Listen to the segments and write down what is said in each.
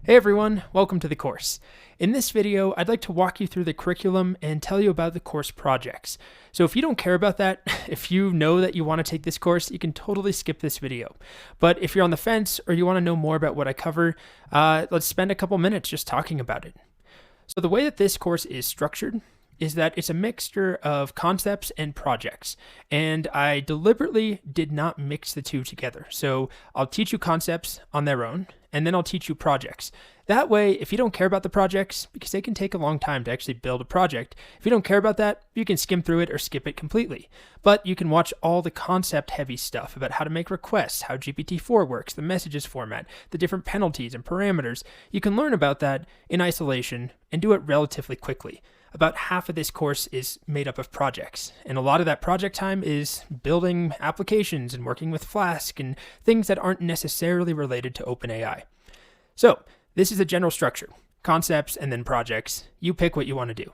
Hey everyone, welcome to the course. In this video, I'd like to walk you through the curriculum and tell you about the course projects. So if you don't care about that, if you know that you want to take this course, you can totally skip this video. But if you're on the fence or you want to know more about what I cover, let's spend a couple minutes just talking about it. So the way that this course is structured is that it's a mixture of concepts and projects. And I deliberately did not mix the two together. So I'll teach you concepts on their own, and then I'll teach you projects. That way, if you don't care about the projects, because they can take a long time to actually build a project, if you don't care about that, you can skim through it or skip it completely. But you can watch all the concept-heavy stuff about how to make requests, how GPT4 works, the messages format, the different penalties and parameters. You can learn about that in isolation and do it relatively quickly. About half of this course is made up of projects, and a lot of that project time is building applications and working with Flask and things that aren't necessarily related to OpenAI. So this is a general structure, concepts and then projects. You pick what you want to do.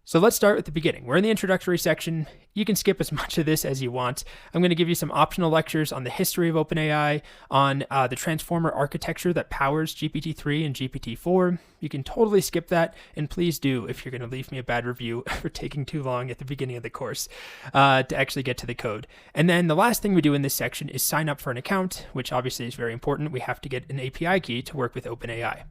So let's start at the beginning. We're in the introductory section. You can skip as much of this as you want. I'm going to give you some optional lectures on the history of OpenAI, on the transformer architecture that powers GPT-3 and GPT-4. You can totally skip that, and please do if you're going to leave me a bad review for taking too long at the beginning of the course to actually get to the code. And then the last thing we do in this section is sign up for an account, which obviously is very important. We have to get an API key to work with OpenAI.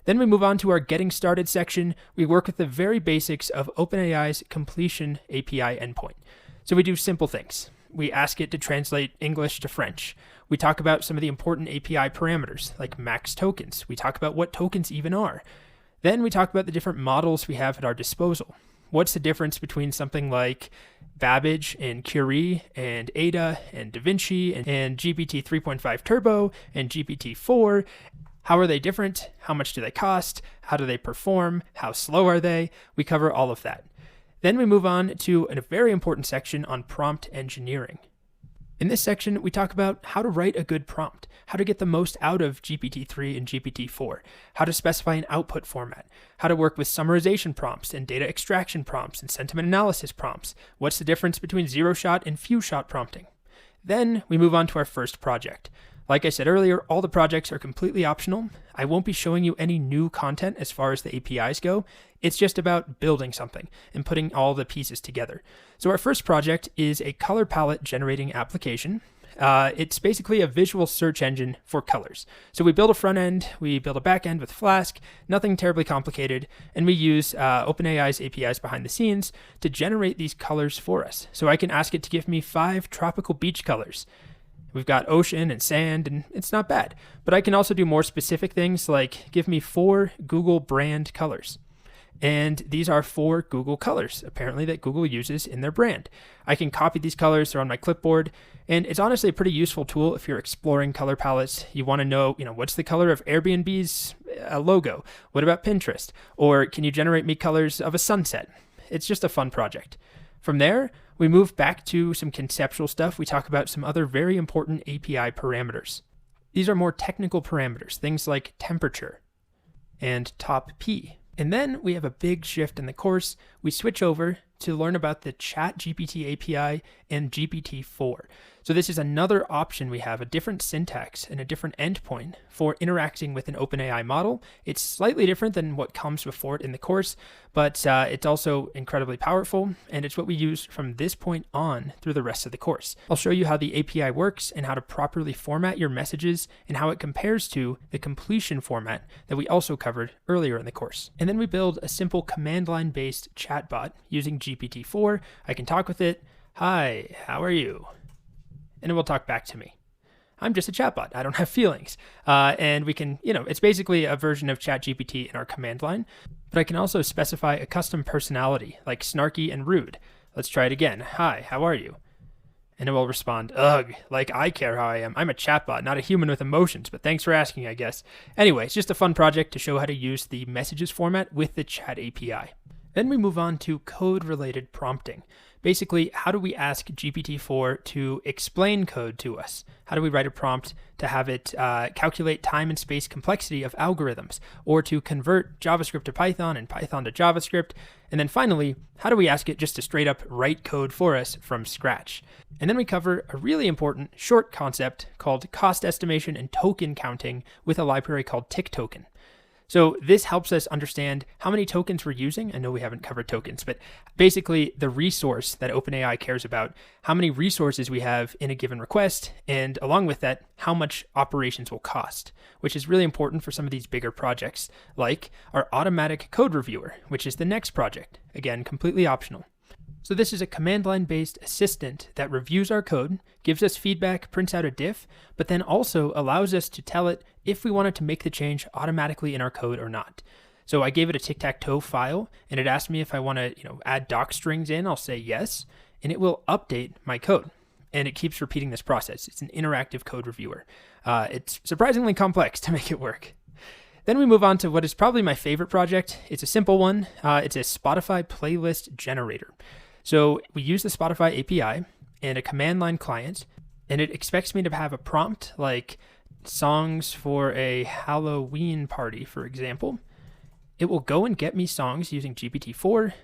Then we move on to our Getting Started section. We work with the very basics of OpenAI's Completion API endpoint. So we do simple things. We ask it to translate English to French. We talk about some of the important API parameters, like max tokens. We talk about what tokens even are. Then we talk about the different models we have at our disposal. What's the difference between something like Babbage and Curie and Ada and DaVinci and GPT 3.5 Turbo and GPT4? How are they different? How much do they cost? How do they perform? How slow are they? We cover all of that. Then we move on to a very important section on prompt engineering. In this section, we talk about how to write a good prompt, how to get the most out of GPT-3 and GPT-4, how to specify an output format, how to work with summarization prompts and data extraction prompts and sentiment analysis prompts. What's the difference between zero-shot and few-shot prompting? Then we move on to our first project. Like I said earlier, all the projects are completely optional. I won't be showing you any new content as far as the APIs go. It's just about building something and putting all the pieces together. So our first project is a color palette generating application. It's basically a visual search engine for colors. So we build a front end, we build a back end with Flask, nothing terribly complicated, and we use OpenAI's APIs behind the scenes to generate these colors for us. So I can ask it to give me 5 tropical beach colors. We've got ocean and sand, and it's not bad. But I can also do more specific things like give me 4 Google brand colors. And these are 4 Google colors, apparently, that Google uses in their brand. I can copy these colors, they're on my clipboard, and it's honestly a pretty useful tool if you're exploring color palettes. You want to know, what's the color of Airbnb's logo? What about Pinterest? Or can you generate me colors of a sunset? It's just a fun project. From there, we move back to some conceptual stuff. We talk about some other very important API parameters. These are more technical parameters, things like temperature and top P. And then we have a big shift in the course. We switch over to learn about the ChatGPT API and GPT4. So this is another option we have, a different syntax and a different endpoint for interacting with an OpenAI model. It's slightly different than what comes before it in the course, but it's also incredibly powerful, and it's what we use from this point on through the rest of the course. I'll show you how the API works and how to properly format your messages and how it compares to the completion format that we also covered earlier in the course. And then we build a simple command line based chatbot using GPT-4. I can talk with it. Hi, how are you? And it will talk back to me. I'm just a chatbot. I don't have feelings. And we can, it's basically a version of ChatGPT in our command line, but I can also specify a custom personality like snarky and rude. Let's try it again. Hi, how are you? And it will respond, ugh, like I care how I am. I'm a chatbot, not a human with emotions, but thanks for asking, I guess. Anyway, it's just a fun project to show how to use the messages format with the Chat API. Then we move on to code-related prompting. Basically, how do we ask GPT-4 to explain code to us? How do we write a prompt to have it calculate time and space complexity of algorithms, or to convert JavaScript to Python and Python to JavaScript? And then finally, how do we ask it just to straight up write code for us from scratch? And then we cover a really important short concept called cost estimation and token counting with a library called TickToken. So this helps us understand how many tokens we're using. I know we haven't covered tokens, but basically the resource that OpenAI cares about, how many resources we have in a given request, and along with that, how much operations will cost, which is really important for some of these bigger projects, like our automatic code reviewer, which is the next project. Again, completely optional. So this is a command line based assistant that reviews our code, gives us feedback, prints out a diff, but then also allows us to tell it if we wanted to make the change automatically in our code or not. So I gave it a tic-tac-toe file and it asked me if I want to, add doc strings in. I'll say yes, and it will update my code. And it keeps repeating this process. It's an interactive code reviewer. It's surprisingly complex to make it work. Then we move on to what is probably my favorite project. It's a simple one. It's a Spotify playlist generator. So we use the Spotify API and a command line client, and it expects me to have a prompt like songs for a Halloween party, for example. It will go and get me songs using GPT-4.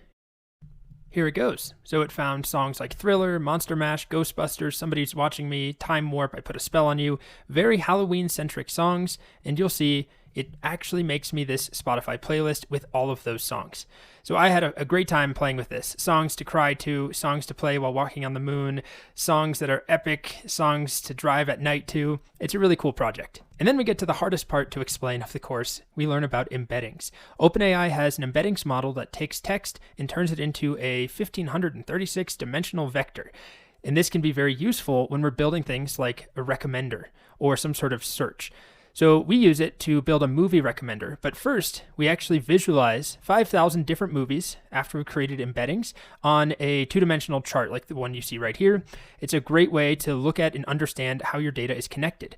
Here it goes. So it found songs like Thriller, Monster Mash, Ghostbusters, Somebody's Watching Me, Time Warp, I Put a Spell on You, very Halloween-centric songs, and you'll see it actually makes me this Spotify playlist with all of those songs. So I had a great time playing with this. Songs to cry to, songs to play while walking on the moon, songs that are epic, songs to drive at night to. It's a really cool project. And then we get to the hardest part to explain of the course. We learn about embeddings. OpenAI has an embeddings model that takes text and turns it into a 1536 dimensional vector. And this can be very useful when we're building things like a recommender or some sort of search. So we use it to build a movie recommender, but first we actually visualize 5,000 different movies after we created embeddings on a two-dimensional chart like the one you see right here. It's a great way to look at and understand how your data is connected.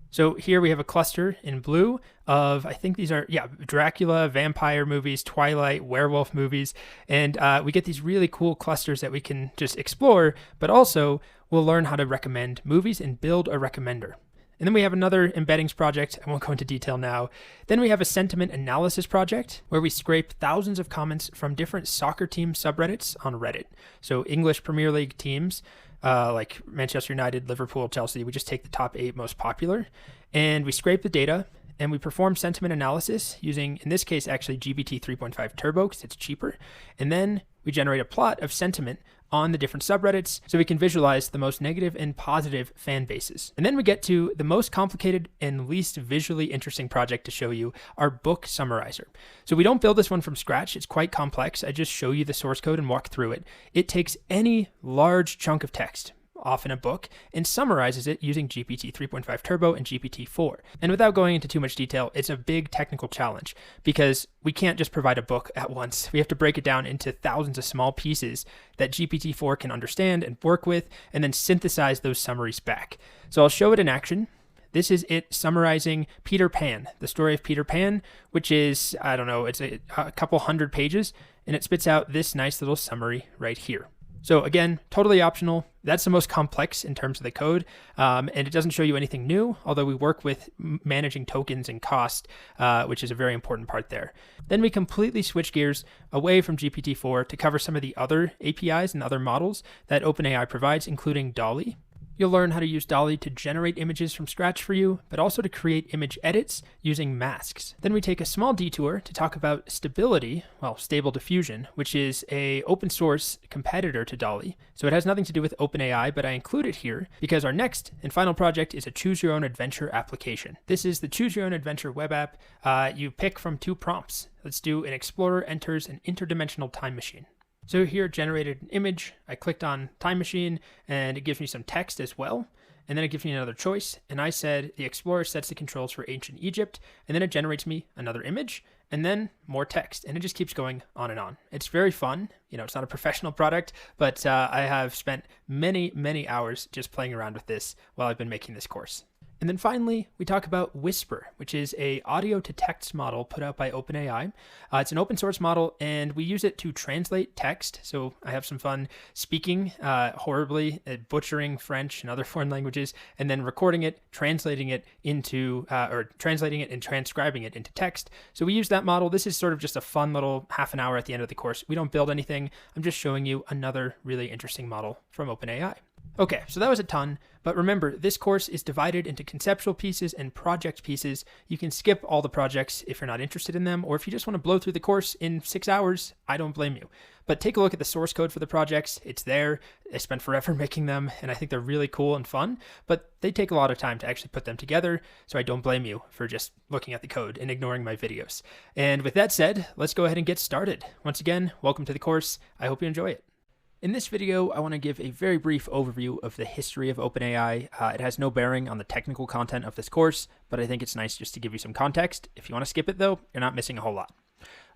So here we have a cluster in blue of, I think these are, Dracula, vampire movies, Twilight, werewolf movies, and we get these really cool clusters that we can just explore, but also we'll learn how to recommend movies and build a recommender. And then we have another embeddings project. I won't go into detail now. Then we have a sentiment analysis project where we scrape thousands of comments from different soccer team subreddits on Reddit. So English Premier League teams like Manchester United, Liverpool, Chelsea, we just take the top 8 most popular and we scrape the data and we perform sentiment analysis using, in this case, actually GPT 3.5 Turbo because it's cheaper. And then we generate a plot of sentiment on the different subreddits so we can visualize the most negative and positive fan bases. And then we get to the most complicated and least visually interesting project to show you, our book summarizer. So we don't build this one from scratch. It's quite complex. I just show you the source code and walk through it. It takes any large chunk of text, often a book, and summarizes it using GPT 3.5 Turbo and GPT4. And without going into too much detail, it's a big technical challenge because we can't just provide a book at once. We have to break it down into thousands of small pieces that GPT-4 can understand and work with, and then synthesize those summaries back. So I'll show it in action. This is it summarizing Peter Pan, the story of Peter Pan, which is, it's a couple hundred pages, and it spits out this nice little summary right here. So again, totally optional. That's the most complex in terms of the code, and it doesn't show you anything new, although we work with managing tokens and cost, which is a very important part there. Then we completely switch gears away from GPT-4 to cover some of the other APIs and other models that OpenAI provides, including DALL-E. You'll learn how to use DALL-E to generate images from scratch for you, but also to create image edits using masks. Then we take a small detour to talk about stability, stable diffusion, which is an open source competitor to DALL-E. So it has nothing to do with OpenAI, but I include it here because our next and final project is a choose your own adventure application. This is the choose your own adventure web app. You pick from 2 prompts. Let's do an explorer enters an interdimensional time machine. So here it generated an image. I clicked on time machine and it gives me some text as well. And then it gives me another choice. And I said the explorer sets the controls for ancient Egypt. And then it generates me another image and then more text. And it just keeps going on and on. It's very fun. It's not a professional product, but I have spent many, many hours just playing around with this while I've been making this course. And then finally, we talk about Whisper, which is a audio to text model put out by OpenAI. It's an open source model, and we use it to translate text. So I have some fun speaking horribly, butchering French and other foreign languages, and then recording it, translating it into, or translating it and transcribing it into text. So we use that model. This is sort of just a fun little half an hour at the end of the course. We don't build anything. I'm just showing you another really interesting model from OpenAI. Okay, so that was a ton, but remember, this course is divided into conceptual pieces and project pieces. You can skip all the projects if you're not interested in them, or if you just want to blow through the course in 6 hours, I don't blame you. But take a look at the source code for the projects. It's there. I spent forever making them, and I think they're really cool and fun, but they take a lot of time to actually put them together, so I don't blame you for just looking at the code and ignoring my videos. And with that said, let's go ahead and get started. Once again, welcome to the course. I hope you enjoy it. In this video, I want to give a very brief overview of the history of OpenAI. It has no bearing on the technical content of this course, but I think it's nice just to give you some context. If you want to skip it though, you're not missing a whole lot.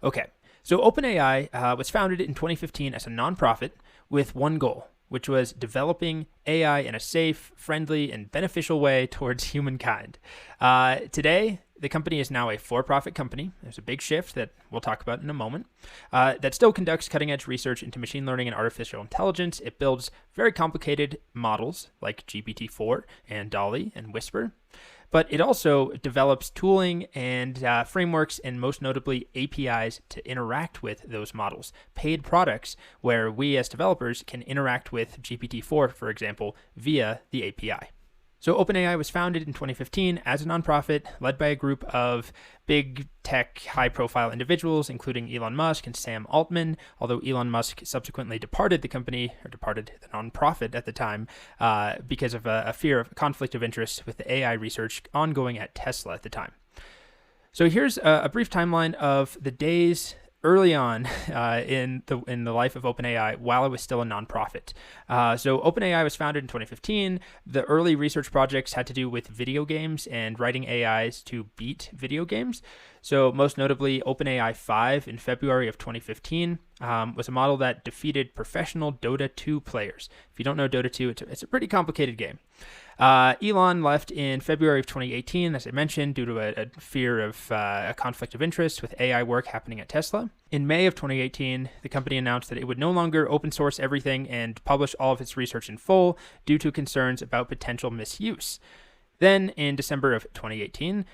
Okay, so OpenAI was founded in 2015 as a nonprofit with one goal, which was developing AI in a safe, friendly, and beneficial way towards humankind. Today, the company is now a for-profit company. There's a big shift that we'll talk about in a moment, that still conducts cutting-edge research into machine learning and artificial intelligence. It builds very complicated models like GPT4 and DALL-E and Whisper, but it also develops tooling and frameworks, and most notably APIs to interact with those models, paid products where we as developers can interact with GPT-4, for example, via the API. So OpenAI was founded in 2015 as a nonprofit led by a group of big tech, high-profile individuals, including Elon Musk and Sam Altman, although Elon Musk subsequently departed the company, or departed the nonprofit at the time, because of a fear of conflict of interest with the AI research ongoing at Tesla at the time. So here's a brief timeline of the days early on in the life of OpenAI while it was still a nonprofit. So OpenAI was founded in 2015. The early research projects had to do with video games and writing AIs to beat video games. So most notably, OpenAI 5 in February of 2015 was a model that defeated professional Dota 2 players. If you don't know Dota 2, it's a pretty complicated game. Elon left in February of 2018, as I mentioned, due to a fear of a conflict of interest with AI work happening at Tesla. In May of 2018, the company announced that it would no longer open source everything and publish all of its research in full due to concerns about potential misuse. Then, in December of 2018,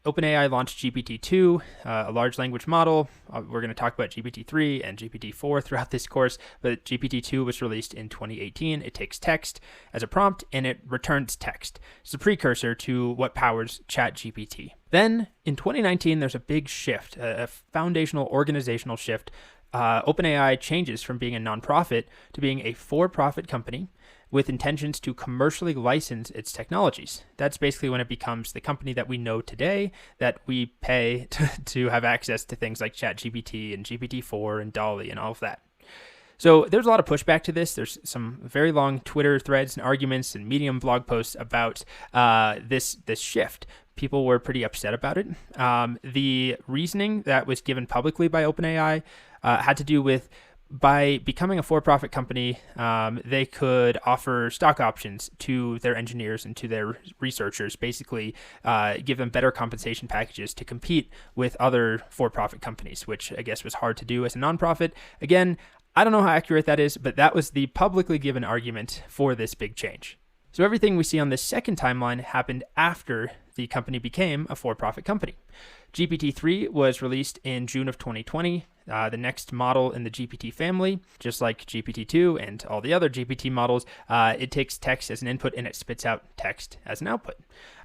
OpenAI launched GPT-2, a large language model. We're going to talk about GPT-3 and GPT-4 throughout this course, but GPT-2 was released in 2018. It takes text as a prompt, and it returns text. It's a precursor to what powers ChatGPT. Then, in 2019, there's a big shift, a foundational organizational shift. OpenAI changes from being a nonprofit to being a for-profit company with intentions to commercially license its technologies. That's basically when it becomes the company that we know today, that we pay to have access to things like ChatGPT and GPT-4 and DALL-E and all of that. So there's a lot of pushback to this. There's some very long Twitter threads and arguments and Medium blog posts about this shift. People were pretty upset about it. The reasoning that was given publicly by OpenAI had to do with, by becoming a for-profit company, they could offer stock options to their engineers and to their researchers, basically give them better compensation packages to compete with other for-profit companies, which I guess was hard to do as a nonprofit. Again, I don't know how accurate that is, but that was the publicly given argument for this big change. So everything we see on this second timeline happened after the company became a for-profit company. GPT-3 was released in June of 2020, the next model in the GPT family. Just like GPT-2 and all the other GPT models, it takes text as an input and it spits out text as an output.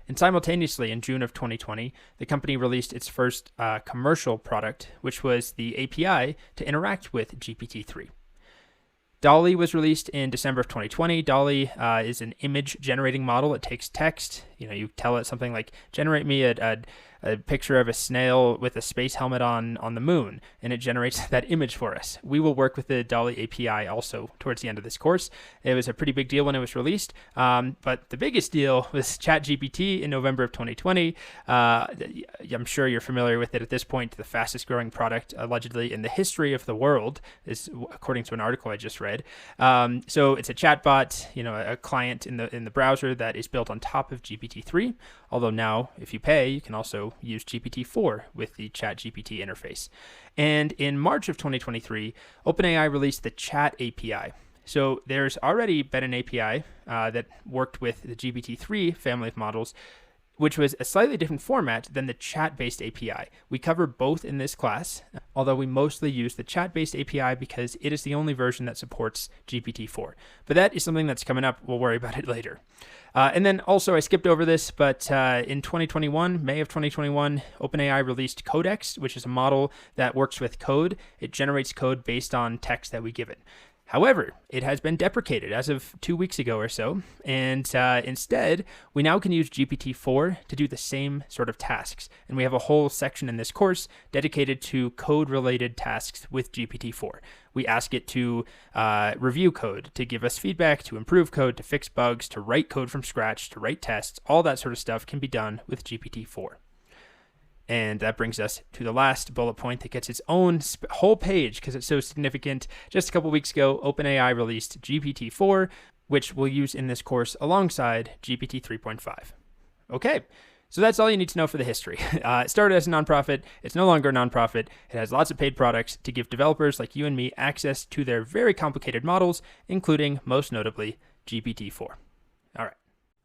And simultaneously, in June of 2020, the company released its first commercial product, which was the API to interact with GPT-3. DALL-E was released in December of 2020. DALL-E is an image generating model. It takes text. You tell it something like, generate me a a picture of a snail with a space helmet on the moon, and it generates that image for us. We will work with the DALL-E API also towards the end of this course. It was a pretty big deal when it was released, but the biggest deal was ChatGPT in November of 2020. I'm sure you're familiar with it at this point. The fastest growing product allegedly in the history of the world is according to an article I just read. So it's a chatbot, a client in the browser that is built on top of GPT-3. Although now, if you pay, you can also use GPT-4 with the ChatGPT interface. And in March of 2023, OpenAI released the Chat API. So there's already been an API that worked with the GPT-3 family of models, which was a slightly different format than the chat-based API. We cover both in this class, although we mostly use the chat-based API because it is the only version that supports GPT-4. But that is something that's coming up. We'll worry about it later. And then also, I skipped over this, but in 2021, May of 2021, OpenAI released Codex, which is a model that works with code. It generates code based on text that we give it. However, it has been deprecated as of 2 weeks ago or so, and instead, we now can use GPT-4 to do the same sort of tasks. And we have a whole section in this course dedicated to code-related tasks with GPT-4. We ask it to review code, to give us feedback, to improve code, to fix bugs, to write code from scratch, to write tests. All that sort of stuff can be done with GPT-4. And that brings us to the last bullet point that gets its own whole page because it's so significant. Just a couple weeks ago, OpenAI released GPT-4, which we'll use in this course alongside GPT 3.5. Okay, so that's all you need to know for the history. It started as a nonprofit. It's no longer a nonprofit. It has lots of paid products to give developers like you and me access to their very complicated models, including, most notably, GPT-4.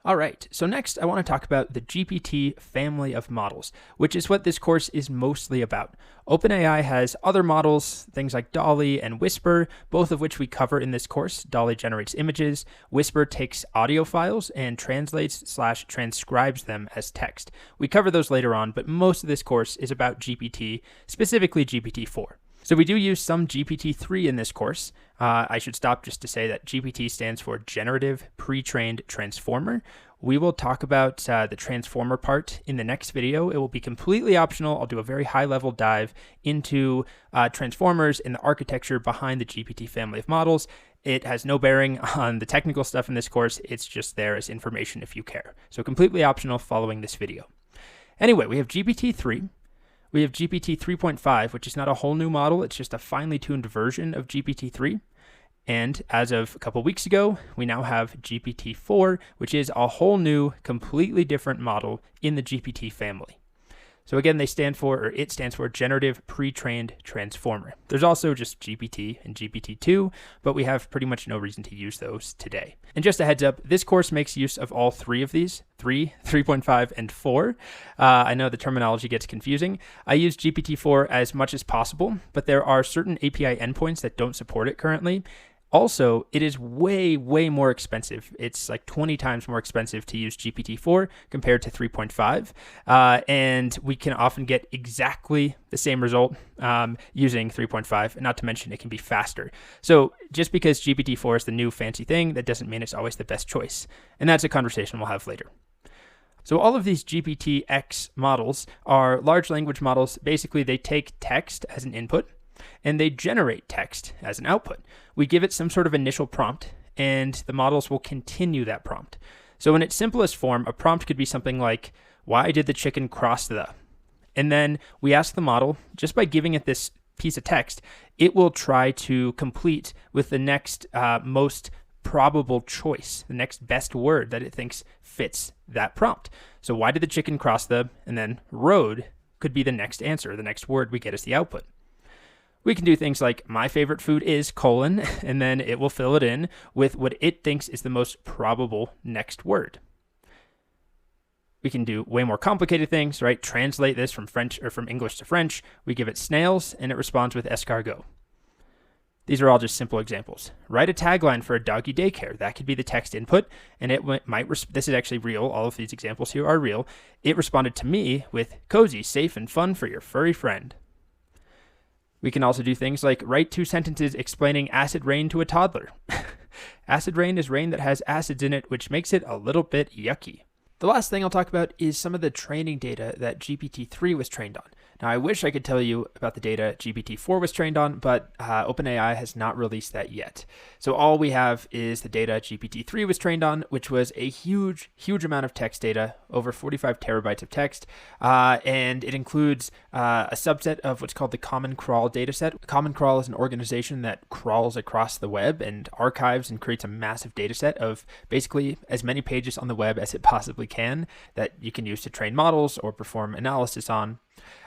All right, so next I want to talk about the GPT family of models, which is what this course is mostly about. OpenAI has other models, things like DALL-E and Whisper, both of which we cover in this course. DALL-E generates images. Whisper takes audio files and translates/transcribes them as text. We cover those later on, but most of this course is about GPT, specifically GPT-4. So we do use some GPT-3 in this course. I should stop just to say that GPT stands for Generative Pre-trained Transformer. We will talk about the transformer part in the next video. It will be completely optional. I'll do a very high-level dive into transformers and the architecture behind the GPT family of models. It has no bearing on the technical stuff in this course. It's just there as information if you care. So completely optional following this video. Anyway, we have GPT-3. We have GPT 3.5, which is not a whole new model. It's just a finely tuned version of GPT-3. And as of a couple weeks ago, we now have GPT-4, which is a whole new, completely different model in the GPT family. So again, it stands for Generative Pre-trained Transformer. There's also just GPT and GPT-2, but we have pretty much no reason to use those today. And just a heads up, this course makes use of all three of these, 3, 3.5, and 4. I know the terminology gets confusing. I use GPT-4 as much as possible, but there are certain API endpoints that don't support it currently. Also, it is way, way more expensive. It's like 20 times more expensive to use GPT-4 compared to 3.5. And we can often get exactly the same result using 3.5, and not to mention it can be faster. So just because GPT-4 is the new fancy thing, that doesn't mean it's always the best choice. And that's a conversation we'll have later. So all of these GPT-X models are large language models. Basically, they take text as an input, and they generate text as an output. We give it some sort of initial prompt, and the models will continue that prompt. So in its simplest form, a prompt could be something like, why did the chicken cross the? And then we ask the model, just by giving it this piece of text, it will try to complete with the next most probable choice, the next best word that it thinks fits that prompt. So why did the chicken cross the, and then road could be the next answer, the next word we get as the output. We can do things like my favorite food is : and then it will fill it in with what it thinks is the most probable next word. We can do way more complicated things, right? Translate this from French or from English to French. We give it snails and it responds with escargot. These are all just simple examples. Write a tagline for a doggy daycare. That could be the text input, and it might, this is actually real. All of these examples here are real. It responded to me with cozy, safe, and fun for your furry friend. We can also do things like write 2 sentences explaining acid rain to a toddler. Acid rain is rain that has acids in it, which makes it a little bit yucky. The last thing I'll talk about is some of the training data that GPT-3 was trained on. Now, I wish I could tell you about the data GPT-4 was trained on, but OpenAI has not released that yet. So all we have is the data GPT-3 was trained on, which was a huge, huge amount of text data, over 45 terabytes of text, and it includes a subset of what's called the Common Crawl dataset. Common Crawl is an organization that crawls across the web and archives and creates a massive dataset of basically as many pages on the web as it possibly can that you can use to train models or perform analysis on.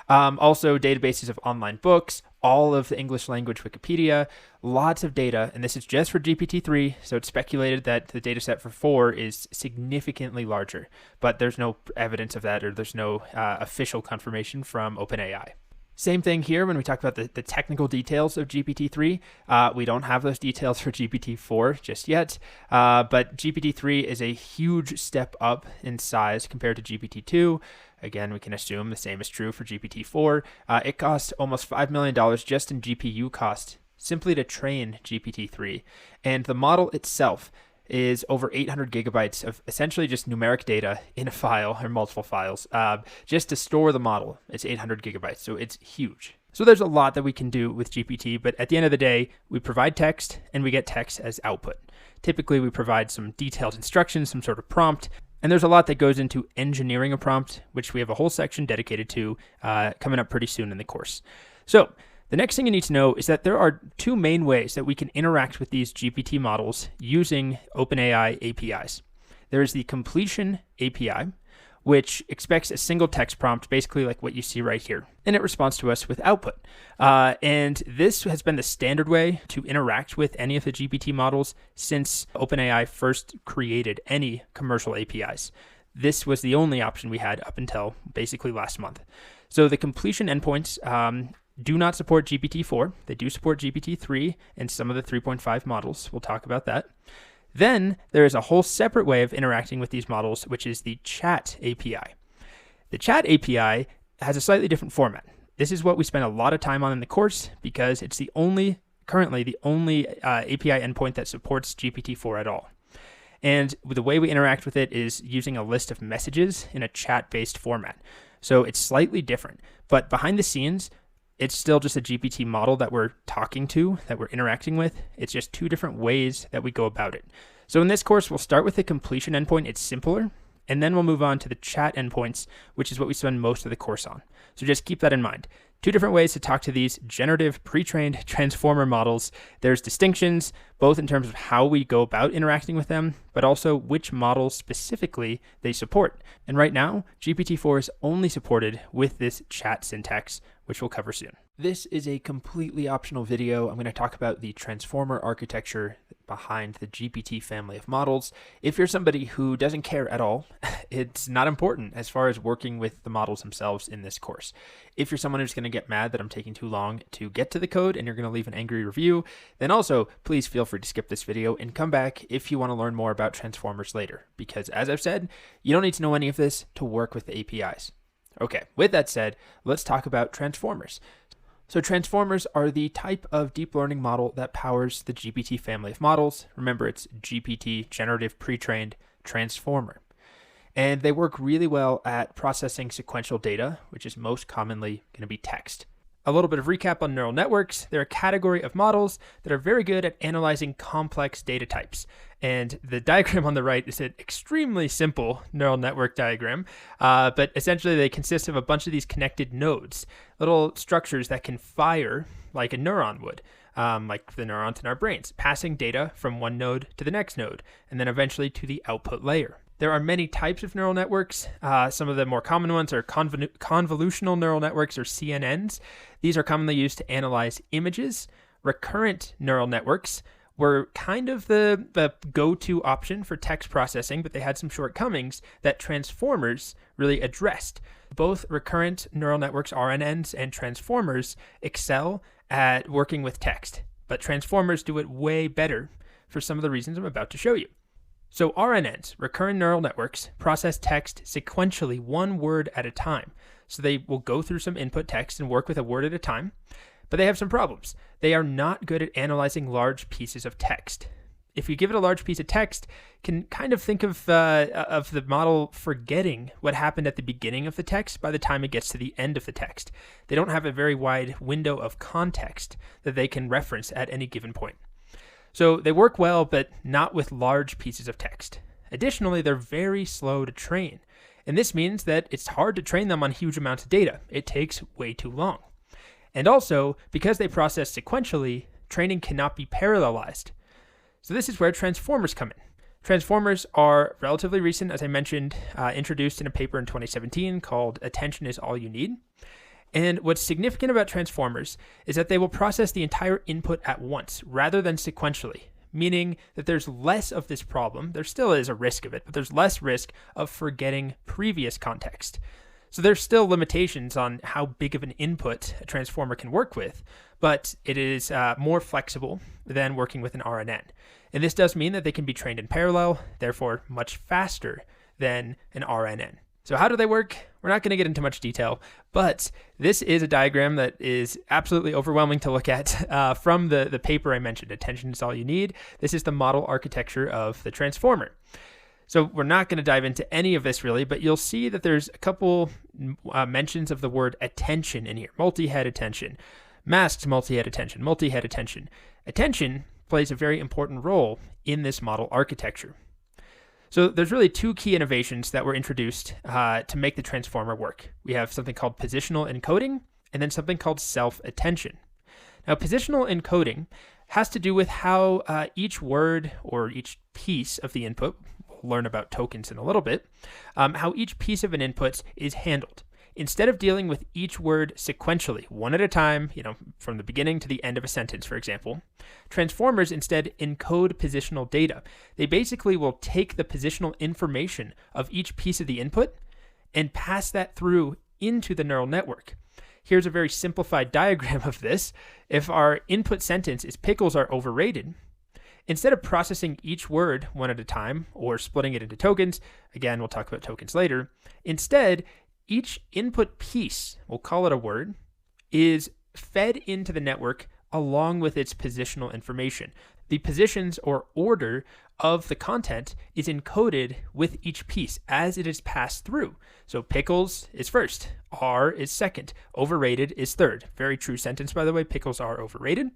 Also databases of online books, all of the English language Wikipedia, lots of data, and this is just for GPT-3, so it's speculated that the dataset for 4 is significantly larger, but there's no evidence of that, or there's no official confirmation from OpenAI. Same thing here when we talk about the technical details of GPT-3. We don't have those details for GPT-4 just yet, but GPT-3 is a huge step up in size compared to GPT-2. Again, we can assume the same is true for GPT-4. It costs almost $5 million just in GPU cost simply to train GPT-3. And the model itself is over 800 gigabytes of essentially just numeric data in a file or multiple files. Just to store the model, it's 800 gigabytes, so it's huge. So there's a lot that we can do with GPT, but at the end of the day, we provide text and we get text as output. Typically, we provide some detailed instructions, some sort of prompt, and there's a lot that goes into engineering a prompt, which we have a whole section dedicated to coming up pretty soon in the course. So the next thing you need to know is that there are two main ways that we can interact with these GPT models using OpenAI APIs. There is the completion API, which expects a single text prompt, basically like what you see right here, and it responds to us with output. And this has been the standard way to interact with any of the GPT models since OpenAI first created any commercial APIs. This was the only option we had up until basically last month. So the completion endpoints do not support GPT-4. They do support GPT-3 and some of the 3.5 models. We'll talk about that. Then there is a whole separate way of interacting with these models, which is the chat API. The chat API has a slightly different format. This is what we spend a lot of time on in the course because it's currently the only API endpoint that supports GPT-4 at all. And the way we interact with it is using a list of messages in a chat-based format. So it's slightly different, but behind the scenes, it's still just a GPT model that we're talking to, that we're interacting with. It's just two different ways that we go about it. So in this course, we'll start with the completion endpoint. It's simpler, and then we'll move on to the chat endpoints, which is what we spend most of the course on. So just keep that in mind. Two different ways to talk to these generative pre-trained transformer models. There's distinctions, both in terms of how we go about interacting with them, but also which models specifically they support. And right now, GPT-4 is only supported with this chat syntax, which we'll cover soon. This is a completely optional video. I'm going to talk about the transformer architecture behind the GPT family of models. If you're somebody who doesn't care at all, it's not important as far as working with the models themselves in this course. If you're someone who's going to get mad that I'm taking too long to get to the code and you're going to leave an angry review, then also please feel free to skip this video and come back if you want to learn more about transformers later. Because as I've said, you don't need to know any of this to work with the APIs. Okay, with that said, let's talk about transformers. So transformers are the type of deep learning model that powers the GPT family of models. Remember, it's GPT, generative pre-trained transformer. And they work really well at processing sequential data, which is most commonly going to be text. A little bit of recap on neural networks. They're a category of models that are very good at analyzing complex data types. And the diagram on the right is an extremely simple neural network diagram, but essentially they consist of a bunch of these connected nodes, little structures that can fire like a neuron would, like the neurons in our brains, passing data from one node to the next node, and then eventually to the output layer. There are many types of neural networks. Some of the more common ones are convolutional neural networks, or CNNs. These are commonly used to analyze images. Recurrent neural networks were kind of the go-to option for text processing, but they had some shortcomings that transformers really addressed. Both recurrent neural networks, RNNs, and transformers excel at working with text, but transformers do it way better for some of the reasons I'm about to show you. So RNNs, recurrent neural networks, process text sequentially, one word at a time. So they will go through some input text and work with a word at a time, but they have some problems. They are not good at analyzing large pieces of text. If you give it a large piece of text, can kind of think of the model forgetting what happened at the beginning of the text by the time it gets to the end of the text. They don't have a very wide window of context that they can reference at any given point. So they work well, but not with large pieces of text. Additionally, they're very slow to train. And this means that it's hard to train them on huge amounts of data. It takes way too long. And also, because they process sequentially, training cannot be parallelized. So this is where transformers come in. Transformers are relatively recent, as I mentioned, introduced in a paper in 2017 called Attention is All You Need. And what's significant about transformers is that they will process the entire input at once rather than sequentially, meaning that there's less of this problem. There still is a risk of it, but there's less risk of forgetting previous context. So there's still limitations on how big of an input a transformer can work with, but it is more flexible than working with an RNN. And this does mean that they can be trained in parallel, therefore much faster than an RNN. So how do they work? We're not going to get into much detail, but this is a diagram that is absolutely overwhelming to look at from the paper I mentioned, Attention is All You Need. This is the model architecture of the transformer. So we're not going to dive into any of this really, but you'll see that there's a couple mentions of the word attention in here. Multi-head attention, masked multi-head attention, multi-head attention. Attention plays a very important role in this model architecture. So there's really two key innovations that were introduced to make the transformer work. We have something called positional encoding and then something called self-attention. Now, positional encoding has to do with how each word or each piece of the input, we'll learn about tokens in a little bit, how each piece of an input is handled. Instead of dealing with each word sequentially, one at a time, from the beginning to the end of a sentence, for example, transformers instead encode positional data. They basically will take the positional information of each piece of the input and pass that through into the neural network. Here's a very simplified diagram of this. If our input sentence is pickles are overrated, instead of processing each word one at a time or splitting it into tokens, again, we'll talk about tokens later, instead, each input piece, we'll call it a word, is fed into the network along with its positional information. The positions or order of the content is encoded with each piece as it is passed through. So pickles is first, are is second, overrated is third. Very true sentence, by the way, pickles are overrated.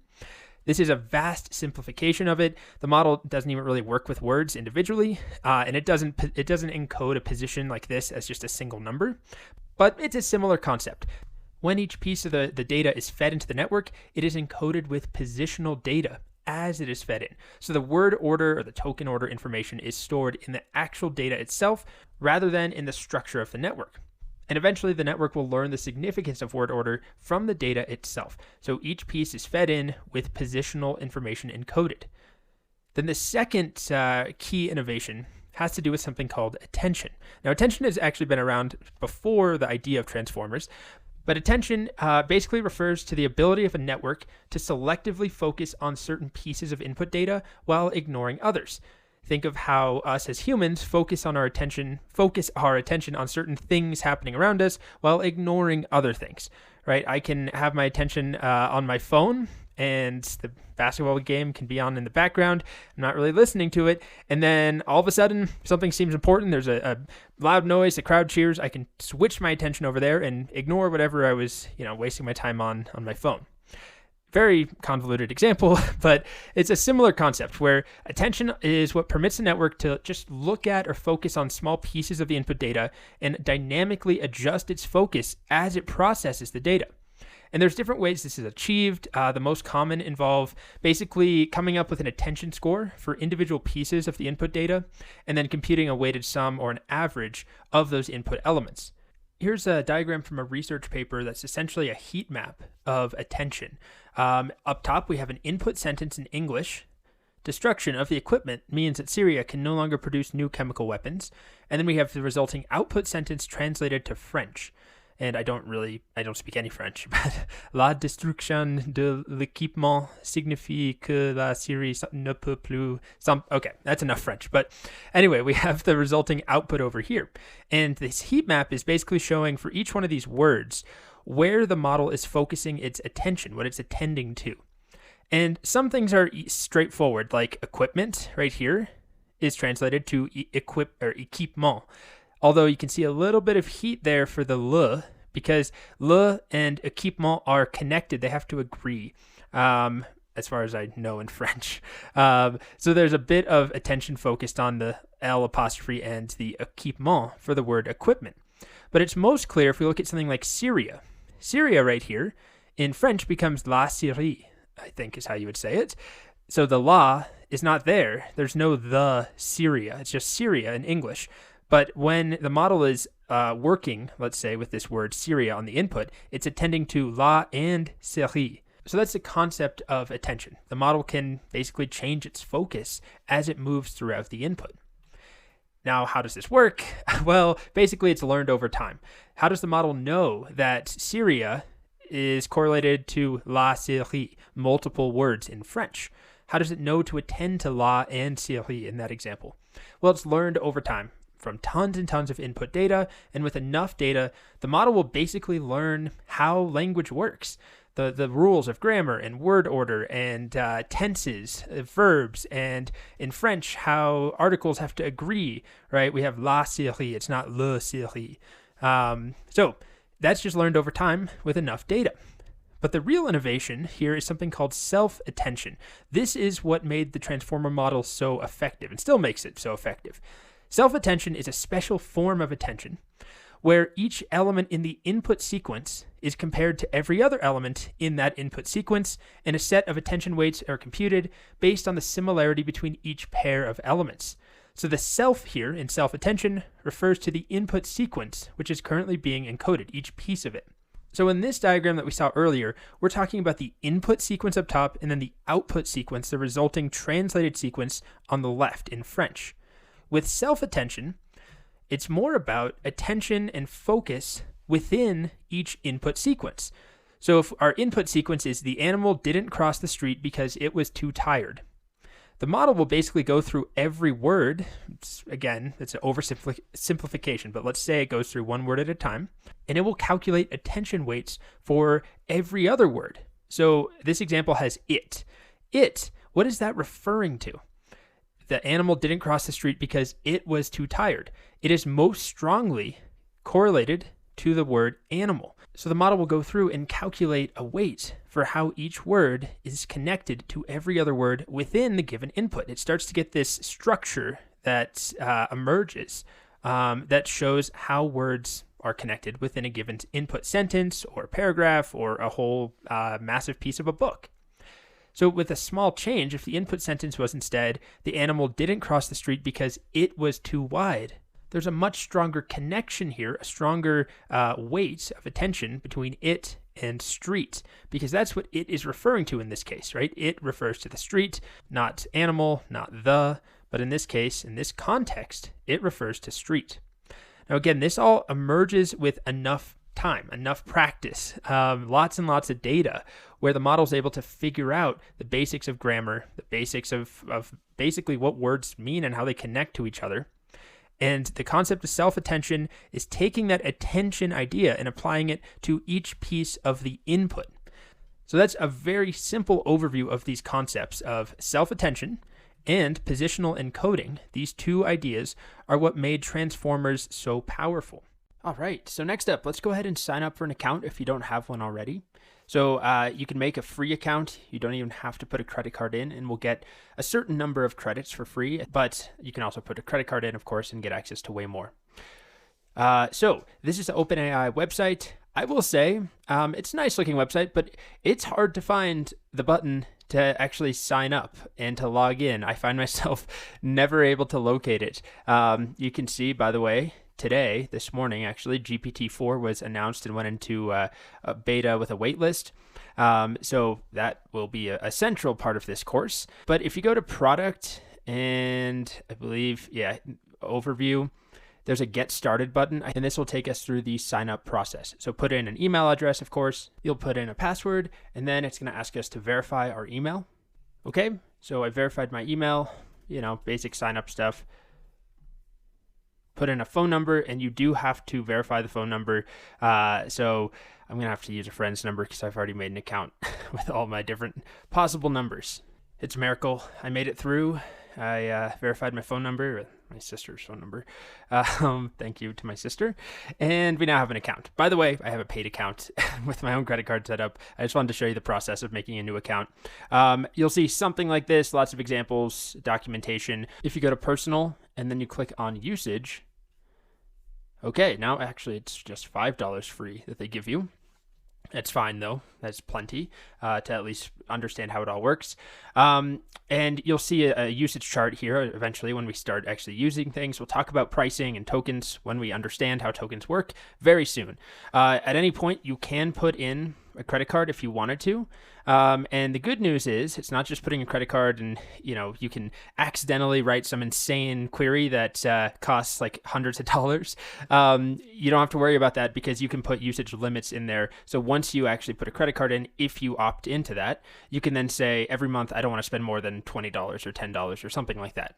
This is a vast simplification of it. The model doesn't even really work with words individually, and it doesn't encode a position like this as just a single number, but it's a similar concept. When each piece of the data is fed into the network, it is encoded with positional data as it is fed in. So the word order or the token order information is stored in the actual data itself rather than in the structure of the network. And eventually the network will learn the significance of word order from the data itself. So each piece is fed in with positional information encoded. Then the second key innovation has to do with something called attention. Now, attention has actually been around before the idea of transformers, but attention basically refers to the ability of a network to selectively focus on certain pieces of input data while ignoring others. Think of how us as humans focus our attention on certain things happening around us while ignoring other things, right? I can have my attention on my phone and the basketball game can be on in the background. I'm not really listening to it. And then all of a sudden something seems important. There's a loud noise, the crowd cheers. I can switch my attention over there and ignore whatever I was, wasting my time on my phone. Very convoluted example, but it's a similar concept where attention is what permits the network to just look at or focus on small pieces of the input data and dynamically adjust its focus as it processes the data. And there's different ways this is achieved. The most common involve basically coming up with an attention score for individual pieces of the input data and then computing a weighted sum or an average of those input elements. Here's a diagram from a research paper that's essentially a heat map of attention. Up top, we have an input sentence in English. Destruction of the equipment means that Syria can no longer produce new chemical weapons. And then we have the resulting output sentence translated to French. And I don't speak any French, but la destruction de l'équipement signifie que la Syrie ne peut plus. Okay, that's enough French. But anyway, we have the resulting output over here. And this heat map is basically showing for each one of these words where the model is focusing its attention, what it's attending to. And some things are straightforward, like equipment right here is translated to equip or équipement. Although you can see a little bit of heat there for the le, because le and équipement are connected. They have to agree, as far as I know in French. So there's a bit of attention focused on the L apostrophe and the équipement for the word equipment. But it's most clear if we look at something like Syria. Syria right here in French becomes la Syrie, I think is how you would say it. So the la is not there. There's no the Syria. It's just Syria in English. But when the model is working, let's say, with this word Syria on the input, it's attending to la and Syrie. So that's the concept of attention. The model can basically change its focus as it moves throughout the input. Now, how does this work? Well, basically, it's learned over time. How does the model know that Syria is correlated to la Syrie, multiple words in French? How does it know to attend to la and Syrie in that example? Well, it's learned over time from tons and tons of input data, and with enough data, the model will basically learn how language works. The rules of grammar and word order and tenses, verbs, and in French, how articles have to agree, right? We have la Syrie, it's not le Syrie. So that's just learned over time with enough data. But the real innovation here is something called self-attention. This is what made the transformer model so effective and still makes it so effective. Self-attention is a special form of attention where each element in the input sequence is compared to every other element in that input sequence, and a set of attention weights are computed based on the similarity between each pair of elements. So the self here in self-attention refers to the input sequence, which is currently being encoded, each piece of it. So in this diagram that we saw earlier, we're talking about the input sequence up top and then the output sequence, the resulting translated sequence on the left in French. With self-attention, it's more about attention and focus within each input sequence. So if our input sequence is the animal didn't cross the street because it was too tired, the model will basically go through every word. Again, it's an oversimplification, but let's say it goes through one word at a time, and it will calculate attention weights for every other word. So this example has it. It, what is that referring to? The animal didn't cross the street because it was too tired. It is most strongly correlated to the word animal. So the model will go through and calculate a weight for how each word is connected to every other word within the given input. It starts to get this structure that emerges that shows how words are connected within a given input sentence or paragraph or a whole massive piece of a book. So with a small change, if the input sentence was instead, the animal didn't cross the street because it was too wide, there's a much stronger connection here, a stronger weight of attention between it and street, because that's what it is referring to in this case, right? It refers to the street, not animal, not the, but in this case, in this context, it refers to street. Now again, this all emerges with enough time, enough practice, lots and lots of data where the model is able to figure out the basics of grammar, the basics of basically what words mean and how they connect to each other. And the concept of self-attention is taking that attention idea and applying it to each piece of the input. So that's a very simple overview of these concepts of self-attention and positional encoding. These two ideas are what made transformers so powerful. All right, so next up, let's go ahead and sign up for an account if you don't have one already. So you can make a free account. You don't even have to put a credit card in, and we'll get a certain number of credits for free, but you can also put a credit card in, of course, and get access to way more. So this is the OpenAI website. I will say it's a nice looking website, but it's hard to find the button to actually sign up and to log in. I find myself never able to locate it. You can see, by the way, today, this morning, actually, GPT4 was announced and went into a beta with a waitlist. So that will be a central part of this course. But if you go to product and I believe, overview, there's a get started button, and this will take us through the sign up process. So put in an email address, of course, you'll put in a password, and then it's going to ask us to verify our email. Okay, so I verified my email, basic sign up stuff. put in a phone number, and you do have to verify the phone number. So I'm going to have to use a friend's number because I've already made an account with all my different possible numbers. It's a miracle. I made it through. I verified my phone number, my sister's phone number. Thank you to my sister. And we now have an account. By the way, I have a paid account with my own credit card set up. I just wanted to show you the process of making a new account. You'll see something like this, lots of examples, documentation. If you go to personal and then you click on usage, okay, now actually it's just $5 free that they give you. That's fine though. That's plenty to at least understand how it all works. And you'll see a usage chart here eventually when we start actually using things. We'll talk about pricing and tokens when we understand how tokens work very soon. At any point, you can put in a credit card if you wanted to. And the good news is it's not just putting a credit card and, you can accidentally write some insane query that costs like hundreds of dollars. You don't have to worry about that because you can put usage limits in there. So once you actually put a credit card in, if you opt into that, you can then say every month, I don't want to spend more than $20 or $10 or something like that.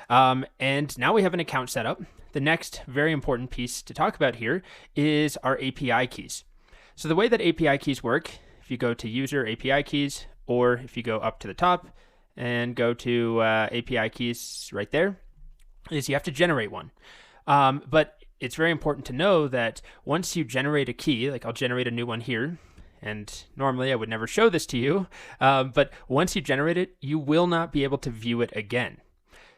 And now we have an account set up. The next very important piece to talk about here is our API keys. So the way that API keys work, if you go to user API keys, or if you go up to the top and go to API keys right there, is you have to generate one. But it's very important to know that once you generate a key, like I'll generate a new one here, and normally I would never show this to you, but once you generate it, you will not be able to view it again.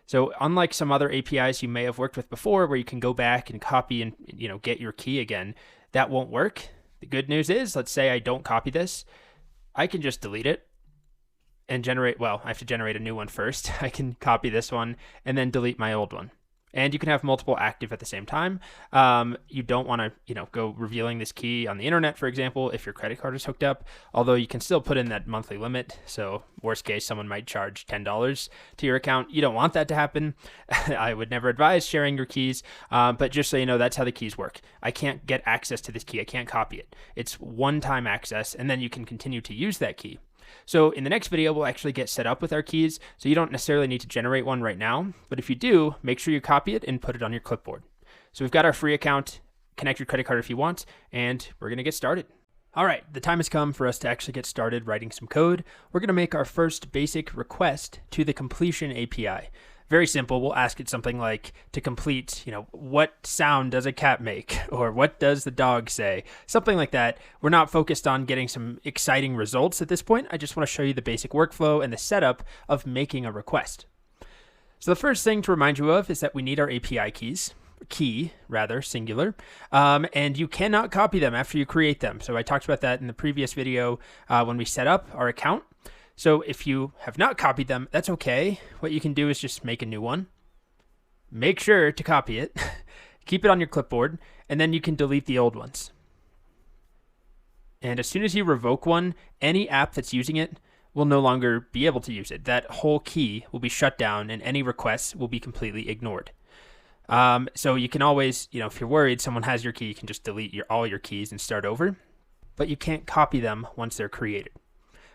So unlike some other APIs you may have worked with before where you can go back and copy and get your key again, that won't work. The good news is, let's say I don't copy this, I can just delete it and generate, well, I have to generate a new one first. I can copy this one and then delete my old one. And you can have multiple active at the same time. You don't want to, go revealing this key on the internet, for example, if your credit card is hooked up, although you can still put in that monthly limit. So worst case, someone might charge $10 to your account. You don't want that to happen. I would never advise sharing your keys, but just so you know, that's how the keys work. I can't get access to this key. I can't copy it. It's one-time access, and then you can continue to use that key. So in the next video, we'll actually get set up with our keys. So you don't necessarily need to generate one right now, but if you do, make sure you copy it and put it on your clipboard. So we've got our free account, connect your credit card if you want, and we're going to get started. All right, the time has come for us to actually get started writing some code. We're going to make our first basic request to the completion API. Very simple. We'll ask it something like to complete, what sound does a cat make? Or what does the dog say? Something like that. We're not focused on getting some exciting results at this point. I just want to show you the basic workflow and the setup of making a request. So the first thing to remind you of is that we need our API keys. Key, rather, singular, and you cannot copy them after you create them. So I talked about that in the previous video when we set up our account. So if you have not copied them, that's okay. What you can do is just make a new one. Make sure to copy it, keep it on your clipboard, and then you can delete the old ones. And as soon as you revoke one, any app that's using it will no longer be able to use it. That whole key will be shut down and any requests will be completely ignored. So you can always, if you're worried someone has your key, you can just delete all your keys and start over, but you can't copy them once they're created.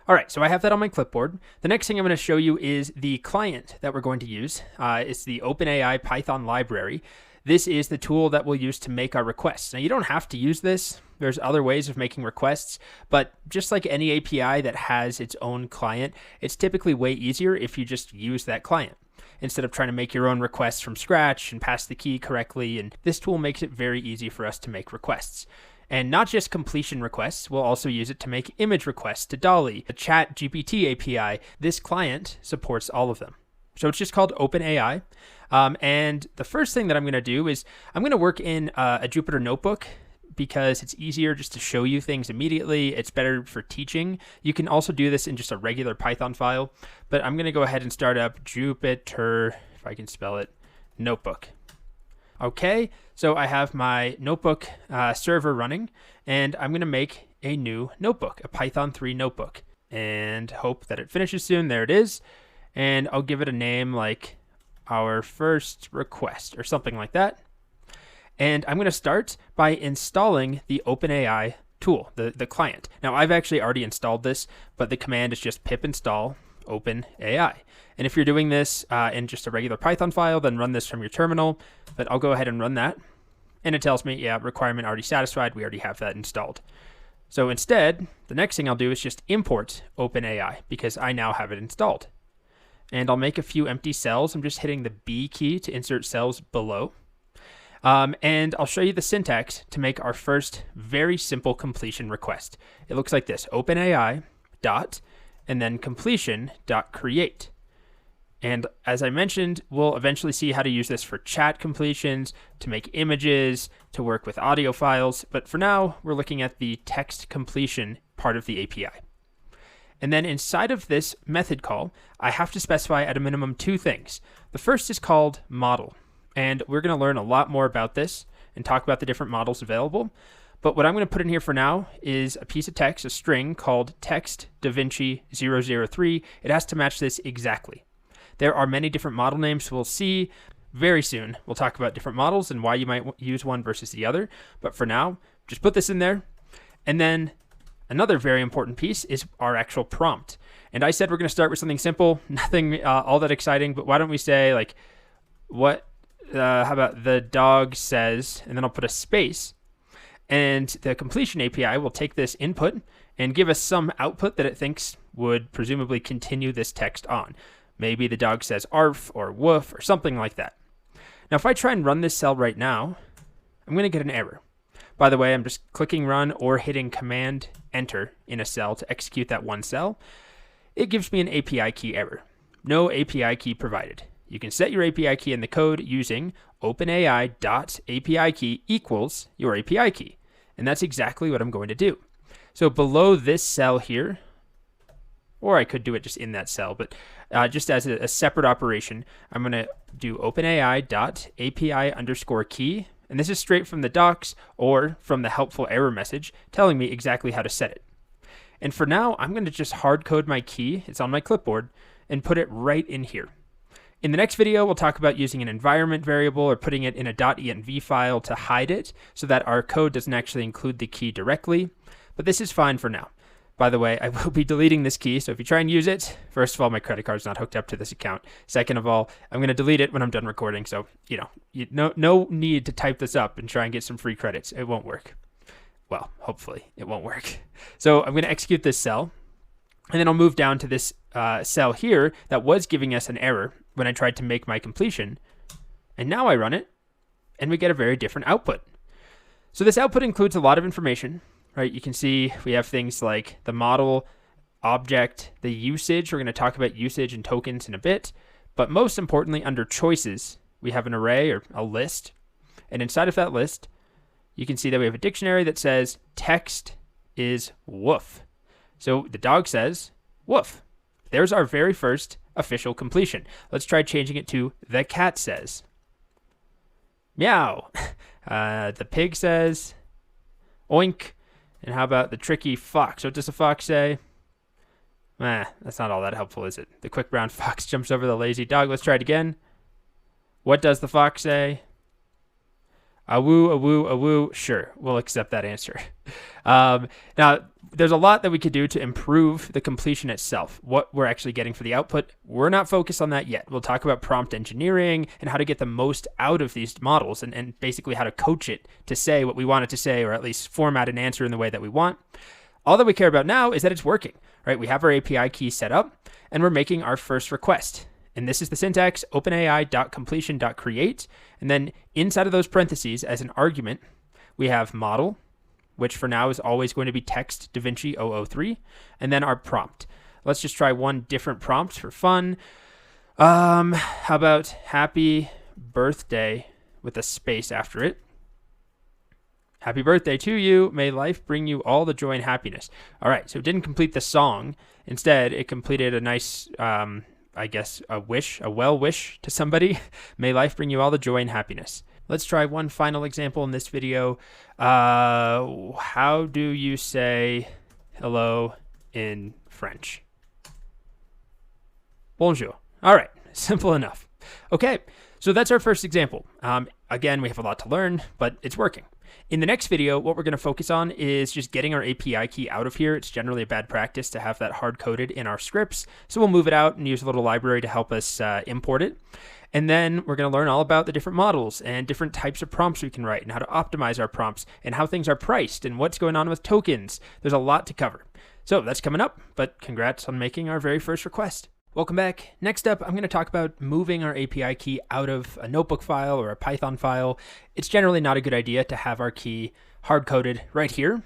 All right, so I have that on my clipboard. The next thing I'm going to show you is the client that we're going to use. It's the OpenAI Python library. This is the tool that we'll use to make our requests. Now, you don't have to use this. There's other ways of making requests, but just like any API that has its own client, it's typically way easier if you just use that client instead of trying to make your own requests from scratch and pass the key correctly. And this tool makes it very easy for us to make requests. And not just completion requests, we'll also use it to make image requests to DALL-E, the ChatGPT API. This client supports all of them. So it's just called OpenAI. And the first thing that I'm going to do is I'm going to work in a Jupyter notebook because it's easier just to show you things immediately. It's better for teaching. You can also do this in just a regular Python file, but I'm going to go ahead and start up Jupyter, if I can spell it, notebook. Okay, so I have my notebook server running, and I'm going to make a new notebook, a Python 3 notebook, and hope that it finishes soon. There it is. And I'll give it a name like our first request or something like that. And I'm going to start by installing the OpenAI tool, the client. Now, I've actually already installed this, but the command is just pip install OpenAI. And if you're doing this in just a regular Python file, then run this from your terminal. But I'll go ahead and run that. And it tells me, yeah, requirement already satisfied. We already have that installed. So instead, the next thing I'll do is just import OpenAI because I now have it installed. And I'll make a few empty cells. I'm just hitting the B key to insert cells below. And I'll show you the syntax to make our first very simple completion request. It looks like this: OpenAI dot and then completion dot create. And as I mentioned, we'll eventually see how to use this for chat completions, to make images, to work with audio files. But for now, we're looking at the text completion part of the API. And then inside of this method call, I have to specify at a minimum two things. The first is called model. And we're going to learn a lot more about this and talk about the different models available. But what I'm going to put in here for now is a piece of text, a string called text DaVinci 003. It has to match this exactly. There are many different model names we'll see very soon. We'll talk about different models and why you might use one versus the other. But for now, just put this in there. And then another very important piece is our actual prompt. And I said we're going to start with something simple, nothing all that exciting. But why don't we say, like, how about the dog says, and then I'll put a space. And the completion API will take this input and give us some output that it thinks would presumably continue this text on. Maybe the dog says arf or woof or something like that. Now, if I try and run this cell right now, I'm going to get an error. By the way, I'm just clicking run or hitting command enter in a cell to execute that one cell. It gives me an API key error. No API key provided. You can set your API key in the code using OpenAI.API key equals your API key. And that's exactly what I'm going to do. So below this cell here, or I could do it just in that cell, but just as a separate operation, I'm going to do OpenAI.API_key. And this is straight from the docs or from the helpful error message telling me exactly how to set it. And for now, I'm going to just hard code my key. It's on my clipboard and put it right in here. In the next video, we'll talk about using an environment variable or putting it in a .env file to hide it so that our code doesn't actually include the key directly. But this is fine for now. By the way, I will be deleting this key, so if you try and use it, first of all, my credit card's not hooked up to this account. Second of all, I'm going to delete it when I'm done recording, so no need to type this up and try and get some free credits. It won't work. Well, hopefully it won't work. So I'm going to execute this cell, and then I'll move down to this cell here that was giving us an error when I tried to make my completion. And now I run it, and we get a very different output. So this output includes a lot of information, right? You can see we have things like the model, object, the usage. We're going to talk about usage and tokens in a bit. But most importantly, under choices, we have an array or a list. And inside of that list, you can see that we have a dictionary that says text is woof. So the dog says woof. There's our very first official completion. Let's try changing it to the cat says meow. The pig says oink. And how about the tricky fox? What does the fox say? That's not all that helpful, is it? The quick brown fox jumps over the lazy dog. Let's try it again. What does the fox say? A woo, a woo, a woo. Sure, we'll accept that answer. Now, there's a lot that we could do to improve the completion itself, what we're actually getting for the output. We're not focused on that yet. We'll talk about prompt engineering and how to get the most out of these models and basically how to coach it to say what we want it to say, or at least format an answer in the way that we want. All that we care about now is that it's working, right? We have our API key set up and we're making our first request. And this is the syntax, OpenAI.completion.create. And then inside of those parentheses as an argument, we have model, which for now is always going to be text DaVinci 003, and then our prompt. Let's just try one different prompt for fun. How about happy birthday with a space after it? Happy birthday to you. May life bring you all the joy and happiness. All right, so it didn't complete the song. Instead, it completed a nice, I guess, a well wish to somebody. May life bring you all the joy and happiness. Let's try one final example in this video. How do you say hello in French? Bonjour. All right, simple enough. Okay, so that's our first example. Again, we have a lot to learn, but it's working. In the next video, what we're going to focus on is just getting our API key out of here. It's generally a bad practice to have that hard-coded in our scripts, so we'll move it out and use a little library to help us import it. And then we're going to learn all about the different models and different types of prompts we can write and how to optimize our prompts and how things are priced and what's going on with tokens. There's a lot to cover. So that's coming up, but congrats on making our very first request. Welcome back. Next up, I'm going to talk about moving our API key out of a notebook file or a Python file. It's generally not a good idea to have our key hard-coded right here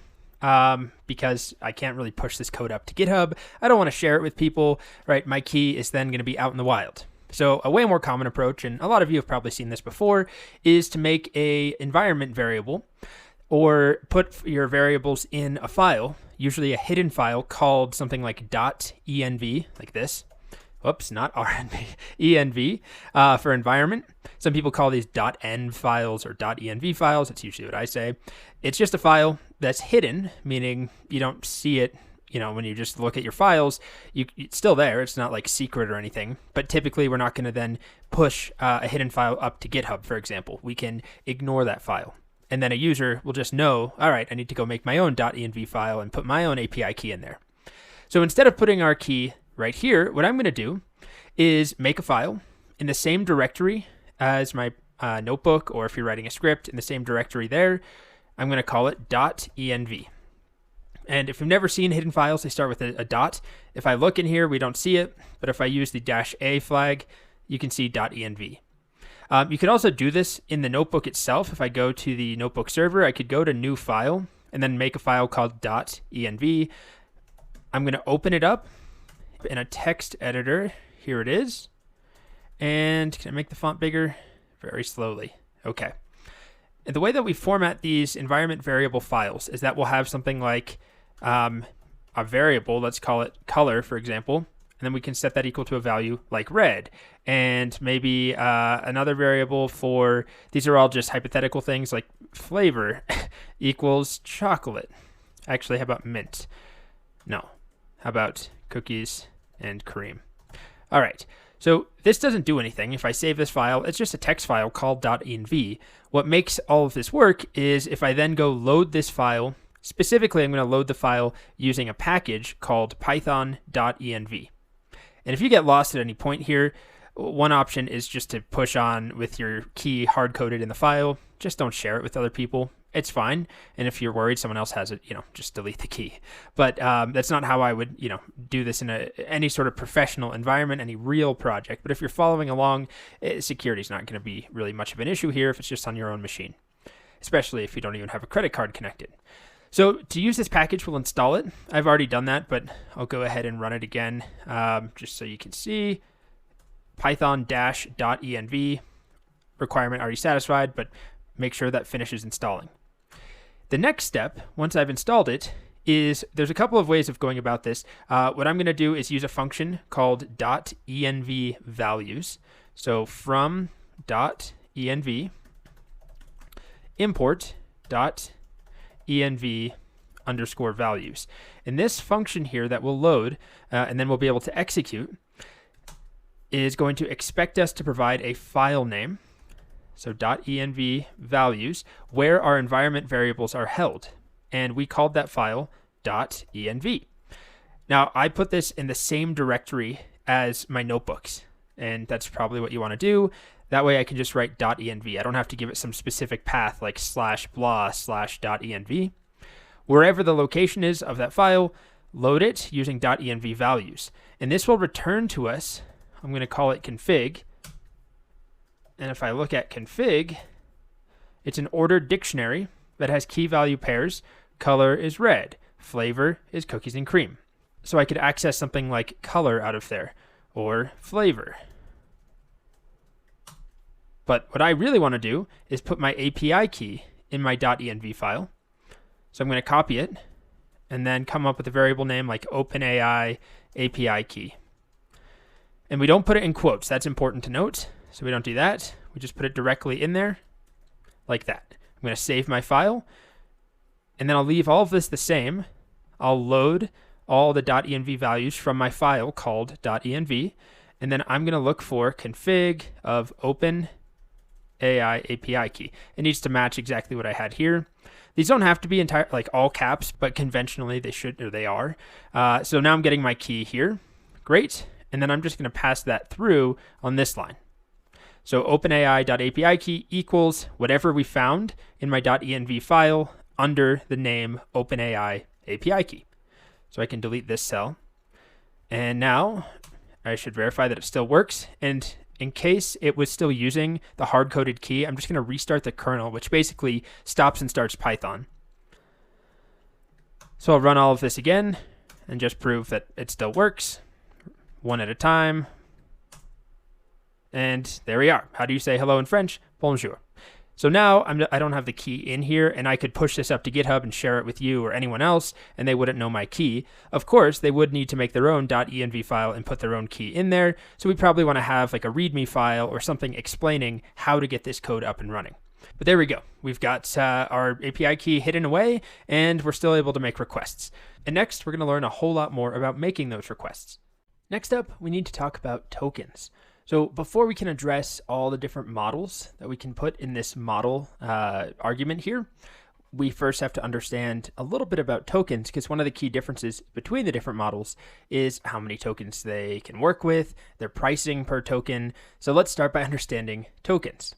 because I can't really push this code up to GitHub. I don't want to share it with people, right? My key is then going to be out in the wild. So a way more common approach, and a lot of you have probably seen this before, is to make an environment variable or put your variables in a file, usually a hidden file called something like .env, like this. Whoops, not RNV, env for environment. Some people call these .env files or .env files. That's usually what I say. It's just a file that's hidden, meaning you don't see it. You know, when you just look at your files, it's still there. It's not like secret or anything. But typically, we're not going to then push a hidden file up to GitHub, for example. We can ignore that file. And then a user will just know, all right, I need to go make my own .env file and put my own API key in there. So instead of putting our key right here, what I'm going to do is make a file in the same directory as my notebook, or if you're writing a script in the same directory there, I'm going to call it .env. And if you've never seen hidden files, they start with a dot. If I look in here, we don't see it, but if I use the -a flag, you can see .env. You could also do this in the notebook itself. If I go to the notebook server, I could go to new file and then make a file called .env. I'm going to open it up in a text editor. Here it is. And can I make the font bigger? Very slowly. Okay. And the way that we format these environment variable files is that we'll have something like a variable, let's call it color, for example, and then we can set that equal to a value like red. And maybe another variable for, these are all just hypothetical things like flavor equals chocolate. Actually, how about mint? No. How about cookies and cream? All right. So this doesn't do anything. If I save this file, it's just a text file called .env. What makes all of this work is if I then go load this file, specifically I'm going to load the file using a package called python.env. And if you get lost at any point here, one option is just to push on with your key hard-coded in the file. Just don't share it with other people. It's fine. And if you're worried someone else has it, just delete the key. But that's not how I would, do this in any sort of professional environment, any real project. But if you're following along, security is not going to be really much of an issue here if it's just on your own machine, especially if you don't even have a credit card connected. So to use this package, we'll install it. I've already done that, but I'll go ahead and run it again just so you can see. Python-.env, requirement already satisfied, but make sure that finishes installing. The next step, once I've installed it, is there's a couple of ways of going about this. What I'm going to do is use a function called .env values. So from .env import .env underscore values. And this function here that will load and then we'll be able to execute is going to expect us to provide a file name. So .env values, where our environment variables are held. And we called that file .env. Now, I put this in the same directory as my notebooks. And that's probably what you want to do. That way I can just write .env. I don't have to give it some specific path like /blah/.env. Wherever the location is of that file, load it using .env values. And this will return to us, I'm going to call it config. And if I look at config, it's an ordered dictionary that has key value pairs. Color is red. Flavor is cookies and cream. So I could access something like color out of there or flavor. But what I really want to do is put my API key in my .env file. So I'm going to copy it and then come up with a variable name like OpenAI API key. And we don't put it in quotes. That's important to note. So we don't do that. We just put it directly in there like that. I'm going to save my file. And then I'll leave all of this the same. I'll load all the .env values from my file called .env. And then I'm going to look for config of OpenAI AI API key. It needs to match exactly what I had here. These don't have to be entire like all caps, but conventionally they should, or they are. So now I'm getting my key here. Great. And then I'm just going to pass that through on this line. So OpenAI.API key equals whatever we found in my .env file under the name OpenAI API key. So I can delete this cell. And now I should verify that it still works. And in case it was still using the hard-coded key, I'm just going to restart the kernel, which basically stops and starts Python. So I'll run all of this again and just prove that it still works, one at a time. And there we are. How do you say hello in French? Bonjour. So now I don't have the key in here, and I could push this up to GitHub and share it with you or anyone else, and they wouldn't know my key. Of course, they would need to make their own .env file and put their own key in there, so we probably want to have like a README file or something explaining how to get this code up and running. But there we go. We've got our API key hidden away, and we're still able to make requests. And next, we're going to learn a whole lot more about making those requests. Next up, we need to talk about tokens. So before we can address all the different models that we can put in this model argument here, we first have to understand a little bit about tokens, because one of the key differences between the different models is how many tokens they can work with, their pricing per token. So let's start by understanding tokens.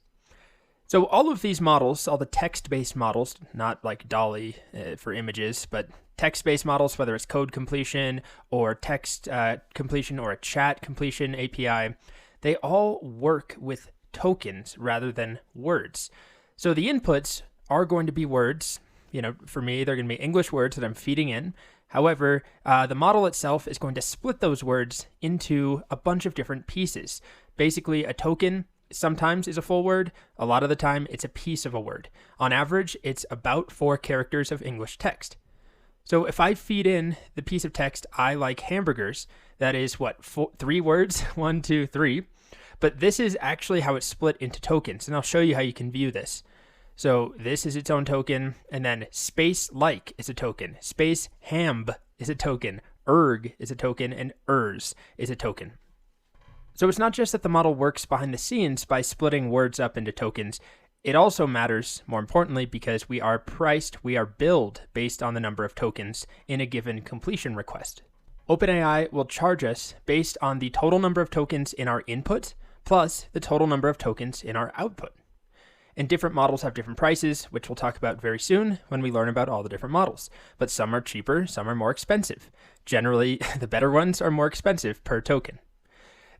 So all of these models, all the text-based models, not like DALL-E for images, but text-based models, whether it's code completion or text completion or a chat completion API, they all work with tokens rather than words. So the inputs are going to be words. You know, for me, they're going to be English words that I'm feeding in. However, the model itself is going to split those words into a bunch of different pieces. Basically, a token sometimes is a full word. A lot of the time, it's a piece of a word. On average, it's about 4 characters of English text. So if I feed in the piece of text, I like hamburgers, that is what, 3 words? 1, 2, 3. But this is actually how it's split into tokens, and I'll show you how you can view this. So this is its own token, and then space like is a token. Space hamb is a token. Erg is a token, and ers is a token. So it's not just that the model works behind the scenes by splitting words up into tokens. It also matters, more importantly, because we are billed based on the number of tokens in a given completion request. OpenAI will charge us based on the total number of tokens in our input plus the total number of tokens in our output. And different models have different prices, which we'll talk about very soon when we learn about all the different models. But some are cheaper, some are more expensive. Generally, the better ones are more expensive per token.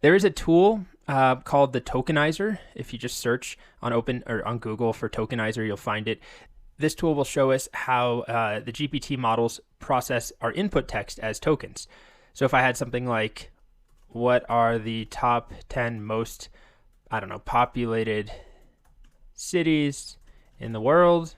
There is a tool called the tokenizer. If you just search on Google for tokenizer, you'll find it. This tool will show us how the GPT models process our input text as tokens. So if I had something like, what are the top 10 most, populated cities in the world?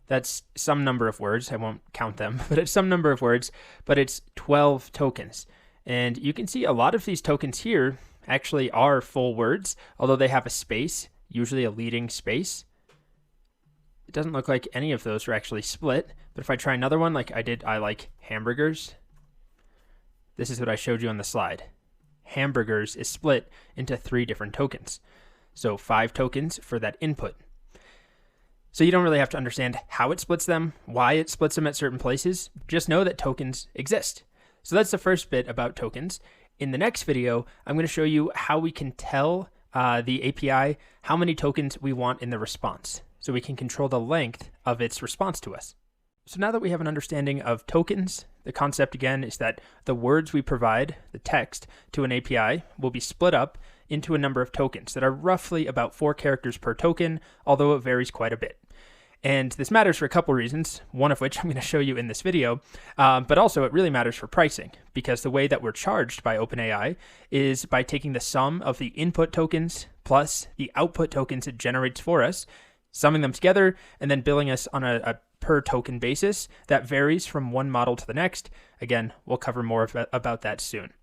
That's some number of words. I won't count them, but it's some number of words, but it's 12 tokens. And you can see a lot of these tokens here actually are full words, although they have a space, usually a leading space. It doesn't look like any of those are actually split, but if I try another one like I like hamburgers, this is what I showed you on the slide. Hamburgers is split into 3 different tokens. So 5 tokens for that input. So you don't really have to understand how it splits them, why it splits them at certain places. Just know that tokens exist. So that's the first bit about tokens. In the next video, I'm going to show you how we can tell the API how many tokens we want in the response, so we can control the length of its response to us. So now that we have an understanding of tokens, the concept again is that the words we provide, the text, to an API will be split up into a number of tokens that are roughly about 4 characters per token, although it varies quite a bit. And this matters for a couple reasons, one of which I'm going to show you in this video, but also it really matters for pricing, because the way that we're charged by OpenAI is by taking the sum of the input tokens plus the output tokens it generates for us, summing them together, and then billing us on a per token basis that varies from one model to the next. Again, we'll cover more about that soon.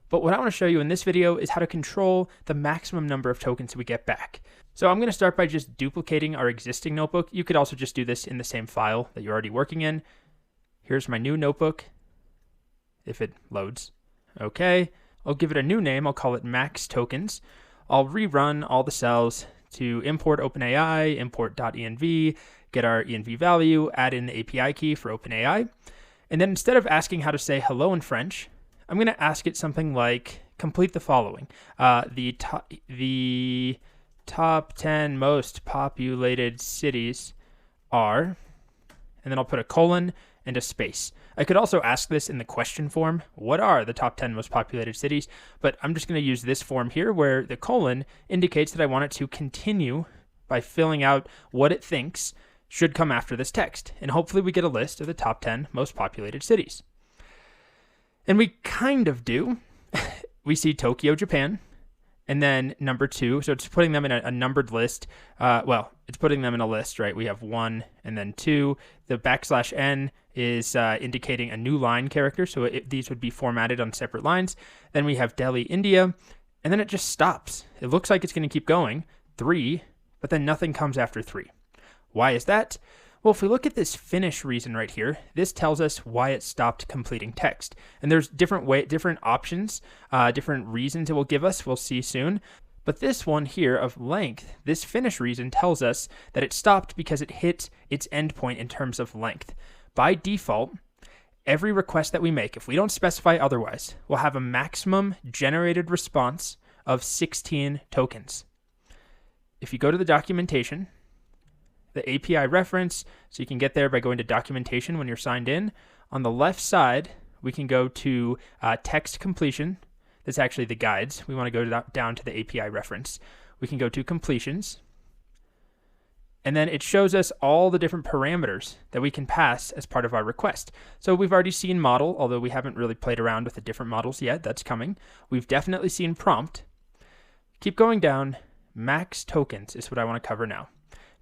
But what I want to show you in this video is how to control the maximum number of tokens we get back. So I'm going to start by just duplicating our existing notebook. You could also just do this in the same file that you're already working in. Here's my new notebook, if it loads. Okay, I'll give it a new name. I'll call it max tokens. I'll rerun all the cells to import OpenAI, import.env, get our env value, add in the API key for OpenAI. And then instead of asking how to say hello in French, I'm going to ask it something like, complete the following. The top 10 most populated cities are, and then I'll put a colon and a space. I could also ask this in the question form, what are the top 10 most populated cities? But I'm just going to use this form here where the colon indicates that I want it to continue by filling out what it thinks should come after this text. And hopefully we get a list of the top 10 most populated cities. And we kind of do. We see Tokyo, Japan, and then number 2. So it's putting them in a numbered list. It's putting them in a list, right? We have 1 and then 2. The \n is indicating a new line character. So these would be formatted on separate lines. Then we have Delhi, India, and then it just stops. It looks like it's going to keep going, 3, but then nothing comes after 3. Why is that? Well, if we look at this finish reason right here, this tells us why it stopped completing text. And there's different options, different reasons it will give us. We'll see soon. But this one here of length, this finish reason tells us that it stopped because it hit its endpoint in terms of length. By default, every request that we make, if we don't specify otherwise, will have a maximum generated response of 16 tokens. If you go to the documentation, the API reference, so you can get there by going to documentation when you're signed in. On the left side, we can go to text completion. That's actually the guides. We want to go down to the API reference. We can go to completions. And then it shows us all the different parameters that we can pass as part of our request. So we've already seen model, although we haven't really played around with the different models yet. That's coming. We've definitely seen prompt. Keep going down. Max tokens is what I want to cover now.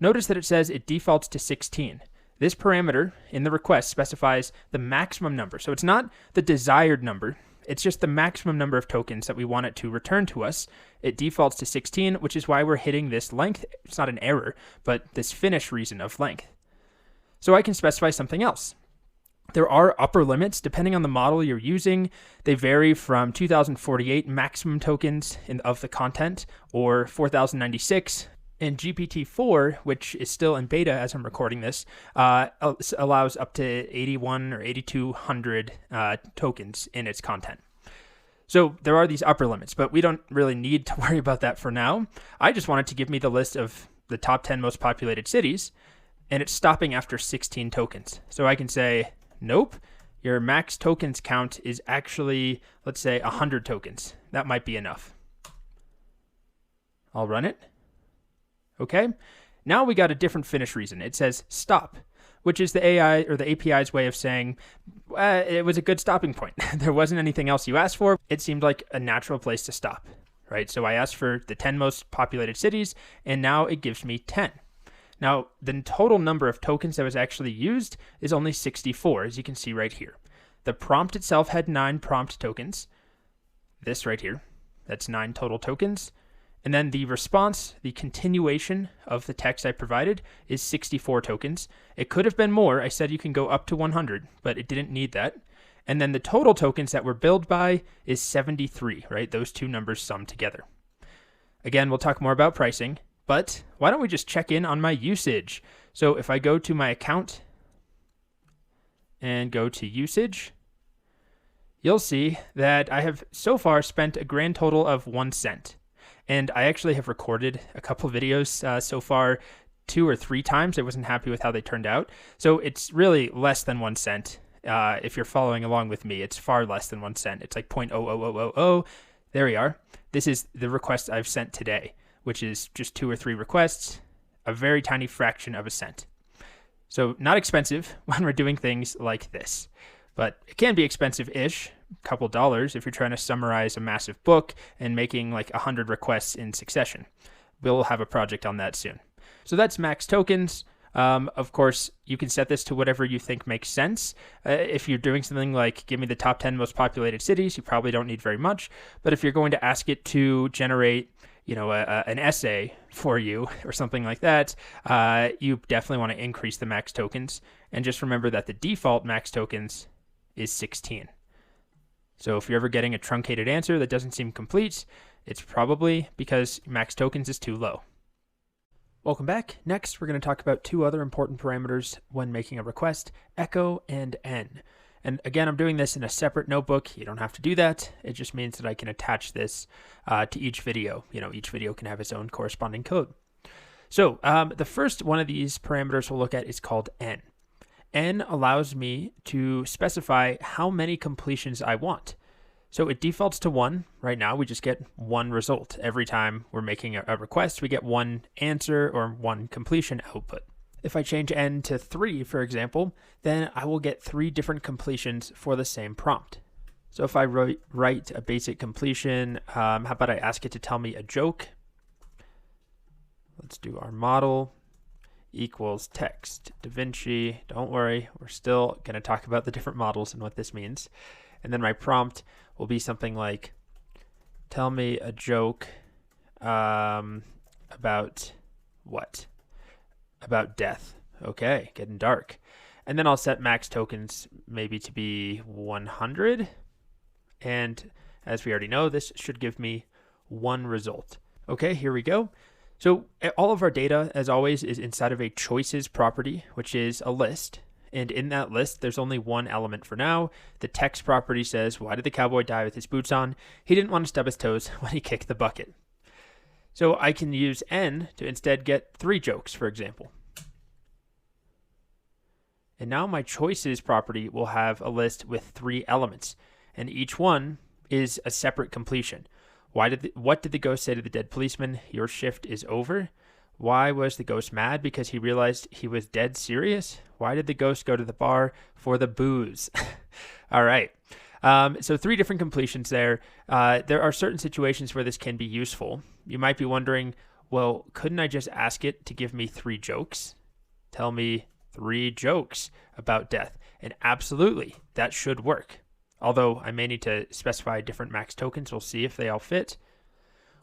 Notice that it says it defaults to 16. This parameter in the request specifies the maximum number. So it's not the desired number. It's just the maximum number of tokens that we want it to return to us. It defaults to 16, which is why we're hitting this length. It's not an error, but this finish reason of length. So I can specify something else. There are upper limits depending on the model you're using. They vary from 2048 maximum tokens of the content or 4096. And GPT4, which is still in beta as I'm recording this, allows up to 81 or 8200 tokens in its content. So there are these upper limits, but we don't really need to worry about that for now. I just wanted to give me the list of the top 10 most populated cities, and it's stopping after 16 tokens. So I can say, nope, your max tokens count is actually, let's say, 100 tokens. That might be enough. I'll run it. Okay, now we got a different finish reason. It says stop, which is the AI or the API's way of saying it was a good stopping point. There wasn't anything else you asked for. It seemed like a natural place to stop, right? So I asked for the 10 most populated cities, and now it gives me 10. Now, the total number of tokens that was actually used is only 64, as you can see right here. The prompt itself had 9 prompt tokens. This right here, that's 9 total tokens. And then the response, the continuation of the text I provided is 64 tokens. It could have been more. I said you can go up to 100, but it didn't need that. And then the total tokens that were billed by is 73, right? Those two numbers summed together. Again, we'll talk more about pricing, but why don't we just check in on my usage? So if I go to my account and go to usage, you'll see that I have so far spent a grand total of 1 cent. And I actually have recorded a couple videos so far 2 or 3 times. I wasn't happy with how they turned out. So it's really less than 1 cent. If you're following along with me, it's far less than 1 cent. It's like 0.00000. There we are. This is the request I've sent today, which is just 2 or 3 requests, a very tiny fraction of a cent. So not expensive when we're doing things like this, but it can be expensive-ish. Couple dollars if you're trying to summarize a massive book and making like 100 requests in succession. We'll have a project on that soon. So that's max tokens. Of course, you can set this to whatever you think makes sense. If you're doing something like give me the top 10 most populated cities, you probably don't need very much. But if you're going to ask it to generate, an essay for you or something like that, you definitely want to increase the max tokens. And just remember that the default max tokens is 16. So if you're ever getting a truncated answer that doesn't seem complete, it's probably because max tokens is too low. Welcome back. Next, we're going to talk about two other important parameters when making a request, echo and n. And again, I'm doing this in a separate notebook. You don't have to do that. It just means that I can attach this to each video. Each video can have its own corresponding code. So the first one of these parameters we'll look at is called n. N allows me to specify how many completions I want. So it defaults to 1. Right now, we just get one result. Every time we're making a request, we get one answer or one completion output. If I change n to 3, for example, then I will get 3 different completions for the same prompt. So if I write a basic completion, how about I ask it to tell me a joke? Let's do our model equals text. DaVinci, don't worry, we're still going to talk about the different models and what this means. And then my prompt will be something like, tell me a joke about what? About death. Okay, getting dark. And then I'll set max tokens maybe to be 100. And as we already know, this should give me one result. Okay, here we go. So all of our data, as always, is inside of a choices property, which is a list. And in that list, there's only one element for now. The text property says, why did the cowboy die with his boots on? He didn't want to stub his toes when he kicked the bucket. So I can use n to instead get 3 jokes, for example. And now my choices property will have a list with 3 elements, and each one is a separate completion. What did the ghost say to the dead policeman? Your shift is over. Why was the ghost mad? Because he realized he was dead serious. Why did the ghost go to the bar? For the booze. All right. So 3 different completions there. There are certain situations where this can be useful. You might be wondering, well, couldn't I just ask it to give me 3 jokes? Tell me 3 jokes about death. And absolutely, that should work. Although I may need to specify different max tokens. We'll see if they all fit.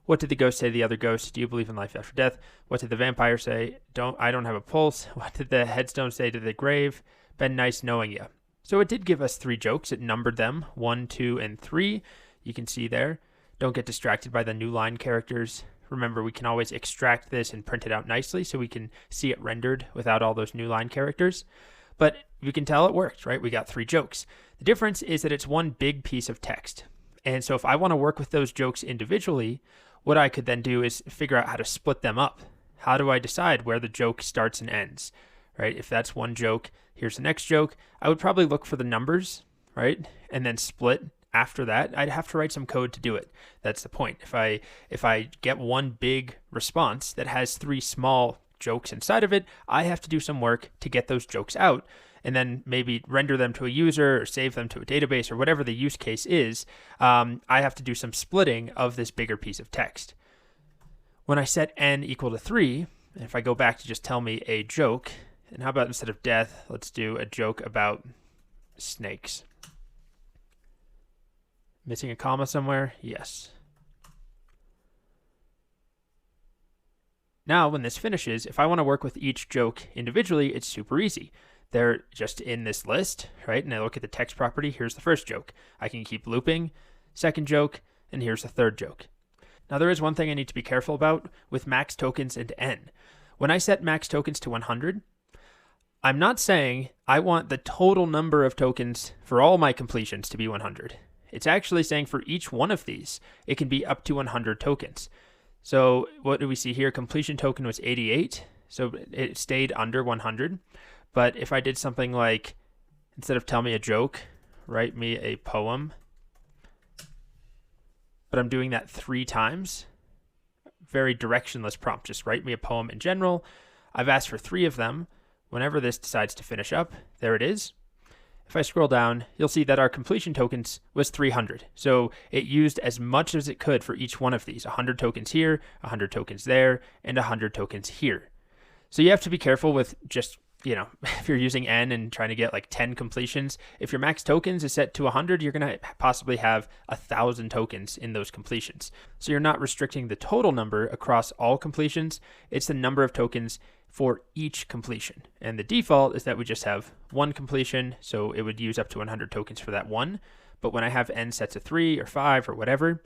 What did the ghost say to the other ghost? Do you believe in life after death? What did the vampire say? I don't have a pulse. What did the headstone say to the grave? Been nice knowing you. So it did give us 3 jokes. It numbered them 1, 2, and 3. You can see there. Don't get distracted by the new line characters. Remember, we can always extract this and print it out nicely so we can see it rendered without all those new line characters. But you can tell it worked, right? We got 3 jokes. The difference is that it's one big piece of text. And so if I want to work with those jokes individually, what I could then do is figure out how to split them up. How do I decide where the joke starts and ends, right? If that's one joke, here's the next joke. I would probably look for the numbers, right? And then split after that. I'd have to write some code to do it. That's the point. If I get one big response that has 3 small jokes inside of it, I have to do some work to get those jokes out and then maybe render them to a user or save them to a database or whatever the use case is. I have to do some splitting of this bigger piece of text. When I set n equal to 3, and if I go back to just tell me a joke, and how about instead of death, let's do a joke about snakes. Missing a comma somewhere? Yes. Now, when this finishes, if I want to work with each joke individually, it's super easy. They're just in this list, right? And I look at the text property. Here's the first joke. I can keep looping. Second joke, and here's the third joke. Now, there is one thing I need to be careful about with max tokens and n. When I set max tokens to 100, I'm not saying I want the total number of tokens for all my completions to be 100. It's actually saying for each one of these, it can be up to 100 tokens. So what do we see here? Completion token was 88, so it stayed under 100. But if I did something like, instead of tell me a joke, write me a poem, but I'm doing that 3 times, very directionless prompt, just write me a poem in general. I've asked for 3 of them. Whenever this decides to finish up, there it is. If I scroll down, you'll see that our completion tokens was 300. So it used as much as it could for each one of these, 100 tokens here, 100 tokens there, and 100 tokens here. So you have to be careful with just, if you're using n and trying to get like 10 completions, if your max tokens is set to 100, you're going to possibly have 1,000 tokens in those completions. So you're not restricting the total number across all completions. It's the number of tokens for each completion. And the default is that we just have 1 completion, so it would use up to 100 tokens for that one. But when I have n set to 3 or 5 or whatever,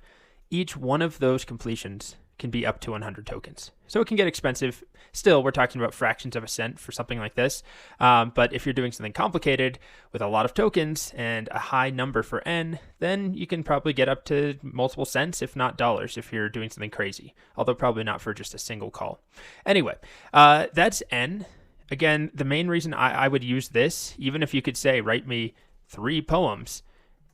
each one of those completions can be up to 100 tokens. So it can get expensive. Still, we're talking about fractions of a cent for something like this. But if you're doing something complicated with a lot of tokens and a high number for n, then you can probably get up to multiple cents, if not dollars, if you're doing something crazy. Although probably not for just a single call. Anyway, that's n. Again, the main reason I would use this, even if you could say, write me 3 poems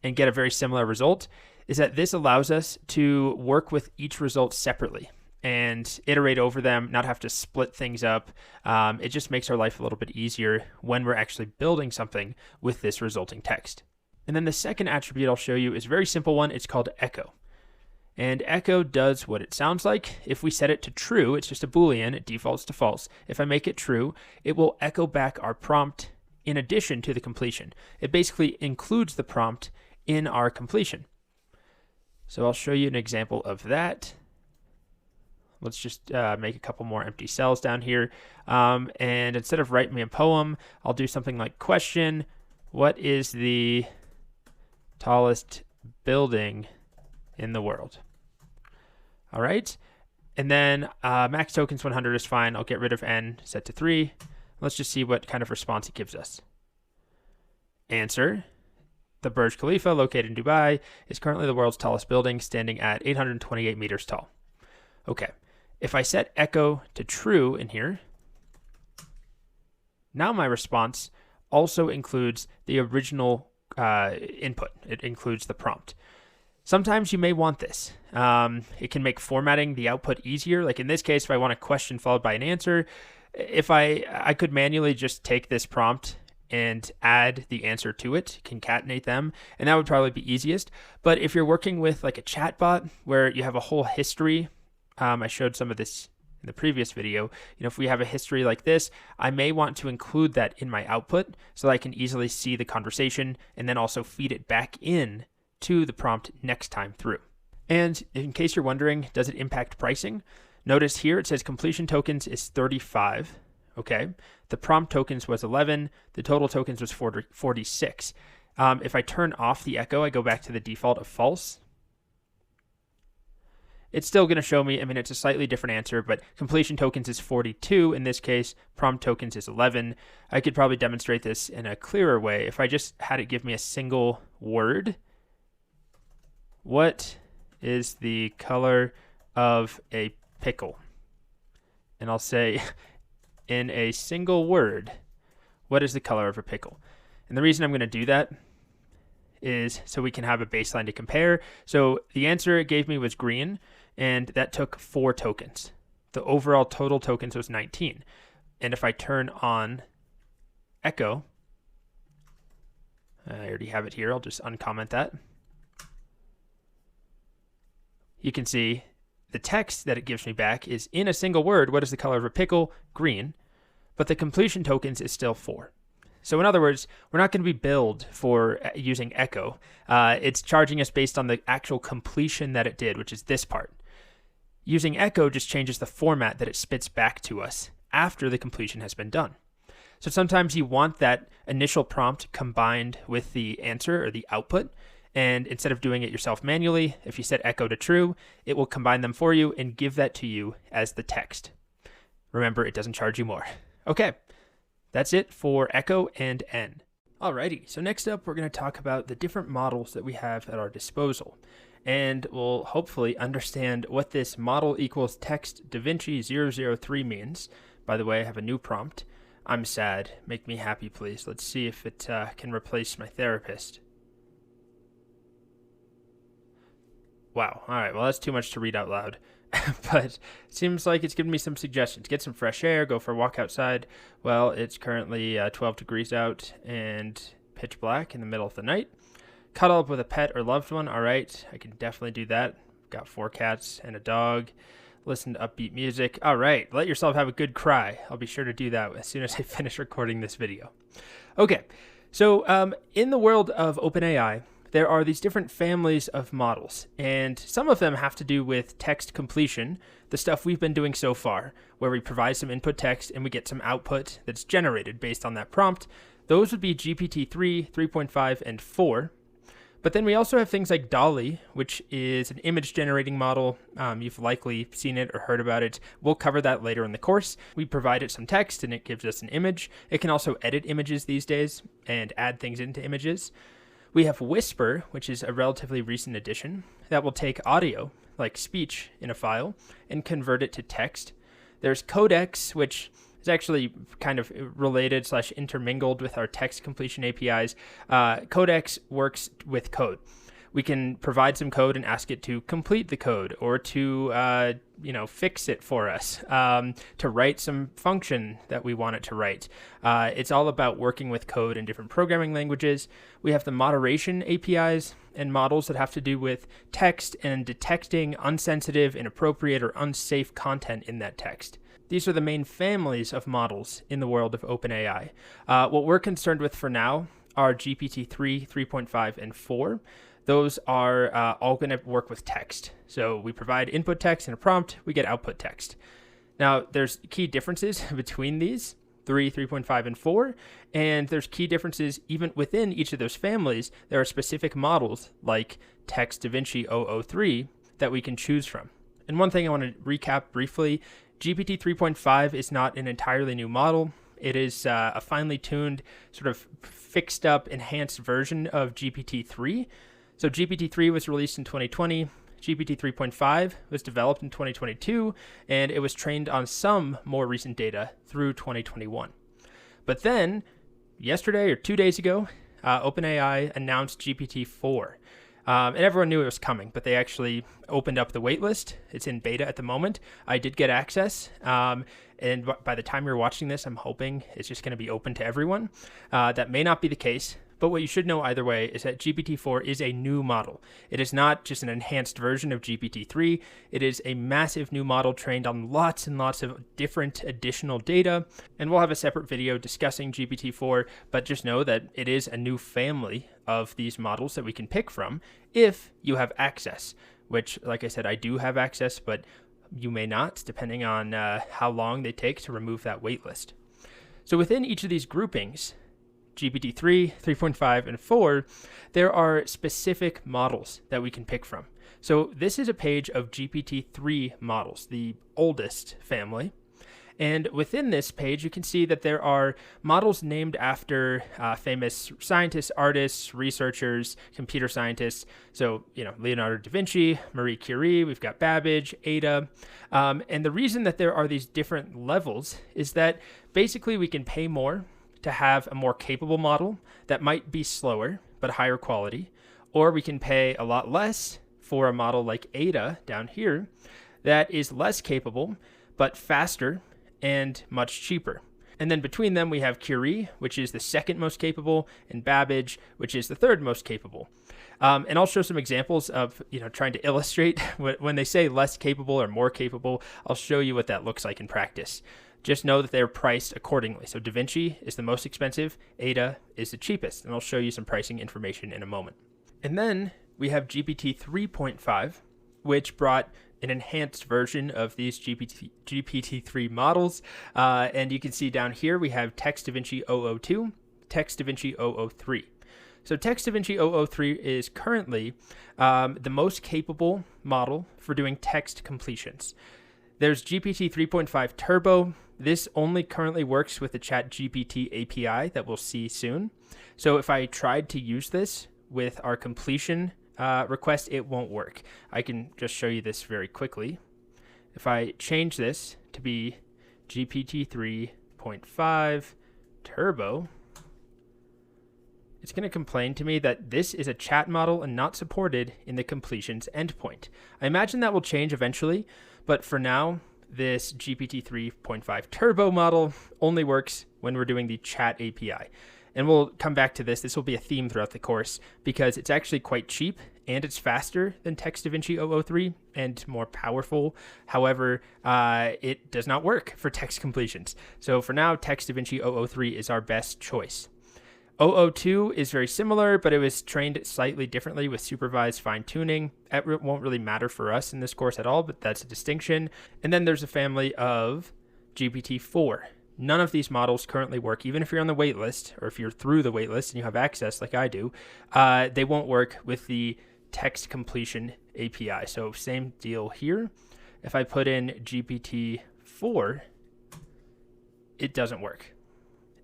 and get a very similar result, is that this allows us to work with each result separately and iterate over them, not have to split things up. It just makes our life a little bit easier when we're actually building something with this resulting text. And then the second attribute I'll show you is a very simple one. It's called echo. And echo does what it sounds like. If we set it to true, it's just a Boolean, it defaults to false. If I make it true, it will echo back our prompt in addition to the completion. It basically includes the prompt in our completion. So I'll show you an example of that. Let's just make a couple more empty cells down here. And instead of write me a poem, I'll do something like question, what is the tallest building in the world? All right. And then max tokens 100 is fine. I'll get rid of n, set to 3. Let's just see what kind of response it gives us. Answer. The Burj Khalifa, located in Dubai, is currently the world's tallest building, standing at 828 meters tall. Okay. If I set echo to true in here, now my response also includes the original input. It includes the prompt. Sometimes you may want this. It can make formatting the output easier. Like in this case, if I want a question followed by an answer, if I could manually just take this prompt and add the answer to it, concatenate them, and that would probably be easiest. But if you're working with like a chatbot where you have a whole history, I showed some of this in the previous video, if we have a history like this, I may want to include that in my output so that I can easily see the conversation and then also feed it back in to the prompt next time through. And in case you're wondering, does it impact pricing? Notice here it says completion tokens is 35. Okay, the prompt tokens was 11, the total tokens was 46. If I turn off the echo, I go back to the default of false. It's still going to show me, it's a slightly different answer, but completion tokens is 42 in this case, prompt tokens is 11. I could probably demonstrate this in a clearer way if I just had it give me a single word. What is the color of a pickle? And I'll say, in a single word, what is the color of a pickle? And the reason I'm going to do that is so we can have a baseline to compare. So the answer it gave me was green, and that took 4 tokens. The overall total tokens was 19. And if I turn on echo, I already have it here. I'll just uncomment that. You can see the text that it gives me back is in a single word, what is the color of a pickle? Green. But the completion tokens is still 4. So in other words, we're not going to be billed for using echo. It's charging us based on the actual completion that it did, which is this part. Using echo just changes the format that it spits back to us after the completion has been done. So sometimes you want that initial prompt combined with the answer or the output. And instead of doing it yourself manually, if you set echo to true, it will combine them for you and give that to you as the text. Remember, it doesn't charge you more. Okay, that's it for echo and n. Alrighty, so next up, we're going to talk about the different models that we have at our disposal. And we'll hopefully understand what this model equals text DaVinci 003 means. By the way, I have a new prompt. I'm sad. Make me happy, please. Let's see if it can replace my therapist. Wow. All right. Well, that's too much to read out loud. But it seems like it's giving me some suggestions. Get some fresh air. Go for a walk outside. Well, it's currently 12 degrees out and pitch black in the middle of the night. Cuddle up with a pet or loved one. All right. I can definitely do that. Got 4 cats and a dog. Listen to upbeat music. All right. Let yourself have a good cry. I'll be sure to do that as soon as I finish recording this video. Okay. So in the world of OpenAI, there are these different families of models, and some of them have to do with text completion, the stuff we've been doing so far, where we provide some input text and we get some output that's generated based on that prompt. Those would be GPT-3, 3.5, and 4. But then we also have things like DALL-E, which is an image generating model. You've likely seen it or heard about it. We'll cover that later in the course. We provide it some text and it gives us an image. It can also edit images these days and add things into images. We have Whisper, which is a relatively recent addition that will take audio, like speech in a file, and convert it to text. There's Codex, which is actually kind of related / intermingled with our text completion APIs. Codex works with code. We can provide some code and ask it to complete the code or to fix it for us, to write some function that we want it to write. It's all about working with code in different programming languages. We have the moderation APIs and models that have to do with text and detecting unsensitive, inappropriate, or unsafe content in that text. These are the main families of models in the world of OpenAI. What we're concerned with for now are GPT-3, 3.5, and 4. Those are all going to work with text. So we provide input text and a prompt, we get output text. Now, there's key differences between these, 3, 3.5, and 4, and there's key differences even within each of those families. There are specific models like Text DaVinci 003 that we can choose from. And one thing I want to recap briefly, GPT 3.5 is not an entirely new model. It is a finely tuned, sort of fixed up, enhanced version of GPT-3. So GPT-3 was released in 2020, GPT 3.5 was developed in 2022, and it was trained on some more recent data through 2021. But then, yesterday or 2 days ago, OpenAI announced GPT-4. And everyone knew it was coming, but they actually opened up the waitlist. It's in beta at the moment. I did get access, and by the time you're watching this, I'm hoping it's just going to be open to everyone. That may not be the case, but what you should know either way is that GPT-4 is a new model. It is not just an enhanced version of GPT-3. It is a massive new model trained on lots and lots of different additional data, and we'll have a separate video discussing GPT-4, but just know that it is a new family of these models that we can pick from if you have access, which, like I said, I do have access, but you may not, depending on how long they take to remove that waitlist. So within each of these groupings, GPT-3, 3.5, and 4, there are specific models that we can pick from. So this is a page of GPT-3 models, the oldest family. And within this page, you can see that there are models named after famous scientists, artists, researchers, computer scientists. So, Leonardo da Vinci, Marie Curie, we've got Babbage, Ada. And the reason that there are these different levels is that basically we can pay more to have a more capable model that might be slower but higher quality, or we can pay a lot less for a model like Ada down here that is less capable but faster and much cheaper. And then between them we have Curie, which is the second most capable, and Babbage, which is the third most capable. And I'll show some examples of trying to illustrate when they say less capable or more capable. I'll show you what that looks like in practice. Just know that they're priced accordingly. So Da Vinci is the most expensive, Ada is the cheapest, and I'll show you some pricing information in a moment. And then we have GPT 3.5, which brought an enhanced version of these GPT-3 models. And you can see down here we have Text DaVinci 002, Text DaVinci 003. So Text DaVinci 003 is currently the most capable model for doing text completions. There's GPT 3.5 Turbo. This only currently works with the ChatGPT API that we'll see soon. So if I tried to use this with our completion request, it won't work. I can just show you this very quickly. If I change this to be GPT 3.5 Turbo, it's going to complain to me that this is a chat model and not supported in the completions endpoint. I imagine that will change eventually, but for now, this GPT 3.5 Turbo model only works when we're doing the chat API. And we'll come back to this. This will be a theme throughout the course because it's actually quite cheap and it's faster than Text DaVinci 003 and more powerful. However, it does not work for text completions. So for now, Text DaVinci 003 is our best choice. 002 is very similar, but it was trained slightly differently with supervised fine-tuning. It won't really matter for us in this course at all, but that's a distinction. And then there's a family of GPT-4. None of these models currently work. Even if you're on the wait list, or if you're through the wait list and you have access like I do, they won't work with the text completion API. So same deal here. If I put in GPT4, it doesn't work.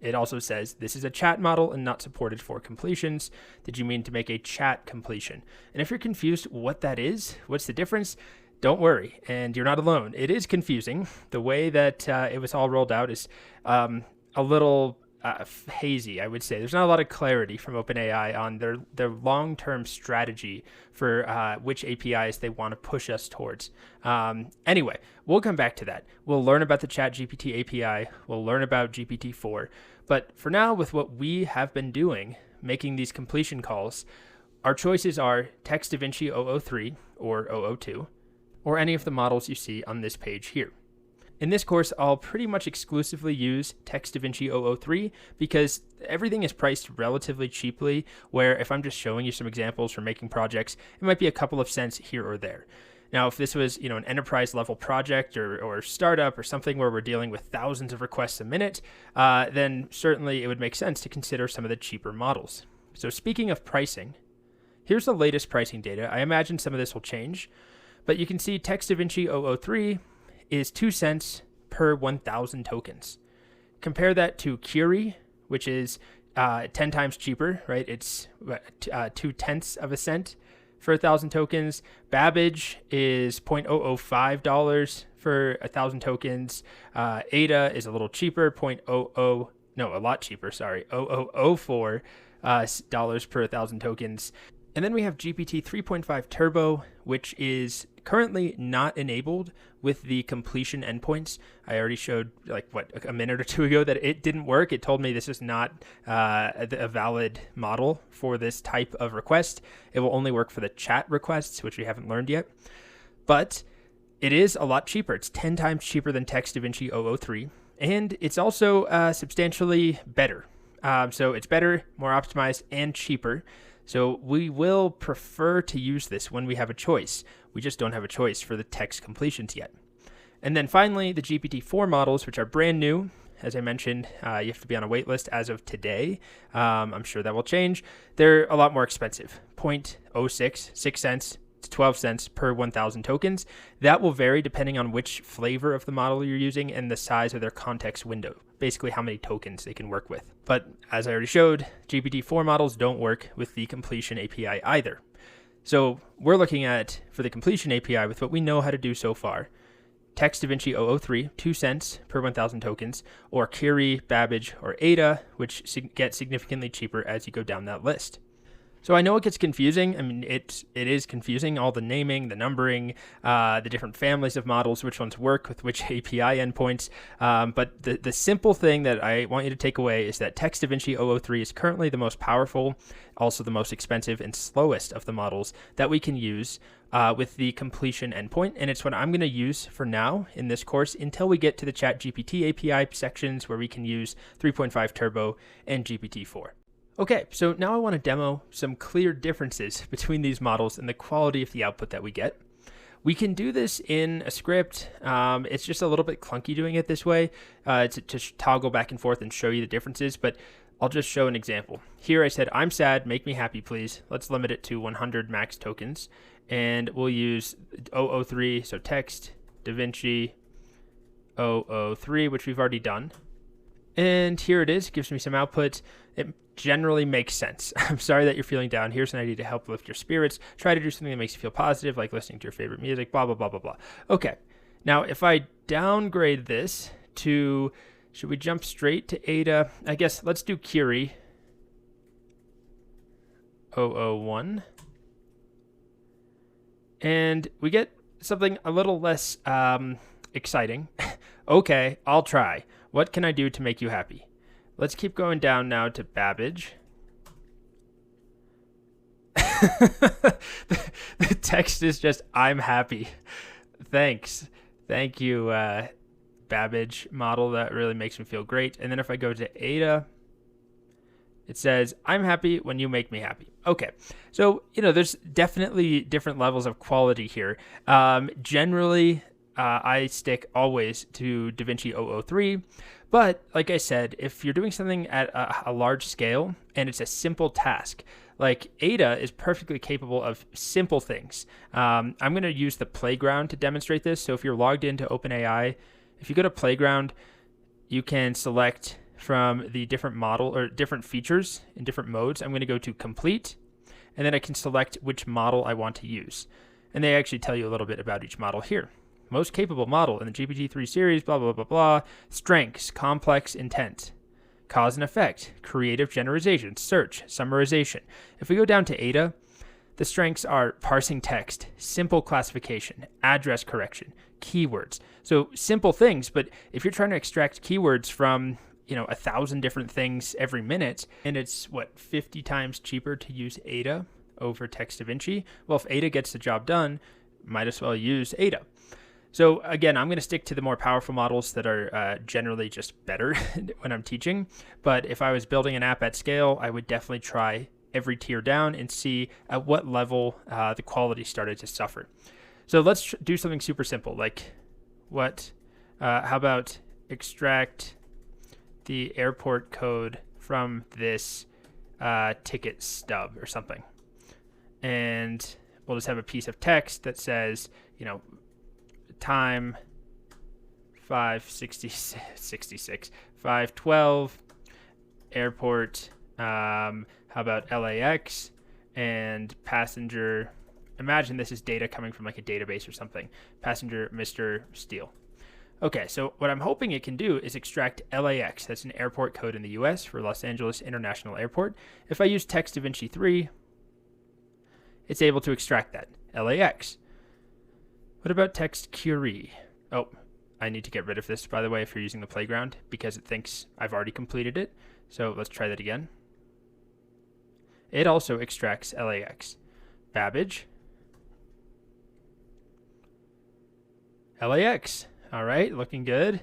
It also says this is a chat model and not supported for completions. Did you mean to make a chat completion? And if you're confused what that is, what's the difference? Don't worry, and you're not alone. It is confusing. The way that it was all rolled out is a little hazy, I would say. There's not a lot of clarity from OpenAI on their long-term strategy for which APIs they want to push us towards. Anyway, we'll come back to that. We'll learn about the ChatGPT API. We'll learn about GPT-4. But for now, with what we have been doing, making these completion calls, our choices are Text DaVinci 003 or 002, or any of the models you see on this page here. In this course, I'll pretty much exclusively use Text DaVinci 003 because everything is priced relatively cheaply, where if I'm just showing you some examples for making projects, it might be a couple of cents here or there. Now, if this was, an enterprise level project or startup or something where we're dealing with thousands of requests a minute, then certainly it would make sense to consider some of the cheaper models. So speaking of pricing, here's the latest pricing data. I imagine some of this will change, but you can see Text DaVinci 003 is 2 cents per 1,000 tokens. Compare that to Curie, which is 10 times cheaper, right? It's 0.2 of a cent for 1,000 tokens. Babbage is $0.005 for 1,000 tokens. Ada is a little cheaper, a lot cheaper, sorry, $0.004 dollars per 1,000 tokens. And then we have GPT 3.5 Turbo, which is currently not enabled with the completion endpoints. I already showed a minute or two ago that it didn't work. It told me this is not a valid model for this type of request. It will only work for the chat requests, which we haven't learned yet. But it is a lot cheaper. It's 10 times cheaper than Text DaVinci 003. And it's also substantially better. So it's better, more optimized, and cheaper. So we will prefer to use this when we have a choice. We just don't have a choice for the text completions yet. And then finally, the GPT-4 models, which are brand new. As I mentioned, you have to be on a wait list as of today. I'm sure that will change. They're a lot more expensive, 6 cents to 12 cents per 1,000 tokens. That will vary depending on which flavor of the model you're using and the size of their context window, basically how many tokens they can work with. But as I already showed, GPT-4 models don't work with the completion API either. So we're looking at, for the completion API, with what we know how to do so far, Text DaVinci 003, 2 cents per 1,000 tokens, or Curie, Babbage, or Ada, which get significantly cheaper as you go down that list. So I know it gets confusing. I mean, it is confusing, all the naming, the numbering, the different families of models, which ones work with which API endpoints. But the simple thing that I want you to take away is that Text DaVinci 003 is currently the most powerful, also the most expensive and slowest of the models that we can use with the completion endpoint. And it's what I'm going to use for now in this course until we get to the ChatGPT API sections where we can use 3.5 Turbo and GPT-4. Okay, so now I want to demo some clear differences between these models and the quality of the output that we get. We can do this in a script. It's just a little bit clunky doing it this way to toggle back and forth and show you the differences, but I'll just show an example. Here I said, I'm sad, make me happy, please. Let's limit it to 100 max tokens, and we'll use 003, so Text DaVinci 003, which we've already done. And here it is, gives me some output. It generally makes sense. I'm sorry that you're feeling down. Here's an idea to help lift your spirits. Try to do something that makes you feel positive, like listening to your favorite music, blah, blah, blah, blah, blah. Okay, now if I downgrade this to, should we jump straight to Ada? I guess let's do Curie 001. And we get something a little less exciting. Okay, I'll try. What can I do to make you happy? Let's keep going down now to Babbage. The text is just, I'm happy. Thanks. Thank you, Babbage model. That really makes me feel great. And then if I go to Ada, it says, I'm happy when you make me happy. Okay, so, there's definitely different levels of quality here. Generally, I stick always to DaVinci 003. But like I said, if you're doing something at a large scale and it's a simple task, like Ada is perfectly capable of simple things. I'm going to use the playground to demonstrate this. So if you're logged into OpenAI, if you go to playground, you can select from the different model or different features in different modes. I'm going to go to complete, and then I can select which model I want to use. And they actually tell you a little bit about each model here. Most capable model in the GPT-3 series, blah, blah, blah, blah. Strengths, complex intent, cause and effect, creative generalization, search, summarization. If we go down to Ada, the strengths are parsing text, simple classification, address correction, keywords. So simple things, but if you're trying to extract keywords from 1,000 different things every minute, and it's 50 times cheaper to use Ada over Text DaVinci. Well, if Ada gets the job done, might as well use Ada. So again, I'm going to stick to the more powerful models that are generally just better when I'm teaching. But if I was building an app at scale, I would definitely try every tier down and see at what level the quality started to suffer. So let's do something super simple, like how about extract the airport code from this ticket stub or something. And we'll just have a piece of text that says, time 5:12 airport, how about LAX and passenger. Imagine this is data coming from like a database or something. Passenger Mr. Steele. Okay, so what I'm hoping it can do is extract LAX. That's an airport code in the US for Los Angeles International Airport. If I use Text DaVinci 3, it's able to extract that, LAX. What about text query? Oh, I need to get rid of this, by the way, if you're using the playground, because it thinks I've already completed it. So let's try that again. It also extracts LAX. Babbage. LAX. All right, looking good.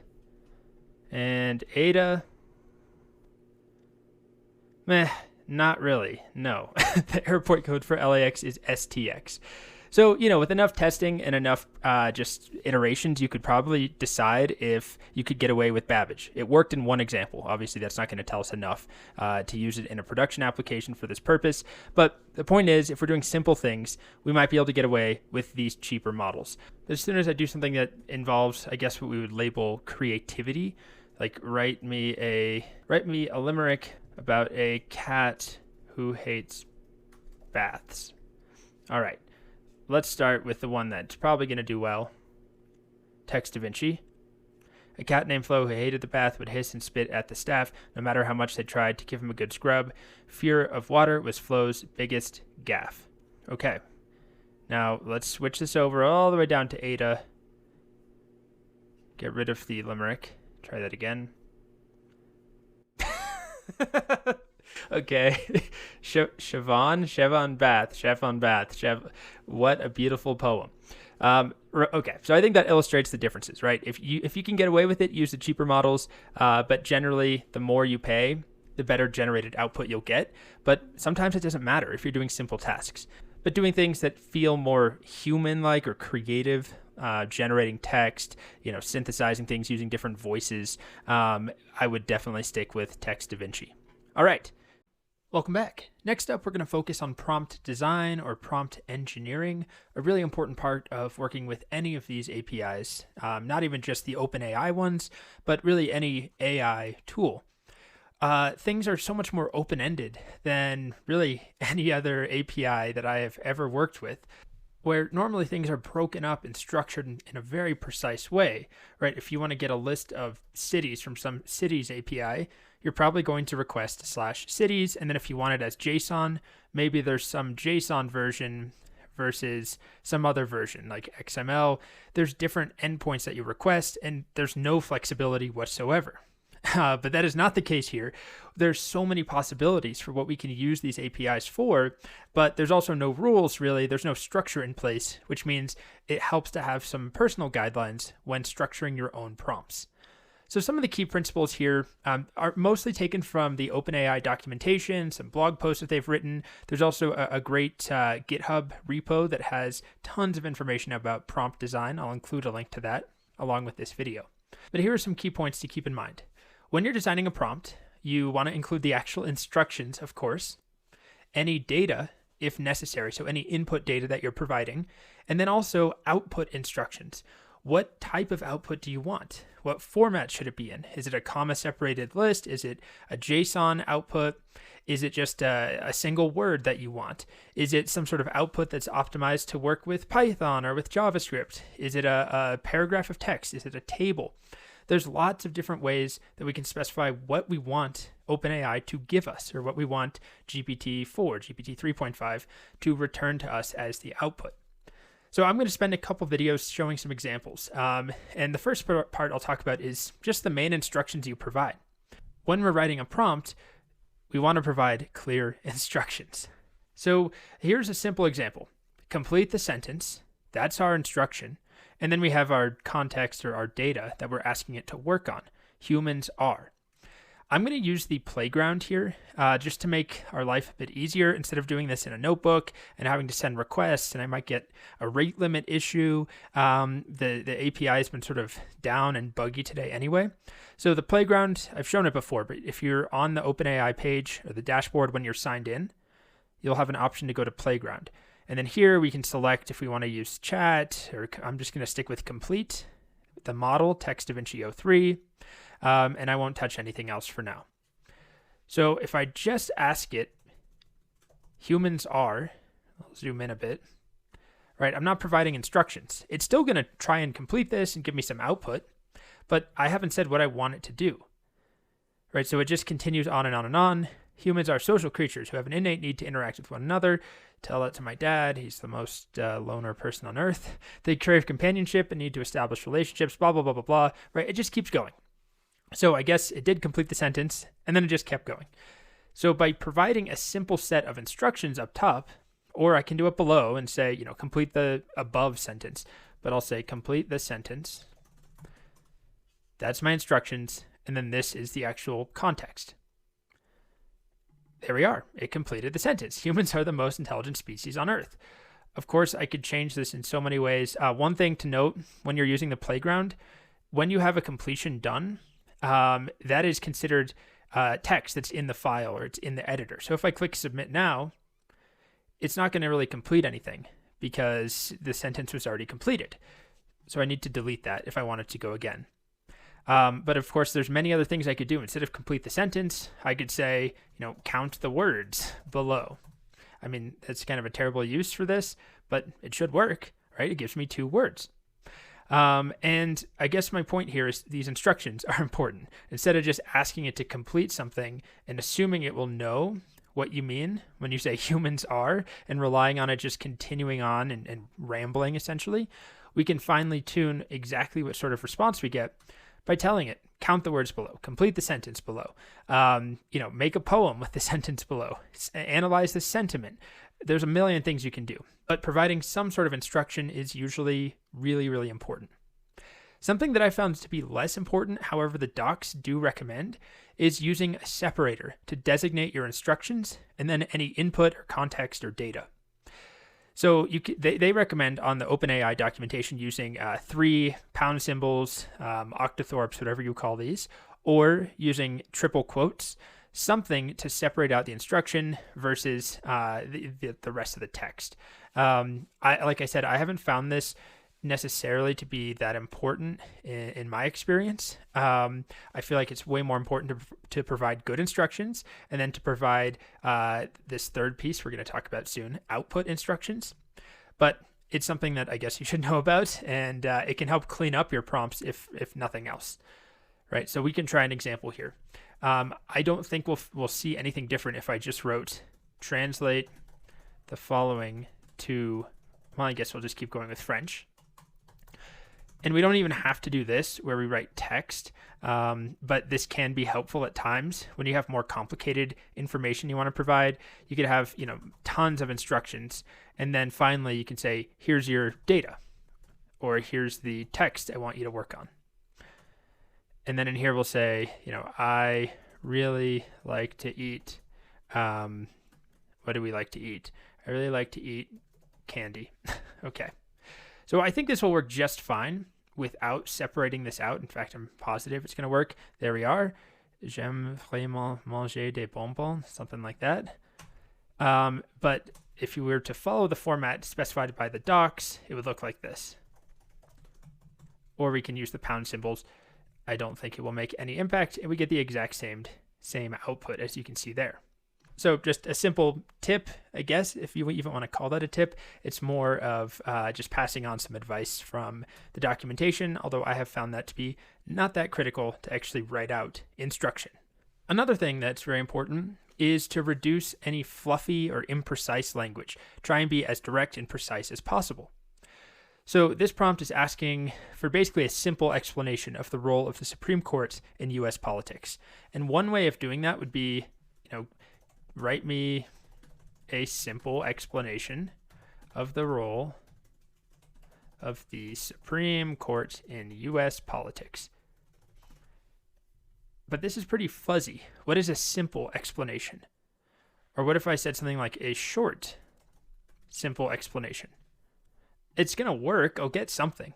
And Ada. Meh, not really. No. The airport code for LAX is STX. So, with enough testing and enough just iterations, you could probably decide if you could get away with Babbage. It worked in one example. Obviously, that's not going to tell us enough to use it in a production application for this purpose. But the point is, if we're doing simple things, we might be able to get away with these cheaper models. But as soon as I do something that involves, I guess, what we would label creativity, like write me a limerick about a cat who hates baths. All right. Let's start with the one that's probably going to do well. Text DaVinci. A cat named Flo who hated the bath would hiss and spit at the staff no matter how much they tried to give him a good scrub. Fear of water was Flo's biggest gaffe. Okay. Now let's switch this over all the way down to Ada. Get rid of the limerick. Try that again. Okay. Chevon Bath. What a beautiful poem. Okay, so I think that illustrates the differences, right? If you can get away with it, use the cheaper models, but generally the more you pay, the better generated output you'll get. But sometimes it doesn't matter if you're doing simple tasks. But doing things that feel more human-like or creative, generating text, synthesizing things using different voices, I would definitely stick with Text DaVinci. All right. Welcome back. Next up, we're going to focus on prompt design or prompt engineering, a really important part of working with any of these APIs, not even just the OpenAI ones, but really any AI tool. Things are so much more open-ended than really any other API that I have ever worked with, where normally things are broken up and structured in a very precise way, right? If you want to get a list of cities from some cities API, you're probably going to request /cities. And then if you want it as JSON, maybe there's some JSON version versus some other version like XML. There's different endpoints that you request, and there's no flexibility whatsoever. But that is not the case here. There's so many possibilities for what we can use these APIs for, but there's also no rules really. There's no structure in place, which means it helps to have some personal guidelines when structuring your own prompts. So some of the key principles here are mostly taken from the OpenAI documentation, some blog posts that they've written. There's also a great GitHub repo that has tons of information about prompt design. I'll include a link to that along with this video. But here are some key points to keep in mind. When you're designing a prompt, you want to include the actual instructions, of course, any data if necessary, so any input data that you're providing, and then also output instructions. What type of output do you want? What format should it be in? Is it a comma-separated list? Is it a JSON output? Is it just a single word that you want? Is it some sort of output that's optimized to work with Python or with JavaScript? Is it a paragraph of text? Is it a table? There's lots of different ways that we can specify what we want OpenAI to give us, or what we want GPT4, GPT 3.5 to return to us as the output. So I'm going to spend a couple videos showing some examples. And the first part I'll talk about is just the main instructions you provide. When we're writing a prompt, we want to provide clear instructions. So here's a simple example. Complete the sentence. That's our instruction. And then we have our context or our data that we're asking it to work on. Humans are. I'm going to use the playground here just to make our life a bit easier instead of doing this in a notebook and having to send requests, and I might get a rate limit issue. The API has been sort of down and buggy today anyway. So the playground, I've shown it before, but if you're on the OpenAI page or the dashboard when you're signed in, you'll have an option to go to playground. And then here we can select if we want to use chat, or I'm just going to stick with complete, the model, text DaVinci 03. And I won't touch anything else for now. So if I just ask it, humans are, I'll zoom in a bit, right? I'm not providing instructions. It's still going to try and complete this and give me some output, but I haven't said what I want it to do, right? So it just continues on and on and on. Humans are social creatures who have an innate need to interact with one another. Tell that to my dad. He's the most loner person on earth. They crave companionship and need to establish relationships, blah, blah, blah, blah, blah, right? It just keeps going. So I guess it did complete the sentence, and then it just kept going. So by providing a simple set of instructions up top, or I can do it below and say, complete the above sentence, but I'll say complete the sentence. That's my instructions, and then this is the actual context. There we are. It completed the sentence. Humans are the most intelligent species on Earth. Of course, I could change this in so many ways. One thing to note when you're using the playground, when you have a completion done, that is considered text that's in the file or it's in the editor. So if I click submit now, it's not going to really complete anything because the sentence was already completed. So I need to delete that if I want it to go again. But of course, there's many other things I could do. Instead of complete the sentence, I could say, count the words below. I mean, that's kind of a terrible use for this, but it should work, right? It gives me 2 words. And I guess my point here is these instructions are important. Instead of just asking it to complete something and assuming it will know what you mean when you say humans are and relying on it just continuing on and rambling essentially, we can finely tune exactly what sort of response we get by telling it, count the words below, complete the sentence below, make a poem with the sentence below, analyze the sentiment. There's a million things you can do, but providing some sort of instruction is usually really, really important. Something that I found to be less important, however, the docs do recommend, is using a separator to designate your instructions and then any input or context or data. So they recommend on the OpenAI documentation using 3 pound symbols, octothorpes, whatever you call these, or using triple quotes, something to separate out the instruction versus the rest of the text. Like I said, I haven't found this necessarily to be that important in my experience. I feel like it's way more important to provide good instructions and then to provide this third piece we're going to talk about soon, output instructions. But it's something that I guess you should know about, and it can help clean up your prompts if nothing else. Right, so we can try an example here. I don't think we'll see anything different if I just wrote translate the following to, well, I guess we'll just keep going with French. And we don't even have to do this where we write text, but this can be helpful at times when you have more complicated information you want to provide. You could have, tons of instructions, and then finally you can say, here's your data, or here's the text I want you to work on. And then in here we'll say, I really like to eat, what do we like to eat? I really like to eat candy. Okay. So I think this will work just fine without separating this out. In fact, I'm positive it's going to work. There we are. J'aime vraiment manger des bonbons, something like that. But if you were to follow the format specified by the docs, it would look like this. Or we can use the pound symbols. I don't think it will make any impact, and we get the exact same output as you can see there. So just a simple tip, I guess, if you even want to call that a tip. It's more of just passing on some advice from the documentation, although I have found that to be not that critical to actually write out instruction. Another thing that's very important is to reduce any fluffy or imprecise language. Try and be as direct and precise as possible. So this prompt is asking for basically a simple explanation of the role of the Supreme Court in US politics. And one way of doing that would be, write me a simple explanation of the role of the Supreme Court in US politics. But this is pretty fuzzy. What is a simple explanation? Or what if I said something like a short, simple explanation? It's going to work. I'll get something.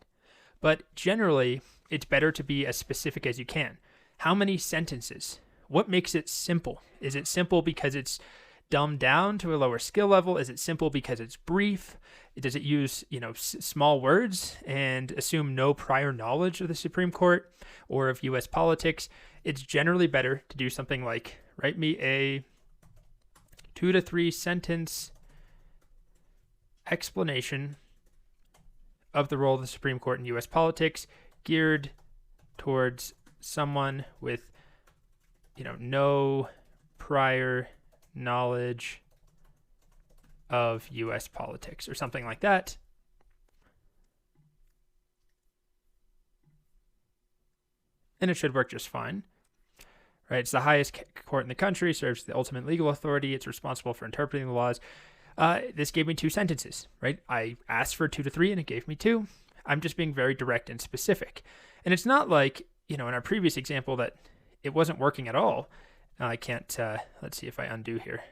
But generally, it's better to be as specific as you can. How many sentences? What makes it simple? Is it simple because it's dumbed down to a lower skill level? Is it simple because it's brief? Does it use, small words and assume no prior knowledge of the Supreme Court or of US politics? It's generally better to do something like, write me a 2 to 3 sentence explanation of the role of the Supreme Court in US politics, geared towards someone with, no prior knowledge of US politics, or something like that. And it should work just fine. Right? It's the highest court in the country, serves the ultimate legal authority. It's responsible for interpreting the laws. This gave me 2 sentences, right? I asked for 2 to 3 and it gave me 2. I'm just being very direct and specific. And it's not like, in our previous example that it wasn't working at all. I can't, let's see if I undo here.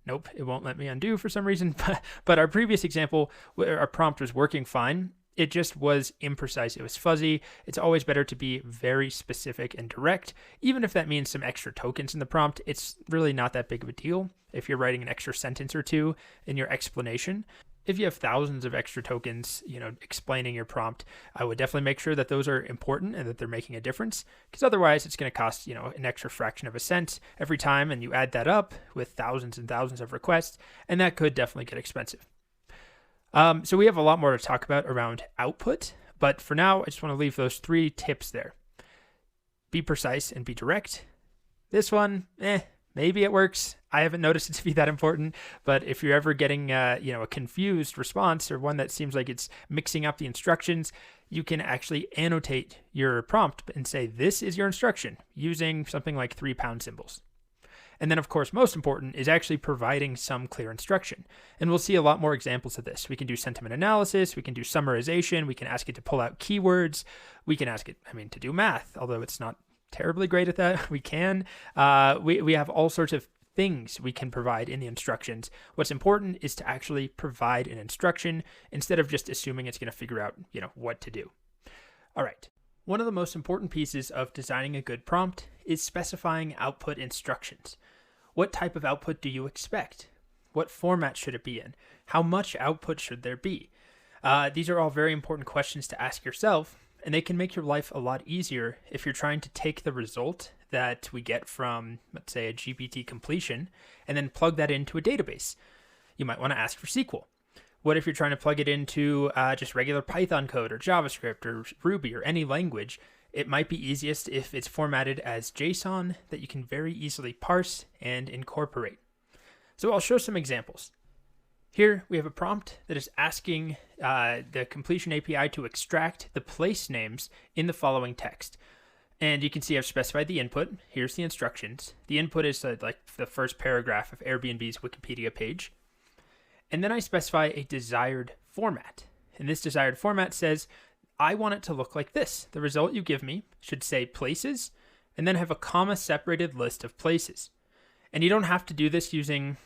Nope, it won't let me undo for some reason. But our previous example, our prompt was working fine. It just was imprecise. It was fuzzy. It's always better to be very specific and direct. Even if that means some extra tokens in the prompt, it's really not that big of a deal if you're writing an extra sentence or 2 in your explanation. If you have thousands of extra tokens, explaining your prompt, I would definitely make sure that those are important and that they're making a difference, because otherwise it's going to cost, an extra fraction of a cent every time, and you add that up with thousands and thousands of requests, and that could definitely get expensive. So we have a lot more to talk about around output, but for now, I just want to leave those 3 tips there. Be precise and be direct. This one, maybe it works. I haven't noticed it to be that important, but if you're ever getting, a confused response or one that seems like it's mixing up the instructions, you can actually annotate your prompt and say, this is your instruction, using something like 3 pound symbols. And then, of course, most important is actually providing some clear instruction. And we'll see a lot more examples of this. We can do sentiment analysis. We can do summarization. We can ask it to pull out keywords. We can ask it, to do math, although it's not terribly great at that. We can. We have all sorts of things we can provide in the instructions. What's important is to actually provide an instruction instead of just assuming it's going to figure out, what to do. All right. One of the most important pieces of designing a good prompt is specifying output instructions. What type of output do you expect? What format should it be in? How much output should there be? These are all very important questions to ask yourself, and they can make your life a lot easier if you're trying to take the result that we get from, let's say, a GPT completion, and then plug that into a database. You might want to ask for SQL. What if you're trying to plug it into just regular Python code or JavaScript or Ruby or any language? It might be easiest if it's formatted as JSON that you can very easily parse and incorporate. So I'll show some examples. Here we have a prompt that is asking the completion API to extract the place names in the following text. And you can see I've specified the input. Here's the instructions. The input is like the first paragraph of Airbnb's Wikipedia page. And then I specify a desired format. And this desired format says, I want it to look like this. The result you give me should say places and then have a comma separated list of places. And you don't have to do this using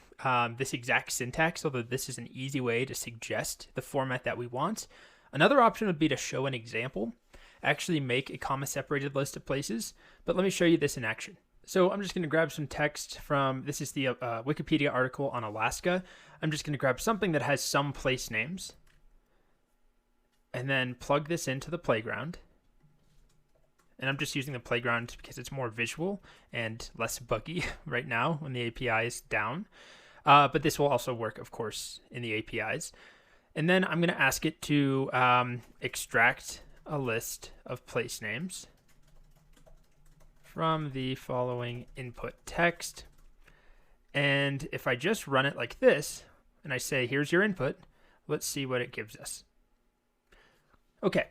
this exact syntax, although this is an easy way to suggest the format that we want. Another option would be to show an example, actually make a comma separated list of places, but let me show you this in action. So I'm just going to grab some text from, this is the Wikipedia article on Alaska. I'm just going to grab something that has some place names and then plug this into the playground. And I'm just using the playground because it's more visual and less buggy right now when the API is down. But this will also work, of course, in the APIs. And then I'm going to ask it to extract a list of place names from the following input text. And if I just run it like this, and I say, here's your input, let's see what it gives us. Okay,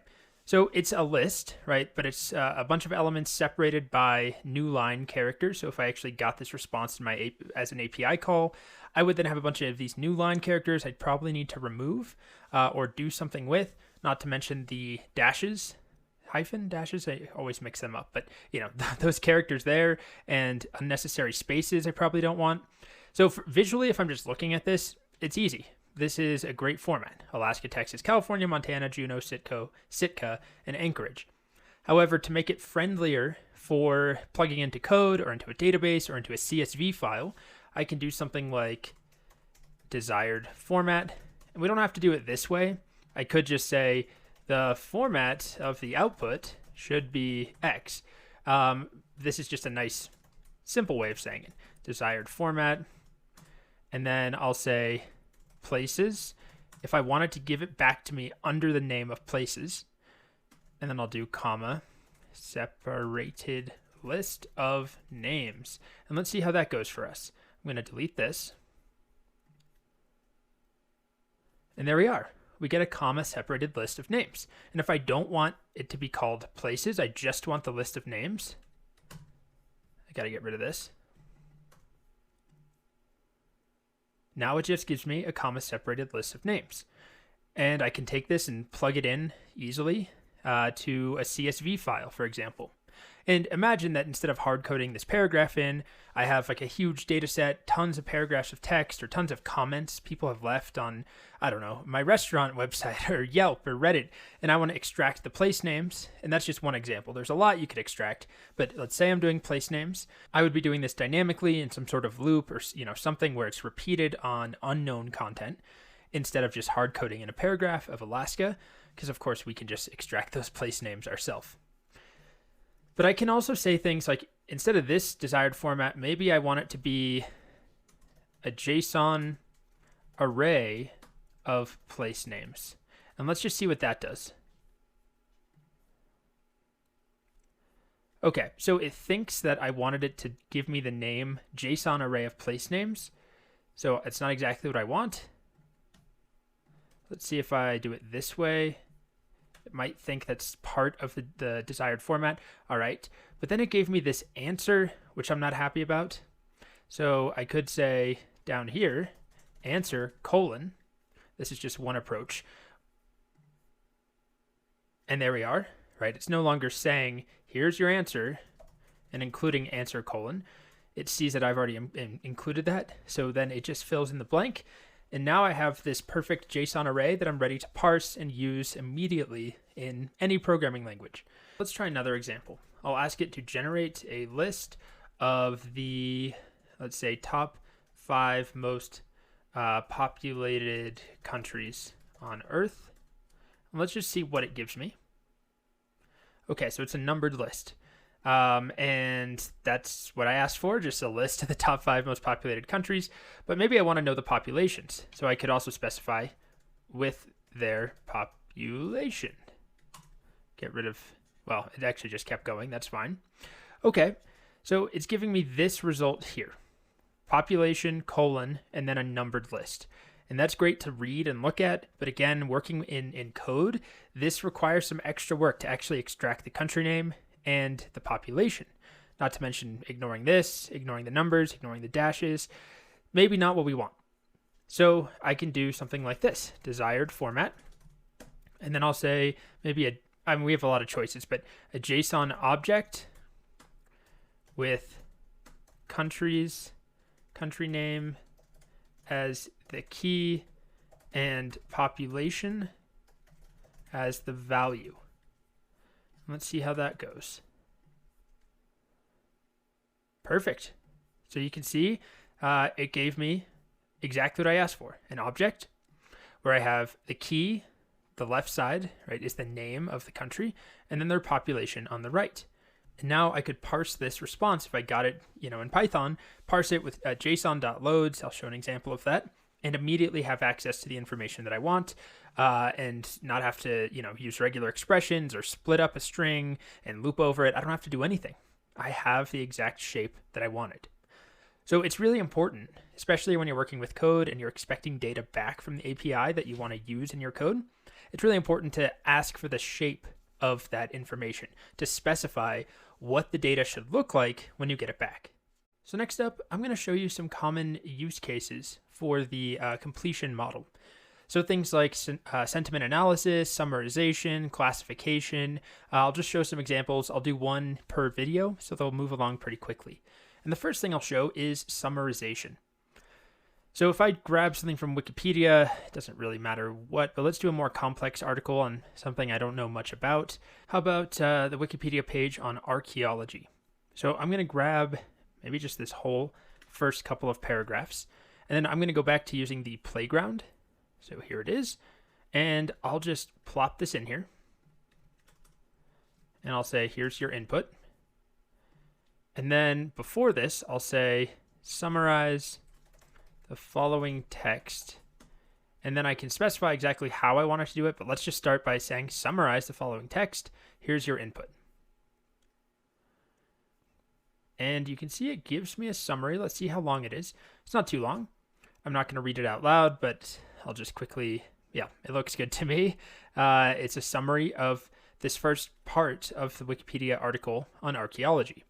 so it's a list, right? But it's a bunch of elements separated by new line characters. So if I actually got this response in my as an API call, I would then have a bunch of these new line characters I'd probably need to remove or do something with, not to mention the dashes, dashes, I always mix them up, but you know, those characters there and unnecessary spaces I probably don't want. So visually, if I'm just looking at this, it's easy. This is a great format: Alaska, Texas, California, Montana, Juneau, Sitka, and Anchorage. However, to make it friendlier for plugging into code or into a database or into a CSV file, I can do something like desired format. And we don't have to do it this way. I could just say the format of the output should be X. This is just a nice, simple way of saying it. Desired format. And then I'll say places if I wanted to give it back to me under the name of places. And then I'll do comma separated list of names. And let's see how that goes for us. I'm going to delete this. And there we are. We get a comma separated list of names. And if I don't want it to be called places, I just want the list of names. I got to get rid of this. Now it just gives me a comma separated list of names. And I can take this and plug it in easily to a CSV file, for example. And imagine that instead of hard coding this paragraph in, I have like a huge data set, tons of paragraphs of text or tons of comments people have left on, I don't know, my restaurant website or Yelp or Reddit, and I want to extract the place names. And that's just one example. There's a lot you could extract, but let's say I'm doing place names. I would be doing this dynamically in some sort of loop or something where it's repeated on unknown content instead of just hard coding in a paragraph of Alaska, because of course we can just extract those place names ourselves. But I can also say things like, instead of this desired format, maybe I want it to be a JSON array of place names. And let's just see what that does. Okay, so it thinks that I wanted it to give me the name JSON array of place names. So it's not exactly what I want. Let's see if I do it this way. It might think that's part of the desired format. All right. But then it gave me this answer, which I'm not happy about. So I could say down here, answer colon. This is just one approach. And there we are, right? It's no longer saying, here's your answer, and including answer colon. It sees that I've already included that. So then it just fills in the blank. And now I have this perfect JSON array that I'm ready to parse and use immediately in any programming language. Let's try another example. I'll ask it to generate a list of the, let's say, top 5 most populated countries on Earth. And let's just see what it gives me. Okay, so it's a numbered list. And that's what I asked for, just a list of the top 5 most populated countries. But maybe I want to know the populations. So I could also specify with their population. Get rid of, well, it actually just kept going. That's fine. Okay, so it's giving me this result here. Population, colon, and then a numbered list. And that's great to read and look at. But again, working in code, this requires some extra work to actually extract the country name and the population, not to mention ignoring this, ignoring the numbers, ignoring the dashes, maybe not what we want. So I can do something like this, desired format, and then I'll say maybe a I mean, we have a lot of choices, but a JSON object with country name as the key and population as the value. Let's see how that goes. Perfect. So you can see it gave me exactly what I asked for, an object where I have the key, the left side, right, is the name of the country, and then their population on the right. And now I could parse this response if I got it, in Python, parse it with json.loads. I'll show an example of that, and immediately have access to the information that I want, and not have to, use regular expressions or split up a string and loop over it. I don't have to do anything. I have the exact shape that I wanted. So it's really important, especially when you're working with code and you're expecting data back from the API that you want to use in your code. It's really important to ask for the shape of that information, to specify what the data should look like when you get it back. So next up, I'm going to show you some common use cases for the completion model. So things like sentiment analysis, summarization, classification. I'll just show some examples. I'll do one per video, so they'll move along pretty quickly. And the first thing I'll show is summarization. So if I grab something from Wikipedia, it doesn't really matter what, but let's do a more complex article on something I don't know much about. How about the Wikipedia page on archaeology? So I'm going to grab maybe just this whole first couple of paragraphs, and then I'm going to go back to using the playground. So here it is, and I'll just plop this in here, and I'll say, here's your input. And then before this, I'll say, summarize the following text. And then I can specify exactly how I want it to do it, but let's just start by saying, summarize the following text. Here's your input. And you can see it gives me a summary. Let's see how long it is. It's not too long. I'm not going to read it out loud, but I'll just quickly, it looks good to me. It's a summary of this first part of the Wikipedia article on archaeology.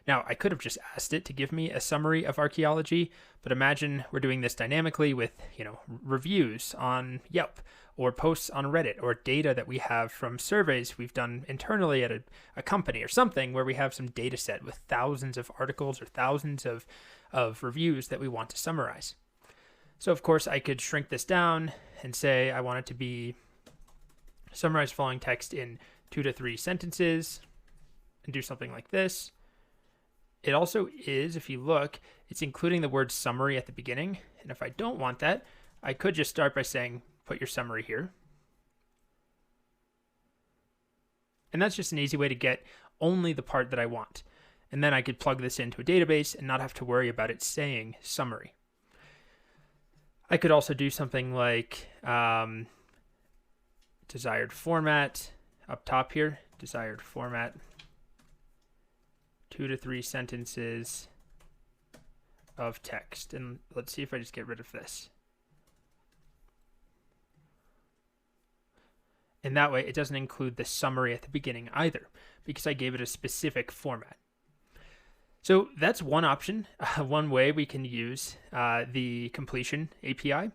Now, I could have just asked it to give me a summary of archaeology, but imagine we're doing this dynamically with, reviews on Yelp or posts on Reddit or data that we have from surveys we've done internally at a company or something where we have some data set with thousands of articles or thousands of reviews that we want to summarize. So, of course, I could shrink this down and say I want it to be summarize following text in 2 to 3 sentences and do something like this. It also is, if you look, it's including the word summary at the beginning. And if I don't want that, I could just start by saying, put your summary here. And that's just an easy way to get only the part that I want. And then I could plug this into a database and not have to worry about it saying summary. I could also do something like desired format up top here, desired format. 2 to 3 sentences of text. And let's see if I just get rid of this. And that way it doesn't include the summary at the beginning either, because I gave it a specific format. So that's one option, one way we can use the completion API.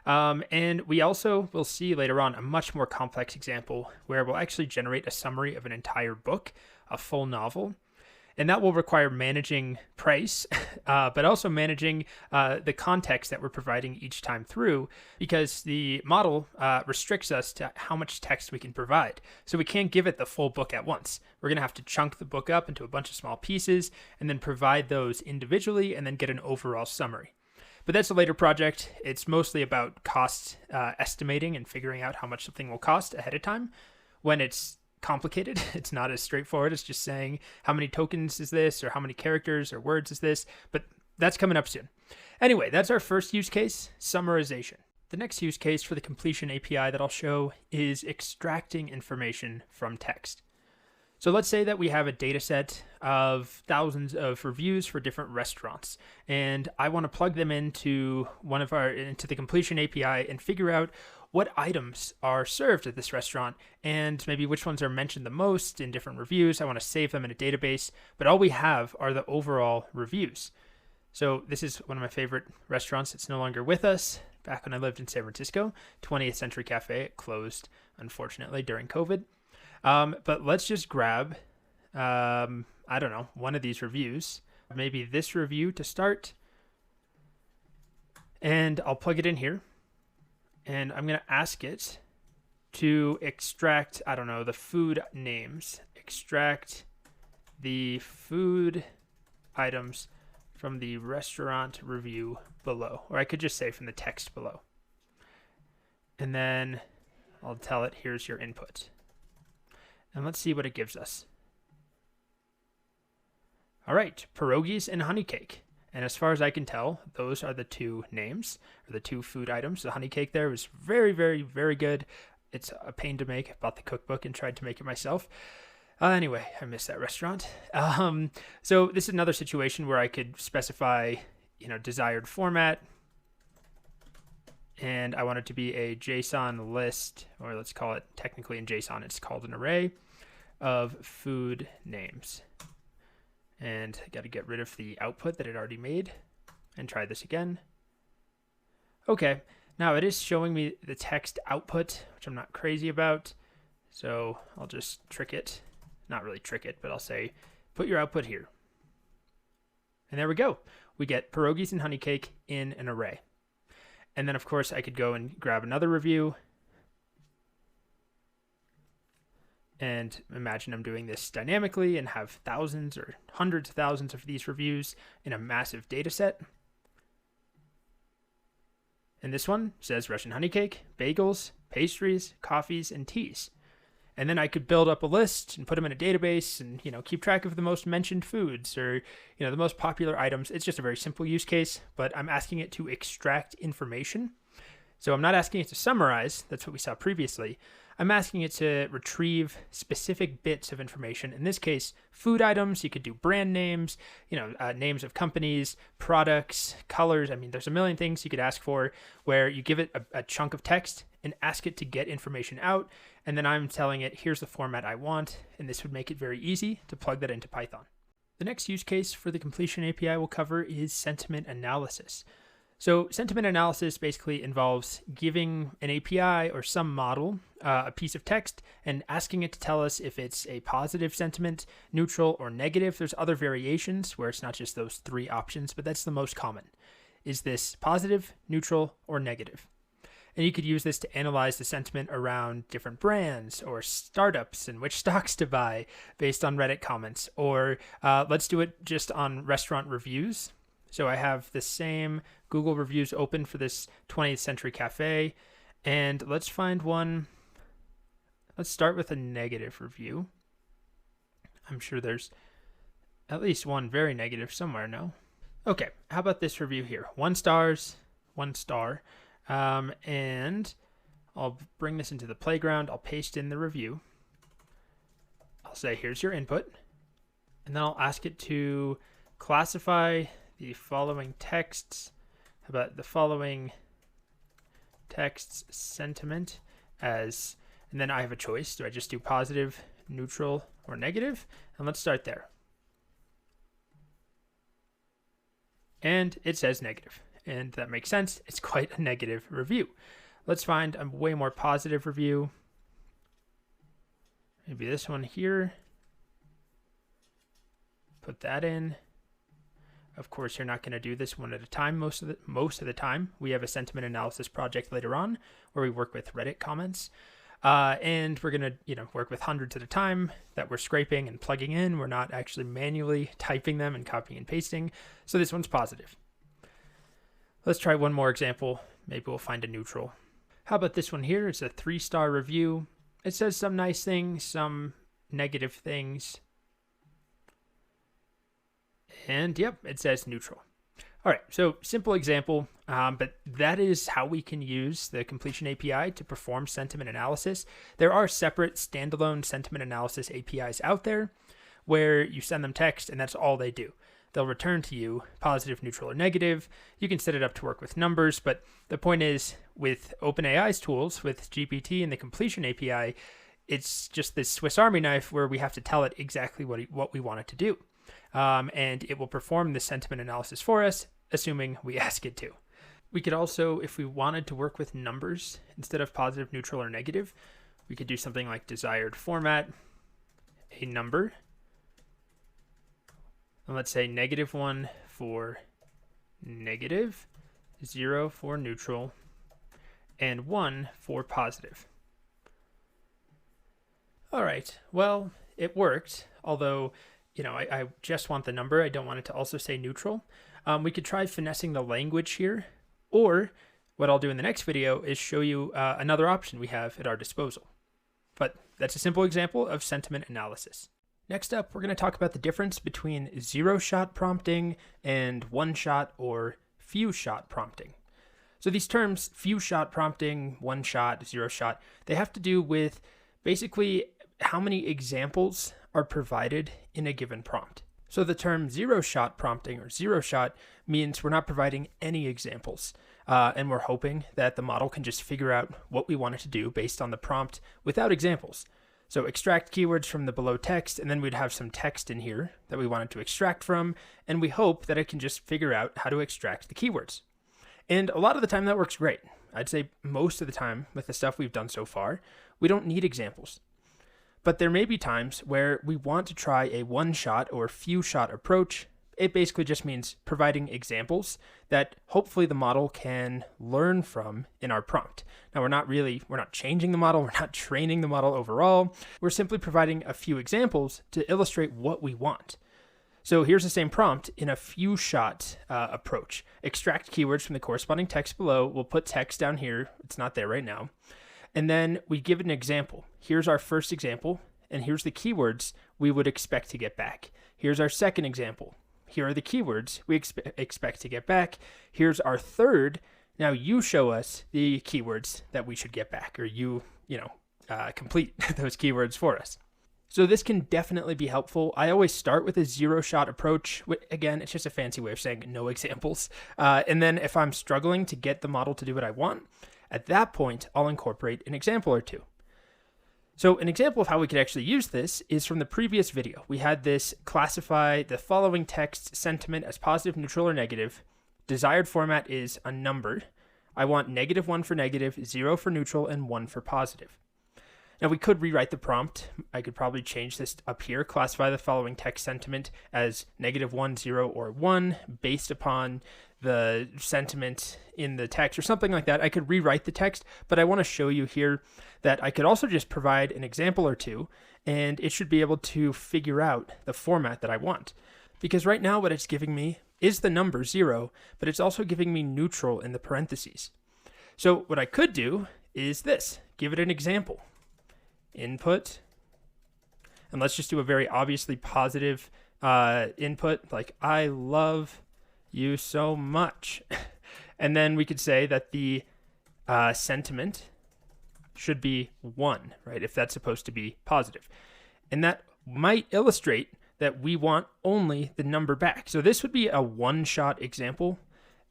And we also will see later on a much more complex example where we'll actually generate a summary of an entire book, a full novel. And that will require managing price, but also managing the context that we're providing each time through, because the model restricts us to how much text we can provide. So we can't give it the full book at once. We're going to have to chunk the book up into a bunch of small pieces and then provide those individually and then get an overall summary. But that's a later project. It's mostly about cost estimating and figuring out how much something will cost ahead of time. When it's complicated, it's not as straightforward as just saying how many tokens is this or how many characters or words is this, but that's coming up soon. Anyway, that's our first use case, summarization. The next use case for the completion API that I'll show is extracting information from text. So let's say that we have a data set of thousands of reviews for different restaurants, and I want to plug them into into the completion API and figure out what items are served at this restaurant and maybe which ones are mentioned the most in different reviews. I want to save them in a database, but all we have are the overall reviews. So this is one of my favorite restaurants. It's no longer with us. Back when I lived in San Francisco, 20th Century Cafe, it closed, unfortunately, during COVID. But let's just grab, I don't know, one of these reviews, maybe this review to start. And I'll plug it in here. And I'm going to ask it to extract, I don't know, the food names. Extract the food items from the restaurant review below. Or I could just say from the text below. And then I'll tell it, here's your input. And let's see what it gives us. All right, pierogies and honey cake. And as far as I can tell, those are the two names, or the two food items. The honey cake there was very, very, very good. It's a pain to make. I bought the cookbook and tried to make it myself. Anyway, I missed that restaurant. So this is another situation where I could specify, desired format. And I want it to be a JSON list, or let's call it, technically in JSON, it's called an array of food names. And I got to get rid of the output that it already made and try this again. Okay, now it is showing me the text output, which I'm not crazy about. So I'll just trick it. Not really trick it, but I'll say, put your output here. And there we go. We get pierogies and honey cake in an array. And then, of course, I could go and grab another review. And imagine I'm doing this dynamically and have thousands or hundreds of thousands of these reviews in a massive data set. And this one says Russian honey cake, bagels, pastries, coffees, and teas. And then I could build up a list and put them in a database and, keep track of the most mentioned foods or, the most popular items. It's just a very simple use case, but I'm asking it to extract information. So I'm not asking it to summarize. That's what we saw previously. I'm asking it to retrieve specific bits of information. In this case, food items. You could do brand names, names of companies, products, colors. I mean, there's a million things you could ask for where you give it a chunk of text and ask it to get information out. And then I'm telling it, here's the format I want. And this would make it very easy to plug that into Python. The next use case for the completion API we'll cover is sentiment analysis. So sentiment analysis basically involves giving an API or some model a piece of text and asking it to tell us if it's a positive sentiment, neutral, or negative. There's other variations where it's not just those three options, but that's the most common. Is this positive, neutral, or negative? And you could use this to analyze the sentiment around different brands or startups and which stocks to buy based on Reddit comments. Or let's do it just on restaurant reviews. So I have the same Google reviews open for this 20th Century Cafe. And let's find one. Let's start with a negative review. I'm sure there's at least one very negative somewhere, no? Okay, how about this review here? 1 star. And I'll bring this into the playground. I'll paste in the review. I'll say, here's your input. And then I'll ask it to classify the following texts. How about the following texts sentiment as, and then I have a choice. Do I just do positive, neutral, or negative? And let's start there. And it says negative. And that makes sense. It's quite a negative review. Let's find a way more positive review. Maybe this one here. Put that in. Of course, you're not going to do this one at a time most of the time. We have a sentiment analysis project later on where we work with Reddit comments. And we're going to, work with hundreds at a time that we're scraping and plugging in. We're not actually manually typing them and copying and pasting. So this one's positive. Let's try one more example. Maybe we'll find a neutral. How about this one here? It's a 3-star review. It says some nice things, some negative things. And yep, it says neutral. All right, so simple example, but that is how we can use the completion API to perform sentiment analysis. There are separate standalone sentiment analysis APIs out there where you send them text and that's all they do. They'll return to you positive, neutral, or negative. You can set it up to work with numbers, but the point is with OpenAI's tools, with GPT and the completion API, it's just this Swiss Army knife where we have to tell it exactly what we want it to do. And it will perform the sentiment analysis for us, assuming we ask it to. We could also, if we wanted to work with numbers instead of positive, neutral, or negative, We could do something like desired format, a number, and let's say -1 for negative, 0 for neutral, and 1 for positive. All right, well, it worked, although, I just want the number. I don't want it to also say neutral. We could try finessing the language here, or what I'll do in the next video is show you another option we have at our disposal. But that's a simple example of sentiment analysis. Next up, we're going to talk about the difference between zero-shot prompting and one-shot or few-shot prompting. So these terms, few-shot prompting, one-shot, zero-shot, they have to do with basically how many examples are provided in a given prompt. So the term zero-shot prompting or zero-shot means we're not providing any examples. And we're hoping that the model can just figure out what we want it to do based on the prompt without examples. So extract keywords from the below text, and then we'd have some text in here that we wanted to extract from, and we hope that it can just figure out how to extract the keywords. And a lot of the time that works great. I'd say most of the time with the stuff we've done so far, we don't need examples. But there may be times where we want to try a one-shot or few-shot approach. It basically just means providing examples that hopefully the model can learn from in our prompt. Now, we're not changing the model, we're not training the model overall. We're simply providing a few examples to illustrate what we want. So here's the same prompt in a few-shot approach. Extract keywords from the corresponding text below. We'll put text down here. It's not there right now. And then we give it an example. Here's our first example, and here's the keywords we would expect to get back. Here's our second example. Here are the keywords we expect to get back. Here's our third. Now you show us the keywords that we should get back, or complete those keywords for us. So this can definitely be helpful. I always start with a zero-shot approach. Again, it's just a fancy way of saying no examples. And then if I'm struggling to get the model to do what I want, at that point, I'll incorporate an example or two. So an example of how we could actually use this is from the previous video. We had this classify the following text sentiment as positive, neutral, or negative. Desired format is a number. I want -1 for negative, 0 for neutral, and 1 for positive. Now we could rewrite the prompt. I could probably change this up here, classify the following text sentiment as -1, 0, or 1 based upon the sentiment in the text or something like that. I could rewrite the text, but I want to show you here that I could also just provide an example or two, and it should be able to figure out the format that I want. Because right now what it's giving me is the number 0, but it's also giving me neutral in the parentheses. So what I could do is this, give it an example. Input, and let's just do a very obviously positive input, like I love you so much. And then we could say that the sentiment should be 1, right? If that's supposed to be positive. And that might illustrate that we want only the number back. So this would be a one-shot example,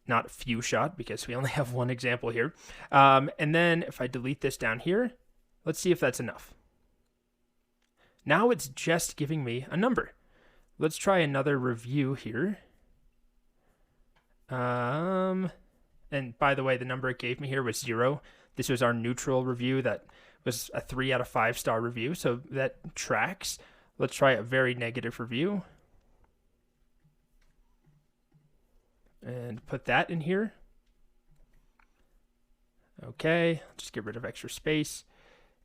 not a few-shot, because we only have one example here. And then if I delete this down here, let's see if that's enough. Now it's just giving me a number. Let's try another review here. And by the way, the number it gave me here was 0. This was our neutral review that was a 3 out of 5 star review, so that tracks. Let's try a very negative review. And put that in here. Okay, just get rid of extra space.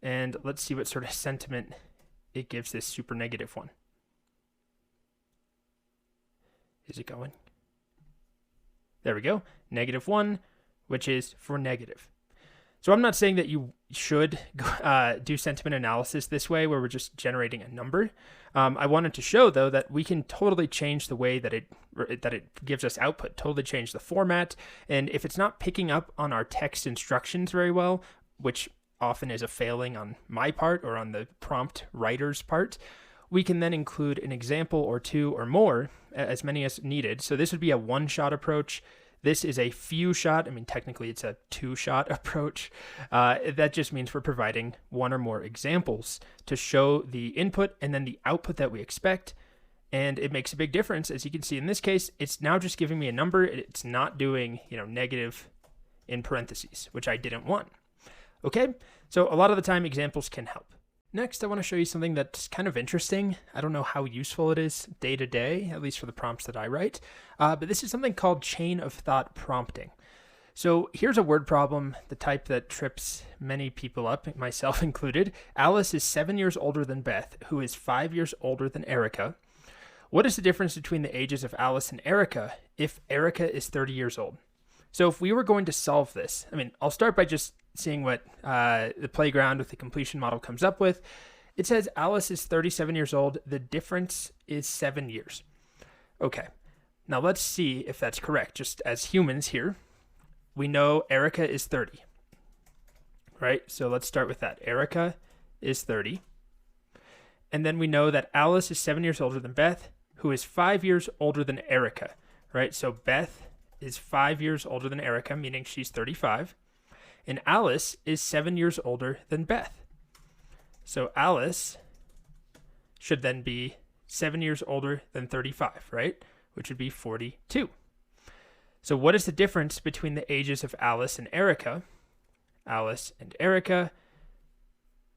And let's see what sort of sentiment it gives this super negative one. Is it going? There we go, -1, which is for negative. So I'm not saying that you should do sentiment analysis this way, where we're just generating a number. I wanted to show, though, that we can totally change the way that it gives us output, totally change the format. And if it's not picking up on our text instructions very well, which often is a failing on my part or on the prompt writer's part, we can then include an example or two or more, as many as needed. So this would be a one-shot approach. This is a few-shot. I mean, technically it's a two-shot approach. That just means we're providing one or more examples to show the input and then the output that we expect. And it makes a big difference. As you can see in this case, it's now just giving me a number. It's not doing, negative in parentheses, which I didn't want. Okay, So a lot of the time examples can help. Next, I want to show you something that's kind of interesting. I don't know how useful it is day to day, at least for the prompts that I write, but this is something called chain of thought prompting. So here's a word problem, the type that trips many people up, myself included. Alice is 7 years older than Beth, who is 5 years older than Erica. What is the difference between the ages of Alice and Erica if Erica is 30 years old? So if we were going to solve this, I'll start by just seeing what the playground with the completion model comes up with. It says Alice is 37 years old. The difference is 7 years. Okay, now let's see if that's correct. Just as humans here, we know Erica is 30, right? So let's start with that. Erica is 30. And then we know that Alice is 7 years older than Beth, who is 5 years older than Erica, right? So Beth is 5 years older than Erica, meaning she's 35. And Alice is 7 years older than Beth. So Alice should then be 7 years older than 35, right? Which would be 42. So what is the difference between the ages of Alice and Erica? Alice and Erica,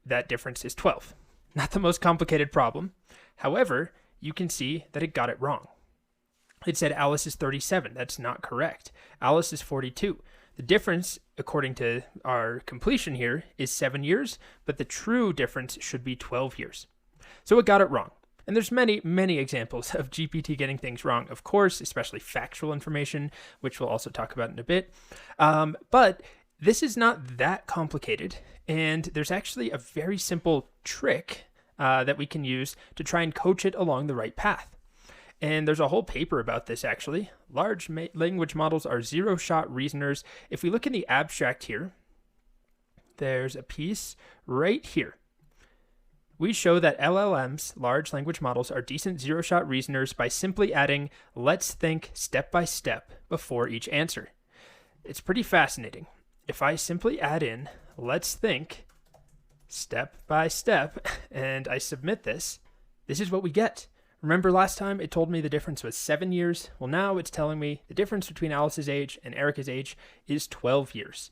that difference is 12. Not the most complicated problem. However, you can see that it got it wrong. It said Alice is 37. That's not correct. Alice is 42. The difference, according to our completion here, is 7 years, but the true difference should be 12 years. So it got it wrong. And there's many, many examples of GPT getting things wrong, of course, especially factual information, which we'll also talk about in a bit. But this is not that complicated, and there's actually a very simple trick that we can use to try and coach it along the right path. And there's a whole paper about this, actually. Large language models are zero-shot reasoners. If we look in the abstract here, there's a piece right here. We show that LLMs, large language models, are decent zero-shot reasoners by simply adding "let's think step by step" before each answer. It's pretty fascinating. If I simply add in "let's think step by step" and I submit this, this is what we get. Remember last time it told me the difference was 7 years? Well, now it's telling me the difference between Alice's age and Erica's age is 12 years,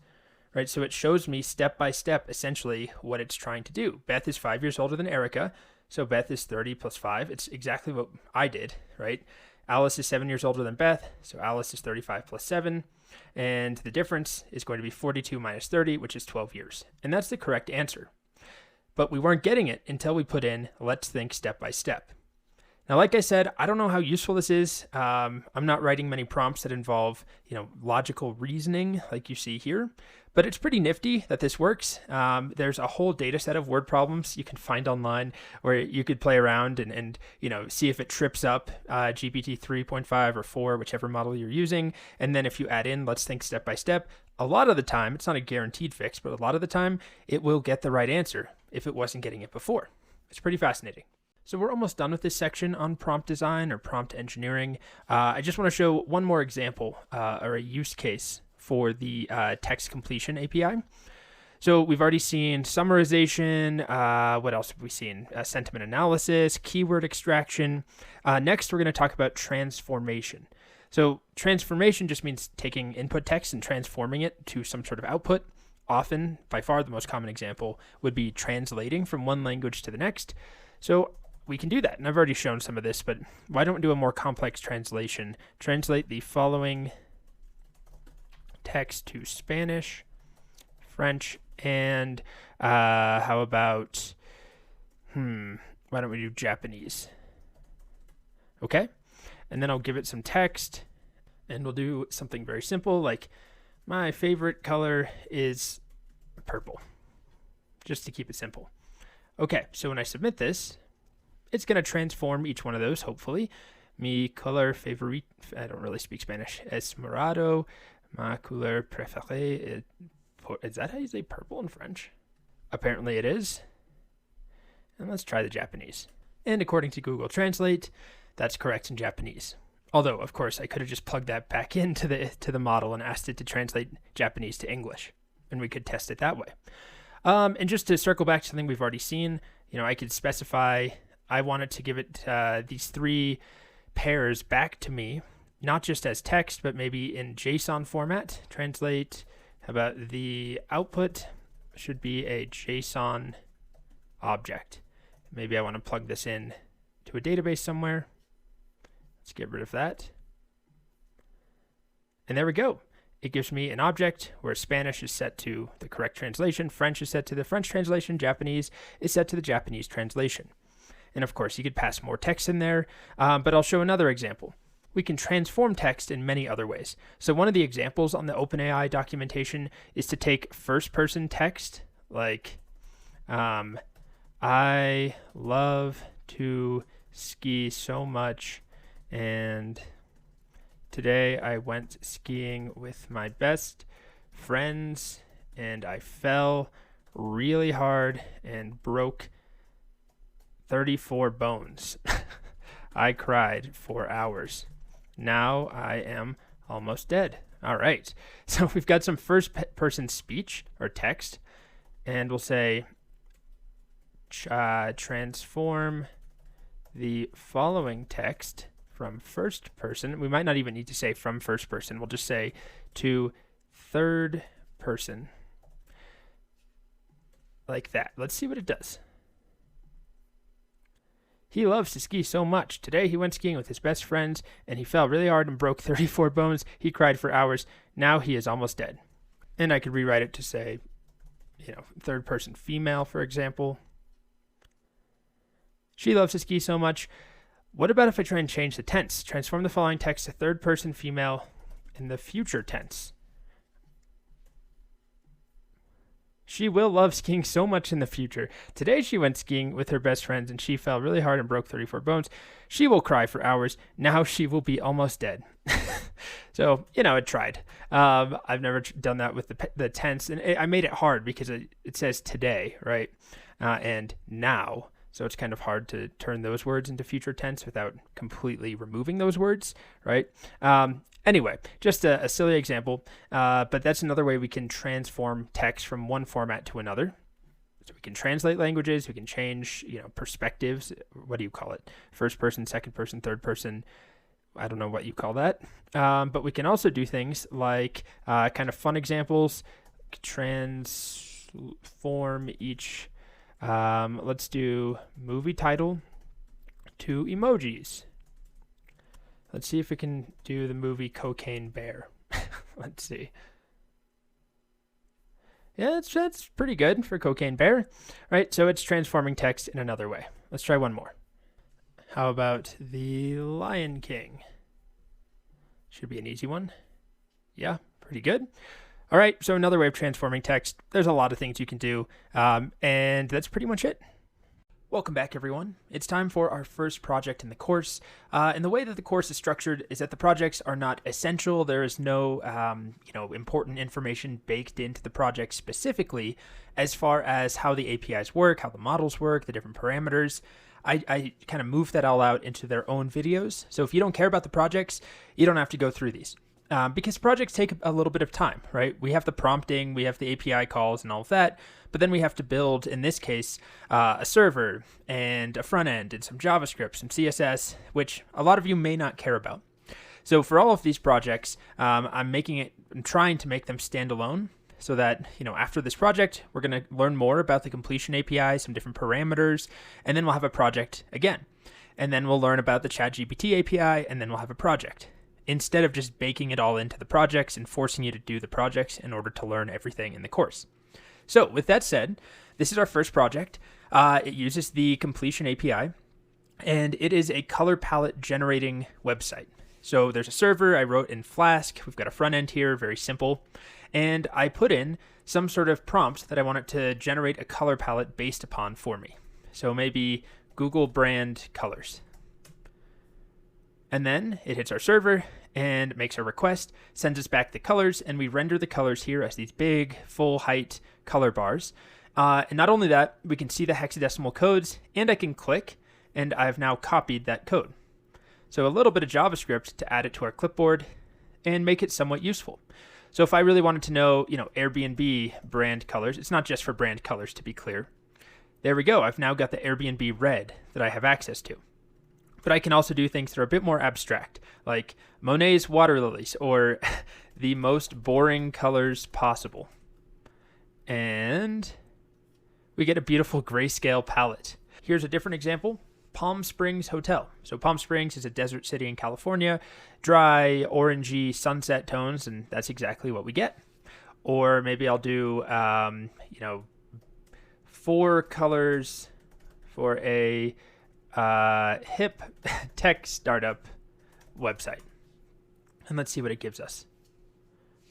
right? So it shows me step by step essentially what it's trying to do. Beth is 5 years older than Erica, so Beth is 30 plus 5. It's exactly what I did, right? Alice is 7 years older than Beth, so Alice is 35 plus 7, and the difference is going to be 42 minus 30, which is 12 years. And that's the correct answer. But we weren't getting it until we put in "let's think step by step." Now, like I said, I don't know how useful this is. I'm not writing many prompts that involve, logical reasoning like you see here, but it's pretty nifty that this works. There's a whole data set of word problems you can find online where you could play around and see if it trips up GPT 3.5 or 4, whichever model you're using. And then if you add in "let's think step by step," a lot of the time, it's not a guaranteed fix, but a lot of the time it will get the right answer if it wasn't getting it before. It's pretty fascinating. So we're almost done with this section on prompt design or prompt engineering. I just want to show one more example or a use case for the text completion API. So we've already seen summarization. What else have we seen? Sentiment analysis, keyword extraction. Next, we're going to talk about transformation. So transformation just means taking input text and transforming it to some sort of output. Often, by far the most common example, would be translating from one language to the next. So we can do that, and I've already shown some of this, but why don't we do a more complex translation? Translate the following text to Spanish, French, and how about, why don't we do Japanese? Okay, and then I'll give it some text, and we'll do something very simple, like my favorite color is purple, just to keep it simple. Okay, so when I submit this, it's going to transform each one of those, hopefully. Mi color favorite, I don't really speak Spanish, es morado, ma couleur préférée. Is that how you say purple in French? Apparently it is. And let's try the Japanese. And according to Google Translate, that's correct in Japanese. Although, of course, I could have just plugged that back into the model and asked it to translate Japanese to English, and we could test it that way. And just to circle back to something we've already seen, I could specify I wanted to give it these 3 pairs back to me, not just as text, but maybe in JSON format. Translate, how about the output should be a JSON object. Maybe I want to plug this in to a database somewhere. Let's get rid of that. And there we go. It gives me an object where Spanish is set to the correct translation, French is set to the French translation, Japanese is set to the Japanese translation. And of course, you could pass more text in there, but I'll show another example. We can transform text in many other ways. So one of the examples on the OpenAI documentation is to take first-person text, like, I love to ski so much, and today I went skiing with my best friends, and I fell really hard and broke 34 bones. I cried for hours. Now I am almost dead. All right. So we've got some first person speech or text, and we'll say, transform the following text from first person. We might not even need to say from first person. We'll just say to third person. Like that. Let's see what it does. He loves to ski so much. Today he went skiing with his best friends, and he fell really hard and broke 34 bones. He cried for hours. Now he is almost dead. And I could rewrite it to say, third person female, for example. She loves to ski so much. What about if I try and change the tense? Transform the following text to third person female in the future tense. She will love skiing so much in the future. Today she went skiing with her best friends and she fell really hard and broke 34 bones. She will cry for hours. Now she will be almost dead. So, it tried. I've never done that with the tense, and I made it hard because it says today, right? And now. So it's kind of hard to turn those words into future tense without completely removing those words, right? Anyway, just a silly example, but that's another way we can transform text from one format to another. So we can translate languages, we can change, perspectives. What do you call it? First person, second person, third person. I don't know what you call that. But we can also do things like kind of fun examples, transform each. Let's do movie title to emojis. Let's see if we can do the movie Cocaine Bear. Let's see. Yeah, that's pretty good for Cocaine Bear, right? So it's transforming text in another way. Let's try one more. How about the Lion King? Should be an easy one. Yeah, pretty good. All right, so another way of transforming text. There's a lot of things you can do, and that's pretty much it. Welcome back, everyone. It's time for our first project in the course. And the way that the course is structured is that the projects are not essential. There is no, important information baked into the project specifically as far as how the APIs work, how the models work, the different parameters. I kind of move that all out into their own videos. So if you don't care about the projects, you don't have to go through these. Because projects take a little bit of time, right? We have the prompting, we have the API calls and all of that, but then we have to build, in this case, a server and a front end and some JavaScript, some CSS, which a lot of you may not care about. So for all of these projects, I'm trying to make them standalone so that, after this project, we're going to learn more about the completion API, some different parameters, and then we'll have a project again. And then we'll learn about the ChatGPT API, and then we'll have a project, instead of just baking it all into the projects and forcing you to do the projects in order to learn everything in the course. So with that said, this is our first project. It uses the completion API, and it is a color palette generating website. So there's a server I wrote in Flask. We've got a front end here, very simple. And I put in some sort of prompt that I want it to generate a color palette based upon for me. So maybe Google brand colors. And then it hits our server and makes a request, sends us back the colors, and we render the colors here as these big, full height color bars. And not only that, we can see the hexadecimal codes, and I can click, and I've now copied that code. So a little bit of JavaScript to add it to our clipboard and make it somewhat useful. So if I really wanted to know, Airbnb brand colors, it's not just for brand colors, to be clear. There we go. I've now got the Airbnb red that I have access to. But I can also do things that are a bit more abstract, like Monet's water lilies, or the most boring colors possible. And we get a beautiful grayscale palette. Here's a different example. Palm Springs Hotel. So Palm Springs is a desert city in California, dry, orangey sunset tones, and that's exactly what we get. Or maybe I'll do, 4 colors for a hip tech startup website. And let's see what it gives us.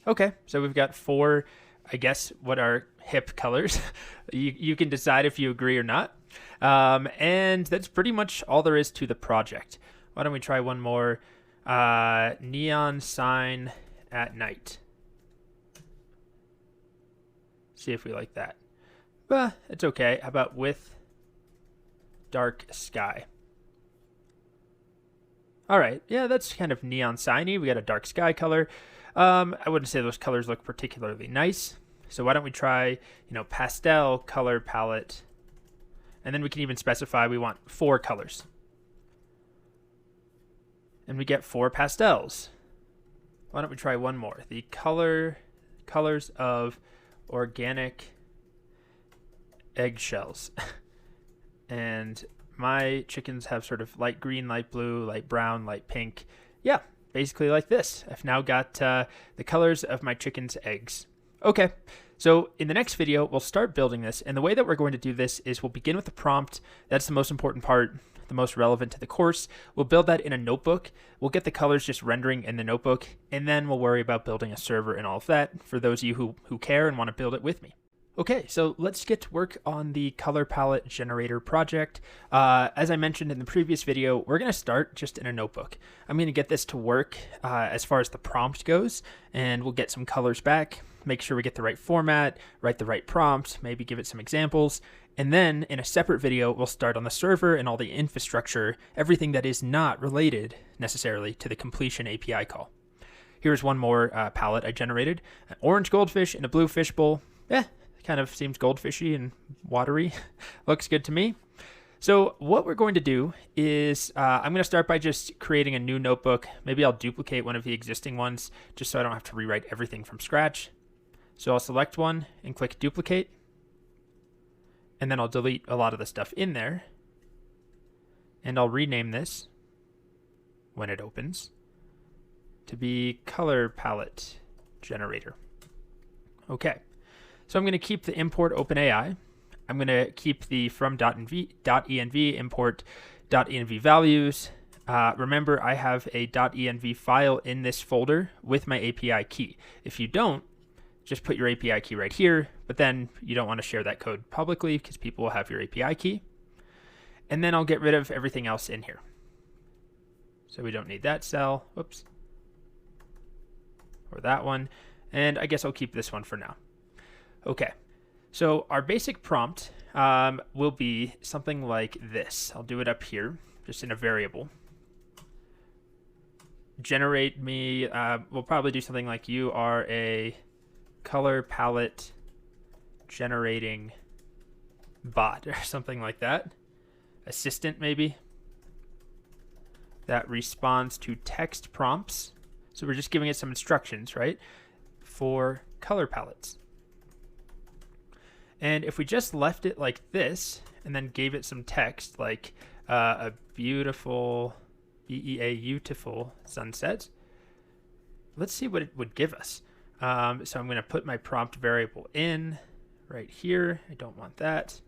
Okay, so we've got 4, I guess, what are hip colors. You can decide if you agree or not. And that's pretty much all there is to the project. Why don't we try one more? Neon sign at night. See if we like that. It's okay. How about with dark sky? All right. Yeah, that's kind of neon signy. We got a dark sky color. I wouldn't say those colors look particularly nice. So why don't we try, pastel color palette. And then we can even specify we want 4 colors. And we get 4 pastels. Why don't we try one more? The colors of organic eggshells. And my chickens have sort of light green, light blue, light brown, light pink. Yeah, basically like this. I've now got the colors of my chicken's eggs. Okay, so in the next video, we'll start building this. And the way that we're going to do this is we'll begin with the prompt. That's the most important part, the most relevant to the course. We'll build that in a notebook. We'll get the colors just rendering in the notebook. And then we'll worry about building a server and all of that for those of you who care and want to build it with me. Okay, so let's get to work on the color palette generator project. As I mentioned in the previous video, we're going to start just in a notebook. I'm going to get this to work as far as the prompt goes, and we'll get some colors back, make sure we get the right format, write the right prompt, maybe give it some examples. And then in a separate video, we'll start on the server and all the infrastructure, everything that is not related necessarily to the completion API call. Here's one more palette I generated. An orange goldfish and a blue fishbowl. Kind of seems goldfishy and watery. Looks good to me. So what we're going to do is I'm going to start by just creating a new notebook. Maybe I'll duplicate one of the existing ones just so I don't have to rewrite everything from scratch. So I'll select one and click duplicate. And then I'll delete a lot of the stuff in there. And I'll rename this when it opens to be color palette generator. Okay. So I'm going to keep the import OpenAI. I'm going to keep the from.env import .env values. Remember, I have a .env file in this folder with my API key. If you don't, just put your API key right here, but then you don't want to share that code publicly because people will have your API key. And then I'll get rid of everything else in here. So we don't need that cell, whoops, or that one. And I guess I'll keep this one for now. Okay, so our basic prompt will be something like this. I'll do it up here, just in a variable. Generate me, we'll probably do something like you are a color palette generating bot or something like that. Assistant maybe. That responds to text prompts. So we're just giving it some instructions, right? For color palettes. And if we just left it like this and then gave it some text like a beautiful, beautiful sunset, let's see what it would give us. So I'm going to put my prompt variable in right here. I don't want that.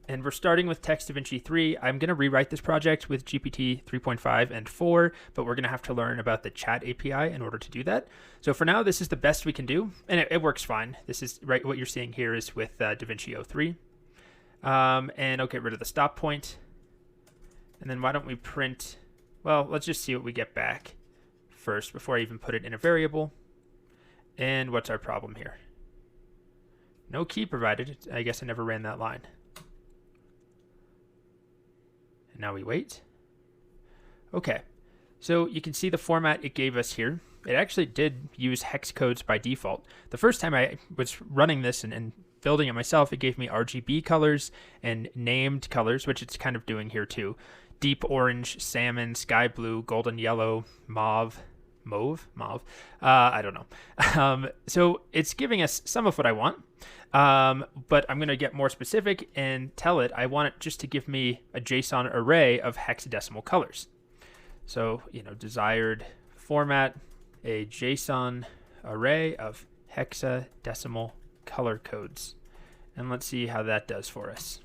And we're starting with Text DaVinci 3. I'm going to rewrite this project with GPT 3.5 and 4, but we're going to have to learn about the chat API in order to do that. So for now, this is the best we can do, and it works fine. This is right. What you're seeing here is with DaVinci 03. And I'll get rid of the stop point. And then why don't we print, well, let's just see what we get back first before I even put it in a variable. And what's our problem here? No key provided. I guess I never ran that line. And now we wait. Okay, so you can see the format it gave us here. It actually did use hex codes by default. The first time I was running this and building it myself, it gave me RGB colors and named colors, which it's kind of doing here too. Deep orange, salmon, sky blue, golden yellow, mauve, mauve, I don't know. So it's giving us some of what I want, but I'm going to get more specific and tell it I want it just to give me a JSON array of hexadecimal colors. So, desired format, a JSON array of hexadecimal color codes. And let's see how that does for us.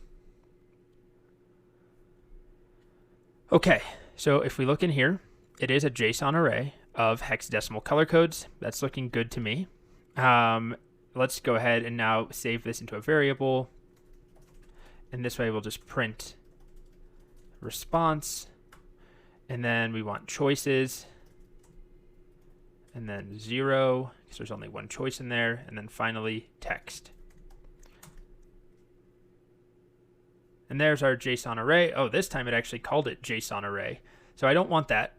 Okay, so if we look in here, it is a JSON array of hexadecimal color codes. That's looking good to me. Let's go ahead and now save this into a variable. And this way we'll just print response. And then we want choices. And then 0, because there's only one choice in there. And then finally text. And there's our JSON array. Oh, this time it actually called it JSON array. So I don't want that,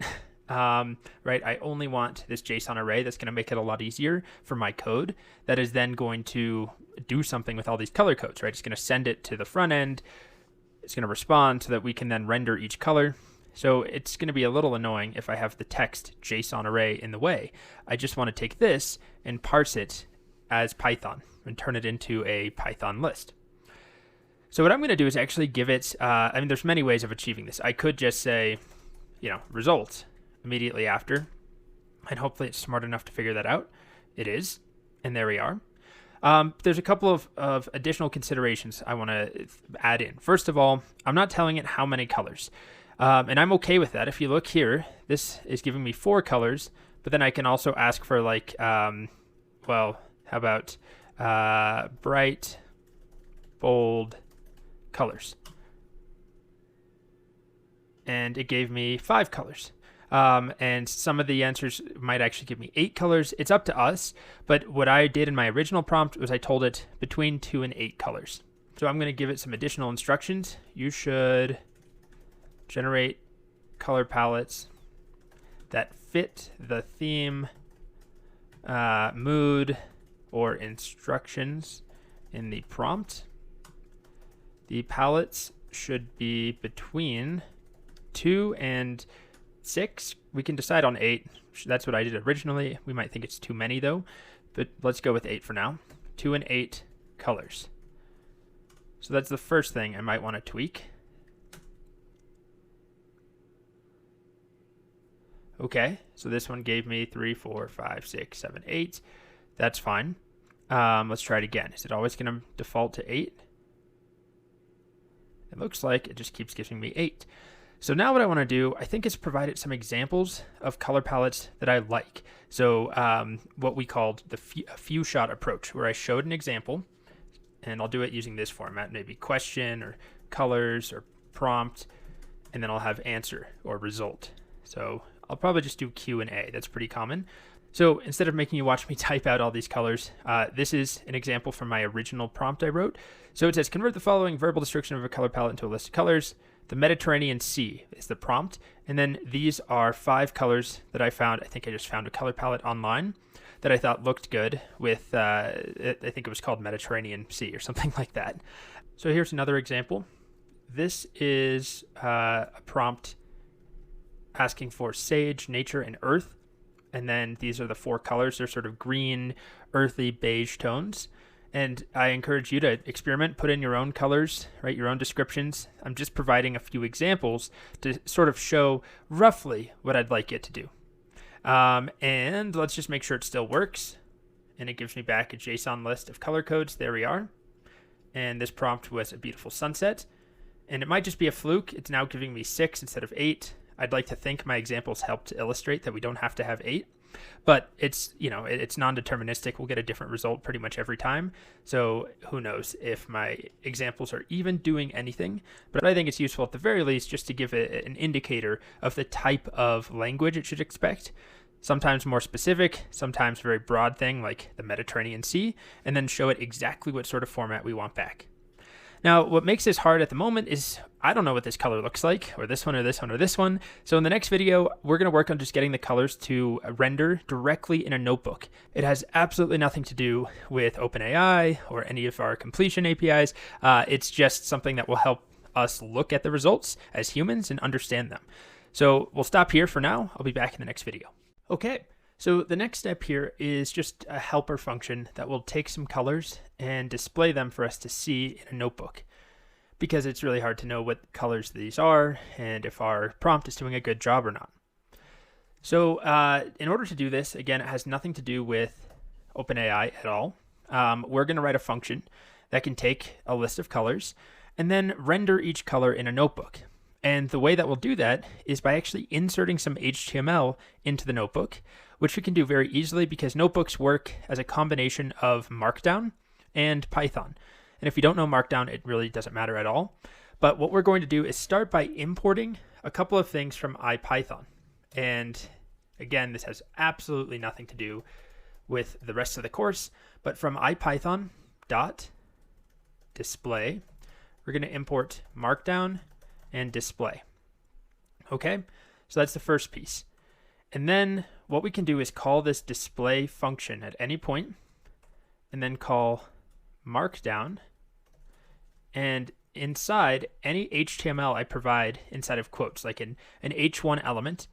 right? I only want this JSON array that's going to make it a lot easier for my code that is then going to do something with all these color codes, right? It's going to send it to the front end. It's going to respond so that we can then render each color. So it's going to be a little annoying if I have the text JSON array in the way. I just want to take this and parse it as Python and turn it into a Python list. So what I'm going to do is actually give it, there's many ways of achieving this. I could just say, results immediately after, and hopefully it's smart enough to figure that out. It is, and there we are. There's a couple of additional considerations I want to add in. First of all, I'm not telling it how many colors, and I'm okay with that. If you look here, this is giving me 4 colors, but then I can also ask for how about bright, bold, colors, and it gave me 5 colors, and some of the answers might actually give me 8 colors. It's up to us, but what I did in my original prompt was I told it between 2 and 8 colors. So I'm going to give it some additional instructions. You should generate color palettes that fit the theme, mood, or instructions in the prompt. The palettes should be between 2 and 6. We can decide on 8. That's what I did originally. We might think it's too many though, but let's go with 8 for now. 2 and 8 colors. So that's the first thing I might want to tweak. Okay, so this one gave me 3, 4, 5, 6, 7, 8. That's fine. Let's try it again. Is it always going to default to 8? It looks like it just keeps giving me 8. So now what I want to do, I think, is provide it some examples of color palettes that I like. So what we called the few shot approach, where I showed an example, and I'll do it using this format, maybe question or colors or prompt, and then I'll have answer or result. So I'll probably just do Q&A. That's pretty common. So instead of making you watch me type out all these colors, this is an example from my original prompt I wrote. So it says, convert the following verbal description of a color palette into a list of colors. The Mediterranean Sea is the prompt. And then these are 5 colors that I found. I think I just found a color palette online that I thought looked good with, I think it was called Mediterranean Sea or something like that. So here's another example. This is a prompt asking for sage, nature, and earth. And then these are the 4 colors. They're sort of green, earthy, beige tones. And I encourage you to experiment, put in your own colors, write your own descriptions. I'm just providing a few examples to sort of show roughly what I'd like it to do. And let's just make sure it still works. And it gives me back a JSON list of color codes. There we are. And this prompt was a beautiful sunset. And it might just be a fluke. It's now giving me 6 instead of 8. I'd like to think my examples help to illustrate that we don't have to have 8, but it's, it's non-deterministic. We'll get a different result pretty much every time. So who knows if my examples are even doing anything, but I think it's useful at the very least just to give it an indicator of the type of language it should expect. Sometimes more specific, sometimes very broad thing like the Mediterranean Sea, and then show it exactly what sort of format we want back. Now, what makes this hard at the moment is I don't know what this color looks like, or this one, or this one, or this one. So in the next video, we're going to work on just getting the colors to render directly in a notebook. It has absolutely nothing to do with OpenAI or any of our completion APIs. It's just something that will help us look at the results as humans and understand them. So we'll stop here for now. I'll be back in the next video. Okay, so the next step here is just a helper function that will take some colors and display them for us to see in a notebook, because it's really hard to know what colors these are and if our prompt is doing a good job or not. So in order to do this, again, it has nothing to do with OpenAI at all. We're going to write a function that can take a list of colors and then render each color in a notebook. And the way that we'll do that is by actually inserting some HTML into the notebook, which we can do very easily because notebooks work as a combination of Markdown and Python. And if you don't know Markdown, it really doesn't matter at all. But what we're going to do is start by importing a couple of things from IPython. And again, this has absolutely nothing to do with the rest of the course, but from IPython.display, we're going to import Markdown and display. Okay, so that's the first piece. And then what we can do is call this display function at any point, and then call Markdown, and inside any HTML I provide inside of quotes, like an H1 element.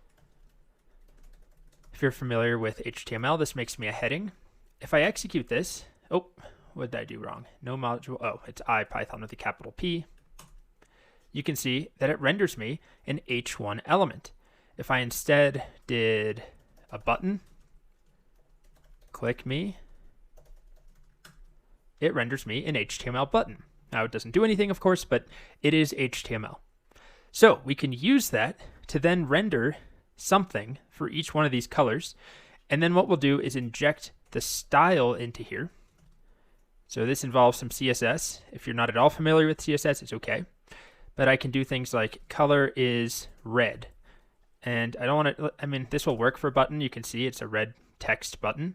If you're familiar with HTML, this makes me a heading. If I execute this, oh, what did I do wrong? No module, oh, it's IPython with a capital P. You can see that it renders me an H1 element. If I instead did a button, click me, it renders me an HTML button. Now it doesn't do anything, of course, but it is HTML. So we can use that to then render something for each one of these colors. And then what we'll do is inject the style into here. So this involves some CSS. If you're not at all familiar with CSS, it's okay. But I can do things like color is red. And I don't want to, I mean, this will work for a button. You can see it's a red text button.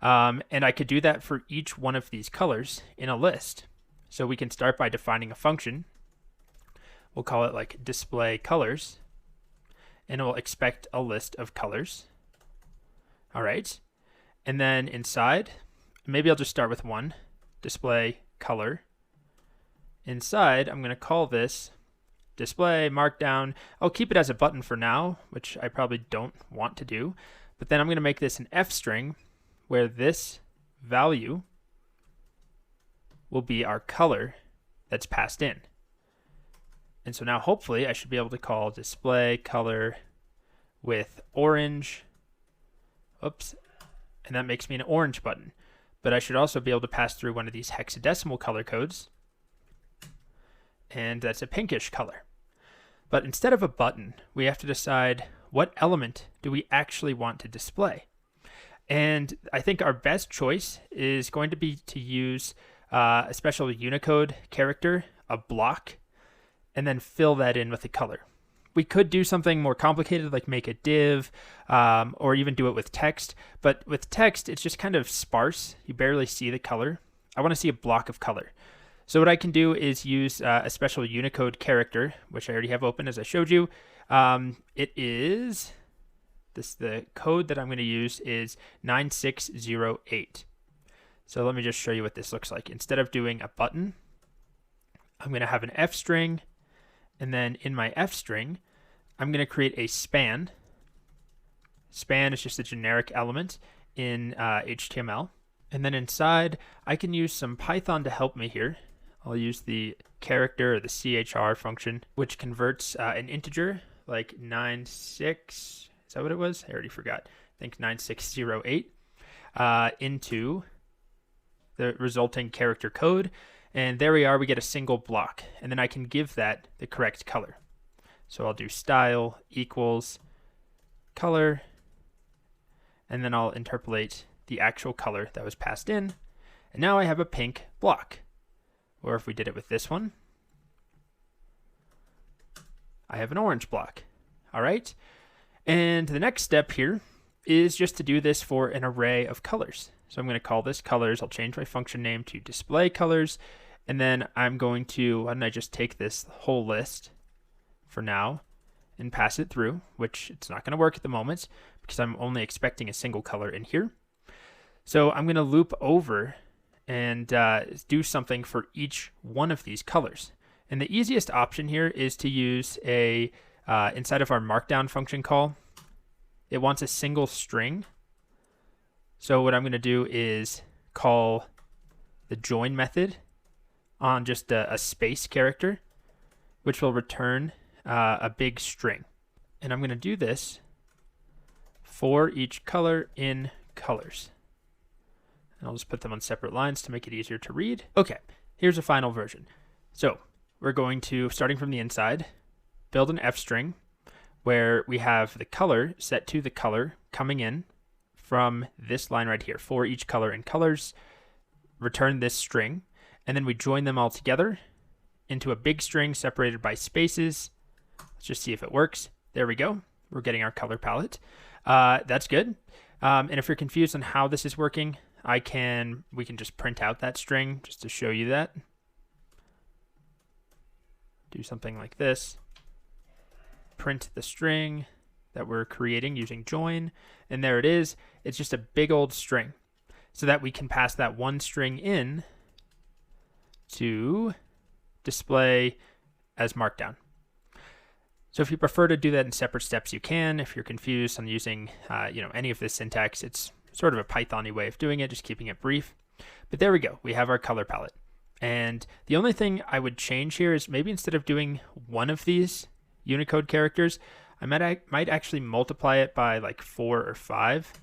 And I could do that for each one of these colors in a list. So we can start by defining a function. We'll call it like display colors. And it will expect a list of colors. All right. And then inside, maybe I'll just start with one, display color. Inside, I'm going to call this display markdown. I'll keep it as a button for now, which I probably don't want to do. But then I'm going to make this an F string where this value will be our color that's passed in. And so now hopefully I should be able to call display color with orange. Oops. And that makes me an orange button. But I should also be able to pass through one of these hexadecimal color codes. And that's a pinkish color. But instead of a button, we have to decide what element do we actually want to display. And I think our best choice is going to be to use a special Unicode character, a block, and then fill that in with a color. We could do something more complicated, like make a div, or even do it with text. But with text, it's just kind of sparse. You barely see the color. I want to see a block of color. So what I can do is use a special Unicode character, which I already have open as I showed you. It is, the code that I'm going to use is 9608. So let me just show you what this looks like. Instead of doing a button, I'm going to have an F string. And then in my F string, I'm going to create a span. Span is just a generic element in HTML. And then inside, I can use some Python to help me here. I'll use the character or the CHR function, which converts an integer like 96, is that what it was? I already forgot. I think 9608 into the resulting character code. And there we are, we get a single block. And then I can give that the correct color. So I'll do style equals color, and then I'll interpolate the actual color that was passed in. And now I have a pink block. Or if we did it with this one, I have an orange block. All right. And the next step here is just to do this for an array of colors. So I'm going to call this colors. I'll change my function name to display colors. And then I'm going to, why don't I just take this whole list for now and pass it through, which it's not going to work at the moment because I'm only expecting a single color in here. So I'm going to loop over and do something for each one of these colors. And the easiest option here is to use a, inside of our markdown function call, it wants a single string. So what I'm going to do is call the join method on just a space character, which will return a big string. And I'm going to do this for each color in colors. And I'll just put them on separate lines to make it easier to read. Okay, here's a final version. So we're going to, starting from the inside, build an F string where we have the color set to the color coming in from this line right here, for each color in colors, return this string, and then we join them all together into a big string separated by spaces. Let's just see if it works. There we go. We're getting our color palette. That's good. And if you're confused on how this is working, we can just print out that string just to show you that. Do something like this. Print the string that we're creating using join, and there it is. It's just a big old string, so that we can pass that one string in to display as markdown. So if you prefer to do that in separate steps, you can. If you're confused on using any of this syntax, it's sort of a Python-y way of doing it, just keeping it brief. But there we go. We have our color palette. And the only thing I would change here is maybe instead of doing one of these Unicode characters, I might actually multiply it by like 4 or 5.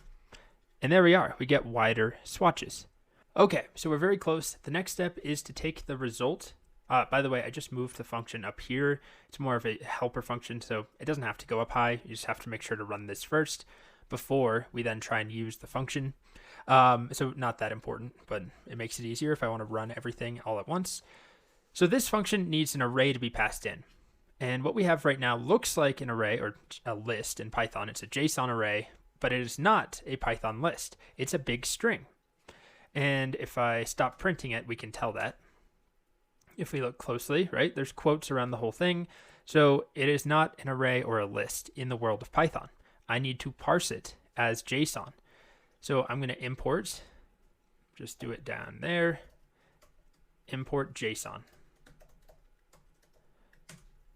And there we are. We get wider swatches. Okay, so we're very close. The next step is to take the result. By the way, I just moved the function up here. It's more of a helper function, so it doesn't have to go up high. You just have to make sure to run this first before we then try and use the function. So not that important, but it makes it easier if I want to run everything all at once. So this function needs an array to be passed in. And what we have right now looks like an array or a list in Python. It's a JSON array, but it is not a Python list. It's a big string. And if I stop printing it, we can tell that. If we look closely, right, there's quotes around the whole thing. So it is not an array or a list in the world of Python. I need to parse it as JSON. So I'm going to import, just do it down there, import JSON.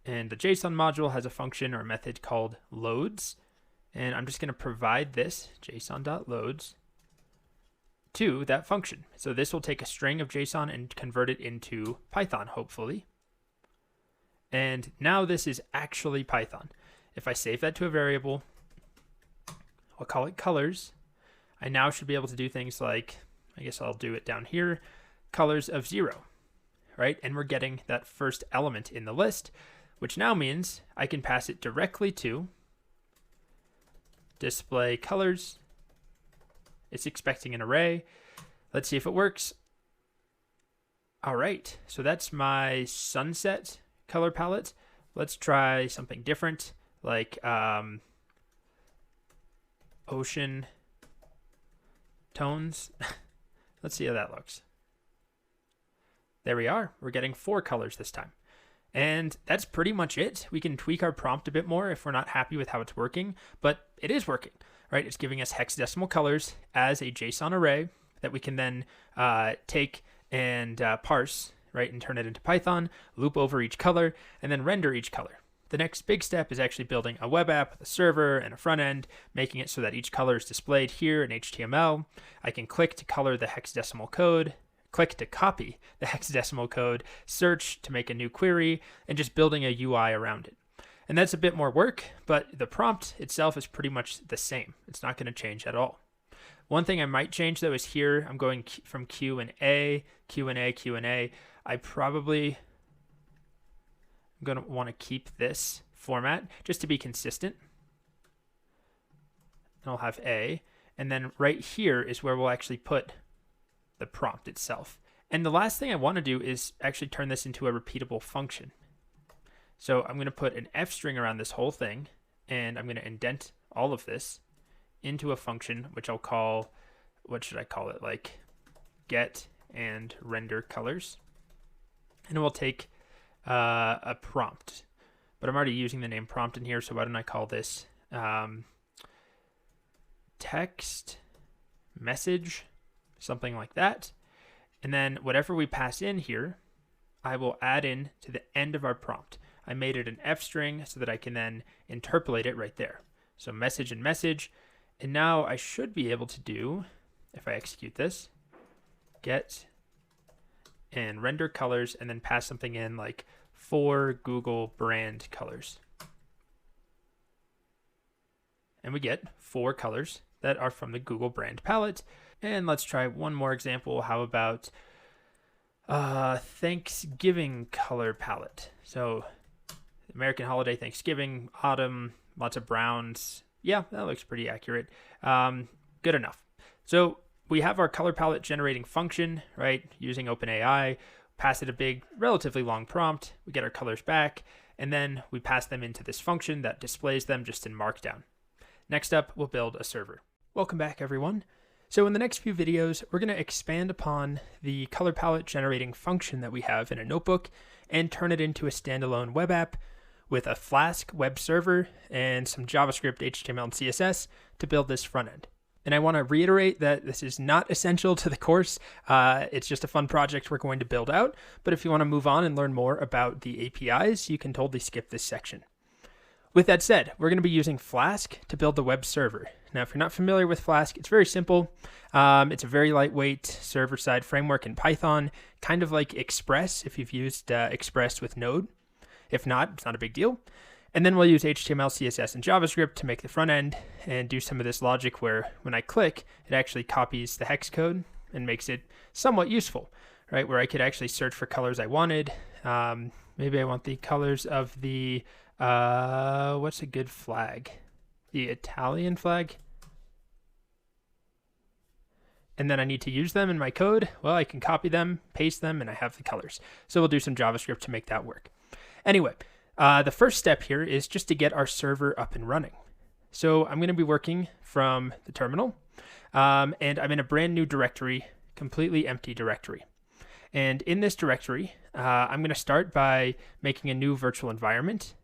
And the JSON module has a function or a method called loads. And I'm just going to provide this JSON.loads to that function. So this will take a string of JSON and convert it into Python, hopefully. And now this is actually Python. If I save that to a variable, I'll call it colors. I now should be able to do things like, I guess I'll do it down here, colors of 0, right? And we're getting that first element in the list, which now means I can pass it directly to display colors. It's expecting an array. Let's see if it works. All right, so that's my sunset color palette. Let's try something different, like ocean tones. Let's see how that looks. There we are. We're getting 4 colors this time. And that's pretty much it. We can tweak our prompt a bit more if we're not happy with how it's working, but it is working, right? It's giving us hexadecimal colors as a JSON array that we can then take and parse, right, and turn it into Python, loop over each color, and then render each color. The next big step is actually building a web app with a server and a front end, making it so that each color is displayed here in HTML. I can click to color the hexadecimal code, click to copy the hexadecimal code, search to make a new query, and just building a UI around it. And that's a bit more work, but the prompt itself is pretty much the same. It's not going to change at all. One thing I might change though is here, I'm going from Q and A, Q and A, Q and A. I'm going to want to keep this format just to be consistent. And I'll have A, and then right here is where we'll actually put the prompt itself. And the last thing I want to do is actually turn this into a repeatable function. So I'm going to put an F string around this whole thing, and I'm going to indent all of this into a function, which I'll call, what should I call it? Like get and render colors. And we'll take a prompt, but I'm already using the name prompt in here. So why don't I call this text message, something like that. And then whatever we pass in here, I will add in to the end of our prompt. I made it an F string so that I can then interpolate it right there. So message and message. And now I should be able to do, if I execute this, get and render colors and then pass something in like for Google brand colors. And we get 4 colors that are from the Google brand palette. And let's try one more example. How about Thanksgiving color palette? So American holiday, Thanksgiving, autumn, lots of browns. Yeah, that looks pretty accurate. Good enough. So we have our color palette generating function, right? Using OpenAI, pass it a big, relatively long prompt. We get our colors back, and then we pass them into this function that displays them just in Markdown. Next up, we'll build a server. Welcome back, everyone. So in the next few videos, we're going to expand upon the color palette generating function that we have in a notebook and turn it into a standalone web app with a Flask web server and some JavaScript, HTML, and CSS to build this front end. And I want to reiterate that this is not essential to the course. It's just a fun project we're going to build out. But if you want to move on and learn more about the APIs, you can totally skip this section. With that said, we're going to be using Flask to build the web server. Now, if you're not familiar with Flask, it's very simple. It's a very lightweight server-side framework in Python, kind of like Express if you've used Express with Node. If not, it's not a big deal. And then we'll use HTML, CSS, and JavaScript to make the front end and do some of this logic where when I click, it actually copies the hex code and makes it somewhat useful, right? Where I could actually search for colors I wanted. Maybe I want the colors of the what's a good flag? The Italian flag. And then I need to use them in my code. Well, I can copy them, paste them, and I have the colors. So we'll do some JavaScript to make that work. Anyway, the first step here is just to get our server up and running. So I'm going to be working from the terminal, and I'm in a brand new directory, completely empty directory. And in this directory, I'm going to start by making a new virtual environment.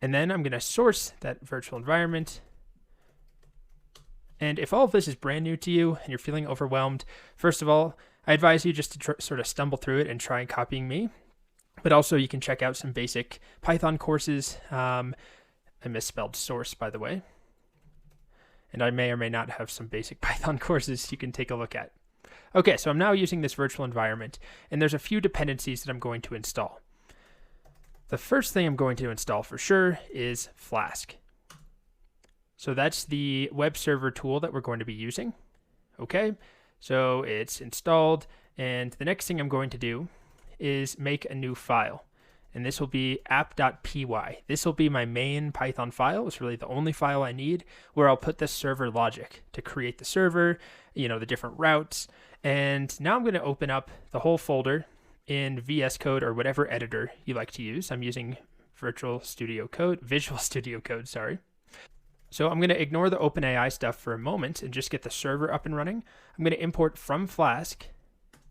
And then I'm going to source that virtual environment. And if all of this is brand new to you and you're feeling overwhelmed, first of all, I advise you just to sort of stumble through it and try copying me. But also you can check out some basic Python courses. I misspelled source, by the way. And I may or may not have some basic Python courses you can take a look at. Okay, so I'm now using this virtual environment, and there's a few dependencies that I'm going to install. The first thing I'm going to install for sure is Flask. So that's the web server tool that we're going to be using. Okay, so it's installed, and the next thing I'm going to do is make a new file. And this will be app.py. This will be my main Python file. It's really the only file I need where I'll put the server logic to create the server, the different routes. And now I'm going to open up the whole folder in VS Code or whatever editor you like to use. I'm using Visual Studio Code, sorry. So I'm going to ignore the OpenAI stuff for a moment and just get the server up and running. I'm going to import from Flask,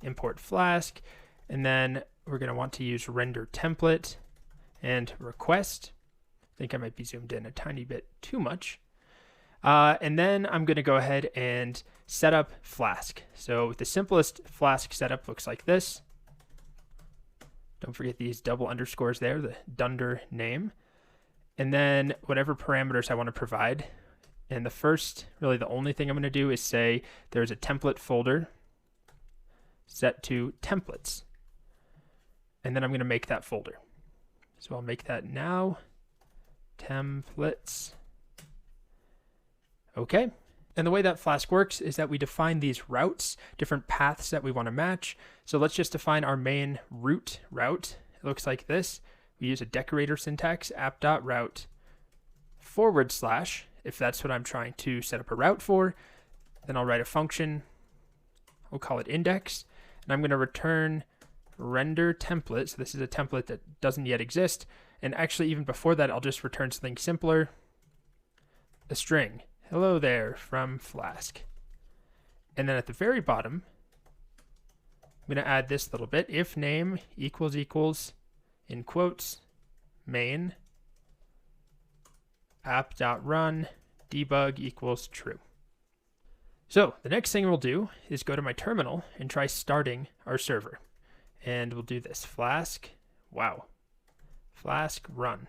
import Flask, and then we're going to want to use render template and request. I think I might be zoomed in a tiny bit too much. And then I'm going to go ahead and set up Flask. So the simplest Flask setup looks like this. Don't forget these double underscores there, the dunder name. And then whatever parameters I want to provide. And the first, really the only thing I'm going to do is say there's a template folder set to templates. And then I'm going to make that folder. So I'll make that now. Templates. Okay. And the way that Flask works is that we define these routes, different paths that we want to match. So let's just define our main route. It looks like this. We use a decorator syntax, app.route /, if that's what I'm trying to set up a route for. Then I'll write a function. We'll call it index. And I'm going to return render template. So this is a template that doesn't yet exist. And actually, even before that, I'll just return something simpler. A string. Hello there from Flask. And then at the very bottom, I'm going to add this little bit. If name equals in quotes, main, app.run, debug equals true. So the next thing we'll do is go to my terminal and try starting our server. And we'll do this Flask Wow. Flask run.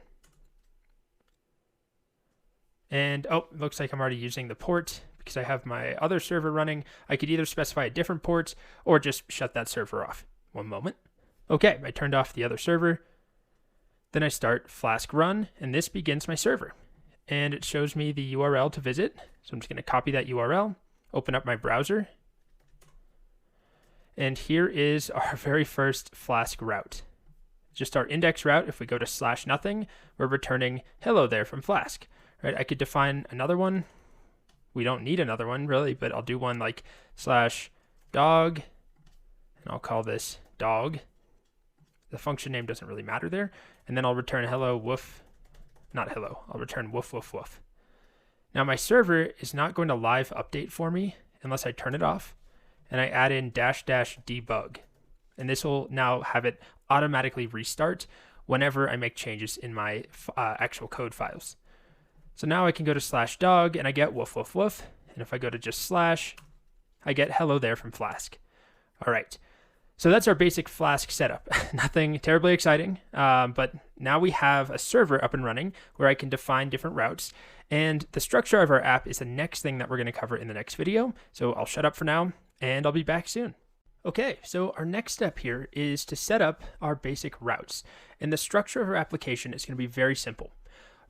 And oh, looks like I'm already using the port because I have my other server running. I could either specify a different port or just shut that server off. One moment. Okay, I turned off the other server. Then I start Flask run, and this begins my server. And it shows me the URL to visit. So I'm just going to copy that URL, open up my browser. And here is our very first Flask route. Just our index route. If we go to /nothing, we're returning hello there from Flask. Right? I could define another one. We don't need another one really, but I'll do one like /dog, and I'll call this dog. The function name doesn't really matter there. And then I'll return hello woof, not hello, I'll return woof woof woof. Now my server is not going to live update for me unless I turn it off and I add in --debug. And this will now have it automatically restart whenever I make changes in my actual code files. So now I can go to /dog and I get woof woof woof. And if I go to just / I get hello there from Flask. All right. So that's our basic Flask setup. Nothing terribly exciting, but now we have a server up and running where I can define different routes. And the structure of our app is the next thing that we're going to cover in the next video. So I'll shut up for now and I'll be back soon. Okay, so our next step here is to set up our basic routes. And the structure of our application is going to be very simple.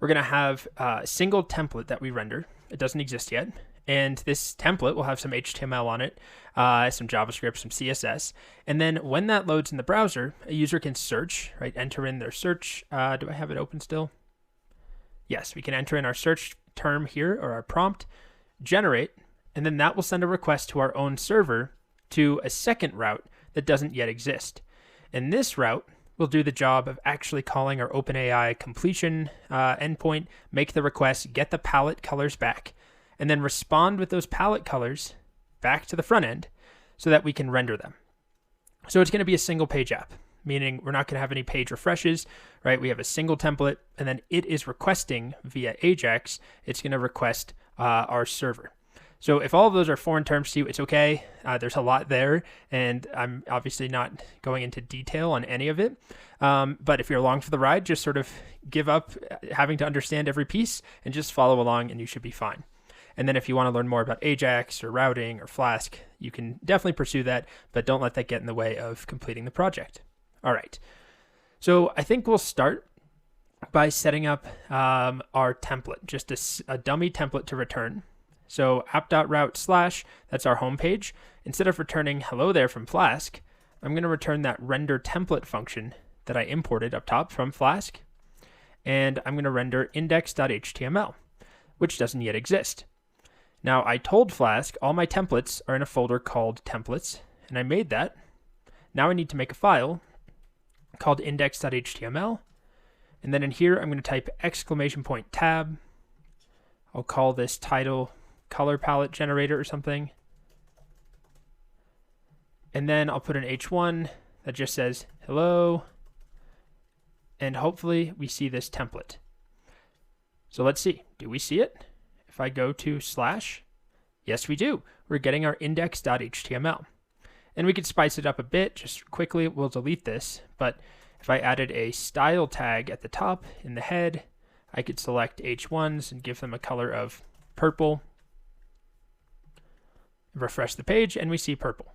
We're going to have a single template that we render. It doesn't exist yet. And this template will have some HTML on it, some JavaScript, some CSS. And then when that loads in the browser, a user can search, right? Enter in their search. Do I have it open still? Yes, we can enter in our search term here or our prompt, generate, and then that will send a request to our own server to a second route that doesn't yet exist. And this route will do the job of actually calling our OpenAI completion endpoint, make the request, get the palette colors back, and then respond with those palette colors back to the front end so that we can render them. So it's going to be a single page app, meaning we're not going to have any page refreshes, right? We have a single template, and then it is requesting via Ajax, it's going to request our server. So if all of those are foreign terms to you, it's okay. There's a lot there, and I'm obviously not going into detail on any of it. But if you're along for the ride, just sort of give up having to understand every piece and just follow along, and you should be fine. And then if you want to learn more about Ajax or routing or Flask, you can definitely pursue that, but don't let that get in the way of completing the project. All right. So I think we'll start by setting up our template, just a dummy template to return. So app.route/, that's our home page. Instead of returning hello there from Flask, I'm going to return that render template function that I imported up top from Flask. And I'm going to render index.html, which doesn't yet exist. Now, I told Flask all my templates are in a folder called templates, and I made that. Now I need to make a file called index.html, and then in here I'm going to type !tab. I'll call this title color palette generator or something. And then I'll put an H1 that just says hello, and hopefully we see this template. So let's see, do we see it? If I go to /, yes we do. We're getting our index.html. And we could spice it up a bit, just quickly we'll delete this, but if I added a style tag at the top in the head, I could select H1s and give them a color of purple. Refresh the page and we see purple.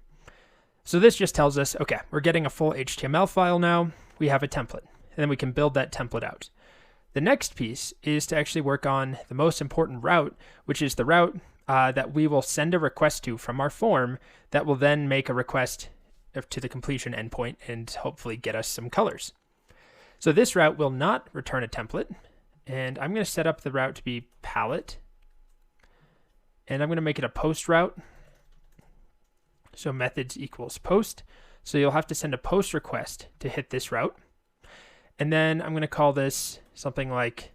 So this just tells us, okay, we're getting a full HTML file now, we have a template, and then we can build that template out. The next piece is to actually work on the most important route, which is the route that we will send a request to from our form that will then make a request to the completion endpoint and hopefully get us some colors. So this route will not return a template, and I'm going to set up the route to be palette, and I'm going to make it a post route. So methods equals post. So you'll have to send a post request to hit this route. And then I'm going to call this something like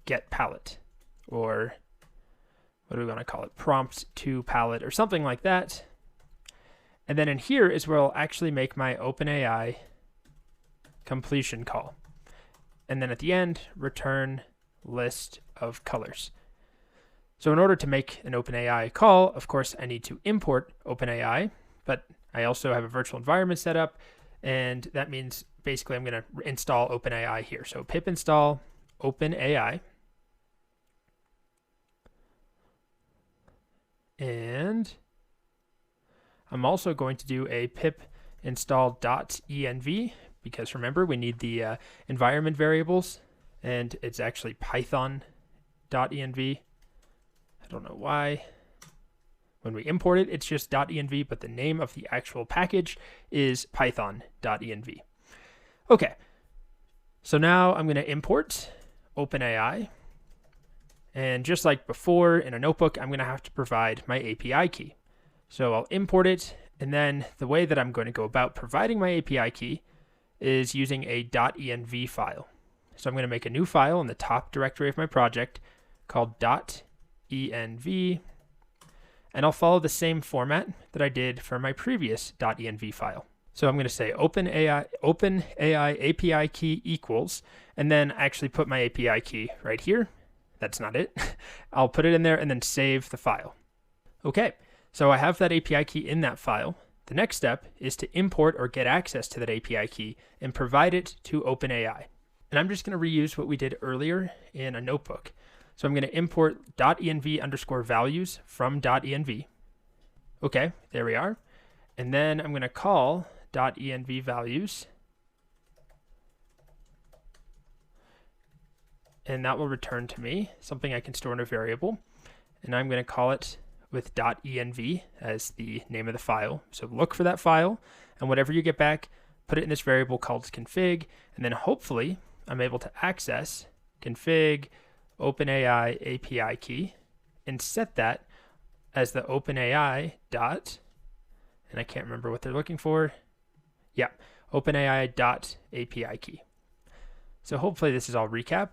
get palette, or what do we want to call it? Prompt to palette or something like that. And then in here is where I'll actually make my OpenAI completion call. And then at the end, return list of colors. So in order to make an OpenAI call, of course, I need to import OpenAI, but I also have a virtual environment set up, and that means basically I'm going to install OpenAI here. So pip install OpenAI. And I'm also going to do a pip install .env, because remember, we need the environment variables, and it's actually python.env. I don't know why. When we import it, it's just .env, but the name of the actual package is python.env. Okay, so now I'm going to import OpenAI. And just like before in a notebook, I'm going to have to provide my API key. So I'll import it, and then the way that I'm going to go about providing my API key is using a .env file. So I'm going to make a new file in the top directory of my project called .env, and I'll follow the same format that I did for my previous .env file. So I'm going to say OpenAI API key equals, and then actually put my API key right here. That's not it. I'll put it in there and then save the file. Okay, so I have that API key in that file. The next step is to import or get access to that API key and provide it to OpenAI. And I'm just going to reuse what we did earlier in a notebook. So I'm going to import .env_values from .env. Okay, there we are. And then I'm going to call .env values. And that will return to me something I can store in a variable. And I'm going to call it with .env as the name of the file. So look for that file, and whatever you get back, put it in this variable called config, and then hopefully I'm able to access config OpenAI API key and set that as the OpenAI dot, and I can't remember what they're looking for. Yeah, OpenAI dot API key. So hopefully this is all recap.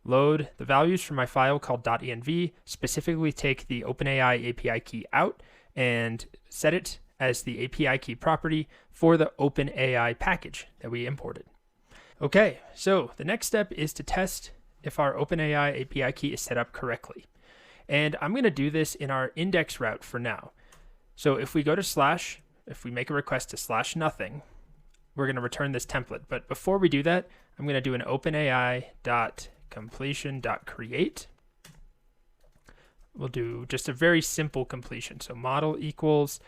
Load the values from my file called .env, specifically take the OpenAI API key out and set it as the API key property for the OpenAI package that we imported. Okay, so the next step is to test if our OpenAI API key is set up correctly. And I'm going to do this in our index route for now. So if we go to if we make a request to /nothing, we're going to return this template. But before we do that, I'm going to do an OpenAI.completion.create. We'll do just a very simple completion. So model equals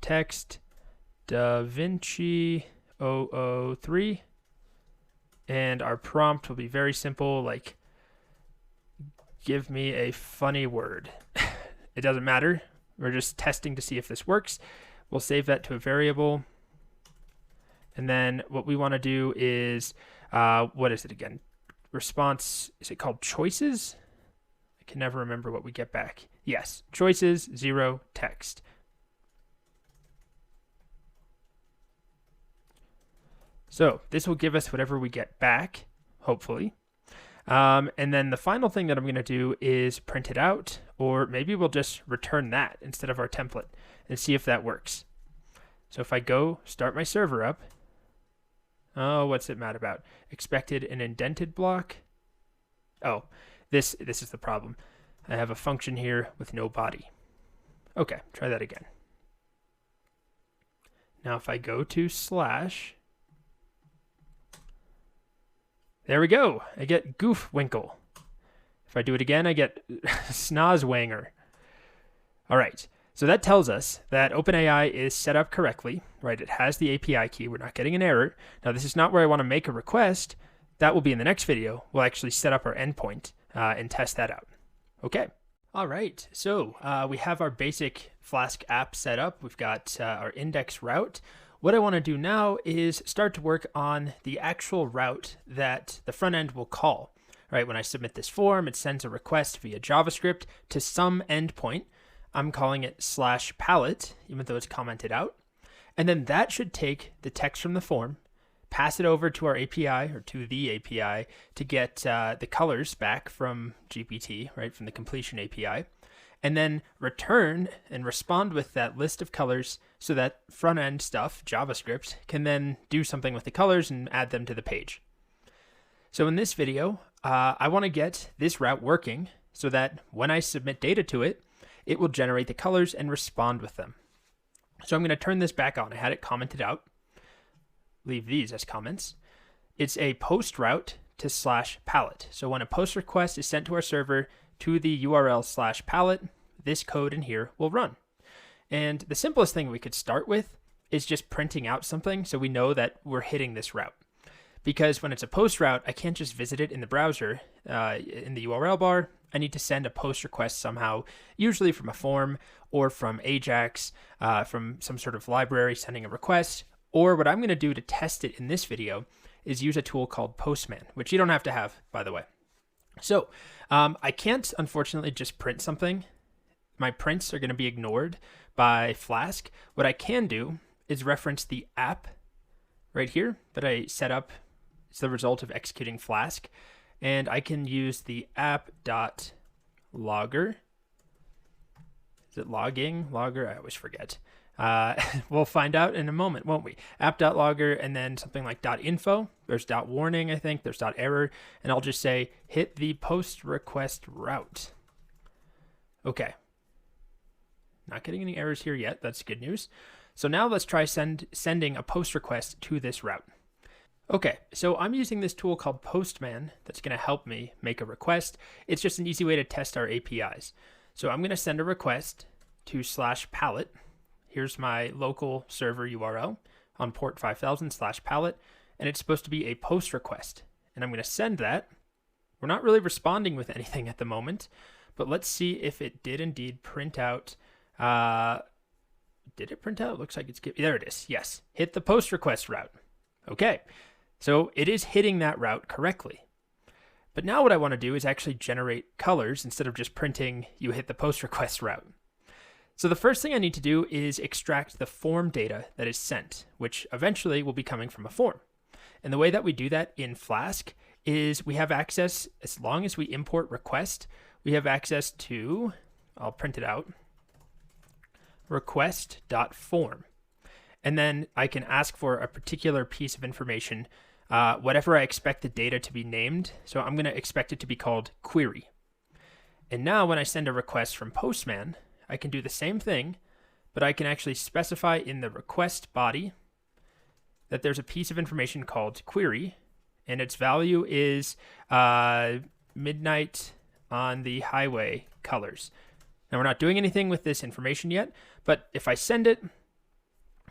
text DaVinci 003. And our prompt will be very simple, like give me a funny word. It doesn't matter. We're just testing to see if this works. We'll save that to a variable. And then what we want to do is, what is it again? Response, is it called choices? I can never remember what we get back. Yes, choices, 0, text. So this will give us whatever we get back, hopefully. And then the final thing that I'm going to do is print it out, or maybe we'll just return that instead of our template and see if that works. So if I go start my server up, oh, what's it mad about? Expected an indented block. Oh, this is the problem. I have a function here with no body. Okay, try that again. Now if I go to /, there we go. I get Goofwinkle. If I do it again, I get Snozwanger. All right. So that tells us that OpenAI is set up correctly, right? It has the API key. We're not getting an error. Now, this is not where I want to make a request. That will be in the next video. We'll actually set up our endpoint and test that out. Okay. All right. So we have our basic Flask app set up. We've got our index route. What I want to do now is start to work on the actual route that the front end will call. Right? When I submit this form, it sends a request via JavaScript to some endpoint. I'm calling it /palette, even though it's commented out. And then that should take the text from the form, pass it over to our API or to the API to get the colors back from GPT, right, from the completion API, and then return and respond with that list of colors so that front end stuff, JavaScript, can then do something with the colors and add them to the page. So in this video, I want to get this route working so that when I submit data to it, it will generate the colors and respond with them. So I'm going to turn this back on. I had it commented out. leave these as comments. It's a post route to /palette. So when a post request is sent to our server to the URL /palette, this code in here will run. And the simplest thing we could start with is just printing out something so we know that we're hitting this route. Because when it's a post route, I can't just visit it in the browser, in the URL bar. I need to send a post request somehow, usually from a form or from Ajax, from some sort of library sending a request. Or what I'm going to do to test it in this video is use a tool called Postman, which you don't have to have, by the way. So I can't, unfortunately, just print something. My prints are going to be ignored by Flask. What I can do is reference the app right here that I set up. It's the result of executing Flask. And I can use the app.logger. Is it logging? Logger? I always forget. We'll find out in a moment, won't we? App.logger and then something like .info. There's .warning, I think. There's .error. And I'll just say, hit the post request route. Okay. Not getting any errors here yet. That's good news. So now let's try sending a post request to this route. Okay, so I'm using this tool called Postman that's going to help me make a request. It's just an easy way to test our APIs. So I'm going to send a request to /palette. Here's my local server URL on port 5000 /palette, and it's supposed to be a post request. And I'm going to send that. We're not really responding with anything at the moment, but let's see if it did indeed print out. Did it print out? It looks like it's there. It is. Yes. Hit the post request route. Okay. So it is hitting that route correctly. But now what I want to do is actually generate colors instead of just printing you hit the post request route. So the first thing I need to do is extract the form data that is sent, which eventually will be coming from a form. And the way that we do that in Flask is we have access, as long as we import request, we have access to, I'll print it out, request.form. And then I can ask for a particular piece of information, whatever I expect the data to be named. So I'm going to expect it to be called query. And now when I send a request from Postman, I can do the same thing, but I can actually specify in the request body that there's a piece of information called query, and its value is midnight on the highway colors. Now we're not doing anything with this information yet, but if I send it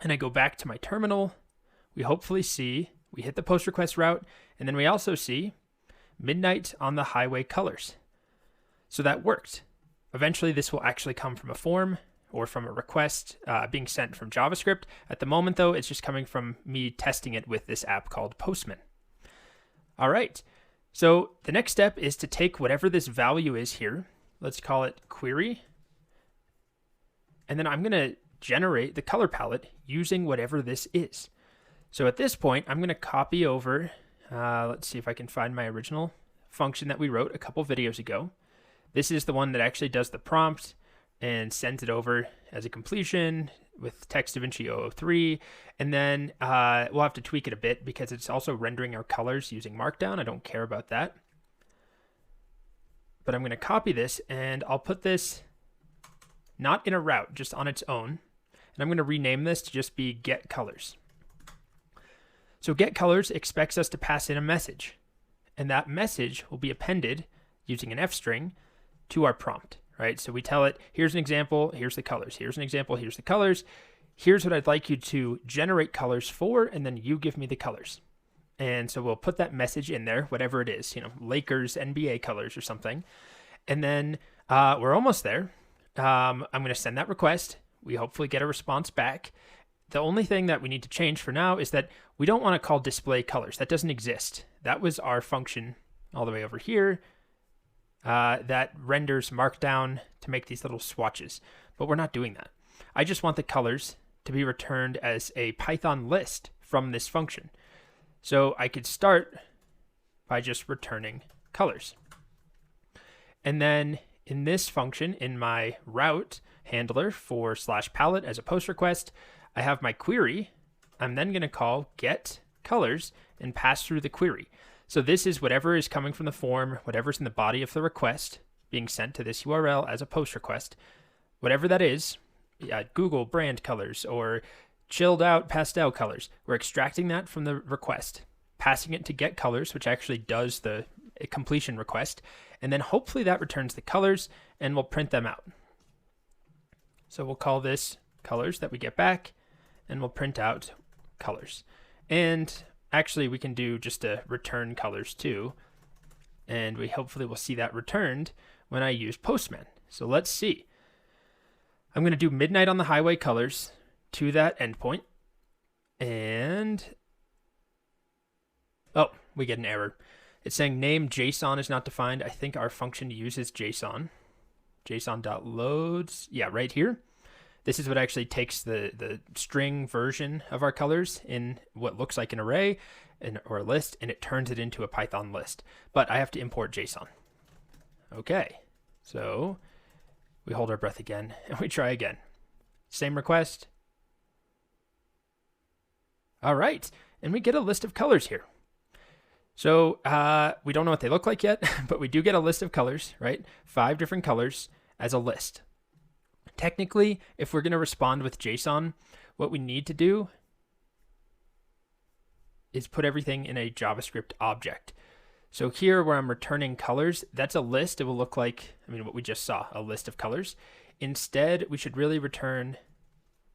and I go back to my terminal, we hopefully see we hit the post request route, and then we also see midnight on the highway colors. So that worked. Eventually this will actually come from a form or from a request being sent from JavaScript. At the moment though, it's just coming from me testing it with this app called Postman. All right, so the next step is to take whatever this value is here. Let's call it query. And then I'm going to generate the color palette using whatever this is. So at this point, I'm going to copy over, let's see if I can find my original function that we wrote a couple videos ago. This is the one that actually does the prompt and sends it over as a completion with text DaVinci 003. And then we'll have to tweak it a bit because it's also rendering our colors using Markdown. I don't care about that. But I'm going to copy this and I'll put this not in a route, just on its own. And I'm going to rename this to just be get colors. So get colors expects us to pass in a message. And that message will be appended using an F string to our prompt, right? So we tell it, here's an example, here's the colors. Here's an example, here's the colors. Here's what I'd like you to generate colors for, and then you give me the colors. And so we'll put that message in there, whatever it is, Lakers NBA colors or something. And then we're almost there. I'm going to send that request. We hopefully get a response back. The only thing that we need to change for now is that we don't want to call display colors. That doesn't exist. That was our function all the way over here that renders Markdown to make these little swatches. But we're not doing that. I just want the colors to be returned as a Python list from this function. So I could start by just returning colors. And then in this function, in my route handler for /palette as a post request, I have my query. I'm then going to call get colors and pass through the query. So this is whatever is coming from the form, whatever's in the body of the request being sent to this URL as a post request. Whatever that is, Google brand colors or chilled out pastel colors. We're extracting that from the request, passing it to get colors, which actually does the completion request, and then hopefully that returns the colors and we'll print them out. So we'll call this colors that we get back, and we'll print out colors. And actually we can do just a return colors too, and we hopefully will see that returned when I use Postman. So let's see. I'm going to do midnight on the highway colors to that endpoint, and oh, we get an error. It's saying name JSON is not defined. I think our function uses JSON. JSON.loads, yeah, right here. This is what actually takes the string version of our colors in what looks like an array or a list, and it turns it into a Python list. But I have to import JSON. Okay, so we hold our breath again, and we try again. Same request. All right, and we get a list of colors here. So we don't know what they look like yet, but we do get a list of colors, right? 5 different colors as a list. Technically, if we're going to respond with JSON, what we need to do is put everything in a JavaScript object. So here where I'm returning colors, that's a list. It will look like, what we just saw, a list of colors. Instead, we should really return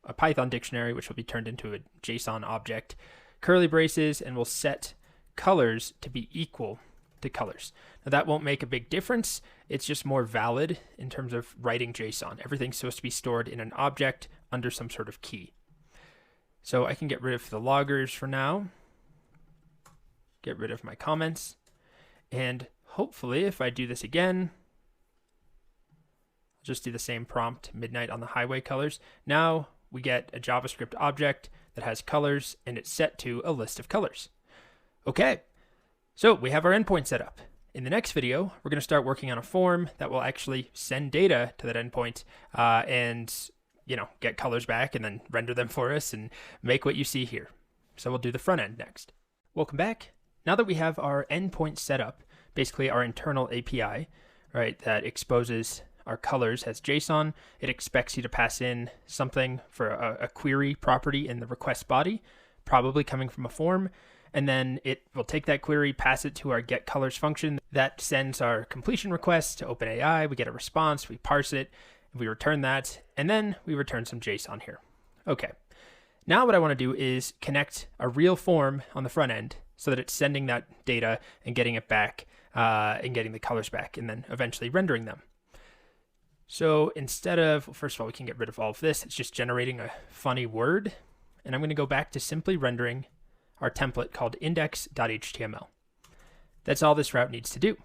a Python dictionary, which will be turned into a JSON object, curly braces, and we'll set colors to be equal to colors. Now that won't make a big difference. It's just more valid in terms of writing JSON. Everything's supposed to be stored in an object under some sort of key. So I can get rid of the loggers for now, get rid of my comments, and hopefully if I do this again, I'll just do the same prompt, midnight on the highway colors. Now we get a JavaScript object that has colors, and it's set to a list of colors. Okay, so we have our endpoint set up. In the next video, we're going to start working on a form that will actually send data to that endpoint and get colors back and then render them for us and make what you see here. So we'll do the front end next. Welcome back. Now that we have our endpoint set up, basically our internal API, right, that exposes our colors as JSON, it expects you to pass in something for a query property in the request body, probably coming from a form. And then it will take that query, pass it to our getColors function that sends our completion request to OpenAI. We get a response, we parse it, we return that, and then we return some JSON here. Okay, now what I want to do is connect a real form on the front end so that it's sending that data and getting it back and getting the colors back and then eventually rendering them. So instead of, first of all, we can get rid of all of this. It's just generating a funny word. And I'm going to go back to simply rendering our template called index.html. That's all this route needs to do.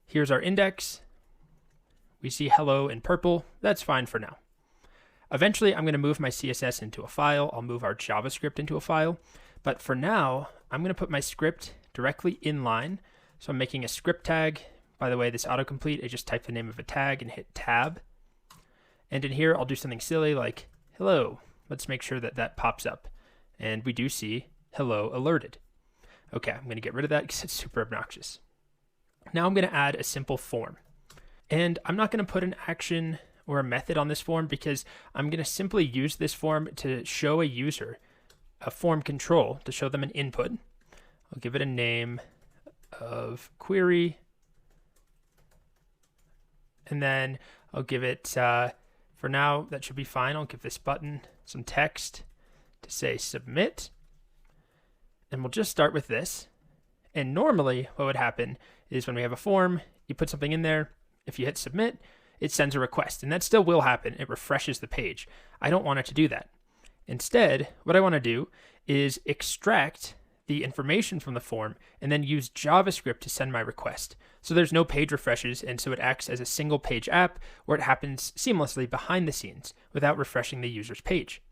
Here's our index. We see hello in purple. That's fine for now. Eventually, I'm going to move my CSS into a file. I'll move our JavaScript into a file. But for now, I'm going to put my script directly inline. So I'm making a script tag. By the way, this autocomplete, I just type the name of a tag and hit tab. And in here, I'll do something silly like hello. Let's make sure that that pops up. And we do see hello alerted. Okay, I'm going to get rid of that because it's super obnoxious. Now I'm going to add a simple form. And I'm not going to put an action or a method on this form because I'm going to simply use this form to show a user a form control to show them an input. I'll give it a name of query. And then I'll give it, for now, that should be fine. I'll give this button some text to say submit. And we'll just start with this. And normally what would happen is when we have a form, you put something in there. If you hit submit, it sends a request. And that still will happen. It refreshes the page. I don't want it to do that. Instead, what I want to do is extract the information from the form and then use JavaScript to send my request. So there's no page refreshes, and so it acts as a single page app where it happens seamlessly behind the scenes without refreshing the user's page.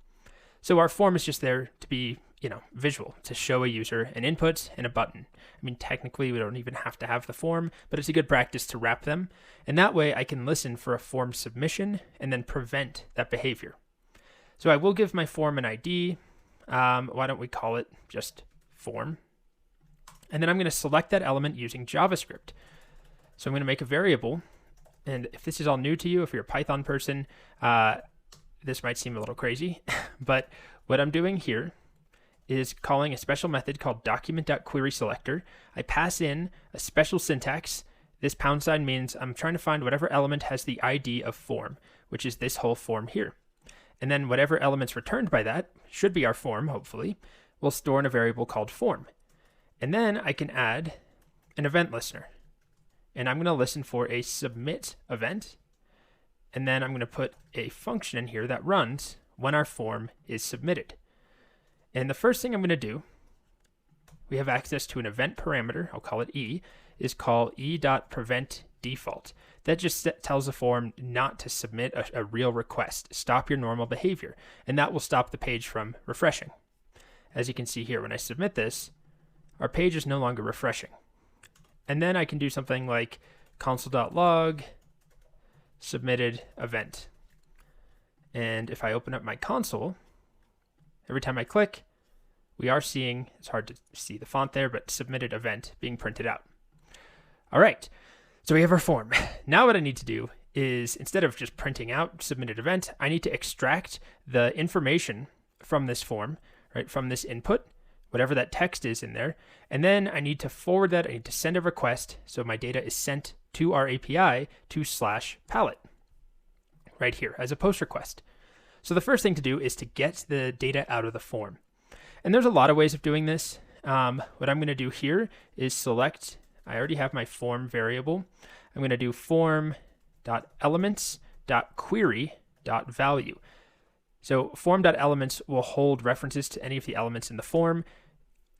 So our form is just there to be, visual, to show a user an input and a button. Technically we don't even have to have the form, but it's a good practice to wrap them. And that way I can listen for a form submission and then prevent that behavior. So I will give my form an ID. Why don't we call it just form? And then I'm going to select that element using JavaScript. So I'm going to make a variable. And if this is all new to you, if you're a Python person, this might seem a little crazy, But what I'm doing here is calling a special method called document.querySelector. I pass in a special syntax. This pound sign means I'm trying to find whatever element has the ID of form, which is this whole form here. And then whatever elements returned by that, should be our form, hopefully, we'll store in a variable called form. And then I can add an event listener. And I'm going to listen for a submit event. And then I'm going to put a function in here that runs when our form is submitted. And the first thing I'm going to do, we have access to an event parameter, I'll call it E, is call e.preventDefault. That just tells the form not to submit a real request. Stop your normal behavior. And that will stop the page from refreshing. As you can see here, when I submit this, our page is no longer refreshing. And then I can do something like console.log submitted event. And if I open up my console, every time I click, we are seeing, it's hard to see the font there, but submitted event being printed out. All right, so we have our form. Now what I need to do is, instead of just printing out submitted event, I need to extract the information from this form, right, from this input, whatever that text is in there, and then I need to forward that, I need to send a request, so my data is sent to our API to /palette, right here, as a post request. So the first thing to do is to get the data out of the form. And there's a lot of ways of doing this. What I'm going to do here is select, I already have my form variable. I'm going to do form.elements.query.value. So form.elements will hold references to any of the elements in the form.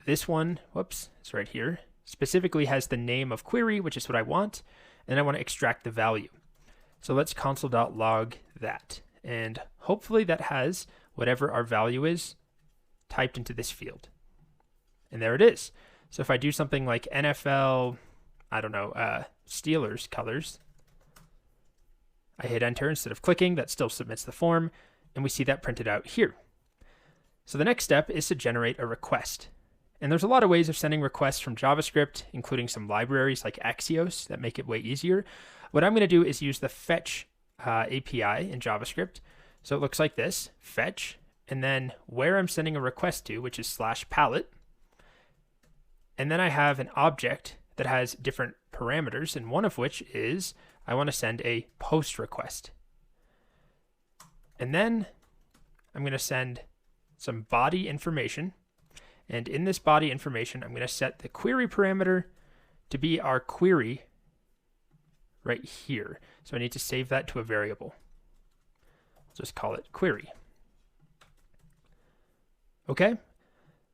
This one, whoops, it's right here, specifically has the name of query, which is what I want, and I want to extract the value. So let's console.log that. And hopefully that has whatever our value is typed into this field. And there it is. So if I do something like NFL, I don't know, Steelers colors, I hit enter instead of clicking, that still submits the form, and we see that printed out here. So the next step is to generate a request. And there's a lot of ways of sending requests from JavaScript, including some libraries like Axios that make it way easier. What I'm going to do is use the fetch API in JavaScript. So it looks like this, fetch, and then where I'm sending a request to, which is /palette. And then I have an object that has different parameters, and one of which is I want to send a post request. And then I'm going to send some body information. And in this body information, I'm going to set the query parameter to be our query right here. So I need to save that to a variable. I'll just call it query. Okay.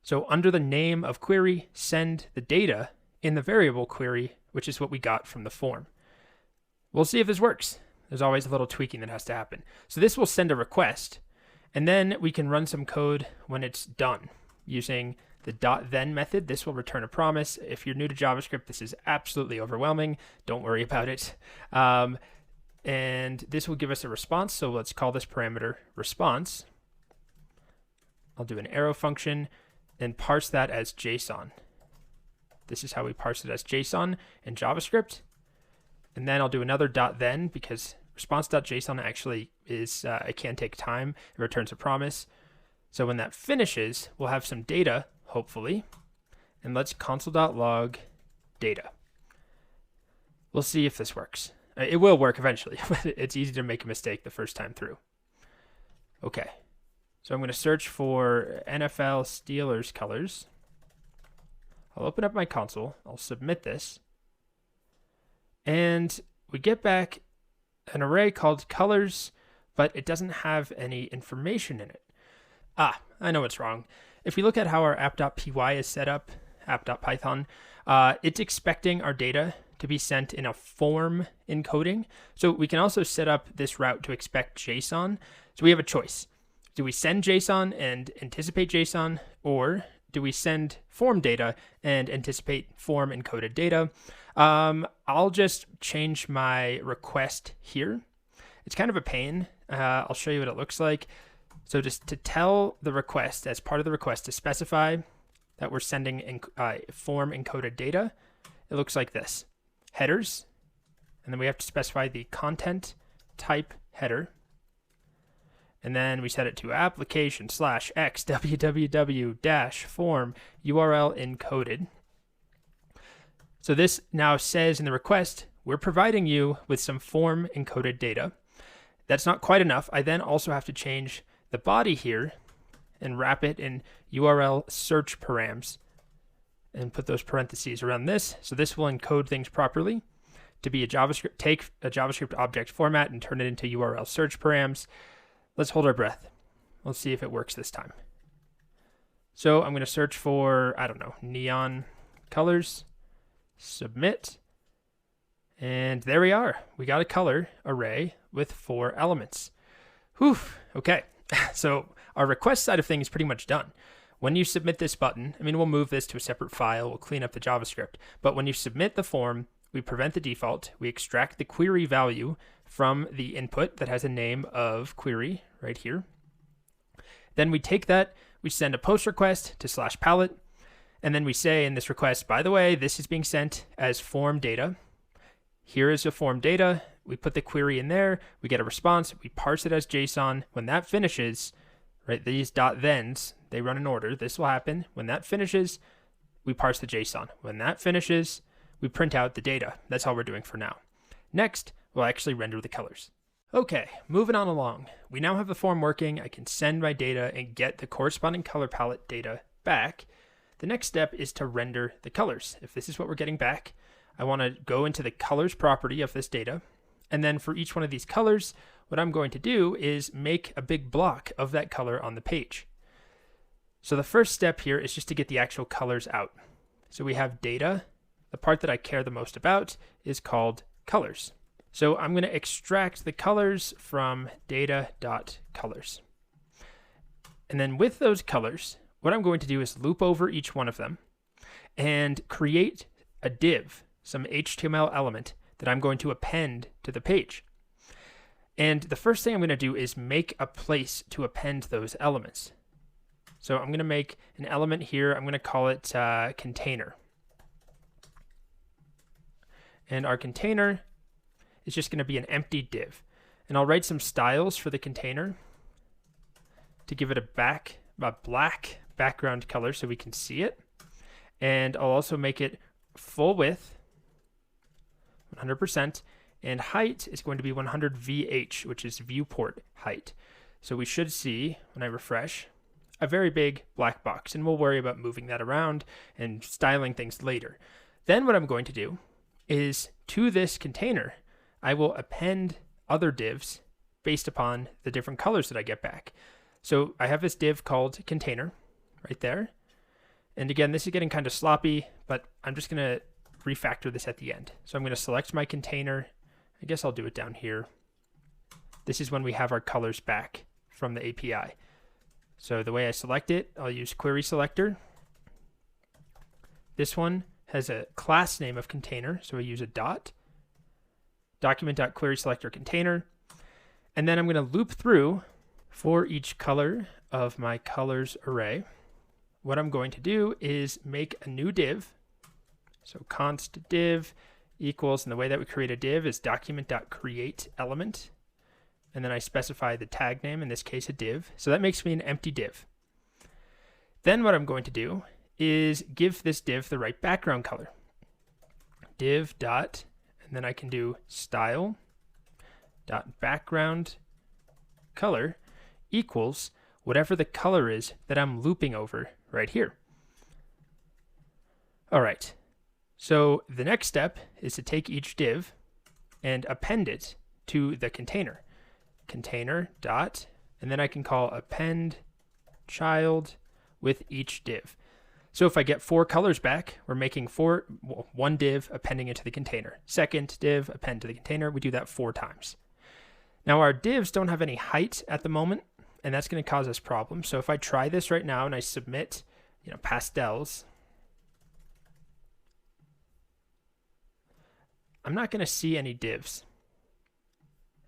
So under the name of query, send the data in the variable query, which is what we got from the form. We'll see if this works. There's always a little tweaking that has to happen. So this will send a request, and then we can run some code when it's done using the .then method. This will return a promise. If you're new to JavaScript, this is absolutely overwhelming. Don't worry about it. And this will give us a response. So let's call this parameter response. I'll do an arrow function and parse that as JSON. This is how we parse it as JSON in JavaScript. And then I'll do another .then because response.json actually is, it can take time. It returns a promise. So when that finishes, we'll have some data, hopefully. And let's console.log data. We'll see if this works. It will work eventually, but it's easy to make a mistake the first time through. Okay. So I'm going to search for NFL Steelers colors. I'll open up my console. I'll submit this. And we get back an array called colors, but it doesn't have any information in it. Ah, I know what's wrong. If we look at how our app.py is set up, app.python, it's expecting our data to be sent in a form encoding. So we can also set up this route to expect JSON. So we have a choice. Do we send JSON and anticipate JSON, or do we send form data and anticipate form encoded data? I'll just change my request here. It's kind of a pain. I'll show you what it looks like. So just to tell the request, as part of the request, to specify that we're sending form encoded data, it looks like this. Headers, and then we have to specify the content type header. And then we set it to application/x www-form URL encoded. So this now says in the request, we're providing you with some form encoded data. That's not quite enough. I then also have to change the body here and wrap it in URL search params and put those parentheses around this. So this will encode things properly to be a JavaScript, take a JavaScript object format and turn it into URL search params. Let's hold our breath. Let's see if it works this time. So I'm going to search for, I don't know, neon colors, submit. And there we are. We got a color array with 4 elements. Whew. Okay. So our request side of things is pretty much done. When you submit this button, I mean, we'll move this to a separate file. We'll clean up the JavaScript. But when you submit the form, we prevent the default. We extract the query value from the input that has a name of query right here. Then we take that, we send a post request to /palette. And then we say in this request, by the way, this is being sent as form data. Here is the form data. We put the query in there. We get a response. We parse it as JSON. When that finishes, right, these .thens, they run in order. This will happen. When that finishes, we parse the JSON. When that finishes, we print out the data. That's all we're doing for now. Next, we'll actually render the colors. Okay, moving on along. We now have the form working. I can send my data and get the corresponding color palette data back. The next step is to render the colors. If this is what we're getting back, I want to go into the colors property of this data. And then for each one of these colors, what I'm going to do is make a big block of that color on the page. So the first step here is just to get the actual colors out. So we have data. The part that I care the most about is called colors. So I'm going to extract the colors from data.colors. And then with those colors, what I'm going to do is loop over each one of them and create a div, some HTML element that I'm going to append to the page. And the first thing I'm going to do is make a place to append those elements. So I'm going to make an element here. I'm going to call it container. And our container is just going to be an empty div. And I'll write some styles for the container to give it a black background color so we can see it. And I'll also make it full width, 100%, and height is going to be 100 VH, which is viewport height. So we should see, when I refresh, a very big black box, and we'll worry about moving that around and styling things later. Then what I'm going to do is to this container, I will append other divs based upon the different colors that I get back. So I have this div called container right there. And again, this is getting kind of sloppy, but I'm just going to refactor this at the end. So I'm going to select my container. I guess I'll do it down here. This is when we have our colors back from the API. So the way I select it, I'll use query selector. This one has a class name of container, so I use a dot. Document.querySelector container. And then I'm going to loop through for each color of my colors array. What I'm going to do is make a new div. So const div equals, and the way that we create a div is document.createElement. And then I specify the tag name, in this case a div. So that makes me an empty div. Then what I'm going to do is give this div the right background color. Div dot, and then I can do style dot background color equals whatever the color is that I'm looping over right here. All right. So the next step is to take each div and append it to the container. Container dot, and then I can call append child with each div. So if I get 4 colors back, we're making one div appending it to the container. Second div append to the container. We do that 4 times. Now our divs don't have any height at the moment, and that's going to cause us problems. So if I try this right now and I submit, pastels, I'm not going to see any divs,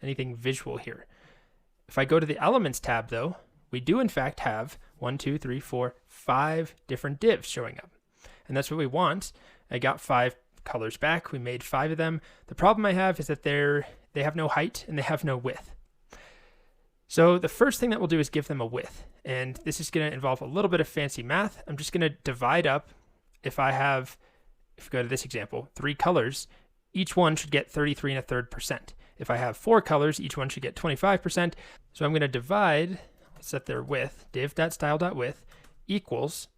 anything visual here. If I go to the Elements tab, though, we do in fact have 1, 2, 3, 4, 5 different divs showing up. And that's what we want. I got 5 colors back. We made 5 of them. The problem I have is that they have no height and they have no width. So the first thing that we'll do is give them a width, and this is going to involve a little bit of fancy math. I'm just going to divide up. If we go to this example, 3 colors, each one should get 33.33%. If I have 4 colors, each one should get 25%. So I'm going to divide, set their width, div.style.width equals,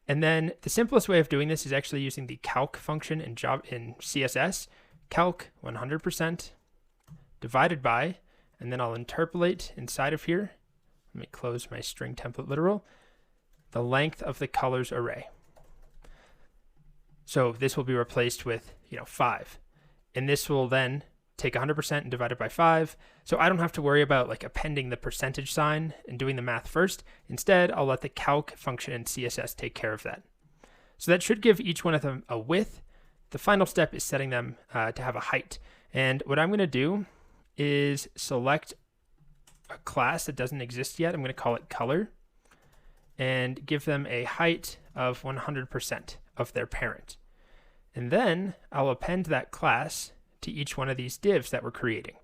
and then the simplest way of doing this is actually using the calc function in CSS, calc 100% divided by, and then I'll interpolate inside of here. Let me close my string template literal, the length of the colors array. So this will be replaced with 5. And this will then take 100% and divide it by 5. So I don't have to worry about like appending the percentage sign and doing the math first. Instead, I'll let the calc function in CSS take care of that. So that should give each one of them a width. The final step is setting them to have a height. And what I'm going to do is select a class that doesn't exist yet. I'm going to call it color and give them a height of 100% of their parent. And then I'll append that class to each one of these divs that we're creating.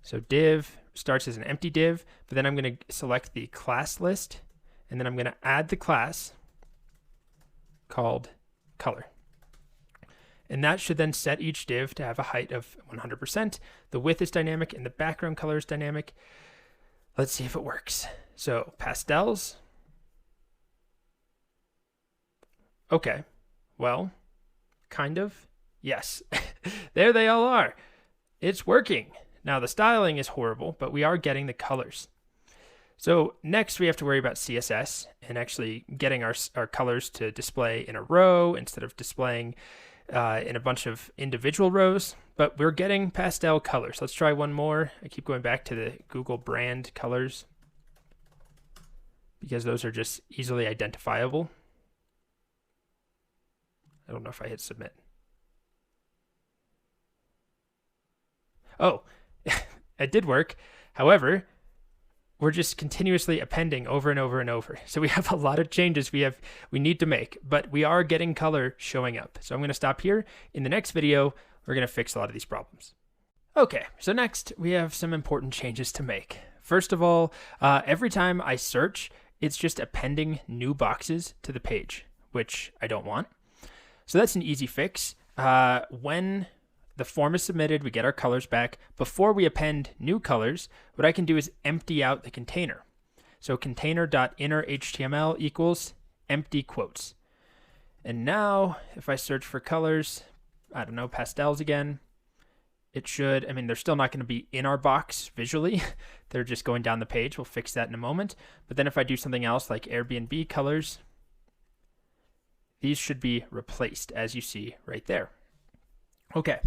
So div starts as an empty div, but then I'm going to select the class list, and then I'm going to add the class called color. And that should then set each div to have a height of 100%. The width is dynamic and the background color is dynamic. Let's see if it works. So pastels. Okay, well, kind of. Yes, there they all are. It's working. Now the styling is horrible, but we are getting the colors. So next we have to worry about CSS and actually getting our colors to display in a row instead of displaying in a bunch of individual rows, but we're getting pastel colors. Let's try one more. I keep going back to the Google brand colors because those are just easily identifiable. I don't know if I hit submit. Oh, it did work. However, we're just continuously appending over and over and over. So we have a lot of changes we need to make, but we are getting color showing up. So I'm going to stop here. In the next video, we're going to fix a lot of these problems. Okay, so next we have some important changes to make. First of all, every time I search, it's just appending new boxes to the page, which I don't want. So that's an easy fix. When the form is submitted, we get our colors back. Before we append new colors, what I can do is empty out the container. So container.innerHTML equals empty quotes. And now if I search for colors, I don't know, pastels again, it should, they're still not going to be in our box visually. They're just going down the page. We'll fix that in a moment. But then if I do something else like Airbnb colors, these should be replaced as you see right there. Okay.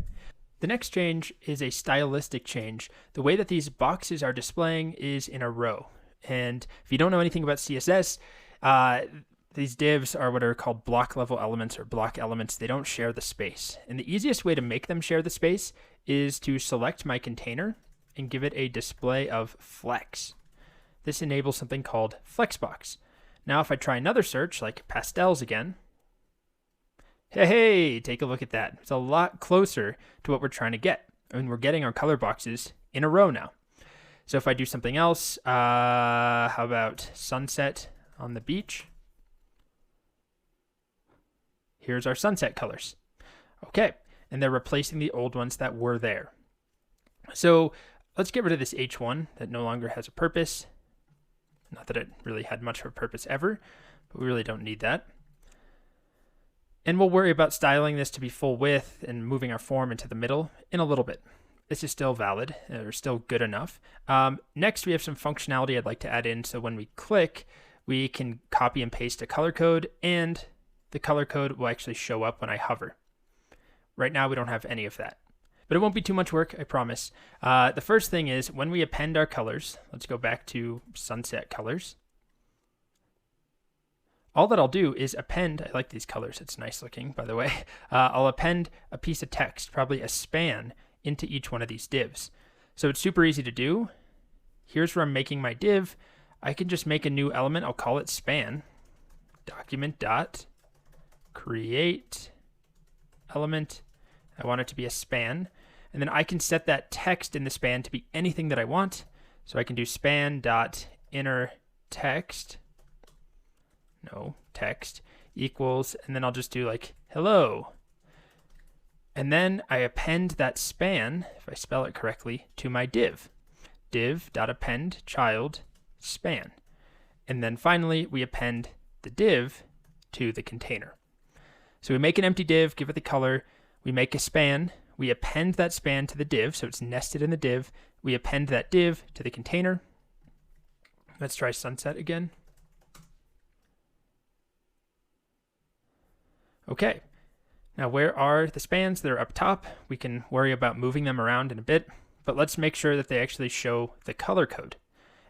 The next change is a stylistic change. The way that these boxes are displaying is in a row. And if you don't know anything about CSS, these divs are what are called block level elements or block elements. They don't share the space. And the easiest way to make them share the space is to select my container and give it a display of flex. This enables something called flexbox. Now if I try another search like pastels again, hey, take a look at that. It's a lot closer to what we're trying to get. We're getting our color boxes in a row now. So if I do something else, how about sunset on the beach? Here's our sunset colors. Okay, and they're replacing the old ones that were there. So let's get rid of this H1 that no longer has a purpose. Not that it really had much of a purpose ever, but we really don't need that. And we'll worry about styling this to be full width and moving our form into the middle in a little bit. This is still valid, or still good enough. Next, we have some functionality I'd like to add in. So when we click, we can copy and paste a color code, and the color code will actually show up when I hover. Right now, we don't have any of that. But it won't be too much work, I promise. The first thing is when we append our colors, let's go back to sunset colors. All that I'll do is append, I like these colors, it's nice looking, by the way. I'll append a piece of text, probably a span, into each one of these divs. So it's super easy to do. Here's where I'm making my div. I can just make a new element, I'll call it span. Document dot create element. I want it to be a span. And then I can set that text in the span to be anything that I want. So I can do span dot inner text, text equals, and then I'll just do like hello. And then I append that span, if I spell it correctly, to my div. Div.append child span. And then finally, we append the div to the container. So we make an empty div, give it the color, we make a span, we append that span to the div, so it's nested in the div, we append that div to the container. Let's try sunset again. Okay, now where are the spans? They're up top. We can worry about moving them around in a bit, but let's make sure that they actually show the color code.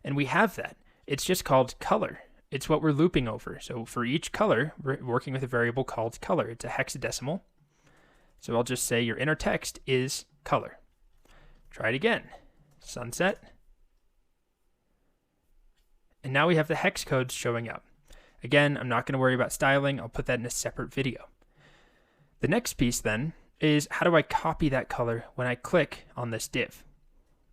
And we have that. It's just called color. It's what we're looping over. So for each color, we're working with a variable called color. It's a hexadecimal. So I'll just say your inner text is color. Try it again. Sunset. And now we have the hex codes showing up. Again, I'm not going to worry about styling. I'll put that in a separate video. The next piece then is how do I copy that color when I click on this div?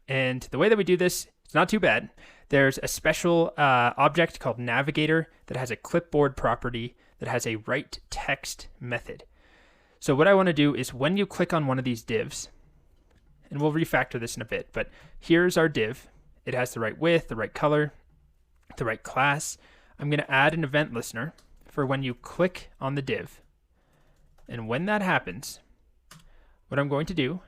And the way that we do this, it's not too bad. There's a special object called navigator that has a clipboard property that has a write text method. So what I want to do is when you click on one of these divs, and we'll refactor this in a bit, but here's our div. It has the right width, the right color, the right class. I'm going to add an event listener for when you click on the div. And when that happens, what I'm going to do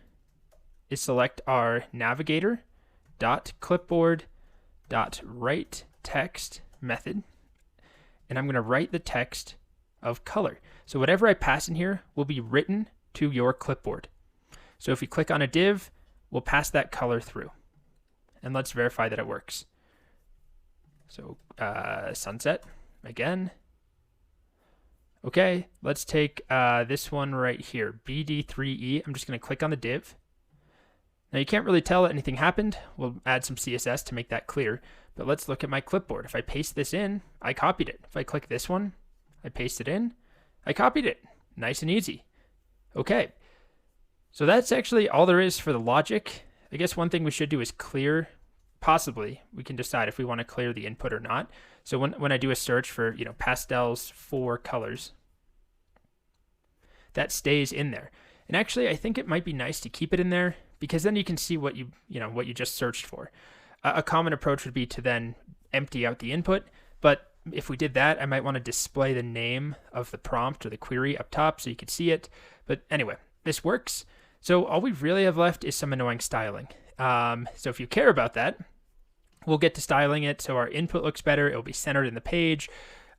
is select our navigator.clipboard.writeText method, and I'm going to write the text of color. So whatever I pass in here will be written to your clipboard. So if you click on a div, we'll pass that color through. And let's verify that it works. So sunset again. Okay, let's take this one right here, BD3E. I'm just going to click on the div. Now you can't really tell that anything happened. We'll add some CSS to make that clear. But let's look at my clipboard. If I paste this in, I copied it. If I click this one, I paste it in, I copied it. Nice and easy. Okay, so that's actually all there is for the logic. I guess one thing we should do is clear. Possibly, we can decide if we want to clear the input or not. So when I do a search for pastels 4 colors, that stays in there. And actually, I think it might be nice to keep it in there because then you can see what you just searched for. A common approach would be to then empty out the input, but if we did that, I might want to display the name of the prompt or the query up top so you could see it. But anyway, this works. So all we really have left is some annoying styling. So if you care about that, we'll get to styling it so our input looks better. It'll be centered in the page.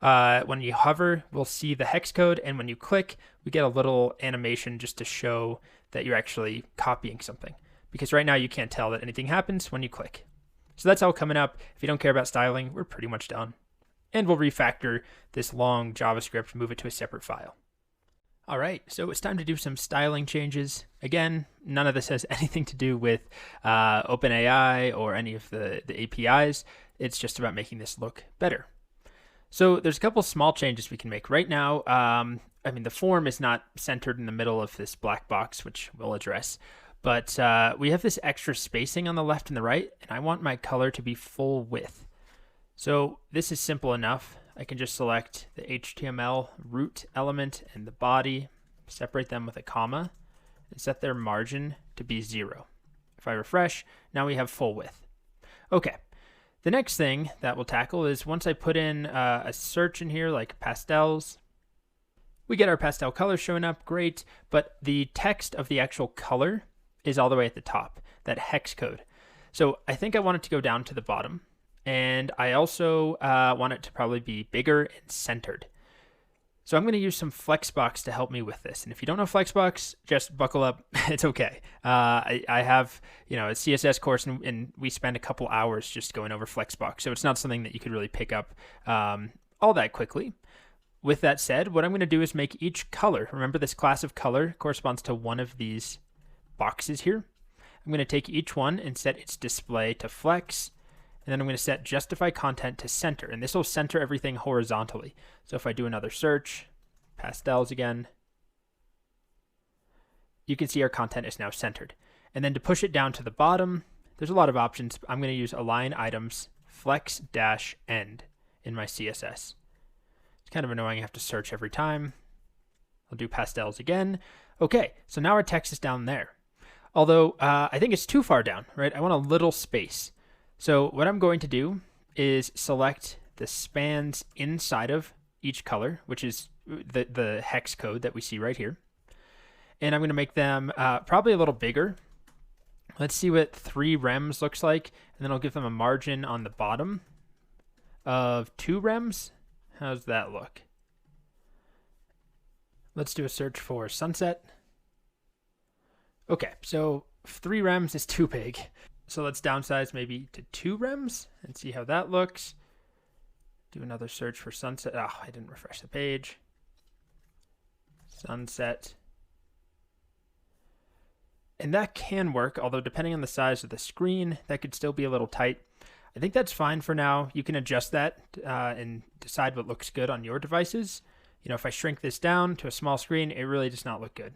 When you hover, we'll see the hex code, and when you click, we get a little animation just to show that you're actually copying something. Because right now you can't tell that anything happens when you click. So that's all coming up. If you don't care about styling, we're pretty much done. And we'll refactor this long JavaScript, move it to a separate file. All right, so it's time to do some styling changes. Again, none of this has anything to do with OpenAI or any of the APIs. It's just about making this look better. So there's a couple small changes we can make. Right now, the form is not centered in the middle of this black box, which we'll address. But we have this extra spacing on the left and the right, and I want my color to be full width. So this is simple enough. I can just select the HTML root element and the body, separate them with a comma, and set their margin to be 0. If I refresh, now we have full width. Okay, the next thing that we'll tackle is once I put in a search in here like pastels, we get our pastel color showing up, great, but the text of the actual color is all the way at the top, that hex code. So I think I want it to go down to the bottom. And I also want it to probably be bigger and centered. So I'm going to use some Flexbox to help me with this. And if you don't know Flexbox, just buckle up. It's okay. I have a CSS course, and we spend a couple hours just going over Flexbox. So it's not something that you could really pick up all that quickly. With that said, what I'm going to do is make each color. Remember, this class of color corresponds to one of these boxes here. I'm going to take each one and set its display to flex. And then I'm going to set justify content to center, and this will center everything horizontally. So if I do another search, pastels again, you can see our content is now centered. And then to push it down to the bottom, There's a lot of options. I'm going to use align items flex-end in my CSS. It's kind of annoying. I have to search every time. I'll do pastels again. Okay, so now our text is down there. Although I think it's too far down, right? I want a little space. So what I'm going to do is select the spans inside of each color, which is the hex code that we see right here. And I'm going to make them probably a little bigger. Let's see what 3 rems looks like, and then I'll give them a margin on the bottom of 2 rems. How's that look? Let's do a search for sunset. Okay, so 3 rems is too big. So let's downsize maybe to 2 rems and see how that looks. Do another search for sunset. Oh, I didn't refresh the page. Sunset. And that can work, although depending on the size of the screen, that could still be a little tight. I think that's fine for now. You can adjust that and decide what looks good on your devices. You know, if I shrink this down to a small screen, it really does not look good.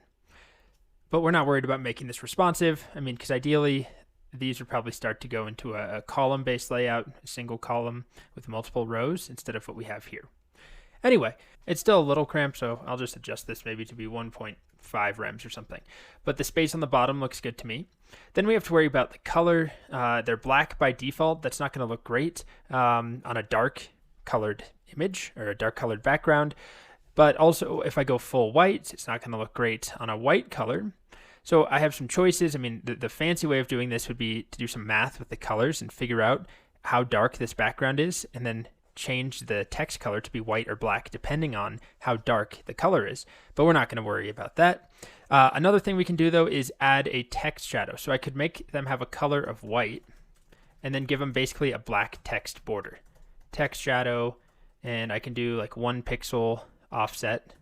But we're not worried about making this responsive. I mean, because ideally, these would probably start to go into a column-based layout, a single column with multiple rows instead of what we have here. Anyway, it's still a little cramped, so I'll just adjust this maybe to be 1.5 rems or something. But the space on the bottom looks good to me. Then we have to worry about the color. They're black by default. That's not going to look great on a dark colored image or a dark colored background. But also, if I go full white, it's not going to look great on a white color. So I have some choices. I mean, the fancy way of doing this would be to do some math with the colors and figure out how dark this background is, and then change the text color to be white or black depending on how dark the color is. But we're not going to worry about that. Another thing we can do, though, is add a text shadow. So I could make them have a color of white and then give them basically a black text border. Text shadow, and I can do like 1 pixel offset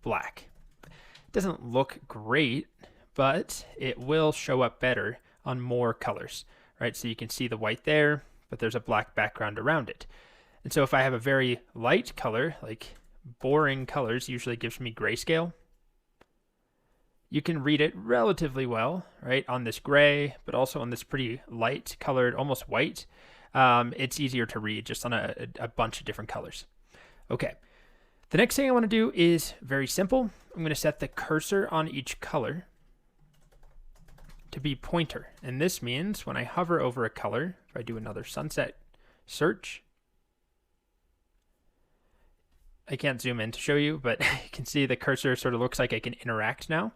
black. It doesn't look great, but it will show up better on more colors, right? So you can see the white there, but there's a black background around it. And so if I have a very light color, like boring colors usually gives me grayscale, you can read it relatively well, right? On this gray, but also on this pretty light colored, almost white. It's easier to read just on a bunch of different colors. Okay. The next thing I want to do is very simple. I'm going to set the cursor on each color to be pointer. And this means when I hover over a color, if I do another sunset search, I can't zoom in to show you, but you can see the cursor sort of looks like I can interact now.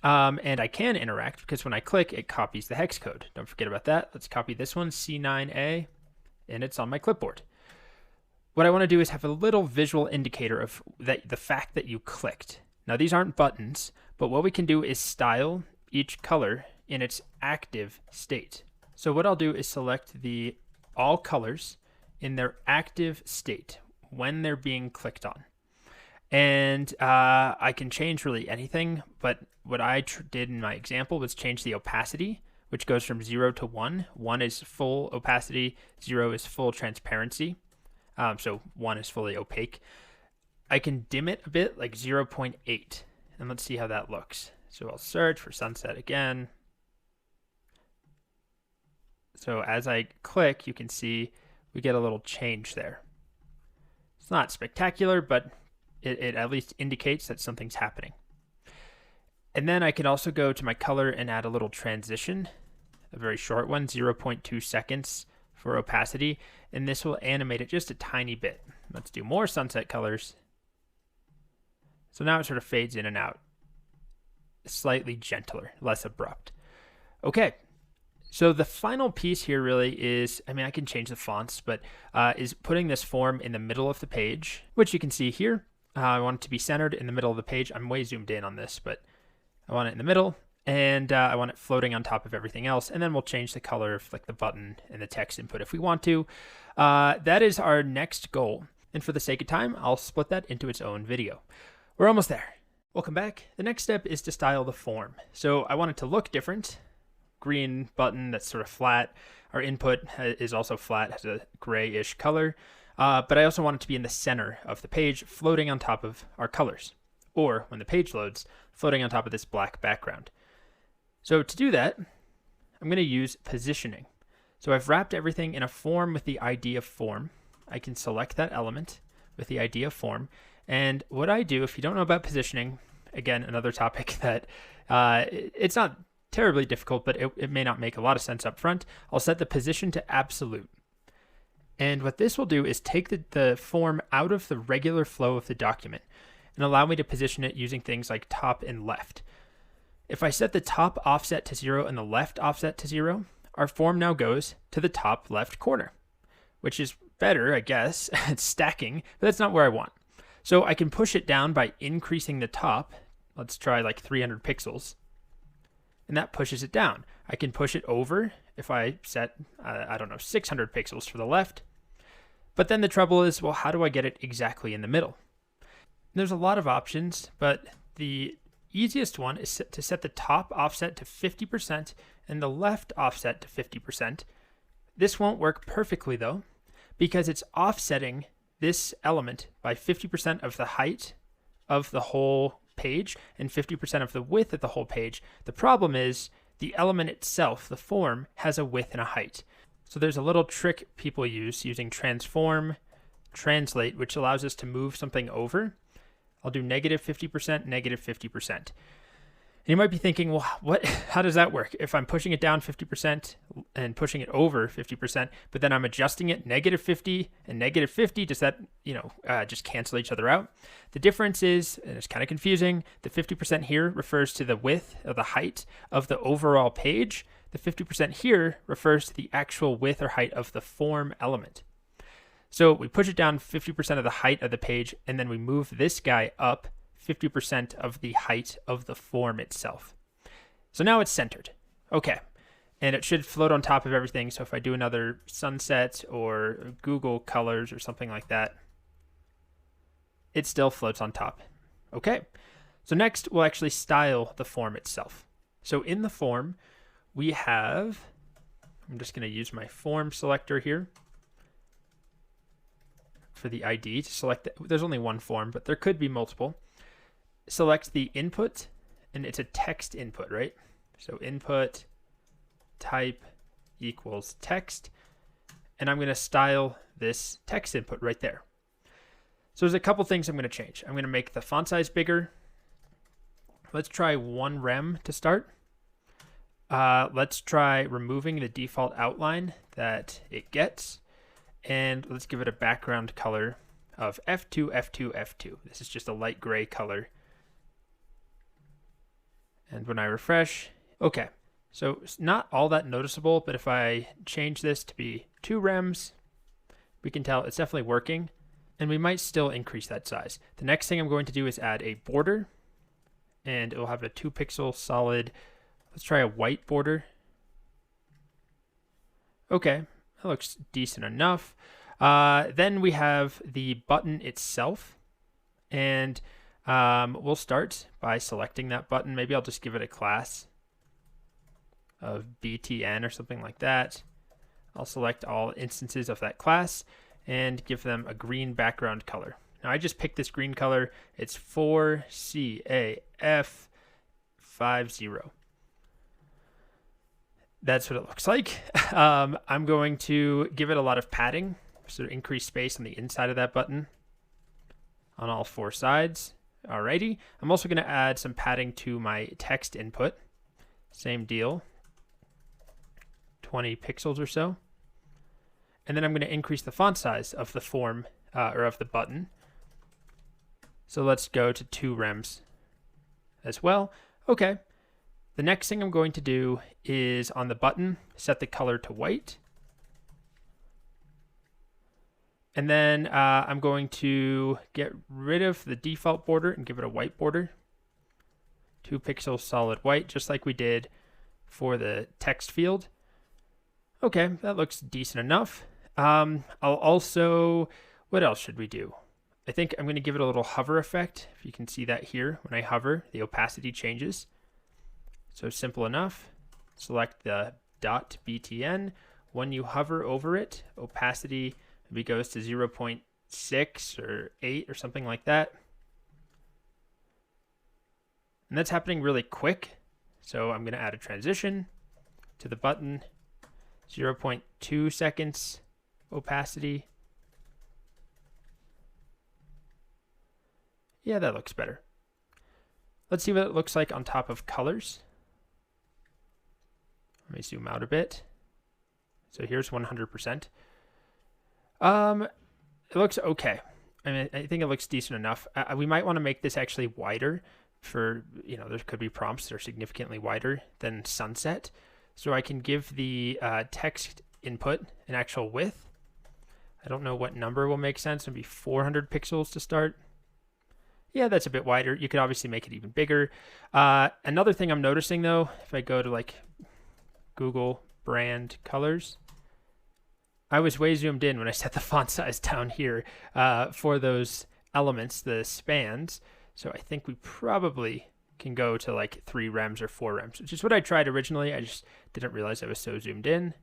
And I can interact because when I click, it copies the hex code. Don't forget about that. Let's copy this one, C9A, and it's on my clipboard. What I want to do is have a little visual indicator of that, the fact that you clicked. Now, these aren't buttons, but what we can do is style each color in its active state. So what I'll do is select the all colors in their active state when they're being clicked on. And I can change really anything, but what I did in my example was change the opacity, which goes from 0 to 1. 1 is full opacity, 0 is full transparency. So 1 is fully opaque. I can dim it a bit, like 0.8, and let's see how that looks. So I'll search for sunset again. So as I click, you can see we get a little change there. It's not spectacular, but it at least indicates that something's happening. And then I can also go to my color and add a little transition, a very short one, 0.2 seconds for opacity, and this will animate it just a tiny bit. Let's do more sunset colors. So now it sort of fades in and out. Slightly gentler, less abrupt. Okay, so the final piece here really is, I mean, I can change the fonts, but is putting this form in the middle of the page, which you can see here. I want it to be centered in the middle of the page. I'm way zoomed in on this, but I want it in the middle, and I want it floating on top of everything else, and then we'll change the color of like the button and the text input if we want to. That is our next goal, and for the sake of time, I'll split that into its own video. We're almost there. Welcome back. The next step is to style the form. So I want it to look different. Green button that's sort of flat. Our input is also flat, has a grayish color. But I also want it to be in the center of the page, floating on top of our colors. Or when the page loads, floating on top of this black background. So to do that, I'm going to use positioning. So I've wrapped everything in a form with the ID of form. I can select that element with the ID of form. And what I do, if you don't know about positioning, again, another topic that it's not terribly difficult, but it may not make a lot of sense up front. I'll set the position to absolute. And what this will do is take the form out of the regular flow of the document and allow me to position it using things like top and left. If I set the top offset to 0 and the left offset to 0, our form now goes to the top left corner, which is better, I guess. It's stacking, but that's not where I want. So I can push it down by increasing the top. Let's try like 300 pixels. And that pushes it down. I can push it over if I set, 600 pixels for the left. But then the trouble is, well, how do I get it exactly in the middle? There's a lot of options, but the easiest one is to set the top offset to 50% and the left offset to 50%. This won't work perfectly though, because it's offsetting this element by 50% of the height of the whole page and 50% of the width of the whole page. The problem is the element itself, the form, has a width and a height. So there's a little trick people use using transform, translate, which allows us to move something over. I'll do negative 50%, negative 50%. And you might be thinking, well, how does that work? If I'm pushing it down 50% and pushing it over 50%, but then I'm adjusting it negative 50 and negative 50, does that, just cancel each other out? The difference is, and it's kind of confusing, the 50% here refers to the width or the height of the overall page. The 50% here refers to the actual width or height of the form element. So we push it down 50% of the height of the page, and then we move this guy up 50% of the height of the form itself. So now it's centered. Okay. And it should float on top of everything. So if I do another sunset or Google colors or something like that, it still floats on top. Okay. So next we'll actually style the form itself. So in the form, we have, I'm just going to use my form selector here for the ID to select. There's only one form, but there could be multiple. Select the input, and it's a text input, right? So input type equals text, and I'm going to style this text input right there. So there's a couple things I'm going to change. I'm going to make the font size bigger. Let's try 1 rem to start. Let's try removing the default outline that it gets, and let's give it a background color of F2, F2, F2. This is just a light gray color. And when I refresh, okay, so it's not all that noticeable, but if I change this to be 2 rems, we can tell it's definitely working, and we might still increase that size. The next thing I'm going to do is add a border, and it will have a 2 pixel solid. Let's try a white border. Okay, that looks decent enough. Then we have the button itself, and we'll start by selecting that button. Maybe I'll just give it a class of BTN or something like that. I'll select all instances of that class and give them a green background color. Now I just picked this green color. It's 4CAF50. That's what it looks like. I'm going to give it a lot of padding, so increase space on the inside of that button on all 4 sides. Alrighty. I'm also going to add some padding to my text input. Same deal. 20 pixels or so. And then I'm going to increase the font size of the form or of the button. So let's go to 2 rems as well. Okay. The next thing I'm going to do is on the button, set the color to white. And then I'm going to get rid of the default border and give it a white border. 2 pixels solid white, just like we did for the text field. Okay, that looks decent enough. I'll also, what else should we do? I think I'm going to give it a little hover effect. If you can see that here, when I hover, the opacity changes. So simple enough. Select the .btn. When you hover over it, opacity maybe goes to 0.6 or 8 or something like that. And that's happening really quick. So I'm going to add a transition. to the button, 0.2 seconds opacity. Yeah, that looks better. Let's see what it looks like on top of colors. Let me zoom out a bit. So here's 100%. It looks okay. I mean, I think it looks decent enough. We might want to make this actually wider for, there could be prompts that are significantly wider than sunset. So I can give the text input an actual width. I don't know what number will make sense. Maybe 400 pixels to start. Yeah, that's a bit wider. You could obviously make it even bigger. Another thing I'm noticing though, if I go to like Google brand colors, I was way zoomed in when I set the font size down here for those elements, the spans. So I think we probably can go to like 3 rems or 4 rems, which is what I tried originally. I just didn't realize I was so zoomed in.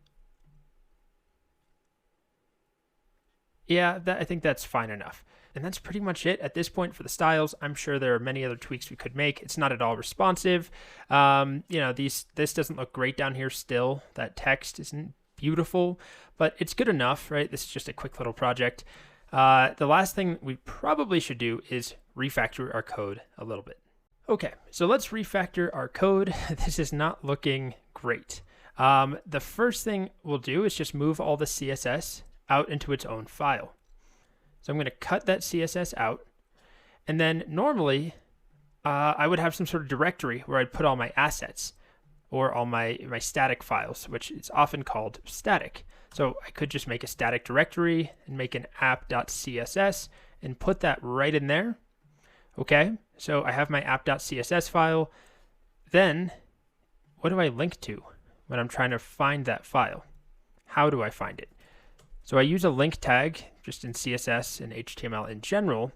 Yeah, I think that's fine enough. And that's pretty much it at this point for the styles. I'm sure there are many other tweaks we could make. It's not at all responsive. This doesn't look great down here still. That text isn't beautiful, but it's good enough, right? This is just a quick little project. The last thing we probably should do is refactor our code a little bit. Okay, so let's refactor our code. This is not looking great. The first thing we'll do is just move all the CSS out into its own file. So I'm going to cut that CSS out. And then normally I would have some sort of directory where I'd put all my assets or all my static files, which is often called static. So I could just make a static directory and make an app.css and put that right in there. Okay, so I have my app.css file. Then what do I link to when I'm trying to find that file? How do I find it? So I use a link tag just in CSS and HTML in general,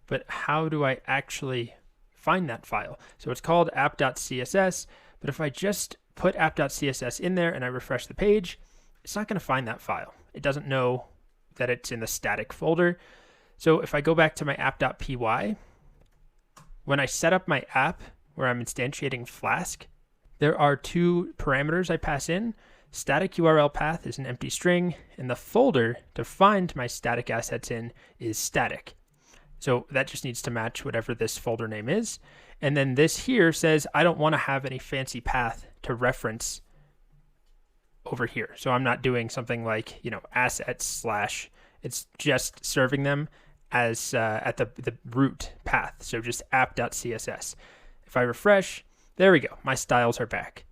but how do I actually find that file? So it's called app.css, but if I just put app.css in there and I refresh the page, it's not going to find that file. It doesn't know that it's in the static folder. So if I go back to my app.py, when I set up my app where I'm instantiating Flask, there are 2 parameters I pass in. Static URL path is an empty string, and the folder to find my static assets in is static. So that just needs to match whatever this folder name is. And then this here says I don't want to have any fancy path to reference over here. So I'm not doing something like, assets / it's just serving them as at the root path. So just app.css. If I refresh, there we go. My styles are back.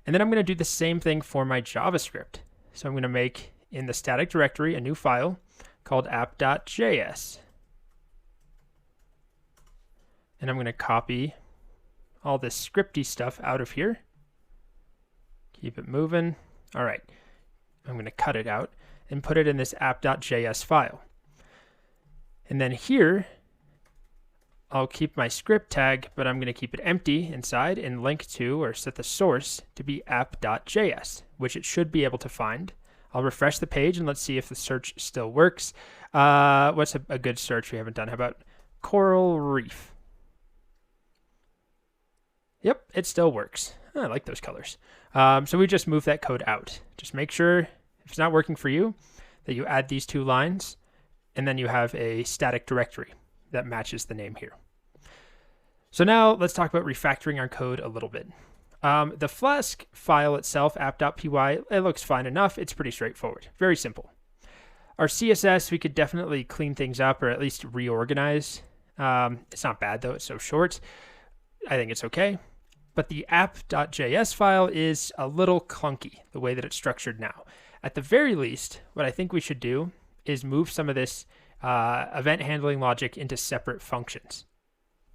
And then I'm going to do the same thing for my JavaScript. So I'm going to make in the static directory a new file called app.js. And I'm going to copy all this scripty stuff out of here. Keep it moving. All right. I'm going to cut it out and put it in this app.js file. And then here, I'll keep my script tag, but I'm going to keep it empty inside and link to or set the source to be app.js, which it should be able to find. I'll refresh the page and let's see if the search still works. What's a good search we haven't done? How about coral reef? Yep, it still works. I like those colors. So we just move that code out. Just make sure if it's not working for you that you add these 2 lines and then you have a static directory that matches the name here. So now let's talk about refactoring our code a little bit. The Flask file itself, app.py, it looks fine enough. It's pretty straightforward, very simple. Our CSS, we could definitely clean things up or at least reorganize. It's not bad though, it's so short. I think it's okay. But the app.js file is a little clunky the way that it's structured now. At the very least, what I think we should do is move some of this event handling logic into separate functions.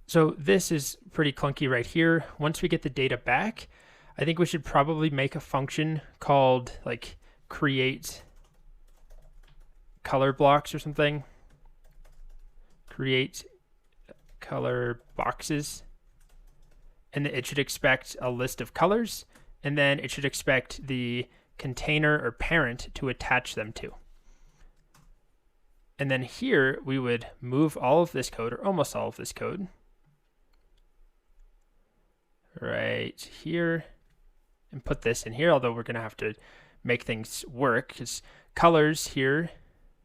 So this is pretty clunky right here. Once we get the data back, I think we should probably make a function called like create color blocks or something. Create color boxes. And it should expect a list of colors, and then it should expect the container or parent to attach them to. And then here we would move all of this code, or almost all of this code, right here. and put this in here, although we're going to have to make things work because colors here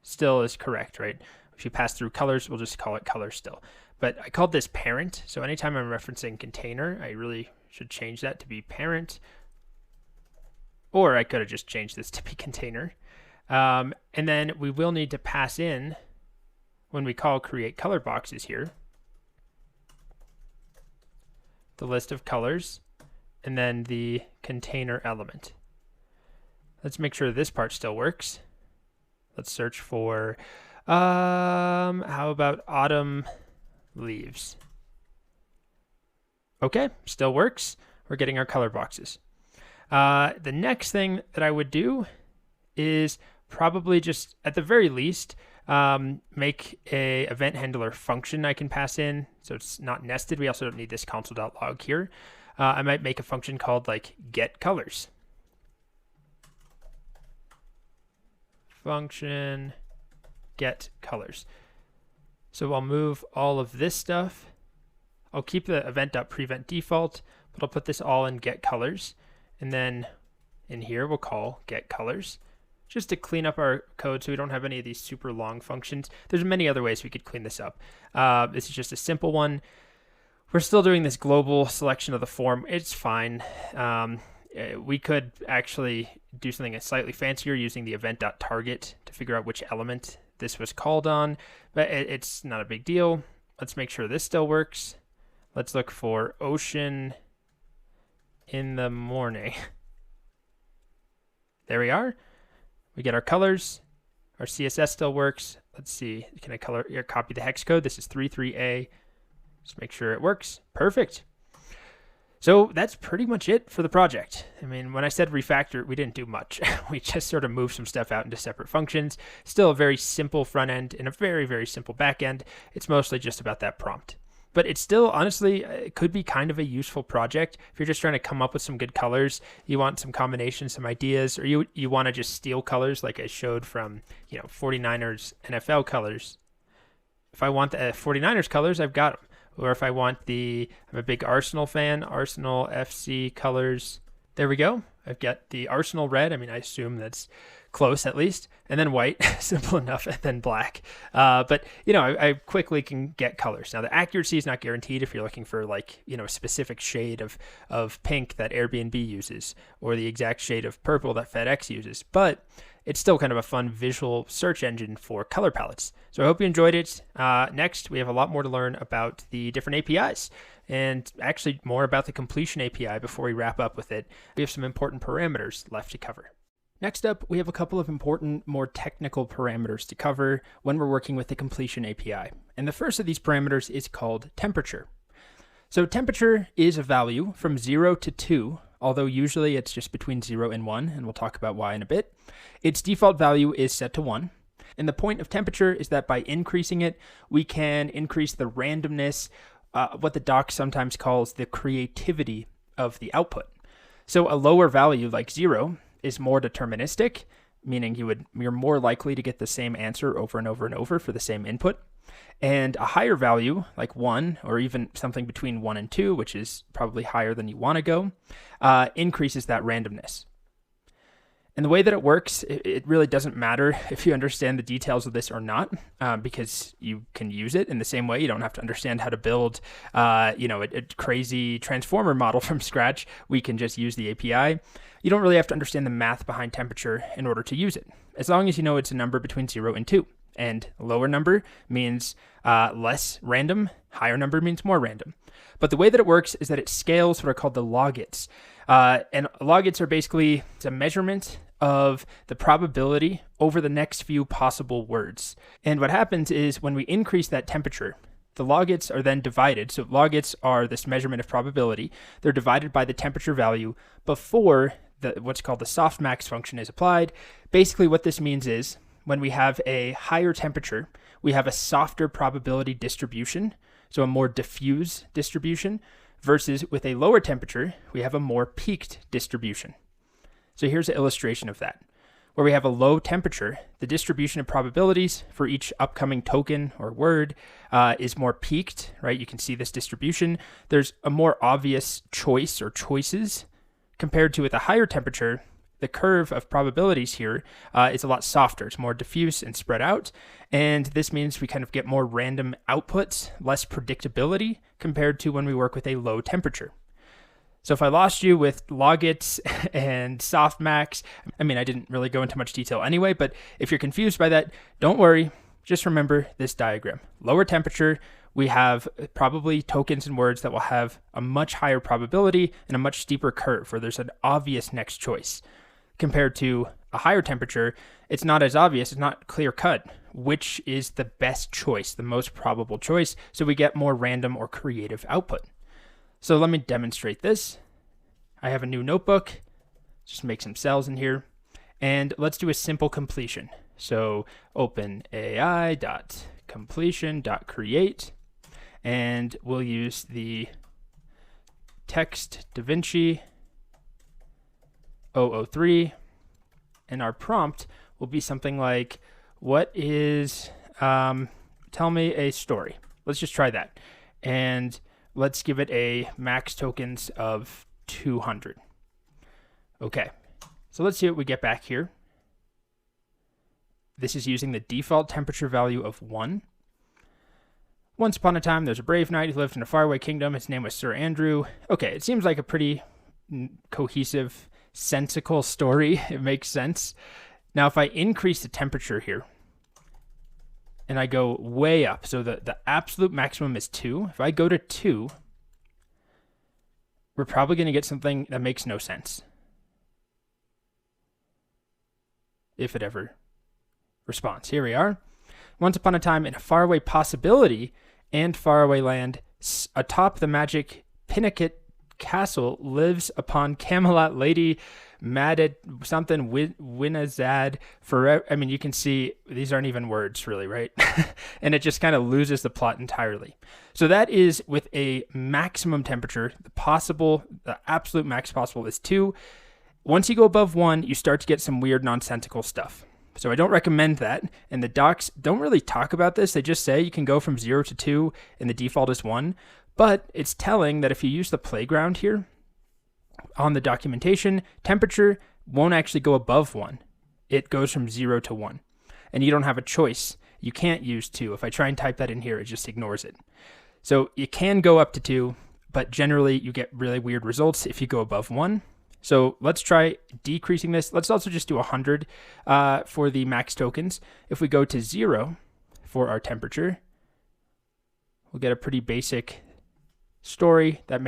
still is correct, right? If you pass through colors, we'll just call it color still. But I called this parent. So anytime I'm referencing container, I really should change that to be parent. Or I could have just changed this to be container. And then we will need to pass in, when we call create color boxes here, the list of colors, and then the container element. Let's make sure this part still works. Let's search for, how about autumn leaves? Okay, still works. We're getting our color boxes. The next thing that I would do is probably just, at the very least, make a event handler function I can pass in, so it's not nested. We also don't need this console.log here. I might make a function called like get colors. Function get colors. So I'll move all of this stuff. I'll keep the event.prevent default, but I'll put this all in get colors. And then in here, we'll call get colors just to clean up our code so we don't have any of these super long functions. There's many other ways we could clean this up. This is just a simple one. We're still doing this global selection of the form. It's fine. We could actually do something slightly fancier using the event.target to figure out which element this was called on, but it's not a big deal. Let's make sure this still works. Let's look for ocean in the morning. There we are. We get our colors. Our CSS still works. Let's see. Can I copy the hex code? This is 33A. Just make sure it works. Perfect. So that's pretty much it for the project. I mean, when I said refactor, we didn't do much. We just sort of moved some stuff out into separate functions. Still a very simple front end and a very, very simple back end. It's mostly just about that prompt. But it's still, honestly, it could be kind of a useful project. If you're just trying to come up with some good colors, you want some combinations, some ideas, or you want to just steal colors like I showed from, 49ers NFL colors. If I want the 49ers colors, I've got them. Or if I want I'm a big Arsenal fan, Arsenal FC colors. There we go. I've got the Arsenal red. I mean, I assume that's close at least. And then white, simple enough, and then black. But, I quickly can get colors. Now, the accuracy is not guaranteed if you're looking for a specific shade of pink that Airbnb uses or the exact shade of purple that FedEx uses. But it's still kind of a fun visual search engine for color palettes. So I hope you enjoyed it. Next, we have a lot more to learn about the different APIs and actually more about the completion API before we wrap up with it. We have some important parameters left to cover. Next up, we have a couple of important, more technical parameters to cover when we're working with the completion API. And the first of these parameters is called temperature. So temperature is a value from 0 to 2, although usually it's just between 0 and 1, and we'll talk about why in a bit. Its default value is set to 1. And the point of temperature is that by increasing it, we can increase the randomness, what the doc sometimes calls the creativity of the output. So a lower value like 0 is more deterministic, meaning you're more likely to get the same answer over and over and over for the same input. And a higher value, like 1, or even something between 1 and 2, which is probably higher than you want to go, increases that randomness. And the way that it works, it really doesn't matter if you understand the details of this or not, because you can use it in the same way. You don't have to understand how to build, a crazy transformer model from scratch. We can just use the API. You don't really have to understand the math behind temperature in order to use it, as long as you know it's a number between 0 and 2. And lower number means less random, higher number means more random. But the way that it works is that it scales what are called the logits. And logits are basically a measurement of the probability over the next few possible words. And what happens is when we increase that temperature, the logits are then divided. So logits are this measurement of probability. They're divided by the temperature value before what's called the softmax function is applied. Basically what this means is when we have a higher temperature, we have a softer probability distribution, so a more diffuse distribution, versus with a lower temperature, we have a more peaked distribution. So here's an illustration of that. Where we have a low temperature, the distribution of probabilities for each upcoming token or word is more peaked, right? You can see this distribution. There's a more obvious choice or choices compared to with a higher temperature, the curve of probabilities here is a lot softer. It's more diffuse and spread out. And this means we kind of get more random outputs, less predictability compared to when we work with a low temperature. So if I lost you with logits and softmax, I mean, I didn't really go into much detail anyway, but if you're confused by that, don't worry. Just remember this diagram. Lower temperature, we have probably tokens and words that will have a much higher probability and a much steeper curve where there's an obvious next choice. Compared to a higher temperature, it's not as obvious, it's not clear cut, which is the best choice, the most probable choice, so we get more random or creative output. So let me demonstrate this. I have a new notebook, just make some cells in here, and let's do a simple completion. So OpenAI.completion.create, and we'll use the text DaVinci 003, and our prompt will be something like, what is, tell me a story. Let's just try that. And let's give it a max tokens of 200. Okay, so let's see what we get back here. This is using the default temperature value of 1. Once upon a time, there's a brave knight who lived in a faraway kingdom. His name was Sir Andrew. Okay, it seems like a pretty cohesive, sensical story. It makes sense. Now, if I increase the temperature here, and I go way up, so the absolute maximum is 2. If I go to 2, we're probably going to get something that makes no sense. If it ever responds. Here we are. Once upon a time in a faraway possibility and faraway land, atop the magic Pinnacle Castle lives upon Camelot Lady Mad something Winazad forever. I mean, you can see these aren't even words really, right? And it just kind of loses the plot entirely. So that is with a maximum temperature. The absolute max possible is 2. Once you go above 1, you start to get some weird nonsensical stuff. So I don't recommend that. And the docs don't really talk about this. They just say you can go from 0 to 2 and the default is 1. But it's telling that if you use the playground here on the documentation, temperature won't actually go above 1. It goes from 0 to 1. And you don't have a choice. You can't use 2. If I try and type that in here, it just ignores it. So you can go up to 2, but generally you get really weird results if you go above 1. So let's try decreasing this. Let's also just do 100 for the max tokens. If we go to 0 for our temperature, we'll get a pretty basic story that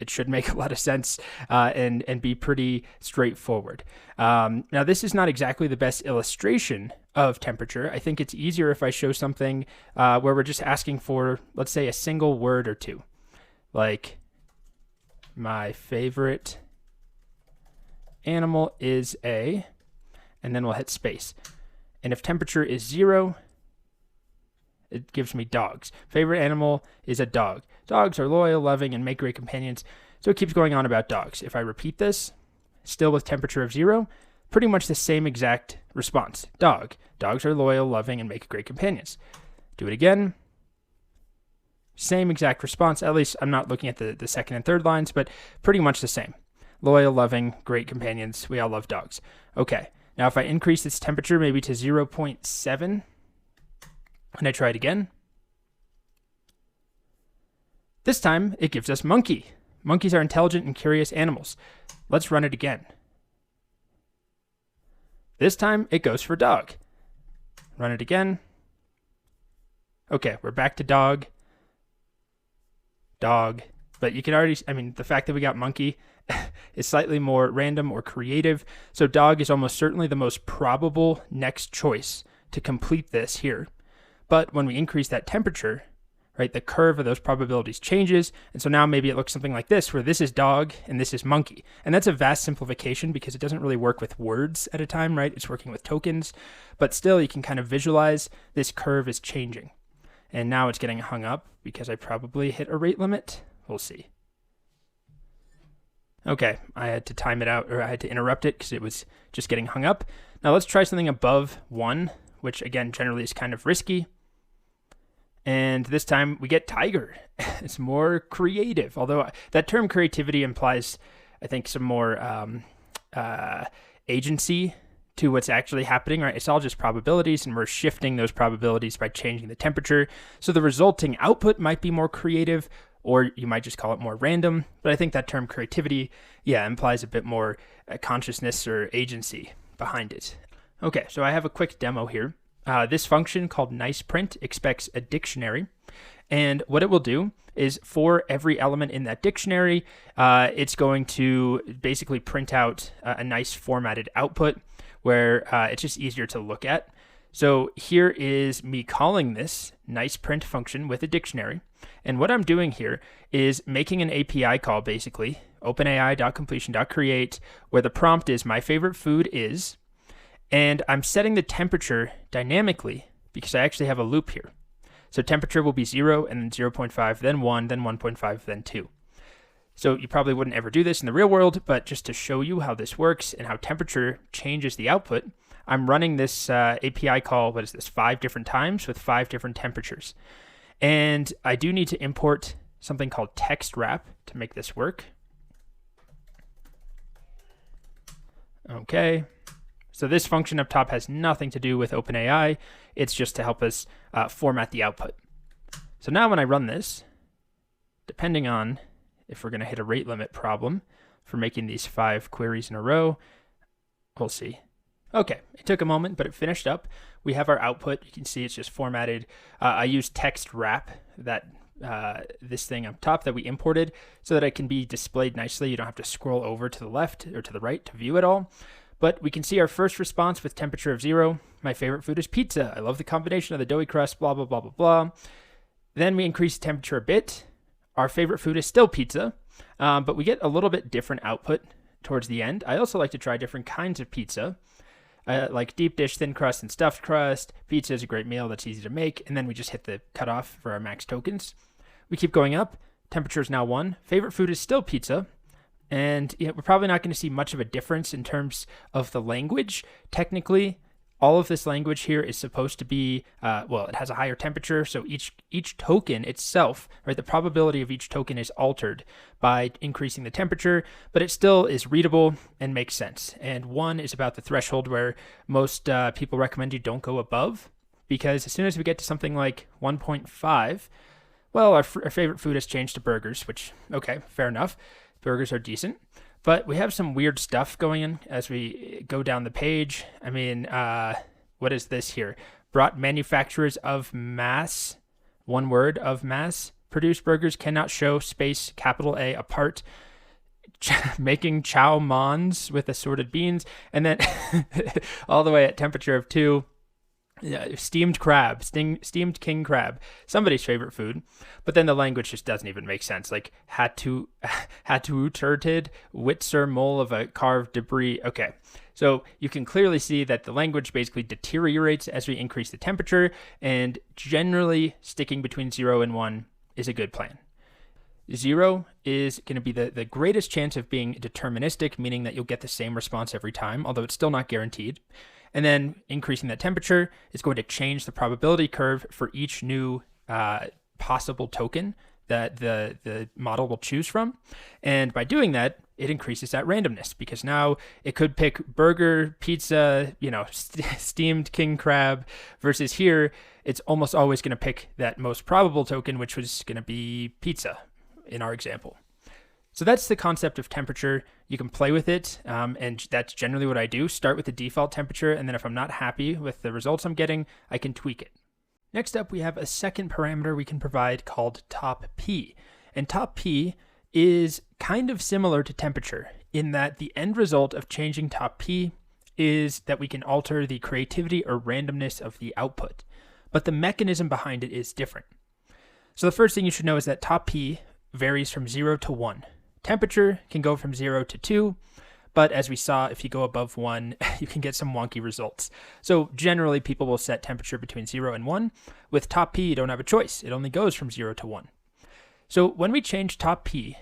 should make a lot of sense and be pretty straightforward. Now, this is not exactly the best illustration of temperature. I think it's easier if I show something where we're just asking for, let's say, a single word or two, like my favorite animal is a, and then we'll hit space. And if temperature is 0, it gives me dogs. Favorite animal is a dog. Dogs are loyal, loving, and make great companions. So it keeps going on about dogs. If I repeat this, still with temperature of 0, pretty much the same exact response. Dog. Dogs are loyal, loving, and make great companions. Do it again. Same exact response. At least I'm not looking at the second and third lines, but pretty much the same. Loyal, loving, great companions. We all love dogs. Okay. Now if I increase its temperature maybe to 0.7, and I try it again, this time it gives us monkey. Monkeys are intelligent and curious animals. Let's run it again. This time it goes for dog. Run it again. Okay, we're back to dog. Dog. But you can already, the fact that we got monkey is slightly more random or creative. So dog is almost certainly the most probable next choice to complete this here. But when we increase that temperature, right, the curve of those probabilities changes. And so now maybe it looks something like this, where this is dog and this is monkey. And that's a vast simplification because it doesn't really work with words at a time, right? It's working with tokens. But still, you can kind of visualize this curve is changing. And now it's getting hung up because I probably hit a rate limit. We'll see. Okay, I had to time it out, or I had to interrupt it because it was just getting hung up. Now let's try something above 1, which again, generally is kind of risky. And this time we get tiger. It's more creative, although that term creativity implies I think, some more agency to what's actually happening, right? It's all just probabilities, and we're shifting those probabilities by changing the temperature. So the resulting output might be more creative, or you might just call it more random. But I think that term creativity, implies a bit more consciousness or agency behind it. Okay, so I have a quick demo here. This function called nicePrint expects a dictionary. And what it will do is for every element in that dictionary, it's going to basically print out a nice formatted output where it's just easier to look at. So here is me calling this nicePrint function with a dictionary. And what I'm doing here is making an API call, basically, OpenAI.completion.create, where the prompt is my favorite food is, and I'm setting the temperature dynamically because I actually have a loop here. So temperature will be 0, and then 0.5, then 1, then 1.5, then 2. So you probably wouldn't ever do this in the real world, but just to show you how this works and how temperature changes the output, I'm running this API call, 5 different times with 5 different temperatures. And I do need to import something called text wrap to make this work. Okay. So this function up top has nothing to do with OpenAI. It's just to help us format the output. So now when I run this, depending on if we're going to hit a rate limit problem for making these 5 queries in a row, we'll see. Okay, it took a moment, but it finished up. We have our output. You can see it's just formatted. I used text wrap, this thing up top that we imported, so that it can be displayed nicely. You don't have to scroll over to the left or to the right to view it all. But we can see our first response with temperature of 0. My favorite food is pizza. I love the combination of the doughy crust, blah, blah, blah, blah, blah. Then we increase the temperature a bit. Our favorite food is still pizza, but we get a little bit different output towards the end. I also like to try different kinds of pizza, like deep dish, thin crust, and stuffed crust. Pizza is a great meal that's easy to make. And then we just hit the cutoff for our max tokens. We keep going up. Temperature is now 1. Favorite food is still pizza. And we're probably not going to see much of a difference in terms of the language. Technically, all of this language here is supposed to be, it has a higher temperature. So each token itself, right, the probability of each token is altered by increasing the temperature, but it still is readable and makes sense. And 1 is about the threshold where most people recommend you don't go above, because as soon as we get to something like 1.5, well, our favorite food has changed to burgers, which, okay, fair enough. Burgers are decent, but we have some weird stuff going on as we go down the page. I mean, what is this here? Brought manufacturers of mass, one word, of mass produced burgers cannot show space capital A apart, making chow mons with assorted beans, and then all the way at temperature of 2. Steamed crab, steamed king crab, somebody's favorite food. But then the language just doesn't even make sense. Like hatu turted, Witzer mole of a carved debris. Okay, so you can clearly see that the language basically deteriorates as we increase the temperature, and generally sticking between 0 and 1 is a good plan. 0 is going to be the greatest chance of being deterministic, meaning that you'll get the same response every time, although it's still not guaranteed. And then increasing that temperature is going to change the probability curve for each new possible token that the model will choose from. And by doing that, it increases that randomness, because now it could pick burger, pizza, steamed king crab, versus here, it's almost always going to pick that most probable token, which was going to be pizza in our example. So that's the concept of temperature. You can play with it, and that's generally what I do. Start with the default temperature, and then if I'm not happy with the results I'm getting, I can tweak it. Next up, we have a second parameter we can provide called top P. And top P is kind of similar to temperature in that the end result of changing top P is that we can alter the creativity or randomness of the output. But the mechanism behind it is different. So the first thing you should know is that top P varies from 0 to 1. Temperature can go from 0 to 2, but as we saw, if you go above 1, you can get some wonky results. So generally, people will set temperature between 0 and 1. With top P, you don't have a choice. It only goes from 0 to 1. So when we change top P,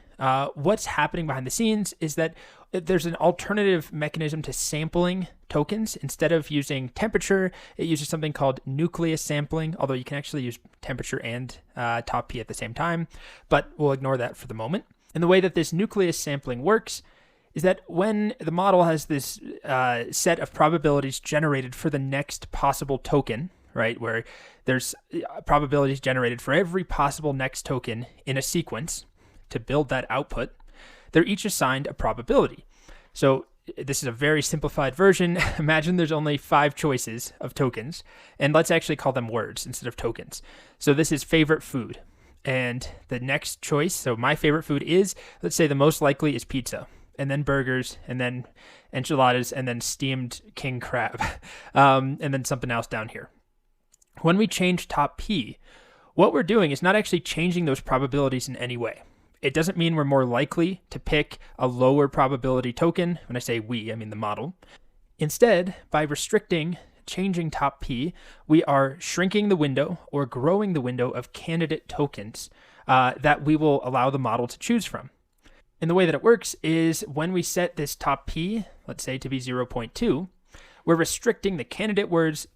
what's happening behind the scenes is that there's an alternative mechanism to sampling tokens. Instead of using temperature, it uses something called nucleus sampling, although you can actually use temperature and top P at the same time, but we'll ignore that for the moment. And the way that this nucleus sampling works is that when the model has this set of probabilities generated for the next possible token, right, where there's probabilities generated for every possible next token in a sequence to build that output, they're each assigned a probability. So this is a very simplified version. Imagine there's only 5 choices of tokens, and let's actually call them words instead of tokens. So this is favorite food. And the next choice, so my favorite food is, let's say the most likely is pizza, and then burgers, and then enchiladas, and then steamed king crab, and then something else down here. When we change top P, what we're doing is not actually changing those probabilities in any way. It doesn't mean we're more likely to pick a lower probability token. When I say we, I mean the model. Instead, by changing top P, we are shrinking the window or growing the window of candidate tokens that we will allow the model to choose from. And the way that it works is when we set this top P, let's say to be 0.2, we're restricting the candidate words,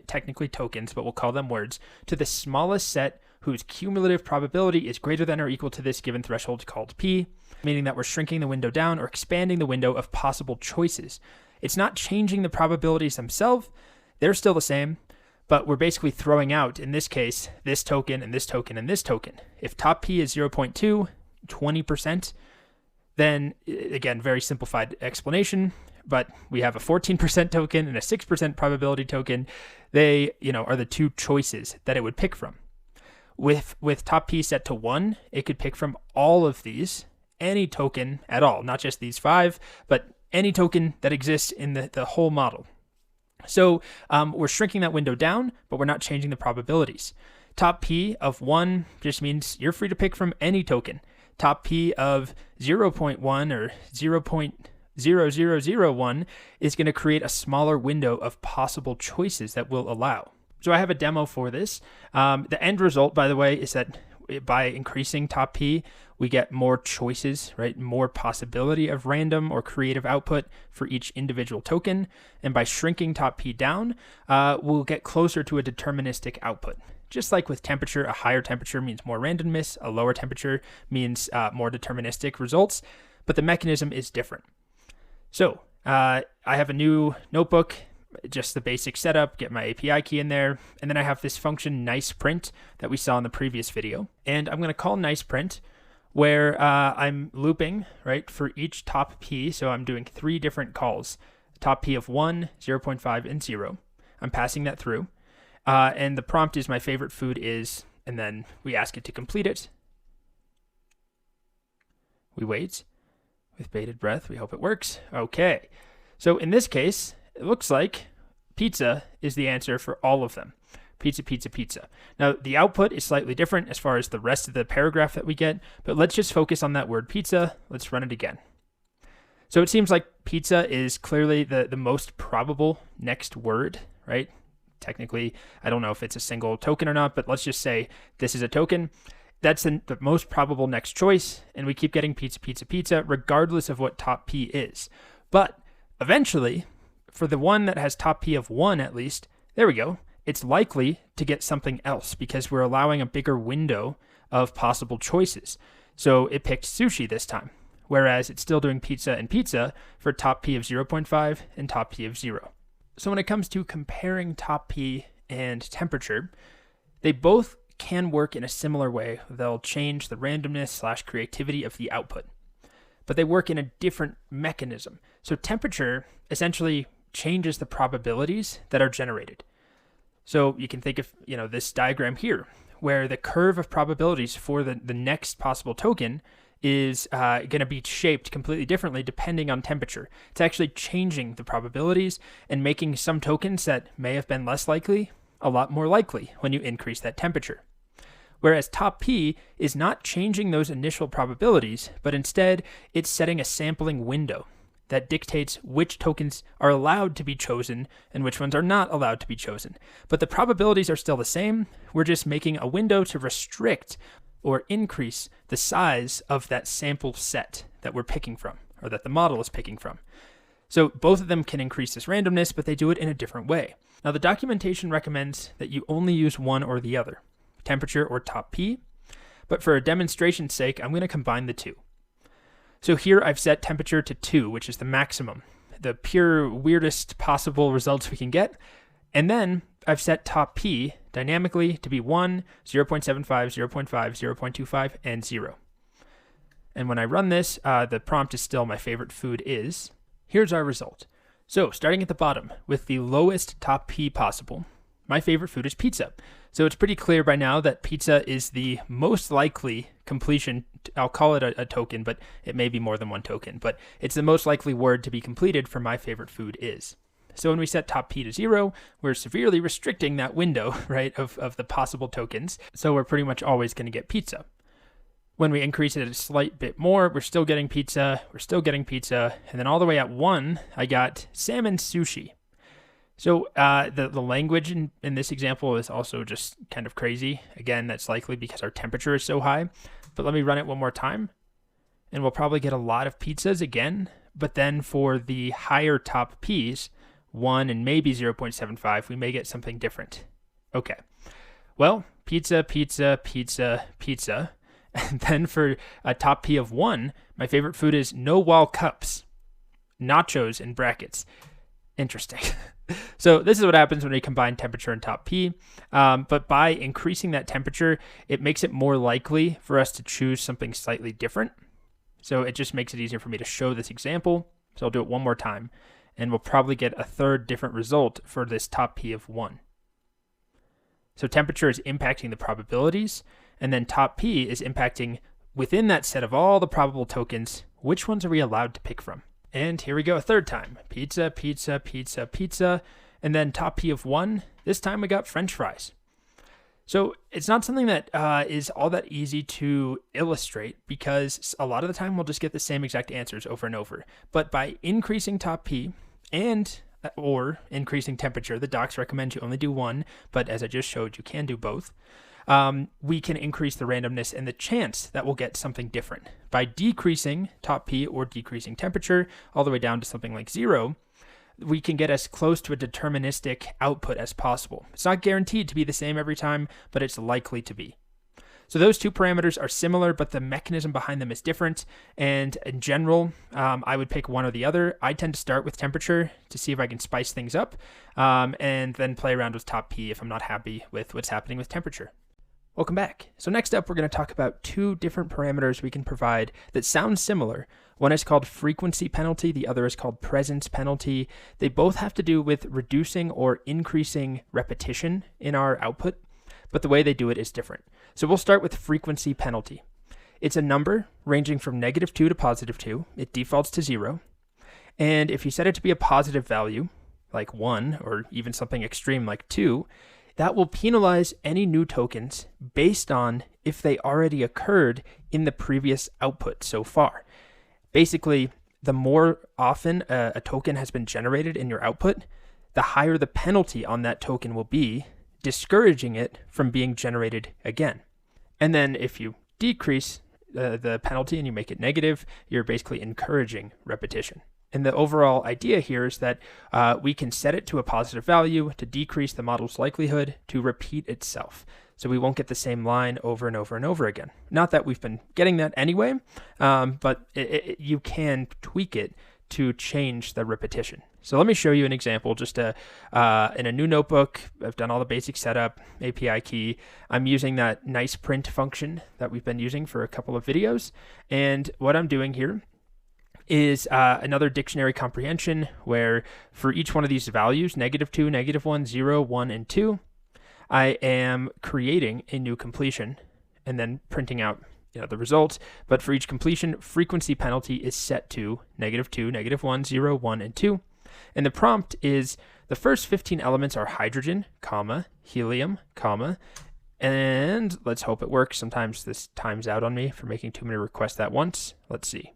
technically tokens, but we'll call them words, to the smallest set whose cumulative probability is greater than or equal to this given threshold called P, meaning that we're shrinking the window down or expanding the window of possible choices. It's not changing the probabilities themselves. They're still the same, but we're basically throwing out, in this case, this token and this token and this token. If top P is 0.2, 20%, then, again, very simplified explanation, but we have a 14% token and a 6% probability token. They, are the 2 choices that it would pick from. With top P set to 1, it could pick from all of these, any token at all, not just these 5, but any token that exists in the whole model. So we're shrinking that window down, but we're not changing the probabilities. Top P of 1 just means you're free to pick from any token. Top P of 0.1 or 0.0001 is going to create a smaller window of possible choices that we'll allow. So I have a demo for this. The end result, by the way, is that by increasing top P, we get more choices, right? More possibility of random or creative output for each individual token. And by shrinking top P down, we'll get closer to a deterministic output. Just like with temperature, a higher temperature means more randomness, a lower temperature means more deterministic results, but the mechanism is different. So I have a new notebook, just the basic setup, get my API key in there, and then I have this function nicePrint that we saw in the previous video. And I'm going to call nicePrint where I'm looping, right, for each top P. So I'm doing 3 different calls, top P of 1, 0.5, and 0. I'm passing that through. And the prompt is my favorite food is, and then we ask it to complete it. We wait with bated breath. We hope it works. Okay. So in this case, it looks like pizza is the answer for all of them. Pizza, pizza, pizza. Now, the output is slightly different as far as the rest of the paragraph that we get, but let's just focus on that word pizza. Let's run it again. So it seems like pizza is clearly the most probable next word, right? Technically, I don't know if it's a single token or not, but let's just say this is a token. That's the most probable next choice, and we keep getting pizza, pizza, pizza, regardless of what top P is. But eventually, for the one that has top P of 1 at least, there we go, it's likely to get something else because we're allowing a bigger window of possible choices. So it picked sushi this time, whereas it's still doing pizza and pizza for top P of 0.5 and top P of 0. So when it comes to comparing top P and temperature, they both can work in a similar way. They'll change the randomness / creativity of the output, but they work in a different mechanism. So temperature essentially changes the probabilities that are generated. So you can think of, this diagram here, where the curve of probabilities for the next possible token is going to be shaped completely differently depending on temperature. It's actually changing the probabilities and making some tokens that may have been less likely a lot more likely when you increase that temperature. Whereas top P is not changing those initial probabilities, but instead it's setting a sampling window that dictates which tokens are allowed to be chosen and which ones are not allowed to be chosen. But the probabilities are still the same. We're just making a window to restrict or increase the size of that sample set that we're picking from, or that the model is picking from. So both of them can increase this randomness, but they do it in a different way. Now the documentation recommends that you only use one or the other, temperature or top P, but for a demonstration's sake, I'm going to combine the two. So here I've set temperature to 2, which is the maximum, the pure weirdest possible results we can get. And then I've set top P dynamically to be 1, 0.75, 0.5, 0.25, and 0. And when I run this, the prompt is still my favorite food is. Here's our result. So starting at the bottom with the lowest top P possible, my favorite food is pizza. So it's pretty clear by now that pizza is the most likely completion. I'll call it a token, but it may be more than one token, but it's the most likely word to be completed for my favorite food is. So when we set top P to 0, we're severely restricting that window, right, of the possible tokens. So we're pretty much always going to get pizza. When we increase it a slight bit more, we're still getting pizza, and then all the way at 1, I got salmon sushi. So the language in this example is also just kind of crazy. Again, that's likely because our temperature is so high. But let me run it one more time, and we'll probably get a lot of pizzas again. But then for the higher top Ps, 1 and maybe 0.75, we may get something different. Okay, well, pizza, pizza, pizza, pizza. And then for a top P of 1, my favorite food is no wall cups, nachos in brackets. Interesting. So this is what happens when we combine temperature and top P. But by increasing that temperature, it makes it more likely for us to choose something slightly different. So it just makes it easier for me to show this example. So I'll do it one more time, and we'll probably get a third different result for this top P of 1. So temperature is impacting the probabilities, and then top P is impacting within that set of all the probable tokens, which ones are we allowed to pick from? And here we go a third time. Pizza, pizza, pizza, pizza, and then top P of 1. This time we got French fries. So it's not something that is all that easy to illustrate because a lot of the time we'll just get the same exact answers over and over. But by increasing top P and or increasing temperature, the docs recommend you only do one, but as I just showed, you can do both. We can increase the randomness and the chance that we'll get something different. By decreasing top P or decreasing temperature all the way down to something like 0, we can get as close to a deterministic output as possible. It's not guaranteed to be the same every time, but it's likely to be. So those two parameters are similar, but the mechanism behind them is different. And in general, I would pick one or the other. I tend to start with temperature to see if I can spice things up, and then play around with top P if I'm not happy with what's happening with temperature. Welcome back. So next up, we're going to talk about two different parameters we can provide that sound similar. One is called frequency penalty. The other is called presence penalty. They both have to do with reducing or increasing repetition in our output, but the way they do it is different. So we'll start with frequency penalty. It's a number ranging from -2 to +2. It defaults to 0. And if you set it to be a positive value, like 1, or even something extreme like 2, that will penalize any new tokens based on if they already occurred in the previous output so far. Basically, the more often a token has been generated in your output, the higher the penalty on that token will be, discouraging it from being generated again. And then if you decrease the penalty and you make it negative, you're basically encouraging repetition. And the overall idea here is that we can set it to a positive value to decrease the model's likelihood to repeat itself. So we won't get the same line over and over and over again. Not that we've been getting that anyway, but you can tweak it to change the repetition. So let me show you an example just in a new notebook. I've done all the basic setup, API key. I'm using that nice print function that we've been using for a couple of videos. And what I'm doing here is another dictionary comprehension where for each one of these values, -2, -1, 0, 1, and 2, I am creating a new completion and then printing out the result. But for each completion, frequency penalty is set to -2, -1, 0, 1, and 2. And the prompt is the first 15 elements are hydrogen, comma, helium, comma, and let's hope it works. Sometimes this times out on me for making too many requests at once. Let's see.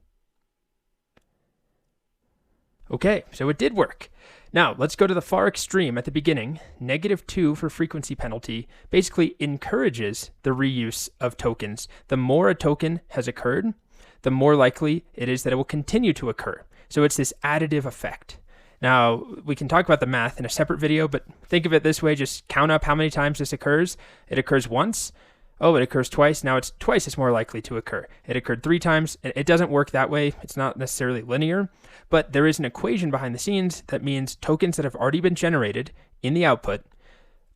Okay, so it did work. Now, let's go to the far extreme at the beginning. -2 for frequency penalty basically encourages the reuse of tokens. The more a token has occurred, the more likely it is that it will continue to occur. So it's this additive effect. Now, we can talk about the math in a separate video, but think of it this way, just count up how many times this occurs. It occurs once. Oh, it occurs twice. Now it's twice as more likely to occur. It occurred 3 times. It doesn't work that way. It's not necessarily linear, but there is an equation behind the scenes that means tokens that have already been generated in the output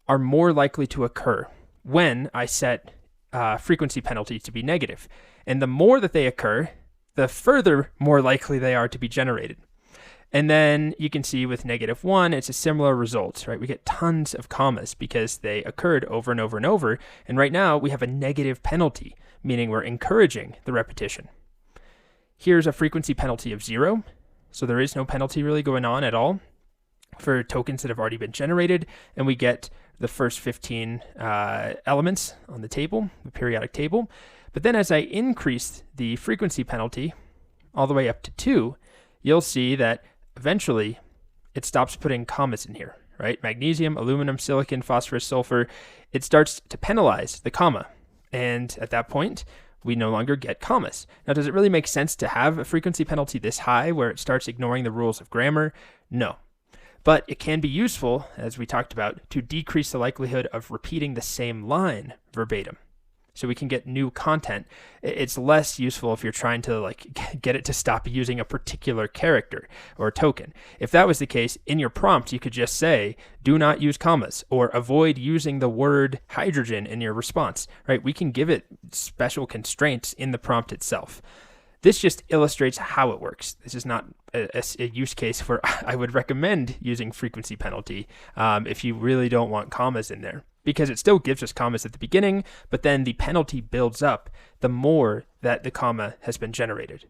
are more likely to occur when I set frequency penalty to be negative. And the more that they occur, the further more likely they are to be generated. And then you can see with -1, it's a similar result, right? We get tons of commas because they occurred over and over and over. And right now we have a negative penalty, meaning we're encouraging the repetition. Here's a frequency penalty of 0. So there is no penalty really going on at all for tokens that have already been generated. And we get the first 15 elements on the table, the periodic table. But then as I increase the frequency penalty all the way up to 2, you'll see that eventually it stops putting commas in here, right? Magnesium, aluminum, silicon, phosphorus, sulfur, it starts to penalize the comma. And at that point, we no longer get commas. Now, does it really make sense to have a frequency penalty this high where it starts ignoring the rules of grammar? No. But it can be useful, as we talked about, to decrease the likelihood of repeating the same line verbatim. So we can get new content. It's less useful if you're trying to get it to stop using a particular character or token. If that was the case, in your prompt, you could just say, do not use commas, or avoid using the word hydrogen in your response, right? We can give it special constraints in the prompt itself. This just illustrates how it works. This is not a use case where I would recommend using frequency penalty if you really don't want commas in there, because it still gives us commas at the beginning, but then the penalty builds up the more that the comma has been generated.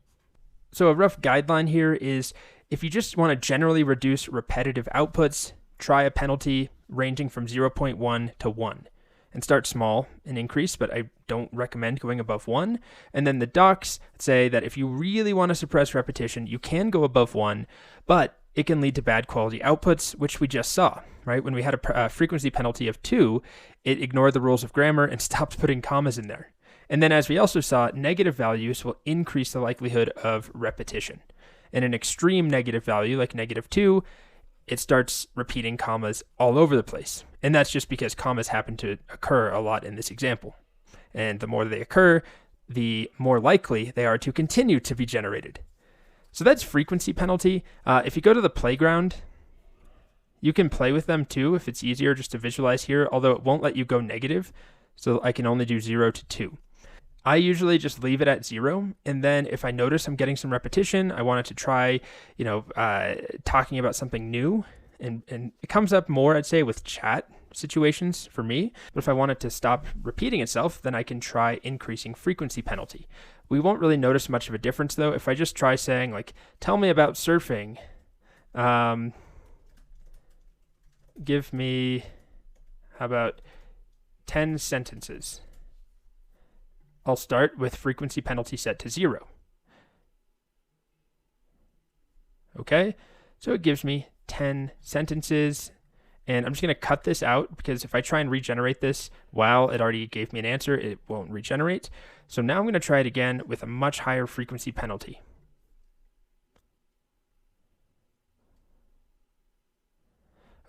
So a rough guideline here is if you just want to generally reduce repetitive outputs, try a penalty ranging from 0.1 to 1. And start small and increase, but I don't recommend going above 1. And then the docs say that if you really want to suppress repetition, you can go above 1, but it can lead to bad quality outputs, which we just saw, right? When we had a frequency penalty of 2, it ignored the rules of grammar and stopped putting commas in there. And then as we also saw, negative values will increase the likelihood of repetition. And an extreme negative value like -2, it starts repeating commas all over the place. And that's just because commas happen to occur a lot in this example. And the more they occur, the more likely they are to continue to be generated. So that's frequency penalty. If you go to the playground, you can play with them too if it's easier just to visualize here, although it won't let you go negative. So I can only do 0 to 2. I usually just leave it at 0, and then if I notice I'm getting some repetition, I want it to try, talking about something new, and it comes up more, I'd say, with chat situations for me. But if I want it to stop repeating itself, then I can try increasing frequency penalty. We won't really notice much of a difference though. If I just try saying tell me about surfing, give me, how about 10 sentences? I'll start with frequency penalty set to 0. Okay, so it gives me 10 sentences, and I'm just going to cut this out because if I try and regenerate this while it already gave me an answer, it won't regenerate. So now I'm going to try it again with a much higher frequency penalty.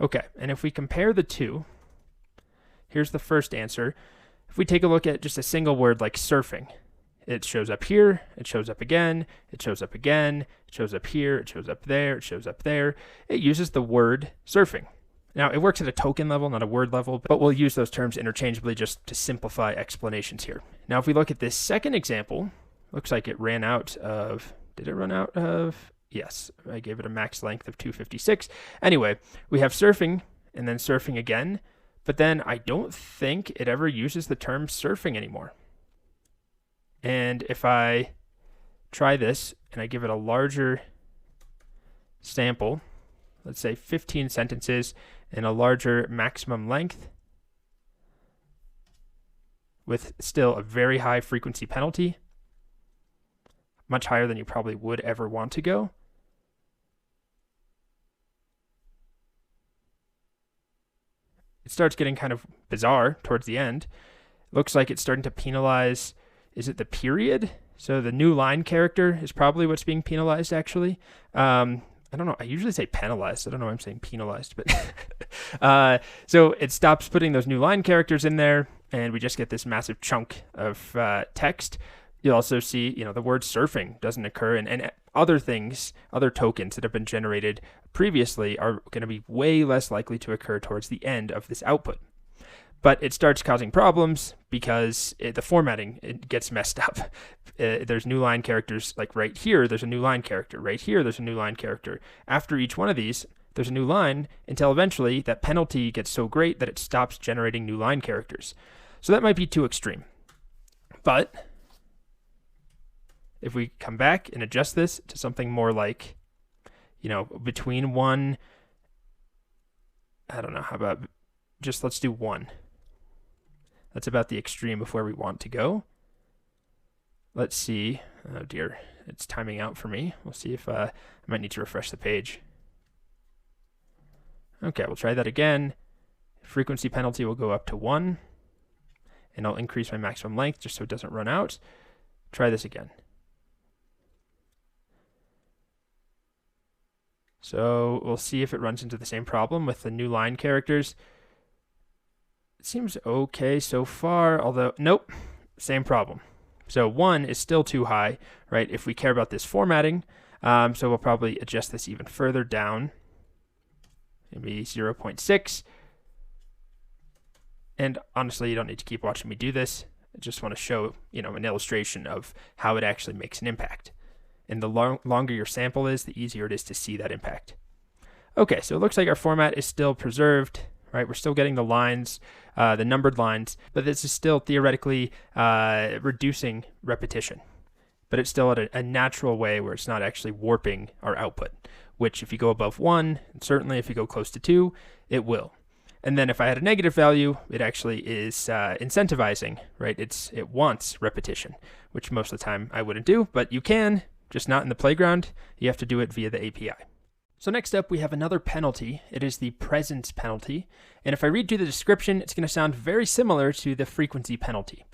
Okay, and if we compare the two, here's the first answer. If we take a look at just a single word like surfing, it shows up here, it shows up again, it shows up again, it shows up here, it shows up there, it shows up there. It uses the word surfing. Now, it works at a token level, not a word level, but we'll use those terms interchangeably just to simplify explanations here. Now, if we look at this second example, looks like it ran out of, did it run out of? Yes, I gave it a max length of 256. Anyway, we have surfing and then surfing again. But then I don't think it ever uses the term surfing anymore. And if I try this and I give it a larger sample, let's say 15 sentences and a larger maximum length with still a very high frequency penalty, much higher than you probably would ever want to go, it starts getting kind of bizarre towards the end. Looks like it's starting to penalize, is it the period? So the new line character is probably what's being penalized actually. I don't know, I usually say penalized. I don't know why I'm saying penalized, but so it stops putting those new line characters in there, and we just get this massive chunk of text. You'll also see, the word surfing doesn't occur, and other things, other tokens that have been generated previously are going to be way less likely to occur towards the end of this output. But it starts causing problems because the formatting, it gets messed up. There's new line characters, like right here, there's a new line character. Right here, there's a new line character. After each one of these, there's a new line until eventually that penalty gets so great that it stops generating new line characters. So that might be too extreme. But if we come back and adjust this to something more like, between 1, I don't know, how about let's do 1. That's about the extreme of where we want to go. Let's see. Oh dear, it's timing out for me. We'll see if I might need to refresh the page. Okay, we'll try that again. Frequency penalty will go up to 1, and I'll increase my maximum length just so it doesn't run out. Try this again. So we'll see if it runs into the same problem with the new line characters. It seems okay so far, although, nope, same problem. So 1 is still too high, right, if we care about this formatting. So we'll probably adjust this even further down, maybe 0.6. And honestly, you don't need to keep watching me do this. I just want to show, an illustration of how it actually makes an impact. And the longer your sample is, the easier it is to see that impact. Okay, so it looks like our format is still preserved, right? We're still getting the lines, the numbered lines, but this is still theoretically reducing repetition. But it's still at a natural way where it's not actually warping our output, which if you go above 1, and certainly if you go close to 2, it will. And then if I had a negative value, it actually is incentivizing, right? It wants repetition, which most of the time I wouldn't do, but you can. Just not in the playground. You have to do it via the API. So next up, we have another penalty. It is the presence penalty. And if I read you the description, it's going to sound very similar to the frequency penalty.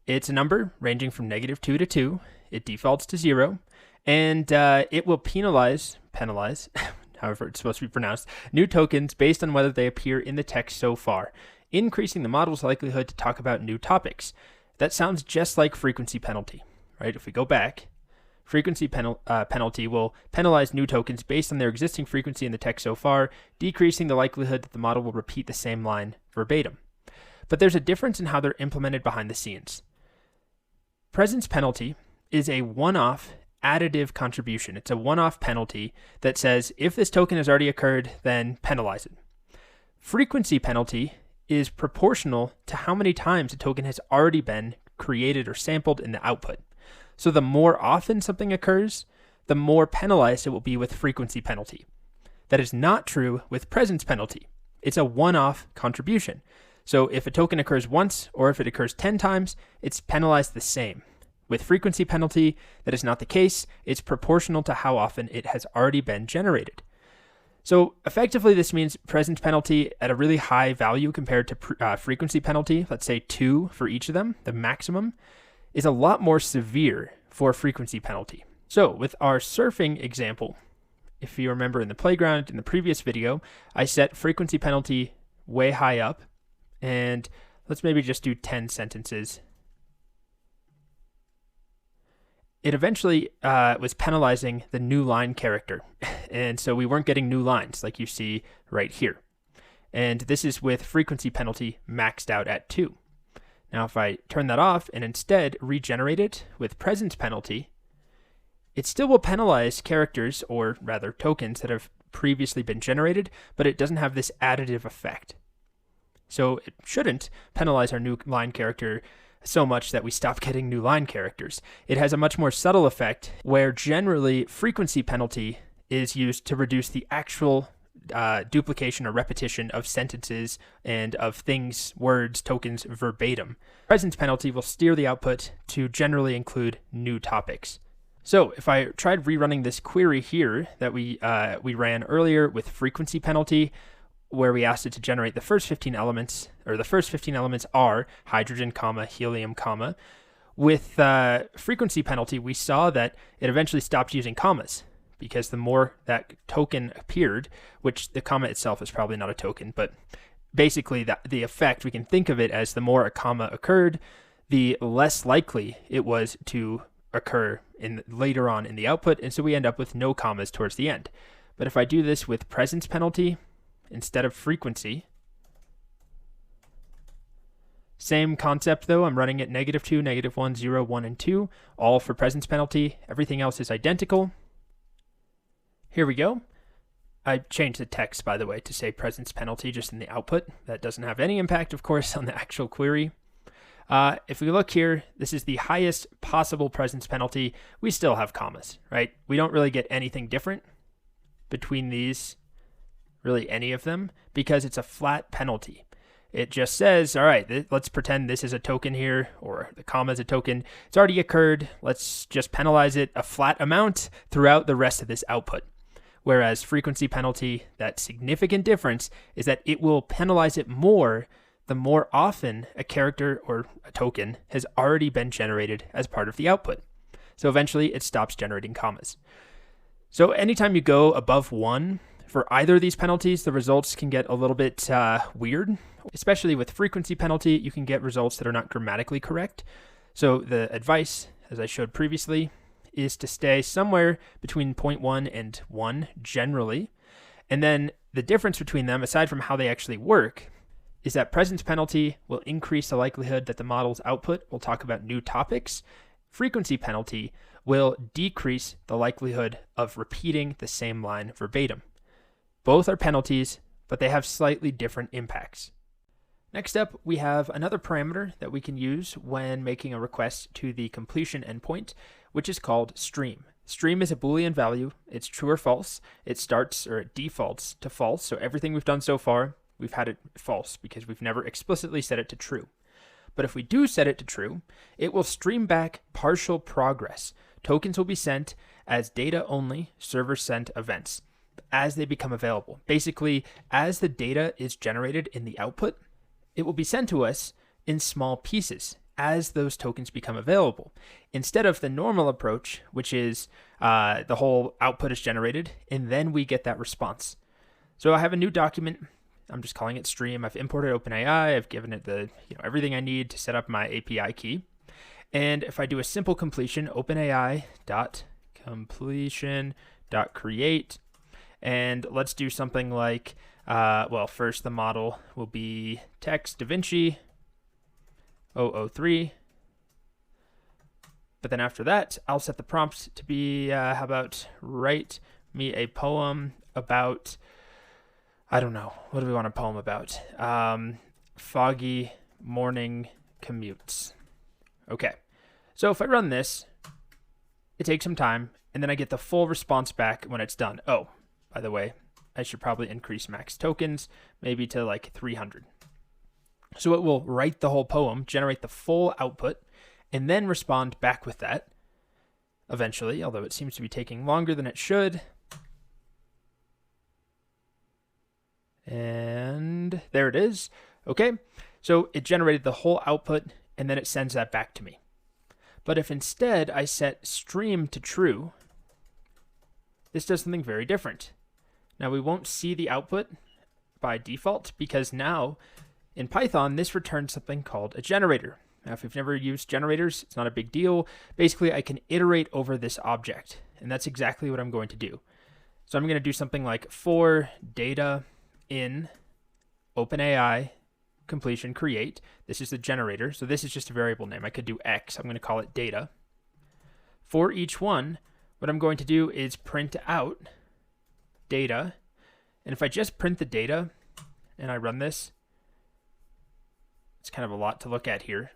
It's a number ranging from -2 to 2. It defaults to 0. And it will penalize, however it's supposed to be pronounced, new tokens based on whether they appear in the text so far, increasing the model's likelihood to talk about new topics. That sounds just like frequency penalty, right? If we go back, frequency penalty will penalize new tokens based on their existing frequency in the text so far, decreasing the likelihood that the model will repeat the same line verbatim. But there's a difference in how they're implemented behind the scenes. Presence penalty is a one-off additive contribution. It's a one-off penalty that says if this token has already occurred, then penalize it. Frequency penalty is proportional to how many times a token has already been created or sampled in the output. So the more often something occurs, the more penalized it will be with frequency penalty. That is not true with presence penalty. It's a one-off contribution. So if a token occurs once or if it occurs 10 times, it's penalized the same. With frequency penalty, that is not the case. It's proportional to how often it has already been generated. So effectively, this means presence penalty at a really high value compared to frequency penalty, let's say 2 for each of them, the maximum, is a lot more severe for frequency penalty. So with our surfing example, if you remember in the playground in the previous video, I set frequency penalty way high up, and let's maybe just do 10 sentences. It eventually was penalizing the new line character, and so we weren't getting new lines like you see right here. And this is with frequency penalty maxed out at 2. Now, if I turn that off and instead regenerate it with presence penalty, it still will penalize characters, or rather tokens, that have previously been generated, but it doesn't have this additive effect. So it shouldn't penalize our new line character so much that we stop getting new line characters. It has a much more subtle effect where generally frequency penalty is used to reduce the actual duplication or repetition of sentences and of things, words, tokens verbatim. Presence penalty will steer the output to generally include new topics. So if I tried rerunning this query here that we ran earlier with frequency penalty, where we asked it to generate the first 15 elements, or the first 15 elements are hydrogen, comma, helium, comma. With frequency penalty, we saw that it eventually stopped using commas, because the more that token appeared, which the comma itself is probably not a token, but basically the effect, we can think of it as the more a comma occurred, the less likely it was to occur later on in the output, and so we end up with no commas towards the end. But if I do this with presence penalty instead of frequency, same concept though, I'm running at -2, -1, 0, 1, and 2, all for presence penalty. Everything else is identical. Here we go. I changed the text, by the way, to say presence penalty just in the output. That doesn't have any impact, of course, on the actual query. If we look here, this is the highest possible presence penalty. We still have commas, right? We don't really get anything different between these, really any of them, because it's a flat penalty. It just says, all right, let's pretend this is a token here, or the comma is a token. It's already occurred. Let's just penalize it a flat amount throughout the rest of this output. Whereas frequency penalty, that significant difference is that it will penalize it more the more often a character or a token has already been generated as part of the output. So eventually it stops generating commas. So anytime you go above 1 for either of these penalties, the results can get a little bit weird. Especially with frequency penalty, you can get results that are not grammatically correct. So the advice, as I showed previously, is to stay somewhere between 0.1 and 1 generally. And then the difference between them, aside from how they actually work, is that presence penalty will increase the likelihood that the model's output will talk about new topics. Frequency penalty will decrease the likelihood of repeating the same line verbatim. Both are penalties, but they have slightly different impacts. Next up, we have another parameter that we can use when making a request to the completion endpoint, which is called stream. Stream is a Boolean value. It's true or false. It starts, or it defaults to false. So everything we've done so far, we've had it false because we've never explicitly set it to true. But if we do set it to true, it will stream back partial progress. Tokens will be sent as data only server sent events as they become available. Basically, as the data is generated in the output, it will be sent to us in small pieces as those tokens become available, instead of the normal approach, which is the whole output is generated and then we get that response. So I have a new document. I'm just calling it stream. I've imported OpenAI. I've given it the everything I need to set up my API key. And if I do a simple completion, OpenAI.completion.create, and let's do something like, first the model will be text DaVinci 003. But then after that, I'll set the prompts to be, how about write me a poem about, I don't know, what do we want a poem about? Foggy morning commutes. Okay, so if I run this, it takes some time, and then I get the full response back when it's done. Oh, by the way, I should probably increase max tokens, maybe to like 300. So it will write the whole poem, generate the full output, and then respond back with that eventually, although it seems to be taking longer than it should. And there it is. Okay, so it generated the whole output, and then it sends that back to me. But if instead I set stream to true, this does something very different. Now we won't see the output by default because now in Python, this returns something called a generator. Now, if you've never used generators, it's not a big deal. Basically, I can iterate over this object, and that's exactly what I'm going to do. So I'm going to do something like for data in OpenAI completion create. This is the generator. So this is just a variable name. I could do X. I'm going to call it data. For each one, what I'm going to do is print out data. And if I just print the data and I run this, it's kind of a lot to look at here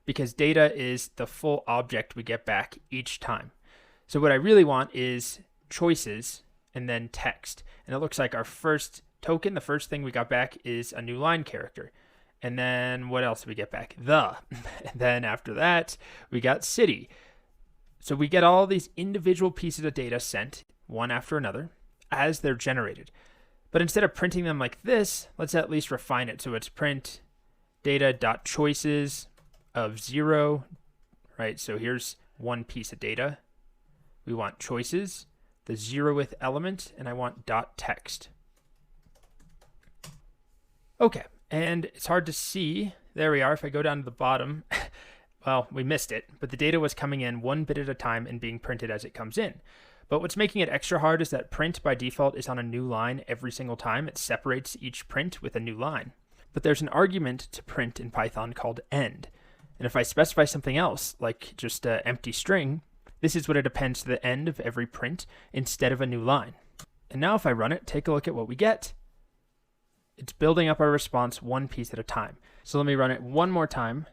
because data is the full object we get back each time. So what I really want is choices and then text. And it looks like our first token, the first thing we got back is a new line character. And then what else do we get back? The. And then after that, we got city. So we get all these individual pieces of data sent one after another as they're generated. But instead of printing them like this, let's at least refine it. So it's print data.choices of 0, right? So here's one piece of data. We want choices, the 0th element, and I want .text. Okay, and it's hard to see. There we are. If I go down to the bottom, well, we missed it, but the data was coming in 1 bit at a time and being printed as it comes in. But what's making it extra hard is that print by default is on a new line every single time. It separates each print with a new line. But there's an argument to print in Python called end. And if I specify something else, like just an empty string, this is what it appends to the end of every print instead of a new line. And now if I run it, take a look at what we get. It's building up our response one piece at a time. So let me run it one more time.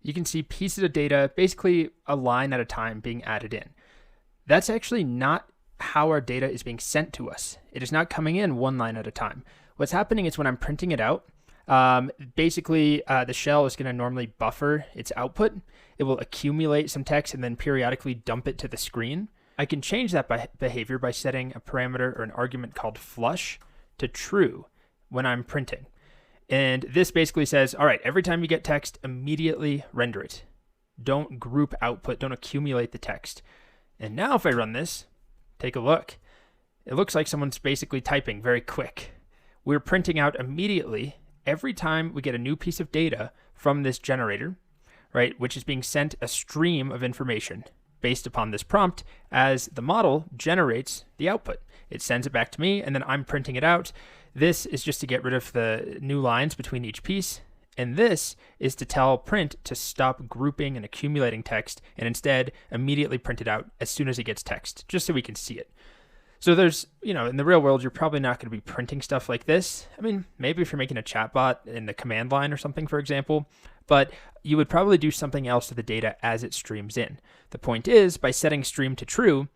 You can see pieces of data, basically a line at a time, being added in. That's actually not how our data is being sent to us. It is not coming in one line at a time. What's happening is when I'm printing it out, the shell is going to normally buffer its output. It will accumulate some text and then periodically dump it to the screen. I can change that behavior by setting a parameter or an argument called flush to true when I'm printing. And this basically says, all right, every time you get text, immediately render it. Don't group output, don't accumulate the text. And now if I run this, take a look. It looks like someone's basically typing very quick. We're printing out immediately every time we get a new piece of data from this generator, right, which is being sent a stream of information based upon this prompt as the model generates the output. It sends it back to me, and then I'm printing it out. This is just to get rid of the new lines between each piece. And this is to tell print to stop grouping and accumulating text and instead immediately print it out as soon as it gets text, just so we can see it. So there's, in the real world, you're probably not going to be printing stuff like this. I mean, maybe if you're making a chatbot in the command line or something, for example, but you would probably do something else to the data as it streams in. The point is, by setting stream to true,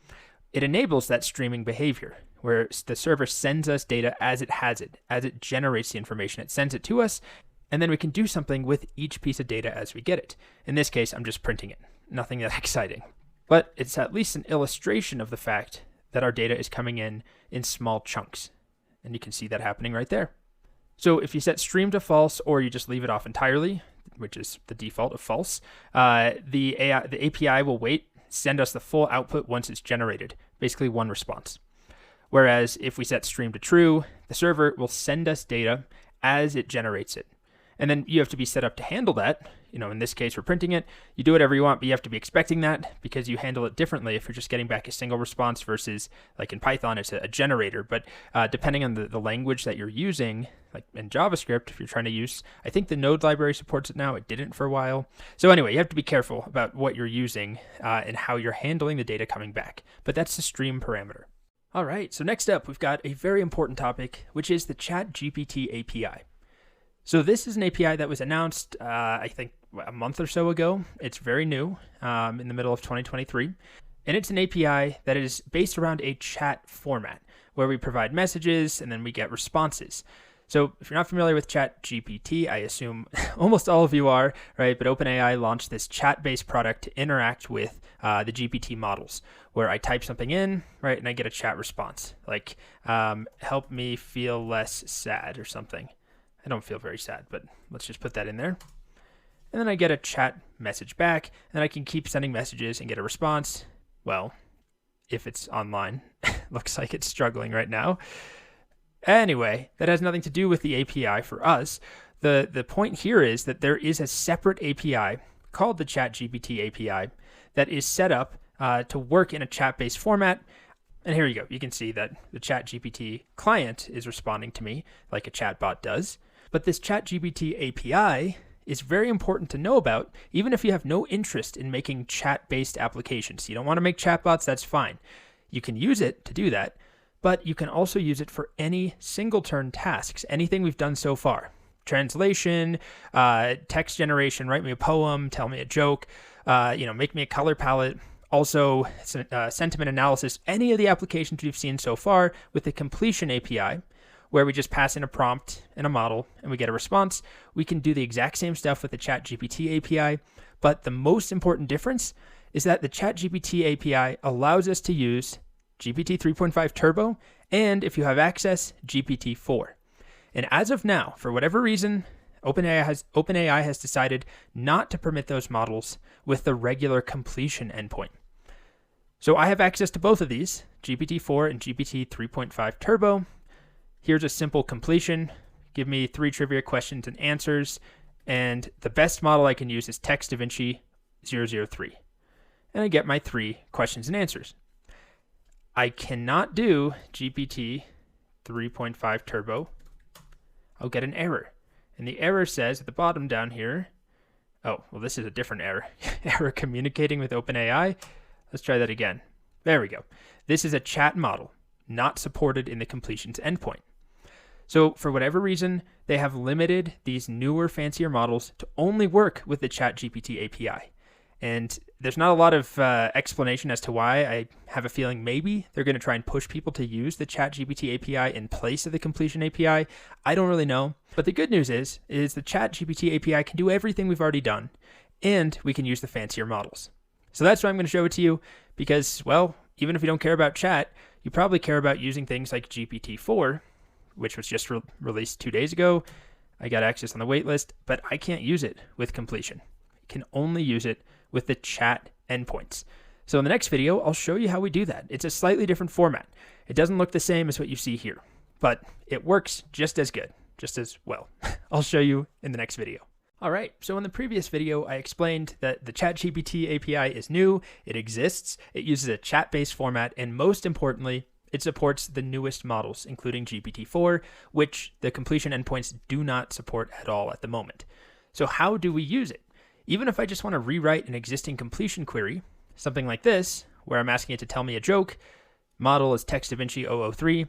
it enables that streaming behavior where the server sends us data as it has it, as it generates the information. It sends it to us, and then we can do something with each piece of data as we get it. In this case, I'm just printing it. Nothing that exciting. But it's at least an illustration of the fact that our data is coming in small chunks. And you can see that happening right there. So if you set stream to false, or you just leave it off entirely, which is the default of false, the API will wait, send us the full output once it's generated, basically one response. Whereas if we set stream to true, the server will send us data as it generates it. And then you have to be set up to handle that. In this case, we're printing it. You do whatever you want, but you have to be expecting that because you handle it differently if you're just getting back a single response versus, like in Python, it's a generator. But depending on the language that you're using, like in JavaScript, if you're trying to use, I think the Node library supports it now. It didn't for a while. So anyway, you have to be careful about what you're using and how you're handling the data coming back. But that's the stream parameter. All right, so next up, we've got a very important topic, which is the ChatGPT API. So this is an API that was announced, I think, a month or so ago. It's very new, in the middle of 2023. And it's an API that is based around a chat format where we provide messages and then we get responses. So if you're not familiar with ChatGPT, I assume almost all of you are, right? But OpenAI launched this chat-based product to interact with the GPT models, where I type something in, right, and I get a chat response, like help me feel less sad or something. I don't feel very sad, but let's just put that in there. And then I get a chat message back, and I can keep sending messages and get a response. Well, if it's online, looks like it's struggling right now. Anyway, that has nothing to do with the API for us. The point here is that there is a separate API called the ChatGPT API that is set up to work in a chat-based format. And here you go. You can see that the ChatGPT client is responding to me like a chatbot does. But this ChatGPT API is very important to know about, even if you have no interest in making chat-based applications. You don't want to make chatbots, that's fine. You can use it to do that, but you can also use it for any single-turn tasks, anything we've done so far. Translation, text generation, write me a poem, tell me a joke, make me a color palette. Also, sentiment analysis, any of the applications we've seen so far with the completion API, where we just pass in a prompt and a model and we get a response. We can do the exact same stuff with the ChatGPT API, but the most important difference is that the ChatGPT API allows us to use GPT 3.5 Turbo, and if you have access, GPT4. And as of now, for whatever reason, OpenAI has decided not to permit those models with the regular completion endpoint. So I have access to both of these, GPT-4 and GPT 3.5 Turbo. Here's a simple completion. give me 3 trivia questions and answers, and the best model I can use is Text DaVinci 003. And I get my 3 questions and answers. I cannot do GPT 3.5 Turbo. I'll get an error. And the error says at the bottom down here, oh, well, this is a different error. Error communicating with OpenAI. Let's try that again. There we go. This is a chat model, not supported in the completions endpoint. So for whatever reason, they have limited these newer, fancier models to only work with the ChatGPT API. And there's not a lot of explanation as to why. I have a feeling maybe they're going to try and push people to use the ChatGPT API in place of the completion API. I don't really know. But the good news is the ChatGPT API can do everything we've already done, and we can use the fancier models. So that's why I'm going to show it to you because, well, even if you don't care about chat, you probably care about using things like GPT4, which was just released 2 days ago. I got access on the waitlist, but I can't use it with completion. I can only use it with the chat endpoints. So in the next video, I'll show you how we do that. It's a slightly different format. It doesn't look the same as what you see here, but it works just as good, just as well. I'll show you in the next video. All right, so in the previous video, I explained that the ChatGPT API is new, it exists, it uses a chat-based format, and most importantly, it supports the newest models, including GPT4, which the completion endpoints do not support at all at the moment. So how do we use it? Even if I just want to rewrite an existing completion query, something like this, where I'm asking it to tell me a joke, model is Text DaVinci 003,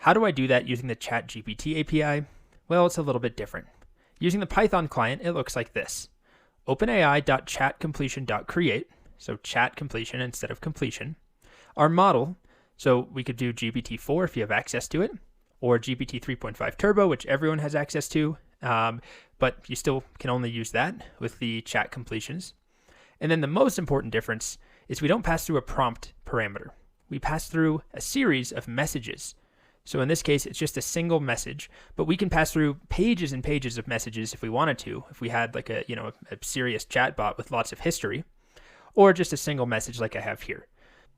how do I do that using the ChatGPT API? Well, it's a little bit different. Using the Python client, it looks like this. OpenAI.chatCompletion.create, so chat completion instead of completion. Our model, so we could do GPT4 if you have access to it, or GPT 3.5 Turbo, which everyone has access to, but you still can only use that with the chat completions. And then the most important difference is we don't pass through a prompt parameter. We pass through a series of messages. So in this case, it's just a single message, but we can pass through pages and pages of messages if we wanted to, if we had like a serious chatbot with lots of history, or just a single message like I have here.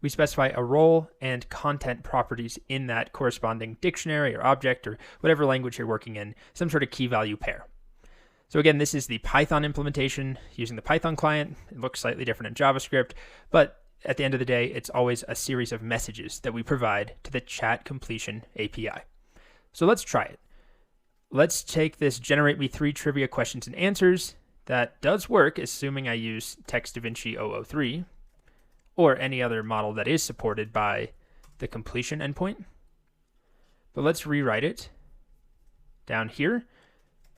We specify a role and content properties in that corresponding dictionary or object or whatever language you're working in, some sort of key value pair. So again, this is the Python implementation using the Python client. It looks slightly different in JavaScript, but at the end of the day, it's always a series of messages that we provide to the chat completion API. So let's try it. Let's take this generate me 3 trivia questions and answers. That does work, assuming I use Text DaVinci 003 or any other model that is supported by the completion endpoint. But let's rewrite it down here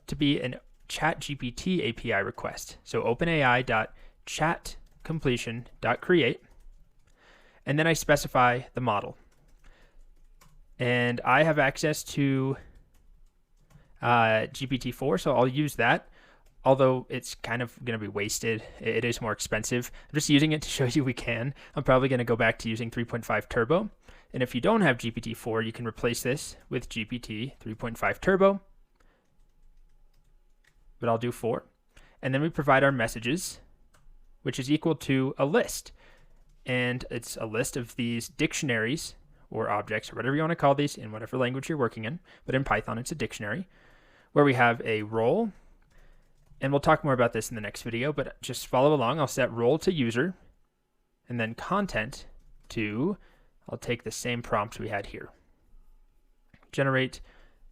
to be an ChatGPT API request. So OpenAI.chatCompletion.create. And then I specify the model. And I have access to GPT-4, so I'll use that. Although it's kind of going to be wasted. It is more expensive. I'm just using it to show you we can. I'm probably going to go back to using 3.5 Turbo. And if you don't have GPT-4, you can replace this with GPT 3.5 Turbo. But I'll do 4. And then we provide our messages, which is equal to a list. And it's a list of these dictionaries or objects or whatever you want to call these in whatever language you're working in. But in Python, it's a dictionary where we have a role. And we'll talk more about this in the next video, but just follow along. I'll set role to user and then content to, I'll take the same prompt we had here. Generate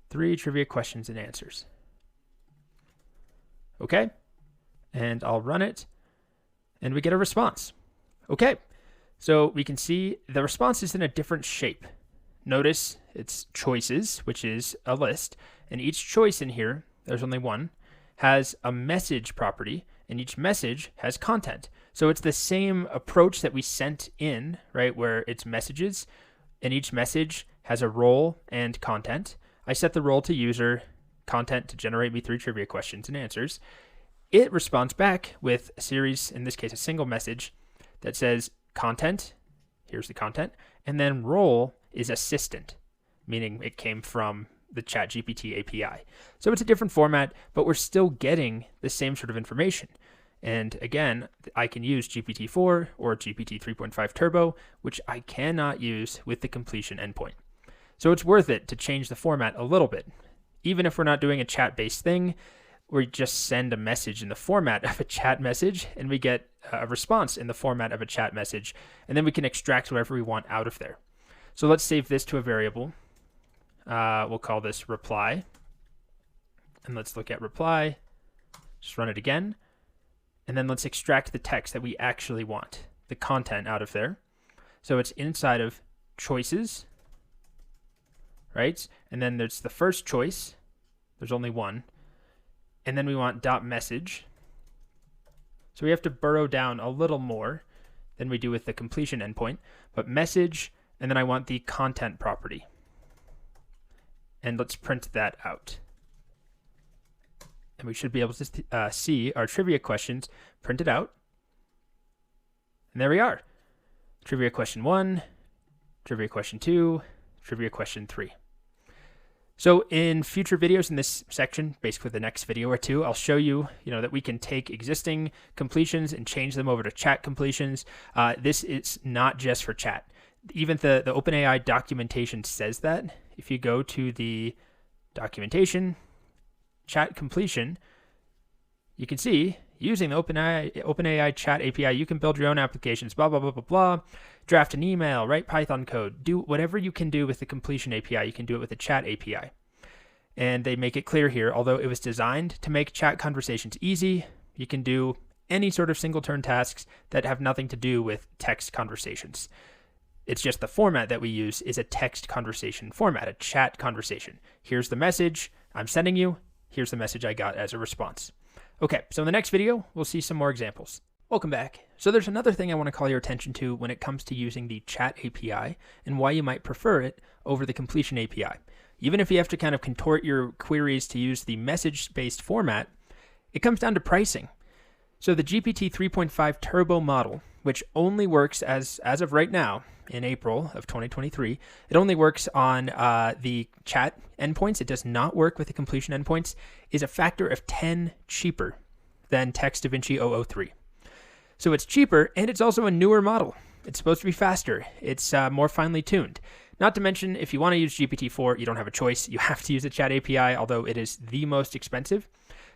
3 trivia questions and answers. Okay. And I'll run it and we get a response. Okay. So we can see the response is in a different shape. Notice it's choices, which is a list, and each choice in here, there's only one, has a message property, and each message has content. So it's the same approach that we sent in, right, where it's messages, and each message has a role and content. I set the role to user, content to generate me 3 trivia questions and answers. It responds back with a series, in this case, a single message that says content, here's the content, and then role is assistant, meaning it came from the ChatGPT API. So it's a different format, but we're still getting the same sort of information. And again, I can use GPT-4 or GPT 3.5 Turbo, which I cannot use with the completion endpoint. So it's worth it to change the format a little bit. even if we're not doing a chat-based thing, we just send a message in the format of a chat message, and we get a response in the format of a chat message, and then we can extract whatever we want out of there. So let's save this to a variable. We'll call this reply, and let's look at reply. Just run it again, and then let's extract the text that we actually want, the content out of there. So it's inside of choices, right? And then there's the first choice. There's only one. And then we want .message. So we have to burrow down a little more than we do with the completion endpoint, but message, and then I want the content property. And let's print that out. And we should be able to see our trivia questions printed out. And there we are. Trivia question 1, trivia question 2, trivia question 3. So in future videos in this section, basically the next video or two, I'll show you, that we can take existing completions and change them over to chat completions. This is not just for chat. Even the OpenAI documentation says that. If you go to the documentation, chat completion, you can see using the OpenAI chat API, you can build your own applications, blah, blah, blah, blah, blah, draft an email, write Python code, do whatever you can do with the completion API, you can do it with the chat API. And they make it clear here, although it was designed to make chat conversations easy, you can do any sort of single turn tasks that have nothing to do with text conversations. It's just the format that we use is a text conversation format, a chat conversation. Here's the message I'm sending you. Here's the message I got as a response. Okay, so in the next video, we'll see some more examples. Welcome back. So there's another thing I want to call your attention to when it comes to using the chat API and why you might prefer it over the completion API. Even if you have to kind of contort your queries to use the message-based format, it comes down to pricing. So the GPT 3.5 Turbo model, which only works as of right now, in April of 2023, it only works on the chat endpoints. It does not work with the completion endpoints, is a factor of 10 cheaper than Text DaVinci 003. So it's cheaper, and it's also a newer model. It's supposed to be faster. It's more finely tuned. Not to mention, if you want to use GPT-4, you don't have a choice. You have to use the chat API, although it is the most expensive.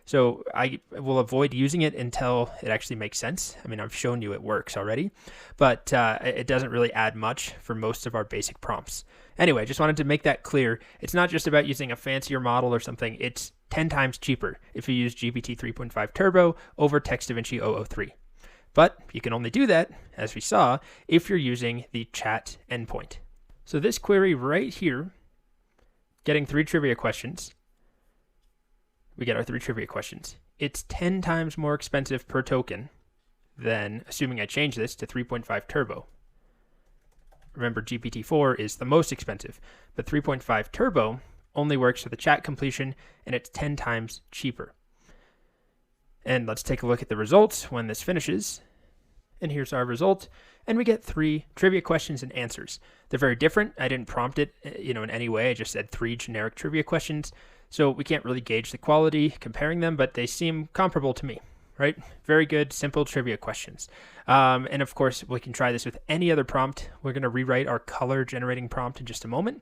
So I will avoid using it until it actually makes sense. I mean, I've shown you it works already, but it doesn't really add much for most of our basic prompts. Anyway, just wanted to make that clear. It's not just about using a fancier model or something. It's 10 times cheaper if you use GPT 3.5 Turbo over Text DaVinci 003. But you can only do that, as we saw, if you're using the chat endpoint. So this query right here, getting 3 trivia questions, we get our 3 trivia questions. It's 10 times more expensive per token than, assuming I change this to 3.5 Turbo. Remember, GPT-4 is the most expensive, but 3.5 Turbo only works for the chat completion, and it's 10 times cheaper. And let's take a look at the results when this finishes. And here's our result. And we get 3 trivia questions and answers. They're very different. I didn't prompt it, in any way. I just said 3 generic trivia questions. So we can't really gauge the quality comparing them, but they seem comparable to me, right? Very good, simple trivia questions. And of course, we can try this with any other prompt. We're going to rewrite our color generating prompt in just a moment.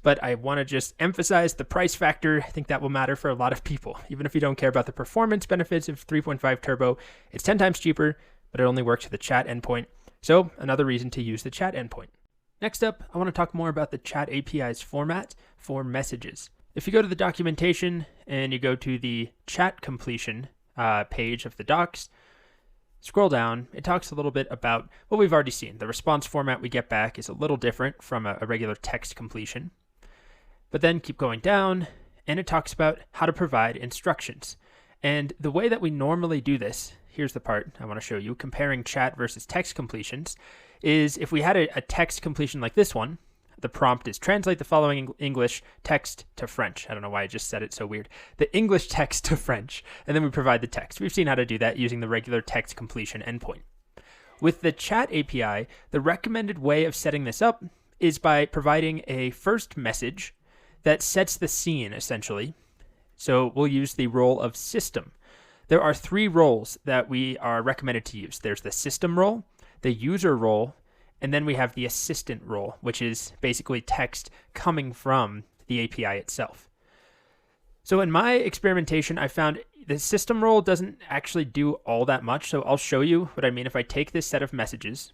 But I want to just emphasize the price factor. I think that will matter for a lot of people. Even if you don't care about the performance benefits of 3.5 Turbo, it's 10 times cheaper, but it only works with the chat endpoint. So another reason to use the chat endpoint. Next up, I want to talk more about the chat API's format for messages. If you go to the documentation and you go to the chat completion page of the docs, scroll down, it talks a little bit about what we've already seen. The response format we get back is a little different from a regular text completion. But then keep going down, and it talks about how to provide instructions. And the way that we normally do this, here's the part I want to show you, comparing chat versus text completions, is if we had a text completion like this one, the prompt is translate the following English text to French. I don't know why I just said it so weird. The English text to French, and then we provide the text. We've seen how to do that using the regular text completion endpoint. With the chat API, the recommended way of setting this up is by providing a first message that sets the scene, essentially. So we'll use the role of system. There are 3 roles that we are recommended to use. There's the system role, the user role, and then we have the assistant role, which is basically text coming from the API itself. So in my experimentation, I found the system role doesn't actually do all that much. So I'll show you what I mean. If I take this set of messages,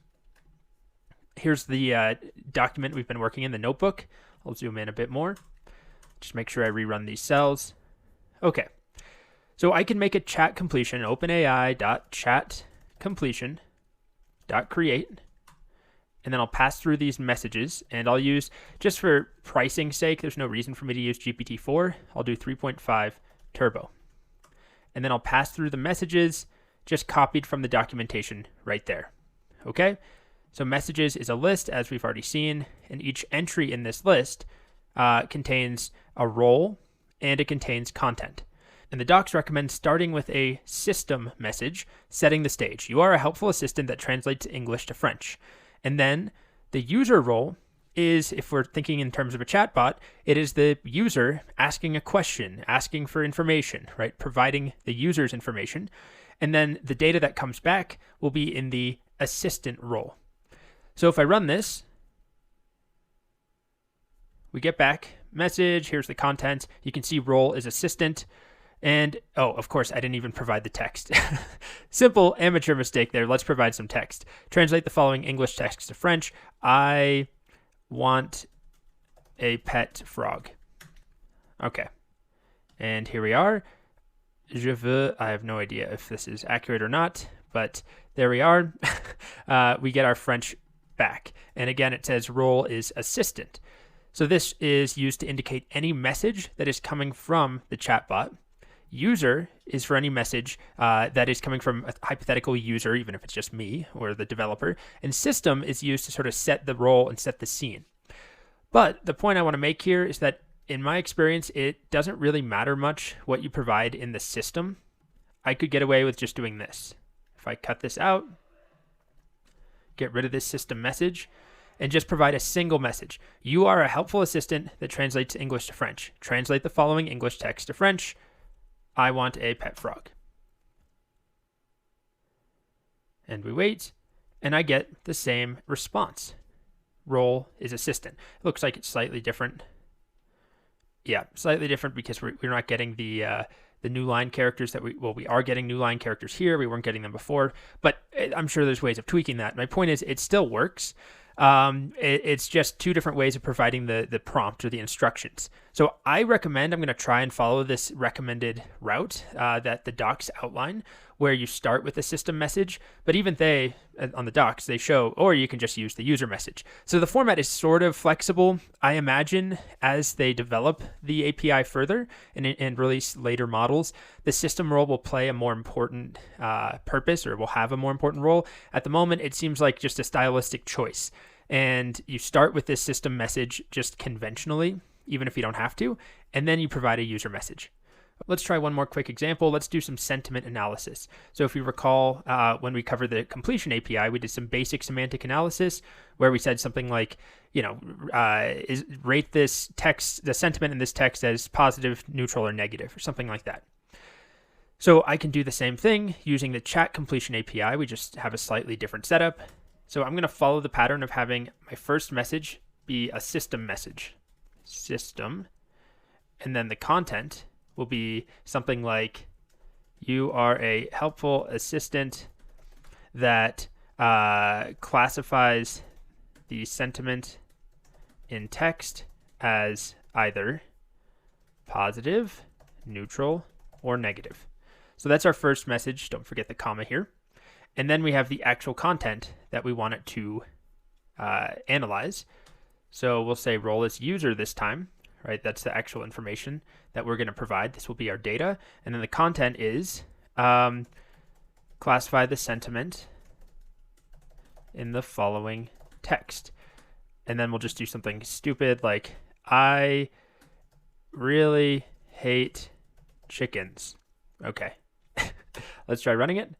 here's the document we've been working in, the notebook. I'll zoom in a bit more. Just make sure I rerun these cells. Okay. So I can make a chat completion, openai.chatCompletion.create. And then I'll pass through these messages, and I'll use, just for pricing sake, there's no reason for me to use GPT4. I'll do 3.5 turbo. And then I'll pass through the messages just copied from the documentation right there. Okay? So messages is a list, as we've already seen, and each entry in this list contains a role and it contains content. And the docs recommend starting with a system message, setting the stage. You are a helpful assistant that translates English to French. And then the user role is, if we're thinking in terms of a chatbot, it is the user asking a question, asking for information, right? Providing the user's information. And then the data that comes back will be in the assistant role. So if I run this, we get back message, here's the content. You can see role is assistant. And, oh, of course, I didn't even provide the text. Simple amateur mistake there. Let's provide some text. Translate the following English text to French. I want a pet frog. Okay. And here we are. Je veux. I have no idea if this is accurate or not, but there we are. We get our French back. And again, it says role is assistant. So this is used to indicate any message that is coming from the chatbot. User is for any message that is coming from a hypothetical user, even if it's just me or the developer. And system is used to sort of set the role and set the scene. But the point I want to make here is that in my experience, it doesn't really matter much what you provide in the system. I could get away with just doing this. If I cut this out, get rid of this system message, and just provide a single message. You are a helpful assistant that translates English to French. Translate the following English text to French. I want a pet frog. And we wait, and I get the same response. Role is assistant. It looks like it's slightly different. Yeah, slightly different because we're not getting the new line characters that we are getting new line characters here. We weren't getting them before, but I'm sure there's ways of tweaking that. My point is, it still works. It's just two different ways of providing the prompt or the instructions. So I recommend, I'm going to try and follow this recommended route that the docs outline, where you start with a system message, but even they, on the docs, they show, or you can just use the user message. So the format is sort of flexible. I imagine as they develop the API further and release later models, the system role will play a more important purpose, or will have a more important role. At the moment, it seems like just a stylistic choice. And you start with this system message just conventionally, even if you don't have to, and then you provide a user message. Let's try one more quick example. Let's do some sentiment analysis. So if you recall, when we covered the completion API, we did some basic semantic analysis where we said something like, rate this text, the sentiment in this text as positive, neutral, or negative, or something like that. So I can do the same thing using the chat completion API. We just have a slightly different setup. So I'm going to follow the pattern of having my first message be a system message. System. And then the content will be something like, you are a helpful assistant that classifies the sentiment in text as either positive, neutral, or negative. So that's our first message. Don't forget the comma here. And then we have the actual content that we want it to analyze. So we'll say role as user this time, right? That's the actual information that we're going to provide. This will be our data. And then the content is classify the sentiment in the following text. And then we'll just do something stupid like, I really hate chickens. Okay. Let's try running it.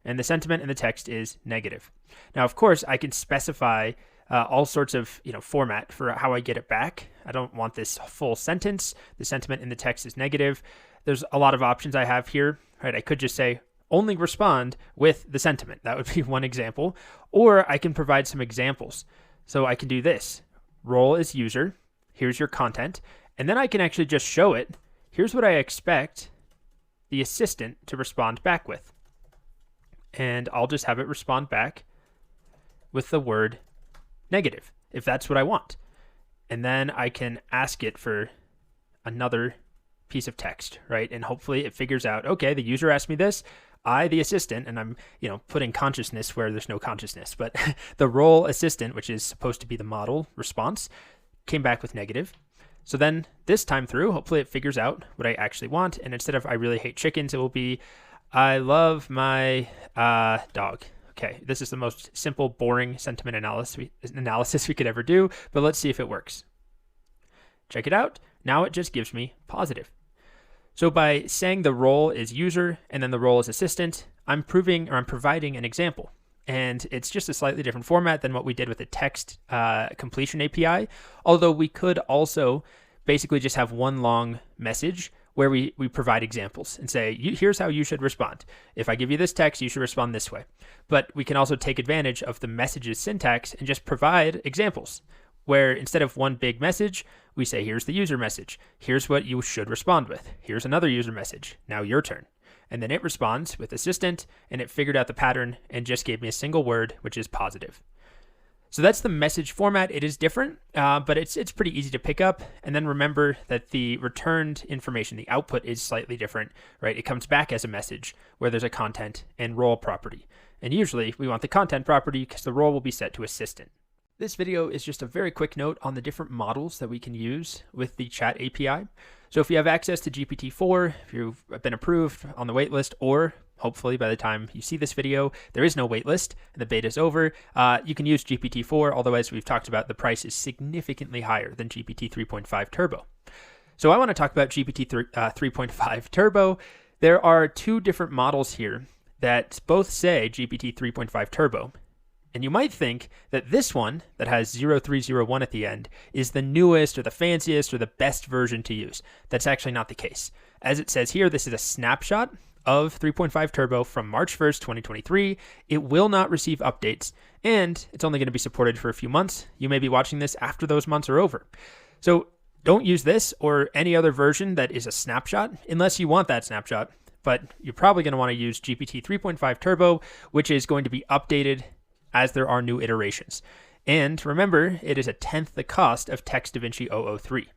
And the sentiment in the text is negative. Now, of course, I can specify all sorts of format for how I get it back. I don't want this full sentence. The sentiment in the text is negative. There's a lot of options I have here. Right? I could just say only respond with the sentiment. That would be one example. Or I can provide some examples. So I can do this. Role as user. Here's your content. And then I can actually just show it, here's what I expect the assistant to respond back with. And I'll just have it respond back with the word negative, if that's what I want. And then I can ask it for another piece of text, right? And hopefully it figures out, okay, the user asked me this, I, the assistant, and I'm, putting consciousness where there's no consciousness, but the role assistant, which is supposed to be the model response, came back with negative. So then this time through, hopefully it figures out what I actually want. And instead of I really hate chickens, it will be I love my dog. Okay, this is the most simple, boring sentiment analysis we could ever do, but let's see if it works. Check it out. Now it just gives me positive. So by saying the role is user and then the role is assistant, I'm providing an example. And it's just a slightly different format than what we did with the text completion API. Although we could also basically just have one long message where we provide examples and say, here's how you should respond. If I give you this text, you should respond this way. But we can also take advantage of the message's syntax and just provide examples where instead of one big message, we say, here's the user message. Here's what you should respond with. Here's another user message. Now your turn. And then it responds with assistant, and it figured out the pattern and just gave me a single word, which is positive. So that's the message format. It is different, but it's pretty easy to pick up. And then remember that the returned information, the output is slightly different, right? It comes back as a message where there's a content and role property. And usually we want the content property because the role will be set to assistant. This video is just a very quick note on the different models that we can use with the Chat API. So if you have access to GPT-4, if you've been approved on the waitlist, or hopefully by the time you see this video, there is no waitlist and the beta is over, you can use GPT-4, although as we've talked about, the price is significantly higher than GPT 3.5 Turbo. So I want to talk about GPT 3.5 Turbo. There are two different models here that both say GPT 3.5 Turbo. And you might think that this one that has 0301 at the end is the newest or the fanciest or the best version to use. That's actually not the case. As it says here, this is a snapshot of 3.5 Turbo from March 1st, 2023. It will not receive updates, and it's only going to be supported for a few months. You may be watching this after those months are over. So don't use this or any other version that is a snapshot unless you want that snapshot. But you're probably going to want to use GPT 3.5 Turbo, which is going to be updated as there are new iterations. And remember, it is a tenth the cost of Text DaVinci 003.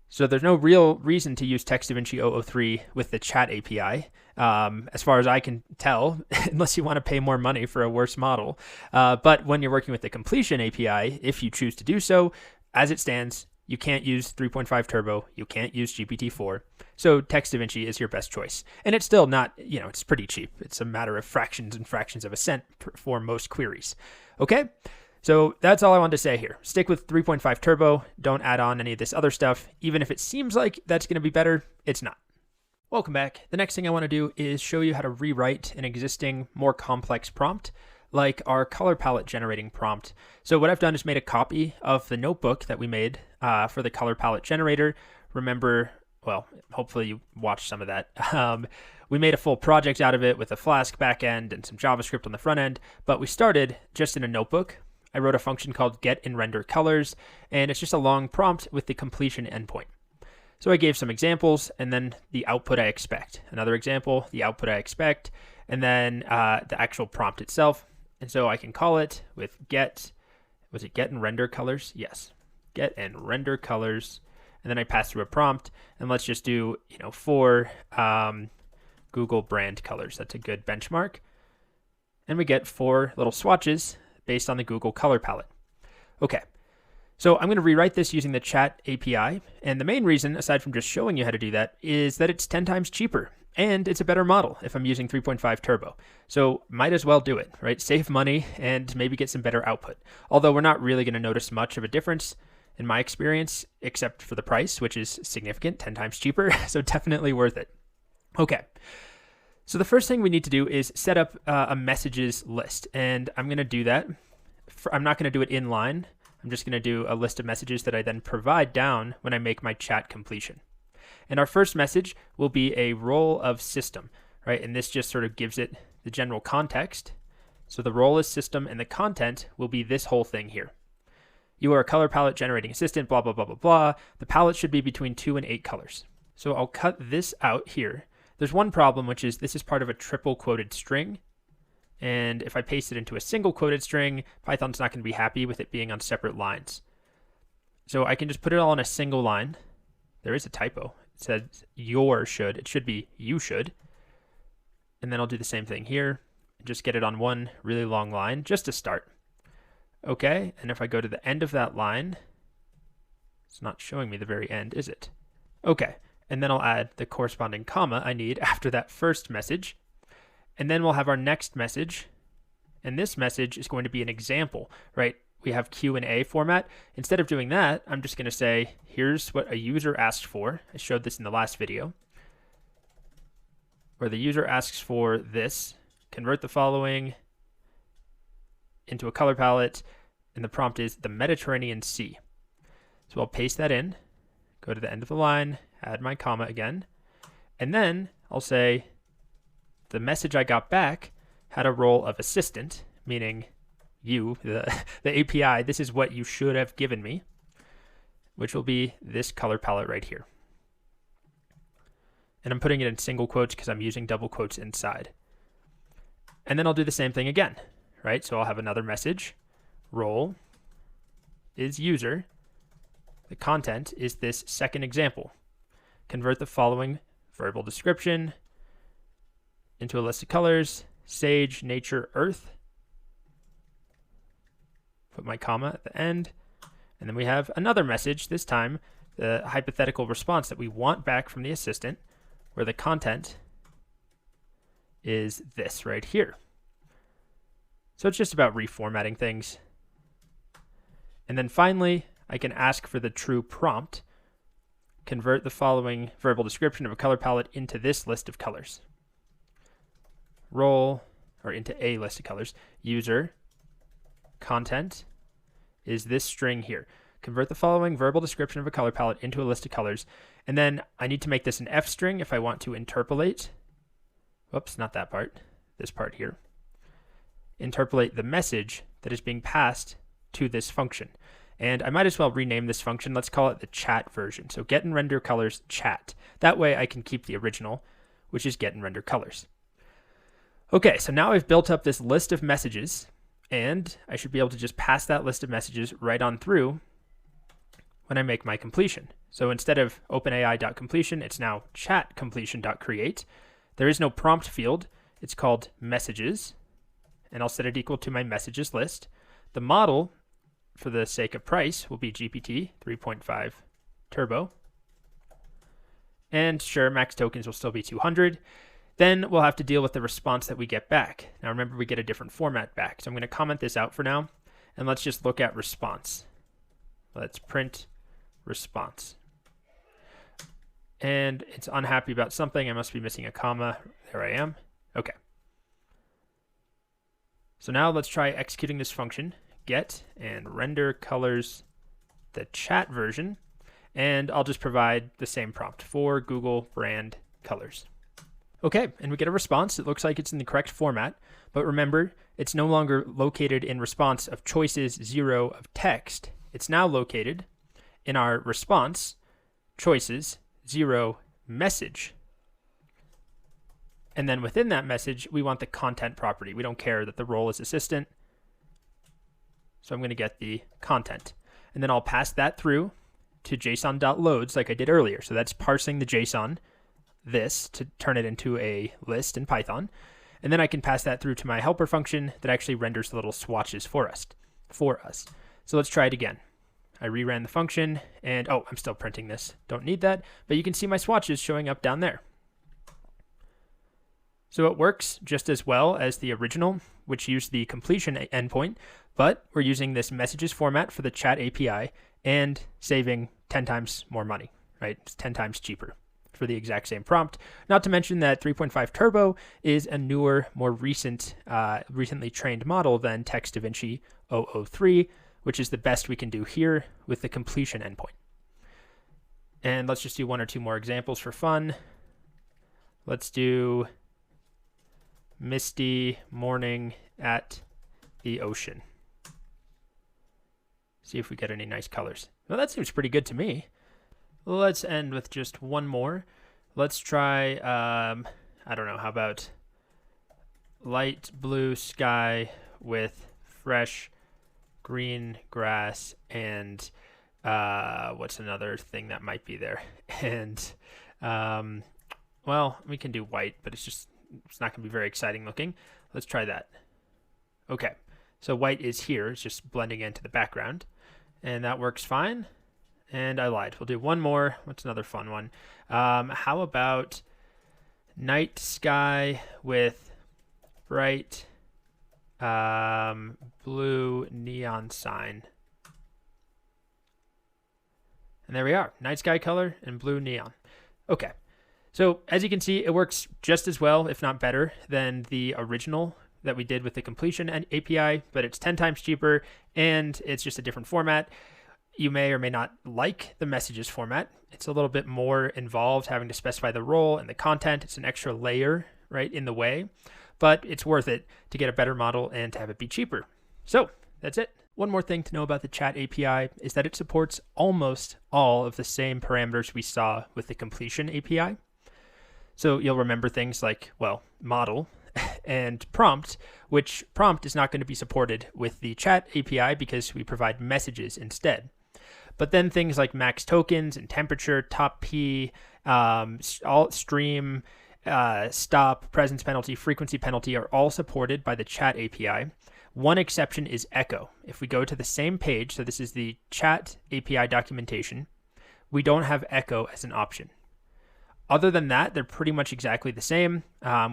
So there's no real reason to use Text DaVinci 003 with the Chat API, as far as I can tell, unless you want to pay more money for a worse model. But when you're working with the Completion API, if you choose to do so, as it stands, you can't use 3.5 Turbo, you can't use GPT-4. So Text DaVinci is your best choice. And it's still not, it's pretty cheap. It's a matter of fractions and fractions of a cent for most queries. Okay, so that's all I wanted to say here. Stick with 3.5 Turbo. Don't add on any of this other stuff. Even if it seems like that's going to be better, it's not. Welcome back. The next thing I want to do is show you how to rewrite an existing, more complex prompt, like our color palette generating prompt. So what I've done is made a copy of the notebook that we made for the color palette generator. Remember, well, hopefully you watched some of that. We made a full project out of it with a Flask backend and some JavaScript on the front end, but we started just in a notebook. I wrote a function called getInRenderColors, and it's just a long prompt with the completion endpoint. So I gave some examples, and then the output I expect. Another example, the output I expect, and then the actual prompt itself. And so I can call it with getInRenderColors? Yes, getInRenderColors. And then I pass through a prompt, and let's just do, for Google brand colors. That's a good benchmark. And we get 4 little swatches based on the Google color palette. Okay, so I'm going to rewrite this using the Chat API. And the main reason, aside from just showing you how to do that, is that it's 10 times cheaper. And it's a better model if I'm using 3.5 Turbo. So might as well do it, right? Save money and maybe get some better output. Although we're not really going to notice much of a difference in my experience, except for the price, which is significant, 10 times cheaper. So definitely worth it. Okay. So the first thing we need to do is set up a messages list. And I'm going to do that. I'm not going to do it in line. I'm just going to do a list of messages that I then provide down when I make my chat completion. And our first message will be a role of system, right? And this just sort of gives it the general context. So the role is system and the content will be this whole thing here. You are a color palette generating assistant, blah, blah, blah, blah, blah. The palette should be between 2 and 8 colors. So I'll cut this out here. There's one problem, which is this is part of a triple quoted string. And if I paste it into a single quoted string, Python's not going to be happy with it being on separate lines. So I can just put it all in a single line. There is a typo. It says your should. It should be you should. And then I'll do the same thing here. Just get it on one really long line just to start. Okay, and if I go to the end of that line, it's not showing me the very end, is it? Okay, and then I'll add the corresponding comma I need after that first message. And then we'll have our next message. And this message is going to be an example, right? We have Q&A format. Instead of doing that, I'm just going to say, here's what a user asked for. I showed this in the last video, where the user asks for this, convert the following into a color palette, and the prompt is the Mediterranean Sea. So I'll paste that in, go to the end of the line, add my comma again, and then I'll say the message I got back had a role of assistant, meaning you, the API, this is what you should have given me, which will be this color palette right here. And I'm putting it in single quotes because I'm using double quotes inside. And then I'll do the same thing again, right? So I'll have another message, role is user. The content is this second example. Convert the following verbal description into a list of colors, sage, nature, earth. Put my comma at the end. And then we have another message, this time the hypothetical response that we want back from the assistant, where the content is this right here. So it's just about reformatting things. And then finally, I can ask for the true prompt. Convert the following verbal description of a color palette into this list of colors. Role, or into a list of colors. User, content is this string here. Convert the following verbal description of a color palette into a list of colors. And then I need to make this an F string if I want to interpolate. Whoops, not that part. This part here. Interpolate the message that is being passed to this function. And I might as well rename this function. Let's call it the chat version. So get and render colors chat. That way I can keep the original, which is get and render colors. Okay, so now I've built up this list of messages, and I should be able to just pass that list of messages right on through when I make my completion. So instead of OpenAI.completion, it's now chatCompletion.create. There is no prompt field. It's called messages, and I'll set it equal to my messages list. The model, for the sake of price, will be GPT 3.5 Turbo. And sure, max tokens will still be 200. Then we'll have to deal with the response that we get back. Now remember, we get a different format back. So I'm going to comment this out for now, and let's just look at response. Let's print response. And it's unhappy about something. I must be missing a comma. There I am. Okay. So now let's try executing this function, get and render colors, the chat version, and I'll just provide the same prompt for Google brand colors. Okay, and we get a response. It looks like it's in the correct format, but remember, it's no longer located in response of choices 0 of text. It's now located in our response choices 0 message. And then within that message, we want the content property. We don't care that the role is assistant. So I'm going to get the content. And then I'll pass that through to JSON.loads like I did earlier. So that's parsing the JSON, this, to turn it into a list in Python. And then I can pass that through to my helper function that actually renders the little swatches for us. So let's try it again. I reran the function, and oh, I'm still printing this. Don't need that, but you can see my swatches showing up down there. So it works just as well as the original, which used the completion endpoint, but we're using this messages format for the chat API and saving 10 times more money, right? It's 10 times cheaper for the exact same prompt. Not to mention that 3.5 Turbo is a newer, more recently trained model than Text DaVinci 003, which is the best we can do here with the completion endpoint. And let's just do one or two more examples for fun. Let's do misty morning at the ocean. See if we get any nice colors. Well, that seems pretty good to me. Let's end with just one more. Let's try, I don't know, how about light blue sky with fresh green grass and what's another thing that might be there? And well, we can do white, but it's not going to be very exciting looking. Let's try that. Okay, so white is here. It's just blending into the background, and that works fine. And I lied. We'll do one more. What's another fun one? How about night sky with bright blue neon sign? And there we are. Night sky color and blue neon. Okay. So as you can see, it works just as well, if not better, than the original that we did with the completion API, but it's 10 times cheaper and it's just a different format. You may or may not like the messages format. It's a little bit more involved, having to specify the role and the content. It's an extra layer, right, in the way, but it's worth it to get a better model and to have it be cheaper. So that's it. One more thing to know about the Chat API is that it supports almost all of the same parameters we saw with the completion API. So you'll remember things like, well, model and prompt, which prompt is not going to be supported with the Chat API because we provide messages instead. But then things like max tokens and temperature, top P, all stream, stop, presence penalty, frequency penalty are all supported by the Chat API. One exception is echo. If we go to the same page, so this is the Chat API documentation, we don't have echo as an option. Other than that, they're pretty much exactly the same.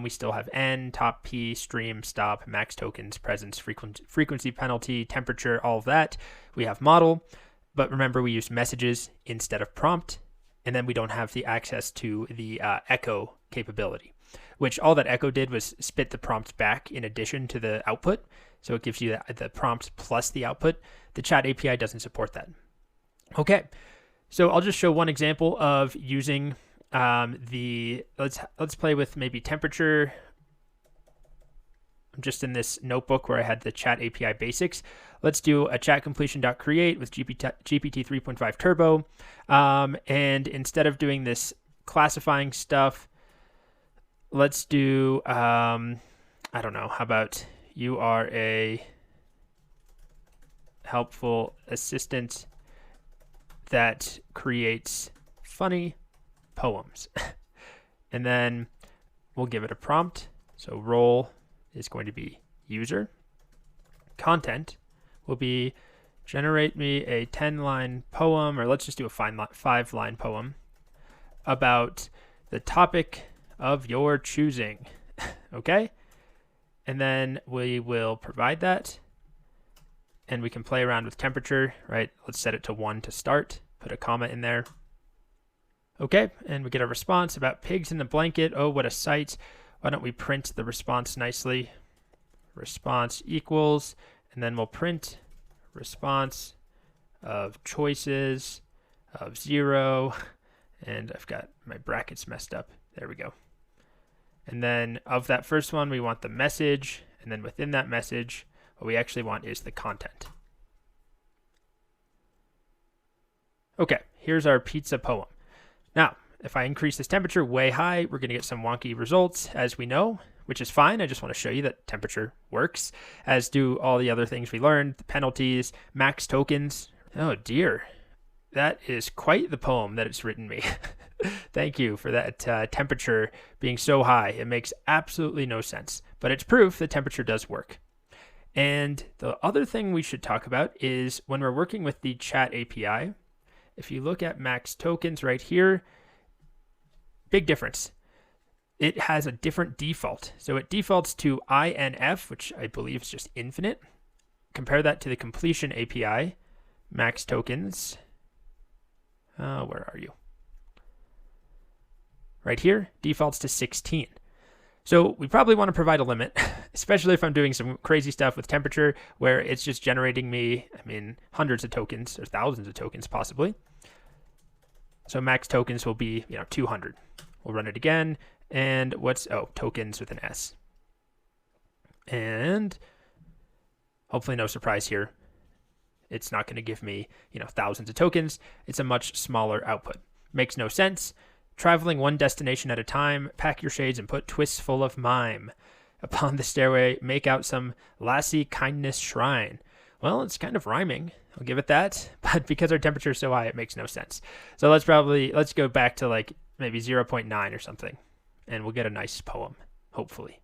We still have N, top P, stream, stop, max tokens, presence, frequency penalty, temperature, all of that. We have model. But remember, we use messages instead of prompt, and then we don't have the access to the echo capability, which all that echo did was spit the prompt back in addition to the output. So it gives you the prompt plus the output. The Chat API doesn't support that. Okay, so I'll just show one example of using let's play with maybe temperature. I'm just in this notebook where I had the Chat API basics. Let's do a chat completion.create with GPT 3.5 Turbo. And instead of doing this classifying stuff, let's do, I don't know, how about you are a helpful assistant that creates funny poems. And then we'll give it a prompt. So role is going to be user. Content will be generate me a 10-line poem, or let's just do a 5-line poem about the topic of your choosing. Okay? And then we will provide that, and we can play around with temperature, right? Let's set it to 1 to start, put a comma in there. Okay, and we get a response about pigs in the blanket. Oh, what a sight. Why don't we print the response nicely? Response equals, and then we'll print response of choices of 0, and I've got my brackets messed up. There we go. And then of that first one, we want the message, and then within that message, what we actually want is the content. Okay, here's our pizza poem. Now, if I increase this temperature way high, we're going to get some wonky results, as we know, which is fine. I just want to show you that temperature works, as do all the other things we learned, the penalties, max tokens. Oh dear, that is quite the poem that it's written me. Thank you for that temperature being so high. It makes absolutely no sense, but it's proof that temperature does work. And the other thing we should talk about is when we're working with the Chat API, if you look at max tokens right here, big difference. It has a different default. So it defaults to INF, which I believe is just infinite. Compare that to the completion API, max tokens. Where are you? Right here, defaults to 16. So we probably want to provide a limit, especially if I'm doing some crazy stuff with temperature where it's just generating me, hundreds of tokens or thousands of tokens possibly. So max tokens will be, 200. We'll run it again. And tokens with an S. And hopefully no surprise here. It's not going to give me, thousands of tokens. It's a much smaller output. Makes no sense. Traveling one destination at a time, pack your shades and put twists full of mime. Upon the stairway, make out some lassie kindness shrine. Well, it's kind of rhyming. I'll give it that. But because our temperature is so high, it makes no sense. So let's go back to like maybe 0.9 or something. And we'll get a nice poem, hopefully.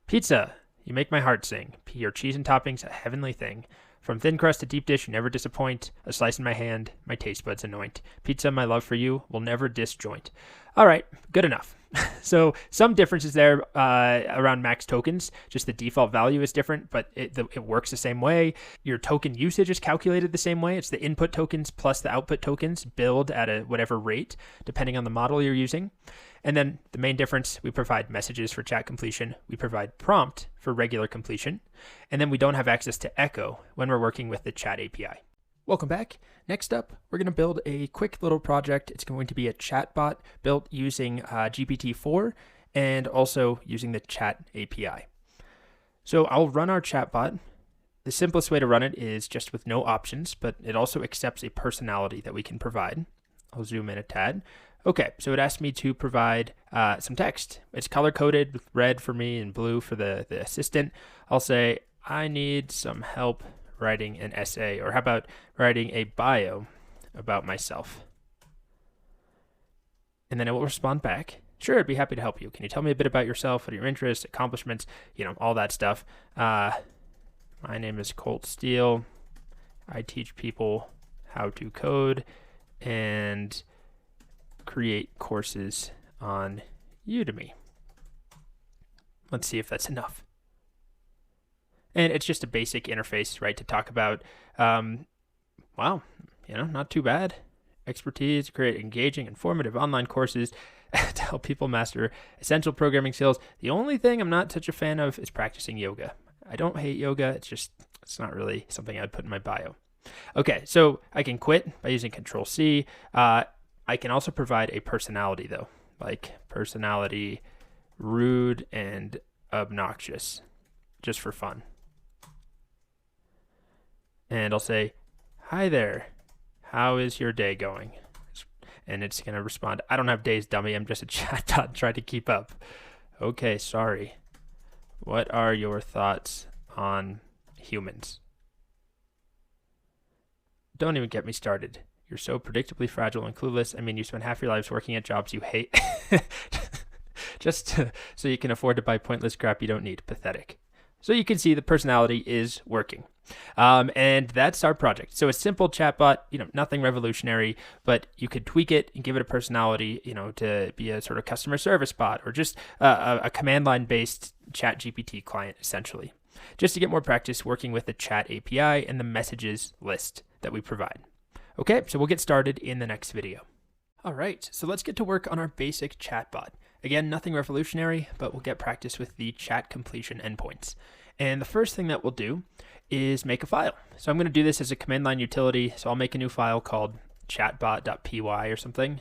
Pizza, you make my heart sing. Your cheese and toppings, a heavenly thing. From thin crust to deep dish, you never disappoint. A slice in my hand, my taste buds anoint. Pizza, my love for you, will never disjoint. All right, good enough. So some differences there around max tokens. Just the default value is different, but it works the same way. Your token usage is calculated the same way. It's the input tokens plus the output tokens billed at a whatever rate, depending on the model you're using. And then the main difference, we provide messages for chat completion. We provide prompt for regular completion. And then we don't have access to echo when we're working with the chat API. Welcome back. Next up, we're going to build a quick little project. It's going to be a chatbot built using GPT4 and also using the chat API. So I'll run our chatbot. The simplest way to run it is just with no options, but it also accepts a personality that we can provide. I'll zoom in a tad. Okay, so it asked me to provide some text. It's color-coded with red for me and blue for the assistant. I'll say, I need some help writing an essay, or how about writing a bio about myself? And then it will respond back. Sure, I'd be happy to help you. Can you tell me a bit about yourself? What are your interests, accomplishments, all that stuff. My name is Colt Steele. I teach people how to code and create courses on Udemy. Let's see if that's enough. And it's just a basic interface, right, to talk about, wow, not too bad. Expertise to create engaging, informative online courses to help people master essential programming skills. The only thing I'm not such a fan of is practicing yoga. I don't hate yoga. It's not really something I'd put in my bio. Okay, so I can quit by using Control-C. I can also provide a personality, though, like personality rude and obnoxious, just for fun. And I'll say, hi there, how is your day going? And it's going to respond, I don't have days, dummy. I'm just a chatbot trying to keep up. Okay, sorry. What are your thoughts on humans? Don't even get me started. You're so predictably fragile and clueless. I mean, you spend half your lives working at jobs you hate so you can afford to buy pointless crap you don't need. Pathetic. So you can see the personality is working. And that's our project. So a simple chatbot, nothing revolutionary, but you could tweak it and give it a personality, to be a sort of customer service bot or just a command line based ChatGPT client, essentially, just to get more practice working with the chat API and the messages list that we provide. Okay, so we'll get started in the next video. All right, so let's get to work on our basic chatbot. Again, nothing revolutionary, but we'll get practice with the chat completion endpoints. And the first thing that we'll do is make a file. So I'm going to do this as a command line utility. So I'll make a new file called chatbot.py or something.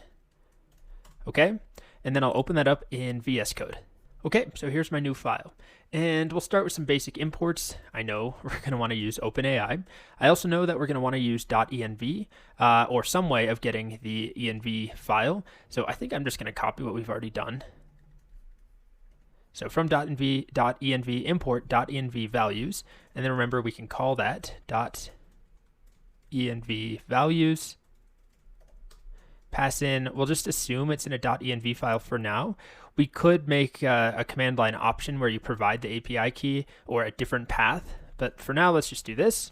Okay, and then I'll open that up in VS Code. Okay, so here's my new file. And we'll start with some basic imports. I know we're going to want to use OpenAI. I also know that we're going to want to use .env or some way of getting the env file. So I think I'm just going to copy what we've already done. So from .env import .env values. And then remember, we can call that .env values. Pass in, we'll just assume it's in a .env file for now. We could make a command line option where you provide the API key or a different path, but for now, let's just do this.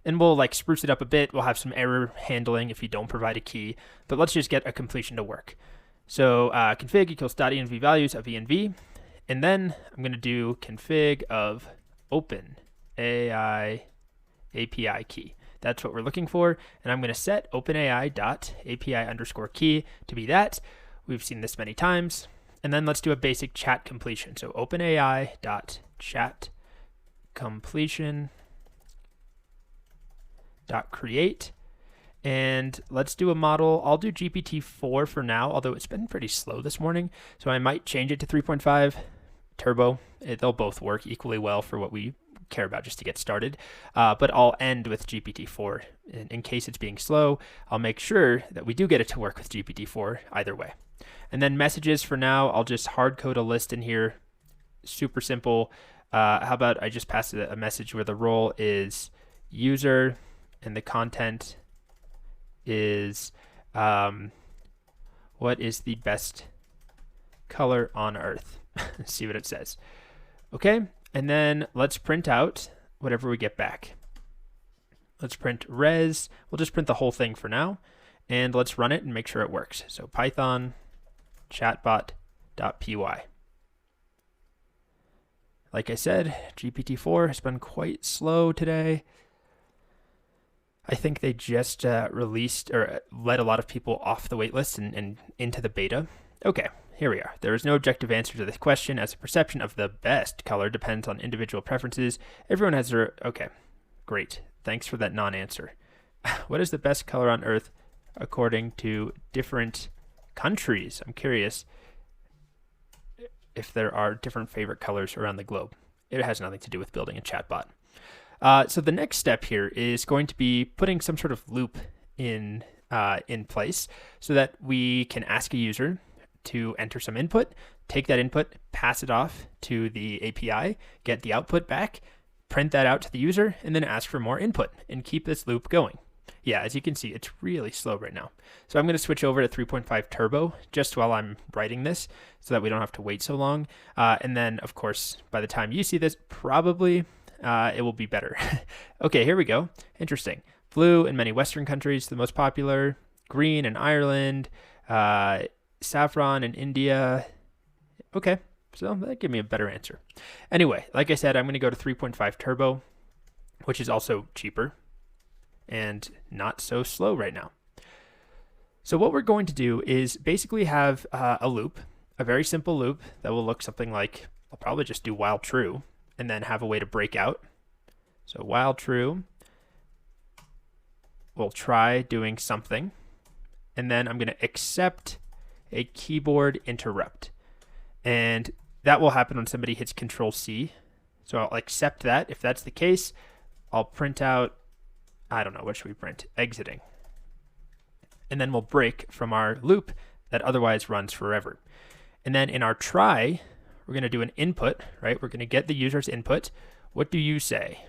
And we'll spruce it up a bit. We'll have some error handling if you don't provide a key, but let's just get a completion to work. So config equals .env values of env, and then I'm going to do config of OpenAI API key. That's what we're looking for, and I'm going to set OpenAI.API_key to be that. We've seen this many times. And then let's do a basic chat completion. So OpenAI.chat completion.create. And let's do a model. I'll do GPT4 for now, although it's been pretty slow this morning. So I might change it to 3.5 turbo. They'll both work equally well for what we care about just to get started. But I'll end with GPT-4. In case it's being slow, I'll make sure that we do get it to work with GPT-4 either way. And then messages for now, I'll just hard code a list in here. Super simple. How about I just pass a message where the role is user and the content is what is the best color on Earth? See what it says. Okay, and then let's print out whatever we get back. Let's print res. We'll just print the whole thing for now, and let's run it and make sure it works. So Python chatbot.py. Like I said, GPT-4 has been quite slow today. I think they just released or let a lot of people off the waitlist and into the beta. Okay, here we are. There is no objective answer to this question, as the perception of the best color depends on individual preferences. Everyone has their... Okay, great. Thanks for that non-answer. What is the best color on Earth according to different countries? I'm curious if there are different favorite colors around the globe. It has nothing to do with building a chatbot. So the next step here is going to be putting some sort of loop in place so that we can ask a user to enter some input, take that input, pass it off to the API, get the output back, print that out to the user, and then ask for more input and keep this loop going. Yeah, as you can see, it's really slow right now. So I'm going to switch over to 3.5 Turbo just while I'm writing this so that we don't have to wait so long. And then, of course, by the time you see this, probably it will be better. Okay, here we go. Interesting. Blue in many Western countries, the most popular. Green in Ireland. Saffron in India. Okay, so that gave me a better answer. Anyway, like I said, I'm going to go to 3.5 Turbo, which is also cheaper and not so slow right now. So what we're going to do is basically have a loop, a very simple loop that will look something like, I'll probably just do while true, and then have a way to break out. So while true, we'll try doing something, and then I'm going to accept a keyboard interrupt. And that will happen when somebody hits Control-C. So I'll accept that. If that's the case, I'll print out, I don't know, what should we print? Exiting. And then we'll break from our loop that otherwise runs forever. And then in our try, we're going to do an input, right? We're going to get the user's input. What do you say?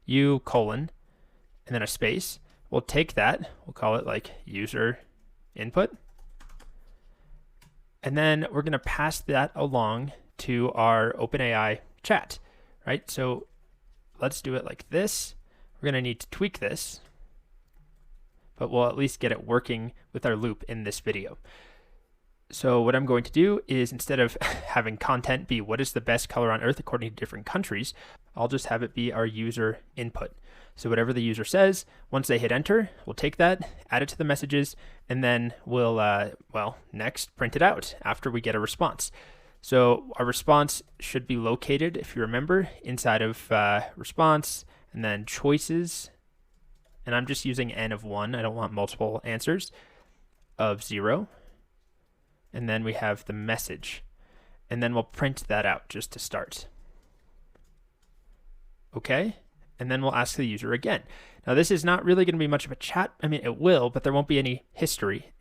U colon, and then a space. We'll take that. We'll call it like user input. And then we're going to pass that along to our OpenAI chat, right? So let's do it like this. We're going to need to tweak this, but we'll at least get it working with our loop in this video. So what I'm going to do is, instead of having content be what is the best color on Earth according to different countries, I'll just have it be our user input. So whatever the user says, once they hit enter, we'll take that, add it to the messages, and then we'll, next print it out after we get a response. So our response should be located, if you remember, inside of response, and then choices, and I'm just using n of 1. I don't want multiple answers, of 0. And then we have the message, and then we'll print that out just to start. Okay, and then we'll ask the user again. Now this is not really going to be much of a chat. I mean, it will, but there won't be any history.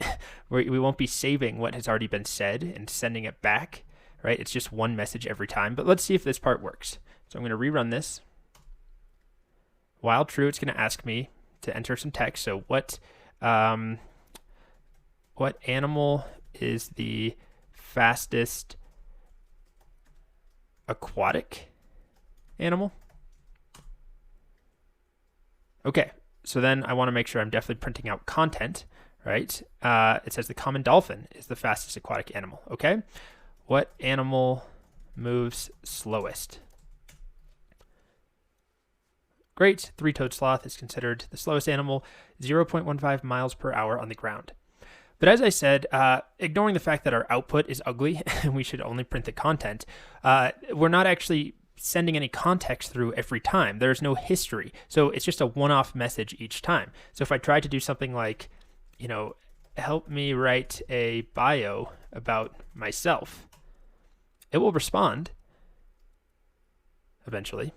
We won't be saving what has already been said and sending it back, right? It's just one message every time, but let's see if this part works. So I'm going to rerun this. While true, it's going to ask me to enter some text. So what animal is the fastest aquatic animal? Okay, so then I want to make sure I'm definitely printing out content, right? It says the common dolphin is the fastest aquatic animal, okay? What animal moves slowest? Great, three-toed sloth is considered the slowest animal, 0.15 miles per hour on the ground. But as I said, ignoring the fact that our output is ugly and we should only print the content, we're not actually sending any context through every time. There's no history. So it's just a one-off message each time. So if I try to do something like, help me write a bio about myself, it will respond eventually.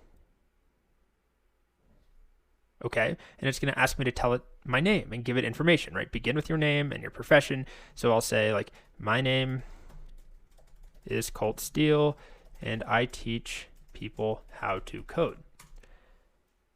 Okay, and it's going to ask me to tell it my name and give it information, right? Begin with your name and your profession. So I'll say like, my name is Colt Steele and I teach people how to code.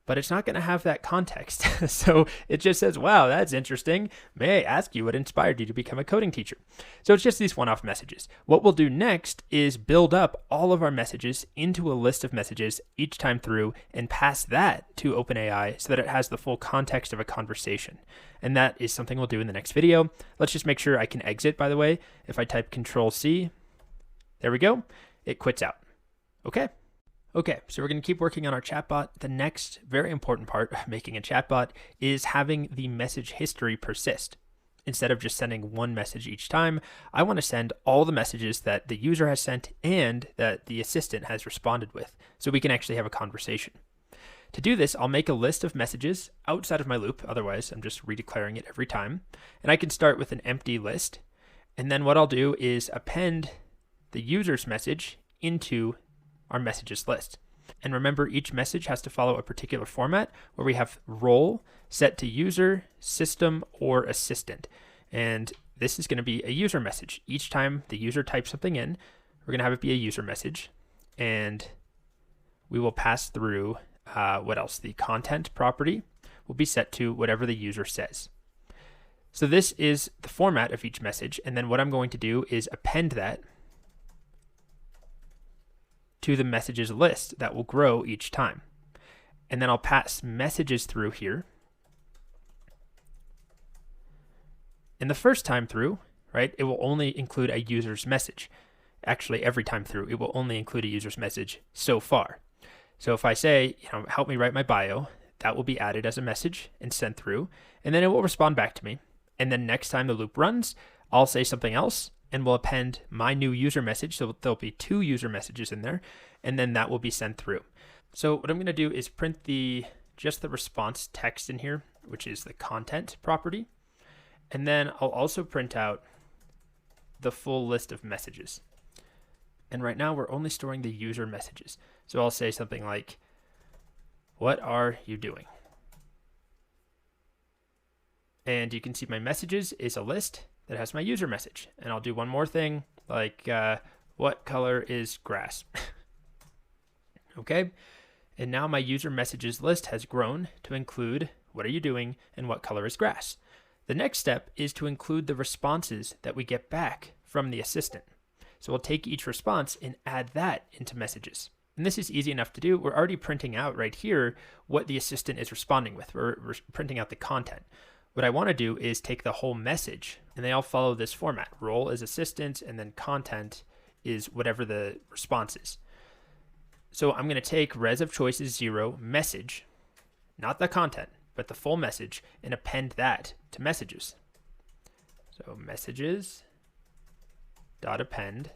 But it's not going to have that context. So it just says, wow, that's interesting. May I ask you what inspired you to become a coding teacher? So it's just these one-off messages. What we'll do next is build up all of our messages into a list of messages each time through and pass that to OpenAI so that it has the full context of a conversation. And that is something we'll do in the next video. Let's just make sure I can exit, by the way. If I type Control-C, there we go. It quits out. Okay, so we're going to keep working on our chatbot. The next very important part of making a chatbot is having the message history persist. Instead of just sending one message each time, I want to send all the messages that the user has sent and that the assistant has responded with, so we can actually have a conversation. To do this, I'll make a list of messages outside of my loop, otherwise I'm just redeclaring it every time. And I can start with an empty list. And then what I'll do is append the user's message into our messages list. And remember, each message has to follow a particular format where we have role set to user, system, or assistant. And this is going to be a user message. Each time the user types something in, we're going to have it be a user message. And we will pass through, what else? The content property will be set to whatever the user says. So this is the format of each message. And then what I'm going to do is append that to the messages list that will grow each time. And then I'll pass messages through here. And the first time through, right, it will only include a user's message. Actually, every time through, it will only include a user's message so far. So if I say, help me write my bio, that will be added as a message and sent through, and then it will respond back to me. And then next time the loop runs, I'll say something else, and we'll append my new user message. So there'll be 2 user messages in there, and then that will be sent through. So what I'm going to do is print just the response text in here, which is the content property. And then I'll also print out the full list of messages. And right now we're only storing the user messages. So I'll say something like, what are you doing? And you can see my messages is a list that has my user message. And I'll do one more thing, like what color is grass? Okay, and now my user messages list has grown to include what are you doing and what color is grass. The next step is to include the responses that we get back from the assistant. So we'll take each response and add that into messages. And this is easy enough to do. We're already printing out right here what the assistant is responding with. We're printing out the content. What I want to do is take the whole message, and they all follow this format. Role is assistant, and then content is whatever the response is. So I'm going to take res of choice is 0 message, not the content, but the full message, and append that to messages. So messages dot append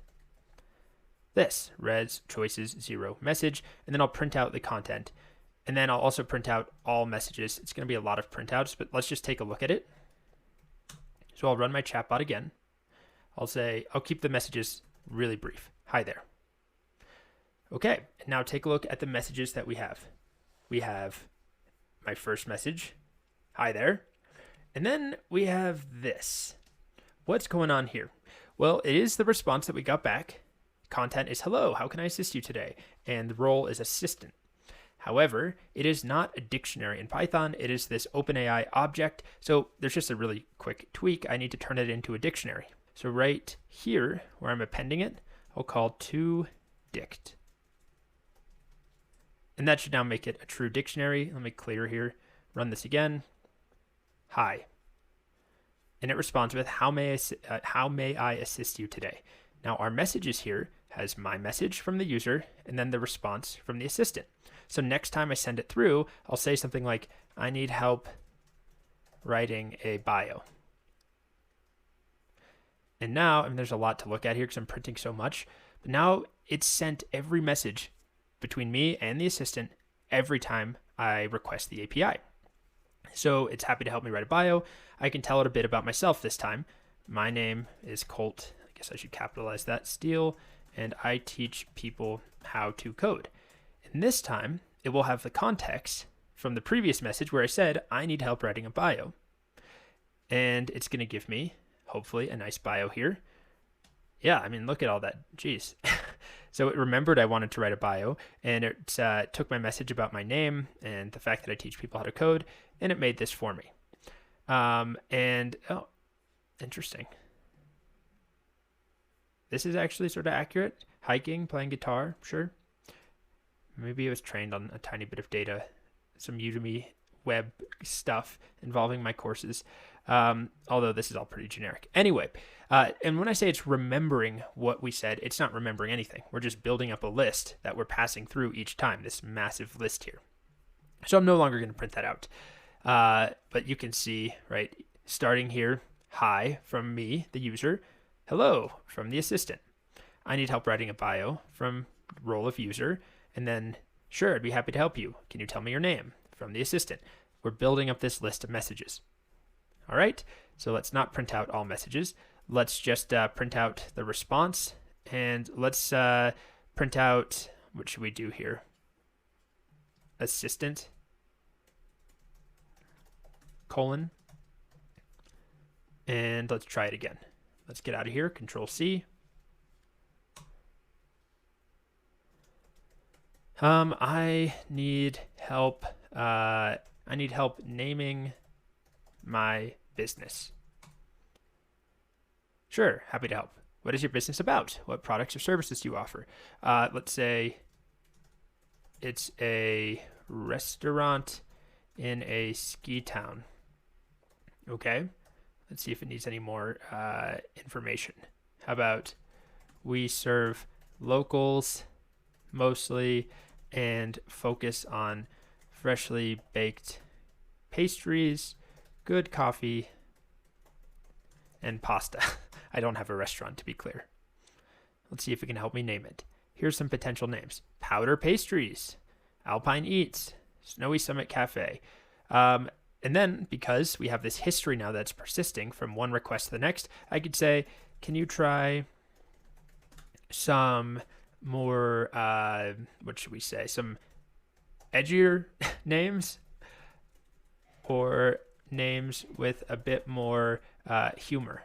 this res choices 0 message, and then I'll print out the content. And then I'll also print out all messages. It's going to be a lot of printouts, but let's just take a look at it. So I'll run my chatbot again. I'll keep the messages really brief. Hi there. Okay, and now take a look at the messages that we have. We have my first message, hi there. And then we have this. What's going on here? Well, it is the response that we got back. Content is hello, how can I assist you today? And the role is assistant. However, it is not a dictionary in Python. It is this OpenAI object. So there's just a really quick tweak. I need to turn it into a dictionary. So right here, where I'm appending it, I'll call toDict. And that should now make it a true dictionary. Let me clear here, run this again. Hi. And it responds with, how may I assist you today? Now our messages here has my message from the user and then the response from the assistant. So next time I send it through, I'll say something like, I need help writing a bio. And now, there's a lot to look at here because I'm printing so much, but now it's sent every message between me and the assistant every time I request the API. So it's happy to help me write a bio. I can tell it a bit about myself this time. My name is Colt, I guess I should capitalize that, Steele, and I teach people how to code. And this time, it will have the context from the previous message where I said, I need help writing a bio. And it's going to give me, hopefully, a nice bio here. Yeah, I mean, look at all that. Jeez. So it remembered I wanted to write a bio, and it took my message about my name and the fact that I teach people how to code, and it made this for me. Oh, interesting. This is actually sort of accurate. Hiking, playing guitar, sure. Maybe it was trained on a tiny bit of data, some Udemy web stuff involving my courses. Although this is all pretty generic. Anyway, and when I say it's remembering what we said, it's not remembering anything. We're just building up a list that we're passing through each time, this massive list here. So I'm no longer going to print that out. But you can see, right, starting here, hi from me, the user, hello from the assistant. I need help writing a bio from role of user, and then, sure, I'd be happy to help you. Can you tell me your name? From the assistant. We're building up this list of messages. All right, so let's not print out all messages. Let's just print out the response, and let's print out, what should we do here? Assistant, colon, and let's try it again. Let's get out of here, Control C. I need help. I need help naming my business. Sure, happy to help. What is your business about? What products or services do you offer? Let's say it's a restaurant in a ski town. Okay, let's see if it needs any more information. How about we serve locals mostly and focus on freshly baked pastries, good coffee, and pasta. I don't have a restaurant, to be clear. Let's see if it can help me name it. Here's some potential names. Powder Pastries, Alpine Eats, Snowy Summit Cafe. And then, because we have this history now that's persisting from one request to the next, I could say, can you try some more, what should we say, some edgier names, or names with a bit more humor.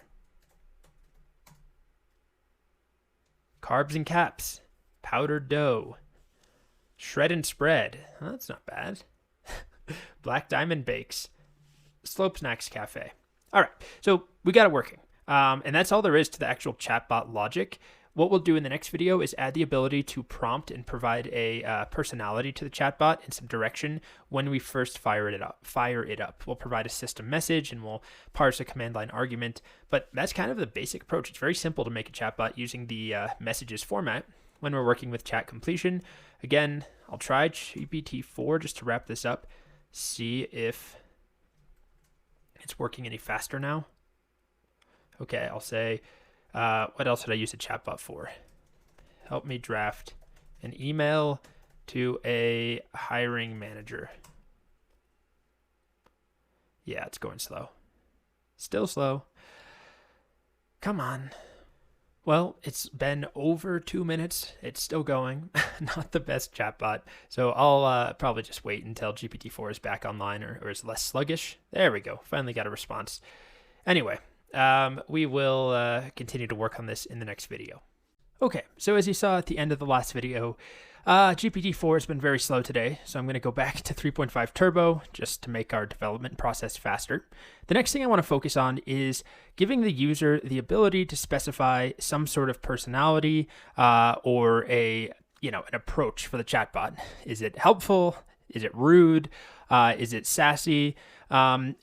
Carbs and caps, powdered dough, shred and spread. Oh, that's not bad. Black Diamond Bakes, Slope Snacks Cafe. All right, so we got it working. And that's all there is to the actual chatbot logic. What we'll do in the next video is add the ability to prompt and provide a personality to the chatbot and some direction when we first fire it up. We'll provide a system message and we'll parse a command line argument. But that's kind of the basic approach. It's very simple to make a chatbot using the messages format when we're working with chat completion. Again, I'll try GPT4 just to wrap this up, see if it's working any faster now. Okay, I'll say, what else did I use a chatbot for? Help me draft an email to a hiring manager. Yeah, it's going slow. Still slow. Come on. Well, it's been over 2 minutes. It's still going. Not the best chatbot. So I'll probably just wait until GPT-4 is back online or is less sluggish. There we go. Finally got a response. Anyway, we will continue to work on this in the next video. Okay, so as you saw at the end of the last video, GPT-4 has been very slow today, so I'm going to go back to 3.5 Turbo just to make our development process faster. The next thing I want to focus on is giving the user the ability to specify some sort of personality or an approach for the chatbot. Is it helpful? Is it rude? Is it sassy?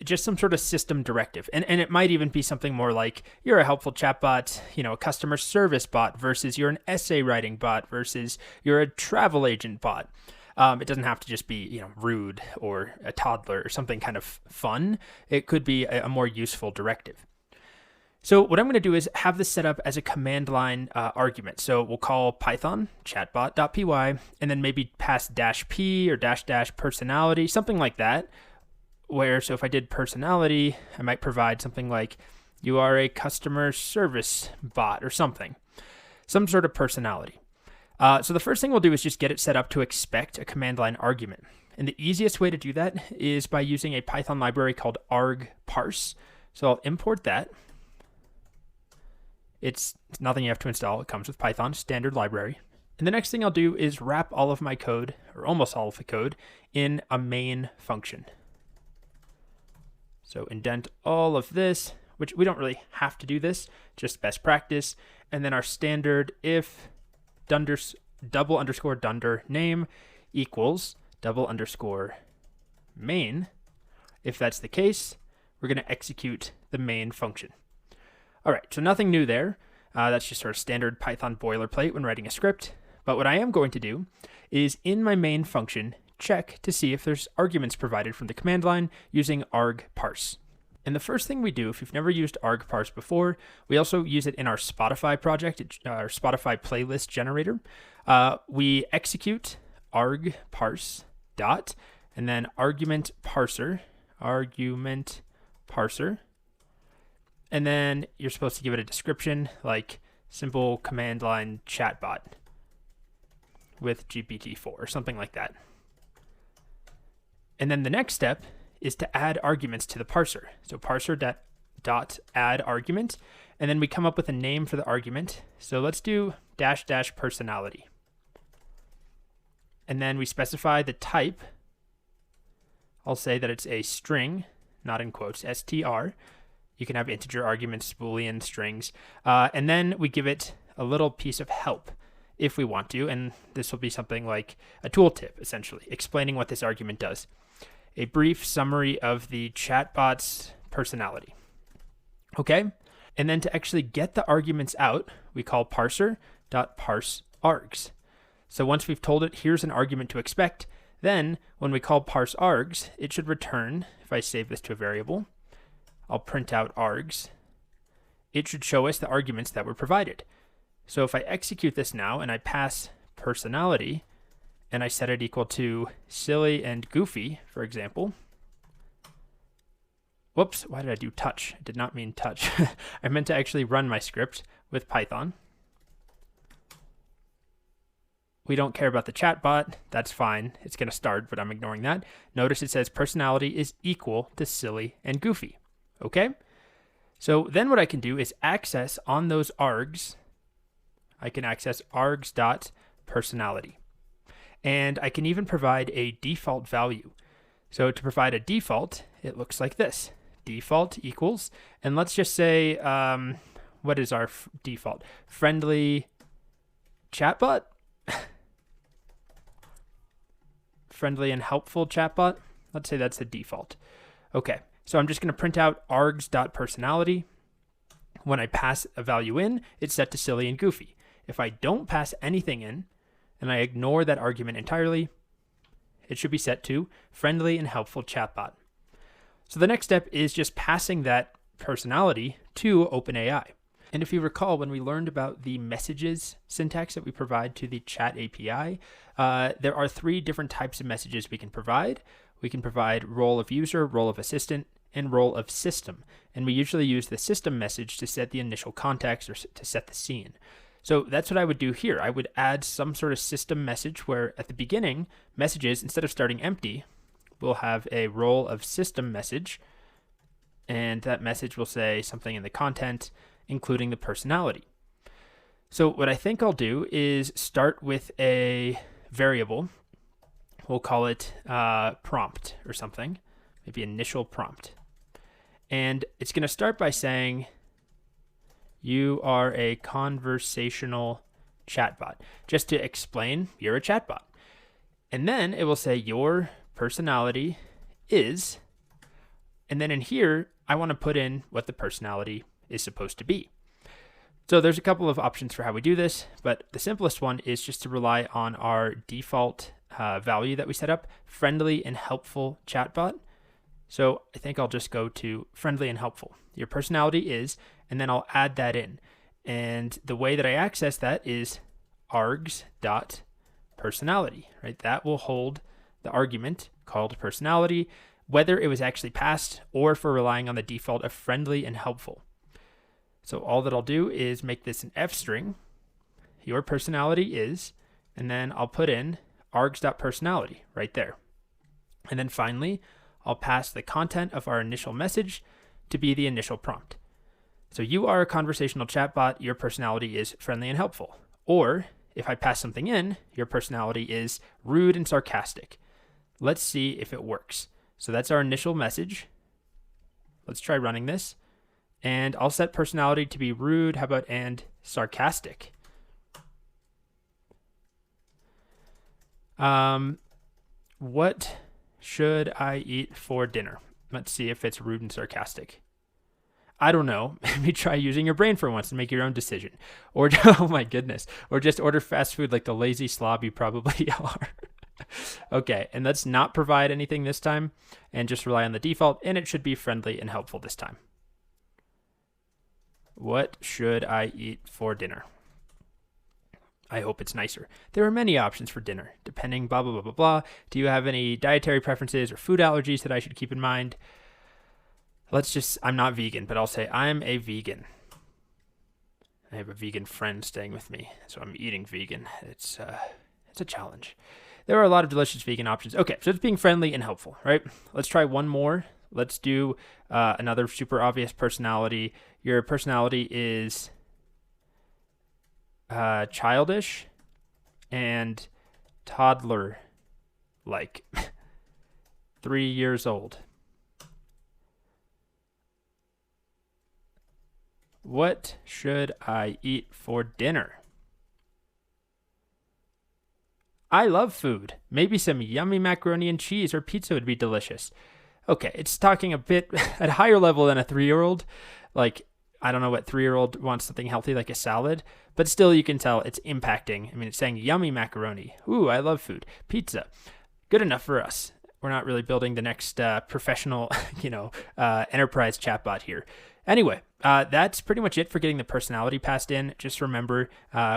Just some sort of system directive. And it might even be something more like you're a helpful chatbot, a customer service bot versus you're an essay writing bot versus you're a travel agent bot. It doesn't have to just be, rude or a toddler or something kind of fun. It could be a more useful directive. So what I'm going to do is have this set up as a command line argument. So we'll call Python chatbot.py and then maybe pass -p or -- personality, something like that. So if I did personality, I might provide something like you are a customer service bot or something, some sort of personality. So the first thing we'll do is just get it set up to expect a command line argument. And the easiest way to do that is by using a Python library called argparse. So I'll import that. It's nothing you have to install. It comes with Python, standard library. And the next thing I'll do is wrap all of my code, or almost all of the code, in a main function. So indent all of this, which we don't really have to do this, just best practice. And then our standard if double underscore dunder name equals double underscore main. If that's the case, we're going to execute the main function. All right, so nothing new there. That's just sort of standard Python boilerplate when writing a script. But what I am going to do is in my main function, check to see if there's arguments provided from the command line using argparse. And the first thing we do, if you've never used argparse before, we also use it in our Spotify project, our Spotify playlist generator. We execute argparse dot, and then argument parser, and then you're supposed to give it a description like simple command line chatbot with GPT4 or something like that. And then the next step is to add arguments to the parser. So parser dot add argument, and then we come up with a name for the argument. So let's do -- personality. And then we specify the type. I'll say that it's a string, not in quotes, str. You can have integer arguments, Boolean strings. And then we give it a little piece of help if we want to. And this will be something like a tooltip, essentially, explaining what this argument does. A brief summary of the chatbot's personality. Okay? And then to actually get the arguments out, we call parser.parseArgs. So once we've told it, here's an argument to expect, then when we call parseArgs, it should return, if I save this to a variable, I'll print out args. It should show us the arguments that were provided. So if I execute this now and I pass personality and I set it equal to silly and goofy, for example. Whoops, why did I do touch? I did not mean touch. I meant to actually run my script with Python. We don't care about the chatbot. That's fine. It's going to start, but I'm ignoring that. Notice it says personality is equal to silly and goofy. Okay? So then what I can do is access on those args. I can access args.personality. And I can even provide a default value. So to provide a default, it looks like this. Default equals, and let's just say, what is our default? Friendly chatbot? Friendly and helpful chatbot? Let's say that's the default. Okay, so I'm just going to print out args.personality. When I pass a value in, it's set to silly and goofy. If I don't pass anything in, and I ignore that argument entirely, it should be set to friendly and helpful chatbot. So the next step is just passing that personality to OpenAI. And if you recall, when we learned about the messages syntax that we provide to the Chat API, there are 3 different types of messages we can provide. We can provide role of user, role of assistant, and role of system. And we usually use the system message to set the initial context or to set the scene. So that's what I would do here. I would add some sort of system message where at the beginning, messages, instead of starting empty, we'll have a role of system message. And that message will say something in the content, including the personality. So what I think I'll do is start with a variable. We'll call it prompt or something, maybe initial prompt. And it's going to start by saying, you are a conversational chatbot, just to explain you're a chatbot. And then it will say your personality is, and then in here, I want to put in what the personality is supposed to be. So there's a couple of options for how we do this, but the simplest one is just to rely on our default value that we set up, friendly and helpful chatbot. So I think I'll just go to friendly and helpful. Your personality is, and then I'll add that in. And the way that I access that is args.personality, right? That will hold the argument called personality, whether it was actually passed or for relying on the default of friendly and helpful. So all that I'll do is make this an F string. Your personality is, and then I'll put in args.personality right there. And then finally, I'll pass the content of our initial message to be the initial prompt. So you are a conversational chatbot, your personality is friendly and helpful. Or if I pass something in, your personality is rude and sarcastic. Let's see if it works. So that's our initial message. Let's try running this. And I'll set personality to be rude, how about, and sarcastic. What should I eat for dinner? Let's see if it's rude and sarcastic. I don't know. Maybe try using your brain for once and make your own decision. Or, oh my goodness, or just order fast food like the lazy slob you probably are. Okay, and let's not provide anything this time and just rely on the default, and it should be friendly and helpful this time. What should I eat for dinner? I hope it's nicer. There are many options for dinner, depending blah, blah, blah, blah, blah. Do you have any dietary preferences or food allergies that I should keep in mind? I'm not vegan, but I'll say I'm a vegan. I have a vegan friend staying with me, so I'm eating vegan. It's a challenge. There are a lot of delicious vegan options. Okay, so it's being friendly and helpful, right? Let's try one more. Let's do another super obvious personality. Your personality is childish and toddler-like. 3 years old. What should I eat for dinner? I love food. Maybe some yummy macaroni and cheese or pizza would be delicious. Okay, it's talking a bit at a higher level than a 3-year-old. Like, I don't know what 3-year-old wants something healthy like a salad, but still you can tell it's impacting. I mean, it's saying yummy macaroni. Ooh, I love food. Pizza. Good enough for us. We're not really building the next professional, enterprise chatbot here. Anyway, that's pretty much it for getting the personality passed in. Just remember,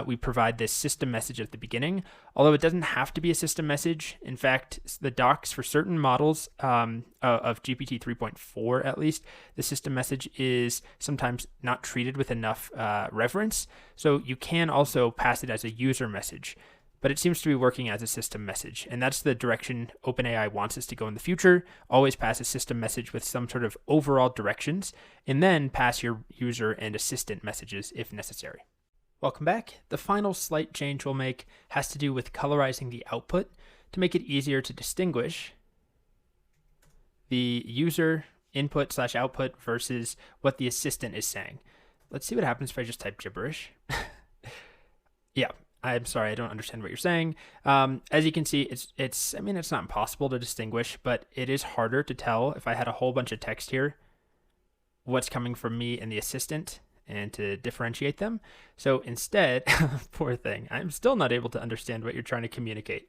we provide this system message at the beginning, although it doesn't have to be a system message. In fact, the docs for certain models of GPT 3.4, at least, the system message is sometimes not treated with enough reverence. So you can also pass it as a user message. But it seems to be working as a system message. And that's the direction OpenAI wants us to go in the future. Always pass a system message with some sort of overall directions, and then pass your user and assistant messages if necessary. Welcome back. The final slight change we'll make has to do with colorizing the output to make it easier to distinguish the user input/output versus what the assistant is saying. Let's see what happens if I just type gibberish. Yeah. I'm sorry, I don't understand what you're saying. As you can see, it's not impossible to distinguish, but it is harder to tell if I had a whole bunch of text here, what's coming from me and the assistant, and to differentiate them. So instead, poor thing, I'm still not able to understand what you're trying to communicate.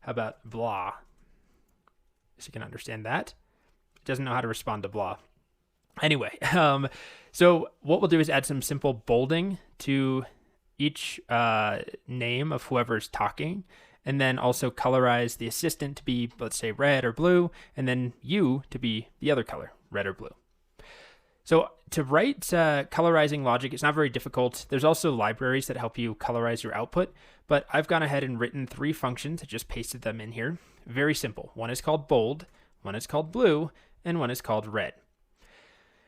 How about blah? So you can understand that. It doesn't know how to respond to blah. Anyway, so what we'll do is add some simple bolding to each name of whoever's talking, and then also colorize the assistant to be, let's say, red or blue, and then you to be the other color, red or blue. So to write colorizing logic, it's not very difficult. There's also libraries that help you colorize your output, but I've gone ahead and written 3 functions. I just pasted them in here. Very simple. One is called bold, one is called blue, and one is called red.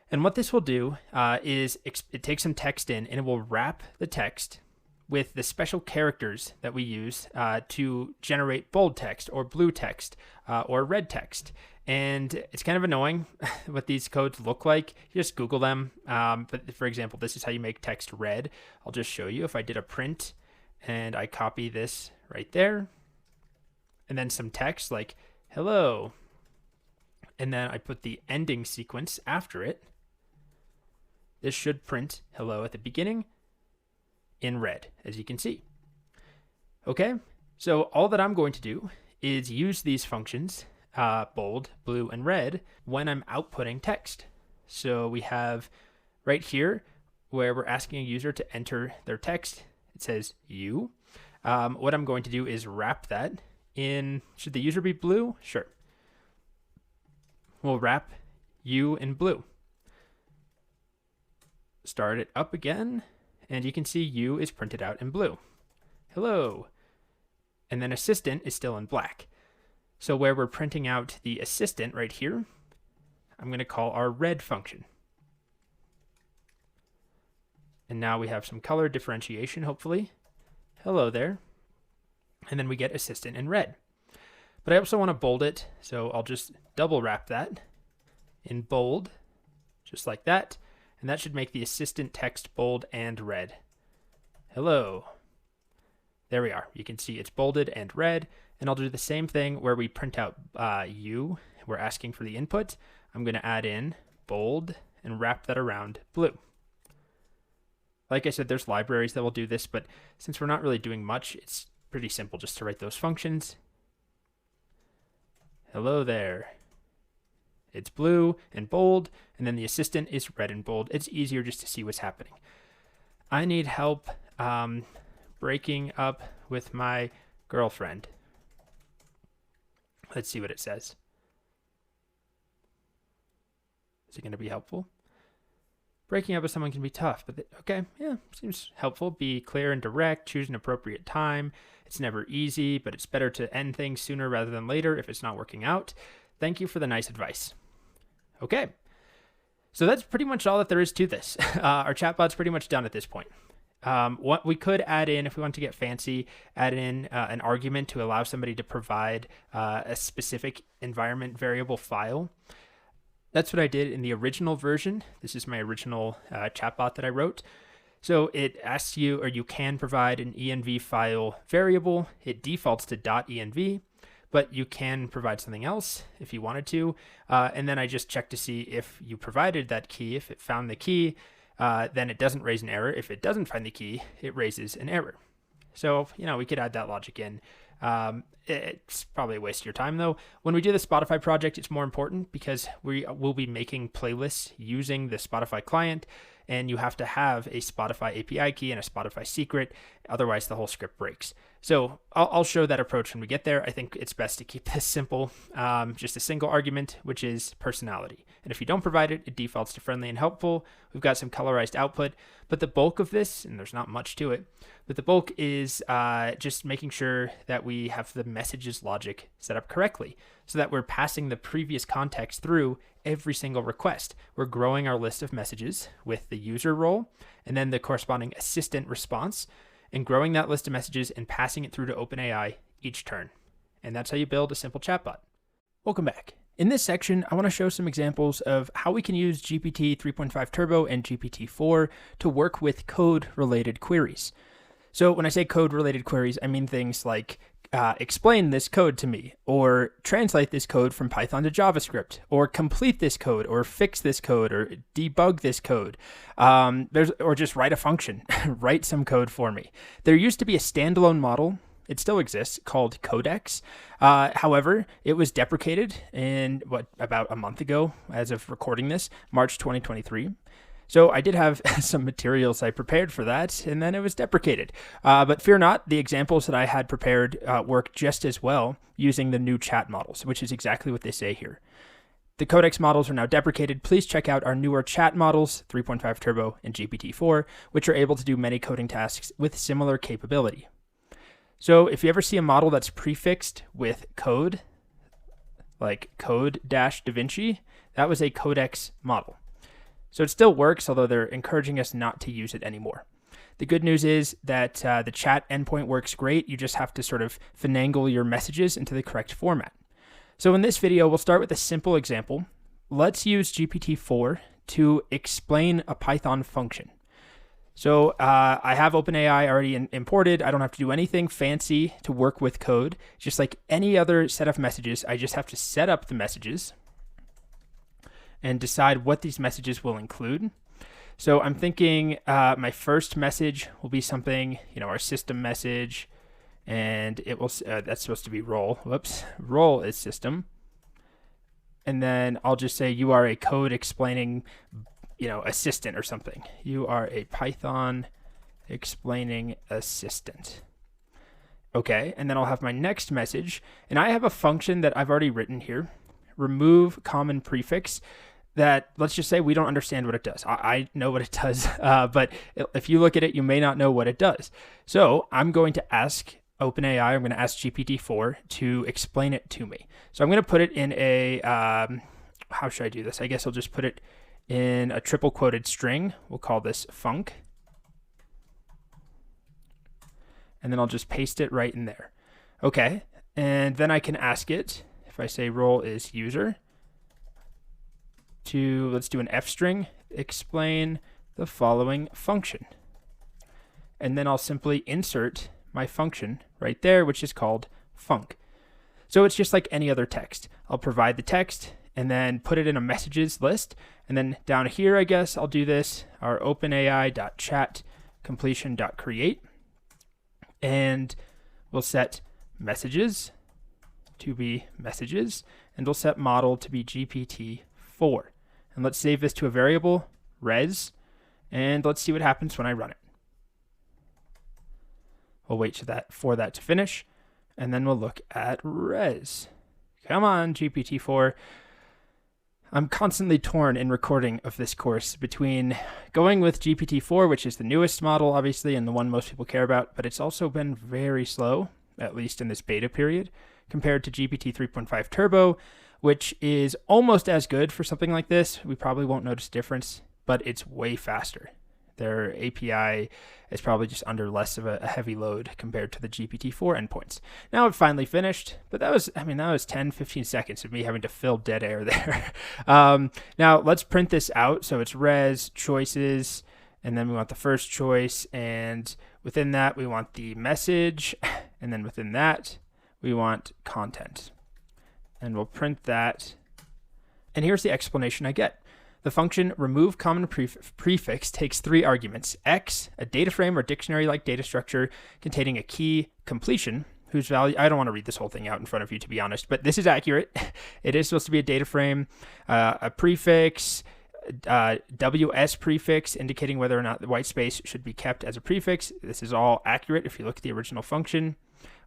And what this will do is it takes some text in, and it will wrap the text with the special characters that we use to generate bold text or blue text or red text. And it's kind of annoying what these codes look like. You just Google them. But for example, this is how you make text red. I'll just show you. If I did a print and I copy this right there, and then some text like hello, and then I put the ending sequence after it, this should print hello at the beginning in red, as you can see. Okay, so all that I'm going to do is use these functions, bold, blue, and red, when I'm outputting text. So we have right here where we're asking a user to enter their text. It says you. What I'm going to do is wrap that in, should the user be blue? Sure. We'll wrap you in blue. Start it up again, and you can see you is printed out in blue. Hello. And then assistant is still in black. So where we're printing out the assistant right here, I'm going to call our red function. And now we have some color differentiation, hopefully. Hello there. And then we get assistant in red. But I also want to bold it, so I'll just double wrap that in bold, just like that. And that should make the assistant text bold and red. Hello. There we are. You can see it's bolded and red. And I'll do the same thing where we print out U. We're asking for the input. I'm going to add in bold and wrap that around blue. Like I said, there's libraries that will do this, but since we're not really doing much, it's pretty simple just to write those functions. Hello there. It's blue and bold, and then the assistant is red and bold. It's easier just to see what's happening. I need help breaking up with my girlfriend. Let's see what it says. Is it going to be helpful? Breaking up with someone can be tough, but okay, yeah, seems helpful. Be clear and direct, choose an appropriate time. It's never easy, but it's better to end things sooner rather than later if it's not working out. Thank you for the nice advice. Okay, so that's pretty much all that there is to this. Our chatbot's pretty much done at this point. What we could add in, if we want to get fancy, add in an argument to allow somebody to provide a specific environment variable file. That's what I did in the original version. This is my original chatbot that I wrote. So it asks you, or you can provide an env file variable. It defaults to .env, but you can provide something else if you wanted to. And then I just check to see if you provided that key. If it found the key, then it doesn't raise an error. If it doesn't find the key, it raises an error. So, we could add that logic in. It's probably a waste of your time though. When we do the Spotify project, it's more important because we will be making playlists using the Spotify client, and you have to have a Spotify API key and a Spotify secret. Otherwise the whole script breaks. So I'll show that approach when we get there. I think it's best to keep this simple. Just a single argument, which is personality. And if you don't provide it, it defaults to friendly and helpful. We've got some colorized output, but the bulk of this, and there's not much to it, but the bulk is just making sure that we have the messages logic set up correctly so that we're passing the previous context through every single request. We're growing our list of messages with the user role and then the corresponding assistant response, and growing that list of messages and passing it through to OpenAI each turn. And that's how you build a simple chatbot. Welcome back. In this section, I want to show some examples of how we can use GPT 3.5 Turbo and GPT-4 to work with code-related queries. So when I say code-related queries, I mean things like explain this code to me, or translate this code from Python to JavaScript, or complete this code, or fix this code, or debug this code, or just write a function, write some code for me. There used to be a standalone model, it still exists, called Codex. However, it was deprecated in about a month ago, as of recording this, March 2023. So I did have some materials I prepared for that, and then it was deprecated. But fear not, the examples that I had prepared work just as well using the new chat models, which is exactly what they say here. The Codex models are now deprecated. Please check out our newer chat models, 3.5 Turbo and GPT-4, which are able to do many coding tasks with similar capability. So if you ever see a model that's prefixed with code, like code-DaVinci, that was a Codex model. So it still works, although they're encouraging us not to use it anymore. The good news is that the chat endpoint works great. You just have to sort of finagle your messages into the correct format. So in this video, we'll start with a simple example. Let's use GPT-4 to explain a Python function. So I have OpenAI already imported. I don't have to do anything fancy to work with code. Just like any other set of messages, I just have to set up the messages and decide what these messages will include. So I'm thinking my first message will be something, our system message, and it will, that's supposed to be role. Whoops, role is system. And then I'll just say you are a code explaining, assistant or something. You are a Python explaining assistant. Okay, and then I'll have my next message, and I have a function that I've already written here, remove common prefix, that let's just say we don't understand what it does. I know what it does, but if you look at it, you may not know what it does. So I'm going to ask OpenAI, I'm going to ask GPT-4 to explain it to me. So I'm going to put it in a, how should I do this? I guess I'll just put it in a triple quoted string. We'll call this func. And then I'll just paste it right in there. Okay, and then I can ask it, if I say role is user, to, let's do an F string, explain the following function. And then I'll simply insert my function right there, which is called func. So it's just like any other text. I'll provide the text and then put it in a messages list. And then down here, I guess I'll do this, our OpenAI.chat completion.create. And we'll set messages to be messages, and we'll set model to be GPT4. And let's save this to a variable, res, and let's see what happens when I run it. We'll wait for that to finish, and then we'll look at res. Come on, GPT-4. I'm constantly torn in recording of this course between going with GPT-4, which is the newest model, obviously, and the one most people care about, but it's also been very slow, at least in this beta period, compared to GPT 3.5 Turbo, which is almost as good for something like this. We probably won't notice a difference, but it's way faster. Their API is probably just under less of a heavy load compared to the GPT-4 endpoints. Now it finally finished, but that was 10, 15 seconds of me having to fill dead air there. Now let's print this out. So it's res, choices, and then we want the first choice. And within that, we want the message. And then within that, we want content. And we'll print that. And here's the explanation I get. The function remove common prefix takes 3 arguments: x, a data frame or dictionary-like data structure containing a key completion, whose value, I don't want to read this whole thing out in front of you, to be honest, but this is accurate. It is supposed to be a data frame, a prefix, WS prefix, indicating whether or not the white space should be kept as a prefix. This is all accurate if you look at the original function.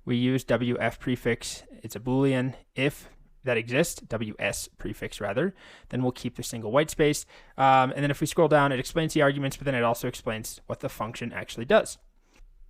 We use WF prefix. It's a Boolean. If that exists, WS prefix rather, then we'll keep the single white space. And then if we scroll down, it explains the arguments, but then it also explains what the function actually does.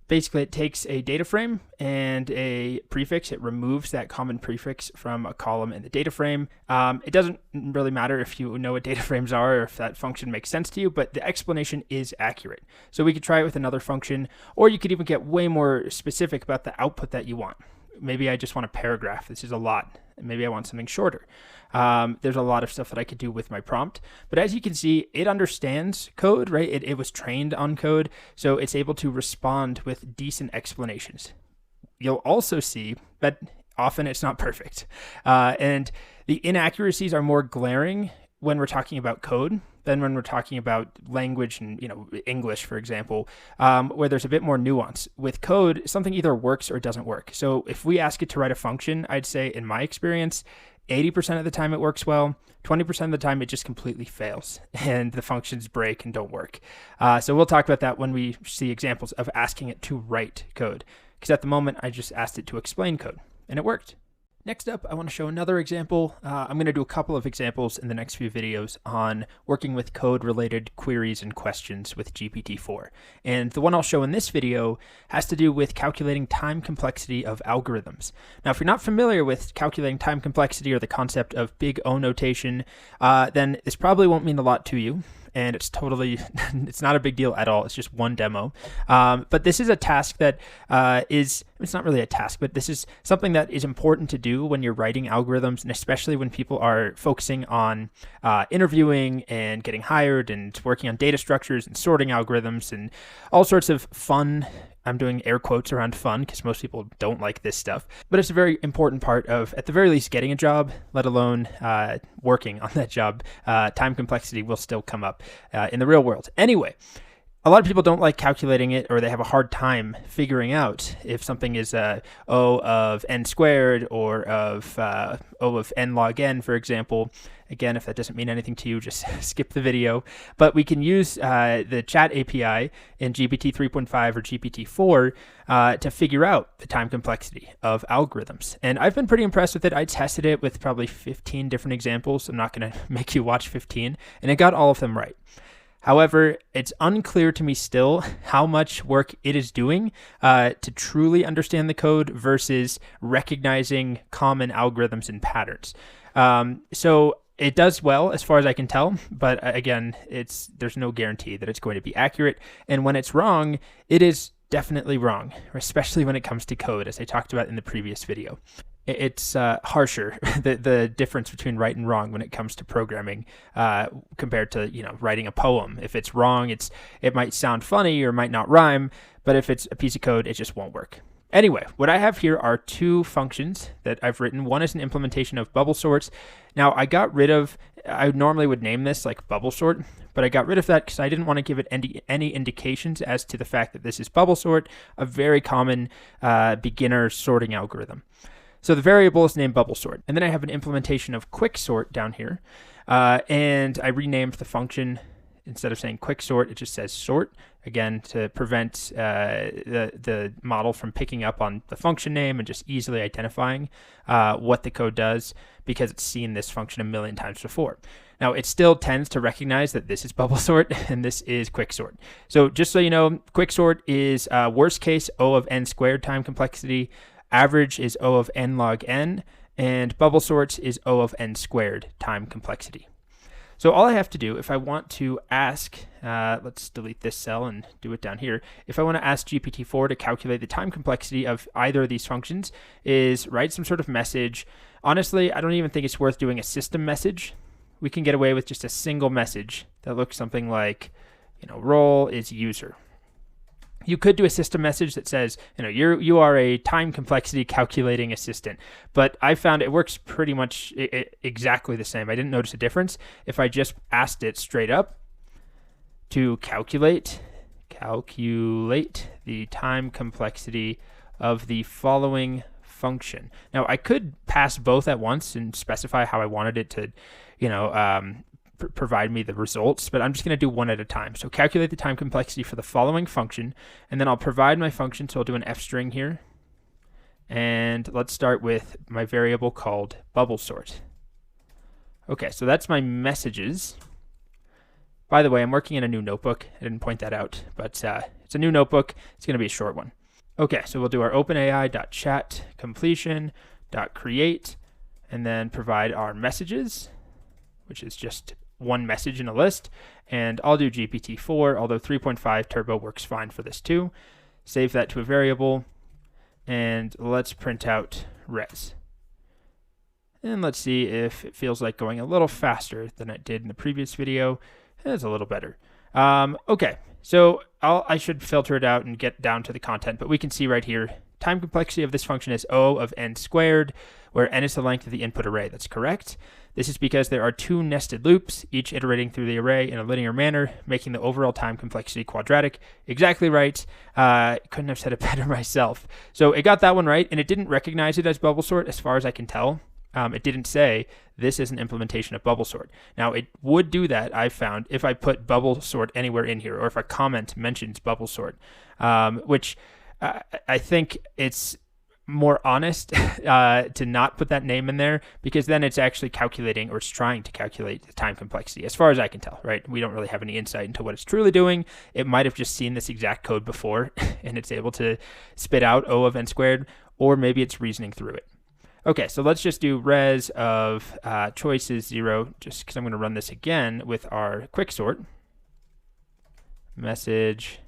Basically, it takes a data frame and a prefix. It removes that common prefix from a column in the data frame. It doesn't really matter if you know what data frames are or if that function makes sense to you, but the explanation is accurate. So we could try it with another function, or you could even get way more specific about the output that you want. Maybe I just want a paragraph. This is a lot. Maybe I want something shorter. There's a lot of stuff that I could do with my prompt. But as you can see, it understands code, right? It was trained on code, so it's able to respond with decent explanations. You'll also see that often it's not perfect. And the inaccuracies are more glaring when we're talking about code than when we're talking about language and, English, for example, where there's a bit more nuance. With code, something either works or doesn't work. So if we ask it to write a function, I'd say in my experience, 80% of the time it works well, 20% of the time it just completely fails and the functions break and don't work. So we'll talk about that when we see examples of asking it to write code. Because at the moment, I just asked it to explain code and it worked. Next up, I want to show another example. I'm going to do a couple of examples in the next few videos on working with code-related queries and questions with GPT-4. And the one I'll show in this video has to do with calculating time complexity of algorithms. Now, if you're not familiar with calculating time complexity or the concept of big O notation, then this probably won't mean a lot to you. And it's not a big deal at all. It's just one demo. But this is a task that it's not really a task, but this is something that is important to do when you're writing algorithms, and especially when people are focusing on interviewing and getting hired and working on data structures and sorting algorithms and all sorts of fun. I'm doing air quotes around fun because most people don't like this stuff, but it's a very important part of, at the very least, getting a job, let alone working on that job. Time complexity will still come up in the real world. Anyway, a lot of people don't like calculating it, or they have a hard time figuring out if something is O of n squared or of O of n log n, for example. Again, if that doesn't mean anything to you, just skip the video. But we can use the chat API in GPT 3.5 or GPT-4 to figure out the time complexity of algorithms. And I've been pretty impressed with it. I tested it with probably 15 different examples. I'm not going to make you watch 15. And it got all of them right. However, it's unclear to me still how much work it is doing to truly understand the code versus recognizing common algorithms and patterns. So it does well as far as I can tell, but again, there's no guarantee that it's going to be accurate. And when it's wrong, it is definitely wrong, especially when it comes to code, as I talked about in the previous video. It's harsher, the difference between right and wrong when it comes to programming compared to writing a poem. If it's wrong, it might sound funny or might not rhyme, but if it's a piece of code, it just won't work. Anyway, what I have here are two functions that I've written. One is an implementation of bubble sorts. Now, I normally would name this like bubble sort, but I got rid of that because I didn't want to give it any indications as to the fact that this is bubble sort, a very common beginner sorting algorithm. So the variable is named bubble sort. And then I have an implementation of quick sort down here. And I renamed the function. Instead of saying quick sort, it just says sort, again, to prevent the model from picking up on the function name and just easily identifying what the code does, because it's seen this function a million times before. Now, it still tends to recognize that this is bubble sort and this is quick sort. So just so you know, quick sort is worst case O of n squared time complexity, average is O of n log n, and bubble sorts is O of n squared time complexity. So all I have to do, if I want to ask, let's delete this cell and do it down here. If I want to ask GPT-4 to calculate the time complexity of either of these functions, is write some sort of message. Honestly, I don't even think it's worth doing a system message. We can get away with just a single message that looks something like, role is user. You could do a system message that says, you are a time complexity calculating assistant, but I found it works pretty much exactly the same. I didn't notice a difference. If I just asked it straight up to calculate the time complexity of the following function. Now, I could pass both at once and specify how I wanted it to, provide me the results, but I'm just going to do one at a time. So calculate the time complexity for the following function, and then I'll provide my function. So I'll do an f string here, and let's start with my variable called bubble sort. Okay, so that's my messages. By the way, I'm working in a new notebook. I didn't point that out, but it's a new notebook. It's going to be a short one. Okay, so we'll do our OpenAI.chat completion.create, and then provide our messages, which is just one message in a list, and I'll do GPT4, although 3.5 turbo works fine for this too. Save that to a variable, and let's print out res. And let's see if it feels like going a little faster than it did in the previous video. It's a little better. Okay, so I should filter it out and get down to the content, but we can see right here, time complexity of this function is O of n squared, where n is the length of the input array. That's correct. This is because there are two nested loops, each iterating through the array in a linear manner, making the overall time complexity quadratic. Exactly right. Couldn't have said it better myself. So it got that one right, and it didn't recognize it as bubble sort as far as I can tell. It didn't say this is an implementation of bubble sort. Now, it would do that, I've found, if I put bubble sort anywhere in here, or if a comment mentions bubble sort, which I think it's more honest to not put that name in there, because then it's actually calculating, or it's trying to calculate the time complexity, as far as I can tell, right? We don't really have any insight into what it's truly doing. It might have just seen this exact code before and it's able to spit out O of n squared, or maybe it's reasoning through it. Okay, so let's just do res of choices 0, just because I'm going to run this again with our quick sort. Message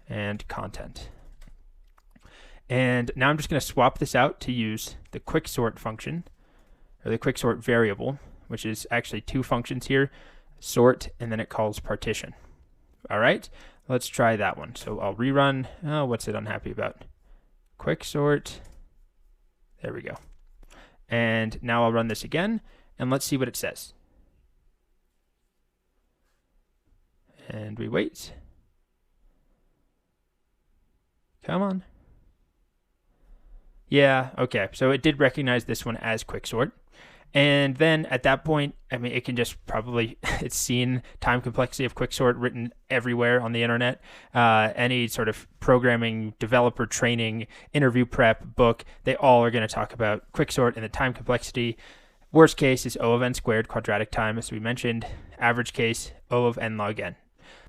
and content. And now I'm just going to swap this out to use the quick sort function, or the quick sort variable, which is actually two functions here, sort, and then it calls partition. All right, let's try that one. So I'll rerun. Oh, what's it unhappy about? Quick sort. There we go. And now I'll run this again, and let's see what it says. And we wait. Come on. Yeah, okay. So it did recognize this one as quicksort. And then at that point, I mean, it can just probably, it's seen time complexity of quicksort written everywhere on the internet. Any sort of programming, developer training, interview prep book, they all are going to talk about quicksort and the time complexity. Worst case is O of n squared quadratic time, as we mentioned. Average case, O of n log n.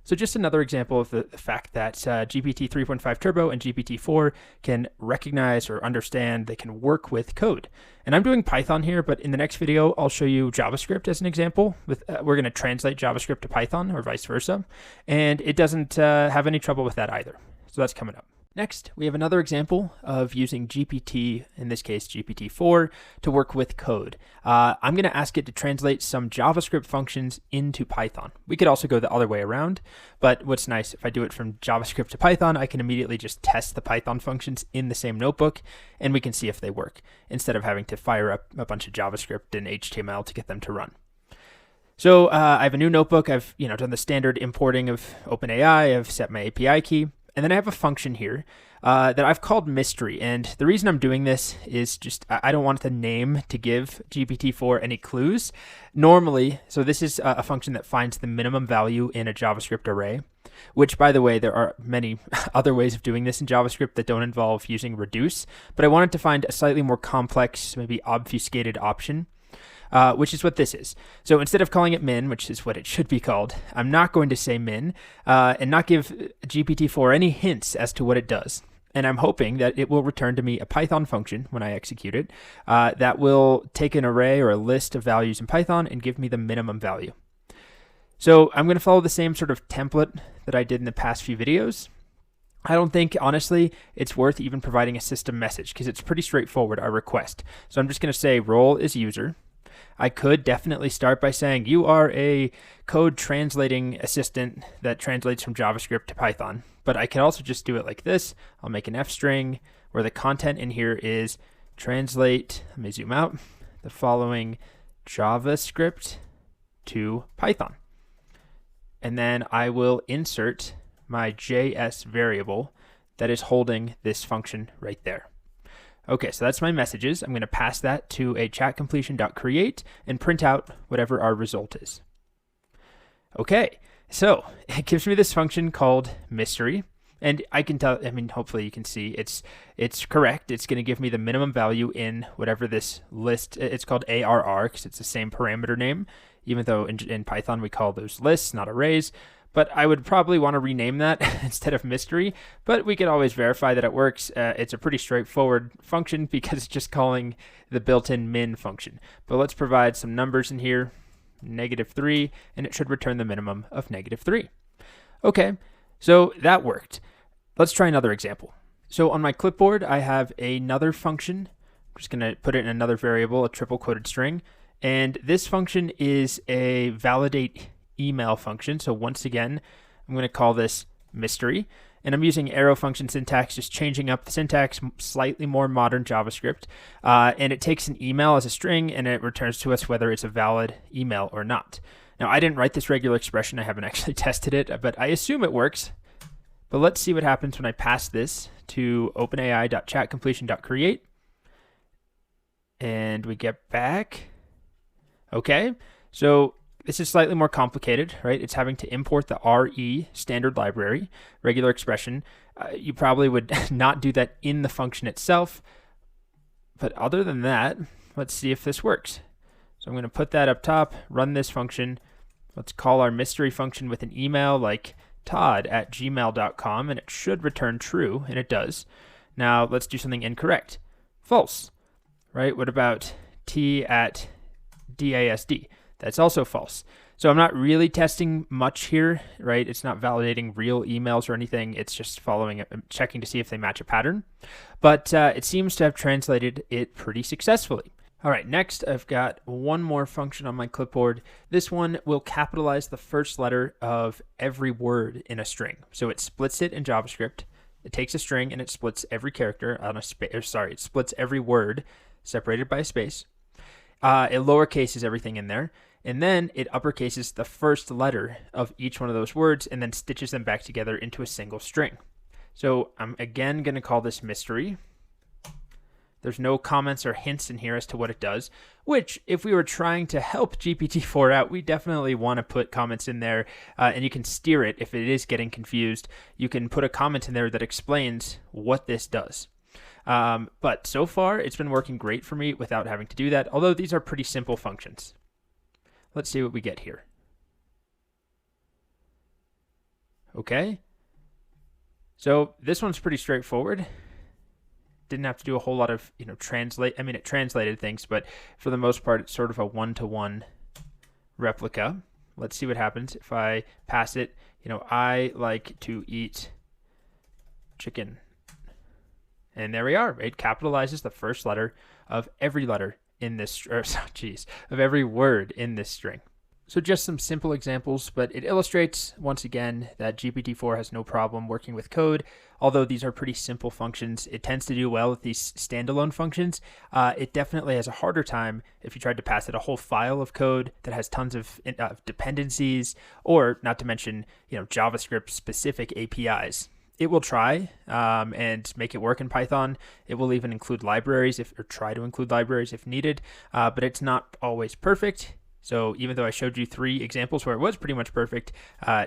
So just another example of the fact that GPT 3.5 Turbo and GPT-4 can recognize or understand, they can work with code. And I'm doing Python here, but in the next video, I'll show you JavaScript as an example. We're going to translate JavaScript to Python or vice versa. And it doesn't have any trouble with that either. So that's coming up. Next, we have another example of using GPT, in this case GPT-4, to work with code. I'm going to ask it to translate some JavaScript functions into Python. We could also go the other way around, but what's nice, if I do it from JavaScript to Python, I can immediately just test the Python functions in the same notebook, and we can see if they work, instead of having to fire up a bunch of JavaScript and HTML to get them to run. So I have a new notebook. I've done the standard importing of OpenAI. I've set my API key. And then I have a function here that I've called mystery. And the reason I'm doing this is just I don't want the name to give GPT-4 any clues. Normally, so this is a function that finds the minimum value in a JavaScript array, which, by the way, there are many other ways of doing this in JavaScript that don't involve using reduce. But I wanted to find a slightly more complex, maybe obfuscated option. Which is what this is. So instead of calling it min, which is what it should be called, I'm not going to say min and not give GPT-4 any hints as to what it does. And I'm hoping that it will return to me a Python function when I execute it that will take an array or a list of values in Python and give me the minimum value. So I'm going to follow the same sort of template that I did in the past few videos. I don't think, honestly, it's worth even providing a system message because it's pretty straightforward, our request. So I'm just going to say role is user. I could definitely start by saying you are a code translating assistant that translates from JavaScript to Python. But I could also just do it like this. I'll make an F string where the content in here is translate, let me zoom out, the following JavaScript to Python. And then I will insert my JS variable that is holding this function right there. Okay, so that's my messages. I'm going to pass that to a chatCompletion.create and print out whatever our result is. Okay, so it gives me this function called mystery. And I can tell, hopefully you can see it's correct. It's going to give me the minimum value in whatever this list, it's called ARR because it's the same parameter name, even though in Python we call those lists, not arrays. But I would probably want to rename that instead of mystery, but we could always verify that it works. It's a pretty straightforward function because it's just calling the built-in min function. But let's provide some numbers in here, -3, and it should return the minimum of -3. Okay, so that worked. Let's try another example. So on my clipboard, I have another function. I'm just going to put it in another variable, a triple quoted string. And this function is a validate email function. So once again, I'm going to call this mystery. And I'm using arrow function syntax, just changing up the syntax, slightly more modern JavaScript. And it takes an email as a string, and it returns to us whether it's a valid email or not. Now, I didn't write this regular expression. I haven't actually tested it, but I assume it works. But let's see what happens when I pass this to openai.chatcompletion.create. And we get back. Okay, so this is slightly more complicated, right? It's having to import the RE standard library, regular expression. You probably would not do that in the function itself. But other than that, let's see if this works. So I'm going to put that up top, run this function. Let's call our mystery function with an email like todd@gmail.com, and it should return true, and it does. Now let's do something incorrect. False, right? What about t@dasd? That's also false. So I'm not really testing much here, right? It's not validating real emails or anything. It's just checking to see if they match a pattern. But it seems to have translated it pretty successfully. All right, next I've got one more function on my clipboard. This one will capitalize the first letter of every word in a string. So it splits it in JavaScript. It takes a string and it splits every character on it splits every word separated by a space. It lowercases everything in there. And then it uppercases the first letter of each one of those words and then stitches them back together into a single string. So I'm again going to call this mystery. There's no comments or hints in here as to what it does, which if we were trying to help GPT-4 out, we definitely want to put comments in there, and you can steer it if it is getting confused. You can put a comment in there that explains what this does. But so far, it's been working great for me without having to do that, although these are pretty simple functions. Let's see what we get here. Okay. So this one's pretty straightforward. Didn't have to do a whole lot of, translate. I mean, it translated things, but for the most part, it's sort of a one-to-one replica. Let's see what happens if I pass it, I like to eat chicken. And there we are. It capitalizes the first letter of every letter in this, of every word in this string. So just some simple examples, but it illustrates, once again, that GPT-4 has no problem working with code. Although these are pretty simple functions, it tends to do well with these standalone functions. It definitely has a harder time if you tried to pass it a whole file of code that has tons of dependencies, or not to mention, JavaScript-specific APIs. It will try and make it work in Python. It will even include libraries or try to include libraries if needed, but it's not always perfect. So even though I showed you 3 examples where it was pretty much perfect,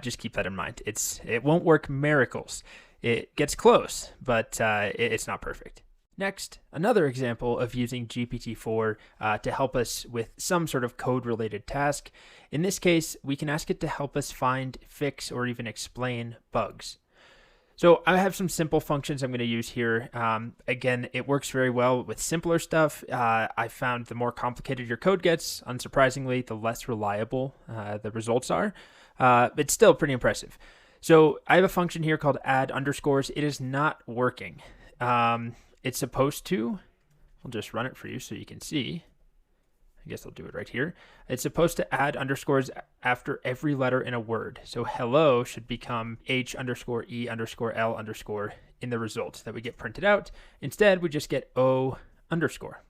just keep that in mind. It won't work miracles. It gets close, but it's not perfect. Next, another example of using GPT-4 to help us with some sort of code-related task. In this case, we can ask it to help us find, fix, or even explain bugs. So I have some simple functions I'm going to use here. Again, it works very well with simpler stuff. I found the more complicated your code gets, unsurprisingly, the less reliable the results are. It's still pretty impressive. So I have a function here called add underscores. It is not working. It's supposed to. I'll just run it for you so you can see. I guess I'll do it right here. It's supposed to add underscores after every letter in a word. So hello should become H underscore E underscore L underscore in the results that we get printed out. Instead, we just get O underscore.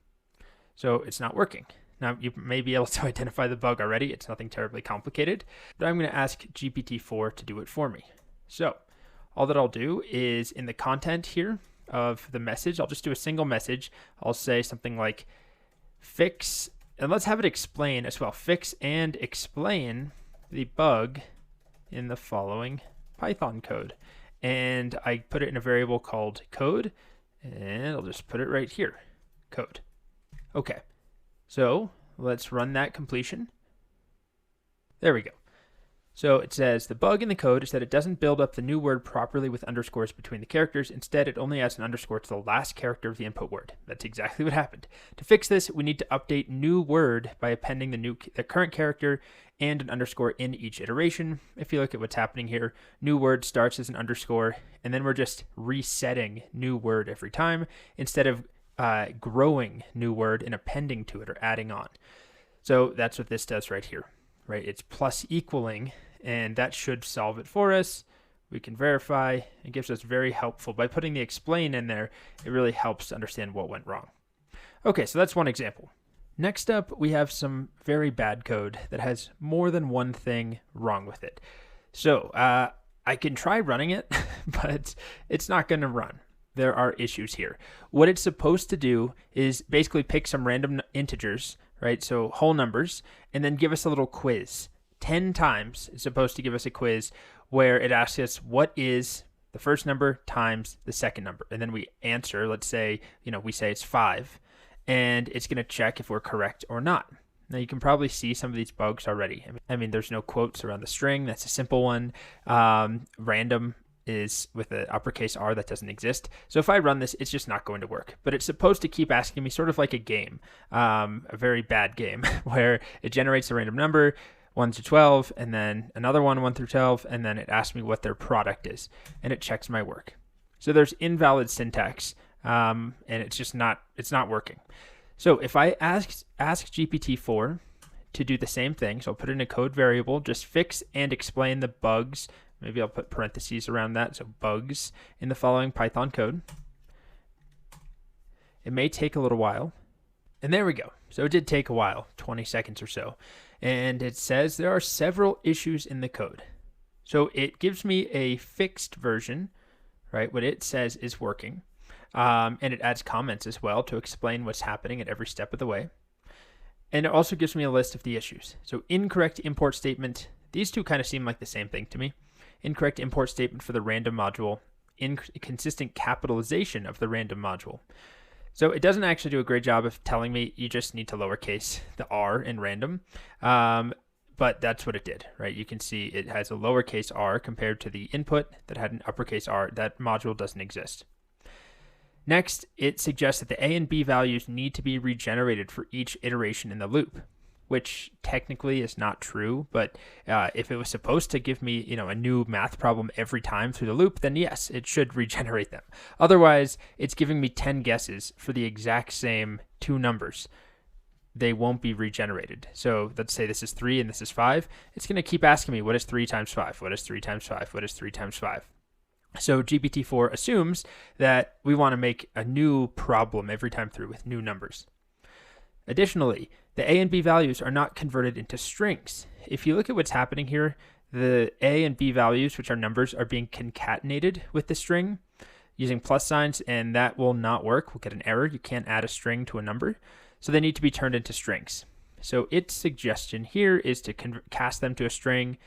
So it's not working. Now, you may be able to identify the bug already. It's nothing terribly complicated, but I'm going to ask GPT-4 to do it for me. So all that I'll do is in the content here of the message, I'll just do a single message. I'll say something like fix. And let's have it explain as well. Fix and explain the bug in the following Python code. And I put it in a variable called code, and I'll just put it right here, code. Okay, so let's run that completion. There we go. So it says the bug in the code is that it doesn't build up the new word properly with underscores between the characters. Instead, it only adds an underscore to the last character of the input word. That's exactly what happened. To fix this, we need to update new word by appending the current character and an underscore in each iteration. If you look at what's happening here, new word starts as an underscore, and then we're just resetting new word every time instead of growing new word and appending to it or adding on. So that's what this does right here, right? It's plus equaling, and that should solve it for us. We can verify. It gives us very helpful. By putting the explain in there, it really helps to understand what went wrong. Okay, so that's one example. Next up, we have some very bad code that has more than one thing wrong with it. So I can try running it, but it's not going to run. There are issues here. What it's supposed to do is basically pick some random integers, right? So whole numbers, and then give us a little quiz. 10 times it's supposed to give us a quiz where it asks us what is the first number times the second number. And then we answer, let's say, we say it's 5, and it's going to check if we're correct or not. Now you can probably see some of these bugs already. I mean, there's no quotes around the string. That's a simple one. Random is with an uppercase R that doesn't exist. So if I run this, it's just not going to work. But it's supposed to keep asking me sort of like a game, a very bad game, where it generates a random number, 1 to 12, and then another one, 1 through 12, and then it asks me what their product is, and it checks my work. So there's invalid syntax, and it's not working. So if I ask GPT-4 to do the same thing, so I'll put in a code variable, just fix and explain the bugs. Maybe I'll put parentheses around that, so bugs in the following Python code. It may take a little while. And there we go. So it did take a while, 20 seconds or so. And it says there are several issues in the code. So it gives me a fixed version, right? What it says is working. And it adds comments as well to explain what's happening at every step of the way. And it also gives me a list of the issues. So incorrect import statement. These two kind of seem like the same thing to me. Incorrect import statement for the random module. inconsistent capitalization of the random module. So it doesn't actually do a great job of telling me you just need to lowercase the r in random, but that's what it did, right? You can see it has a lowercase r compared to the input that had an uppercase r. That module doesn't exist. Next, it suggests that the A and B values need to be regenerated for each iteration in the loop, which technically is not true, but if it was supposed to give me, a new math problem every time through the loop, then yes, it should regenerate them. Otherwise, it's giving me 10 guesses for the exact same two numbers. They won't be regenerated. So let's say this is 3 and this is 5. It's going to keep asking me, what is 3 times 5? What is 3 times 5? What is 3 times 5? So GPT-4 assumes that we want to make a new problem every time through with new numbers. Additionally, the A and B values are not converted into strings. If you look at what's happening here, the A and B values, which are numbers, are being concatenated with the string using plus signs, and that will not work. We'll get an error. You can't add a string to a number. So they need to be turned into strings. So its suggestion here is to cast them to a string.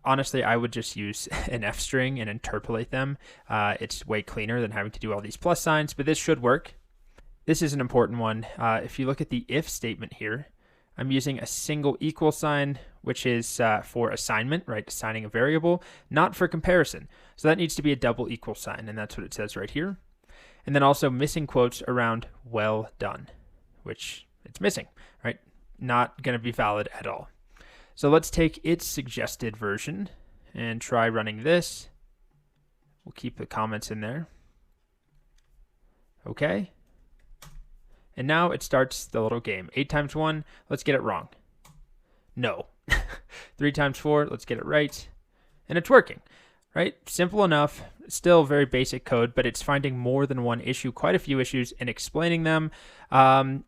Honestly, I would just use an F string and interpolate them. It's way cleaner than having to do all these plus signs, but this should work. This is an important one. If you look at the if statement here, I'm using a single equal sign, which is for assignment, right? Assigning a variable, not for comparison. So that needs to be a double equal sign, and that's what it says right here. And then also missing quotes around well done, which it's missing, right? Not going to be valid at all. So let's take its suggested version and try running this. We'll keep the comments in there. Okay. And now it starts the little game. 8 times 1, let's get it wrong. No. 3 times 4, let's get it right. And it's working, right? Simple enough. Still very basic code, but it's finding more than one issue, quite a few issues, and explaining them. And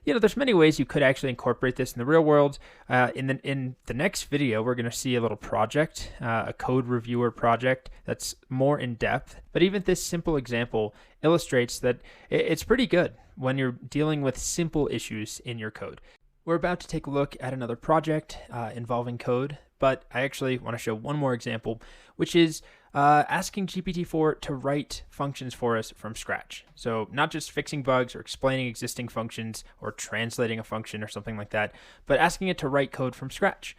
there's many ways you could actually incorporate this in the real world. In the next video, we're going to see a little project, a code reviewer project that's more in depth. But even this simple example illustrates that it's pretty good when you're dealing with simple issues in your code. We're about to take a look at another project involving code, but I actually want to show one more example, which is asking GPT-4 to write functions for us from scratch. So not just fixing bugs or explaining existing functions or translating a function or something like that, but asking it to write code from scratch,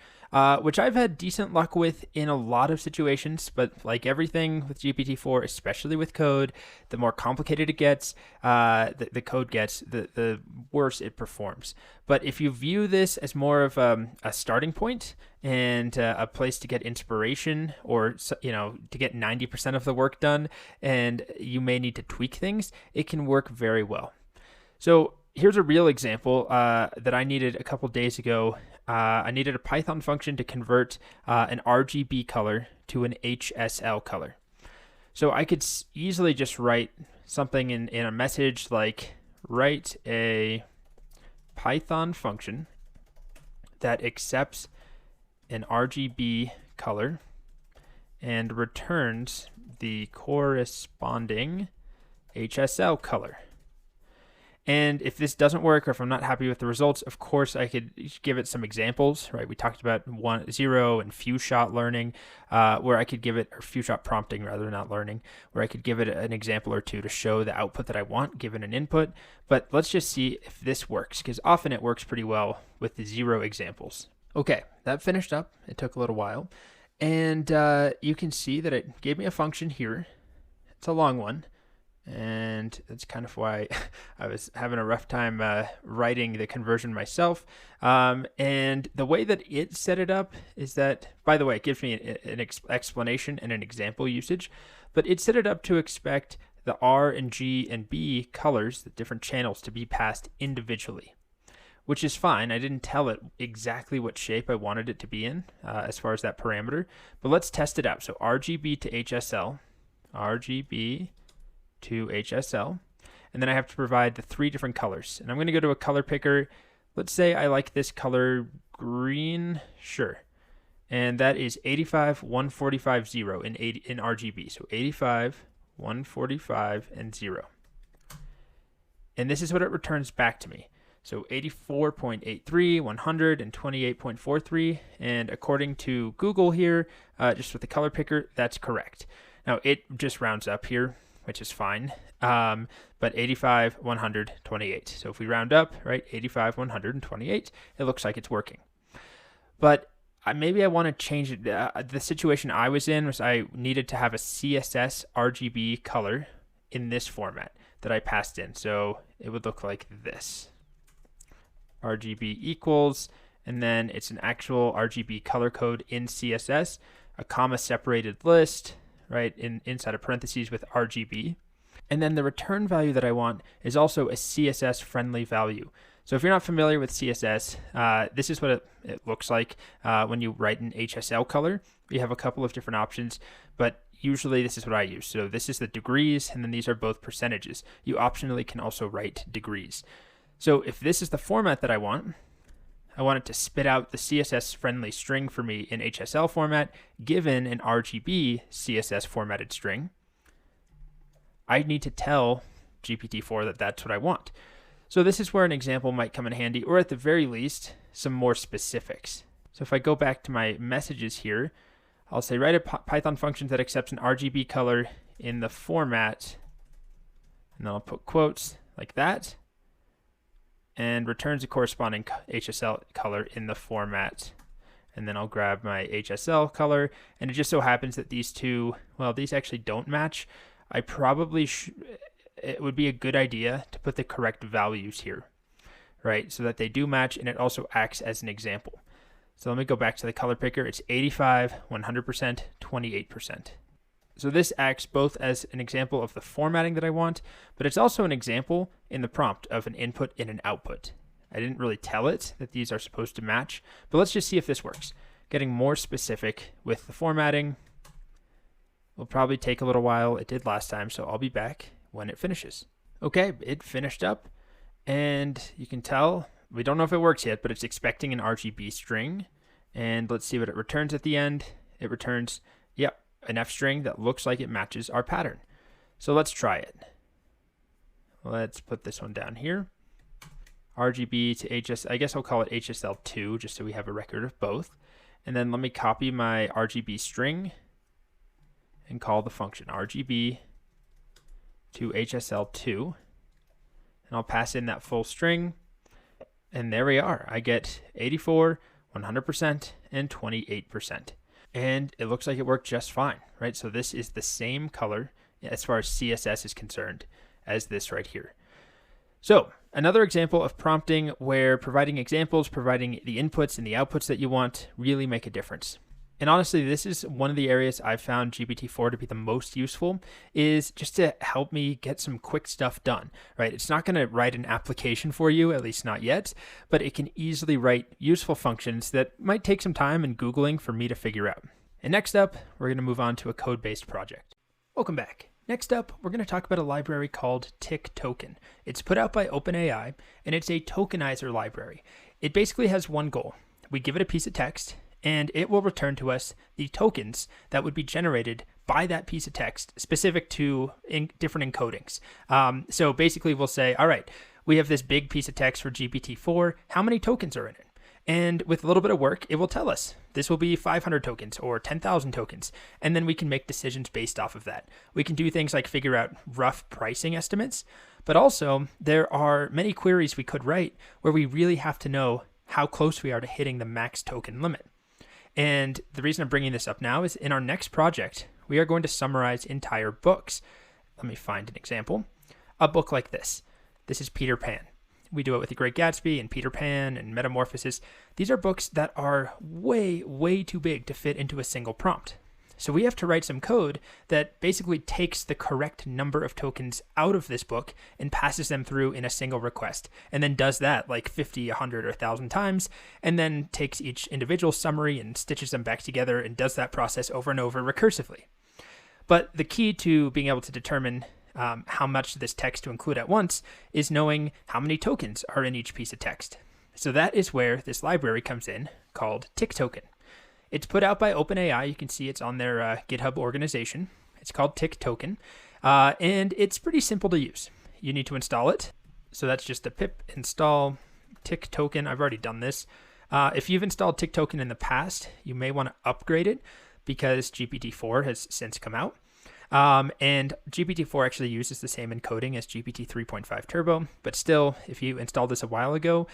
which I've had decent luck with in a lot of situations. But like everything with GPT-4, especially with code, the more complicated it gets, the code gets, the worse it performs. But if you view this as more of a starting point and a place to get inspiration, or to get 90% of the work done, and you may need to tweak things, it can work very well. So here's a real example that I needed a couple days ago. I needed a Python function to convert an RGB color to an HSL color. So I could easily just write something in a message like, write a Python function that accepts an RGB color and returns the corresponding HSL color. And if this doesn't work, or if I'm not happy with the results, of course I could give it some examples, right? We talked about 0 and few shot learning, where I could give it, or few shot prompting rather, not learning, where I could give it an example or two to show the output that I want, given an input. But let's just see if this works, because often it works pretty well with the 0 examples. Okay, that finished up. It took a little while. And you can see that it gave me a function here. It's a long one. And that's kind of why I was having a rough time writing the conversion myself. And the way that it set it up is that, by the way, it gives me an explanation and an example usage, but it set it up to expect the R and G and B colors, the different channels, to be passed individually, which is fine. I didn't tell it exactly what shape I wanted it to be in as far as that parameter, but let's test it out. So RGB to HSL, RGB to HSL, and then I have to provide the 3 different colors. And I'm going to go to a color picker. Let's say I like this color green, sure. And that is 85, 145, 0 in RGB. So 85, 145, and 0. And this is what it returns back to me. So 84.83, 100, and 28.43. And according to Google here, just with the color picker, that's correct. Now it just rounds up here, which is fine. But 85, 128. So if we round up, right, 85, 128, it looks like it's working. But maybe I want to change it. The situation I was in was I needed to have a CSS RGB color in this format that I passed in. So it would look like this. RGB equals, and then it's an actual RGB color code in CSS, a comma separated list, right, inside of parentheses with RGB. And then the return value that I want is also a CSS friendly value. So if you're not familiar with CSS, this is what it looks like when you write an HSL color. You have a couple of different options, but usually this is what I use. So this is the degrees, and then these are both percentages. You optionally can also write degrees. So if this is the format that I want it to spit out the CSS friendly string for me in HSL format, given an RGB CSS formatted string. I need to tell GPT-4 that that's what I want. So this is where an example might come in handy, or at the very least, some more specifics. So if I go back to my messages here, I'll say write a Python function that accepts an RGB color in the format, and then I'll put quotes like that, and returns a corresponding HSL color in the format. And then I'll grab my HSL color, and it just so happens that these two, well, these actually don't match. I probably it would be a good idea to put the correct values here, right? So that they do match, and it also acts as an example. So let me go back to the color picker. It's 85, 100%, 28%. So this acts both as an example of the formatting that I want, but it's also an example in the prompt of an input and an output. I didn't really tell it that these are supposed to match, but let's just see if this works. Getting more specific with the formatting will probably take a little while. It did last time, so I'll be back when it finishes. Okay, it finished up, and you can tell, we don't know if it works yet, but it's expecting an RGB string, and let's see what it returns at the end. It returns, yep, an F string that looks like it matches our pattern. So let's try it. Let's put this one down here. RGB to HS, I guess I'll call it HSL2 just so we have a record of both. And then let me copy my RGB string and call the function RGB to HSL2. And I'll pass in that full string. And there we are. I get 84, 100%, and 28%. And it looks like it worked just fine, right? So this is the same color as far as CSS is concerned as this right here. So another example of prompting where providing examples, providing the inputs and the outputs that you want really make a difference. And honestly, this is one of the areas I've found GPT-4 to be the most useful, is just to help me get some quick stuff done, right? It's not going to write an application for you, at least not yet, but it can easily write useful functions that might take some time and Googling for me to figure out. And next up, we're going to move on to a code-based project. Welcome back. Next up, we're going to talk about a library called TickToken. It's put out by OpenAI, and it's a tokenizer library. It basically has one goal. We give it a piece of text, and it will return to us the tokens that would be generated by that piece of text specific to different encodings. So basically we'll say, all right, we have this big piece of text for GPT-4. How many tokens are in it? And with a little bit of work, it will tell us this will be 500 tokens or 10,000 tokens. And then we can make decisions based off of that. We can do things like figure out rough pricing estimates, but also there are many queries we could write where we really have to know how close we are to hitting the max token limit. And the reason I'm bringing this up now is in our next project, we are going to summarize entire books. Let me find an example. A book like this. This is Peter Pan. We do it with The Great Gatsby and Peter Pan and Metamorphosis. These are books that are way, way too big to fit into a single prompt. So we have to write some code that basically takes the correct number of tokens out of this book and passes them through in a single request, and then does that like 50, 100, or 1,000 times, and then takes each individual summary and stitches them back together and does that process over and over recursively. But the key to being able to determine how much of this text to include at once is knowing how many tokens are in each piece of text. So that is where this library comes in, called TickToken. It's put out by OpenAI. You can see it's on their GitHub organization. It's called TickToken, and it's pretty simple to use. You need to install it. So that's just a pip install TickToken. I've already done this. If you've installed TickToken in the past, you may want to upgrade it because GPT-4 has since come out. And GPT-4 actually uses the same encoding as GPT 3.5 Turbo, but still, if you installed this a while ago,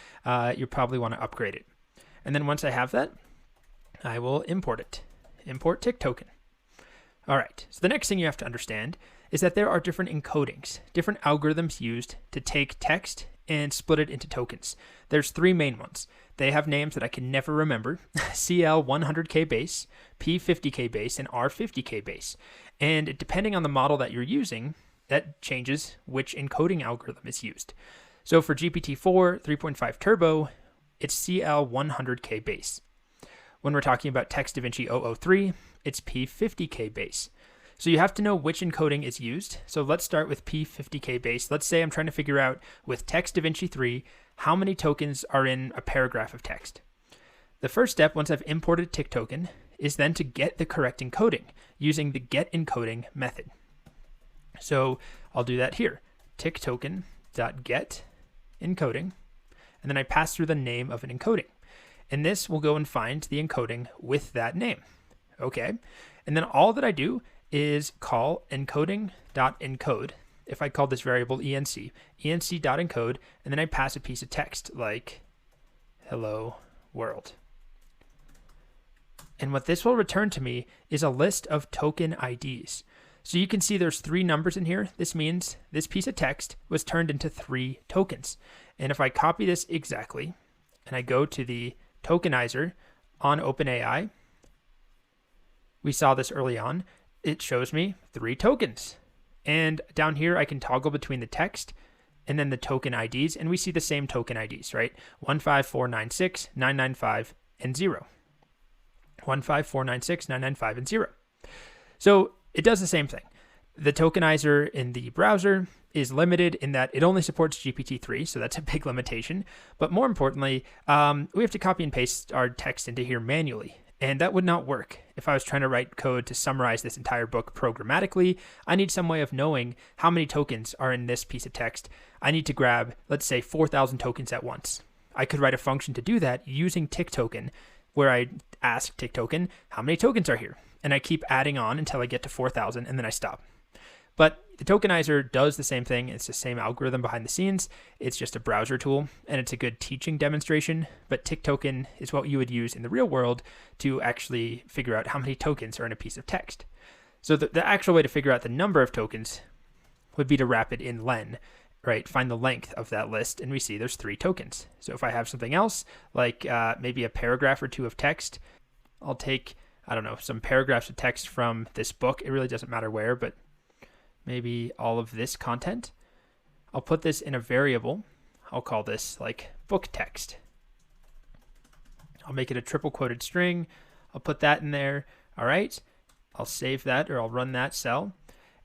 you probably want to upgrade it. And then once I have that, I will import it. Import tick token. All right, so the next thing you have to understand is that there are different encodings, different algorithms used to take text and split it into tokens. There's three main ones. They have names that I can never remember: CL100K base, P50K base, and R50K base. And depending on the model that you're using, that changes which encoding algorithm is used. So for GPT-4 3.5 Turbo, it's CL100K base. When we're talking about Text DaVinci 003, it's P50K base. So you have to know which encoding is used. So let's start with P50K base. Let's say I'm trying to figure out with Text DaVinci 3 how many tokens are in a paragraph of text. The first step, once I've imported tick token, is then to get the correct encoding using the get encoding method. So I'll do that here. Tick token.get encoding, and then I pass through the name of an encoding. And this will go and find the encoding with that name. Okay. And then all that I do is call encoding.encode. If I call this variable enc.encode, and then I pass a piece of text like hello world. And what this will return to me is a list of token IDs. So you can see there's 3 numbers in here. This means this piece of text was turned into 3 tokens. And if I copy this exactly, and I go to the tokenizer on OpenAI, we saw this early on, it shows me 3 tokens. And down here, I can toggle between the text and then the token IDs, and we see the same token IDs, right? 15496, 995, and 0. 15496, 995, and 0. So it does the same thing. The tokenizer in the browser is limited in that it only supports GPT-3, so that's a big limitation. But more importantly, we have to copy and paste our text into here manually. And that would not work. If I was trying to write code to summarize this entire book programmatically, I need some way of knowing how many tokens are in this piece of text. I need to grab, let's say, 4,000 tokens at once. I could write a function to do that using tick token, where I ask tick token, how many tokens are here? And I keep adding on until I get to 4,000, and then I stop. But the tokenizer does the same thing. It's the same algorithm behind the scenes. It's just a browser tool, and it's a good teaching demonstration. But tick token is what you would use in the real world to actually figure out how many tokens are in a piece of text. So the actual way to figure out the number of tokens would be to wrap it in len, right? Find the length of that list, and we see there's 3 tokens. So if I have something else, like maybe a paragraph or 2 of text, I'll take, I don't know, some paragraphs of text from this book. It really doesn't matter where, but maybe all of this content. I'll put this in a variable. I'll call this like book text. I'll make it a triple quoted string. I'll put that in there. All right. I'll save that, or I'll run that cell.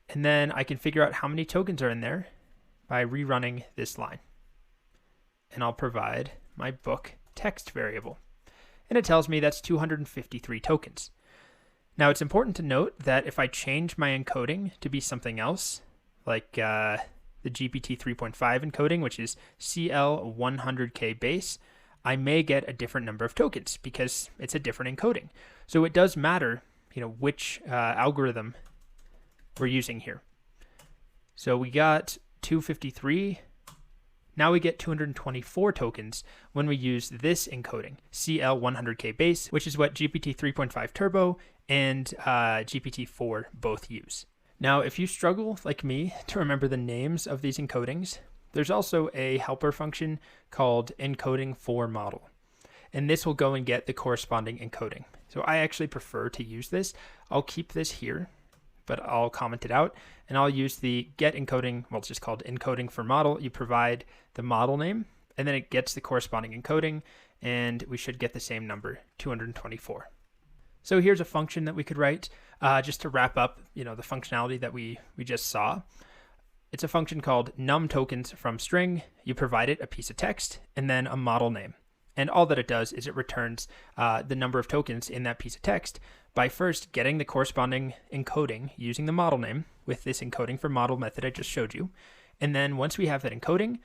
And then I can figure out how many tokens are in there by rerunning this line. And I'll provide my book text variable. And it tells me that's 253 tokens. Now, it's important to note that if I change my encoding to be something else, like the GPT 3.5 encoding, which is CL100K base, I may get a different number of tokens because it's a different encoding. So it does matter, which algorithm we're using here. So we got 253. Now we get 224 tokens when we use this encoding, CL100K base, which is what GPT 3.5 Turbo and GPT-4 both use. Now, if you struggle, like me, to remember the names of these encodings, there's also a helper function called encoding for model. And this will go and get the corresponding encoding. So I actually prefer to use this. I'll keep this here, but I'll comment it out, and I'll use the get encoding, well, it's just called encoding for model. You provide the model name, and then it gets the corresponding encoding, and we should get the same number, 224. So here's a function that we could write just to wrap up, the functionality that we just saw. It's a function called num tokens from string. You provide it a piece of text and then a model name. And all that it does is it returns the number of tokens in that piece of text by first getting the corresponding encoding using the model name with this encoding for model method I just showed you. And then once we have that encoding,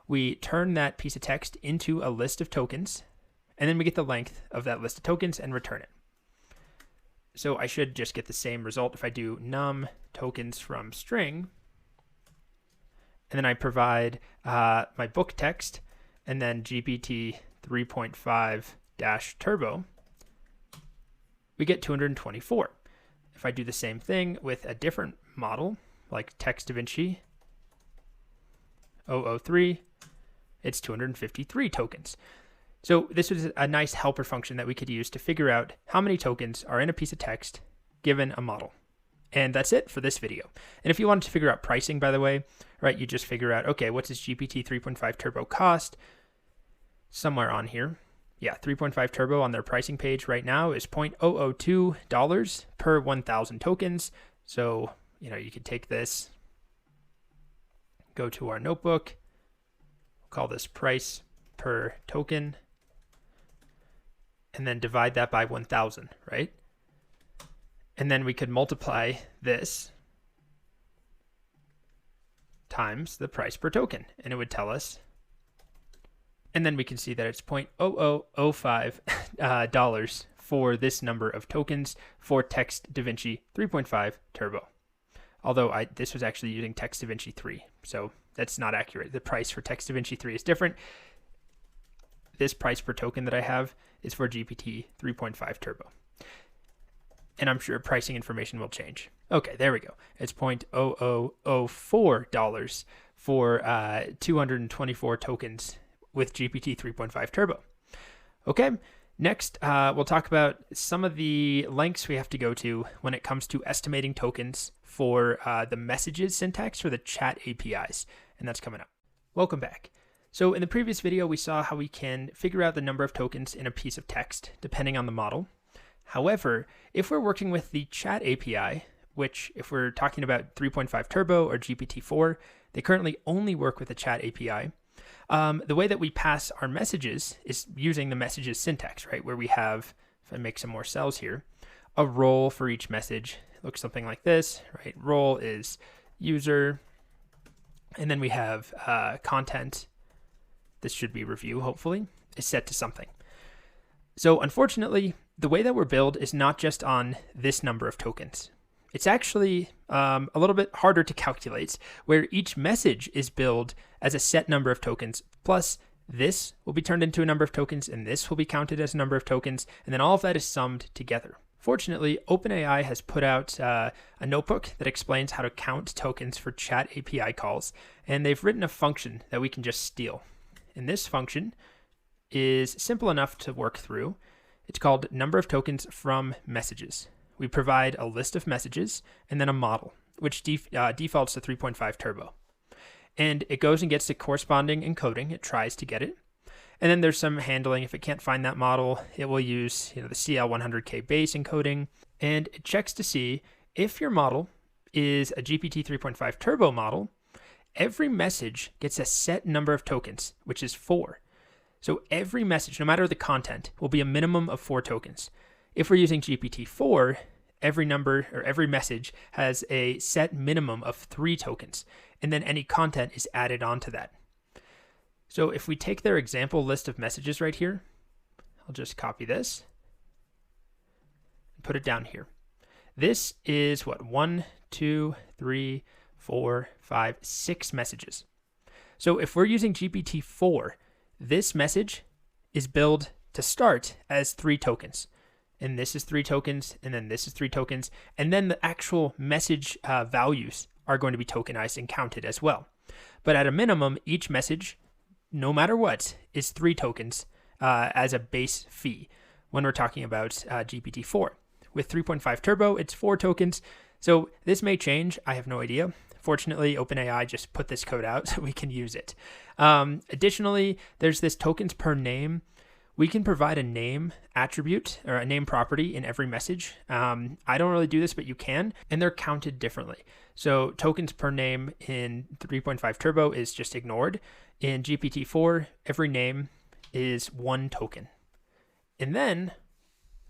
we turn that piece of text into a list of tokens, and then we get the length of that list of tokens and return it. So I should just get the same result if I do num tokens from string, and then I provide my book text, and then GPT 3.5 dash turbo, we get 224. If I do the same thing with a different model, like Text DaVinci 003, it's 253 tokens. So this was a nice helper function that we could use to figure out how many tokens are in a piece of text given a model. And that's it for this video. And if you wanted to figure out pricing, by the way, right, you just figure out, okay, what's this GPT 3.5 turbo cost? Somewhere on here. Yeah, 3.5 turbo on their pricing page right now is $0.002 per 1,000 tokens. So, you could take this, go to our notebook, call this price per token, and then divide that by 1,000, right? And then we could multiply this times the price per token, and it would tell us. And then we can see that it's $0.0005 for this number of tokens for Text DaVinci 3.5 Turbo. Although this was actually using Text DaVinci 3, so that's not accurate. The price for Text DaVinci 3 is different. This price per token that I have is for GPT 3.5 Turbo. And I'm sure pricing information will change. Okay, there we go. It's $0.0004 for 224 tokens with GPT 3.5 Turbo. Okay, next we'll talk about some of the lengths we have to go to when it comes to estimating tokens for the messages syntax for the chat APIs, and that's coming up. Welcome back. So in the previous video, we saw how we can figure out the number of tokens in a piece of text, depending on the model. However, if we're working with the chat API, which if we're talking about 3.5 Turbo or GPT4, they currently only work with the chat API. The way that we pass our messages is using the messages syntax, right? Where we have, if I make some more cells here, a role for each message. It looks something like this, right? Role is user, and then we have content. This should be review, hopefully, is set to something. So unfortunately, the way that we're billed is not just on this number of tokens. It's actually a little bit harder to calculate, where each message is billed as a set number of tokens, plus this will be turned into a number of tokens, and this will be counted as a number of tokens, and then all of that is summed together. Fortunately, OpenAI has put out a notebook that explains how to count tokens for chat API calls, and they've written a function that we can just steal. And this function is simple enough to work through. It's called number of tokens from messages. We provide a list of messages and then a model, which defaults to 3.5 Turbo. And it goes and gets the corresponding encoding. It tries to get it. And then there's some handling. If it can't find that model, it will use the CL100K base encoding. And it checks to see if your model is a GPT 3.5 Turbo model, every message gets a set number of tokens, which is 4. So every message, no matter the content, will be a minimum of 4 tokens. If we're using GPT-4, every message has a set minimum of 3 tokens, and then any content is added onto that. So if we take their example list of messages right here, I'll just copy this and put it down here. This is what, 1, 2, 3, 4, 5, 6 messages. So if we're using GPT-4, this message is billed to start as 3 tokens. And this is 3 tokens, and then this is 3 tokens, and then the actual message values are going to be tokenized and counted as well. But at a minimum, each message, no matter what, is 3 tokens as a base fee when we're talking about GPT-4. With 3.5 Turbo, it's 4 tokens. So this may change. I have no idea. Fortunately, OpenAI just put this code out so we can use it. Additionally, there's this tokens per name. We can provide a name attribute or a name property in every message. I don't really do this, but you can, and they're counted differently. So tokens per name in 3.5 Turbo is just ignored. In GPT-4, every name is 1 token. And then,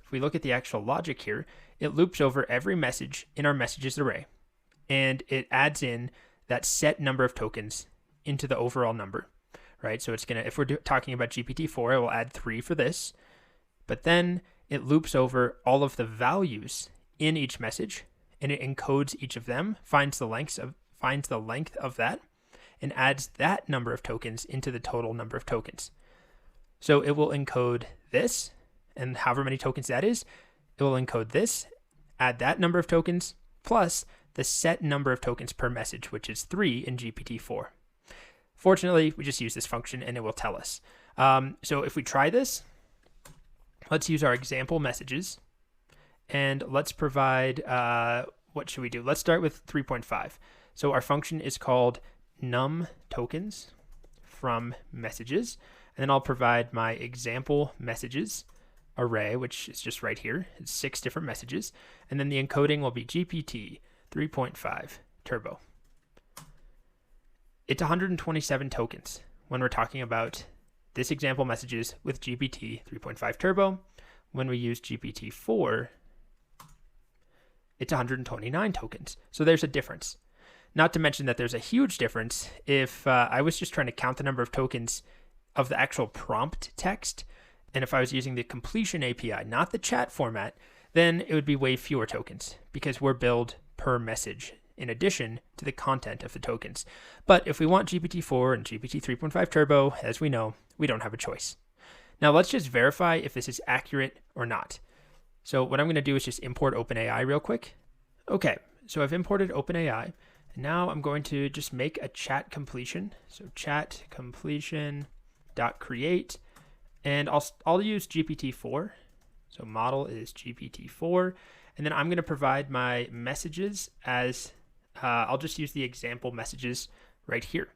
if we look at the actual logic here, it loops over every message in our messages array, and it adds in that set number of tokens into the overall number, right? So it's if we're talking about GPT-4, it will add 3 for this, but then it loops over all of the values in each message, and it encodes each of them, finds the length of that, and adds that number of tokens into the total number of tokens. So it will encode this, and however many tokens that is, it will encode this, add that number of tokens, plus the set number of tokens per message, which is 3 in GPT-4. Fortunately, we just use this function and it will tell us. So if we try this, let's use our example messages, and let's provide, what should we do? Let's start with 3.5. So our function is called num tokens from messages, and then I'll provide my example messages array, which is just right here. It's 6 different messages, and then the encoding will be GPT 3.5 turbo. It's 127 tokens when we're talking about this example messages with GPT 3.5 turbo. When we use GPT-4, it's 129 tokens. So there's a difference. Not to mention that there's a huge difference if I was just trying to count the number of tokens of the actual prompt text, and if I was using the completion API, not the chat format, then it would be way fewer tokens because we're billed per message in addition to the content of the tokens. But if we want GPT-4 and GPT 3.5 turbo, as we know, we don't have a choice. Now let's just verify if this is accurate or not. So what I'm going to do is just import OpenAI real quick. Okay, so I've imported OpenAI. And now I'm going to just make a chat completion. So chat completion.create, and I'll use GPT-4. So model is GPT-4, and then I'm going to provide my messages as I'll just use the example messages right here.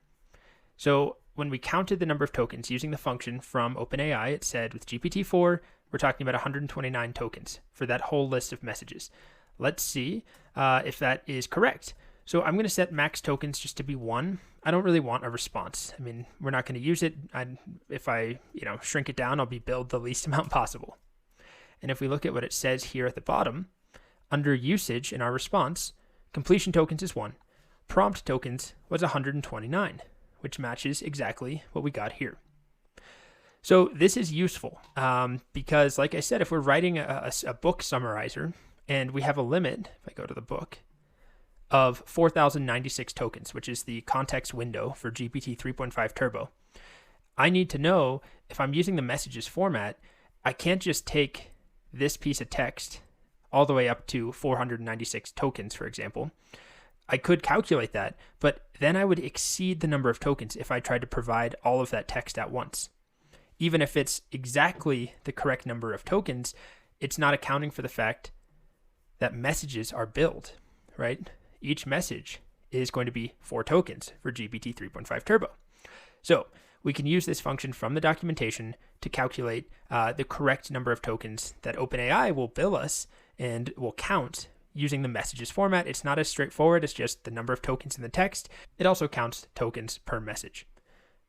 So when we counted the number of tokens using the function from OpenAI, it said with GPT-4 we're talking about 129 tokens for that whole list of messages. Let's see if that is correct. So I'm going to set max tokens just to be 1. I don't really want a response. I mean, we're not going to use it. If I shrink it down, I'll be billed the least amount possible. And if we look at what it says here at the bottom, under usage in our response, completion tokens is 1. Prompt tokens was 129, which matches exactly what we got here. So this is useful because, like I said, if we're writing a book summarizer and we have a limit, if I go to the book, of 4,096 tokens, which is the context window for GPT 3.5 turbo, I need to know if I'm using the messages format, I can't just take this piece of text all the way up to 496 tokens, for example. I could calculate that, but then I would exceed the number of tokens if I tried to provide all of that text at once. Even if it's exactly the correct number of tokens, it's not accounting for the fact that messages are billed, right? Each message is going to be 4 tokens for GPT 3.5 turbo. So we can use this function from the documentation to calculate the correct number of tokens that OpenAI will bill us and will count using the messages format. It's not as straightforward as just the number of tokens in the text. It also counts tokens per message.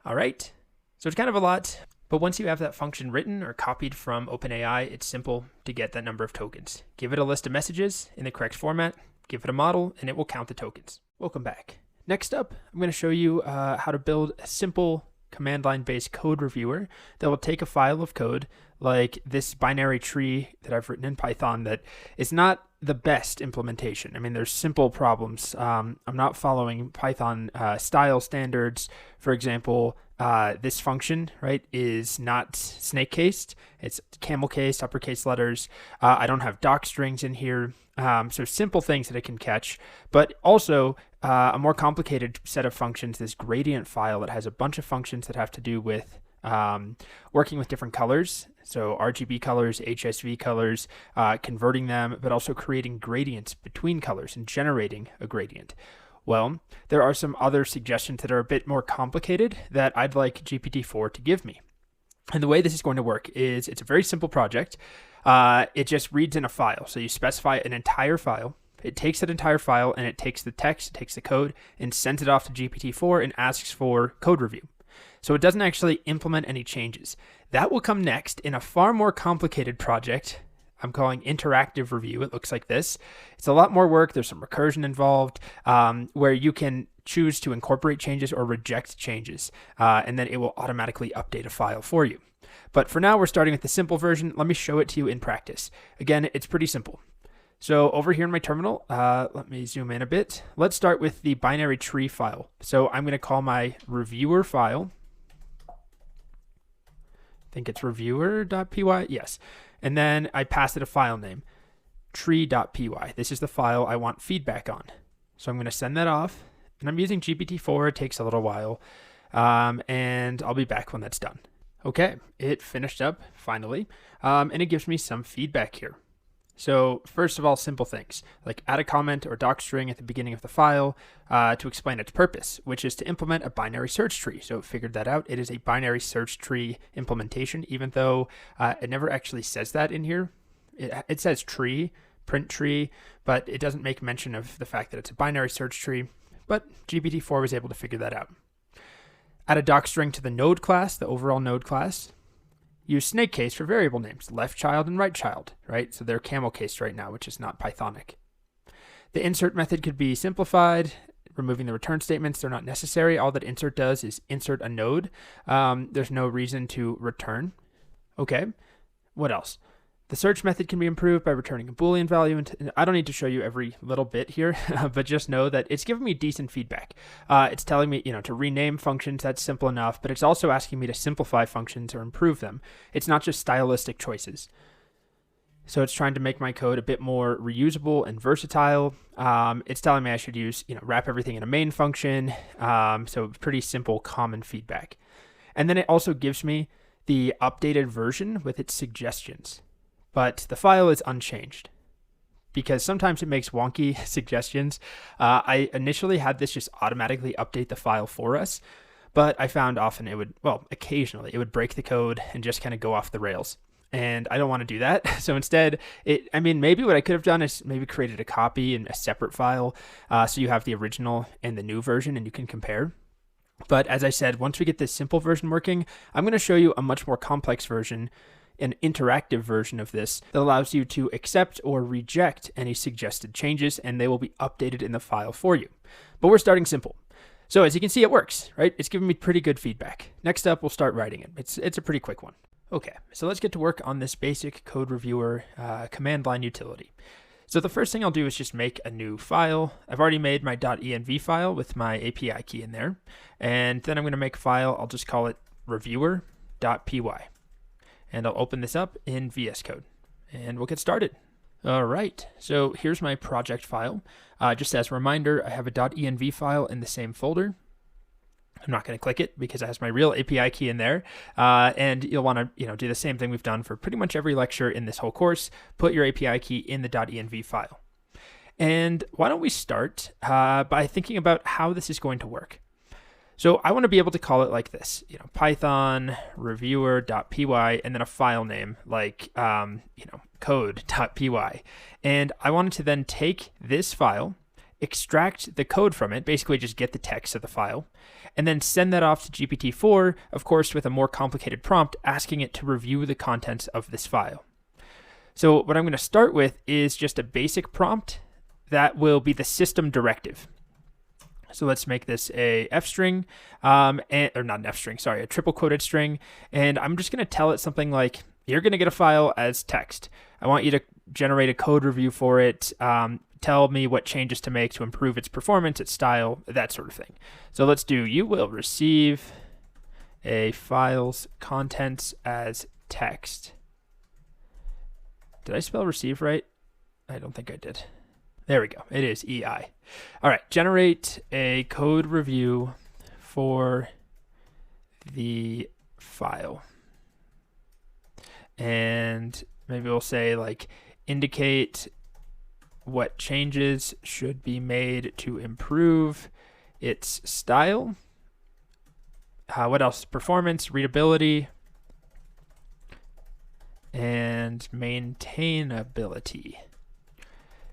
All right, so it's kind of a lot, but once you have that function written or copied from OpenAI, it's simple to get that number of tokens. Give it a list of messages in the correct format, give it a model, and it will count the tokens. Welcome back. Next up, I'm going to show you how to build a simple command line based code reviewer that will take a file of code like this binary tree that I've written in Python that is not the best implementation. I mean, there's simple problems. I'm not following Python style standards. For example, this function, right, is not snake cased. It's camel cased, uppercase letters. I don't have doc strings in here. So simple things that it can catch, but also a more complicated set of functions, this gradient file that has a bunch of functions that have to do with working with different colors. So RGB colors, HSV colors, converting them, but also creating gradients between colors and generating a gradient. Well, there are some other suggestions that are a bit more complicated that I'd like GPT-4 to give me. And the way this is going to work is it's a very simple project. It just reads in a file. So you specify an entire file. It takes that entire file and it takes the text, it takes the code, and sends it off to GPT-4 and asks for code review. So it doesn't actually implement any changes. That will come next in a far more complicated project I'm calling interactive review. It looks like this. It's a lot more work. There's some recursion involved where you can choose to incorporate changes or reject changes, and then it will automatically update a file for you. But for now, we're starting with the simple version. Let me show it to you in practice. Again, it's pretty simple. So over here in my terminal, let me zoom in a bit. Let's start with the binary tree file. So I'm going to call my reviewer file. I think it's reviewer.py. Yes. And then I pass it a file name, tree.py. This is the file I want feedback on. So I'm going to send that off. And I'm using GPT4. It takes a little while. And I'll be back when that's done. Okay, it finished up finally. And it gives me some feedback here. So first of all, simple things like add a comment or doc string at the beginning of the file to explain its purpose, which is to implement a binary search tree. So it figured that out. It is a binary search tree implementation, even though it never actually says that in here. It says tree, print tree, but it doesn't make mention of the fact that it's a binary search tree. But GPT-4 was able to figure that out. Add a doc string to the node class, the overall node class. Use snake case for variable names, left child and right child, right? So they're camel case right now, which is not Pythonic. The insert method could be simplified, removing the return statements. They're not necessary. All that insert does is insert a node. There's no reason to return. Okay, what else? The search method can be improved by returning a Boolean value. And I don't need to show you every little bit here, but just know that it's giving me decent feedback. It's telling me, to rename functions. That's simple enough, but it's also asking me to simplify functions or improve them. It's not just stylistic choices. So it's trying to make my code a bit more reusable and versatile. It's telling me I should use, wrap everything in a main function. So pretty simple, common feedback. And then it also gives me the updated version with its suggestions. But the file is unchanged because sometimes it makes wonky suggestions. I initially had this just automatically update the file for us, but I found often occasionally it would break the code and just kind of go off the rails. And I don't want to do that. So instead, maybe what I could have done is maybe created a copy in a separate file so you have the original and the new version and you can compare. But as I said, once we get this simple version working, I'm going to show you a much more complex version, an interactive version of this that allows you to accept or reject any suggested changes, and they will be updated in the file for you. But we're starting simple. So as you can see, it works, right? It's giving me pretty good feedback. Next up, we'll start writing it. It's a pretty quick one. Okay, so let's get to work on this basic code reviewer command line utility. So the first thing I'll do is just make a new file. I've already made my .env file with my API key in there. And then I'm going to make a file. I'll just call it reviewer.py. And I'll open this up in VS Code and we'll get started. All right, so here's my project file. Just as a reminder, I have a .env file in the same folder. I'm not going to click it because it has my real API key in there. And you'll want to do the same thing we've done for pretty much every lecture in this whole course. Put your API key in the .env file. And why don't we start by thinking about how this is going to work. So I want to be able to call it like this, Python reviewer.py and then a file name like, code.py. And I wanted to then take this file, extract the code from it, basically just get the text of the file, and then send that off to GPT-4, of course, with a more complicated prompt asking it to review the contents of this file. So what I'm going to start with is just a basic prompt that will be the system directive. So let's make this a F string, or not an F string, sorry, a triple quoted string. And I'm just going to tell it something like, you're going to get a file as text. I want you to generate a code review for it. Tell me what changes to make to improve its performance, its style, that sort of thing. So let's do, you will receive a file's contents as text. Did I spell receive right? I don't think I did. There we go. It is EI. All right. Generate a code review for the file. And maybe we'll say indicate what changes should be made to improve its style. What else? Performance, readability, and maintainability.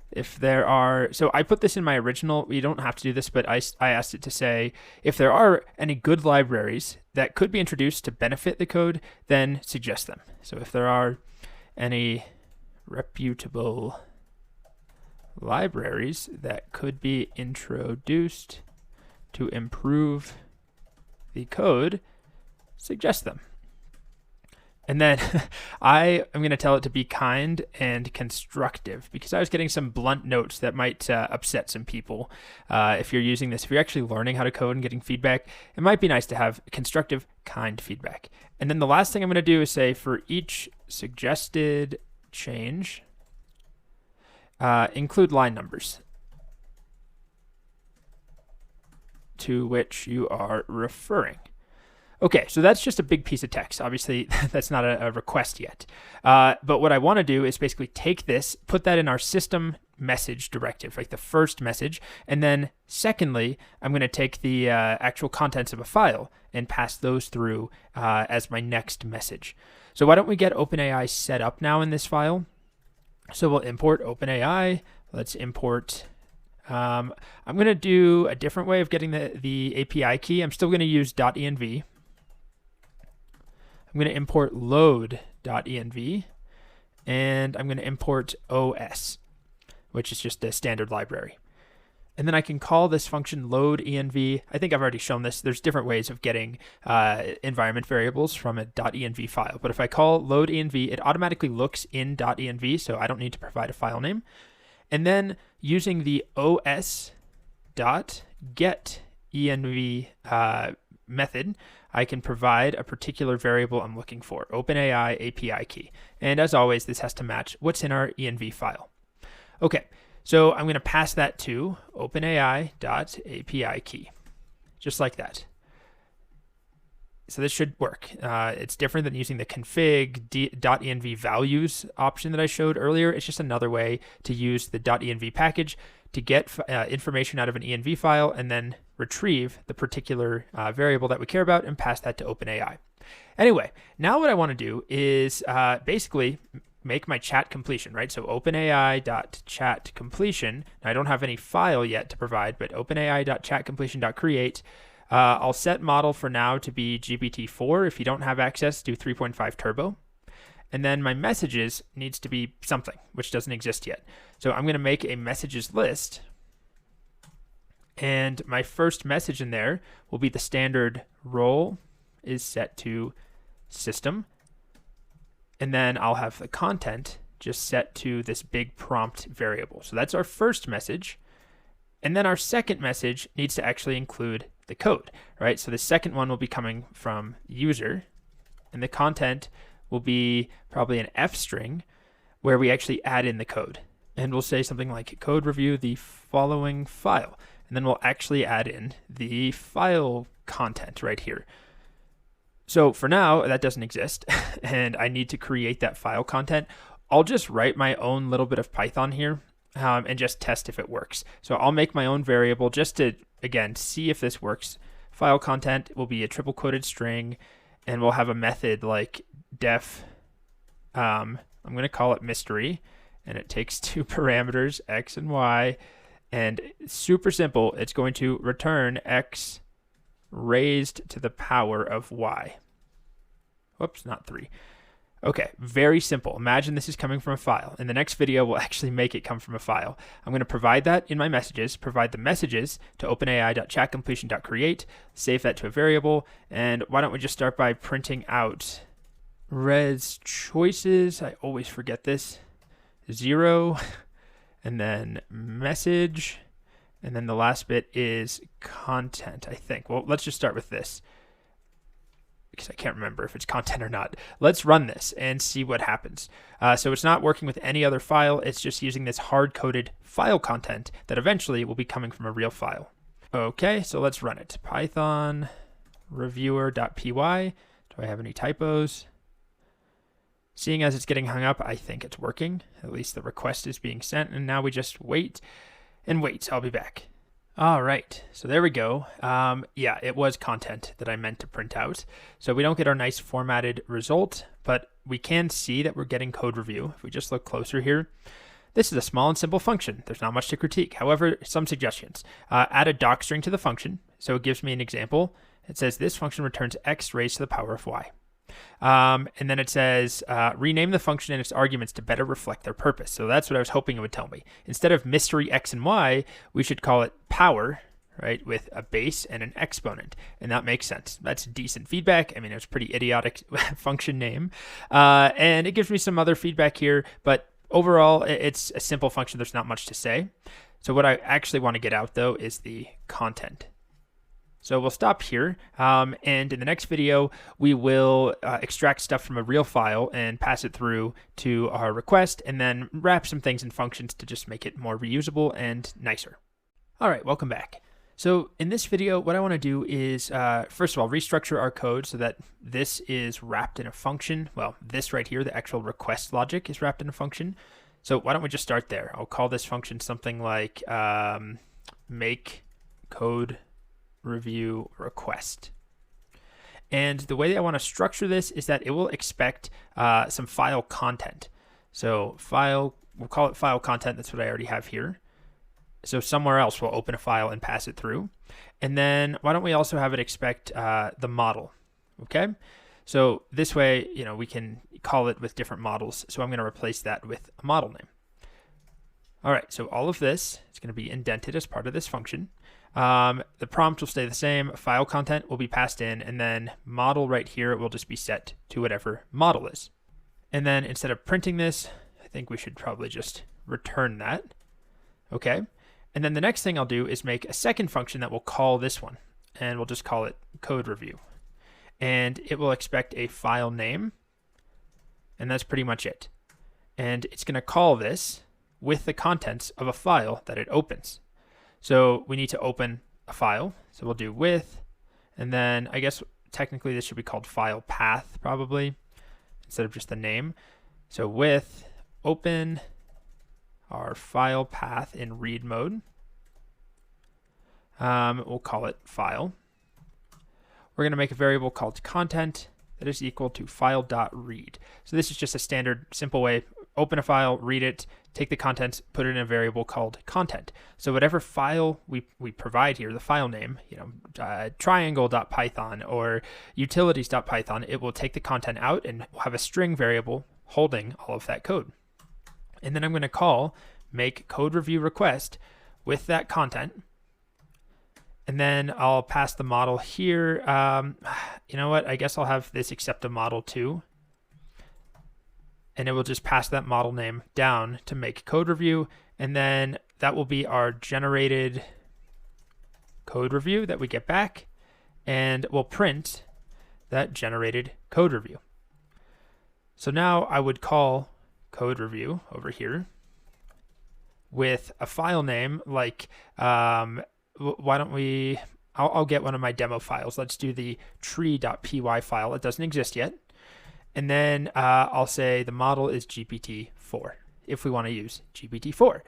If there are, so I put this in my original, you don't have to do this, but I asked it to say, if there are any good libraries that could be introduced to benefit the code, then suggest them. So if there are any reputable libraries that could be introduced to improve the code, suggest them. And then I am going to tell it to be kind and constructive because I was getting some blunt notes that might upset some people. If you're using this, if you're actually learning how to code and getting feedback, it might be nice to have constructive, kind feedback. And then the last thing I'm going to do is say for each suggested change, include line numbers to which you are referring. Okay, so that's just a big piece of text. Obviously, that's not a request yet. But what I want to do is basically take this, put that in our system message directive, like the first message. And then secondly, I'm going to take the actual contents of a file and pass those through as my next message. So why don't we get OpenAI set up now in this file? So we'll import OpenAI. Let's import. I'm going to do a different way of getting the API key. I'm still going to use .env. I'm going to import load.env, and I'm going to import OS, which is just a standard library. And then I can call this function load.env. I think I've already shown this. There's different ways of getting environment variables from a .env file. But if I call load.env, it automatically looks in .env, so I don't need to provide a file name. And then using the os.getEnv method, I can provide a particular variable I'm looking for, OpenAI API key. And as always, this has to match what's in our env file. Okay, so I'm going to pass that to OpenAI.API key, just like that. So this should work. It's different than using the config.env values option that I showed earlier. It's just another way to use the .env package to get information out of an env file and then retrieve the particular variable that we care about and pass that to OpenAI. Anyway, now what I want to do is basically make my chat completion, right? So OpenAI.chatCompletion. Now I don't have any file yet to provide, but OpenAI.chatCompletion.create. I'll set model for now to be GPT4. If you don't have access, do 3.5 turbo. And then my messages needs to be something, which doesn't exist yet. So I'm going to make a messages list. And my first message in there will be the standard role is set to system. And then I'll have the content just set to this big prompt variable. So that's our first message. And then our second message needs to actually include the code, right? So the second one will be coming from user, and the content will be probably an F string where we actually add in the code. And we'll say something like code review the following file. And then we'll actually add in the file content right here. So for now, that doesn't exist, and I need to create that file content. I'll just write my own little bit of Python here and just test if it works. So I'll make my own variable just to, again, see if this works. File content will be a triple quoted string, and we'll have a method like def, I'm going to call it mystery, and it takes two parameters, x and y, and it's super simple. It's going to return x raised to the power of y. Whoops, not 3. Okay, very simple. Imagine this is coming from a file. In the next video, we'll actually make it come from a file. I'm going to provide that in my messages, provide the messages to OpenAI.chatCompletion.create, save that to a variable, and why don't we just start by printing out res choices. I always forget this. 0, and then message, and then the last bit is content, I think. Well, let's just start with this, because I can't remember if it's content or not. Let's run this and see what happens. So it's not working with any other file. It's just using this hard-coded file content that eventually will be coming from a real file. Okay, so let's run it. Python reviewer.py. Do I have any typos? Seeing as it's getting hung up, I think it's working. At least the request is being sent, and now we just wait and wait. I'll be back. All right, so there we go. Yeah, it was content that I meant to print out. So we don't get our nice formatted result, but we can see that we're getting code review. If we just look closer here, this is a small and simple function. There's not much to critique. However, some suggestions. Add a doc string to the function. So it gives me an example. It says this function returns x raised to the power of y. And then it says, rename the function and its arguments to better reflect their purpose. So that's what I was hoping it would tell me. Instead of mystery x and y, we should call it power, right, with a base and an exponent, and that makes sense. That's decent feedback. I mean, it's a pretty idiotic function name, and it gives me some other feedback here, but overall, it's a simple function. There's not much to say. So what I actually want to get out, though, is the content. So we'll stop here, and in the next video, we will extract stuff from a real file and pass it through to our request, and then wrap some things in functions to just make it more reusable and nicer. All right, welcome back. So in this video, what I want to do is, first of all, restructure our code so that this is wrapped in a function. Well, this right here, the actual request logic is wrapped in a function. So why don't we just start there? I'll call this function something like make code review request. And the way that I want to structure this is that it will expect some file content. So file, we'll call it file content. That's what I already have here. So somewhere else we'll open a file and pass it through. And then why don't we also have it expect the model? Okay. So this way, you know, we can call it with different models. So I'm going to replace that with a model name. All right. So all of this is going to be indented as part of this function. The prompt will stay the same, file content will be passed in, and then model right here will just be set to whatever model is. And then instead of printing this, I think we should probably just return that. Okay. And then the next thing I'll do is make a second function that will call this one, and we'll just call it code review. And it will expect a file name, and that's pretty much it. And it's going to call this with the contents of a file that it opens. So we need to open a file. So we'll do with, and then I guess technically this should be called file path probably, instead of just the name. So with open our file path in read mode. We'll call it file. We're going to make a variable called content that is equal to file.read. So this is just a standard simple way. Open a file, read it, take the contents, put it in a variable called content. So whatever file we provide here, the file name, you know, triangle.python or utilities.python, it will take the content out and we'll have a string variable holding all of that code. And then I'm going to call make code review request with that content. And then I'll pass the model here. You know what? I guess I'll have this accept a model too. And it will just pass that model name down to make code review. And then that will be our generated code review that we get back. And we'll print that generated code review. So now I would call code review over here with a file name like, why don't we, I'll get one of my demo files. Let's do the tree.py file. It doesn't exist yet. And then I'll say the model is GPT4 if we want to use GPT4.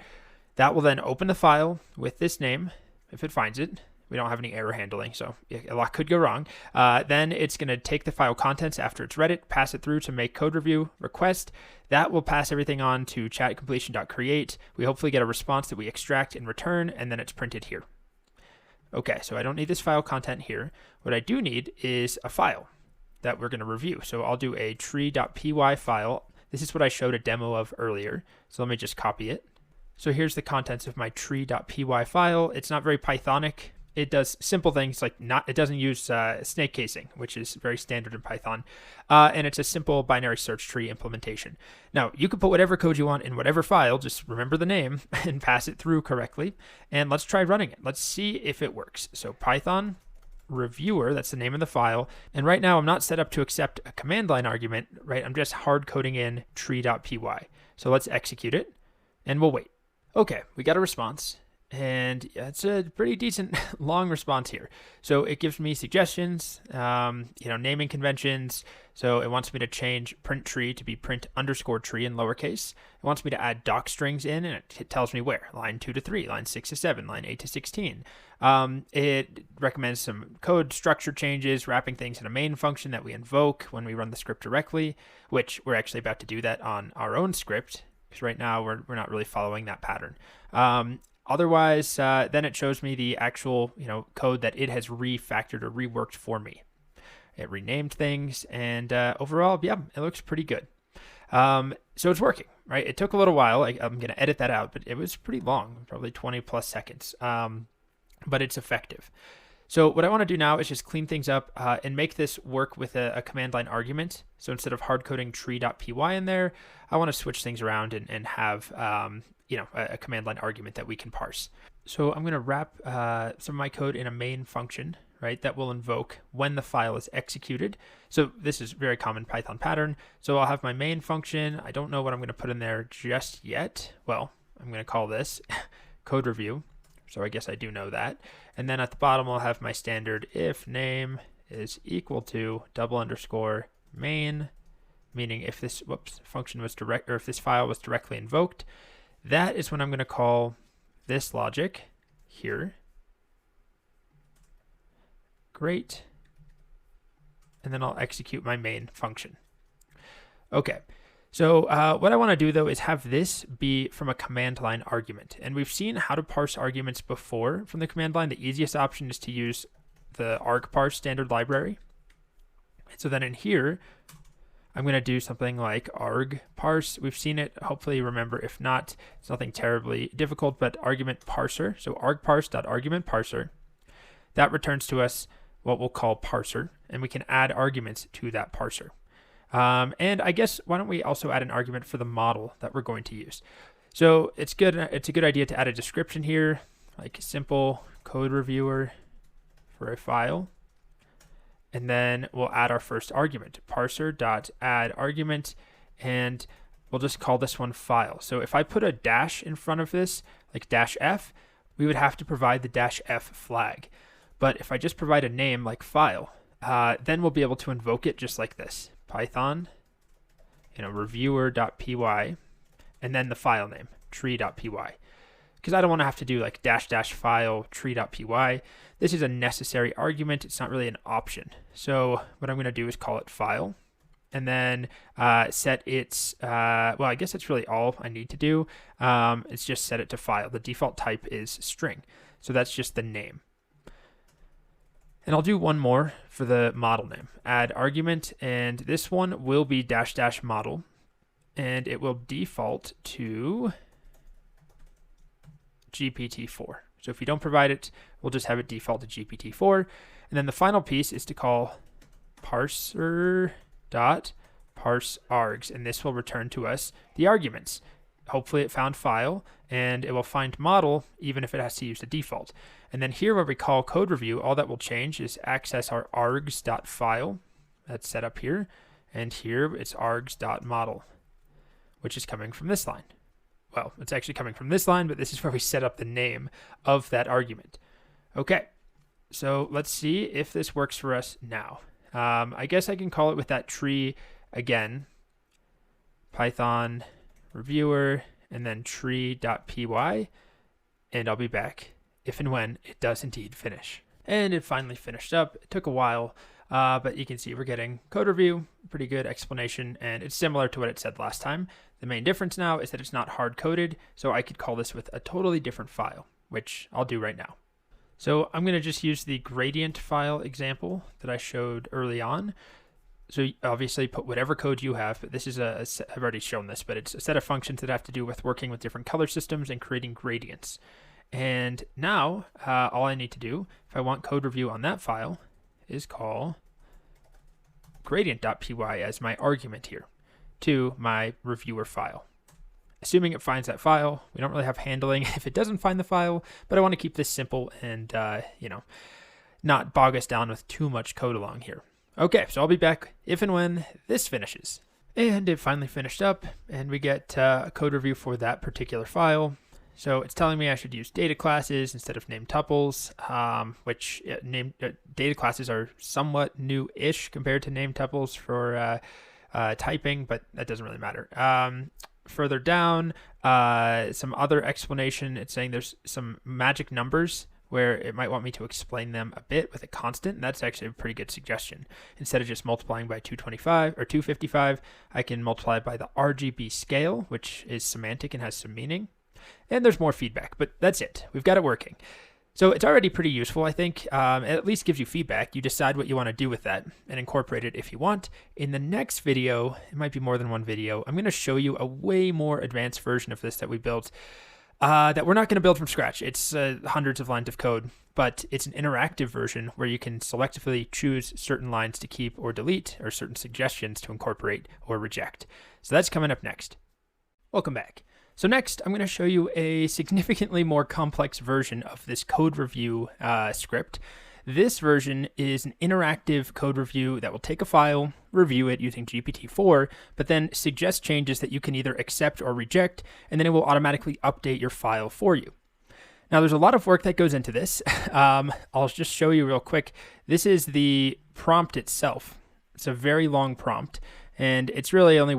That will then open the file with this name if it finds it. We don't have any error handling, so a lot could go wrong. Then it's going to take the file contents after it's read it, pass it through to make code review request. That will pass everything on to chatcompletion.create. We hopefully get a response that we extract and return, and then it's printed here. Okay, so I don't need this file content here. What I do need is a file that we're going to review. So I'll do a tree.py file. This is what I showed a demo of earlier. So let me just copy it. So here's the contents of my tree.py file. It's not very Pythonic. It does simple things like it doesn't use snake casing, which is very standard in Python. And it's a simple binary search tree implementation. Now, you can put whatever code you want in whatever file, just remember the name and pass it through correctly. And let's try running it. Let's see if it works. So Python reviewer, that's the name of the file. And right now I'm not set up to accept a command line argument, right? I'm just hard coding in tree.py. So let's execute it and we'll wait. Okay, we got a response. And it's a pretty decent long response here. So it gives me suggestions, naming conventions. So it wants me to change print tree to be print underscore tree in lowercase. It wants me to add doc strings in, and it tells me where, line 2 to 3, line 6 to 7, line 8 to 16. It recommends some code structure changes, wrapping things in a main function that we invoke when we run the script directly, which we're actually about to do that on our own script, because right now we're not really following that pattern. Otherwise, then it shows me the actual, code that it has refactored or reworked for me. It renamed things, and overall, yeah, it looks pretty good. So it's working, right? It took a little while. I'm going to edit that out, but it was pretty long, probably 20 plus seconds. but it's effective. So what I want to do now is just clean things up and make this work with a command line argument. So instead of hard coding tree.py in there, I want to switch things around and have a command line argument that we can parse. So I'm going to wrap some of my code in a main function, right, that will invoke when the file is executed. So this is very common Python pattern. So I'll have my main function. I don't know what I'm going to put in there just yet. Well, I'm going to call this code review. So I guess I do know that. And then at the bottom, I'll have my standard if name is equal to _ main, meaning if this function was direct, or if this file was directly invoked, that is when I'm going to call this logic here. Great. And then I'll execute my main function. Okay. So what I want to do, though, is have this be from a command line argument. And we've seen how to parse arguments before from the command line. The easiest option is to use the argparse standard library. So then in here, I'm going to do something like argparse. We've seen it. Hopefully, remember. If not, it's nothing terribly difficult, but argument parser. So argparse.argument parser. That returns to us what we'll call parser, and we can add arguments to that parser. And I guess why don't we also add an argument for the model that we're going to use? So it's good. It's a good idea to add a description here, like a simple code reviewer for a file, and then we'll add our first argument, parser.add argument, and we'll just call this one file. So if I put a dash in front of this, like -f, we would have to provide the -f flag. But if I just provide a name like file, then we'll be able to invoke it just like this. Python, reviewer.py, and then the file name, tree.py. Because I don't want to have to do like --file tree.py. This is a necessary argument. It's not really an option. So what I'm going to do is call it file, and then set its, well, I guess that's really all I need to do. It's just set it to file. The default type is string. So that's just the name. And I'll do one more for the model name. Add argument, and this one will be --model, and it will default to GPT4. So if you don't provide it, we'll just have it default to GPT4. And then the final piece is to call parser.parseArgs, and this will return to us the arguments. Hopefully it found file, and it will find model even if it has to use the default. And then here where we call code review, all that will change is access our args.file. That's set up here. And here it's args.model, which is coming from this line. Well, it's actually coming from this line, but this is where we set up the name of that argument. Okay, so let's see if this works for us now. I guess I can call it with that tree again, Python reviewer, and then tree.py, and I'll be back if and when it does indeed finish. And it finally finished up. It took a while, but you can see we're getting code review, pretty good explanation, and it's similar to what it said last time. The main difference now is that it's not hard-coded, so I could call this with a totally different file, which I'll do right now. So I'm going to just use the gradient file example that I showed early on. So obviously put whatever code you have, but this is I've already shown this, but it's a set of functions that have to do with working with different color systems and creating gradients. And now all I need to do, if I want code review on that file, is call gradient.py as my argument here to my reviewer file. Assuming it finds that file, we don't really have handling if it doesn't find the file, but I want to keep this simple and, not bog us down with too much code along here. Okay, so I'll be back if and when this finishes. And it finally finished up, and we get a code review for that particular file. So it's telling me I should use data classes instead of named tuples, which data classes are somewhat new-ish compared to named tuples for typing, but that doesn't really matter. Further down, some other explanation. It's saying there's some magic numbers where it might want me to explain them a bit with a constant. And that's actually a pretty good suggestion. Instead of just multiplying by 225 or 255, I can multiply by the RGB scale, which is semantic and has some meaning. And there's more feedback, but that's it. We've got it working. So it's already pretty useful, I think. It at least gives you feedback. You decide what you want to do with that and incorporate it if you want. In the next video, it might be more than one video, I'm going to show you a way more advanced version of this that we built. that we're not going to build from scratch. It's hundreds of lines of code, but it's an interactive version where you can selectively choose certain lines to keep or delete, or certain suggestions to incorporate or reject. So that's coming up next. Welcome back. So next, I'm going to show you a significantly more complex version of this code review script. This version is an interactive code review that will take a file, review it using GPT4, but then suggest changes that you can either accept or reject, and then it will automatically update your file for you. Now, there's a lot of work that goes into this. I'll just show you real quick. This is the prompt itself. It's a very long prompt, and it's really only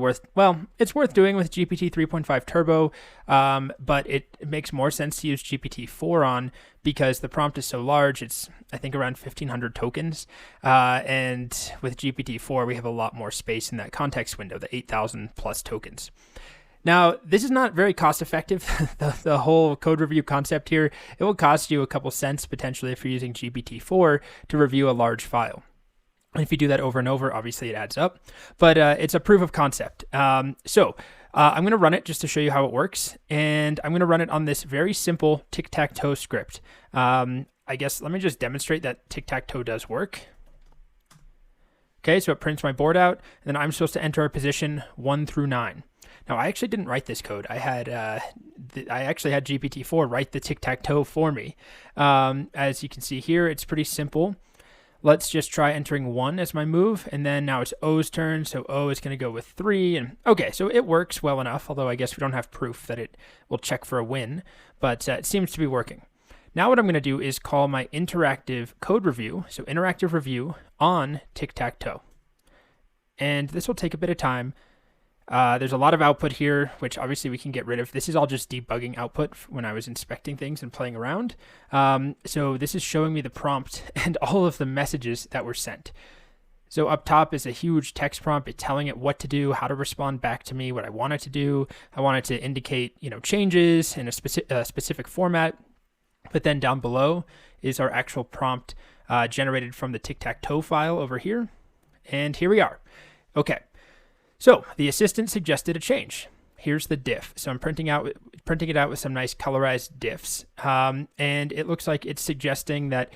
it's worth doing with GPT 3.5 Turbo, but it makes more sense to use GPT4 on because the prompt is so large. It's, I think, around 1,500 tokens, and with GPT4, we have a lot more space in that context window, the 8,000 plus tokens. Now, this is not very cost effective, the whole code review concept here. It will cost you a couple cents potentially if you're using GPT4 to review a large file. And if you do that over and over, obviously it adds up, but it's a proof of concept. So I'm going to run it just to show you how it works, and I'm going to run it on this very simple tic-tac-toe script. I guess let me just demonstrate that tic-tac-toe does work. Okay, so it prints my board out, and then I'm supposed to enter a position 1 through 9. Now, I actually didn't write this code. I actually had GPT-4 write the tic-tac-toe for me. As you can see here, it's pretty simple. Let's just try entering 1 as my move, and then now it's O's turn, so O is going to go with 3. And okay, so it works well enough, although I guess we don't have proof that it will check for a win, but it seems to be working. Now what I'm going to do is call my interactive code review, so interactive review on tic-tac-toe. And this will take a bit of time. There's a lot of output here, which obviously we can get rid of. This is all just debugging output when I was inspecting things and playing around. So this is showing me the prompt and all of the messages that were sent. So up top is a huge text prompt. It's telling it what to do, how to respond back to me, what I want it to do. I want it to indicate, changes in a specific format. But then down below is our actual prompt generated from the tic-tac-toe file over here. And here we are. Okay. So the assistant suggested a change. Here's the diff. So I'm printing it out with some nice colorized diffs. And it looks like it's suggesting that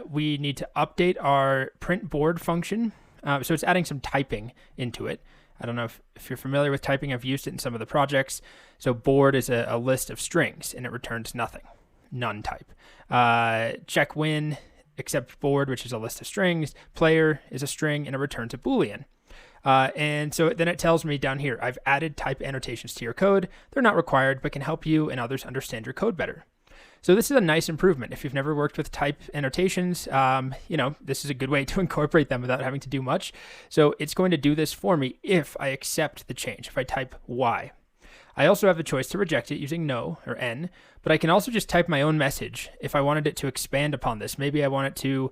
we need to update our print board function. So it's adding some typing into it. I don't know if you're familiar with typing. I've used it in some of the projects. So board is a list of strings, and it returns nothing. None type. Check win, except board, which is a list of strings. Player is a string, and it returns a Boolean. And so then it tells me down here, I've added type annotations to your code. They're not required, but can help you and others understand your code better. So this is a nice improvement. If you've never worked with type annotations, this is a good way to incorporate them without having to do much. So it's going to do this for me if I accept the change, if I type Y. I also have the choice to reject it using no or N, but I can also just type my own message if I wanted it to expand upon this. Maybe I want it to,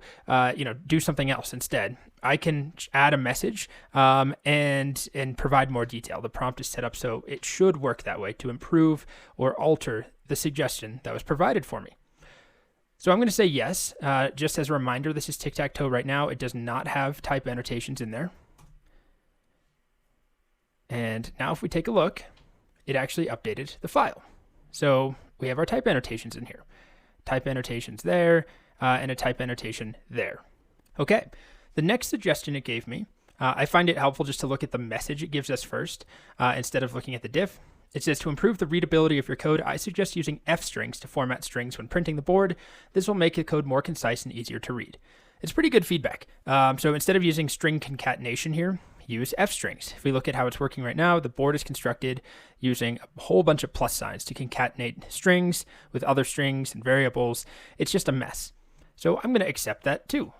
do something else instead. I can add a message and provide more detail. The prompt is set up so it should work that way to improve or alter the suggestion that was provided for me. So I'm going to say yes. Just as a reminder, this is tic-tac-toe right now. It does not have type annotations in there. And now if we take a look, it actually updated the file. So we have our type annotations in here. Type annotations there, and a type annotation there. Okay, the next suggestion it gave me, I find it helpful just to look at the message it gives us first, instead of looking at the diff. It says, to improve the readability of your code, I suggest using F strings to format strings when printing the board. This will make the code more concise and easier to read. It's pretty good feedback. So instead of using string concatenation here, use F strings. If we look at how it's working right now, the board is constructed using a whole bunch of plus signs to concatenate strings with other strings and variables. It's just a mess. So I'm going to accept that too.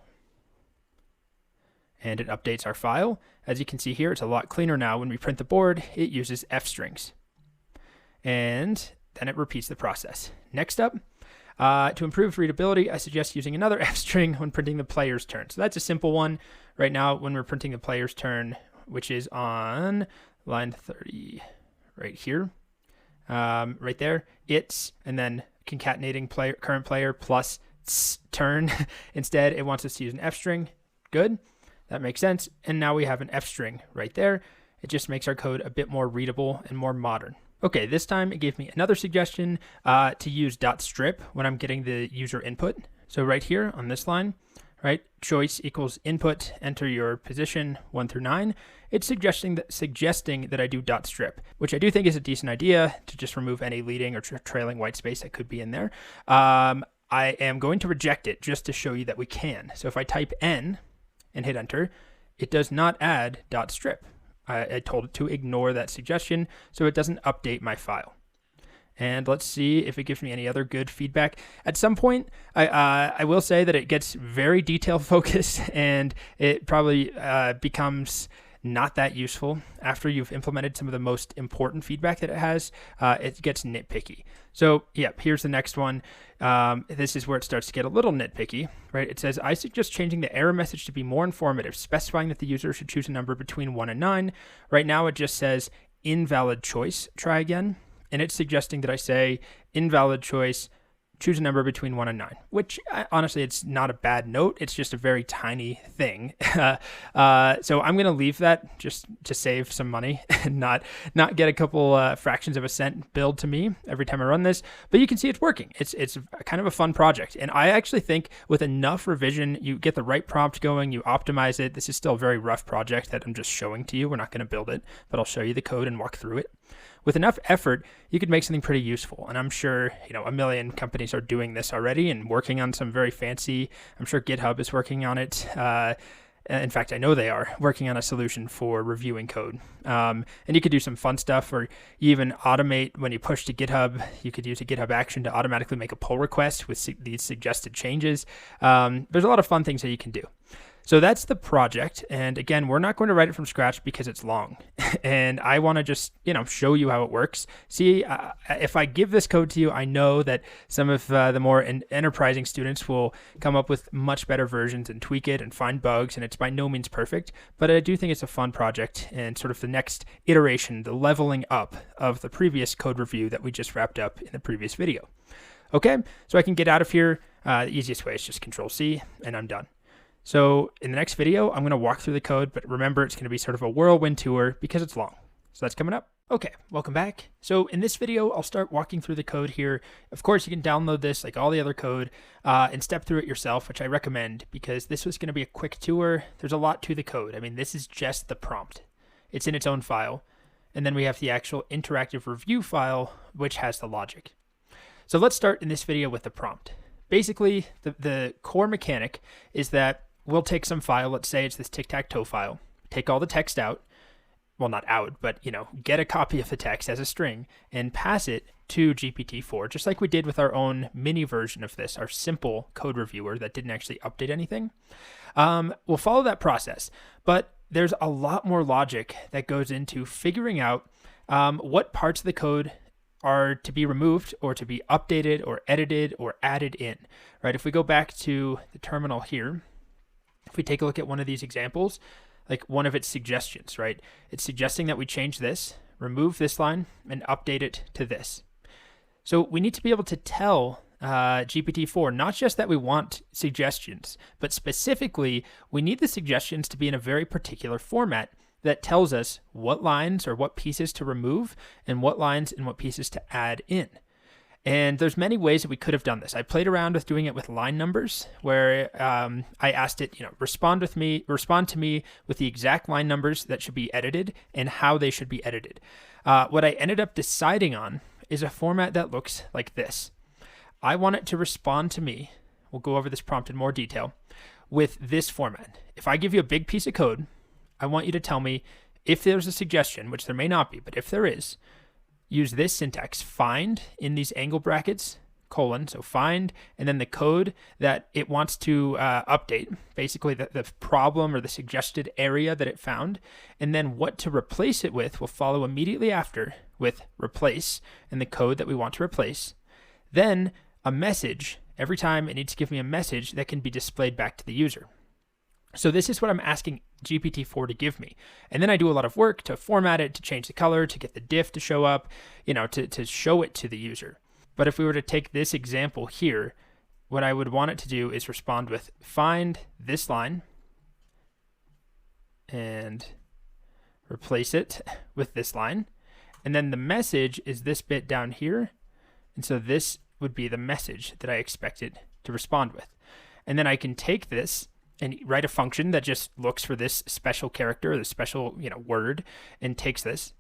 And it updates our file. As you can see here, it's a lot cleaner now. When we print the board, it uses F strings. And then it repeats the process. Next up, to improve readability, I suggest using another F string when printing the player's turn. So that's a simple one. Right now, when we're printing the player's turn, which is on line 30, right here, right there, and then concatenating current player plus turn. Instead, it wants us to use an F string. Good. That makes sense. And now we have an F string right there. It just makes our code a bit more readable and more modern. Okay, this time it gave me another suggestion to use .strip when I'm getting the user input. So right here on this line, right, choice equals input, enter your position 1 through 9. It's suggesting that I do .strip, which I do think is a decent idea to just remove any leading or trailing white space that could be in there. I am going to reject it just to show you that we can. So if I type N and hit enter, it does not add .strip. I told it to ignore that suggestion so it doesn't update my file. And let's see if it gives me any other good feedback. At some point, I will say that it gets very detail focused and it probably becomes not that useful after you've implemented some of the most important feedback that it has. It gets nitpicky. So yeah, here's the next one. This is where it starts to get a little nitpicky, right? It says, I suggest changing the error message to be more informative, specifying that the user should choose a number between 1 and 9. Right now, it just says invalid choice, try again. And it's suggesting that I say invalid choice, choose a number between 1 and 9, which honestly, it's not a bad note. It's just a very tiny thing. So I'm going to leave that just to save some money and not get a couple fractions of a cent billed to me every time I run this. But you can see it's working. It's kind of a fun project. And I actually think with enough revision, you get the right prompt going, you optimize it. This is still a very rough project that I'm just showing to you. We're not going to build it, but I'll show you the code and walk through it. With enough effort, you could make something pretty useful. And I'm sure, a million companies are doing this already and working on some very fancy, I'm sure GitHub is working on it. In fact, I know they are working on a solution for reviewing code. And you could do some fun stuff, or you even automate when you push to GitHub. You could use a GitHub action to automatically make a pull request with these suggested changes. There's a lot of fun things that you can do. So that's the project. And again, we're not going to write it from scratch because it's long. And I want to just, show you how it works. See, if I give this code to you, I know that some of the more enterprising students will come up with much better versions and tweak it and find bugs. And it's by no means perfect, but I do think it's a fun project and sort of the next iteration, the leveling up of the previous code review that we just wrapped up in the previous video. Okay, so I can get out of here. The easiest way is just Control-C and I'm done. So in the next video, I'm going to walk through the code, but remember, it's going to be sort of a whirlwind tour because it's long. So that's coming up. Okay, welcome back. So in this video, I'll start walking through the code here. Of course, you can download this like all the other code and step through it yourself, which I recommend because this was going to be a quick tour. There's a lot to the code. I mean, this is just the prompt. It's in its own file. And then we have the actual interactive review file, which has the logic. So let's start in this video with the prompt. Basically, the core mechanic is that we'll take some file, let's say it's this tic-tac-toe file, take all the text out, well, not out, but, get a copy of the text as a string and pass it to GPT-4, just like we did with our own mini version of this, our simple code reviewer that didn't actually update anything. We'll follow that process, but there's a lot more logic that goes into figuring out what parts of the code are to be removed or to be updated or edited or added in, right? If we go back to the terminal here, if we take a look at one of these examples, like one of its suggestions, right? It's suggesting that we change this, remove this line, and update it to this. So we need to be able to tell GPT-4 not just that we want suggestions, but specifically, we need the suggestions to be in a very particular format that tells us what lines or what pieces to remove and what lines and what pieces to add in. And there's many ways that we could have done this. I played around with doing it with line numbers, where I asked it, respond to me with the exact line numbers that should be edited and how they should be edited. What I ended up deciding on is a format that looks like this. I want it to respond to me. We'll go over this prompt in more detail with this format. If I give you a big piece of code, I want you to tell me if there's a suggestion, which there may not be, but if there is, use this syntax, find in these angle brackets, colon, so find, and then the code that it wants to update, basically the problem or the suggested area that it found, and then what to replace it with will follow immediately after with replace and the code that we want to replace. Then a message, every time it needs to give me a message that can be displayed back to the user. So this is what I'm asking GPT-4 to give me. And then I do a lot of work to format it, to change the color, to get the diff to show up, to show it to the user. But if we were to take this example here, what I would want it to do is respond with find this line and replace it with this line. And then the message is this bit down here. And so this would be the message that I expect it to respond with. And then I can take this and write a function that just looks for this special character, this special, word, and takes this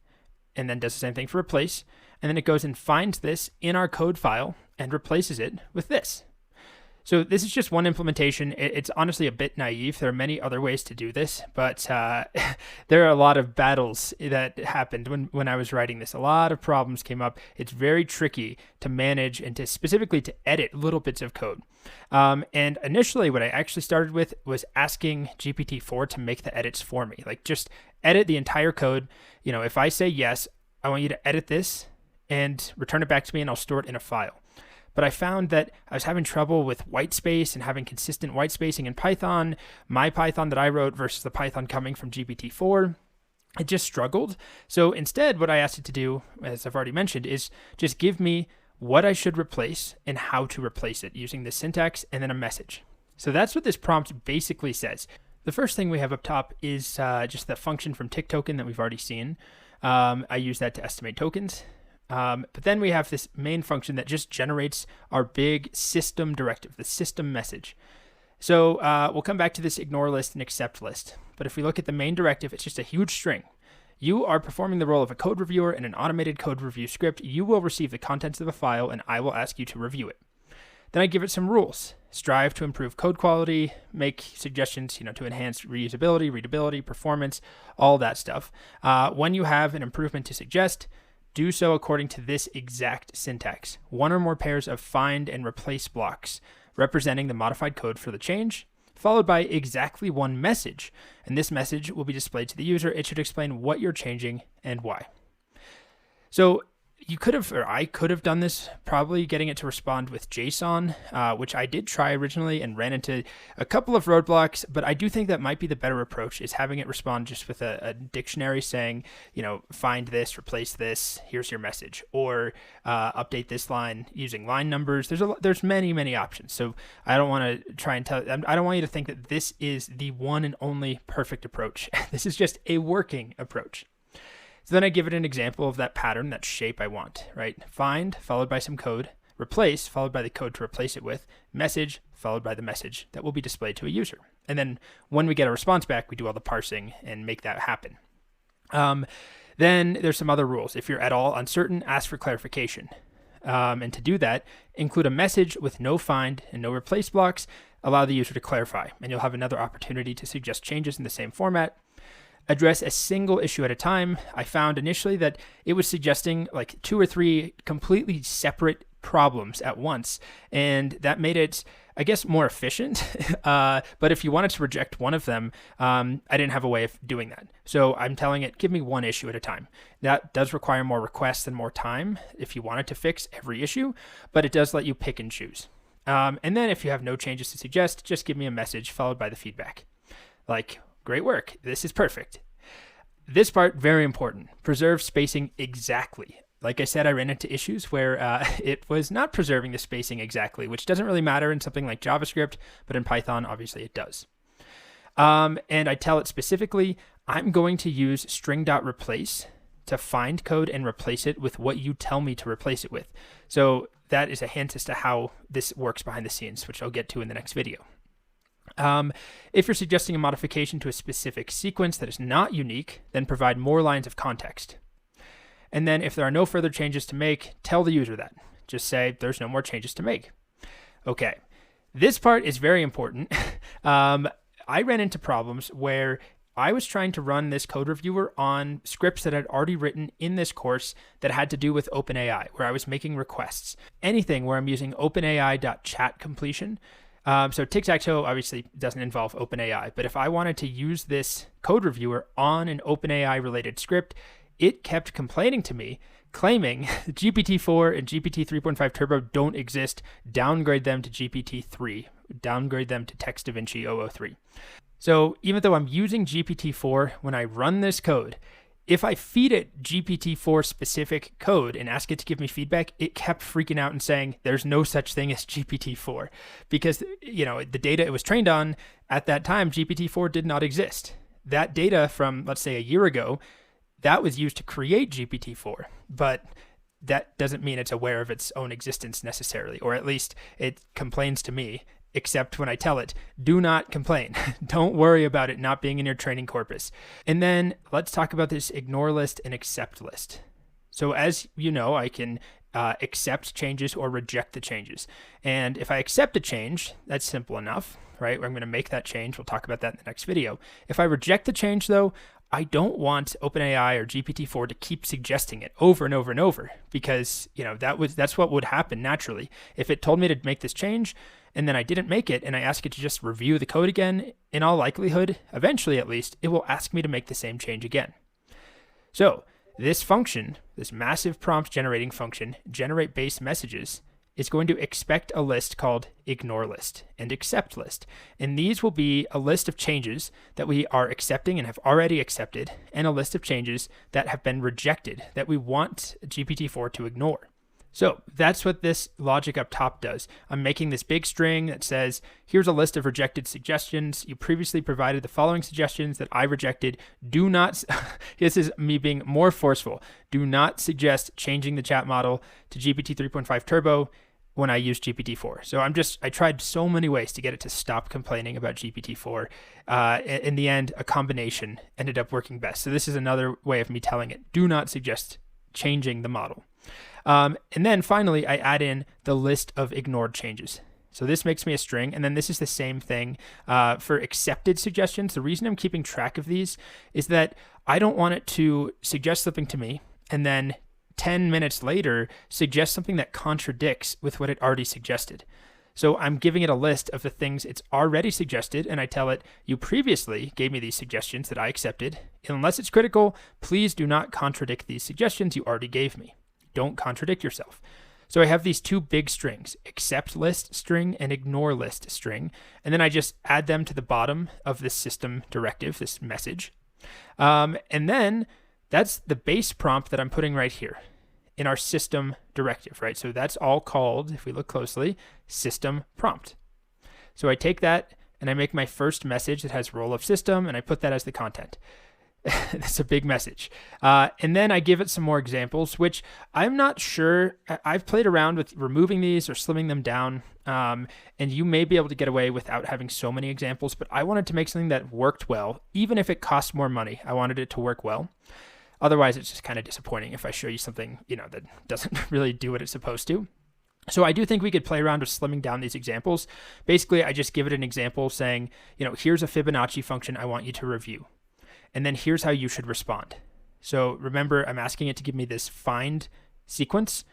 and then does the same thing for replace. And then it goes and finds this in our code file and replaces it with this. So this is just one implementation. It's honestly a bit naive. There are many other ways to do this, but there are a lot of battles that happened when I was writing this. A lot of problems came up. It's very tricky to manage and to specifically to edit little bits of code. And initially what I actually started with was asking GPT-4 to make the edits for me. Like just edit the entire code. If I say yes, I want you to edit this and return it back to me and I'll store it in a file. But I found that I was having trouble with white space and having consistent white spacing in Python. My Python that I wrote versus the Python coming from GPT-4, it just struggled. So instead, what I asked it to do, as I've already mentioned, is just give me what I should replace and how to replace it using the syntax and then a message. So that's what this prompt basically says. The first thing we have up top is just the function from tick token that we've already seen. I use that to estimate tokens. But then we have this main function that just generates our big system directive, the system message. So we'll come back to this ignore list and accept list. But if we look at the main directive, it's just a huge string. You are performing the role of a code reviewer in an automated code review script. You will receive the contents of a file and I will ask you to review it. Then I give it some rules. Strive to improve code quality, make suggestions, to enhance reusability, readability, performance, all that stuff. When you have an improvement to suggest, do so according to this exact syntax. One or more pairs of find and replace blocks representing the modified code for the change, followed by exactly one message. And this message will be displayed to the user. It should explain what you're changing and why. So you could have, or I could have done this, probably getting it to respond with JSON, which I did try originally and ran into a couple of roadblocks, but I do think that might be the better approach, is having it respond just with a dictionary saying, find this, replace this, here's your message, or update this line using line numbers. There's many, many options. So I don't want to try and I don't want you to think that this is the one and only perfect approach. This is just a working approach. So then I give it an example of that pattern, that shape I want, right? Find, followed by some code, replace, followed by the code to replace it with, message, followed by the message that will be displayed to a user. And then when we get a response back, we do all the parsing and make that happen. Then there's some other rules. If you're at all uncertain, ask for clarification. And to do that, include a message with no find and no replace blocks, allow the user to clarify, and you'll have another opportunity to suggest changes in the same format. Address a single issue at a time. I found initially that it was suggesting like 2 or 3 completely separate problems at once, and that made it, I guess, more efficient. But if you wanted to reject one of them, I didn't have a way of doing that. So I'm telling it, give me one issue at a time. That does require more requests and more time if you wanted to fix every issue, but it does let you pick and choose. And then if you have no changes to suggest, just give me a message followed by the feedback. Like, great work. This is perfect. This part, very important. Preserve spacing exactly. Like I said, I ran into issues where it was not preserving the spacing exactly, which doesn't really matter in something like JavaScript, but in Python, obviously it does. And I tell it specifically, I'm going to use string.replace to find code and replace it with what you tell me to replace it with. So that is a hint as to how this works behind the scenes, which I'll get to in the next video. If you're suggesting a modification to a specific sequence that is not unique, then provide more lines of context. And then if there are no further changes to make, tell the user that. Just say there's no more changes to make. Okay, this part is very important. I ran into problems where I was trying to run this code reviewer on scripts that I'd already written in this course that had to do with OpenAI, where I was making requests. Anything where I'm using OpenAI.chat completion. So tic-tac-toe obviously doesn't involve OpenAI, but if I wanted to use this code reviewer on an OpenAI related script, it kept complaining to me, claiming GPT-4 and GPT 3.5 Turbo don't exist, downgrade them to GPT-3, downgrade them to Text DaVinci 003. So even though I'm using GPT-4, when I run this code, if I feed it GPT-4 specific code and ask it to give me feedback, it kept freaking out and saying there's no such thing as GPT-4 because, the data it was trained on at that time, GPT-4 did not exist. That data from, let's say, a year ago that was used to create GPT-4, but that doesn't mean it's aware of its own existence necessarily, or at least it complains to me, except when I tell it, do not complain. Don't worry about it not being in your training corpus. And then let's talk about this ignore list and accept list. So as you know, I can accept changes or reject the changes. And if I accept a change, that's simple enough, right? I'm going to make that change. We'll talk about that in the next video. If I reject the change though, I don't want OpenAI or GPT-4 to keep suggesting it over and over and over, because that's what would happen naturally. If it told me to make this change and then I didn't make it and I ask it to just review the code again, in all likelihood, eventually at least, it will ask me to make the same change again. So this function, this massive prompt generating function, generate base messages, is going to expect a list called ignore list and accept list. And these will be a list of changes that we are accepting and have already accepted, and a list of changes that have been rejected that we want GPT-4 to ignore. So that's what this logic up top does. I'm making this big string that says, here's a list of rejected suggestions. You previously provided the following suggestions that I rejected. Do not, this is me being more forceful. Do not suggest changing the chat model to GPT 3.5 Turbo when I use GPT-4. So I tried so many ways to get it to stop complaining about GPT-4. In the end, a combination ended up working best. So this is another way of me telling it, do not suggest changing the model. And then finally, I add in the list of ignored changes. So this makes me a string, and then this is the same thing for accepted suggestions. The reason I'm keeping track of these is that I don't want it to suggest something to me and then 10 minutes later suggest something that contradicts with what it already suggested. So I'm giving it a list of the things it's already suggested, and I tell it, you previously gave me these suggestions that I accepted. Unless it's critical, please do not contradict these suggestions you already gave me. Don't contradict yourself. So I have these two big strings, accept list string and ignore list string, and then I just add them to the bottom of this system directive, this message. And then that's the base prompt that I'm putting right here in our system directive, right? So that's all called, if we look closely, system prompt. So I take that and I make my first message that has role of system, and I put that as the content. That's a big message. And then I give it some more examples, which I'm not sure. I've played around with removing these or slimming them down. And you may be able to get away without having so many examples, but I wanted to make something that worked well. Even if it cost more money, I wanted it to work well. Otherwise, it's just kind of disappointing if I show you something, that doesn't really do what it's supposed to. So I do think we could play around with slimming down these examples. Basically, I just give it an example saying, here's a Fibonacci function I want you to review. And then here's how you should respond. So remember, I'm asking it to give me this find sequence.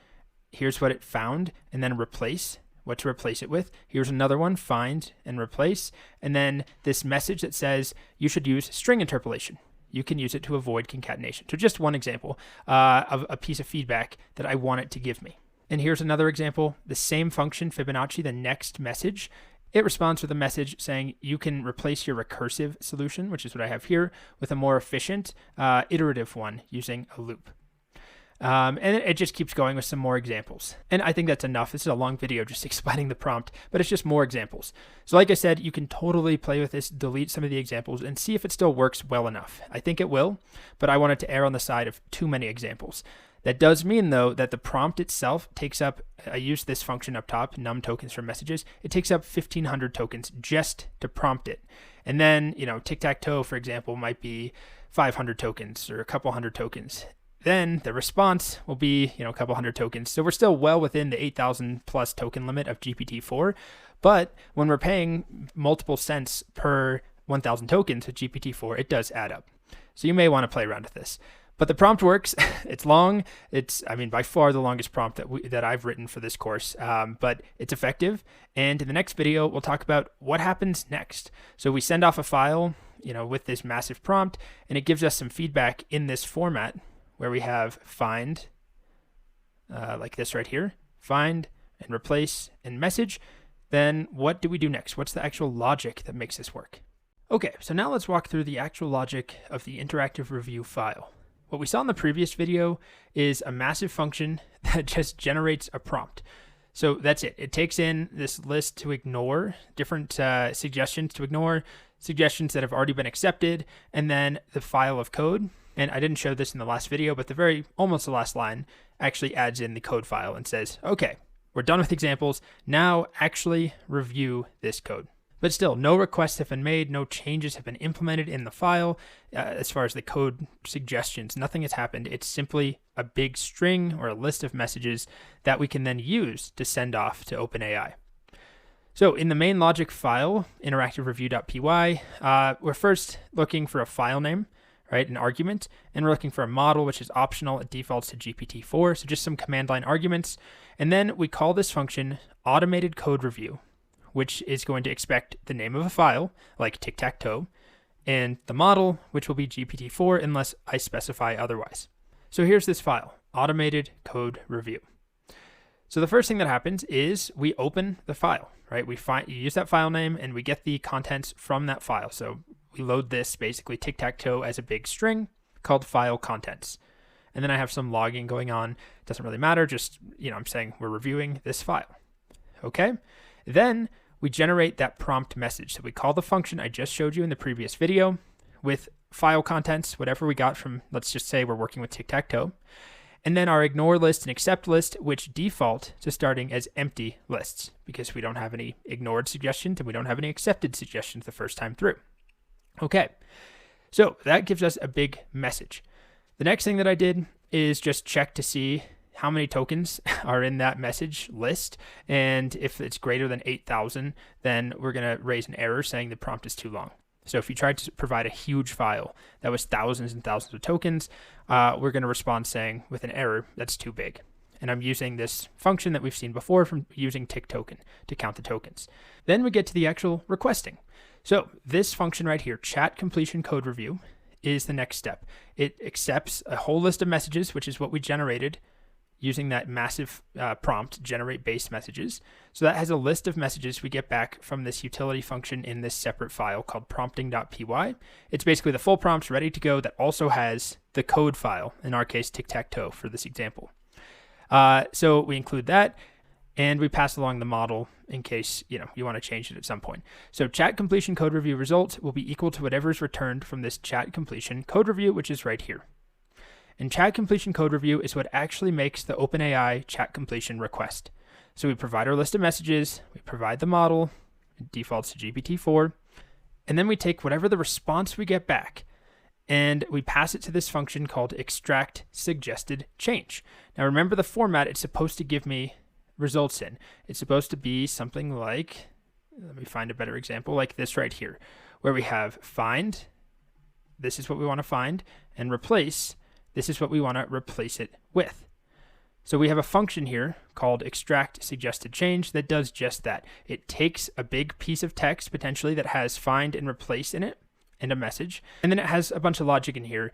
Here's what it found, and then replace, what to replace it with. Here's another one, find and replace. And then this message that says you should use string interpolation. You can use it to avoid concatenation. So just one example of a piece of feedback that I want it to give me. And here's another example, the same function, Fibonacci, the next message. It responds with a message saying you can replace your recursive solution, which is what I have here, with a more efficient iterative one using a loop. And it just keeps going with some more examples. And I think that's enough. This is a long video just explaining the prompt, but it's just more examples. So like I said, you can totally play with this, delete some of the examples, and see if it still works well enough. I think it will, but I wanted to err on the side of too many examples. That does mean, though, that the prompt itself takes up, I use this function up top, num tokens for messages. It takes up 1,500 tokens just to prompt it. And then, tic-tac-toe, for example, might be 500 tokens or a couple hundred tokens. Then the response will be, a couple hundred tokens. So we're still well within the 8,000 plus token limit of GPT-4. But when we're paying multiple cents per 1,000 tokens with GPT-4, it does add up. So you may want to play around with this. But the prompt works. It's long. It's, by far the longest prompt that I've written for this course, but it's effective. And in the next video, we'll talk about what happens next. So we send off a file, with this massive prompt, and it gives us some feedback in this format where we have find, like this right here, find and replace and message. Then what do we do next? What's the actual logic that makes this work? Okay, so now let's walk through the actual logic of the interactive review file. What we saw in the previous video is a massive function that just generates a prompt. So that's it. It takes in this list to ignore, different suggestions to ignore, suggestions that have already been accepted, and then the file of code And I didn't show this in the last video, but almost the last line actually adds in the code file and says, okay, we're done with examples. Now actually review this code. But still, no requests have been made, no changes have been implemented in the file. As far as the code suggestions, nothing has happened. It's simply a big string or a list of messages that we can then use to send off to OpenAI. So in the main logic file, interactive-review.py, we're first looking for a file name, right, an argument, and we're looking for a model, which is optional. It defaults to GPT4, so just some command line arguments. And then we call this function automated code review, which is going to expect the name of a file, like tic-tac-toe, and the model, which will be GPT4 unless I specify otherwise. So here's this file, automated code review. So the first thing that happens is we open the file, right? You use that file name and we get the contents from that file. So we load this basically tic-tac-toe as a big string called file contents. And then I have some logging going on. It doesn't really matter. Just, I'm saying we're reviewing this file. Okay. Then we generate that prompt message. So we call the function I just showed you in the previous video with file contents, whatever we got from, let's just say we're working with tic-tac-toe. And then our ignore list and accept list, which default to starting as empty lists because we don't have any ignored suggestions and we don't have any accepted suggestions the first time through. Okay, so that gives us a big message. The next thing that I did is just check to see how many tokens are in that message list. And if it's greater than 8,000, then we're going to raise an error saying the prompt is too long. So if you tried to provide a huge file that was thousands and thousands of tokens, we're going to respond saying with an error that's too big. And I'm using this function that we've seen before from using tick token to count the tokens. Then we get to the actual requesting. So this function right here, chat completion code review, is the next step. It accepts a whole list of messages, which is what we generated using that massive prompt, generate base messages. So that has a list of messages we get back from this utility function in this separate file called prompting.py. It's basically the full prompt ready to go that also has the code file, in our case, tic-tac-toe for this example. So we include that and we pass along the model in case you want to change it at some point. So chat completion code review result will be equal to whatever is returned from this chat completion code review, which is right here. And chat completion code review is what actually makes the OpenAI chat completion request. So we provide our list of messages, we provide the model, it defaults to GPT4, and then we take whatever the response we get back and we pass it to this function called extract suggested change. Now remember the format it's supposed to give me results in. It's supposed to be something like, let me find a better example, like this right here, where we have find, this is what we want to find, and replace, this is what we want to replace it with. So we have a function here called extract suggested change that does just that. It takes a big piece of text potentially that has find and replace in it and a message, and then it has a bunch of logic in here.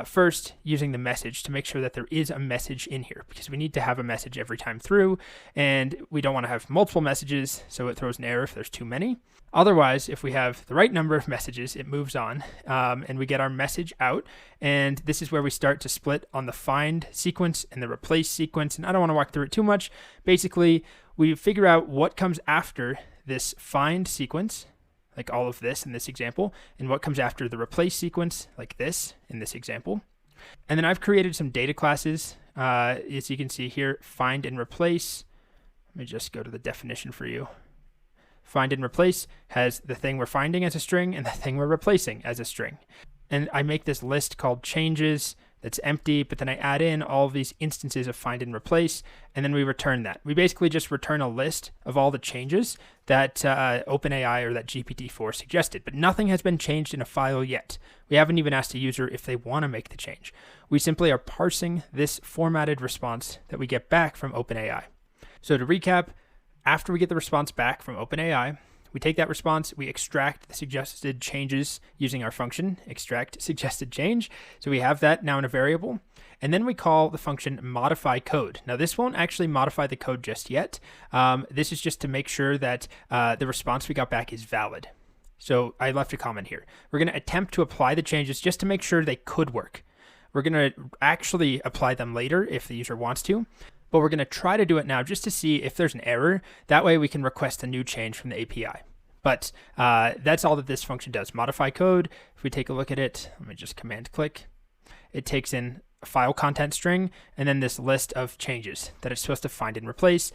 First, using the message to make sure that there is a message in here because we need to have a message every time through, and we don't want to have multiple messages, so it throws an error if there's too many. Otherwise, if we have the right number of messages, it moves on, and we get our message out, and this is where we start to split on the find sequence and the replace sequence, and I don't want to walk through it too much. Basically, we figure out what comes after this find sequence, like all of this in this example, and what comes after the replace sequence, like this in this example. And then I've created some data classes, as you can see here, find and replace. Let me just go to the definition for you. Find and replace has the thing we're finding as a string and the thing we're replacing as a string. And I make this list called changes that's empty, but then I add in all of these instances of find and replace, and then we return that. We basically just return a list of all the changes that OpenAI or that GPT-4 suggested, but nothing has been changed in a file yet. We haven't even asked a user if they want to make the change. We simply are parsing this formatted response that we get back from OpenAI. So to recap, after we get the response back from OpenAI, we take that response, we extract the suggested changes using our function, extract suggested change. So we have that now in a variable. And then we call the function modify code. Now this won't actually modify the code just yet. This is just to make sure that the response we got back is valid. So I left a comment here. We're going to attempt to apply the changes just to make sure they could work. We're going to actually apply them later if the user wants to. But we're going to try to do it now just to see if there's an error. That way we can request a new change from the API. But that's all that this function does. Modify code. If we take a look at it, let me just command click. it takes in a file content string and then this list of changes that it's supposed to find and replace.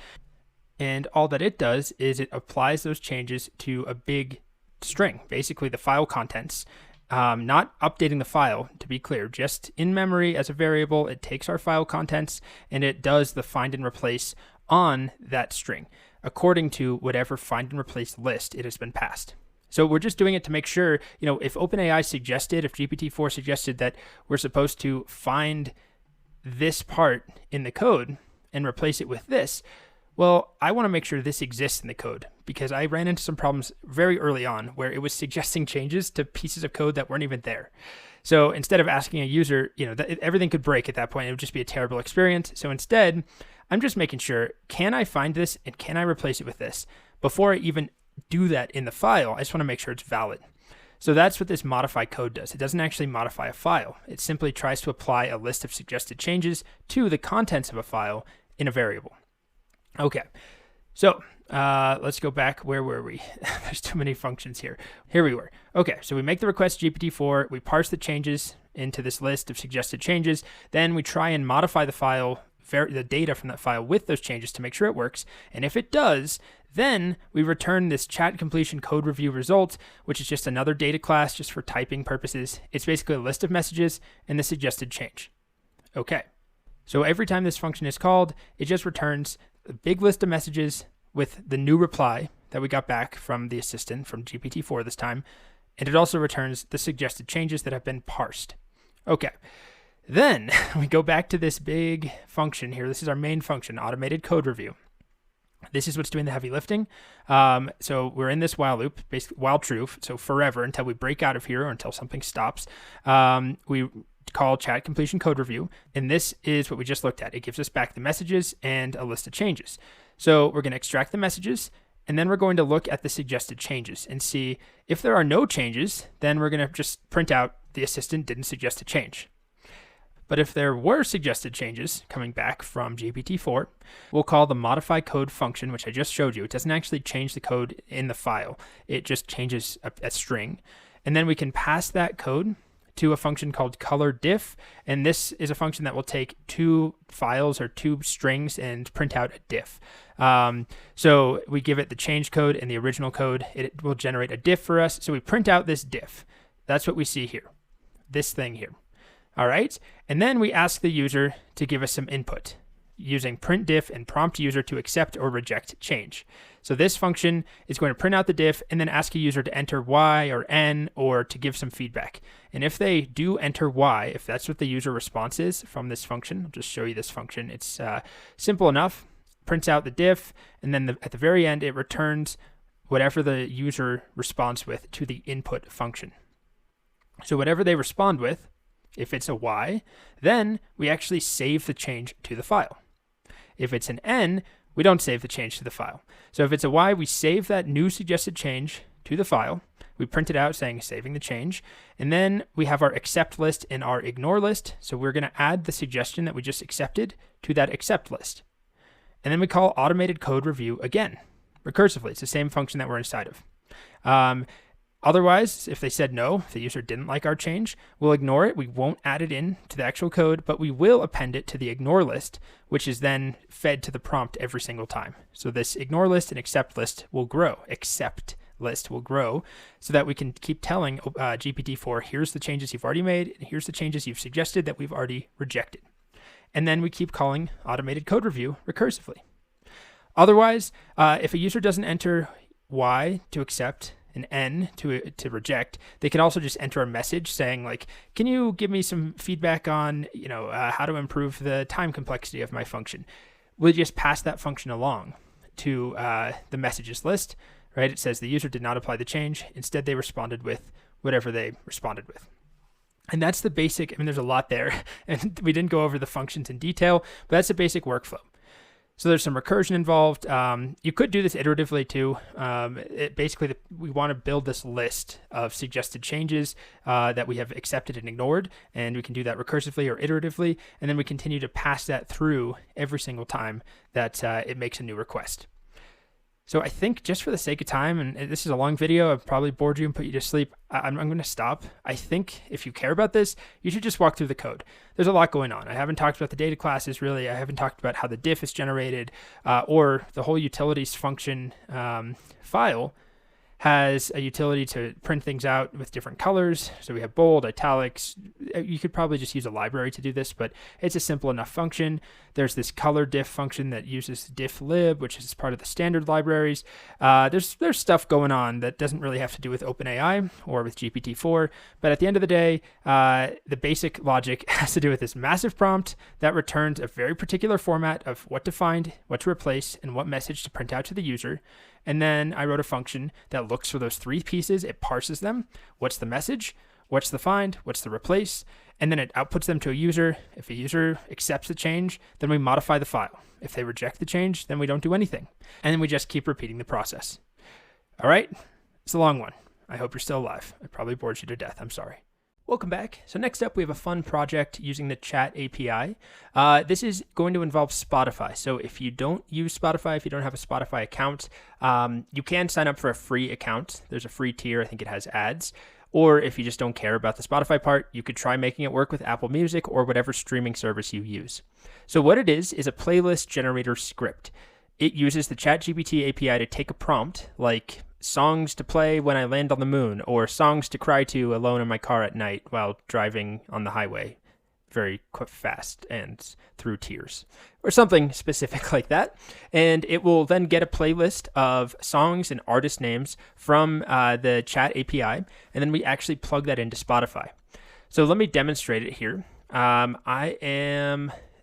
And all that it does is it applies those changes to a big string, basically the file contents, not updating the file, to be clear, just in memory as a variable. It takes our file contents and it does the find and replace on that string according to whatever find and replace list it has been passed. So we're just doing it to make sure, if OpenAI suggested, if GPT-4 suggested that we're supposed to find this part in the code and replace it with this, well, I want to make sure this exists in the code, because I ran into some problems very early on where it was suggesting changes to pieces of code that weren't even there. So instead of asking a user, everything could break at that point. It would just be a terrible experience. So instead, I'm just making sure, can I find this and can I replace it with this? Before I even do that in the file, I just want to make sure it's valid. So that's what this modify code does. It doesn't actually modify a file. It simply tries to apply a list of suggested changes to the contents of a file in a variable. Okay, so let's go back. Where were we? There's too many functions here. Here we were. Okay, so we make the request to GPT-4. We parse the changes into this list of suggested changes. Then we try and modify the file, the data from that file with those changes to make sure it works. And if it does, then we return this chat completion code review result, which is just another data class just for typing purposes. It's basically a list of messages and the suggested change. Okay, so every time this function is called, it just returns a big list of messages with the new reply that we got back from the assistant, from GPT-4 this time, and it also returns the suggested changes that have been parsed. Okay, then we go back to this big function here. This is our main function, automated code review. This is what's doing the heavy lifting. So we're in this while loop, basically while true, so forever until we break out of here or until something stops. We call chat completion code review, and this is what we just looked at. It gives us back the messages and a list of changes. So we're going to extract the messages, and then we're going to look at the suggested changes and see if there are no changes, then we're going to just print out the assistant didn't suggest a change. But if there were suggested changes coming back from GPT-4, we'll call the modify code function, which I just showed you. It doesn't actually change the code in the file. It just changes a string. And then we can pass that code to a function called color diff. And this is a function that will take two files or two strings and print out a diff. So we give it the change code and the original code. It will generate a diff for us. So we print out this diff. That's what we see here, this thing here. All right, and then we ask the user to give us some input using print diff and prompt user to accept or reject change. So this function is going to print out the diff and then ask a user to enter Y or N or to give some feedback. And if they do enter Y, if that's what the user response is from this function, I'll just show you this function. It's simple enough, prints out the diff, and then at the very end, it returns whatever the user responds with to the input function. So whatever they respond with, if it's a Y, then we actually save the change to the file. If it's an N, we don't save the change to the file. So if it's a Y, we save that new suggested change to the file. We print it out saying saving the change. And then we have our accept list and our ignore list. So we're going to add the suggestion that we just accepted to that accept list. And then we call automated code review again, recursively. It's the same function that we're inside of. Otherwise, if they said no, if the user didn't like our change, we'll ignore it. We won't add it in to the actual code, but we will append it to the ignore list, which is then fed to the prompt every single time. So this ignore list and accept list will grow. Accept list will grow so that we can keep telling GPT-4, here's the changes you've already made, and here's the changes you've suggested that we've already rejected. And then we keep calling automated code review recursively. Otherwise, if a user doesn't enter Y to accept, an N to reject, they can also just enter a message saying like, can you give me some feedback on, how to improve the time complexity of my function? We'll just pass that function along to the messages list, right? It says the user did not apply the change. Instead, they responded with whatever they responded with. And that's the basic, there's a lot there, and we didn't go over the functions in detail, but that's the basic workflow. So there's some recursion involved. You could do this iteratively too. Basically, we want to build this list of suggested changes that we have accepted and ignored, and we can do that recursively or iteratively, and then we continue to pass that through every single time that it makes a new request. So I think just for the sake of time, and this is a long video, I've probably bored you and put you to sleep, I'm going to stop. I think if you care about this, you should just walk through the code. There's a lot going on. I haven't talked about the data classes really. I haven't talked about how the diff is generated, or the whole utilities function file has a utility to print things out with different colors. So we have bold, italics. You could probably just use a library to do this, but it's a simple enough function. There's this color diff function that uses difflib, which is part of the standard libraries. There's stuff going on that doesn't really have to do with OpenAI or with GPT4, but at the end of the day, the basic logic has to do with this massive prompt that returns a very particular format of what to find, what to replace, and what message to print out to the user. And then I wrote a function that looks for those three pieces. It parses them. What's the message? What's the find? What's the replace? And then it outputs them to a user. If a user accepts the change, then we modify the file. If they reject the change, then we don't do anything. And then we just keep repeating the process. All right, it's a long one. I hope you're still alive. I probably bored you to death. I'm sorry. Welcome back. So next up, we have a fun project using the Chat API. This is going to involve Spotify. So if you don't use Spotify, if you don't have a Spotify account, you can sign up for a free account. There's a free tier. I think it has ads. Or if you just don't care about the Spotify part, you could try making it work with Apple Music or whatever streaming service you use. So what it is a playlist generator script. It uses the ChatGPT API to take a prompt like songs to play when I land on the moon, or songs to cry to alone in my car at night while driving on the highway very fast and through tears, or something specific like that. And it will then get a playlist of songs and artist names from the Chat API, and then we actually plug that into Spotify. So let me demonstrate it here.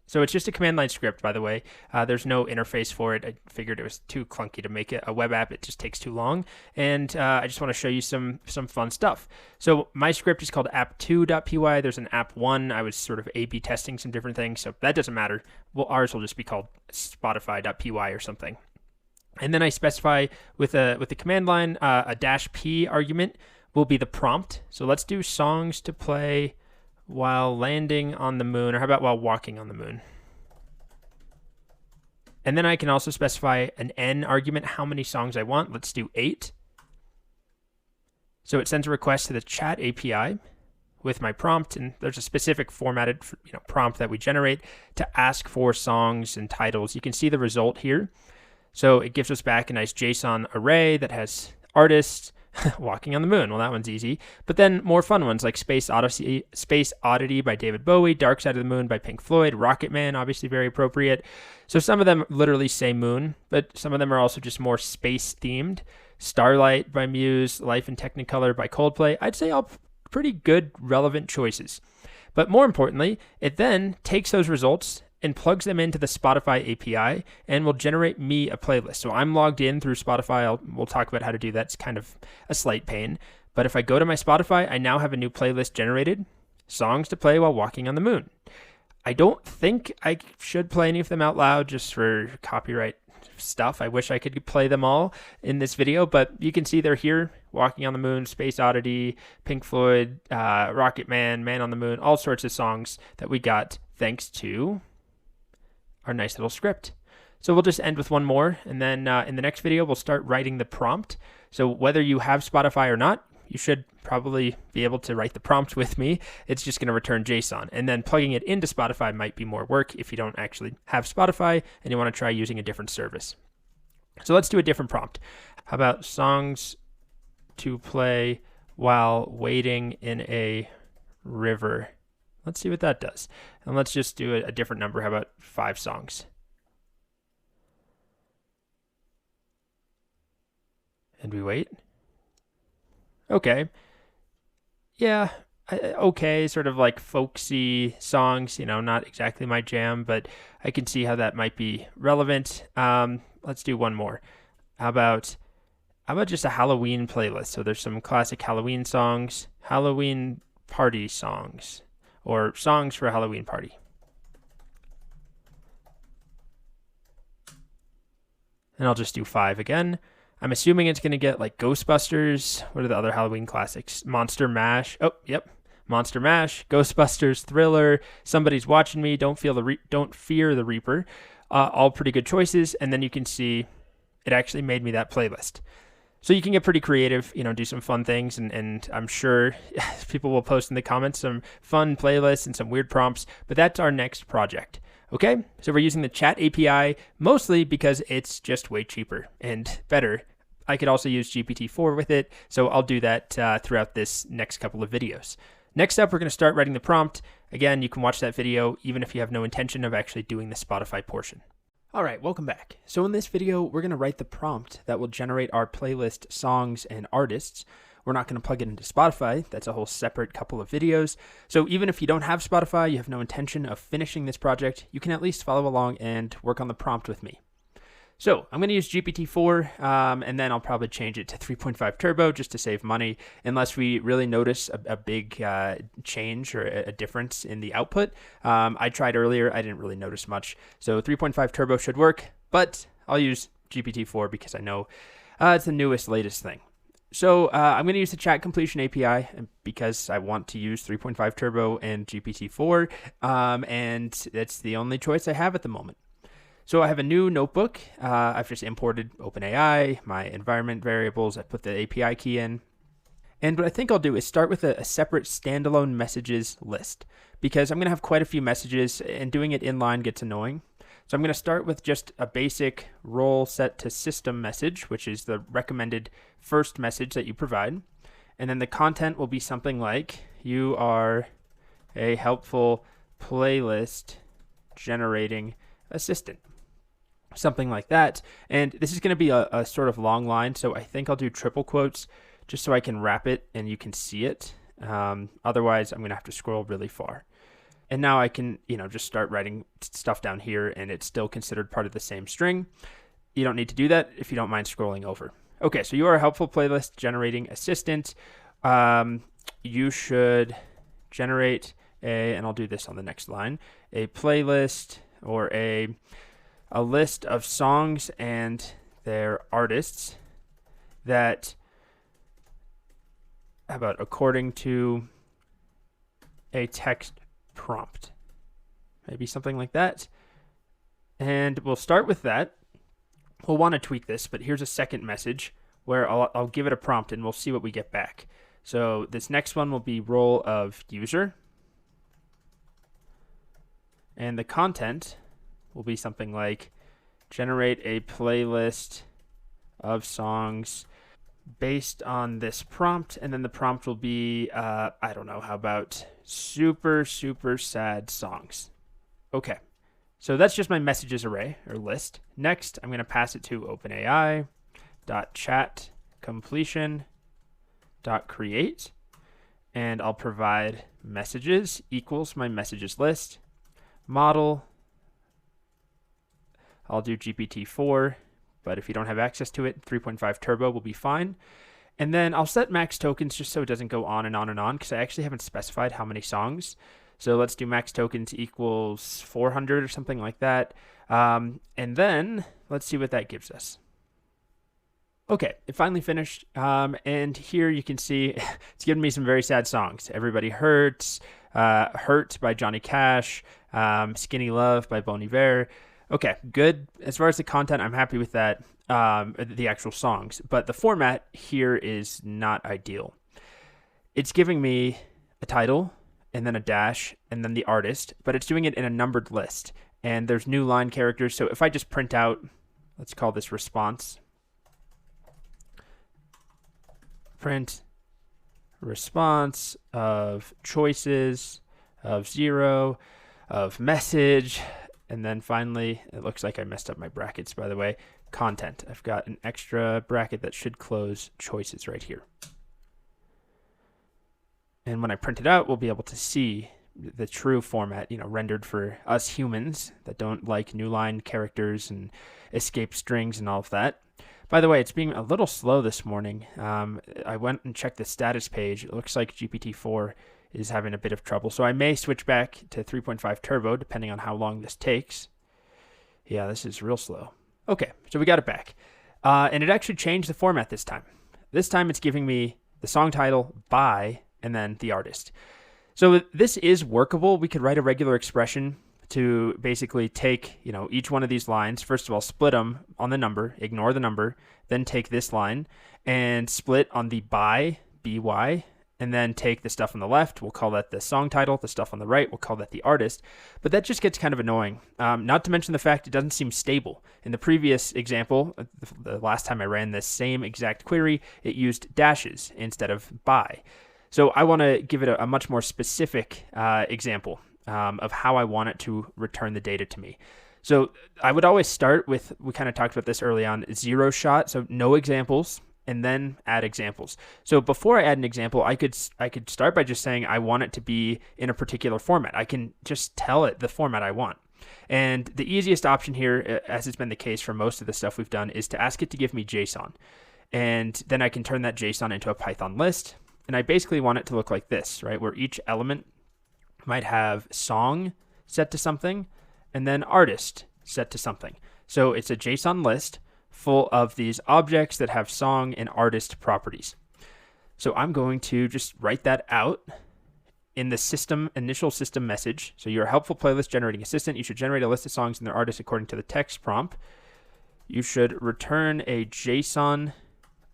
So it's just a command line script, by the way. There's no interface for it. I figured it was too clunky to make it a web app. It just takes too long. And I just want to show you some fun stuff. So my script is called app2.py. There's an app1. I was sort of A/B testing some different things, so that doesn't matter. Well, ours will just be called spotify.py or something. And then I specify with the command line a -p argument will be the prompt. So let's do songs to play while landing on the moon, or how about while walking on the moon? And then I can also specify an n argument, how many songs I want. Let's do 8. So it sends a request to the Chat API with my prompt, and there's a specific formatted prompt that we generate to ask for songs and titles. You can see the result here. So it gives us back a nice JSON array that has artists, walking on the moon. Well, that one's easy. But then more fun ones like Space Oddity by David Bowie, Dark Side of the Moon by Pink Floyd, Rocket Man, obviously very appropriate. So some of them literally say moon, but some of them are also just more space themed. Starlight by Muse, Life in Technicolor by Coldplay. I'd say all pretty good, relevant choices. But more importantly, it then takes those results and plugs them into the Spotify API and will generate me a playlist. So I'm logged in through Spotify. We'll talk about how to do that. It's kind of a slight pain. But if I go to my Spotify, I now have a new playlist generated, songs to play while walking on the moon. I don't think I should play any of them out loud just for copyright stuff. I wish I could play them all in this video, but you can see they're here: Walking on the Moon, Space Oddity, Pink Floyd, Rocket Man, Man on the Moon, all sorts of songs that we got thanks to our nice little script. So we'll just end with one more, and then in the next video, we'll start writing the prompt. So whether you have Spotify or not, you should probably be able to write the prompt with me. It's just going to return JSON, and then plugging it into Spotify might be more work if you don't actually have Spotify and you want to try using a different service. So let's do a different prompt. How about songs to play while wading in a river? Let's see what that does. And let's just do a different number. How about 5 songs? And we wait. Okay. Yeah. Okay. Sort of like folksy songs, not exactly my jam, but I can see how that might be relevant. Let's do one more. How about just a Halloween playlist? So there's some classic Halloween songs, Halloween party songs, or songs for a Halloween party. And I'll just do 5 again. I'm assuming it's going to get like Ghostbusters. What are the other Halloween classics? Monster Mash. Oh, yep. Monster Mash, Ghostbusters, Thriller, Somebody's Watching Me, Don't Fear the Reaper. All pretty good choices. And then you can see it actually made me that playlist. So you can get pretty creative, do some fun things, and I'm sure people will post in the comments some fun playlists and some weird prompts, but that's our next project. Okay, so we're using the Chat API mostly because it's just way cheaper and better. I could also use GPT4 with it, so I'll do that throughout this next couple of videos. Next up, we're going to start writing the prompt. Again, you can watch that video even if you have no intention of actually doing the Spotify portion. All right, welcome back. So in this video, we're going to write the prompt that will generate our playlist songs and artists. We're not going to plug it into Spotify. That's a whole separate couple of videos. So even if you don't have Spotify, you have no intention of finishing this project, you can at least follow along and work on the prompt with me. So I'm going to use GPT-4, and then I'll probably change it to 3.5 Turbo just to save money, unless we really notice a big change or a difference in the output. I tried earlier. I didn't really notice much. So 3.5 Turbo should work, but I'll use GPT-4 because I know it's the newest, latest thing. So I'm going to use the Chat Completion API because I want to use 3.5 Turbo and GPT-4, and that's the only choice I have at the moment. So I have a new notebook. I've just imported OpenAI, my environment variables. I put the API key in. And what I think I'll do is start with a separate standalone messages list because I'm going to have quite a few messages and doing it inline gets annoying. So I'm going to start with just a basic role set to system message, which is the recommended first message that you provide. And then the content will be something like, you are a helpful playlist generating assistant. Something like that. And this is going to be a sort of long line, so I think I'll do triple quotes just so I can wrap it and you can see it. Otherwise, I'm going to have to scroll really far. And now I can, just start writing stuff down here and it's still considered part of the same string. You don't need to do that if you don't mind scrolling over. Okay, so you are a helpful playlist generating assistant. You should generate and I'll do this on the next line, a playlist or a list of songs and their artists that, how about according to a text prompt, maybe something like that. And we'll start with that. We'll want to tweak this, but here's a second message where I'll give it a prompt and we'll see what we get back. So this next one will be role of user. And the content will be something like generate a playlist of songs based on this prompt. And then the prompt will be, I don't know, how about super, super sad songs? Okay, so that's just my messages array or list. Next, I'm going to pass it to OpenAI.chatCompletion.create. And I'll provide messages equals my messages list. Model, I'll do GPT-4, but if you don't have access to it, 3.5 Turbo will be fine. And then I'll set max tokens just so it doesn't go on and on and on because I actually haven't specified how many songs. So let's do max tokens equals 400 or something like that. And then let's see what that gives us. Okay, it finally finished. And here you can see it's giving me some very sad songs. Everybody Hurts, Hurt by Johnny Cash, Skinny Love by Bon Iver. Okay, good. As far as the content, I'm happy with that, the actual songs. But the format here is not ideal. It's giving me a title, and then a dash, and then the artist, but it's doing it in a numbered list. And there's new line characters, so if I just print out, let's call this response. Print response of choices, of 0, of message, and then finally, it looks like I messed up my brackets, by the way, content. I've got an extra bracket that should close choices right here. And when I print it out, we'll be able to see the true format, rendered for us humans that don't like new line characters and escape strings and all of that. By the way, it's being a little slow this morning. I went and checked the status page. It looks like GPT-4 is having a bit of trouble. So I may switch back to 3.5 Turbo depending on how long this takes. Yeah, this is real slow. Okay, so we got it back. And it actually changed the format this time. This time it's giving me the song title by and then the artist. So this is workable. We could write a regular expression to basically take, each one of these lines, first of all, split them on the number, ignore the number, then take this line and split on the by, by, and then take the stuff on the left, we'll call that the song title, the stuff on the right, we'll call that the artist. But that just gets kind of annoying, not to mention the fact it doesn't seem stable. In the previous example, the last time I ran this same exact query, it used dashes instead of by. So I want to give it a much more specific example of how I want it to return the data to me. So I would always start with, we kind of talked about this early on, 0 shot, so no examples, and then add examples. So before I add an example, I could start by just saying I want it to be in a particular format. I can just tell it the format I want. And the easiest option here, as it's been the case for most of the stuff we've done, is to ask it to give me JSON. And then I can turn that JSON into a Python list. And I basically want it to look like this, right? Where each element might have song set to something and then artist set to something. So it's a JSON list full of these objects that have song and artist properties. So I'm going to just write that out in the initial system message. So you're a helpful playlist generating assistant. You should generate a list of songs and their artists according to the text prompt. You should return a JSON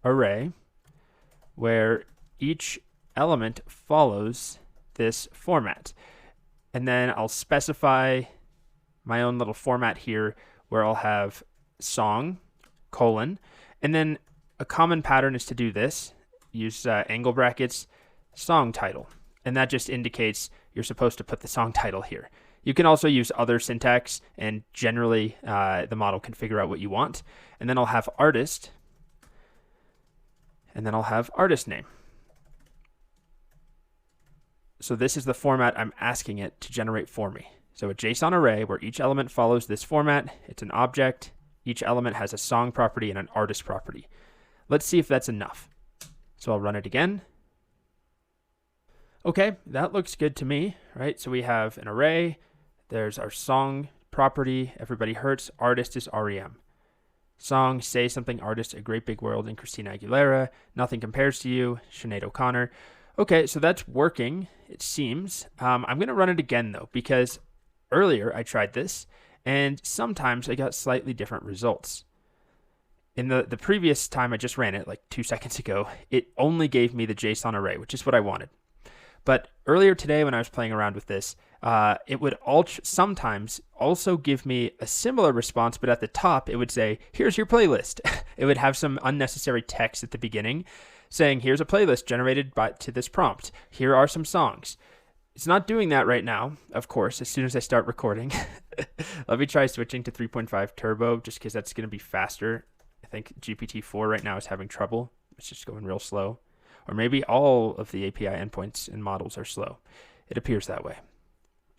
array where each element follows this format. And then I'll specify my own little format here where I'll have song, colon, and then a common pattern is to do this. Use angle brackets, song title. And that just indicates you're supposed to put the song title here. You can also use other syntax, and generally the model can figure out what you want. And then I'll have artist, and then I'll have artist name. So this is the format I'm asking it to generate for me. So a JSON array where each element follows this format. It's an object. Each element has a song property and an artist property. Let's see if that's enough. So I'll run it again. Okay, that looks good to me, right? So we have an array. There's our song property, Everybody Hurts. Artist is REM. Song, Say Something, artist, A Great Big World, and Christina Aguilera. Nothing Compares to You, Sinead O'Connor. Okay, so that's working, it seems. I'm going to run it again, though, because earlier I tried this, and sometimes I got slightly different results. In the previous time I just ran it, like 2 seconds ago, it only gave me the JSON array, which is what I wanted. But earlier today when I was playing around with this, it would sometimes also give me a similar response, but at the top it would say, here's your playlist. It would have some unnecessary text at the beginning saying, here's a playlist generated to this prompt. Here are some songs. It's not doing that right now, of course, as soon as I start recording. Let me try switching to 3.5 Turbo, just because that's going to be faster. I think GPT4 right now is having trouble. It's just going real slow. Or maybe all of the API endpoints and models are slow. It appears that way.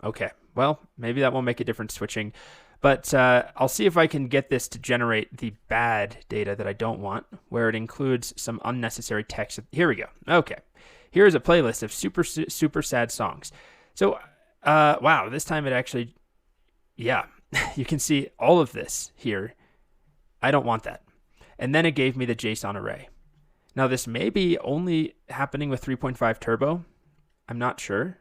Okay, well, maybe that won't make a difference switching. But I'll see if I can get this to generate the bad data that I don't want, where it includes some unnecessary text. Here we go. Okay. Here's a playlist of super sad songs. So, wow, this time it actually, yeah, you can see all of this here. I don't want that. And then it gave me the JSON array. Now, this may be only happening with 3.5 Turbo. I'm not sure.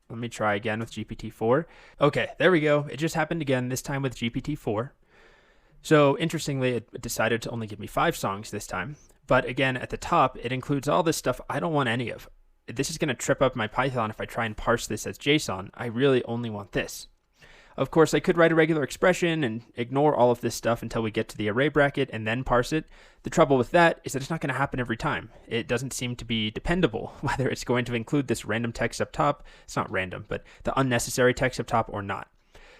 Let me try again with GPT-4. Okay, there we go. It just happened again, this time with GPT-4. So interestingly, it decided to only give me 5 songs this time. But again, at the top, it includes all this stuff I don't want any of. This is going to trip up my Python if I try and parse this as JSON. I really only want this. Of course, I could write a regular expression and ignore all of this stuff until we get to the array bracket and then parse it. The trouble with that is that it's not going to happen every time. It doesn't seem to be dependable whether it's going to include this random text up top. It's not random, but the unnecessary text up top or not.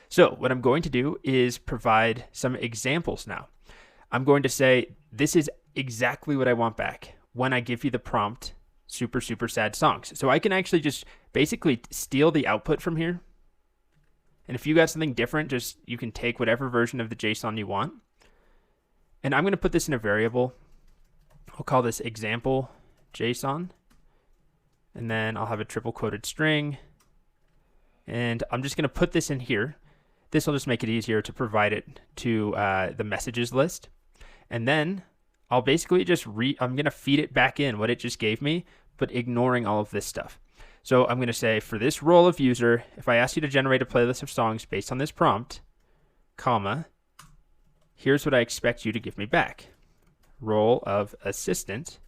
So what I'm going to do is provide some examples now. I'm going to say, this is exactly what I want back when I give you the prompt, super sad songs. So I can actually just basically steal the output from here. And if you got something different, you can take whatever version of the JSON you want. And I'm going to put this in a variable. I'll call this example JSON. And then I'll have a triple quoted string. And I'm just going to put this in here. This will just make it easier to provide it to the messages list. And then I'll basically I'm going to feed it back in what it just gave me, but ignoring all of this stuff. So I'm going to say for this role of user, if I ask you to generate a playlist of songs based on this prompt, comma, here's what I expect you to give me back. Role of assistant,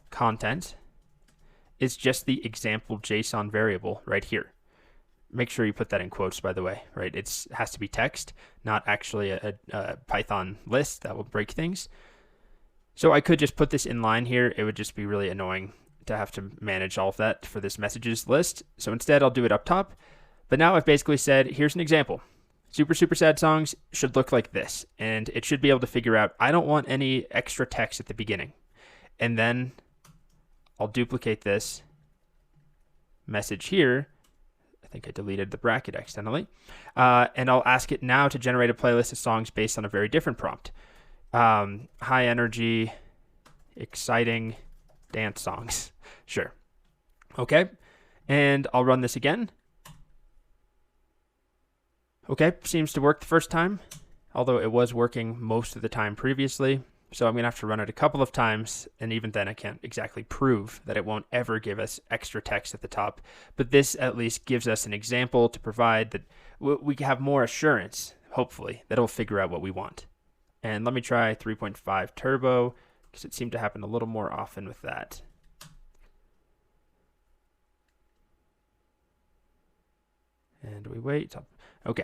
content is just the example JSON variable right here. Make sure you put that in quotes, by the way, right? It has to be text, not actually a Python list that will break things. So I could just put this in line here. It would just be really annoying to have to manage all of that for this messages list. So instead, I'll do it up top. But now I've basically said, here's an example. Super, super sad songs should look like this. And it should be able to figure out, I don't want any extra text at the beginning. And then I'll duplicate this message here. I think I deleted the bracket accidentally. And I'll ask it now to generate a playlist of songs based on a very different prompt. High energy, exciting dance songs. Sure. Okay. And I'll run this again. Okay. Seems to work the first time, although it was working most of the time previously. So I'm going to have to run it a couple of times, and even then I can't exactly prove that it won't ever give us extra text at the top. But this at least gives us an example to provide that we can have more assurance, hopefully, that it'll figure out what we want. And let me try 3.5 turbo, because it seemed to happen a little more often with that. And we wait. Okay.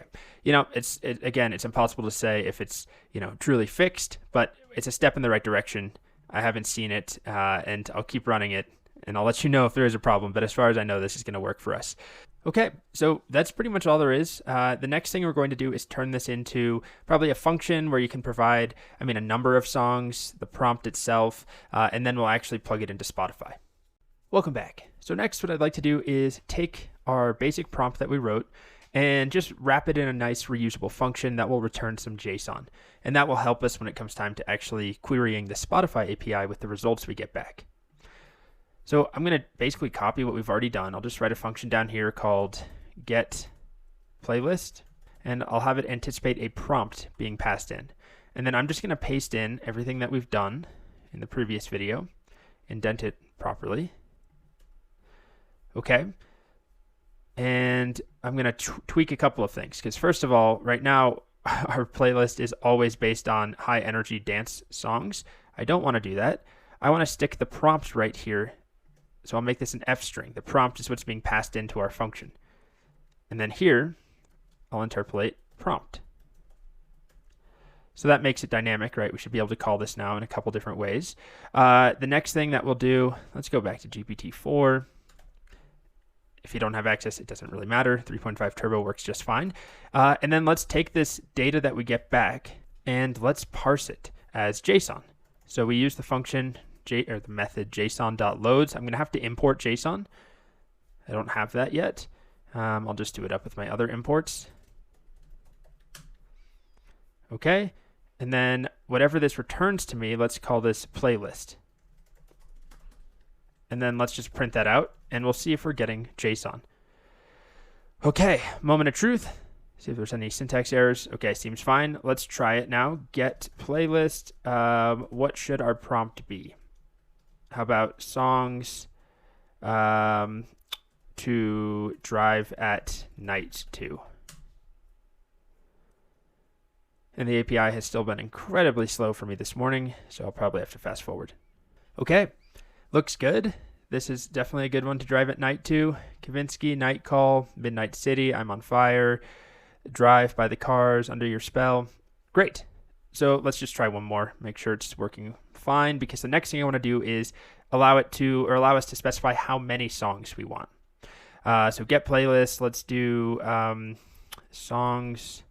Again, it's impossible to say if it's, truly fixed, but it's a step in the right direction. I haven't seen it, and I'll keep running it, and I'll let you know if there is a problem. But as far as I know, this is going to work for us. Okay, so that's pretty much all there is. The next thing we're going to do is turn this into probably a function where you can provide, a number of songs, the prompt itself, and then we'll actually plug it into Spotify. Welcome back. So next, what I'd like to do is take our basic prompt that we wrote and just wrap it in a nice reusable function that will return some JSON. And that will help us when it comes time to actually querying the Spotify API with the results we get back. So I'm going to basically copy what we've already done. I'll just write a function down here called get playlist, and I'll have it anticipate a prompt being passed in. And then I'm just going to paste in everything that we've done in the previous video, indent it properly. Okay. And I'm going to tweak a couple of things, because first of all, right now, our playlist is always based on high energy dance songs. I don't want to do that. I want to stick the prompt right here. So I'll make this an F string. The prompt is what's being passed into our function. And then here, I'll interpolate prompt. So that makes it dynamic, right? We should be able to call this now in a couple different ways. The next thing that we'll do, let's go back to GPT4. If you don't have access, it doesn't really matter. 3.5 turbo works just fine. And then let's take this data that we get back and let's parse it as JSON. So we use the function the method json.loads. I'm going to have to import JSON. I don't have that yet. I'll just do it up with my other imports. Okay. And then whatever this returns to me, let's call this playlist. And then let's just print that out, and we'll see if we're getting JSON. Okay, moment of truth. See if there's any syntax errors. Okay, seems fine. Let's try it now. Get playlist. What should our prompt be? How about songs to drive at night to? And the API has still been incredibly slow for me this morning, so I'll probably have to fast forward. Okay. Looks good. This is definitely a good one to drive at night to. Kavinsky, Night Call, Midnight City, I'm on Fire, Drive by the Cars, Under Your Spell. Great. So let's just try one more, make sure it's working fine, because the next thing I want to do is allow us to specify how many songs we want. So get playlist, let's do songs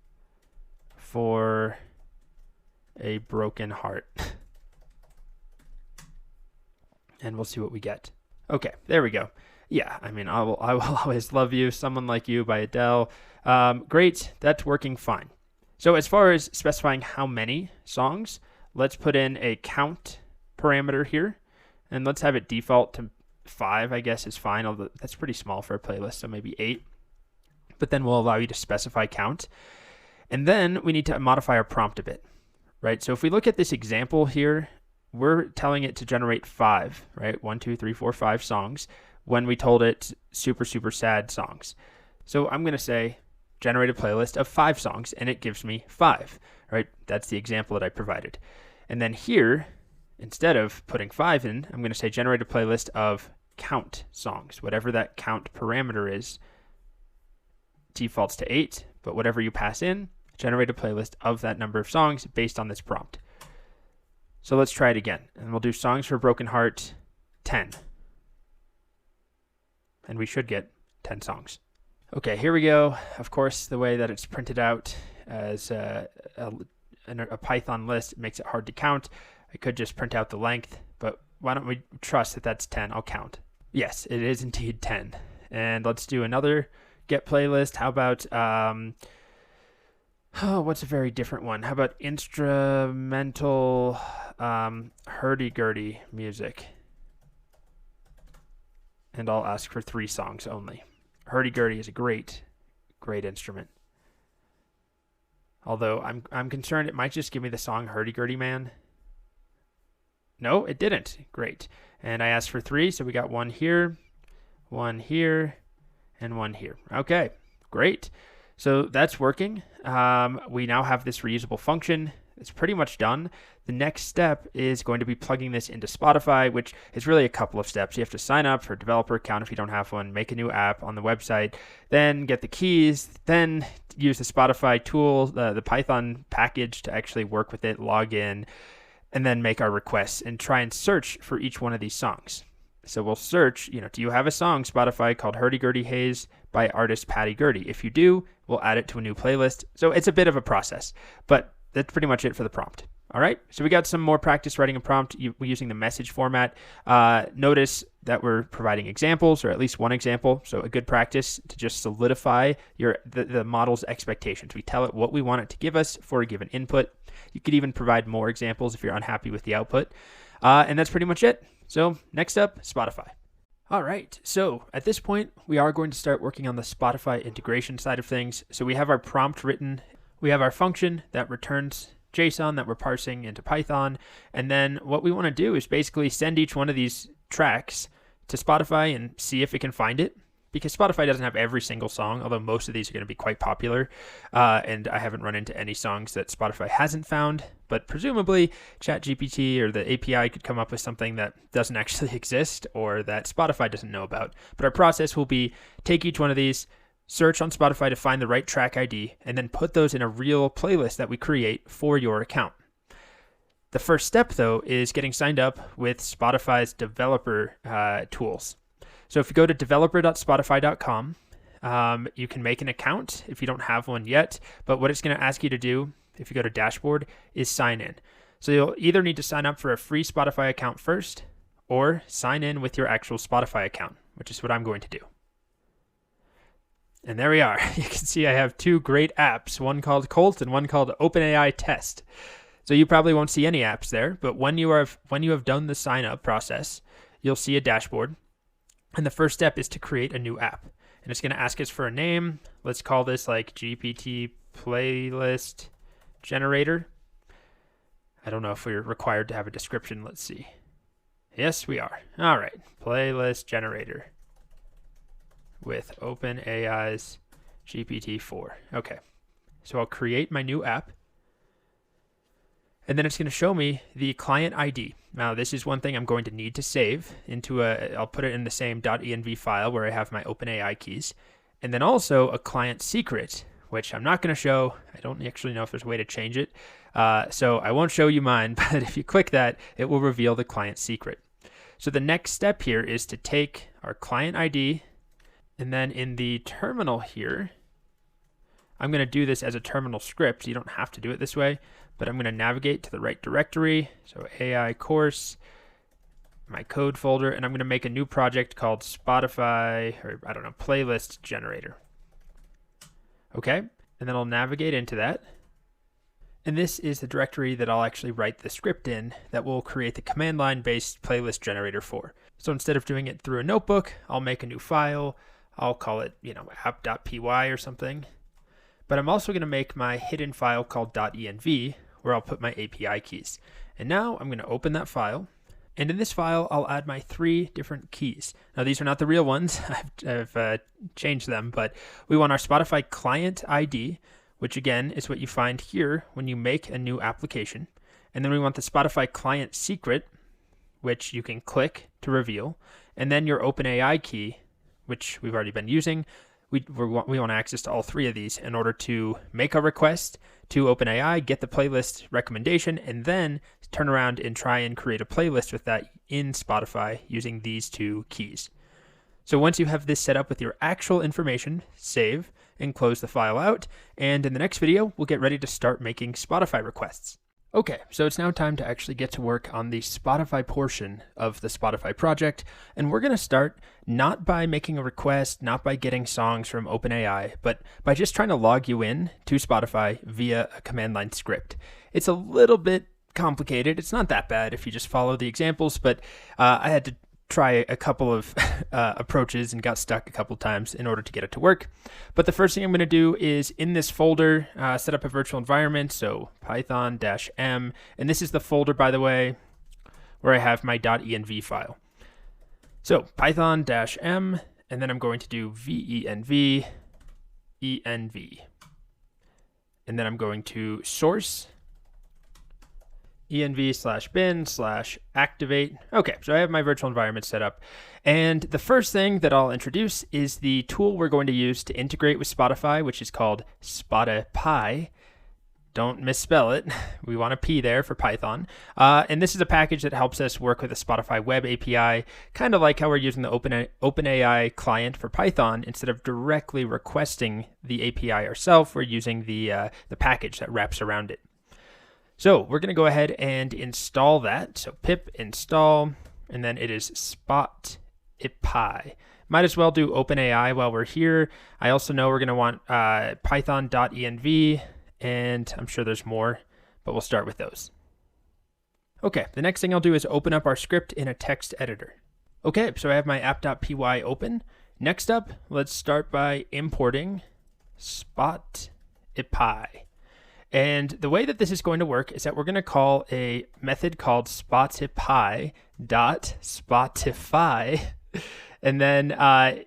for a broken heart. And we'll see what we get. Okay, there we go. Yeah, I will always love you. Someone Like You by Adele. Great, that's working fine. So as far as specifying how many songs, let's put in a count parameter here, and let's have it default to 5, I guess is fine. Although that's pretty small for a playlist, so maybe 8. But then we'll allow you to specify count. And then we need to modify our prompt a bit, right? So if we look at this example here, we're telling it to generate 5, right? 1, 2, 3, 4, 5 songs. when we told it super, super sad songs. So I'm going to say generate a playlist of 5 songs, and it gives me 5, right? That's the example that I provided. And then here, instead of putting 5 in, I'm going to say generate a playlist of count songs. Whatever that count parameter is, defaults to 8, but whatever you pass in, generate a playlist of that number of songs based on this prompt. So let's try it again, and we'll do songs for a broken heart 10. And we should get 10 songs. Okay, here we go. Of course, the way that it's printed out as a Python list makes it hard to count. I could just print out the length, but why don't we trust that that's 10? I'll count. Yes, it is indeed 10. And let's do another get playlist. How about, what's a very different one? How about instrumental hurdy-gurdy music? And I'll ask for 3 songs only. Hurdy-gurdy is a great instrument. Although I'm concerned it might just give me the song Hurdy-Gurdy Man. No, it didn't. Great. And I asked for 3, so we got 1 here, and 1 here. Okay, great. So that's working. We now have this reusable function. It's pretty much done. The next step is going to be plugging this into Spotify, which is really a couple of steps. You have to sign up for a developer account if you don't have one, make a new app on the website, then get the keys, then use the Spotify tool, the Python package to actually work with it, log in, and then make our requests and try and search for each one of these songs. So we'll search, do you have a song, Spotify, called Hurdy Gurdy Haze by artist Patty Gurdy? If you do, we'll add it to a new playlist. So it's a bit of a process, but that's pretty much it for the prompt. All right, so we got some more practice writing a prompt using the message format. Notice that we're providing examples, or at least one example. So a good practice to just solidify the model's expectations. We tell it what we want it to give us for a given input. You could even provide more examples if you're unhappy with the output. And that's pretty much it. So next up, Spotify. All right, so at this point, we are going to start working on the Spotify integration side of things. So we have our prompt written. We have our function that returns JSON that we're parsing into Python. And then what we want to do is basically send each one of these tracks to Spotify and see if it can find it. Because Spotify doesn't have every single song, although most of these are going to be quite popular. And I haven't run into any songs that Spotify hasn't found. But presumably, ChatGPT or the API could come up with something that doesn't actually exist or that Spotify doesn't know about. But our process will be take each one of these, search on Spotify to find the right track ID, and then put those in a real playlist that we create for your account. The first step, though, is getting signed up with Spotify's developer tools. So if you go to developer.spotify.com, you can make an account if you don't have one yet. But what it's going to ask you to do, if you go to dashboard, is sign in. So you'll either need to sign up for a free Spotify account first, or sign in with your actual Spotify account, which is what I'm going to do. And there we are. You can see I have 2 great apps, one called Colt and one called OpenAI Test. So you probably won't see any apps there, but when you have done the sign up process, you'll see a dashboard. And the first step is to create a new app. And it's going to ask us for a name. Let's call this like GPT Playlist Generator. I don't know if we're required to have a description. Let's see. Yes, we are. All right. Playlist Generator with OpenAI's GPT4. Okay. So I'll create my new app. And then it's going to show me the client ID. Now, this is one thing I'm going to need to save into I'll put it in the same .env file where I have my OpenAI keys. And then also a client secret, which I'm not going to show. I don't actually know if there's a way to change it. So I won't show you mine, but if you click that, it will reveal the client secret. So the next step here is to take our client ID, and then in the terminal here, I'm going to do this as a terminal script. You don't have to do it this way, but I'm going to navigate to the right directory. So AI course, my code folder, and I'm going to make a new project called Spotify, or I don't know, playlist generator. Okay, and then I'll navigate into that. And this is the directory that I'll actually write the script in that will create the command line based playlist generator for. So instead of doing it through a notebook, I'll make a new file. I'll call it, app.py or something. But I'm also going to make my hidden file called .env, where I'll put my API keys. And now I'm going to open that file, And in this file, I'll add my 3 different keys. Now, these are not the real ones. I've changed them, but we want our Spotify client ID, which again is what you find here when you make a new application. And then we want the Spotify client secret, which you can click to reveal. And then your OpenAI key, which we've already been using. We want access to all 3 of these in order to make a request to OpenAI, get the playlist recommendation, and then turn around and try and create a playlist with that in Spotify using these 2 keys. So once you have this set up with your actual information, save and close the file out. And in the next video, we'll get ready to start making Spotify requests. Okay, so it's now time to actually get to work on the Spotify portion of the Spotify project. And we're going to start not by making a request, not by getting songs from OpenAI, but by just trying to log you in to Spotify via a command line script. It's a little bit complicated. It's not that bad if you just follow the examples, but I had to try a couple of approaches and got stuck a couple times in order to get it to work. But the first thing I'm going to do is in this folder, set up a virtual environment. So Python-M, and this is the folder, by the way, where I have my .env file. So Python-M, and then I'm going to do venv, env. And then I'm going to source env/bin/activate. Okay, so I have my virtual environment set up. And the first thing that I'll introduce is the tool we're going to use to integrate with Spotify, which is called Spotify. Don't misspell it. We want a P there for Python. And this is a package that helps us work with the Spotify web API, kind of like how we're using the OpenAI client for Python. Instead of directly requesting the API ourselves, we're using the package that wraps around it. So we're going to go ahead and install that. So pip install, and then it is Spotify. Might as well do OpenAI while we're here. I also know we're going to want python.env, and I'm sure there's more, but we'll start with those. Okay, the next thing I'll do is open up our script in a text editor. Okay, so I have my app.py open. Next up, let's start by importing Spotify. And the way that this is going to work is that we're going to call a method called Spotify.Spotify. And then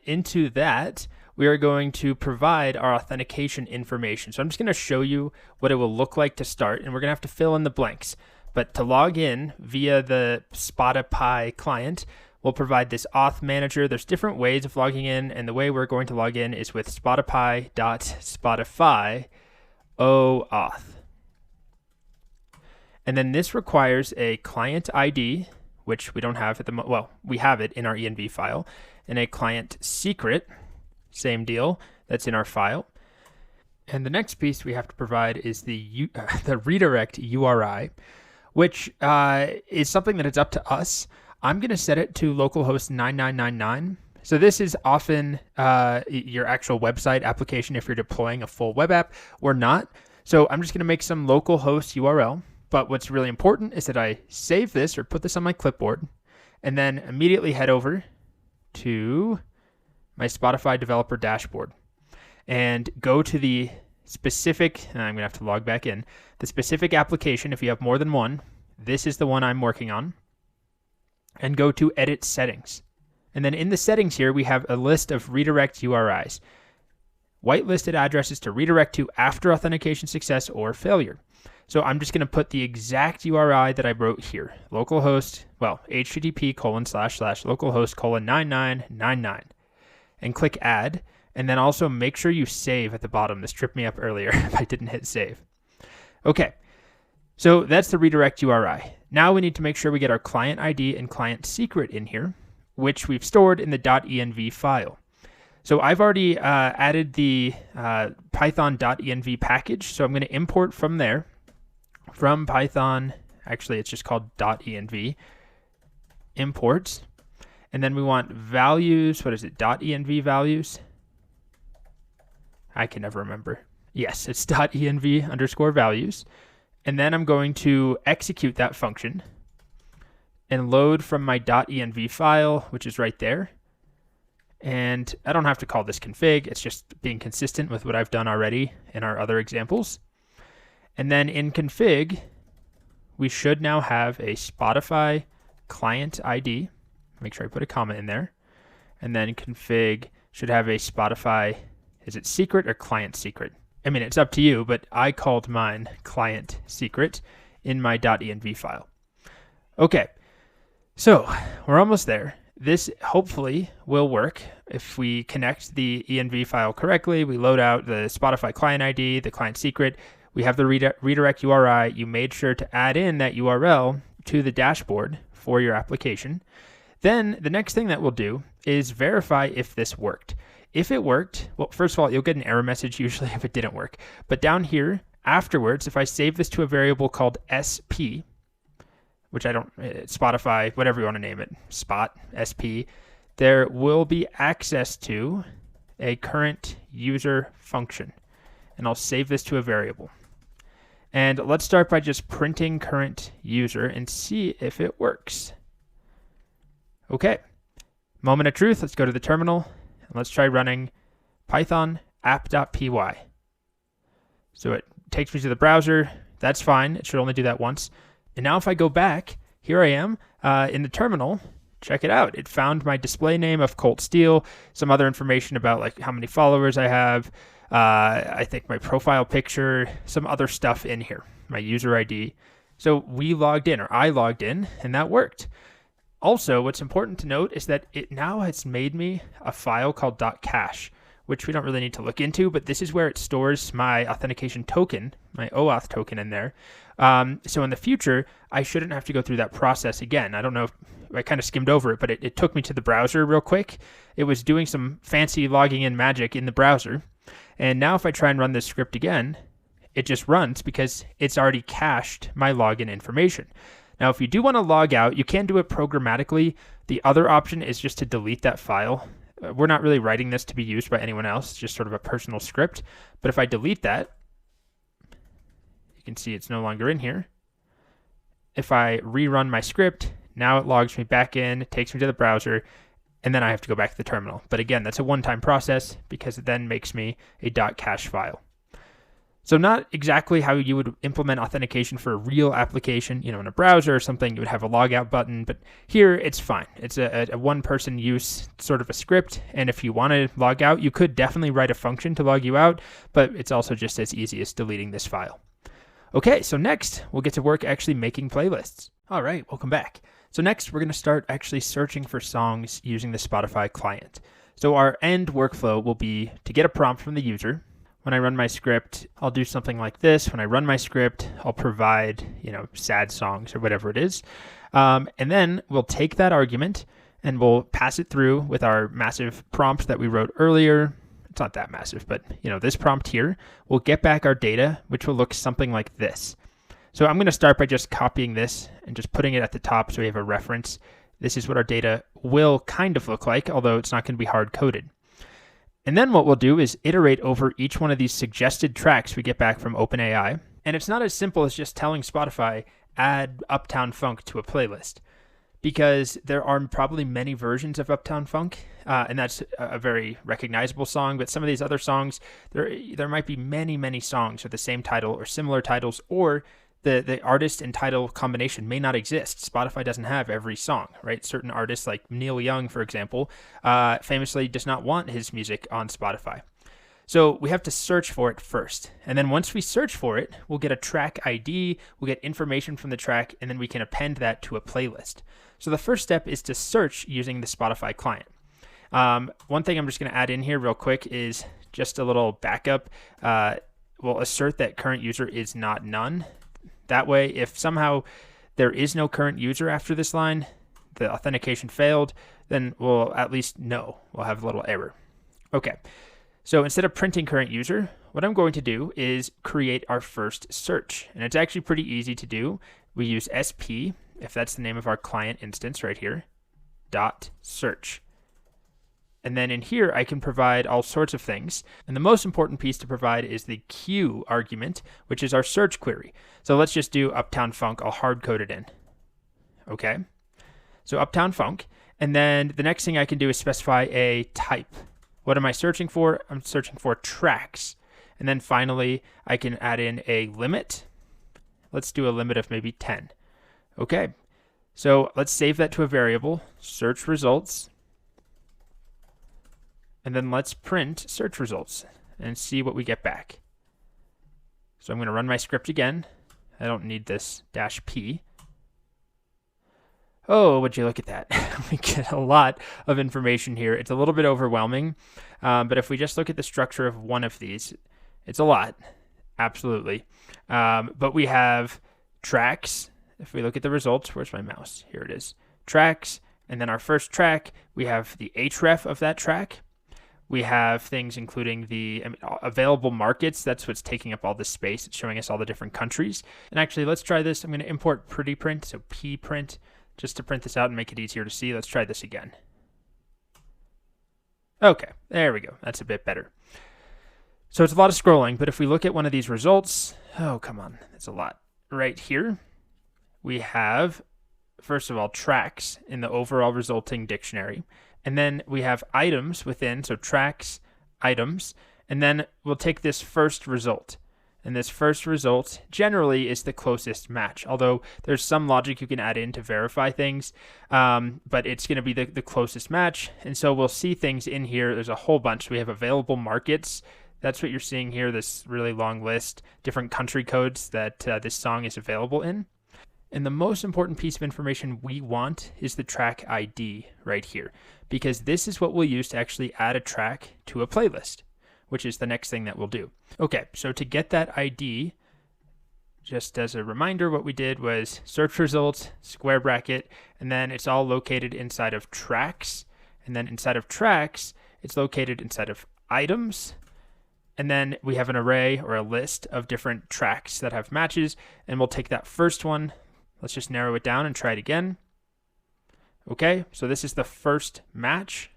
into that, we are going to provide our authentication information. So I'm just going to show you what it will look like to start, and we're going to have to fill in the blanks. But to log in via the Spotify client, we'll provide this auth manager. There's different ways of logging in, and the way we're going to log in is with Spotify.Spotify. OAuth. And then this requires a client ID, which we don't have at the moment. Well, we have it in our env file, and a client secret, same deal, that's in our file. And the next piece we have to provide is the redirect URI, which is something that it's up to us. I'm going to set it to localhost 9999. So this is often your actual website application if you're deploying a full web app or not. So I'm just going to make some localhost URL. But what's really important is that I save this or put this on my clipboard and then immediately head over to my Spotify developer dashboard and go to the specific, and I'm going to have to log back in, the specific application. If you have more than one, this is the one I'm working on, and go to edit settings. And then in the settings here, we have a list of redirect URIs, whitelisted addresses to redirect to after authentication success or failure. So I'm just going to put the exact URI that I wrote here, localhost, well, http://localhost:9999, and click add. And then also make sure you save at the bottom. This tripped me up earlier if I didn't hit save. Okay, so that's the redirect URI. Now we need to make sure we get our client ID and client secret in here, which we've stored in the .env file. So I've already added the python.env package, so I'm going to import from there, from Python, actually it's just called .env, imports, and then we want values, what is it, .env values? I can never remember. Yes, it's .env_values, and then I'm going to execute that function and load from my .env file, which is right there. And I don't have to call this config. It's just being consistent with what I've done already in our other examples. And then in config, we should now have a Spotify client ID. Make sure I put a comma in there. And then config should have a Spotify, is it secret or client secret? I mean, it's up to you, but I called mine client secret in my .env file. Okay, so we're almost there. This hopefully will work if we connect the env file correctly. We load out the Spotify client ID, the client secret. We have the redirect URI. You made sure to add in that URL to the dashboard for your application. Then the next thing that we'll do is verify if this worked. If it worked, well, first of all, you'll get an error message usually if it didn't work. But down here, afterwards, if I save this to a variable called SP, which I don't, Spotify, whatever you want to name it, Spot, SP, there will be access to a current user function. And I'll save this to a variable. And let's start by just printing current user and see if it works. Okay, moment of truth, let's go to the terminal. And let's try running Python app.py. So it takes me to the browser. That's fine. It should only do that once. And now if I go back, here I am in the terminal. Check it out. It found my display name of Colt Steel, some other information about like how many followers I have, I think my profile picture, some other stuff in here, my user ID. So we logged in, or I logged in, and that worked. Also, what's important to note is that it now has made me a file called .cache, which we don't really need to look into, but this is where it stores my authentication token, my OAuth token in there. So in the future, I shouldn't have to go through that process again. I don't know if I kind of skimmed over it, but it took me to the browser real quick. It was doing some fancy logging in magic in the browser. And now if I try and run this script again, it just runs because it's already cached my login information. Now, if you do want to log out, you can do it programmatically. The other option is just to delete that file. We're not really writing this to be used by anyone else, it's just sort of a personal script. But if I delete that, you can see it's no longer in here. If I rerun my script, now it logs me back in, it takes me to the browser, and then I have to go back to the terminal. But again, that's a one-time process because it then makes me a .cache file. So not exactly how you would implement authentication for a real application, in a browser or something, you would have a logout button, but here it's fine. It's a one-person use sort of a script, and if you want to log out, you could definitely write a function to log you out, but it's also just as easy as deleting this file. Okay, so next, we'll get to work actually making playlists. All right, welcome back. So next, we're going to start actually searching for songs using the Spotify client. So our end workflow will be to get a prompt from the user. When I run my script, I'll do something like this. When I run my script, I'll provide, sad songs or whatever it is. And then we'll take that argument and we'll pass it through with our massive prompt that we wrote earlier. It's not that massive, but this prompt here, we'll get back our data, which will look something like this. So I'm going to start by just copying this and just putting it at the top so we have a reference. This is what our data will kind of look like, although it's not going to be hard-coded. And then what we'll do is iterate over each one of these suggested tracks we get back from OpenAI. And it's not as simple as just telling Spotify, add Uptown Funk to a playlist, because there are probably many versions of Uptown Funk, and that's a very recognizable song. But some of these other songs, there might be many, many songs with the same title or similar titles, or the artist and title combination may not exist. Spotify doesn't have every song, right? Certain artists like Neil Young, for example, famously does not want his music on Spotify. So we have to search for it first. And then once we search for it, we'll get a track ID, we'll get information from the track, and then we can append that to a playlist. So the first step is to search using the Spotify client. One thing I'm just going to add in here real quick is just a little backup. We'll assert that current user is not none. That way, if somehow there is no current user after this line, the authentication failed, then we'll at least know. We'll have a little error. Okay, so instead of printing current user, what I'm going to do is create our first search. And it's actually pretty easy to do. We use SP, if that's the name of our client instance right here, .search. And then in here, I can provide all sorts of things. And the most important piece to provide is the Q argument, which is our search query. So let's just do Uptown Funk. I'll hard code it in. Okay. So Uptown Funk. And then the next thing I can do is specify a type. What am I searching for? I'm searching for tracks. And then finally, I can add in a limit. Let's do a limit of maybe 10. Okay. So let's save that to a variable, search results, and then let's print search results and see what we get back. So I'm going to run my script again. I don't need this -p. Oh, would you look at that? We get a lot of information here. It's a little bit overwhelming, but if we just look at the structure of one of these, it's a lot, absolutely. But we have tracks. If we look at the results, where's my mouse? Here it is. Tracks, and then our first track, we have the href of that track. We have things including the available markets. That's what's taking up all this space. It's showing us all the different countries. And actually, let's try this. I'm going to import pretty print, so pprint, just to print this out and make it easier to see. Let's try this again. Okay, there we go. That's a bit better. So it's a lot of scrolling, but if we look at one of these results, oh, come on, that's a lot. Right here, we have, first of all, tracks in the overall resulting dictionary. And then we have items within, so tracks, items, and then we'll take this first result. And this first result generally is the closest match, although there's some logic you can add in to verify things, but it's going to be the closest match. And so we'll see things in here. There's a whole bunch. We have available markets. That's what you're seeing here, this really long list, different country codes that this song is available in. And the most important piece of information we want is the track ID right here, because this is what we'll use to actually add a track to a playlist, which is the next thing that we'll do. Okay, so to get that ID, just as a reminder, what we did was search results, square bracket, and then it's all located inside of tracks. And then inside of tracks, it's located inside of items. And then we have an array or a list of different tracks that have matches, and we'll take that first one. Let's just narrow it down and try it again. Okay, so this is the first match.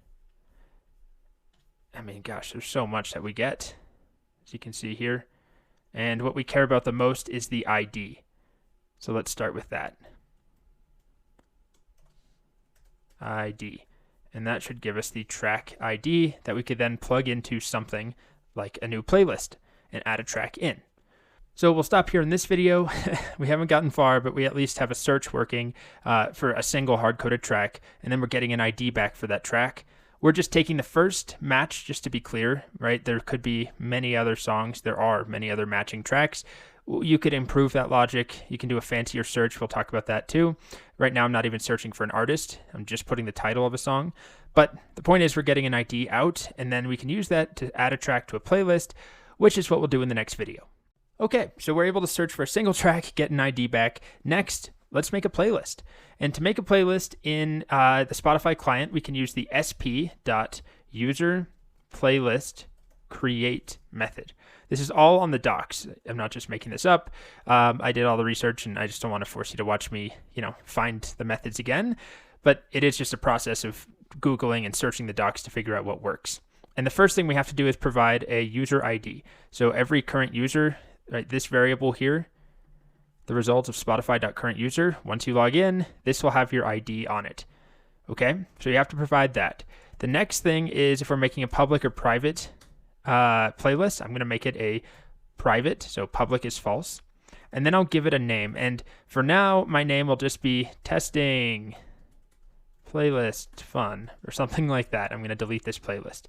I mean, gosh, there's so much that we get, as you can see here. And what we care about the most is the ID. So let's start with that. ID. And that should give us the track ID that we could then plug into something like a new playlist and add a track in. So we'll stop here in this video. We haven't gotten far, but we at least have a search working for a single hard-coded track, and then we're getting an ID back for that track. We're just taking the first match, just to be clear, right? There could be many other songs. There are many other matching tracks. You could improve that logic. You can do a fancier search. We'll talk about that too. Right now, I'm not even searching for an artist. I'm just putting the title of a song. But the point is we're getting an ID out, and then we can use that to add a track to a playlist, which is what we'll do in the next video. Okay, so we're able to search for a single track, get an ID back. Next, let's make a playlist. And to make a playlist in the Spotify client, we can use the sp.user_playlist_create method. This is all on the docs. I'm not just making this up. I did all the research, and I just don't want to force you to watch me, find the methods again. But it is just a process of Googling and searching the docs to figure out what works. And the first thing we have to do is provide a user ID. So every current user, right, this variable here, the results of Spotify.currentUser, once you log in, this will have your ID on it. Okay, so you have to provide that. The next thing is if we're making a public or private playlist, I'm going to make it a private, so public is false. And then I'll give it a name. And for now, my name will just be testing playlist fun or something like that. I'm going to delete this playlist.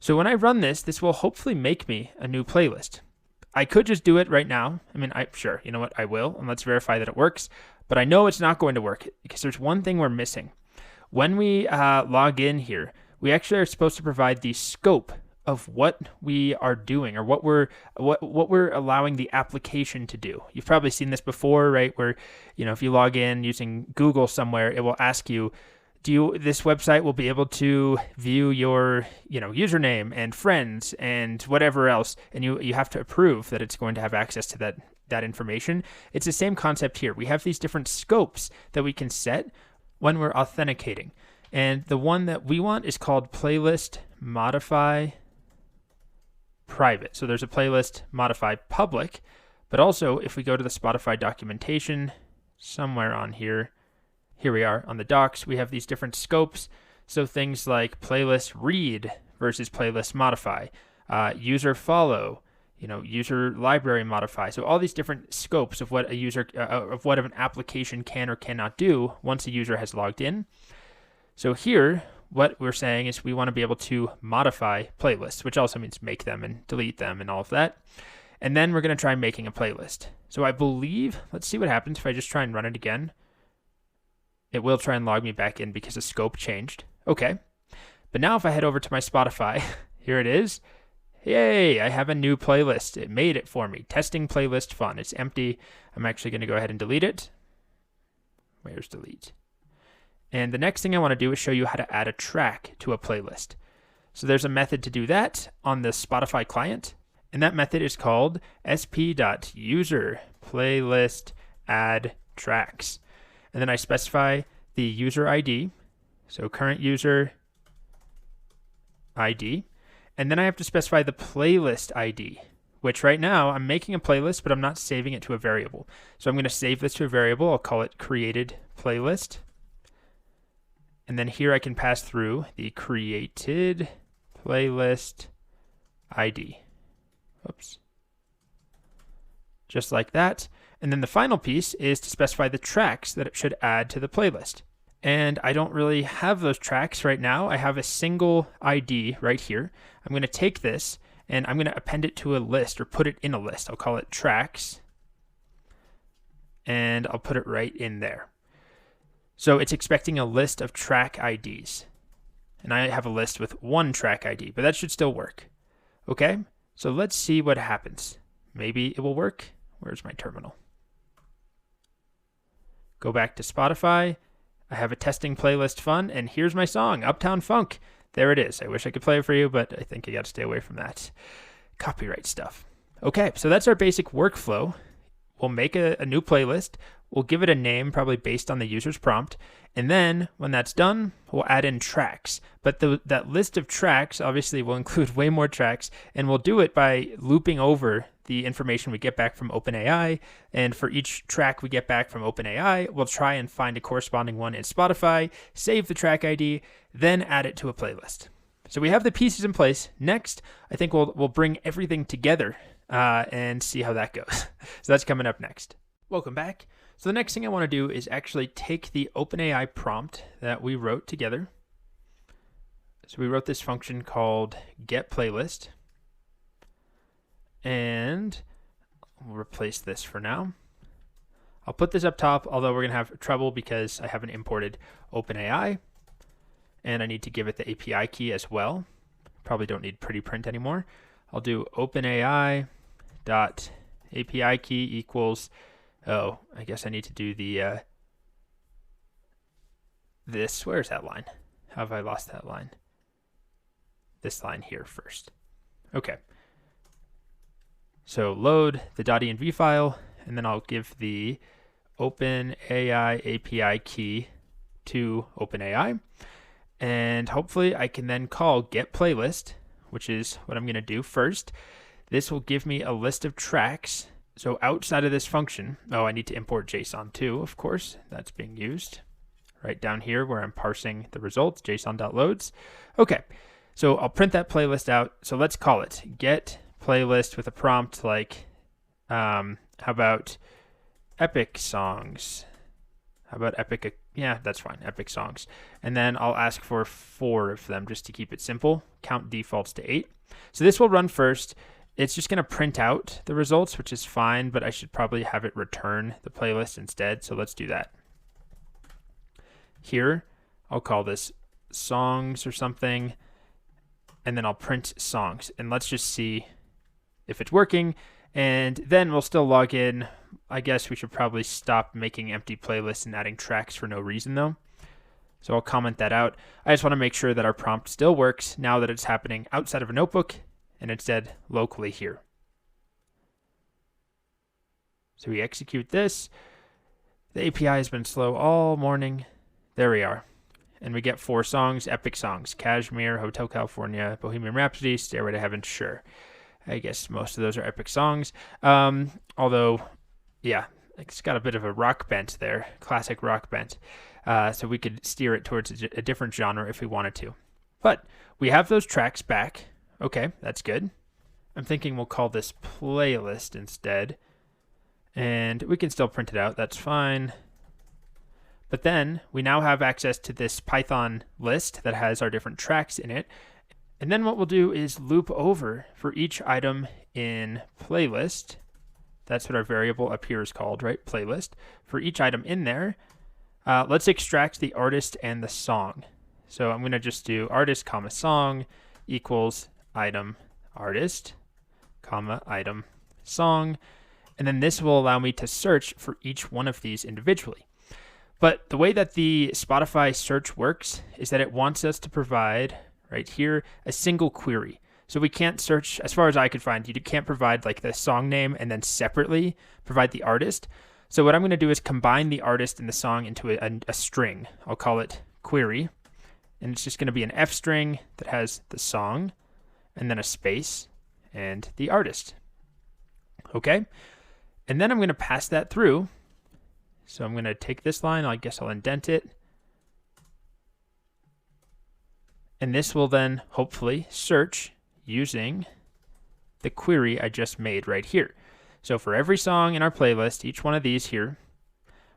So when I run this, this will hopefully make me a new playlist. I could just do it right now. I mean, sure, you know what? I will, and let's verify that it works. But I know it's not going to work because there's one thing we're missing. When we log in here, we actually are supposed to provide the scope of what we are doing or what we're allowing the application to do. You've probably seen this before, right? Where, if you log in using Google somewhere, it will ask you, this website will be able to view your, username and friends and whatever else, and you have to approve that it's going to have access to that information. It's the same concept here. We have these different scopes that we can set when we're authenticating. And the one that we want is called playlist modify private. So there's a playlist modify public, but also if we go to the Spotify documentation somewhere on here, here we are on the docs, we have these different scopes. So things like playlist read versus playlist modify, user follow, user library modify. So all these different scopes of what a user, of what an application can or cannot do once a user has logged in. So here, what we're saying is we want to be able to modify playlists, which also means make them and delete them and all of that. And then we're going to try making a playlist. So I believe, let's see what happens if I just try and run it again. It will try and log me back in because the scope changed. Okay. But now if I head over to my Spotify, here it is. Yay, I have a new playlist. It made it for me. Testing playlist fun. It's empty. I'm actually going to go ahead and delete it. Where's delete? And the next thing I want to do is show you how to add a track to a playlist. So there's a method to do that on the Spotify client. And that method is called sp.user_playlist_add_tracks. And then I specify the user ID. So current user ID. And then I have to specify the playlist ID, which right now I'm making a playlist, but I'm not saving it to a variable. So I'm going to save this to a variable. I'll call it created playlist. And then here I can pass through the created playlist ID. Oops. Just like that. And then the final piece is to specify the tracks that it should add to the playlist. And I don't really have those tracks right now. I have a single ID right here. I'm going to take this and I'm going to append it to a list or put it in a list. I'll call it tracks. And I'll put it right in there. So it's expecting a list of track IDs. And I have a list with one track ID, but that should still work. Okay, so let's see what happens. Maybe it will work. Where's my terminal? Go back to Spotify. I have a testing playlist fun, and here's my song, Uptown Funk. There it is. I wish I could play it for you, but I think I got to stay away from that copyright stuff. Okay, so that's our basic workflow. We'll make a new playlist. We'll give it a name, probably based on the user's prompt. And then when that's done, we'll add in tracks. But that list of tracks obviously will include way more tracks, and we'll do it by looping over the information we get back from OpenAI. And for each track we get back from OpenAI, we'll try and find a corresponding one in Spotify, save the track ID, then add it to a playlist. So we have the pieces in place. Next, I think we'll bring everything together and see how that goes. So that's coming up next. Welcome back. So the next thing I want to do is actually take the OpenAI prompt that we wrote together. So we wrote this function called getPlaylist. And we'll replace this for now. I'll put this up top, although we're going to have trouble because I haven't imported OpenAI. And I need to give it the API key as well. Probably don't need pretty print anymore. I'll do OpenAI dot API key equals, oh, I guess I need to do the, this, where's that line? How have I lost that line? This line here first. Okay. So load the .env file, and then I'll give the OpenAI API key to OpenAI. And hopefully I can then call getPlaylist, which is what I'm going to do first. This will give me a list of tracks. So outside of this function, oh, I need to import JSON too, of course. That's being used right down here where I'm parsing the results, JSON.loads. Okay, so I'll print that playlist out. So let's call it getPlaylist with a prompt like, how about epic songs? How about epic? Yeah, that's fine, epic songs. And then I'll ask for 4 of them just to keep it simple. Count defaults to 8. So this will run first. It's just going to print out the results, which is fine, but I should probably have it return the playlist instead. So let's do that. Here, I'll call this songs or something, and then I'll print songs. And let's just see if it's working. And then we'll still log in. I guess we should probably stop making empty playlists and adding tracks for no reason though. So I'll comment that out. I just want to make sure that our prompt still works now that it's happening outside of a notebook and instead locally here. So we execute this. The API has been slow all morning. There we are. And we get 4 songs, epic songs. Kashmir, Hotel California, Bohemian Rhapsody, Stairway to Heaven, sure. I guess most of those are epic songs. Although, yeah, it's got a bit of a rock bent there, classic rock bent. So we could steer it towards a different genre if we wanted to. But we have those tracks back. Okay, that's good. I'm thinking we'll call this playlist instead. And we can still print it out, that's fine. But then we now have access to this Python list that has our different tracks in it. And then what we'll do is loop over for each item in playlist. That's what our variable up here is called, right? Playlist. For each item in there, let's extract the artist and the song. So I'm going to just do artist, comma, song equals item artist, comma, item song. And then this will allow me to search for each one of these individually. But the way that the Spotify search works is that it wants us to provide, right here, a single query. So we can't search, as far as I could find, you can't provide like the song name and then separately provide the artist. So what I'm going to do is combine the artist and the song into a string. I'll call it query. And it's just going to be an F string that has the song and then a space and the artist. Okay? And then I'm going to pass that through. So I'm going to take this line, I guess I'll indent it. And this will then hopefully search using the query I just made right here. So for every song in our playlist, each one of these here,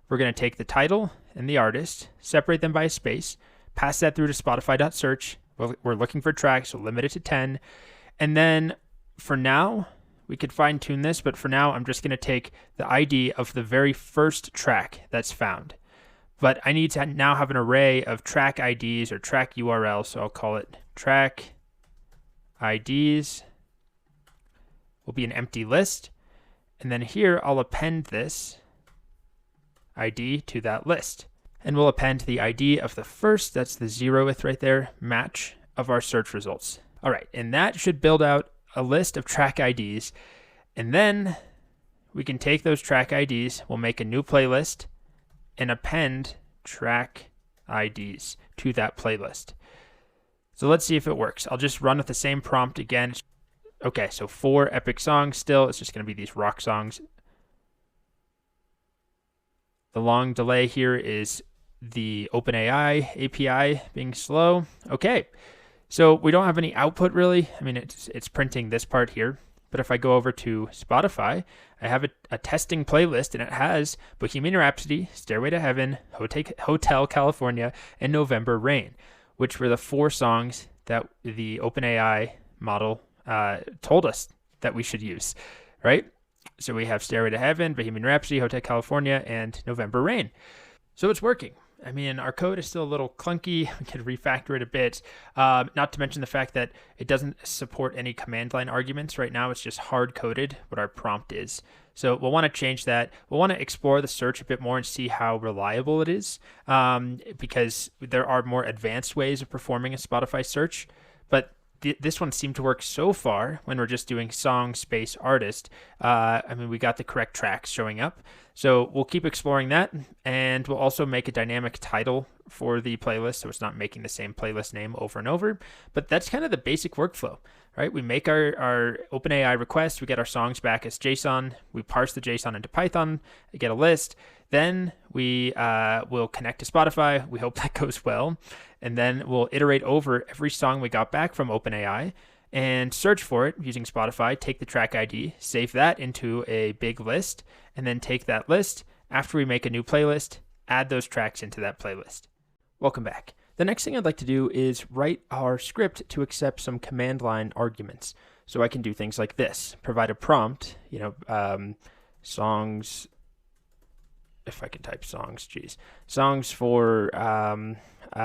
we're going to take the title and the artist, separate them by a space, pass that through to Spotify.search. We're looking for tracks, so limit it to 10. And then for now, we could fine tune this, but for now, I'm just going to take the ID of the very first track that's found. But I need to now have an array of track IDs or track URLs, so I'll call it track IDs. Will be an empty list. And then here, I'll append this ID to that list. And we'll append the ID of the first, that's the 0th right there, match of our search results. All right, and that should build out a list of track IDs, and then we can take those track IDs, we'll make a new playlist, and append track IDs to that playlist. So let's see if it works. I'll just run with the same prompt again. Okay, so 4 epic songs still. It's just going to be these rock songs. The long delay here is the OpenAI API being slow. Okay. So we don't have any output really. I mean, it's printing this part here. But if I go over to Spotify, I have a testing playlist, and it has Bohemian Rhapsody, Stairway to Heaven, Hotel California, and November Rain, which were the 4 songs that the OpenAI model told us that we should use, right? So we have Stairway to Heaven, Bohemian Rhapsody, Hotel California, and November Rain. So it's working. I mean, our code is still a little clunky. We could refactor it a bit. Not to mention the fact that it doesn't support any command line arguments. Right now, it's just hard-coded what our prompt is. So we'll want to change that. We'll want to explore the search a bit more and see how reliable it is, because there are more advanced ways of performing a Spotify search. But this one seemed to work so far when we're just doing song space artist. I mean, we got the correct tracks showing up. So we'll keep exploring that, and we'll also make a dynamic title for the playlist so it's not making the same playlist name over and over. But that's kind of the basic workflow, right? We make our OpenAI request, we get our songs back as JSON, we parse the JSON into Python, we get a list, then we will connect to Spotify. We hope that goes well. And then we'll iterate over every song we got back from OpenAI and search for it using Spotify, take the track ID, save that into a big list, and then take that list. After we make a new playlist, add those tracks into that playlist. Welcome back. The next thing I'd like to do is write our script to accept some command line arguments. So I can do things like this, provide a prompt, songs, if I can type songs, songs for a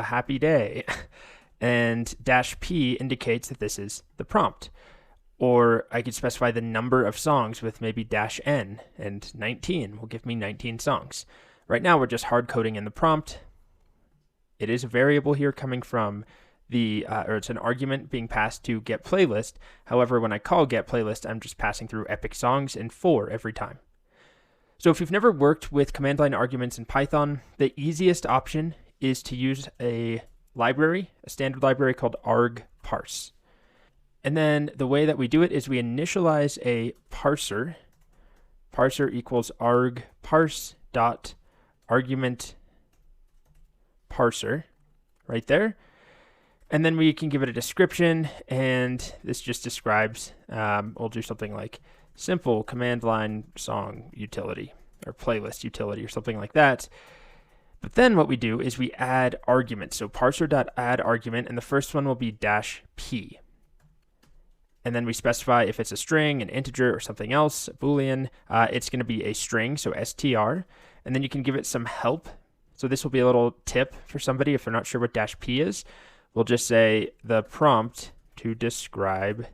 happy day. And -p indicates that this is the prompt. Or I could specify the number of songs with maybe -n, and 19 will give me 19 songs. Right now we're just hard coding in the prompt. It is a variable here coming from or it's an argument being passed to get playlist. However, when I call get playlist, I'm just passing through epic songs and 4 every time. So if you've never worked with command line arguments in Python, the easiest option is to use a standard library called argparse. And then the way that we do it is we initialize a parser. Parser equals argparse.argument parser right there. And then we can give it a description, and this just describes, we'll do something like simple command line song utility or playlist utility or something like that. But then what we do is we add arguments. So parser.add argument, and the first one will be -p. And then we specify if it's a string, an integer, or something else, a Boolean. It's going to be a string, so str. And then you can give it some help. So this will be a little tip for somebody if they're not sure what -p is. We'll just say the prompt to describe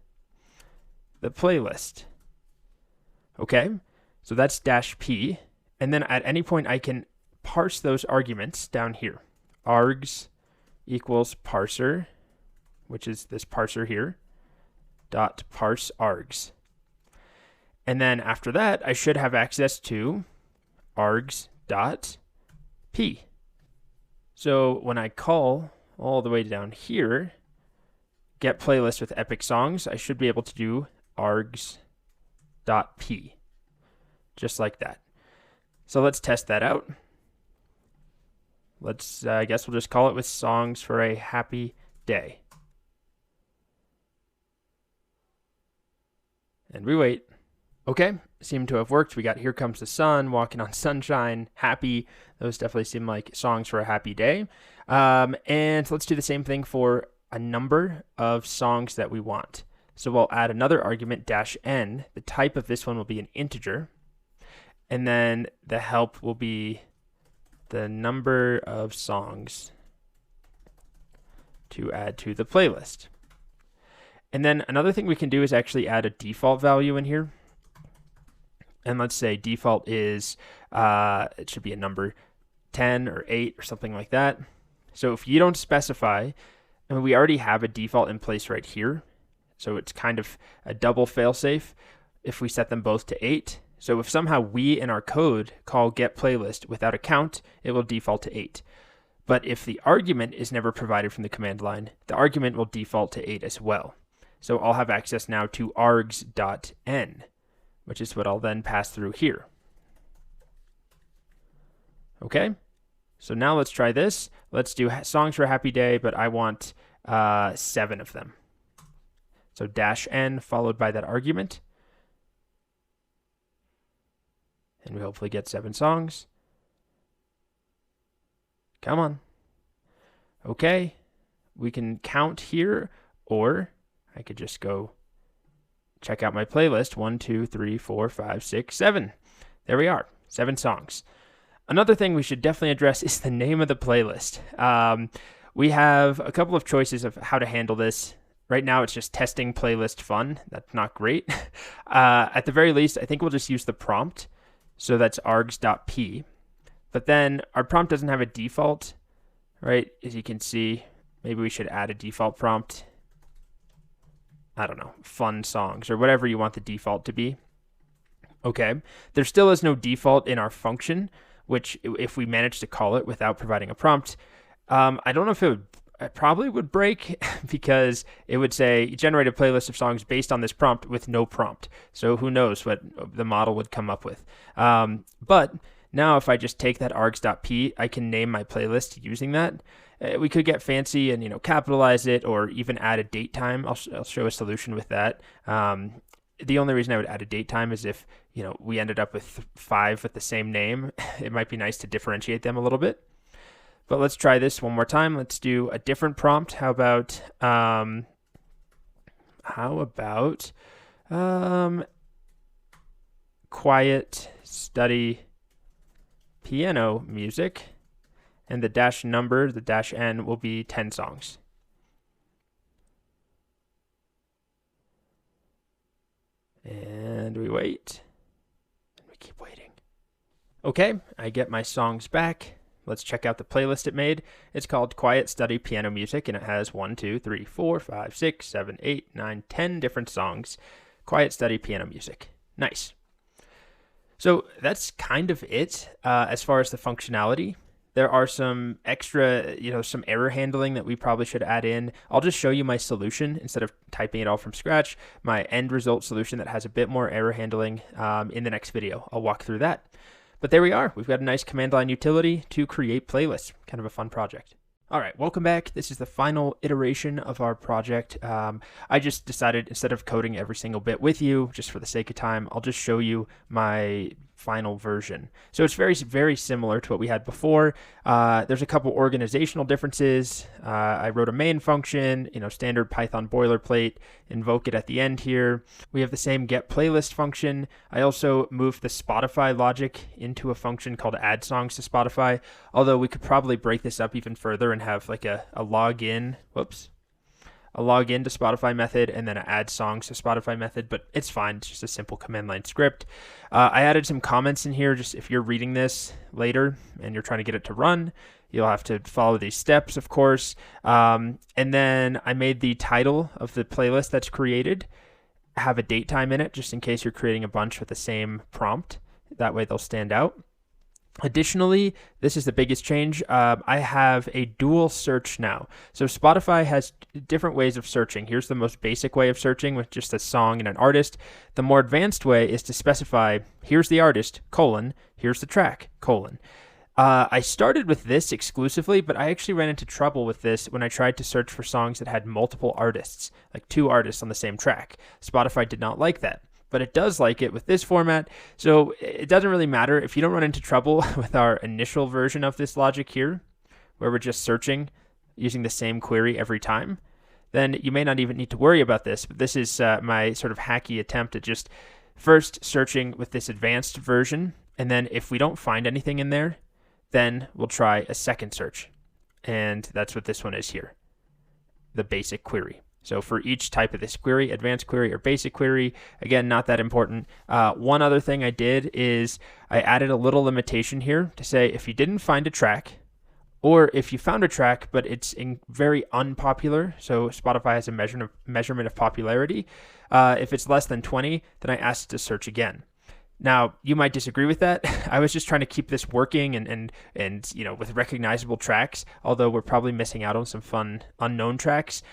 the playlist. Okay, so that's -p. And then at any point I can parse those arguments down here. Args equals parser, which is this parser here, dot parse args. And then after that, I should have access to args dot p. So when I call all the way down here, get playlist with epic songs, I should be able to do args dot p, just like that. So let's test that out. Let's, I guess we'll just call it with songs for a happy day. And we wait. Okay, seem to have worked. We got Here Comes the Sun, Walking on Sunshine, Happy. Those definitely seem like songs for a happy day. And let's do the same thing for a number of songs that we want. So we'll add another argument, -n. The type of this one will be an integer. And then the help will be the number of songs to add to the playlist. And then another thing we can do is actually add a default value in here. And let's say default is, it should be a number 10 or 8 or something like that. So if you don't specify, I mean, we already have a default in place right here. So it's kind of a double failsafe if we set them both to 8. So if somehow we in our code call get playlist without a count, it will default to 8. But if the argument is never provided from the command line, the argument will default to 8 as well. So I'll have access now to args.n, which is what I'll then pass through here. Okay, so now let's try this. Let's do songs for a happy day, but I want 7 of them. So -n followed by that argument. And we hopefully get 7 songs. Come on. Okay, we can count here, or I could just go check out my playlist. 1, 2, 3, 4, 5, 6, 7. There we are, 7 songs. Another thing we should definitely address is the name of the playlist. We have a couple of choices of how to handle this. Right now, it's just testing playlist fun. That's not great. At the very least, I think we'll just use the prompt. So that's args.p. But then our prompt doesn't have a default, right? As you can see, maybe we should add a default prompt. I don't know, fun songs or whatever you want the default to be. Okay, there still is no default in our function, which if we manage to call it without providing a prompt, I don't know if it probably would break because it would say generate a playlist of songs based on this prompt with no prompt. So who knows what the model would come up with. But now if I just take that args.p, I can name my playlist using that. We could get fancy and capitalize it or even add a date time. I'll show a solution with that. The only reason I would add a date time is if we ended up with 5 with the same name. It might be nice to differentiate them a little bit. But let's try this one more time. Let's do a different prompt. How about quiet study piano music, and the -number, the -n, will be 10 songs. And we wait. And we keep waiting. Okay, I get my songs back. Let's check out the playlist it made. It's called Quiet Study Piano Music, and it has 1, 2, 3, 4, 5, 6, 7, 8, 9, 10 different songs. Quiet Study Piano Music. Nice. So that's kind of it as far as the functionality. There are some extra, some error handling that we probably should add in. I'll just show you my solution instead of typing it all from scratch. My end result solution that has a bit more error handling in the next video. I'll walk through that. But there we are. We've got a nice command line utility to create playlists. Kind of a fun project. All right, welcome back. This is the final iteration of our project. I just decided, instead of coding every single bit with you, just for the sake of time, I'll just show you my final version. So it's very, very similar to what we had before. There's a couple organizational differences. I wrote a main function, standard Python boilerplate, invoke it at the end here. We have the same get playlist function. I also moved the Spotify logic into a function called add songs to Spotify, although we could probably break this up even further and have like a login to Spotify method and then an add songs to Spotify method, but it's fine. It's just a simple command line script. I added some comments in here. Just if you're reading this later and you're trying to get it to run, you'll have to follow these steps, of course. And then I made the title of the playlist that's created have a date time in it, just in case you're creating a bunch with the same prompt. That way they'll stand out. Additionally, this is the biggest change. I have a dual search now. So Spotify has different ways of searching. Here's the most basic way of searching with just a song and an artist. The more advanced way is to specify, here's the artist, here's the track, I started with this exclusively, but I actually ran into trouble with this when I tried to search for songs that had multiple artists, like 2 artists on the same track. Spotify did not like that, but it does like it with this format. So it doesn't really matter if you don't run into trouble with our initial version of this logic here, where we're just searching using the same query every time, then you may not even need to worry about this. But this is my sort of hacky attempt at just first searching with this advanced version. And then if we don't find anything in there, then we'll try a second search. And that's what this one is here, the basic query. So for each type of this query, advanced query or basic query, again, not that important. One other thing I did is I added a little limitation here to say if you didn't find a track, or if you found a track but it's very unpopular, so Spotify has a measurement of popularity, if it's less than 20, then I asked to search again. Now, you might disagree with that. I was just trying to keep this working and with recognizable tracks, although we're probably missing out on some fun unknown tracks.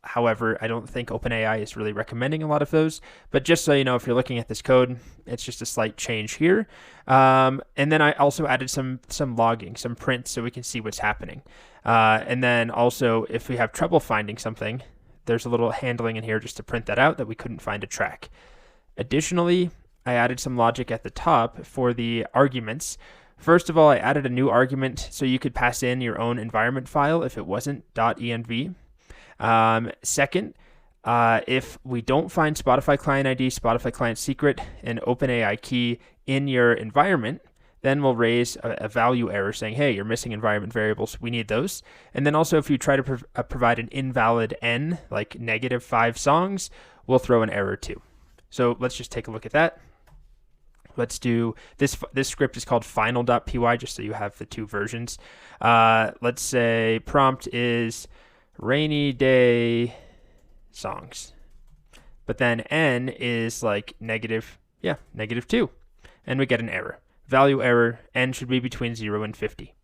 However, I don't think OpenAI is really recommending a lot of those. But just so you know, if you're looking at this code, it's just a slight change here. And then I also added some logging, some prints, so we can see what's happening. And then also, if we have trouble finding something, there's a little handling in here just to print that we couldn't find a track. Additionally, I added some logic at the top for the arguments. First of all, I added a new argument so you could pass in your own environment file if it wasn't .env. Second, if we don't find Spotify client ID, Spotify client secret, and OpenAI key in your environment, then we'll raise a value error saying, hey, you're missing environment variables. We need those. And then also if you try to provide an invalid n, like -5 songs, we'll throw an error too. So let's just take a look at that. Let's do this. This script is called final.py, just so you have the 2 versions. Let's say prompt is rainy day songs, but then n is like -2, and we get an error. Value error, n should be between 0 and 50.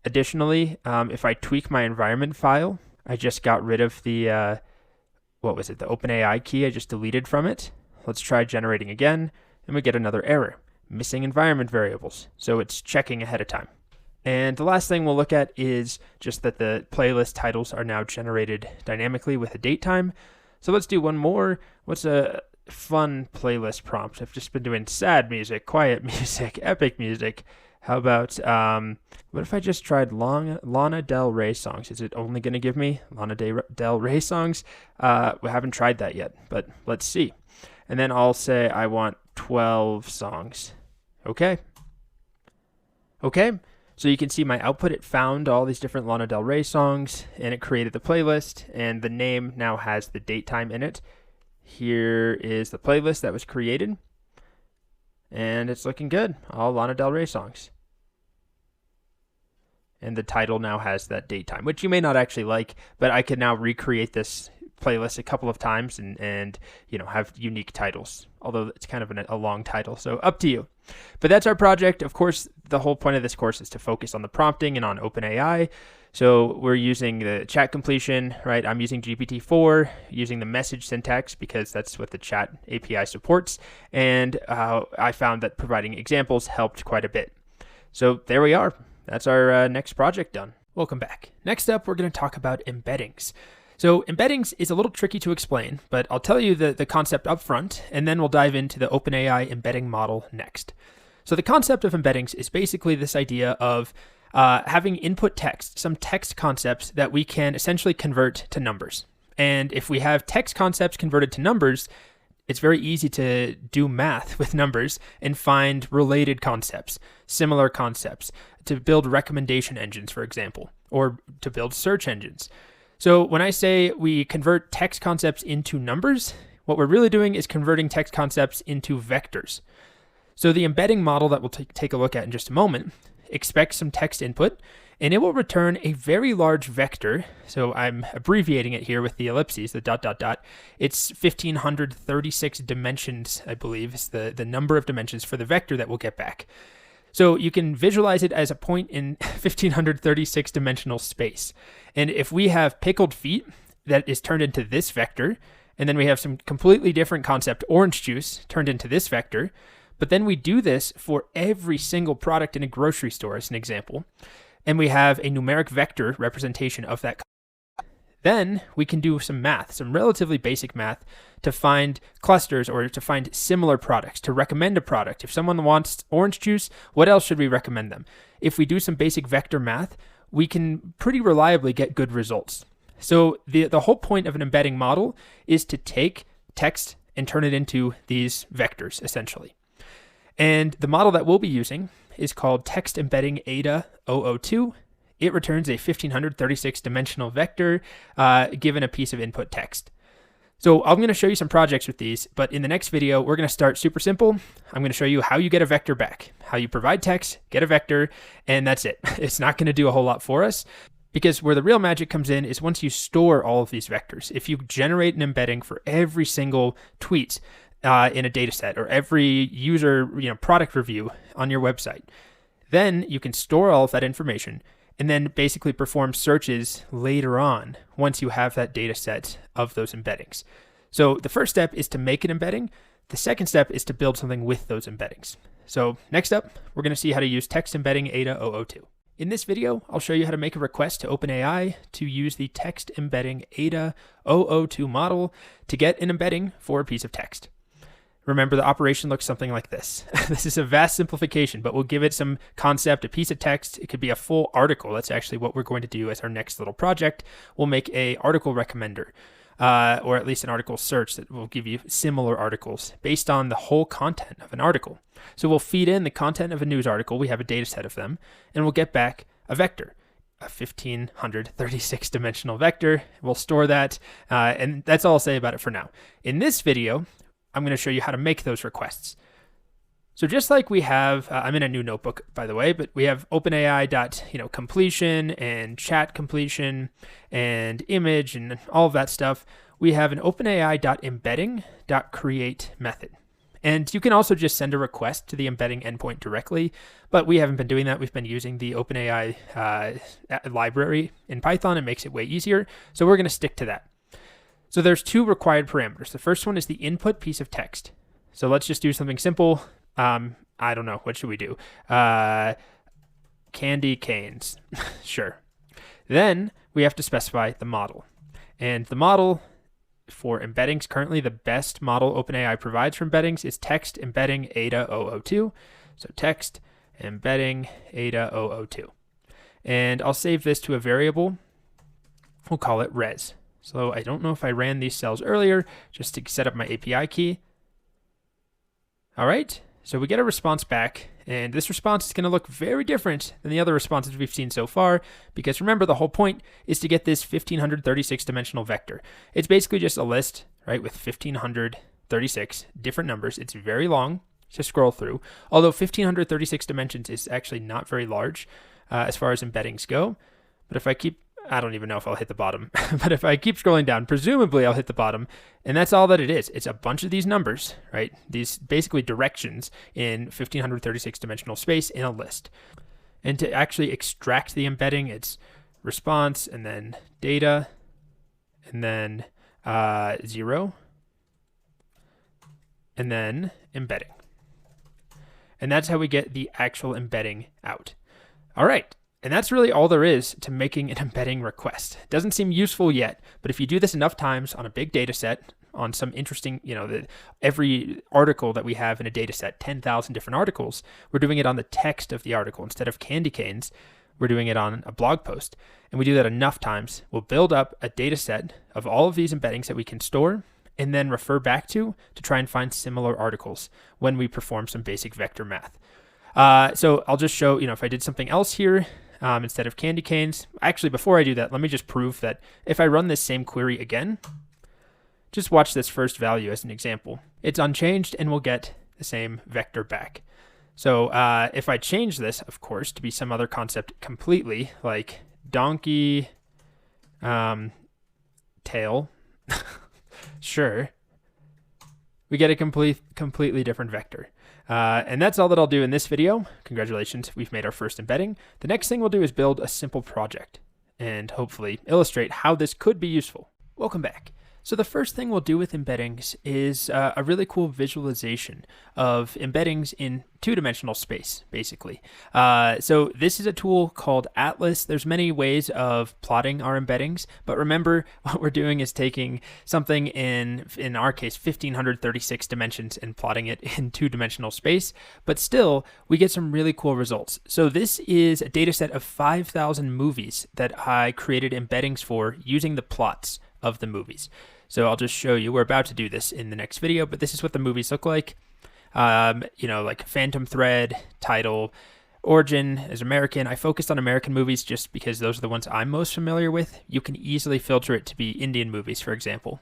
Additionally, if I tweak my environment file, I just got rid of the the OpenAI key I just deleted from it. Let's try generating again, and we get another error, missing environment variables. So it's checking ahead of time. And the last thing we'll look at is just that the playlist titles are now generated dynamically with a date time. So let's do one more. What's a fun playlist prompt? I've just been doing sad music, quiet music, epic music. How about, what if I just tried Lana Del Rey songs? Is it only going to give me Lana Del Rey songs? We haven't tried that yet, but let's see. And then I'll say I want 12 songs. Okay. So you can see my output, it found all these different Lana Del Rey songs, and it created the playlist, and the name now has the date time in it. Here is the playlist that was created, and it's looking good. All Lana Del Rey songs. And the title now has that date time, which you may not actually like, but I could now recreate this playlist a couple of times and have unique titles, although it's kind of a long title, so up to you. But that's our project. Of course, the whole point of this course is to focus on the prompting and on OpenAI. So we're using the chat completion, right? I'm using GPT4, using the message syntax because that's what the chat API supports. And I found that providing examples helped quite a bit. So there we are. That's our next project done. Welcome back. Next up, we're going to talk about embeddings. So embeddings is a little tricky to explain, but I'll tell you the concept up front, and then we'll dive into the OpenAI embedding model next. So the concept of embeddings is basically this idea of having input text, some text concepts that we can essentially convert to numbers. And if we have text concepts converted to numbers, it's very easy to do math with numbers and find related concepts, similar concepts, to build recommendation engines, for example, or to build search engines. So when I say we convert text concepts into numbers, what we're really doing is converting text concepts into vectors. So the embedding model that we'll take a look at in just a moment expects some text input, and it will return a very large vector. So I'm abbreviating it here with the ellipses, the ... It's 1536 dimensions, I believe, is the number of dimensions for the vector that we'll get back. So you can visualize it as a point in 1536 dimensional space. And if we have pickled feet that is turned into this vector, and then we have some completely different concept, orange juice, turned into this vector, but then we do this for every single product in a grocery store, as an example, and we have a numeric vector representation of that. Then we can do some math, some relatively basic math, to find clusters or to find similar products, to recommend a product. If someone wants orange juice, what else should we recommend them? If we do some basic vector math, we can pretty reliably get good results. So the whole point of an embedding model is to take text and turn it into these vectors, essentially. And the model that we'll be using is called Text Embedding Ada 002. It returns a 1536 dimensional vector given a piece of input text. So I'm going to show you some projects with these, but in the next video, we're going to start super simple. I'm going to show you how you get a vector back, how you provide text, get a vector, and that's it. It's not going to do a whole lot for us, because where the real magic comes in is once you store all of these vectors. If you generate an embedding for every single tweet in a data set, or every user product review on your website, then you can store all of that information and then basically perform searches later on once you have that data set of those embeddings. So the first step is to make an embedding. The second step is to build something with those embeddings. So next up, we're going to see how to use Text Embedding Ada 002. In this video, I'll show you how to make a request to OpenAI to use the Text Embedding Ada 002 model to get an embedding for a piece of text. Remember, the operation looks something like this. This is a vast simplification, but we'll give it some concept, a piece of text. It could be a full article. That's actually what we're going to do as our next little project. We'll make an article recommender, or at least an article search that will give you similar articles based on the whole content of an article. So we'll feed in the content of a news article. We have a data set of them, and we'll get back a vector, a 1536 dimensional vector. We'll store that, and that's all I'll say about it for now. In this video, I'm going to show you how to make those requests. So just like we have, I'm in a new notebook, by the way, but we have OpenAI completion and chat completion and image and all of that stuff. We have an OpenAI.embedding.create method. And you can also just send a request to the embedding endpoint directly, but we haven't been doing that. We've been using the OpenAI library in Python. It makes it way easier. So we're going to stick to that. So there's two required parameters. The first one is the input piece of text. So let's just do something simple. I don't know. What should we do? Candy canes. Sure. Then we have to specify the model. And the model for embeddings, currently the best model OpenAI provides for embeddings is Text Embedding Ada 002. So Text Embedding Ada 002. And I'll save this to a variable. We'll call it res. So I don't know if I ran these cells earlier just to set up my API key. All right, so we get a response back, and this response is going to look very different than the other responses we've seen so far, because remember, the whole point is to get this 1536 dimensional vector. It's basically just a list, right, with 1536 different numbers. It's very long to scroll through, although 1536 dimensions is actually not very large as far as embeddings go. But if I keep I don't even know if I'll hit the bottom, but if I keep scrolling down, presumably I'll hit the bottom, and that's all that it is. It's a bunch of these numbers, right? These basically directions in 1536 dimensional space in a list. And to actually extract the embedding, it's response and then data and then 0 and then embedding. And that's how we get the actual embedding out. All right. And that's really all there is to making an embedding request. It doesn't seem useful yet, but if you do this enough times on a big data set, on some interesting, every article that we have in a data set, 10,000 different articles, we're doing it on the text of the article. Instead of candy canes, we're doing it on a blog post. And we do that enough times, we'll build up a data set of all of these embeddings that we can store and then refer back to try and find similar articles when we perform some basic vector math. So I'll just show, if I did something else here, instead of candy canes. Actually, before I do that, let me just prove that if I run this same query again, just watch this first value as an example. It's unchanged and we'll get the same vector back. So if I change this, of course, to be some other concept completely, like donkey tail, sure, we get a completely different vector. And that's all that I'll do in this video. Congratulations, we've made our first embedding. The next thing we'll do is build a simple project and hopefully illustrate how this could be useful. Welcome back. So the first thing we'll do with embeddings is a really cool visualization of embeddings in two-dimensional space, basically. So this is a tool called Atlas. There's many ways of plotting our embeddings, but remember what we're doing is taking something in our case, 1536 dimensions and plotting it in two-dimensional space, but still we get some really cool results. So this is a data set of 5,000 movies that I created embeddings for using the plots of the movies. So I'll just show you. We're about to do this in the next video, but this is what the movies look like. Like Phantom Thread, title, origin is American. I focused on American movies just because those are the ones I'm most familiar with. You can easily filter it to be Indian movies, for example.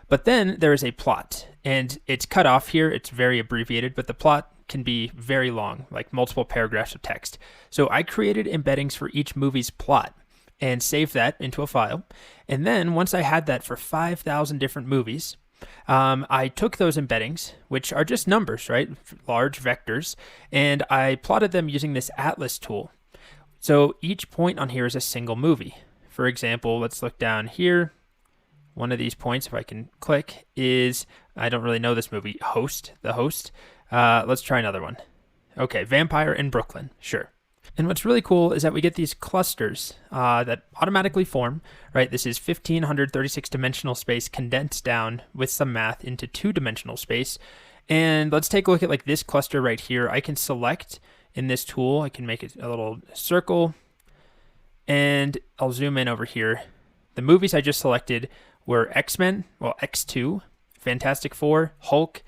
But then there is a plot, and it's cut off here. It's very abbreviated, but the plot can be very long, like multiple paragraphs of text. So I created embeddings for each movie's plot and save that into a file. And then once I had that for 5,000 different movies, I took those embeddings, which are just numbers, right? Large vectors, and I plotted them using this Atlas tool. So each point on here is a single movie. For example, let's look down here. One of these points, if I can click, is, I don't really know this movie, The Host. Let's try another one. Okay, Vampire in Brooklyn, sure. And what's really cool is that we get these clusters that automatically form, right? This is 1536 dimensional space condensed down with some math into two-dimensional space. And let's take a look at like this cluster right here. I can select in this tool, I can make it a little circle, and I'll zoom in over here. The movies I just selected were X-Men, well, X2, Fantastic Four, Hulk,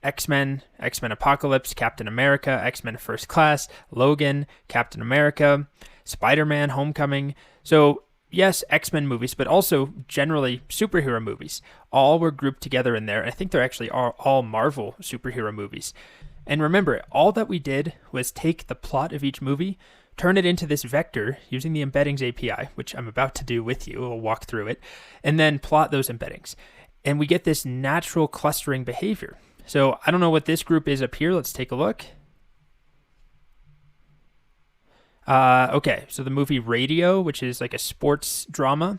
X-Men, X-Men Apocalypse, Captain America, X-Men First Class, Logan, Captain America, Spider-Man Homecoming. So yes, X-Men movies, but also generally superhero movies. All were grouped together in there. And I think they're actually all Marvel superhero movies. And remember, all that we did was take the plot of each movie, turn it into this vector using the Embeddings API, which I'm about to do with you. We'll walk through it, and then plot those embeddings. And we get this natural clustering behavior. So I don't know what this group is up here. Let's take a look. Okay, so the movie Radio, which is like a sports drama,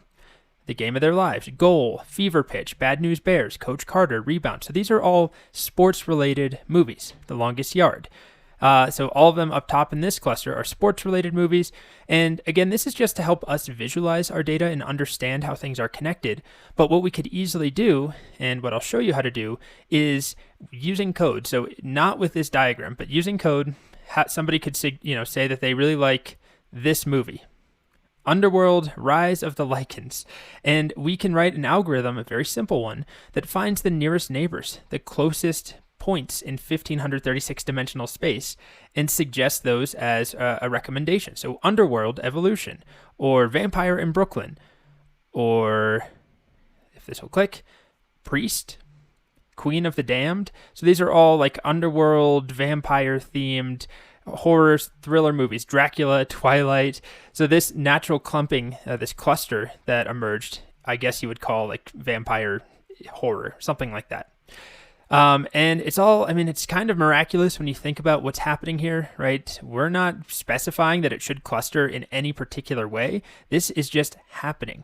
The Game of Their Lives, Goal, Fever Pitch, Bad News Bears, Coach Carter, Rebound. So these are all sports-related movies. The Longest Yard. So all of them up top in this cluster are sports-related movies. And again, this is just to help us visualize our data and understand how things are connected. But what we could easily do, and what I'll show you how to do, is using code. So not with this diagram, but using code, somebody could say that they really like this movie, Underworld, Rise of the Lycans. And we can write an algorithm, a very simple one, that finds the nearest neighbors, the closest points in 1536 dimensional space, and suggest those as a recommendation. So Underworld Evolution, or Vampire in Brooklyn, or if this will click, Priest, Queen of the Damned. So these are all like underworld, vampire themed horror thriller movies, Dracula, Twilight. So this natural clumping, this cluster that emerged, I guess you would call like vampire horror, something like that. And it's all, it's kind of miraculous when you think about what's happening here, right? We're not specifying that it should cluster in any particular way. This is just happening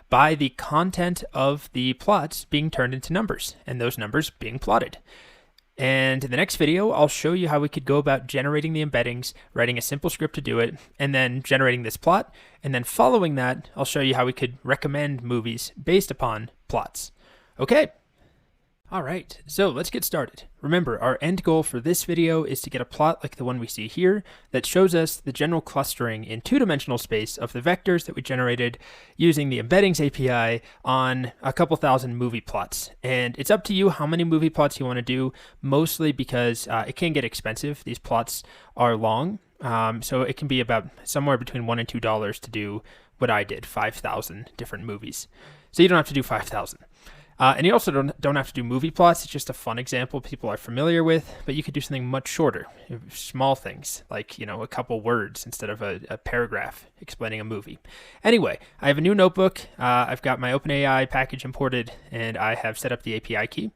by the content of the plots being turned into numbers and those numbers being plotted. And in the next video, I'll show you how we could go about generating the embeddings, writing a simple script to do it, and then generating this plot. And then following that, I'll show you how we could recommend movies based upon plots. Okay. All right, so let's get started. Remember, our end goal for this video is to get a plot like the one we see here that shows us the general clustering in two-dimensional space of the vectors that we generated using the Embeddings API on a couple thousand movie plots. And it's up to you how many movie plots you want to do, mostly because it can get expensive. These plots are long, so it can be about somewhere between $1 and $2 to do what I did, 5,000 different movies. So you don't have to do 5,000. And you also don't have to do movie plots. It's just a fun example people are familiar with, but you could do something much shorter, small things like, a couple words instead of a paragraph explaining a movie. Anyway, I have a new notebook. I've got my OpenAI package imported, and I have set up the API key.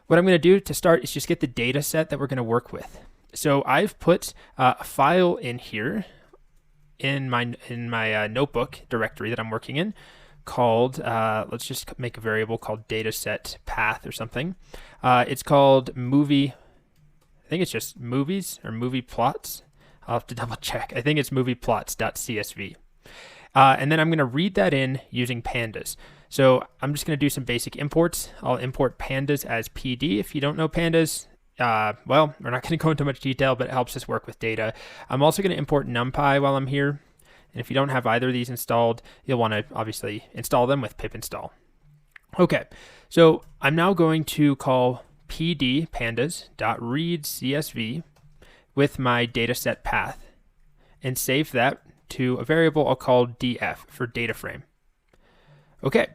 What I'm going to do to start is just get the data set that we're going to work with. So I've put a file in here in my notebook directory that I'm working in, called, let's just make a variable called dataset path or something. It's called movie, I think it's just movies or movie plots. I'll have to double check. I think it's movieplots.csv. And then I'm going to read that in using pandas. So I'm just going to do some basic imports. I'll import pandas as PD. If you don't know pandas, well, we're not going to go into much detail, but it helps us work with data. I'm also going to import NumPy while I'm here. And if you don't have either of these installed, you'll want to obviously install them with pip install. Okay, so I'm now going to call pd pandas.readcsv with my dataset path and save that to a variable I'll call df for data frame. Okay,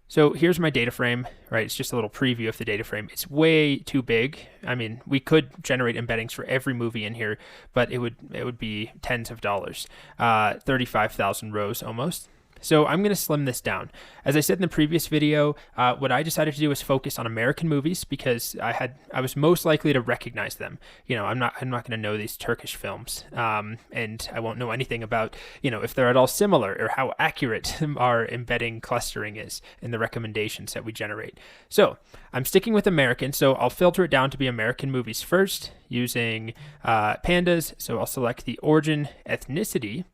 so here's my data frame, right? It's just a little preview of the data frame. It's way too big. I mean, we could generate embeddings for every movie in here, but it would be tens of dollars, 35,000 rows almost. So I'm going to slim this down. As I said in the previous video, what I decided to do was focus on American movies because I was most likely to recognize them. I'm not going to know these Turkish films, and I won't know anything about if they're at all similar or how accurate our embedding clustering is in the recommendations that we generate. So I'm sticking with American, so I'll filter it down to be American movies first using pandas. So I'll select the origin ethnicity,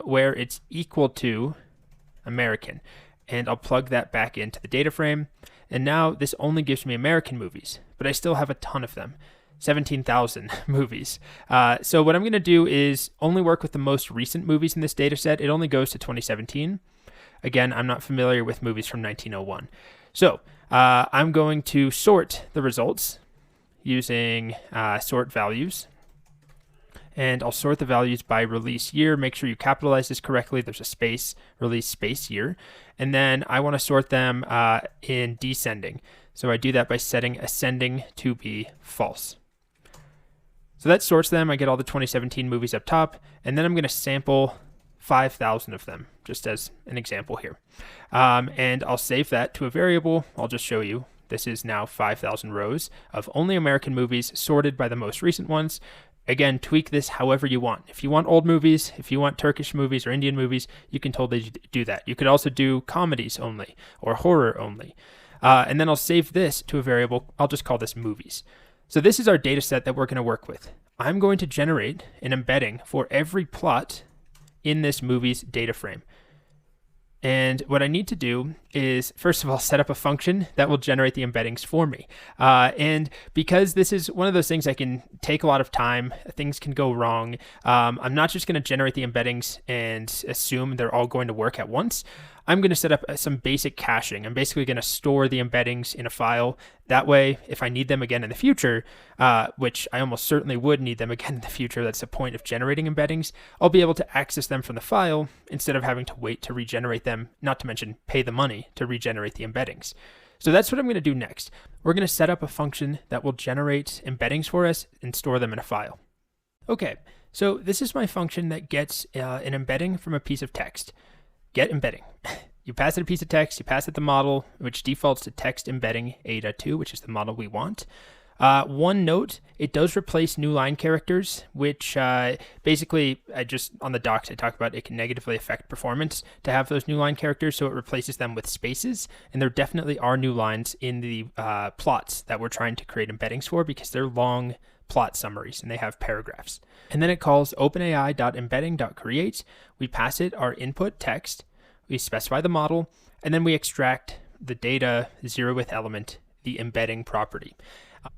where it's equal to American, and I'll plug that back into the data frame. And now this only gives me American movies, but I still have a ton of them, 17,000 movies. So what I'm going to do is only work with the most recent movies in this data set. It only goes to 2017. Again, I'm not familiar with movies from 1901. So I'm going to sort the results using sort values. And I'll sort the values by release year. Make sure you capitalize this correctly. There's a space, release space year. And then I want to sort them in descending. So I do that by setting ascending to be false. So that sorts them. I get all the 2017 movies up top. And then I'm going to sample 5,000 of them, just as an example here. And I'll save that to a variable. I'll just show you. This is now 5,000 rows of only American movies sorted by the most recent ones. Again, tweak this however you want. If you want old movies, if you want Turkish movies or Indian movies, you can totally do that. You could also do comedies only or horror only. And then I'll save this to a variable. I'll just call this movies. So this is our data set that we're going to work with. I'm going to generate an embedding for every plot in this movie's data frame. And what I need to do is, first of all, set up a function that will generate the embeddings for me. And because this is one of those things that can take a lot of time, things can go wrong. I'm not just going to generate the embeddings and assume they're all going to work at once. I'm going to set up some basic caching. I'm basically going to store the embeddings in a file. That way, if I need them again in the future, which I almost certainly would need them again in the future, that's the point of generating embeddings, I'll be able to access them from the file instead of having to wait to regenerate them, not to mention pay the money to regenerate the embeddings. So that's what I'm going to do next. We're going to set up a function that will generate embeddings for us and store them in a file. Okay, so this is my function that gets an embedding from a piece of text. Get embedding. You pass it a piece of text, you pass it the model, which defaults to text embedding A.2, which is the model we want. One note, it does replace new line characters, which basically, on the docs, I talk about it can negatively affect performance to have those new line characters, so it replaces them with spaces, and there definitely are new lines in the plots that we're trying to create embeddings for because they're long plot summaries and they have paragraphs. And then it calls openai.embedding.create. We pass it our input text, we specify the model, and then we extract the data 0th element, the embedding property.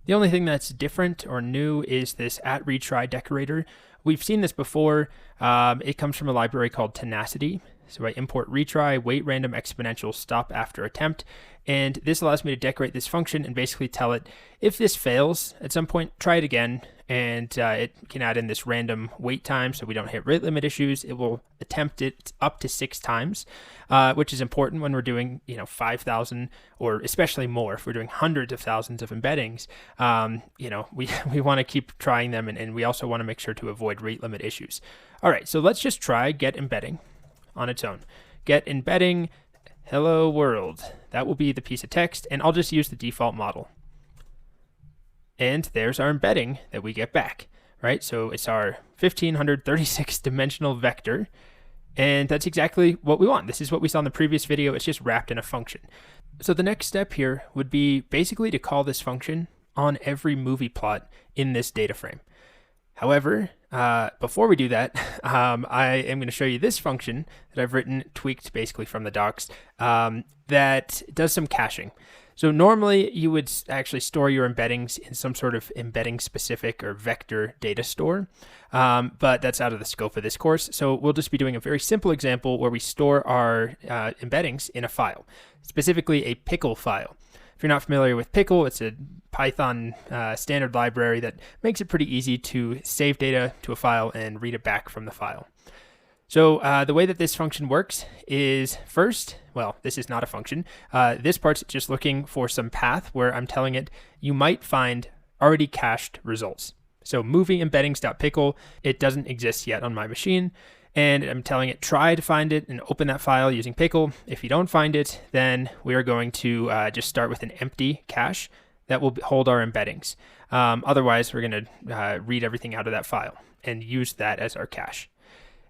The only thing that's different or new is this @retry decorator. We've seen this before. It comes from a library called Tenacity. So I import retry, wait random exponential, stop after attempt. And this allows me to decorate this function and basically tell it, if this fails at some point, try it again. And it can add in this random wait time so we don't hit rate limit issues. It will attempt it up to 6 times, which is important when we're doing 5,000 or especially more. If we're doing hundreds of thousands of embeddings, we want to keep trying them, and we also want to make sure to avoid rate limit issues. All right, so let's just try get embedding on its own. Get embedding hello world. That will be the piece of text, and I'll just use the default model. And there's our embedding that we get back, right? So it's our 1536 dimensional vector, and that's exactly what we want. This is what we saw in the previous video. It's just wrapped in a function. So the next step here would be basically to call this function on every movie plot in this data frame. However, before we do that, I am going to show you this function that I've written, tweaked basically from the docs, that does some caching. So normally you would actually store your embeddings in some sort of embedding specific or vector data store, but that's out of the scope of this course. So we'll just be doing a very simple example where we store our embeddings in a file, specifically a pickle file. If you're not familiar with Pickle, it's a Python standard library that makes it pretty easy to save data to a file and read it back from the file. So the way that this function works is first, well, this is not a function. This part's just looking for some path where I'm telling it you might find already cached results. So movie embeddings.pickle, it doesn't exist yet on my machine. And I'm telling it, try to find it and open that file using pickle. If you don't find it, then we are going to just start with an empty cache that will hold our embeddings. Otherwise, we're going to read everything out of that file and use that as our cache.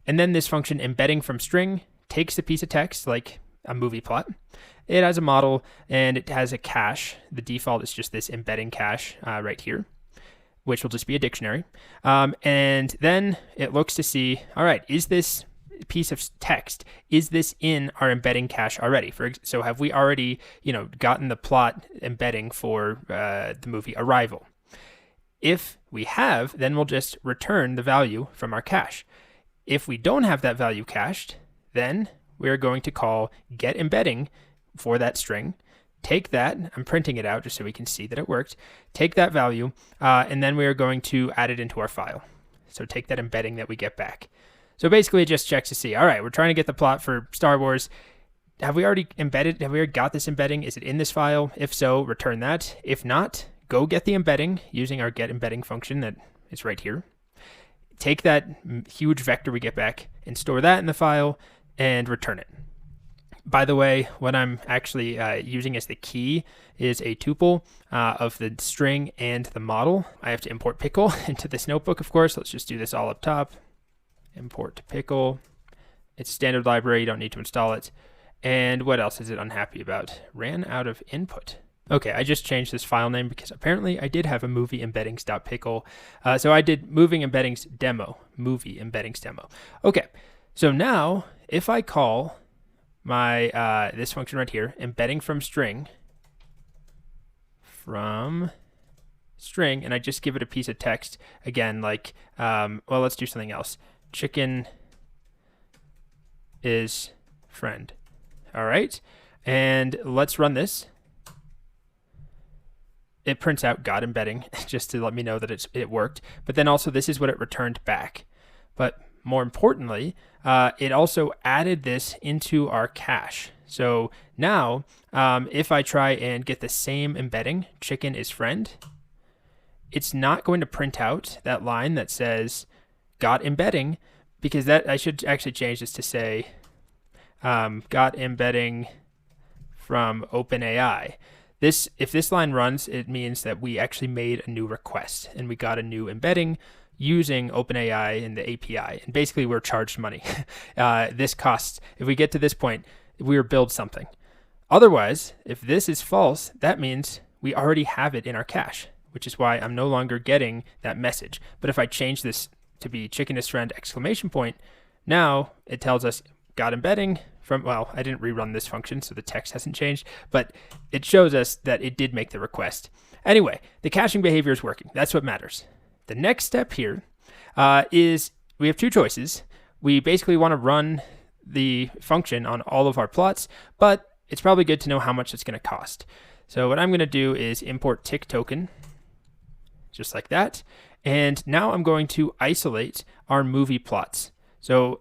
And then this function embedding from string takes a piece of text like a movie plot. It has a model and it has a cache. The default is just this embedding cache right here, which will just be a dictionary. And then it looks to see, all right, is this piece of text, is this in our embedding cache already? So have we already, gotten the plot embedding for the movie Arrival? If we have, then we'll just return the value from our cache. If we don't have that value cached, then we're going to call getEmbedding for that string. Take that, I'm printing it out just so we can see that it worked. Take that value, and then we are going to add it into our file. So take that embedding that we get back. So basically it just checks to see, all right, we're trying to get the plot for Star Wars. Have we already got this embedding? Is it in this file? If so, return that. If not, go get the embedding using our getEmbedding function that is right here. Take that huge vector we get back and store that in the file and return it. By the way, what I'm actually using as the key is a tuple of the string and the model. I have to import pickle into this notebook, of course. Let's just do this all up top. Import pickle. It's standard library. You don't need to install it. And what else is it unhappy about? Ran out of input. Okay, I just changed this file name because apparently I did have a movie embeddings.pickle. So I did movie embeddings demo. Okay, so now if I call my this function right here, embedding from string, and I just give it a piece of text again, like, well, let's do something else. Chicken is friend. All right, and let's run this. It prints out got embedding just to let me know that it worked. But then also this is what it returned back. But more importantly, it also added this into our cache. So now if I try and get the same embedding, chicken is friend, it's not going to print out that line that says got embedding, because that I should actually change this to say got embedding from OpenAI. If this line runs, it means that we actually made a new request and we got a new embedding using OpenAI and the API. And basically we're charged money. This costs, if we get to this point, we build something. Otherwise, if this is false, that means we already have it in our cache, which is why I'm no longer getting that message. But if I change this to be chicken is friend exclamation point, now it tells us got embedding from, well, I didn't rerun this function, so the text hasn't changed, but it shows us that it did make the request. Anyway, the caching behavior is working. That's what matters. The next step here is we have two choices. We basically want to run the function on all of our plots, but it's probably good to know how much it's going to cost. So what I'm going to do is import tick token, just like that. And now I'm going to isolate our movie plots. So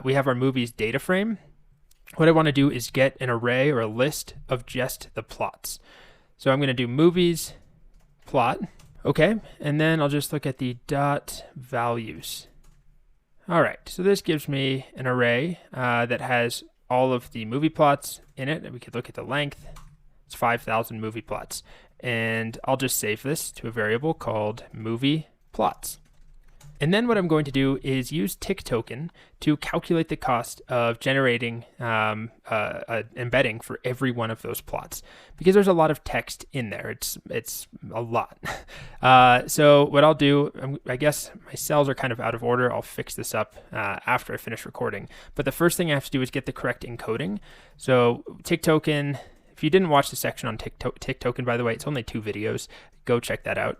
we have our movies data frame. What I want to do is get an array or a list of just the plots. So I'm going to do movies plot. Okay, and then I'll just look at the dot values. All right, so this gives me an array that has all of the movie plots in it. And we could look at the length. It's 5,000 movie plots. And I'll just save this to a variable called movie plots. And then what I'm going to do is use tick token to calculate the cost of generating an embedding for every one of those plots, because there's a lot of text in there. It's a lot. So what I'll do, I guess my cells are kind of out of order. I'll fix this up after I finish recording. But the first thing I have to do is get the correct encoding. So tick token. If you didn't watch the section on tick token, by the way, it's only 2 videos. Go check that out.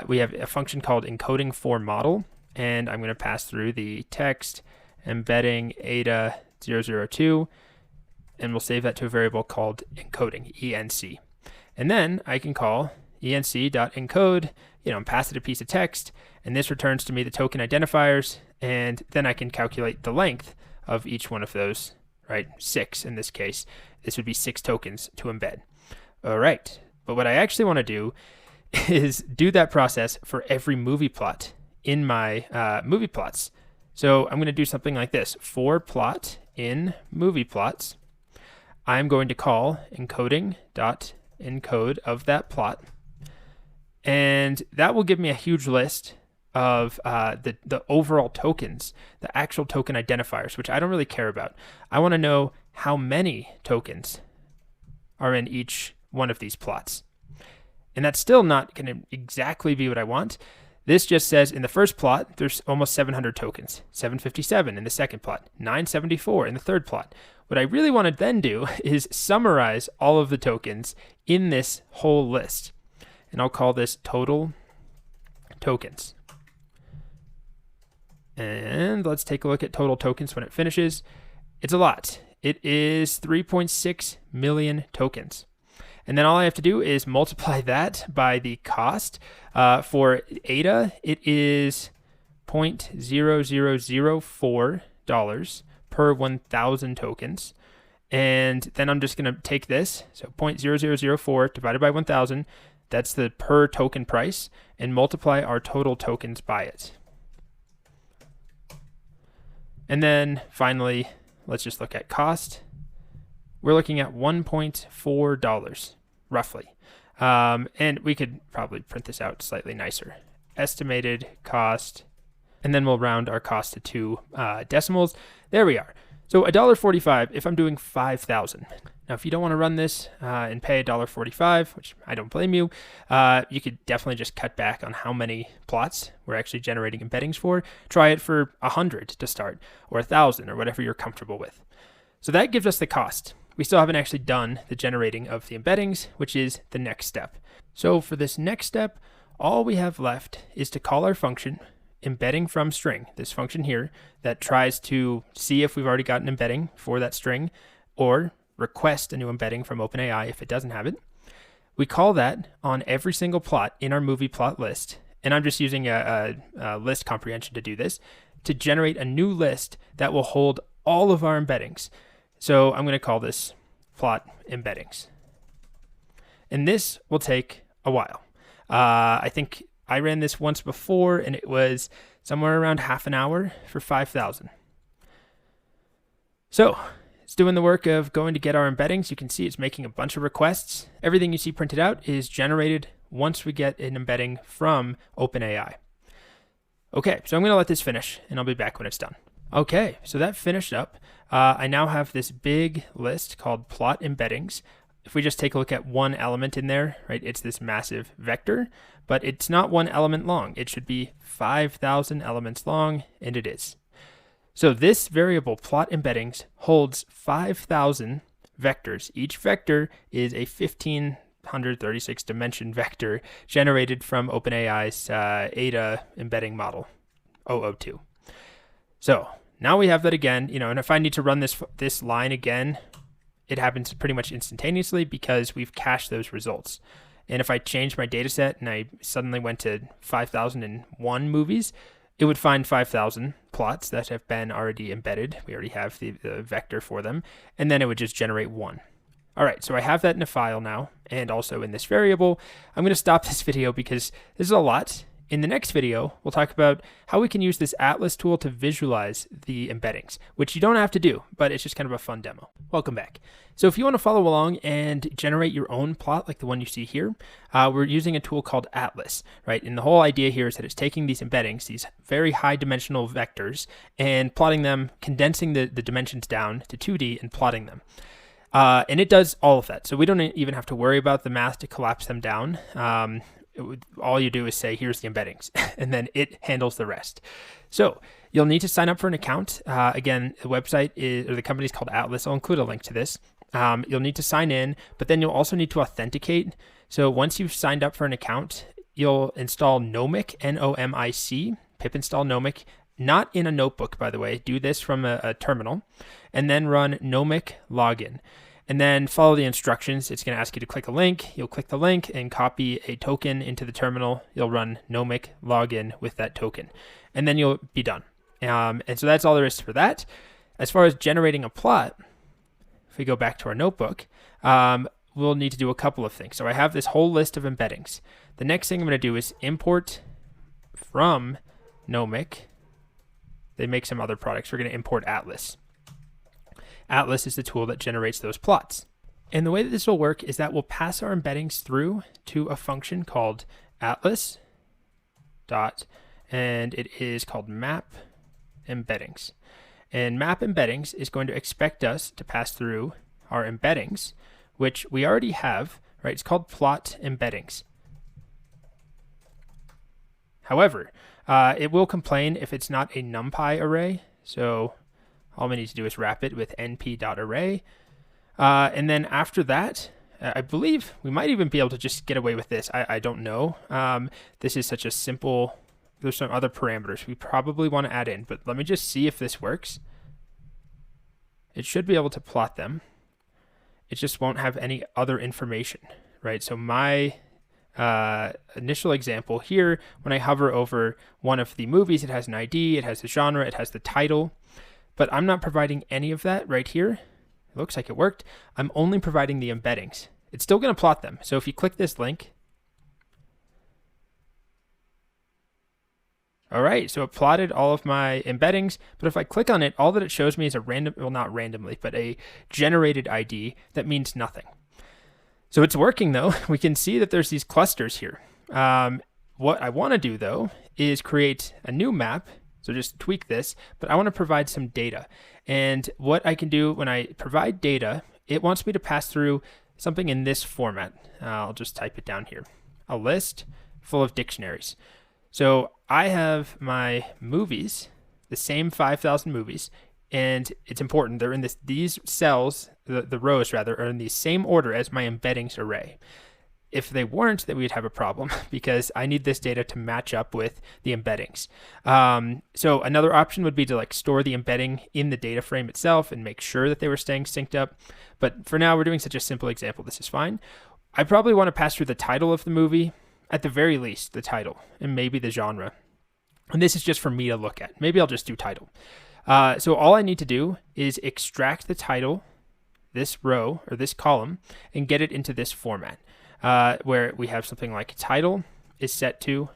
We have a function called encoding for model, and I'm going to pass through the text embedding ADA 002, and we'll save that to a variable called encoding, ENC. And then I can call enc.encode, and pass it a piece of text, and this returns to me the token identifiers, and then I can calculate the length of each one of those, right? 6 in this case. This would be 6 tokens to embed. All right, but what I actually want to do is do that process for every movie plot in my movie plots. So I'm going to do something like this. For plot in movie plots, I'm going to call encoding.encode of that plot. And that will give me a huge list of the overall tokens, the actual token identifiers, which I don't really care about. I want to know how many tokens are in each one of these plots. And that's still not going to exactly be what I want. This just says in the first plot, there's almost 700 tokens, 757 in the second plot, 974 in the third plot. What I really want to then do is summarize all of the tokens in this whole list. And I'll call this total tokens. And let's take a look at total tokens when it finishes. It's a lot. It is 3.6 million tokens. And then all I have to do is multiply that by the cost. For ADA, it is $0.0004 per 1,000 tokens. And then I'm just going to take this, so 0.0004 divided by 1,000, that's the per token price, and multiply our total tokens by it. And then finally, let's just look at cost. We're looking at $1.4, roughly. And we could probably print this out slightly nicer. Estimated cost, and then we'll round our cost to 2 decimals. There we are. So $1.45 if I'm doing 5,000. Now, if you don't want to run this and pay $1.45, which I don't blame you, you could definitely just cut back on how many plots we're actually generating embeddings for. Try it for 100 to start, or 1,000, or whatever you're comfortable with. So that gives us the cost. We still haven't actually done the generating of the embeddings, which is the next step. So for this next step, all we have left is to call our function embedding from string, this function here that tries to see if we've already got an embedding for that string, or request a new embedding from OpenAI if it doesn't have it. We call that on every single plot in our movie plot list, and I'm just using a list comprehension to do this, to generate a new list that will hold all of our embeddings. So I'm going to call this plot embeddings. And this will take a while. I think I ran this once before, and it was somewhere around half an hour for 5,000. So It's doing the work of going to get our embeddings. You can see it's making a bunch of requests. Everything you see printed out is generated once we get an embedding from OpenAI. Okay, so I'm going to let this finish, and I'll be back when it's done. Okay, so that finished up. I now have this big list called plot embeddings. If we just take a look at one element in there, right, it's this massive vector, but it's not one element long. It should be 5,000 elements long, and it is. So this variable plot embeddings holds 5,000 vectors. Each vector is a 1,536 dimension vector generated from OpenAI's Ada embedding model, 002. So now we have that again, and if I need to run this line again, it happens pretty much instantaneously because we've cached those results. And if I change my data set and I suddenly went to 5,001 movies, it would find 5,000 plots that have been already embedded. We already have the vector for them, and then it would just generate one. All right, so I have that in a file now, and also in this variable. I'm going to stop this video because this is a lot. In the next video, we'll talk about how we can use this Atlas tool to visualize the embeddings, which you don't have to do, but it's just kind of a fun demo. Welcome back. So if you want to follow along and generate your own plot like the one you see here, we're using a tool called Atlas, right? And the whole idea here is that it's taking these embeddings, these very high dimensional vectors, and plotting them, condensing the dimensions down to 2D and plotting them. And it does all of that. So we don't even have to worry about the math to collapse them down. All you do is say, here's the embeddings, and then it handles the rest. So you'll need to sign up for an account. Again, the website or the company is called Atlas. I'll include a link to this. You'll need to sign in, but then you'll also need to authenticate. So once you've signed up for an account, you'll install Nomic, N-O-M-I-C, pip install Nomic, not in a notebook, by the way. Do this from a terminal, and then run Nomic login. And then follow the instructions. It's going to ask you to click a link. You'll click the link and copy a token into the terminal. You'll run Nomic login with that token, and then you'll be done. And so that's all there is for that. As far as generating a plot, if we go back to our notebook, we'll need to do a couple of things. So I have this whole list of embeddings. The next thing I'm going to do is import from Nomic. They make some other products. We're going to import Atlas. Atlas is the tool that generates those plots. And the way that this will work is that we'll pass our embeddings through to a function called Atlas dot, and it is called map embeddings. And map embeddings is going to expect us to pass through our embeddings, which we already have, right? It's called plot embeddings. However, it will complain if it's not a NumPy array. So all we need to do is wrap it with np.array. And then after that, I believe we might even be able to just get away with this. I don't know. This is such a simple, there's some other parameters we probably want to add in, but let me just see if this works. It should be able to plot them. It just won't have any other information, right? So my initial example here, when I hover over one of the movies, it has an ID, it has the genre, it has the title. But I'm not providing any of that right here. It looks like it worked. I'm only providing the embeddings. It's still going to plot them. So if you click this link, all right, so it plotted all of my embeddings. But if I click on it, all that it shows me is a random, well, not randomly, but a generated ID that means nothing. So it's working though. We can see that there's these clusters here. What I want to do though is create a new map. So just tweak this, but I want to provide some data. And what I can do when I provide data, it wants me to pass through something in this format. I'll just type it down here. A list full of dictionaries. So I have my movies, the same 5,000 movies, and it's important. They're in these cells, the rows rather, are in the same order as my embeddings array. If they weren't, then we'd have a problem because I need this data to match up with the embeddings. So another option would be to store the embedding in the data frame itself and make sure that they were staying synced up. But for now, we're doing such a simple example. This is fine. I probably want to pass through the title of the movie, at the very least, the title, and maybe the genre. And this is just for me to look at. Maybe I'll just do title. So all I need to do is extract the title, this row or this column, and get it into this format. Where we have something like title is set to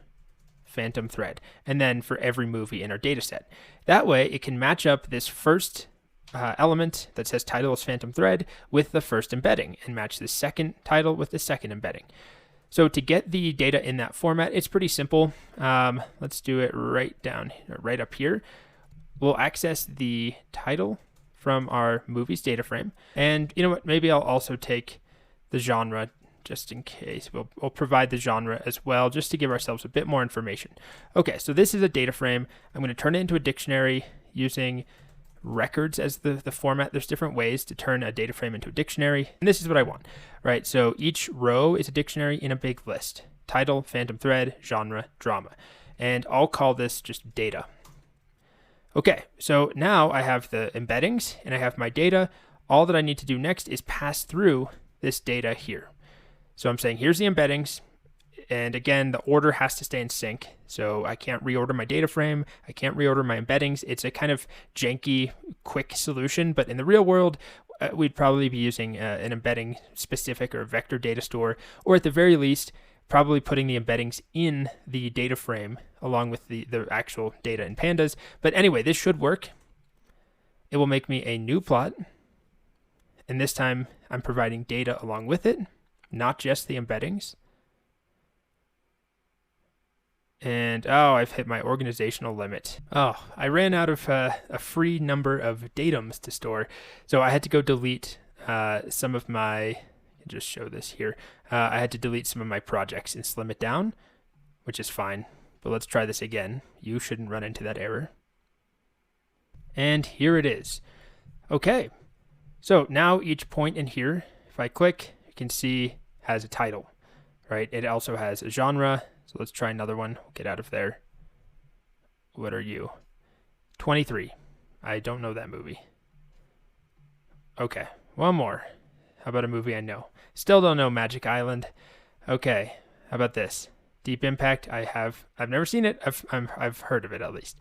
phantom thread, and then for every movie in our data set. That way it can match up this first element that says title is phantom thread with the first embedding and match the second title with the second embedding. So to get the data in that format, it's pretty simple. Let's do it right up here. We'll access the title from our movies data frame. And you know what, maybe I'll also take the genre just in case. We'll provide the genre as well, just to give ourselves a bit more information. Okay, so this is a data frame. I'm going to turn it into a dictionary using records as the format. There's different ways to turn a data frame into a dictionary, and this is what I want, right? So each row is a dictionary in a big list: title, phantom thread, genre, drama, and I'll call this just data. Okay, so now I have the embeddings and I have my data. All that I need to do next is pass through this data here. So I'm saying here's the embeddings, and again, the order has to stay in sync. So I can't reorder my data frame. I can't reorder my embeddings. It's a kind of janky, quick solution, but in the real world, we'd probably be using an embedding specific or vector data store, or at the very least, probably putting the embeddings in the data frame along with the actual data in pandas. But anyway, this should work. It will make me a new plot, and this time I'm providing data along with it, not just the embeddings. And I've hit my organizational limit. I ran out of a free number of datums to store, so I had to go delete some of my, just show this here. I had to delete some of my projects and slim it down, which is fine, but let's try this again. You shouldn't run into that error. And here it is. Okay, so now each point in here, if I click, you can see has a title, right? It also has a genre. So let's try another one. We'll get out of there. What are you? 23. I don't know that movie. Okay, one more. How about a movie I know? Still don't know Magic Island. Okay, how about this? Deep Impact. I've never seen it. I've heard of it at least.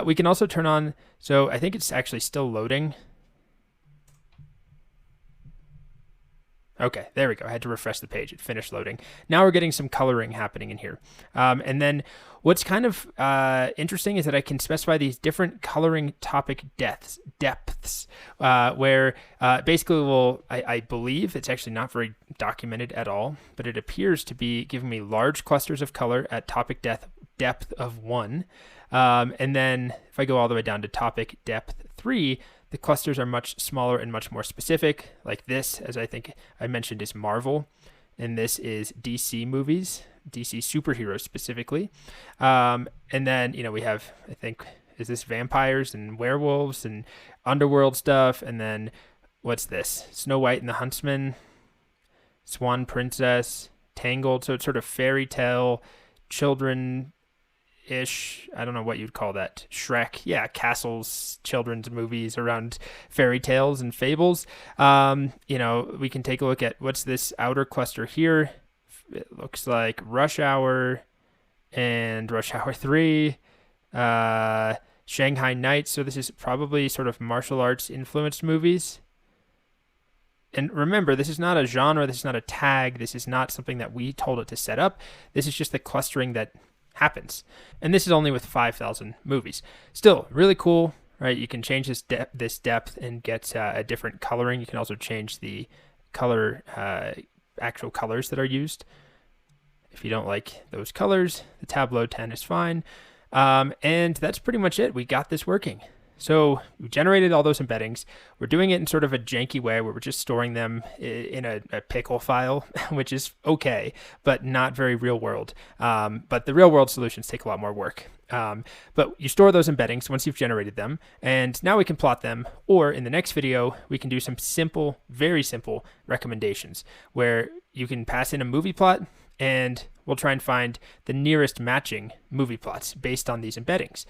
We can also turn on. So I think it's actually still loading. Okay, there we go. I had to refresh the page. It finished loading. Now we're getting some coloring happening in here. And then what's kind of interesting is that I can specify these different coloring topic depths, where basically I believe it's actually not very documented at all, but it appears to be giving me large clusters of color at topic depth of 1. And then if I go all the way down to topic depth 3, the clusters are much smaller and much more specific. Like this, as I think I mentioned, is Marvel, and this is DC movies, DC superheroes specifically. And then, we have, I think, is this vampires and werewolves and underworld stuff? And then what's this? Snow White and the Huntsman, Swan Princess, Tangled. So it's sort of fairy tale, children ish, I don't know what you'd call that. Shrek, yeah, castles, children's movies around fairy tales and fables. We can take a look at what's this outer cluster here. It looks like Rush Hour and Rush Hour 3, Shanghai Nights. So this is probably sort of martial arts influenced movies. And remember, this is not a genre, this is not a tag, this is not something that we told it to set up. This is just the clustering that happens. And this is only with 5,000 movies. Still really cool, right? You can change this depth and get a different coloring. You can also change the color, actual colors that are used. If you don't like those colors, the Tableau 10 is fine. And that's pretty much it. We got this working. So we generated all those embeddings. We're doing it in sort of a janky way where we're just storing them in a pickle file, which is okay, but not very real world. But the real world solutions take a lot more work. But you store those embeddings once you've generated them, and now we can plot them, or in the next video, we can do some simple, very simple recommendations where you can pass in a movie plot, and we'll try and find the nearest matching movie plots based on these embeddings.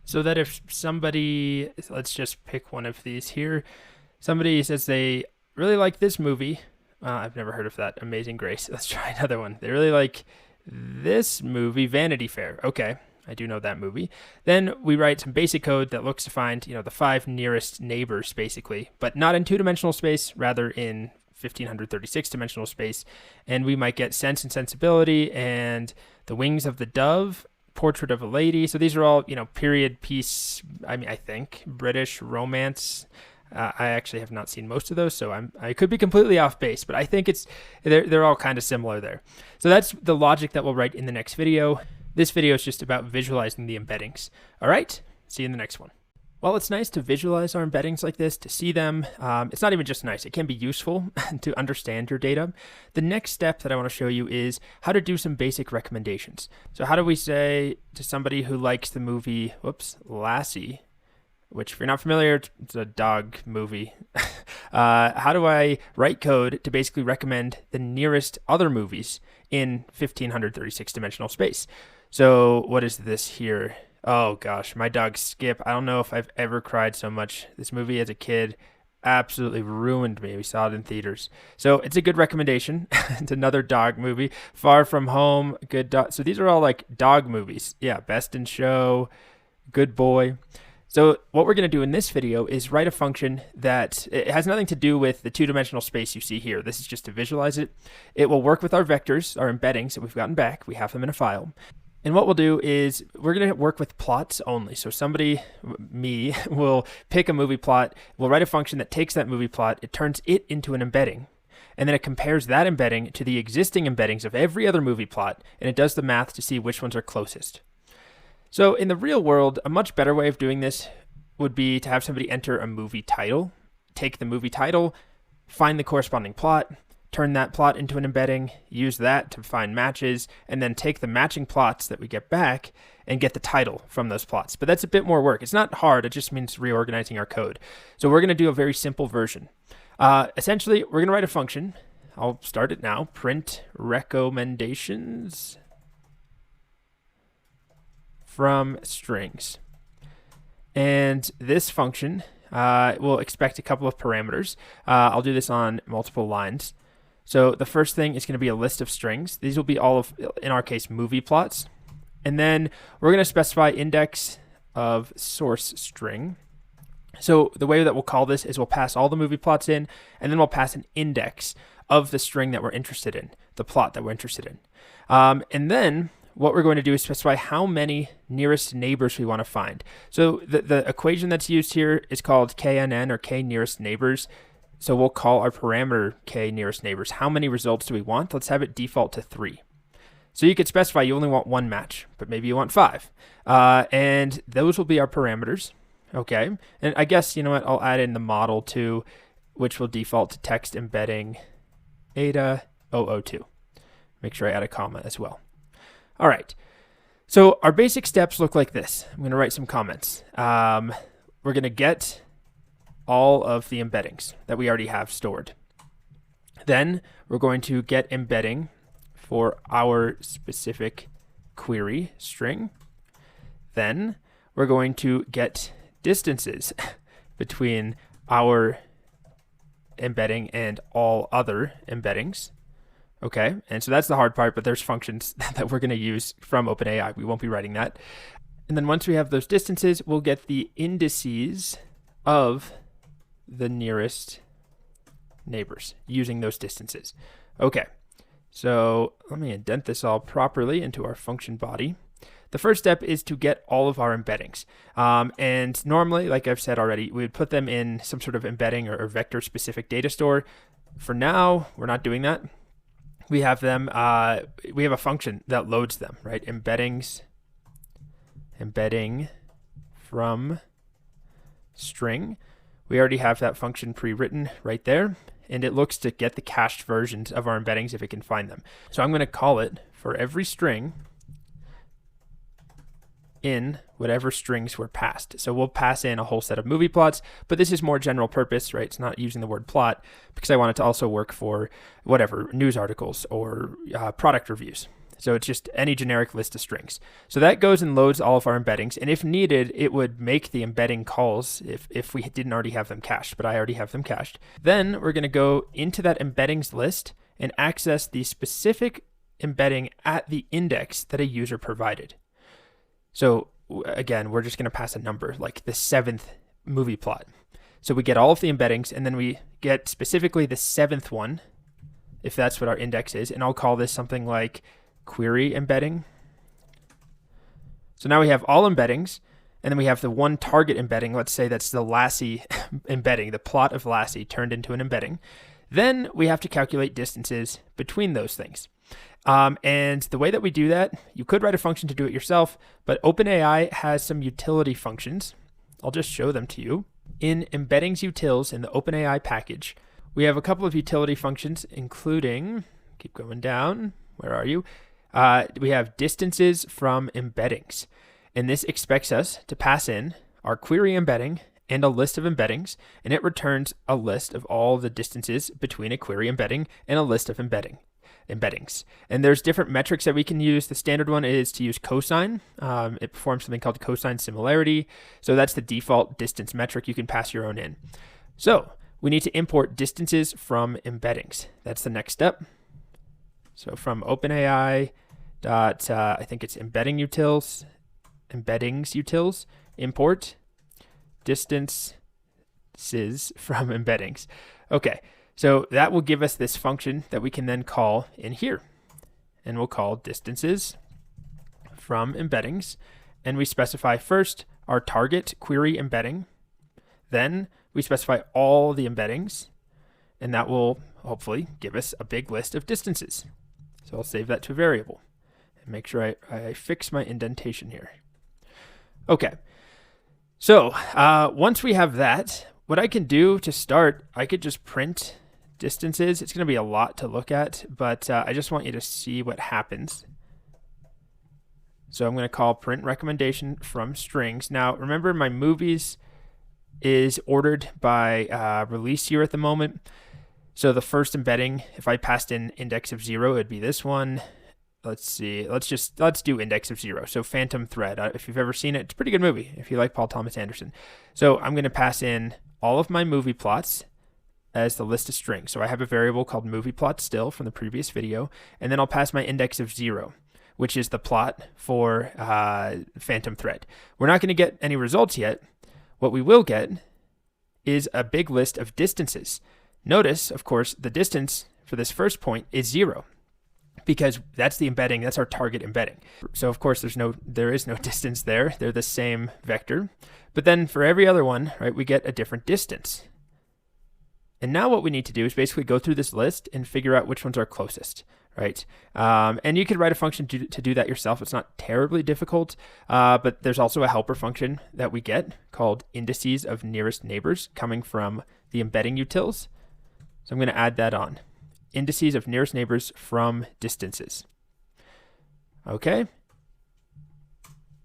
So that if somebody, let's just pick one of these here, somebody says they really like this movie. I've never heard of that, Amazing Grace. Let's try another one. They really like this movie, Vanity Fair. Okay, I do know that movie. Then we write some basic code that looks to find, the 5 nearest neighbors, basically, but not in 2-dimensional space, rather in 1536 dimensional space. And we might get Sense and Sensibility and The Wings of the Dove, Portrait of a Lady. So these are all, period piece, I think, British romance. I actually have not seen most of those, so I could be completely off base, but I think they're all kind of similar there. So that's the logic that we'll write in the next video. This video is just about visualizing the embeddings. All right, see you in the next one. Well, it's nice to visualize our embeddings like this, to see them. It's not even just nice, it can be useful to understand your data. The next step that I want to show you is how to do some basic recommendations. So how do we say to somebody who likes the movie, Lassie, which if you're not familiar, it's a dog movie. How do I write code to basically recommend the nearest other movies in 1536 dimensional space? So what is this here? Oh gosh, my dog Skip. I don't know if I've ever cried so much. This movie as a kid absolutely ruined me. We saw it in theaters. So it's a good recommendation. It's another dog movie. Far From Home, good dog. So these are all like dog movies. Yeah, Best in Show, Good Boy. So what we're going to do in this video is write a function that it has nothing to do with the two-dimensional space you see here. This is just to visualize it. It will work with our vectors, our embeddings that we've gotten back. We have them in a file. And what we'll do is we're going to work with plots only. So somebody, me, will pick a movie plot. We'll write a function that takes that movie plot. It turns it into an embedding. And then it compares that embedding to the existing embeddings of every other movie plot. And it does the math to see which ones are closest. So in the real world, a much better way of doing this would be to have somebody enter a movie title, take the movie title, find the corresponding plot, turn that plot into an embedding, use that to find matches, and then take the matching plots that we get back and get the title from those plots. But that's a bit more work. It's not hard. It just means reorganizing our code. So we're going to do a very simple version. Essentially, we're going to write a function. I'll start it now. Print recommendations from strings. And this function will expect a couple of parameters. I'll do this on multiple lines. So the first thing is going to be a list of strings. These will be all of, in our case, movie plots. And then we're going to specify index of source string. So the way that we'll call this is we'll pass all the movie plots in, and then we'll pass an index of the string that we're interested in, the plot that we're interested in. And then what we're going to do is specify how many nearest neighbors we want to find. So the equation that's used here is called KNN, or K nearest neighbors. So we'll call our parameter K nearest neighbors. How many results do we want? Let's have it default to 3. So you could specify you only want 1 match, but maybe you want 5. And those will be our parameters. Okay. And I guess, you know what, I'll add in the model too, which will default to text embedding ADA 002. Make sure I add a comma as well. All right, so our basic steps look like this. I'm going to write some comments. We're going to get all of the embeddings that we already have stored. Then we're going to get embedding for our specific query string. Then we're going to get distances between our embedding and all other embeddings. Okay, and so that's the hard part, but there's functions that we're going to use from OpenAI. We won't be writing that. And then once we have those distances, we'll get the indices of the nearest neighbors using those distances. Okay, so let me indent this all properly into our function body. The first step is to get all of our embeddings. And normally, like I've said already, we would put them in some sort of embedding or vector-specific data store. For now, we're not doing that. We have them, we have a function that loads them, right? Embedding from string. We already have that function pre-written right there, and it looks to get the cached versions of our embeddings if it can find them. So I'm going to call it for every string in whatever strings were passed. So we'll pass in a whole set of movie plots, but this is more general purpose, right? It's not using the word plot because I want it to also work for whatever, news articles or product reviews. So it's just any generic list of strings. So that goes and loads all of our embeddings. And if needed, it would make the embedding calls if we didn't already have them cached, but I already have them cached. Then we're going to go into that embeddings list and access the specific embedding at the index that a user provided. So again, we're just going to pass a number like the 7th movie plot. So we get all of the embeddings, and then we get specifically the 7th one, if that's what our index is. And I'll call this something like query embedding. So now we have all embeddings, And then we have the one target embedding. Let's say that's the Lassie embedding, the plot of Lassie turned into an embedding. Then we have to calculate distances between those things. And the way that we do that, you could write a function to do it yourself, but OpenAI has some utility functions. I'll just show them to you. In Embeddings Utils in the OpenAI package, we have a couple of utility functions, including, keep going down, where are you? We have distances from embeddings. And this expects us to pass in our query embedding and a list of embeddings, and it returns a list of all the distances between a query embedding and a list of embeddings. And there's different metrics that we can use. The standard one is to use cosine. It performs something called cosine similarity. So that's the default distance metric. You can pass your own in. So we need to import distances from embeddings. That's the next step. So from OpenAI dot, I think it's embeddings utils, import distances from embeddings. Okay, so that will give us this function that we can then call in here. And we'll call distances from embeddings. And we specify first our target query embedding. Then we specify all the embeddings. And that will hopefully give us a big list of distances. So I'll save that to a variable. And make sure I fix my indentation here. Okay, so once we have that, what I can do to start, I could just print distances. It's going to be a lot to look at, but I just want you to see what happens. So I'm going to call print recommendation from strings. Now, remember my movies is ordered by release year at the moment. So the first embedding, if I passed in index of 0, it'd be this one. Let's see. Let's do index of 0. So Phantom Thread. If you've ever seen it, it's a pretty good movie if you like Paul Thomas Anderson. So I'm going to pass in all of my movie plots as the list of strings. So I have a variable called movie plot still from the previous video, and then I'll pass my index of 0, which is the plot for Phantom Thread. We're not going to get any results yet. What we will get is a big list of distances. Notice, of course, the distance for this first point is 0. Because that's the embedding, that's our target embedding. So of course there is no distance there. They're the same vector. But then for every other one, right, we get a different distance. And now what we need to do is basically go through this list and figure out which ones are closest, right? And you could write a function to do that yourself. It's not terribly difficult, but there's also a helper function that we get called indices of nearest neighbors coming from the embedding utils. So I'm going to add that on. Indices of nearest neighbors from distances. Okay.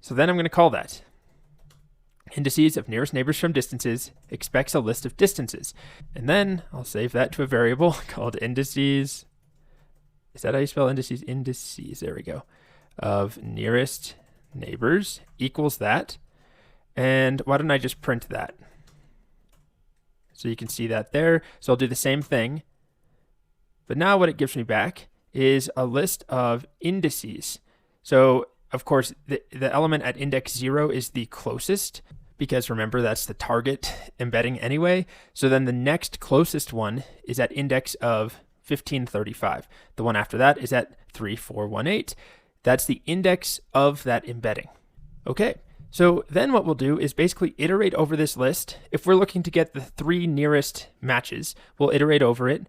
So then I'm going to call that. Indices of nearest neighbors from distances expects a list of distances. And then I'll save that to a variable called indices. Is that how you spell indices? Indices, there we go. Of nearest neighbors equals that. And why don't I just print that? So you can see that there. So I'll do the same thing. But now what it gives me back is a list of indices. So of course, the element at index 0 is the closest, because remember, that's the target embedding anyway. So then the next closest one is at index of 1535. The one after that is at 3418. That's the index of that embedding. Okay, so then what we'll do is basically iterate over this list. If we're looking to get the 3 nearest matches, we'll iterate over it.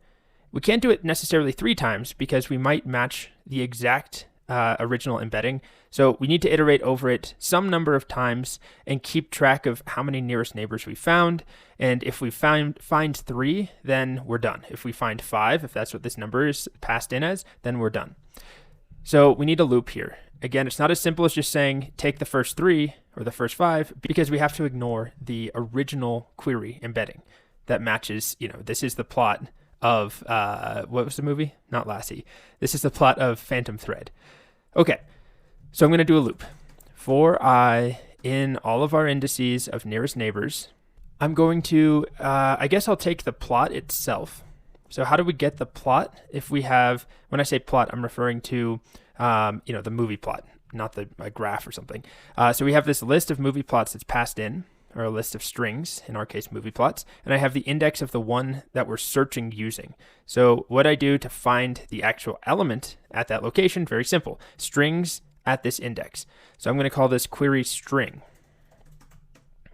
We can't do it necessarily 3 times because we might match the exact original embedding. So we need to iterate over it some number of times and keep track of how many nearest neighbors we found. And if we find 3, then we're done. If we find 5, if that's what this number is passed in as, then we're done. So we need a loop here. Again, it's not as simple as just saying take the first 3 or the first 5, because we have to ignore the original query embedding that matches, this is the plot of, what was the movie? Not Lassie. This is the plot of Phantom Thread. Okay, so I'm going to do a loop. For I in all of our indices of nearest neighbors, I'm going to, I guess I'll take the plot itself. So how do we get the plot? If we have, when I say plot, I'm referring to, the movie plot, not a graph or something. So we have this list of movie plots that's passed in, or a list of strings, in our case, movie plots, and I have the index of the one that we're searching using. So what I do to find the actual element at that location, very simple, strings at this index. So I'm going to call this query string.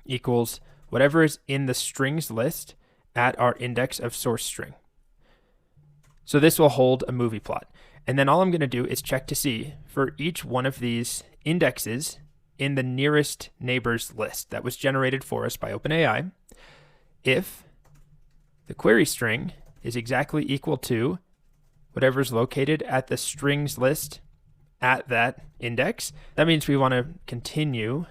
equals whatever is in the strings list at our index of source string. So this will hold a movie plot. And then all I'm going to do is check to see for each one of these indexes in the nearest neighbors list that was generated for us by OpenAI, if the query string is exactly equal to whatever is located at the strings list at that index, that means we want to continue,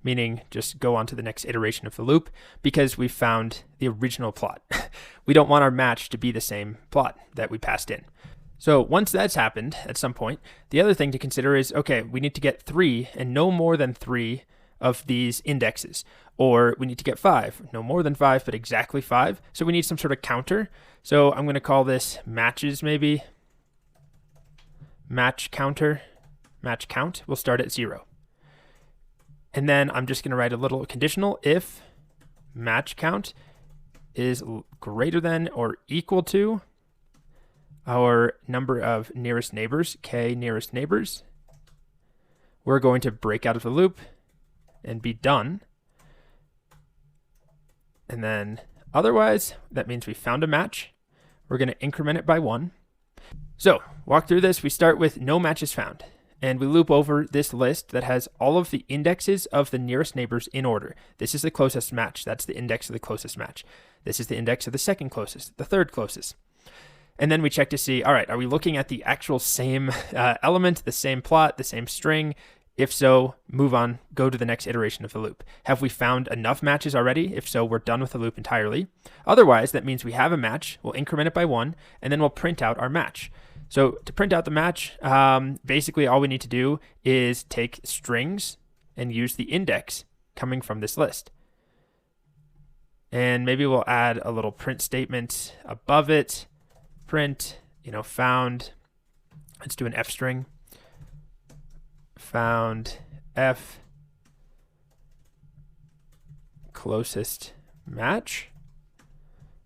meaning just go on to the next iteration of the loop because we found the original plot. We don't want our match to be the same plot that we passed in. So once that's happened at some point, the other thing to consider is, okay, we need to get 3 and no more than 3 of these indexes, or we need to get 5, no more than 5, but exactly 5. So we need some sort of counter. So I'm going to call this matches, maybe match counter, match count will start at 0. And then I'm just going to write a little conditional if match count is greater than or equal to our number of nearest neighbors, k nearest neighbors. We're going to break out of the loop and be done. And then otherwise, that means we found a match. We're going to increment it by 1. So walk through this. We start with no matches found. And we loop over this list that has all of the indexes of the nearest neighbors in order. This is the closest match. That's the index of the closest match. This is the index of the second closest, the third closest. And then we check to see, all right, are we looking at the actual same element, the same plot, the same string? If so, move on, go to the next iteration of the loop. Have we found enough matches already? If so, we're done with the loop entirely. Otherwise, that means we have a match, we'll increment it by 1, and then we'll print out our match. So to print out the match, basically all we need to do is take strings and use the index coming from this list. And maybe we'll add a little print statement above it. Print, found, let's do an F string. Found F closest match.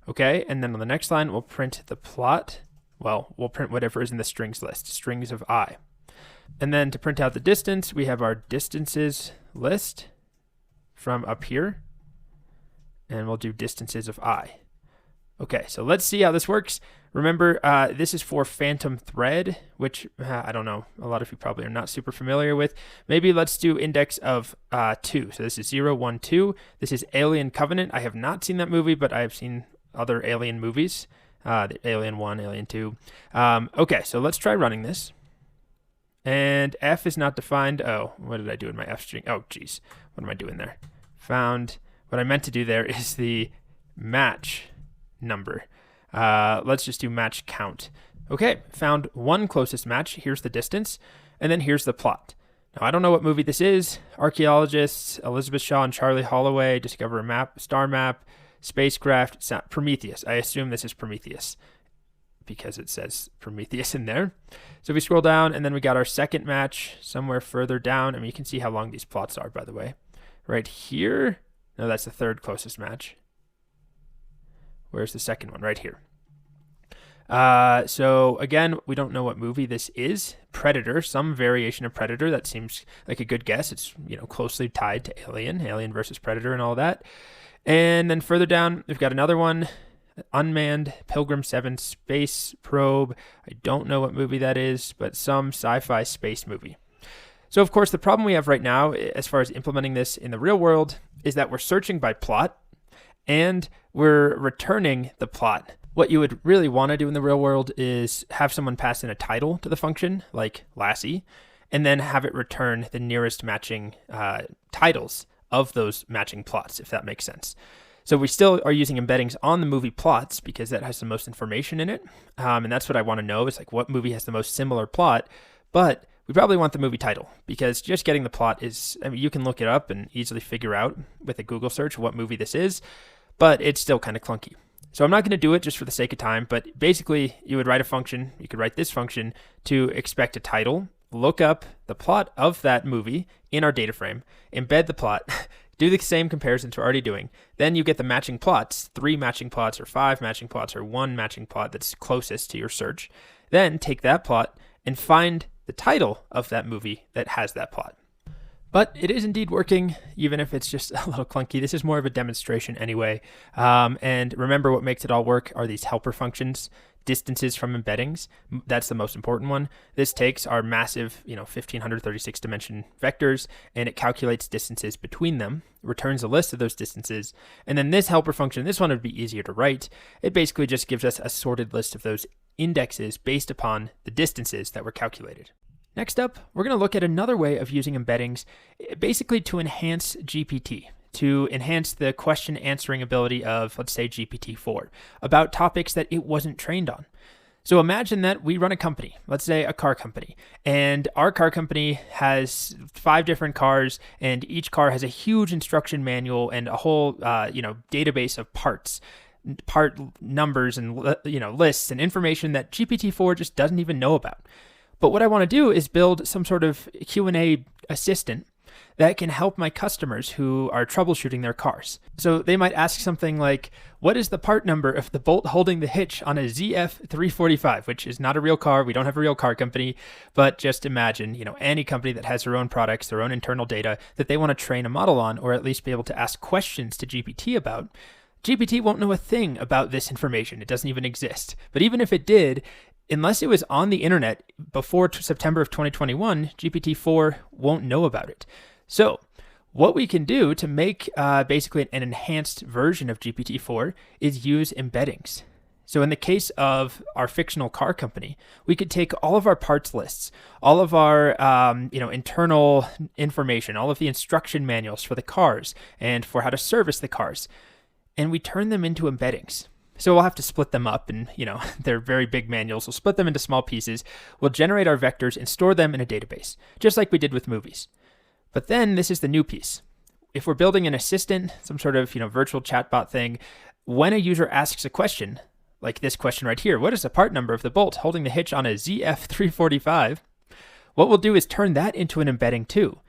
Okay, and then on the next line, we'll print the plot. Well, we'll print whatever is in the strings list, strings of I. And then to print out the distance, we have our distances list from up here. And we'll do distances of I. Okay, so let's see how this works. Remember, this is for phantom thread, which I don't know, a lot of you probably are not super familiar with. Maybe let's do index of 2. So this is 0, 1, 2. This is Alien Covenant. I have not seen that movie, but I have seen other Alien movies. The Alien 1, Alien 2. Okay, so let's try running this. And F is not defined. Oh, what did I do in my F string? Oh, geez. What am I doing there? Found. What I meant to do there is the match number. Let's just do match count. Okay, found one closest match. Here's the distance. And then here's the plot. Now, I don't know what movie this is. Archaeologists, Elizabeth Shaw and Charlie Holloway discover a map, star map, spacecraft, Prometheus. I assume this is Prometheus because it says Prometheus in there. So we scroll down and then we got our second match somewhere further down. I mean, you can see how long these plots are, by the way. Right here. No, that's the third closest match. Where's the second one? Right here. So again, we don't know what movie this is. Predator, some variation of Predator. That seems like a good guess. It's, closely tied to Alien versus Predator and all that. And then further down, we've got another one, unmanned Pilgrim 7 space probe. I don't know what movie that is, but some sci-fi space movie. So of course, the problem we have right now, as far as implementing this in the real world, is that we're searching by plot and we're returning the plot. What you would really want to do in the real world is have someone pass in a title to the function, like Lassie, and then have it return the nearest matching titles of those matching plots, if that makes sense. So we still are using embeddings on the movie plots because that has the most information in it. And that's what I want to know is like what movie has the most similar plot. But we probably want the movie title because just getting the plot is, you can look it up and easily figure out with a Google search what movie this is, but it's still kind of clunky. So I'm not going to do it just for the sake of time, but basically you would write a function, you could write this function to expect a title, look up the plot of that movie in our data frame, embed the plot, do the same comparisons we're already doing. Then you get the matching plots, 3 matching plots or 5 matching plots or 1 matching plot that's closest to your search. Then take that plot and find the title of that movie that has that plot. But it is indeed working, even if it's just a little clunky. This is more of a demonstration anyway. And remember, what makes it all work are these helper functions, distances from embeddings. That's the most important one. This takes our massive, 1536 dimension vectors, and it calculates distances between them, returns a list of those distances. And then this helper function, this one would be easier to write. It basically just gives us a sorted list of those indexes based upon the distances that were calculated. Next up, we're going to look at another way of using embeddings, basically to enhance GPT, to enhance the question answering ability of, let's say, GPT4, about topics that it wasn't trained on. So imagine that we run a company, let's say a car company, and our car company has 5 different cars, and each car has a huge instruction manual and a whole, database of part numbers and, lists and information that GPT4 just doesn't even know about. But what I want to do is build some sort of Q&A assistant that can help my customers who are troubleshooting their cars. So they might ask something like, what is the part number of the bolt holding the hitch on a ZF345, which is not a real car. We don't have a real car company, but just imagine, any company that has their own products, their own internal data that they want to train a model on, or at least be able to ask questions to GPT about. GPT won't know a thing about this information. It doesn't even exist. But even if it did, unless it was on the internet before September of 2021, GPT-4 won't know about it. So what we can do to make basically an enhanced version of GPT-4 is use embeddings. So in the case of our fictional car company, we could take all of our parts lists, all of our internal information, all of the instruction manuals for the cars and for how to service the cars, and we turn them into embeddings. So we'll have to split them up, and they're very big manuals. We'll split them into small pieces. We'll generate our vectors and store them in a database, just like we did with movies. But then this is the new piece. If we're building an assistant, some sort of virtual chatbot thing, when a user asks a question, like this question right here, what is the part number of the bolt holding the hitch on a ZF345? What we'll do is turn that into an embedding too.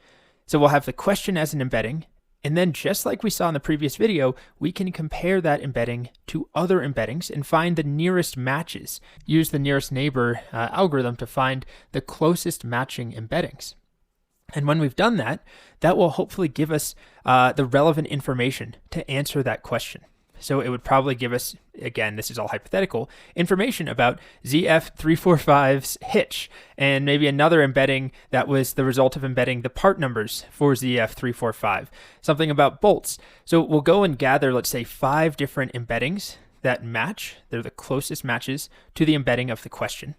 So we'll have the question as an embedding, and then just like we saw in the previous video, we can compare that embedding to other embeddings and find the nearest matches. Use the nearest neighbor algorithm to find the closest matching embeddings. And when we've done that, that will hopefully give us the relevant information to answer that question. So it would probably give us, again, this is all hypothetical, information about ZF345's hitch, and maybe another embedding that was the result of embedding the part numbers for ZF345, something about bolts. So we'll go and gather, let's say, 5 different embeddings that match. They're the closest matches to the embedding of the question.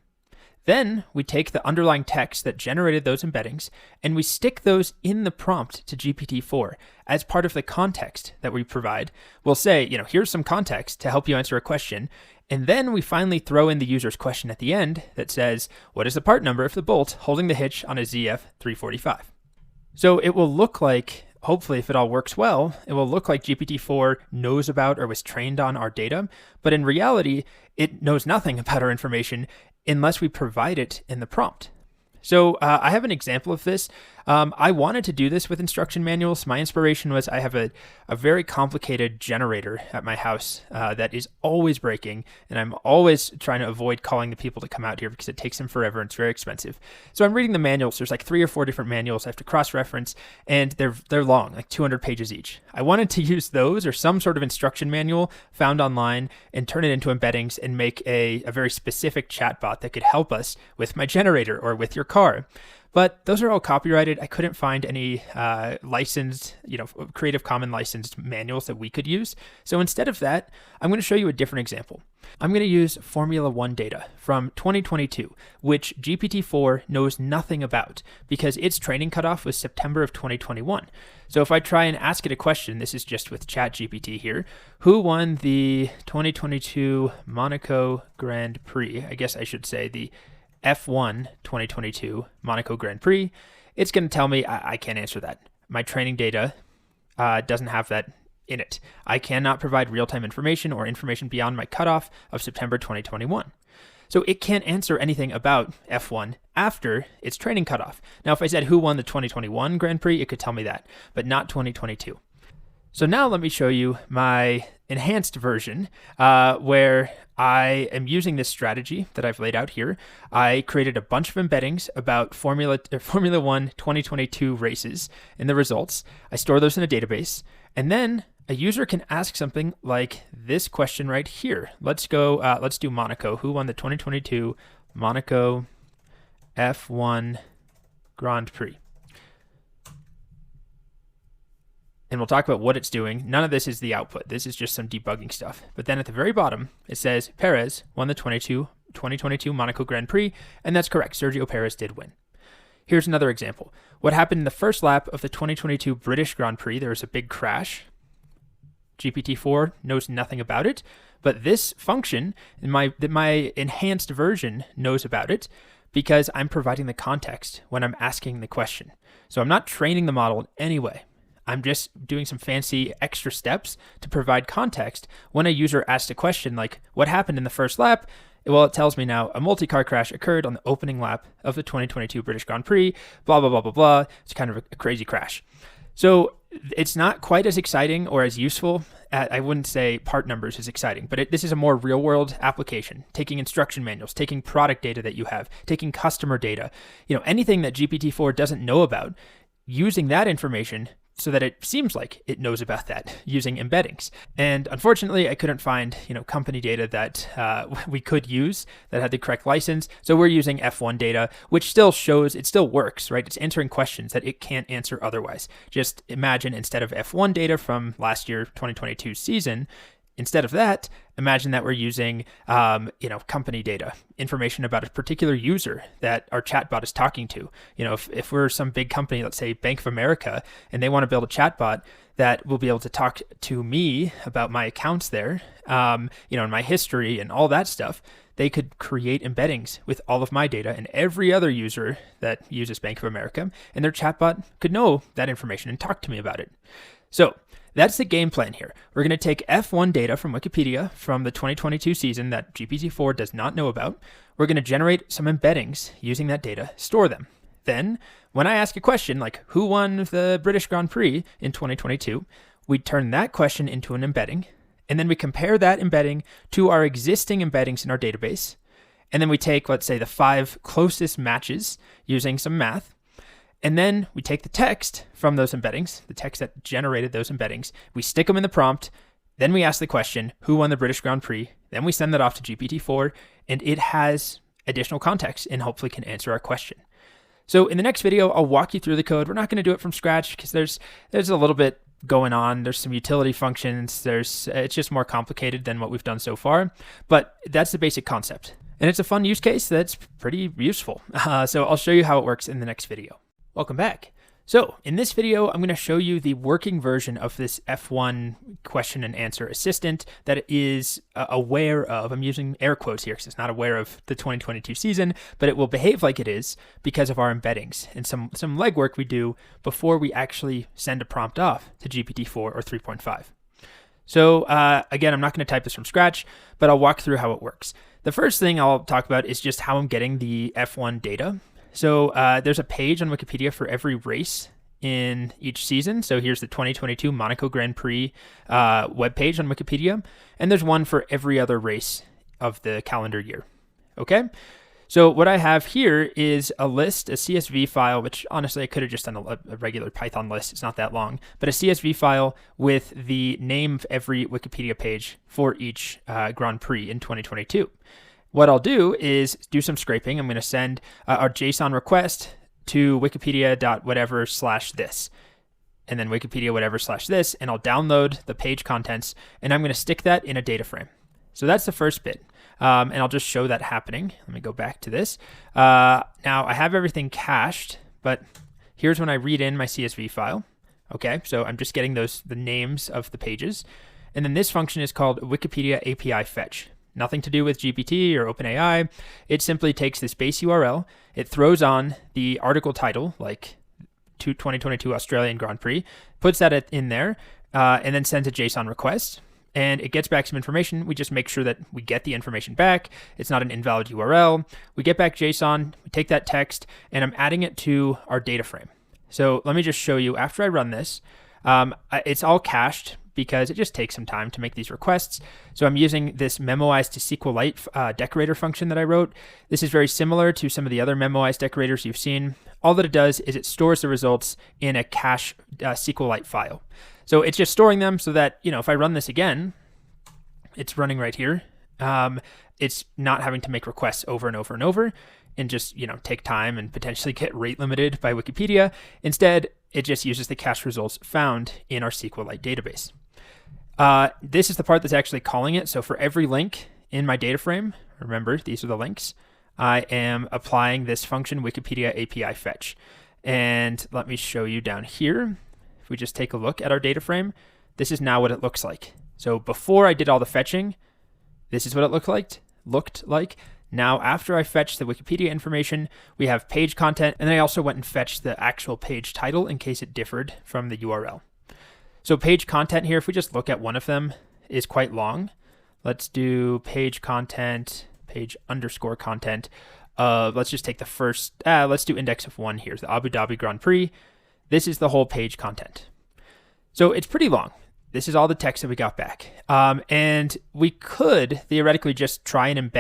Then we take the underlying text that generated those embeddings and we stick those in the prompt to GPT-4 as part of the context that we provide. We'll say, here's some context to help you answer a question. And then we finally throw in the user's question at the end that says, what is the part number of the bolt holding the hitch on a ZF345? So it will look like, hopefully if it all works well, it will look like GPT-4 knows about or was trained on our data. But in reality, it knows nothing about our information unless we provide it in the prompt. So I have an example of this. I wanted to do this with instruction manuals. My inspiration was I have a very complicated generator at my house that is always breaking, and I'm always trying to avoid calling the people to come out here because it takes them forever and it's very expensive. So I'm reading the manuals. There's like 3 or 4 different manuals I have to cross-reference, and they're long, like 200 pages each. I wanted to use those or some sort of instruction manual found online and turn it into embeddings and make a very specific chatbot that could help us with my generator or with your car. But those are all copyrighted. I couldn't find any licensed, Creative Commons licensed manuals that we could use. So instead of that, I'm going to show you a different example. I'm going to use Formula 1 data from 2022, which GPT-4 knows nothing about because its training cutoff was September of 2021. So if I try and ask it a question, this is just with ChatGPT here, who won the 2022 Monaco Grand Prix? I guess I should say the F1 2022 Monaco Grand Prix, it's going to tell me I can't answer that. My training data doesn't have that in it. I cannot provide real-time information or information beyond my cutoff of September 2021. So it can't answer anything about F1 after its training cutoff. Now, if I said who won the 2021 Grand Prix, it could tell me that, but not 2022. So now let me show you my enhanced version where I am using this strategy that I've laid out here. I created a bunch of embeddings about Formula One 2022 races and the results. I store those in a database, and then a user can ask something like this question right here. Let's do Monaco. Who won the 2022 Monaco F1 Grand Prix? And we'll talk about what it's doing. None of this is the output. This is just some debugging stuff. But then at the very bottom, it says Perez won the 2022 Monaco Grand Prix, and that's correct. Sergio Perez did win. Here's another example. What happened in the first lap of the 2022 British Grand Prix? There was a big crash. GPT-4 knows nothing about it, but this function, my enhanced version, knows about it because I'm providing the context when I'm asking the question. So I'm not training the model in any way. I'm just doing some fancy extra steps to provide context when a user asks a question like, what happened in the first lap? Well, it tells me now a multi-car crash occurred on the opening lap of the 2022 British Grand Prix, blah, blah, blah, blah, blah. It's kind of a crazy crash. So it's not quite as exciting or as useful. I wouldn't say part numbers is exciting, but this is a more real world application, taking instruction manuals, taking product data that you have, taking customer data, anything that GPT-4 doesn't know about, using that information so that it seems like it knows about that using embeddings. And unfortunately, I couldn't find, company data that we could use that had the correct license. So we're using F1 data, which still shows it still works, right? It's answering questions that it can't answer otherwise. Just imagine instead of F1 data from last year, 2022 season, instead of that, imagine that we're using, company data, information about a particular user that our chatbot is talking to. If we're some big company, let's say Bank of America, and they want to build a chatbot that will be able to talk to me about my accounts there, and my history and all that stuff, they could create embeddings with all of my data and every other user that uses Bank of America, and their chatbot could know that information and talk to me about it. So that's the game plan here. We're going to take F1 data from Wikipedia from the 2022 season that GPT-4 does not know about. We're going to generate some embeddings using that data, store them. Then, when I ask a question like, who won the British Grand Prix in 2022, we turn that question into an embedding, and then we compare that embedding to our existing embeddings in our database. And then we take, let's say, the 5 closest matches using some math. And then we take the text from those embeddings, the text that generated those embeddings, we stick them in the prompt, then we ask the question, who won the British Grand Prix? Then we send that off to GPT-4, and it has additional context and hopefully can answer our question. So in the next video, I'll walk you through the code. We're not going to do it from scratch because there's a little bit going on. There's some utility functions. It's just more complicated than what we've done so far, but that's the basic concept. And it's a fun use case that's pretty useful. So I'll show you how it works in the next video. Welcome back. So in this video, I'm going to show you the working version of this F1 question and answer assistant that it is aware of. I'm using air quotes here because it's not aware of the 2022 season, but it will behave like it is because of our embeddings and some legwork we do before we actually send a prompt off to GPT-4 or 3.5. So again, I'm not going to type this from scratch, but I'll walk through how it works. The first thing I'll talk about is just how I'm getting the F1 data. So there's a page on Wikipedia for every race in each season. So here's the 2022 Monaco Grand Prix webpage on Wikipedia. And there's one for every other race of the calendar year. Okay. So what I have here is a list, a CSV file, which honestly I could have just done a regular Python list. It's not that long, but a CSV file with the name of every Wikipedia page for each Grand Prix in 2022. What I'll do is do some scraping. I'm going to send our JSON request to wikipedia.whatever/this, and then Wikipedia whatever/this, and I'll download the page contents, and I'm going to stick that in a data frame. So that's the first bit, and I'll just show that happening. Let me go back to this. Now I have everything cached, but here's when I read in my CSV file. Okay, so I'm just getting the names of the pages, and then this function is called Wikipedia API fetch. Nothing to do with GPT or OpenAI. It simply takes this base URL, it throws on the article title, like 2022 Australian Grand Prix, puts that in there, and then sends a JSON request. And it gets back some information. We just make sure that we get the information back. It's not an invalid URL. We get back JSON, we take that text, and I'm adding it to our data frame. So let me just show you, after I run this, it's all cached because it just takes some time to make these requests. So I'm using this memoize to SQLite decorator function that I wrote. This is very similar to some of the other memoize decorators you've seen. All that it does is it stores the results in a cache SQLite file. So it's just storing them so that, if I run this again, it's running right here. It's not having to make requests over and over and over and just, take time and potentially get rate limited by Wikipedia. Instead, it just uses the cache results found in our SQLite database. This is the part that's actually calling it. So for every link in my data frame, remember, these are the links, I am applying this function Wikipedia API fetch. And let me show you down here. If we just take a look at our data frame, this is now what it looks like. So before I did all the fetching, this is what it looked like. Now, after I fetched the Wikipedia information, we have page content, and then I also went and fetched the actual page title in case it differed from the URL. So page content here, if we just look at one of them, is quite long. Let's do page content, page underscore content. Let's just take the first, let's do index of 1 here, the Abu Dhabi Grand Prix. This is the whole page content. So it's pretty long. This is all the text that we got back. And we could theoretically just try and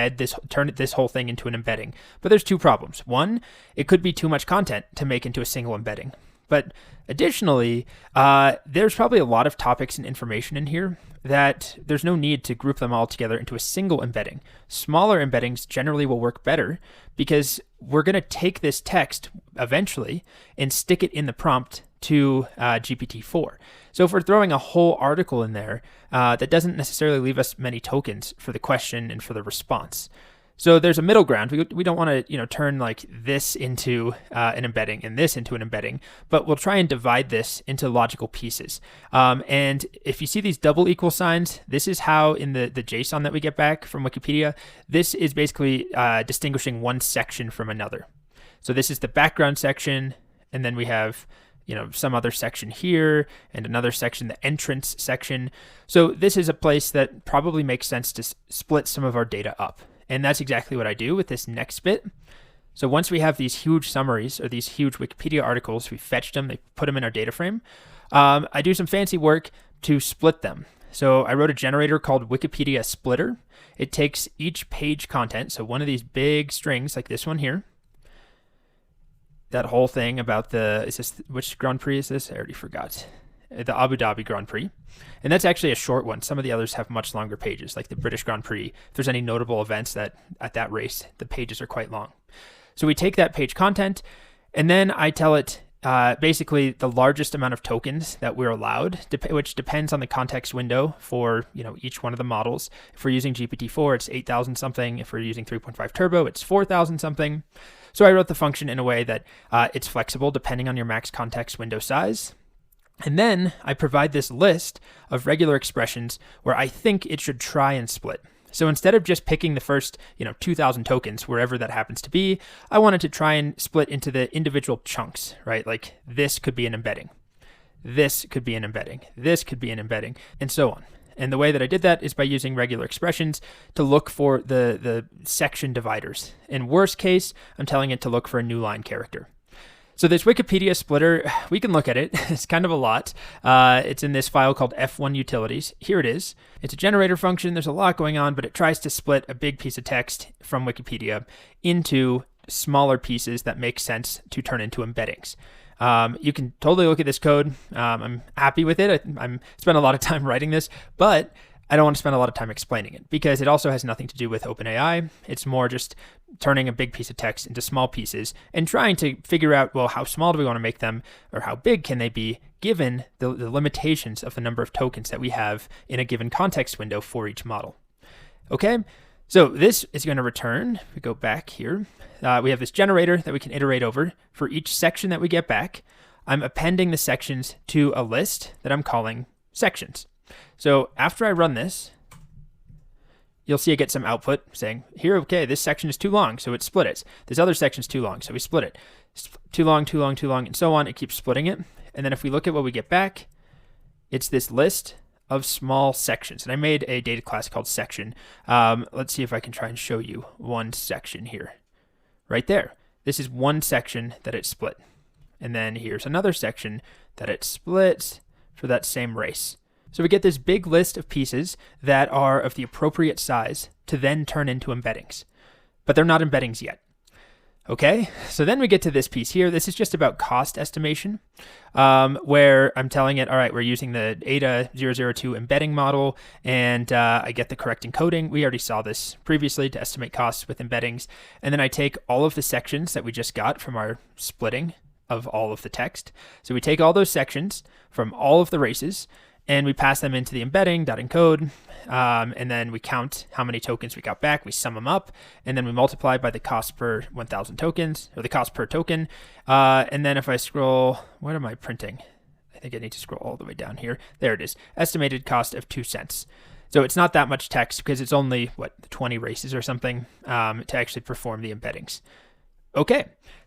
turn this whole thing into an embedding. But there's two problems. One, it could be too much content to make into a single embedding. But additionally, there's probably a lot of topics and information in here that there's no need to group them all together into a single embedding. Smaller embeddings generally will work better because we're going to take this text eventually and stick it in the prompt to GPT-4. So if we're throwing a whole article in there, that doesn't necessarily leave us many tokens for the question and for the response. So there's a middle ground. We don't want to turn like this into an embedding and this into an embedding, but we'll try and divide this into logical pieces. And if you see these double equal signs, this is how in the JSON that we get back from Wikipedia, this is basically distinguishing one section from another. So this is the background section, and then we have some other section here and another section, the entrance section. So this is a place that probably makes sense to split some of our data up. And that's exactly what I do with this next bit. So once we have these huge summaries or these huge Wikipedia articles, we fetched them, they put them in our data frame. I do some fancy work to split them. So I wrote a generator called Wikipedia Splitter. It takes each page content, so one of these big strings like this one here, that whole thing about which Grand Prix is this? I already forgot. The Abu Dhabi Grand Prix. And that's actually a short one. Some of the others have much longer pages, like the British Grand Prix. If there's any notable events at that race, the pages are quite long. So we take that page content, and then I tell it basically the largest amount of tokens that we're allowed, which depends on the context window for each one of the models. If we're using GPT-4, it's 8,000 something. If we're using 3.5 Turbo, it's 4,000 something. So I wrote the function in a way that it's flexible depending on your max context window size. And then I provide this list of regular expressions where I think it should try and split. So instead of just picking the first 2,000 tokens, wherever that happens to be, I wanted to try and split into the individual chunks, right? Like this could be an embedding. This could be an embedding. This could be an embedding, and so on. And the way that I did that is by using regular expressions to look for the section dividers. In worst case, I'm telling it to look for a new line character. So this Wikipedia splitter, we can look at it. It's kind of a lot. It's in this file called F1 utilities. Here it is. It's a generator function. There's a lot going on, but it tries to split a big piece of text from Wikipedia into smaller pieces that make sense to turn into embeddings. You can totally look at this code. I'm happy with it. I'm spent a lot of time writing this, but I don't want to spend a lot of time explaining it because it also has nothing to do with OpenAI. It's more just turning a big piece of text into small pieces and trying to figure out, well, how small do we want to make them or how big can they be given the limitations of the number of tokens that we have in a given context window for each model. Okay, so this is going to return. If we go back here, we have this generator that we can iterate over for each section that we get back. I'm appending the sections to a list that I'm calling sections. So after I run this, you'll see I get some output saying, here, okay, this section is too long, so it split it. This other section is too long, so we split it. Too long, too long, too long, and so on. It keeps splitting it. And then if we look at what we get back, it's this list of small sections. And I made a data class called section. Let's see if I can try and show you one section here. Right there. This is one section that it split. And then here's another section that it split for that same race. So we get this big list of pieces that are of the appropriate size to then turn into embeddings, but they're not embeddings yet. Okay, so then we get to this piece here. This is just about cost estimation, where I'm telling it, all right, we're using the ADA002 embedding model, and I get the correct encoding. We already saw this previously to estimate costs with embeddings. And then I take all of the sections that we just got from our splitting of all of the text. So we take all those sections from all of the races, and we pass them into the embedding.encode, and then we count how many tokens we got back. We sum them up, and then we multiply by the cost per 1,000 tokens, or the cost per token. And then if I scroll, what am I printing? I think I need to scroll all the way down here. There it is. Estimated cost of 2 cents. So it's not that much text because it's only, 20 races or something to actually perform the embeddings. Okay.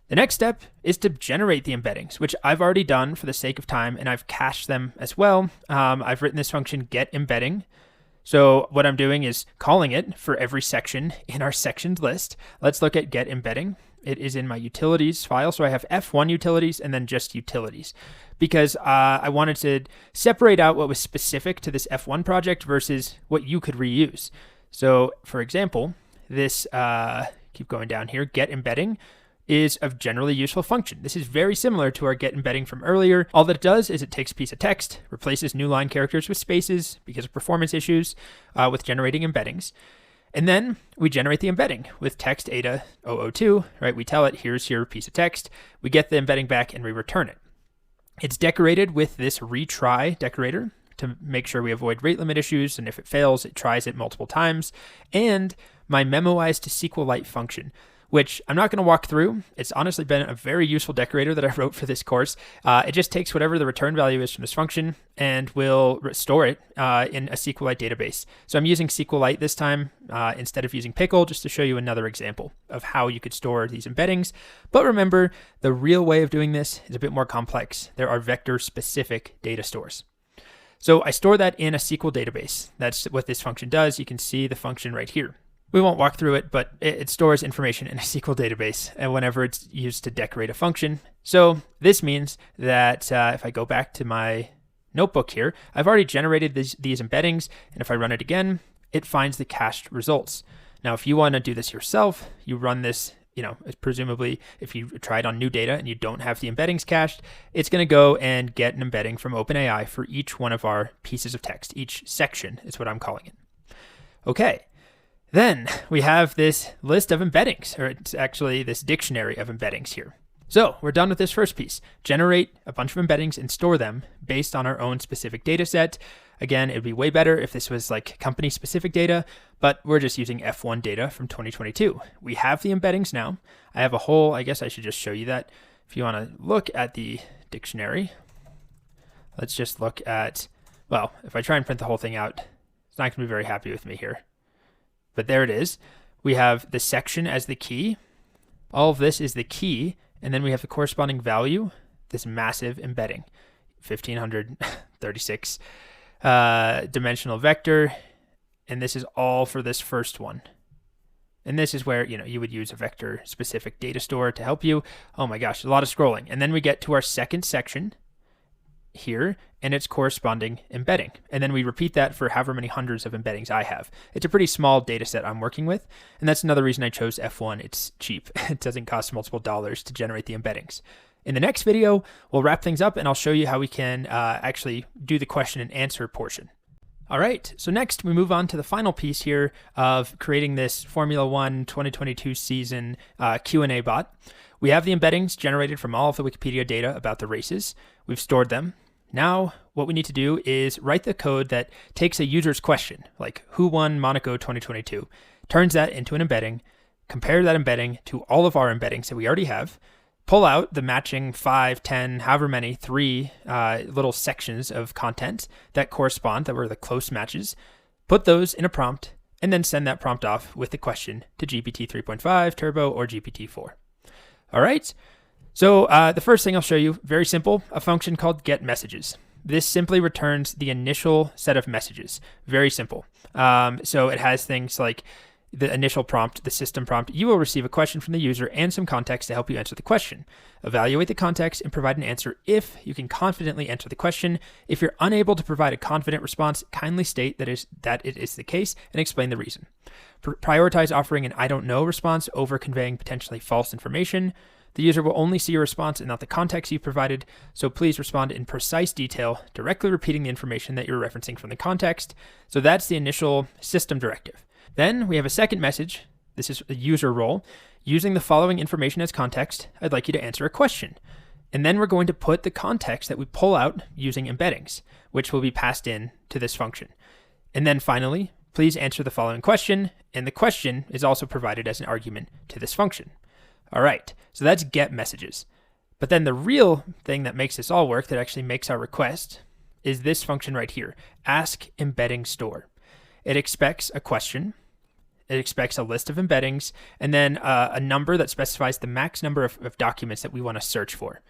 The next step is to generate the embeddings, which I've already done for the sake of time, and I've cached them as well. I've written this function getEmbedding. So what I'm doing is calling it for every section in our sections list. Let's look at getEmbedding. It is in my utilities file. So I have F1 utilities and then just utilities, because I wanted to separate out what was specific to this F1 project versus what you could reuse. So for example, this, keep going down here, getEmbedding is a generally useful function. This is very similar to our getEmbedding from earlier. All that it does is it takes a piece of text, replaces new line characters with spaces because of performance issues with generating embeddings. And then we generate the embedding with text ADA002, right? We tell it, here's your piece of text. We get the embedding back and we return it. It's decorated with this retry decorator to make sure we avoid rate limit issues. And if it fails, it tries it multiple times. And my memoized to SQLite function, which I'm not going to walk through. It's honestly been a very useful decorator that I wrote for this course. It just takes whatever the return value is from this function and will store it in a SQLite database. So I'm using SQLite this time instead of using Pickle, just to show you another example of how you could store these embeddings. But remember, the real way of doing this is a bit more complex. There are vector-specific data stores. So I store that in a SQL database. That's what this function does. You can see the function right here. We won't walk through it, but it stores information in a SQL database and whenever it's used to decorate a function. So this means that if I go back to my notebook here, I've already generated these embeddings, and if I run it again, it finds the cached results. Now, if you want to do this yourself, you run this, presumably if you try it on new data and you don't have the embeddings cached, it's going to go and get an embedding from OpenAI for each one of our pieces of text. Each section is what I'm calling it. Okay. Then we have this list of embeddings, or it's actually this dictionary of embeddings here. So we're done with this first piece. Generate a bunch of embeddings and store them based on our own specific data set. Again, it would be way better if this was like company specific data, but we're just using F1 data from 2022. We have the embeddings now. I have a whole, I guess I should just show you that. If you want to look at the dictionary, let's just look at, well, if I try and print the whole thing out, it's not going to be very happy with me here. But there it is. We have the section as the key. All of this is the key. And then we have the corresponding value, this massive embedding, 1536 dimensional vector. And this is all for this first one. And this is where, you would use a vector specific data store to help you. Oh my gosh, a lot of scrolling. And then we get to our second section here and its corresponding embedding. And then we repeat that for however many hundreds of embeddings I have. It's a pretty small data set I'm working with. And that's another reason I chose F1. It's cheap. It doesn't cost multiple dollars to generate the embeddings. In the next video, we'll wrap things up and I'll show you how we can actually do the question and answer portion. All right, so next we move on to the final piece here of creating this Formula One 2022 season Q&A bot. We have the embeddings generated from all of the Wikipedia data about the races. We've stored them. Now, what we need to do is write the code that takes a user's question, like who won Monaco 2022, turns that into an embedding, compare that embedding to all of our embeddings that we already have, pull out the matching 5, 10, however many, 3 little sections of content that correspond, that were the close matches, put those in a prompt, and then send that prompt off with the question to GPT 3.5, Turbo, or GPT4. All right. So the first thing I'll show you, very simple, a function called getMessages. This simply returns the initial set of messages. Very simple. So it has things like, the initial prompt, the system prompt, you will receive a question from the user and some context to help you answer the question. Evaluate the context and provide an answer if you can confidently answer the question. If you're unable to provide a confident response, kindly state that it is the case and explain the reason. Prioritize offering an I don't know response over conveying potentially false information. The user will only see your response and not the context you provided, so please respond in precise detail, directly repeating the information that you're referencing from the context. So that's the initial system directive. Then we have a second message. This is a user role. Using the following information as context, I'd like you to answer a question. And then we're going to put the context that we pull out using embeddings, which will be passed in to this function. And then finally, please answer the following question, and the question is also provided as an argument to this function. All right, so that's get messages. But then the real thing that makes this all work, that actually makes our request, is this function right here, ask embedding store. It expects a question, it expects a list of embeddings, and then a number that specifies the max number of documents that we want to search for.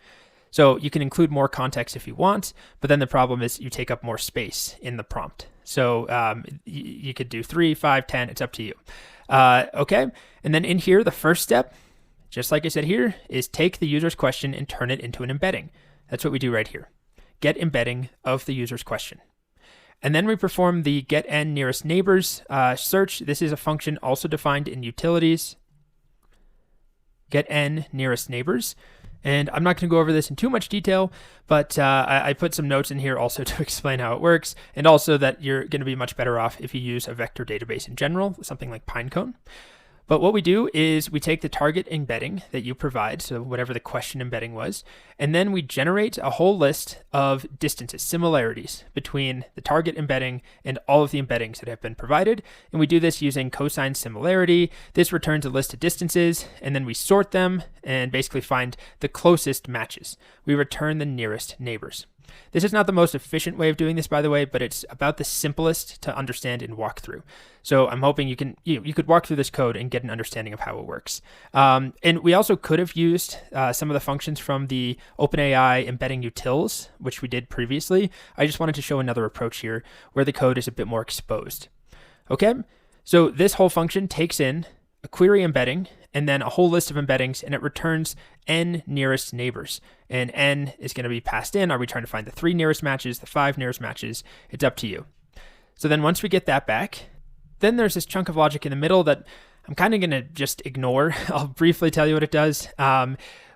So you can include more context if you want, but then the problem is you take up more space in the prompt. So you could do 3, 5, 10, it's up to you. Okay, and then in here, the first step, just like I said here, is take the user's question and turn it into an embedding. That's what we do right here. Get embedding of the user's question. And then we perform the get n nearest neighbors search. This is a function also defined in utilities. Get n nearest neighbors. And I'm not going to go over this in too much detail, but I put some notes in here also to explain how it works, and also that you're going to be much better off if you use a vector database in general, something like Pinecone. But what we do is we take the target embedding that you provide, so whatever the question embedding was, and then we generate a whole list of distances, similarities between the target embedding and all of the embeddings that have been provided. And we do this using cosine similarity. This returns a list of distances, and then we sort them and basically find the closest matches. We return the nearest neighbors. This is not the most efficient way of doing this, by the way, but it's about the simplest to understand and walk through. So I'm hoping you could walk through this code and get an understanding of how it works. And we also could have used some of the functions from the OpenAI embedding utils, which we did previously. I just wanted to show another approach here where the code is a bit more exposed. Okay, so this whole function takes in a query embedding and then a whole list of embeddings, and it returns n nearest neighbors. And n is going to be passed in. Are we trying to find the 3 nearest matches, the 5 nearest matches? It's up to you. So then once we get that back, then there's this chunk of logic in the middle that I'm kind of going to just ignore. I'll briefly tell you what it does.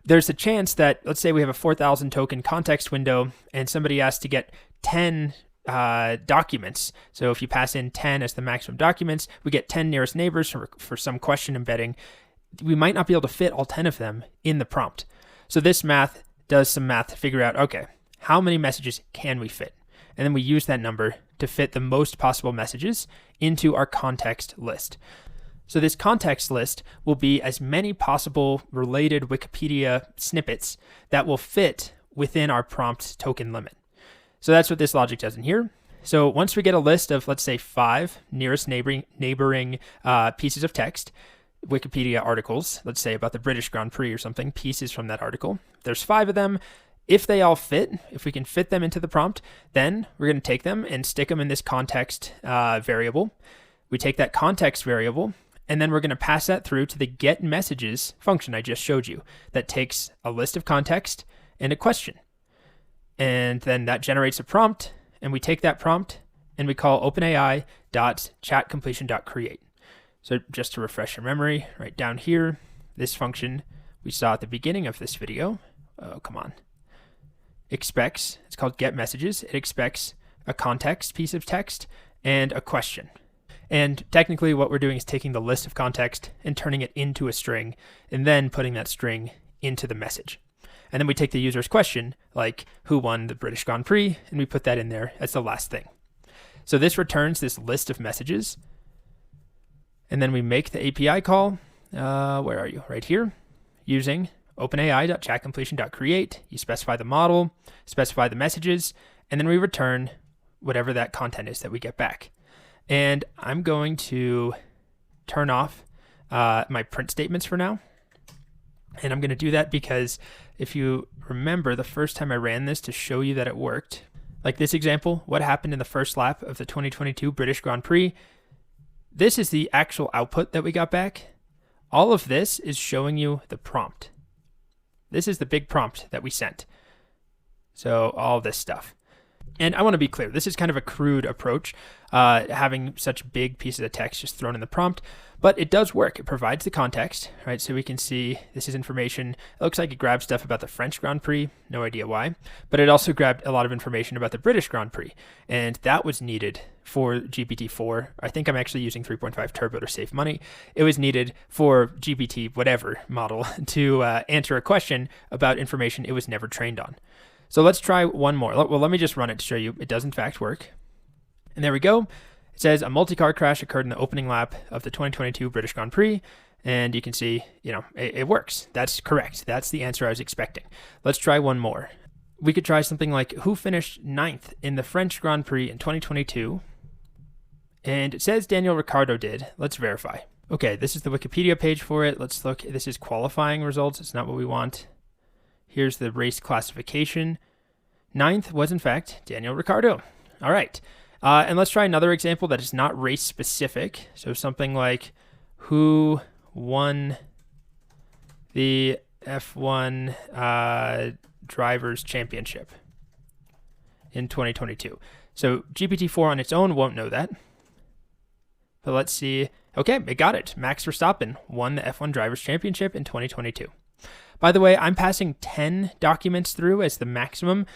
There's a chance that, let's say we have a 4,000 token context window, and somebody asks to get 10 documents. So if you pass in 10 as the maximum documents, we get 10 nearest neighbors for some question embedding. We might not be able to fit all 10 of them in the prompt. So this math does some math to figure out, okay, how many messages can we fit? And then we use that number to fit the most possible messages into our context list. So this context list will be as many possible related Wikipedia snippets that will fit within our prompt token limit. So that's what this logic does in here. So once we get a list of, let's say, 5 nearest neighboring pieces of text, Wikipedia articles, let's say about the British Grand Prix or something, pieces from that article. There's 5 of them. If they all fit, if we can fit them into the prompt, then we're going to take them and stick them in this context variable. We take that context variable, and then we're going to pass that through to the get messages function I just showed you that takes a list of context and a question. And then that generates a prompt, and we take that prompt and we call OpenAI.chatCompletion.create. So just to refresh your memory, right down here, this function we saw at the beginning of this video, expects, it's called get messages. It expects a context piece of text and a question. And technically what we're doing is taking the list of context and turning it into a string and then putting that string into the message. And then we take the user's question, like who won the British Grand Prix, and we put that in there as the last thing. So this returns this list of messages. And then we make the API call, where are you? Right here, using OpenAI.chatCompletion.create. You specify the model, specify the messages, and then we return whatever that content is that we get back. And I'm going to turn off my print statements for now. And I'm going to do that because if you remember the first time I ran this to show you that it worked, like this example, what happened in the first lap of the 2022 British Grand Prix? This is the actual output that we got back. All of this is showing you the prompt. This is the big prompt that we sent. So all this stuff. And I want to be clear, this is kind of a crude approach, having such big pieces of text just thrown in the prompt, but it does work. It provides the context, right? So we can see this is information. It looks like it grabbed stuff about the French Grand Prix, no idea why, but it also grabbed a lot of information about the British Grand Prix, and that was needed for GPT-4. I think I'm actually using 3.5 Turbo to save money. It was needed for GPT whatever model to answer a question about information it was never trained on. So let's try one more. Well, let me just run it to show you it does in fact work. And there we go. It says a multi-car crash occurred in the opening lap of the 2022 British Grand Prix. And you can see, it works. That's correct. That's the answer I was expecting. Let's try one more. We could try something like, who finished 9th in the French Grand Prix in 2022? And it says Daniel Ricciardo did. Let's verify. Okay, this is the Wikipedia page for it. Let's look. This is qualifying results. It's not what we want. Here's the race classification. 9th was, in fact, Daniel Ricciardo. All right. And let's try another example that is not race specific. So something like, who won the F1 Drivers' Championship in 2022? So GPT-4 on its own won't know that. But let's see. Okay, it got it. Max Verstappen won the F1 Drivers' Championship in 2022. By the way, I'm passing 10 documents through as the maximum.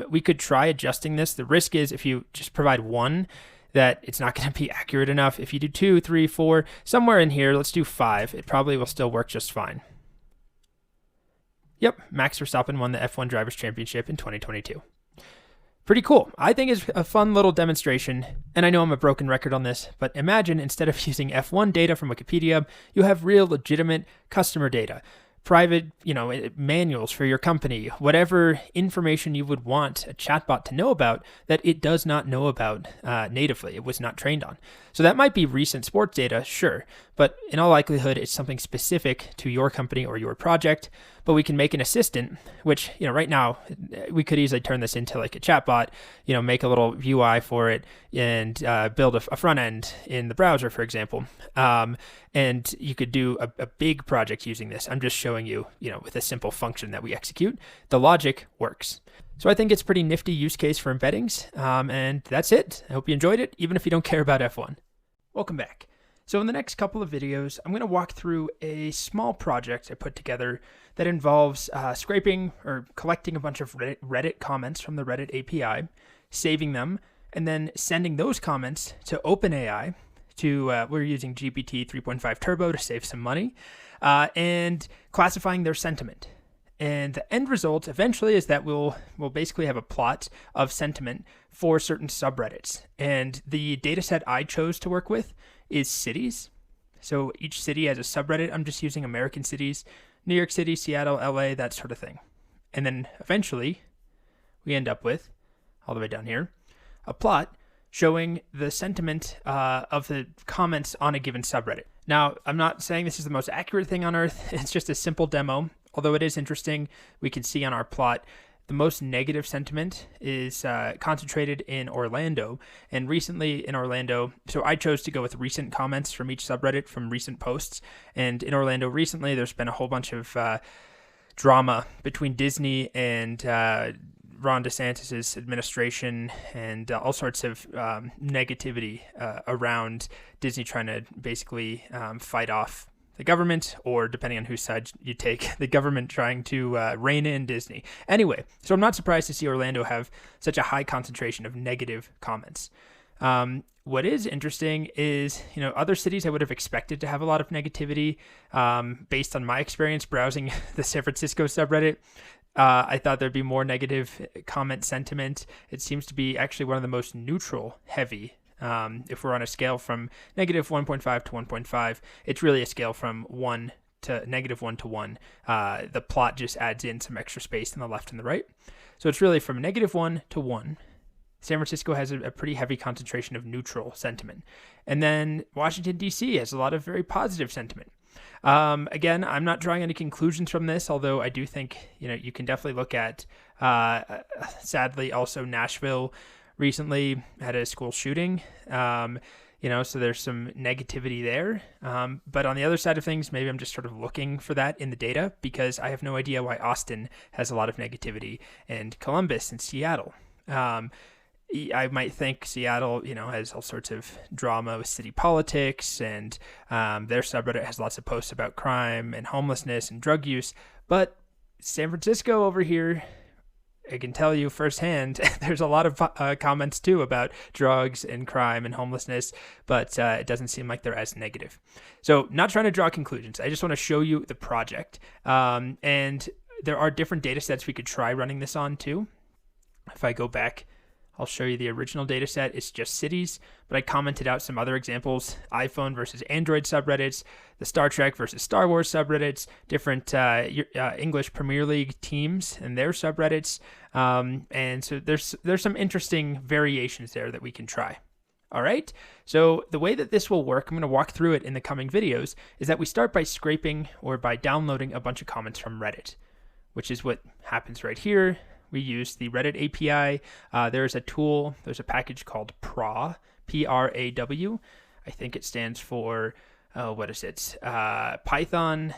We could try adjusting this. The risk is if you just provide one, that it's not going to be accurate enough. If you do 2, 3, 4, somewhere in here, let's do 5. It probably will still work just fine. Yep, Max Verstappen won the F1 Drivers' Championship in 2022. Pretty cool. I think it's a fun little demonstration, and I know I'm a broken record on this, but imagine instead of using F1 data from Wikipedia, you have real legitimate customer data. Private, manuals for your company, whatever information you would want a chatbot to know about that it does not know about natively. It was not trained on. So that might be recent sports data, sure, but in all likelihood, it's something specific to your company or your project. But we can make an assistant, which, right now we could easily turn this into like a chatbot, make a little UI for it and build a front end in the browser, for example. And you could do a big project using this. I'm just showing you, with a simple function that we execute, the logic works. So I think it's a pretty nifty use case for embeddings. And that's it. I hope you enjoyed it, even if you don't care about F1. Welcome back. So in the next couple of videos, I'm going to walk through a small project I put together that involves scraping or collecting a bunch of Reddit comments from the Reddit API, saving them, and then sending those comments to OpenAI. We're using GPT 3.5 Turbo to save some money, and classifying their sentiment. And the end result eventually is that we'll basically have a plot of sentiment for certain subreddits. And the data set I chose to work with is cities. So each city has a subreddit. I'm just using American cities, New York City, Seattle, LA, that sort of thing. And then eventually we end up with, all the way down here, a plot showing the sentiment of the comments on a given subreddit. Now, I'm not saying this is the most accurate thing on earth. It's just a simple demo. Although it is interesting, we can see on our plot the most negative sentiment is concentrated in Orlando. And recently in Orlando, so I chose to go with recent comments from each subreddit from recent posts. And in Orlando recently, there's been a whole bunch of drama between Disney and Ron DeSantis' administration and all sorts of negativity around Disney trying to basically fight off the government, or depending on whose side you take, the government trying to rein in Disney. Anyway, so I'm not surprised to see Orlando have such a high concentration of negative comments. What is interesting is, other cities I would have expected to have a lot of negativity based on my experience browsing the San Francisco subreddit. I thought there'd be more negative comment sentiment. It seems to be actually one of the most neutral heavy. If we're on a scale from negative 1.5 to 1.5, it's really a scale from 1 to negative 1 to 1. The plot just adds in some extra space on the left and the right. So it's really from negative 1 to 1. San Francisco has a pretty heavy concentration of neutral sentiment. And then Washington, D.C. has a lot of very positive sentiment. Again, I'm not drawing any conclusions from this, although I do think, you can definitely look at, sadly, also Nashville recently had a school shooting. So there's some negativity there. But on the other side of things, maybe I'm just sort of looking for that in the data because I have no idea why Austin has a lot of negativity and Columbus and Seattle. I might think Seattle, has all sorts of drama with city politics, and their subreddit has lots of posts about crime and homelessness and drug use. But San Francisco over here, I can tell you firsthand, there's a lot of comments too about drugs and crime and homelessness, but it doesn't seem like they're as negative. So not trying to draw conclusions. I just want to show you the project. And there are different data sets we could try running this on too. If I go back, I'll show you the original data set. It's just cities, but I commented out some other examples: iPhone versus Android subreddits, the Star Trek versus Star Wars subreddits, different English Premier League teams and their subreddits. And so there's some interesting variations there that we can try. All right, so the way that this will work, I'm going to walk through it in the coming videos, is that we start by scraping or by downloading a bunch of comments from Reddit, which is what happens right here. We use the Reddit API. There's a tool, there's a package called PRAW, P-R-A-W. I think it stands for, what is it? Python,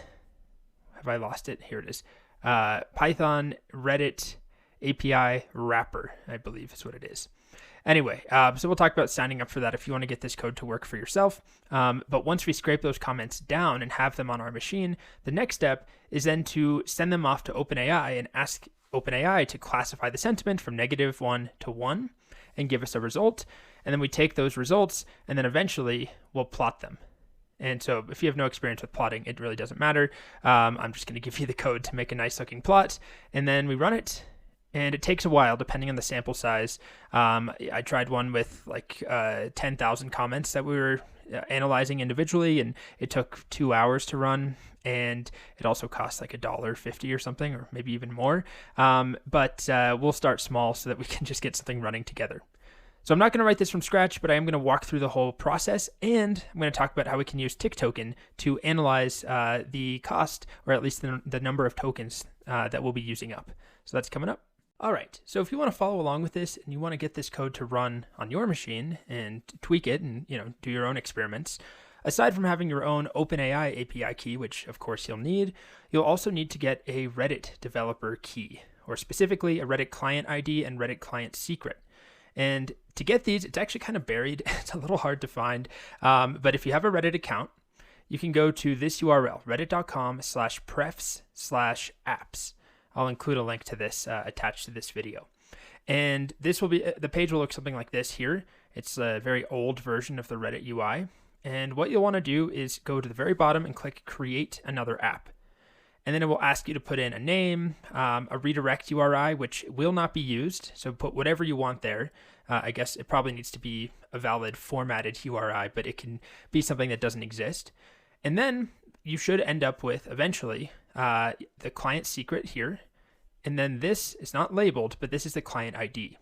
have I lost it? Here it is. Python Reddit API wrapper, I believe is what it is. Anyway, so we'll talk about signing up for that if you want to get this code to work for yourself. But once we scrape those comments down and have them on our machine, the next step is then to send them off to OpenAI and ask OpenAI to classify the sentiment from -1 to 1 and give us a result. And then we take those results and then eventually we'll plot them. And so if you have no experience with plotting, it really doesn't matter. I'm just going to give you the code to make a nice looking plot. And then we run it. And it takes a while depending on the sample size. I tried one with like 10,000 comments that we were analyzing individually, and it took 2 hours to run. And it also costs like $1.50 or something, or maybe even more. But we'll start small so that we can just get something running together. So I'm not going to write this from scratch, but I am going to walk through the whole process, and I'm going to talk about how we can use tick token to analyze the cost, or at least the number of tokens that we'll be using up. So that's coming up. All right, so if you want to follow along with this and you want to get this code to run on your machine and tweak it and do your own experiments, aside from having your own OpenAI API key, which of course you'll also need to get a Reddit developer key, or specifically a Reddit client ID and Reddit client secret. And to get these, it's actually kind of buried. It's a little hard to find, but if you have a Reddit account, you can go to this URL, reddit.com/prefs/apps. I'll include a link to this attached to this video. And the page will look something like this here. It's a very old version of the Reddit UI. And what you'll want to do is go to the very bottom and click Create Another App. And then it will ask you to put in a name, a redirect URI, which will not be used. So put whatever you want there. I guess it probably needs to be a valid formatted URI, but it can be something that doesn't exist. And then you should end up with, eventually, the client secret here. And then this is not labeled, but this is the client ID.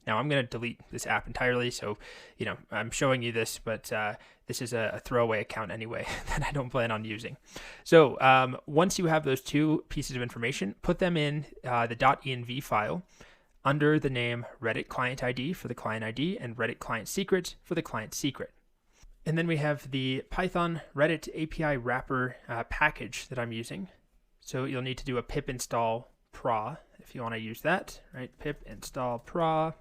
Now I'm going to delete this app entirely. So, I'm showing you this, but this is a throwaway account anyway that I don't plan on using. So once you have those two pieces of information, put them in the .env file under the name Reddit client ID for the client ID and Reddit client secret for the client secret. And then we have the Python Reddit API wrapper package that I'm using. So you'll need to do a pip install PRAW if you want to use that, right? Pip install PRAW.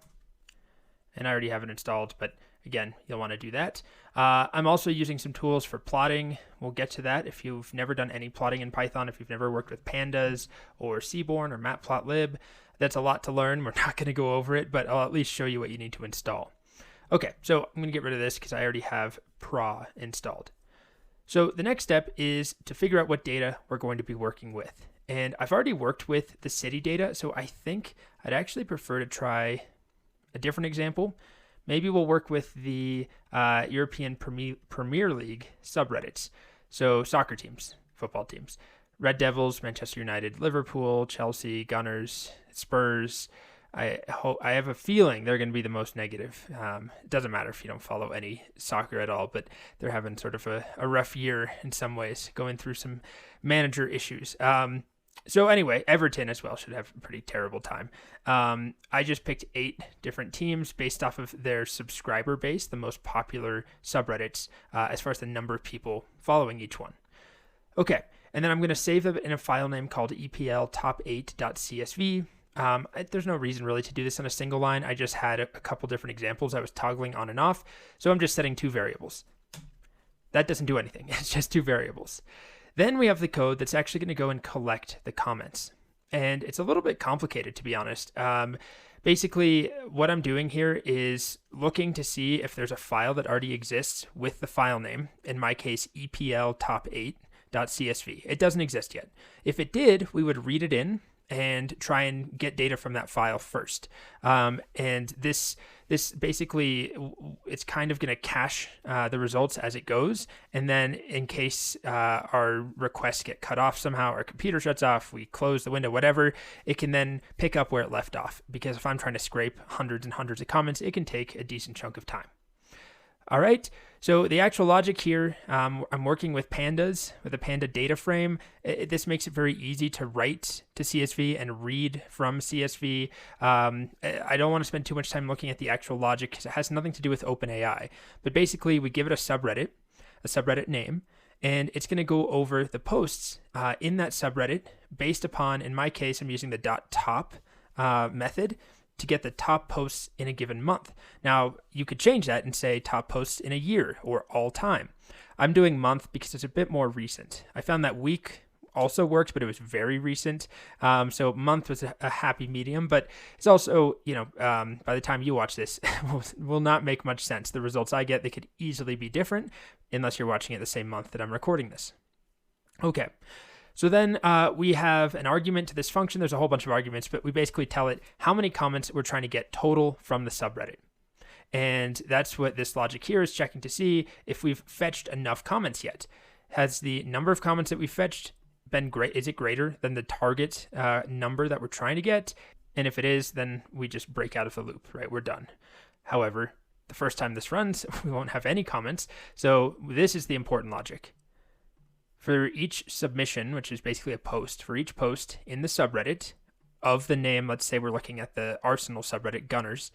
And I already have it installed, but again, you'll want to do that. I'm also using some tools for plotting. We'll get to that. If you've never done any plotting in Python, if you've never worked with pandas or Seaborn or Matplotlib, that's a lot to learn. We're not going to go over it, but I'll at least show you what you need to install. Okay, so I'm going to get rid of this because I already have PRAW installed. So the next step is to figure out what data we're going to be working with. And I've already worked with the city data, so I think I'd actually prefer to try a different example. Maybe we'll work with the European Premier League subreddits. So soccer teams, football teams, Red Devils, Manchester United, Liverpool, Chelsea, Gunners, Spurs. I have a feeling they're going to be the most negative. It doesn't matter if you don't follow any soccer at all, but they're having sort of a rough year in some ways, going through some manager issues. So anyway, Everton as well should have a pretty terrible time. I just picked 8 different teams based off of their subscriber base, the most popular subreddits, as far as the number of people following each one. Okay, and then I'm going to save them in a file name called epltop8.csv. There's no reason really to do this on a single line. I just had a couple different examples I was toggling on and off, so I'm just setting 2 variables. That doesn't do anything. It's just 2 variables. Then we have the code that's actually going to go and collect the comments. And it's a little bit complicated, to be honest. Basically, what I'm doing here is looking to see if there's a file that already exists with the file name, in my case, epltop8.csv. It doesn't exist yet. If it did, we would read it in and try and get data from that file first. And this basically, it's kind of going to cache the results as it goes. And then in case our requests get cut off somehow, our computer shuts off, we close the window, whatever, it can then pick up where it left off. Because if I'm trying to scrape hundreds and hundreds of comments, it can take a decent chunk of time. All right, so the actual logic here, I'm working with pandas, with a panda data frame. This makes it very easy to write to CSV and read from CSV. I don't want to spend too much time looking at the actual logic because it has nothing to do with OpenAI. But basically, we give it a subreddit name, and it's going to go over the posts in that subreddit based upon, in my case, I'm using the .top method to get the top posts in a given month. Now, you could change that and say top posts in a year or all time. I'm doing month because it's a bit more recent. I found that week also worked, but it was very recent. So month was a happy medium, but it's also, by the time you watch this, will not make much sense. The results I get, they could easily be different unless you're watching it the same month that I'm recording this. Okay. So then we have an argument to this function. There's a whole bunch of arguments, but we basically tell it how many comments we're trying to get total from the subreddit. And that's what this logic here is checking to see if we've fetched enough comments yet. Has the number of comments that we fetched been great? Is it greater than the target number that we're trying to get? And if it is, then we just break out of the loop, right? We're done. However, the first time this runs, we won't have any comments. So this is the important logic. For each submission, which is basically a post, for each post in the subreddit of the name, let's say we're looking at the Arsenal subreddit, Gunners,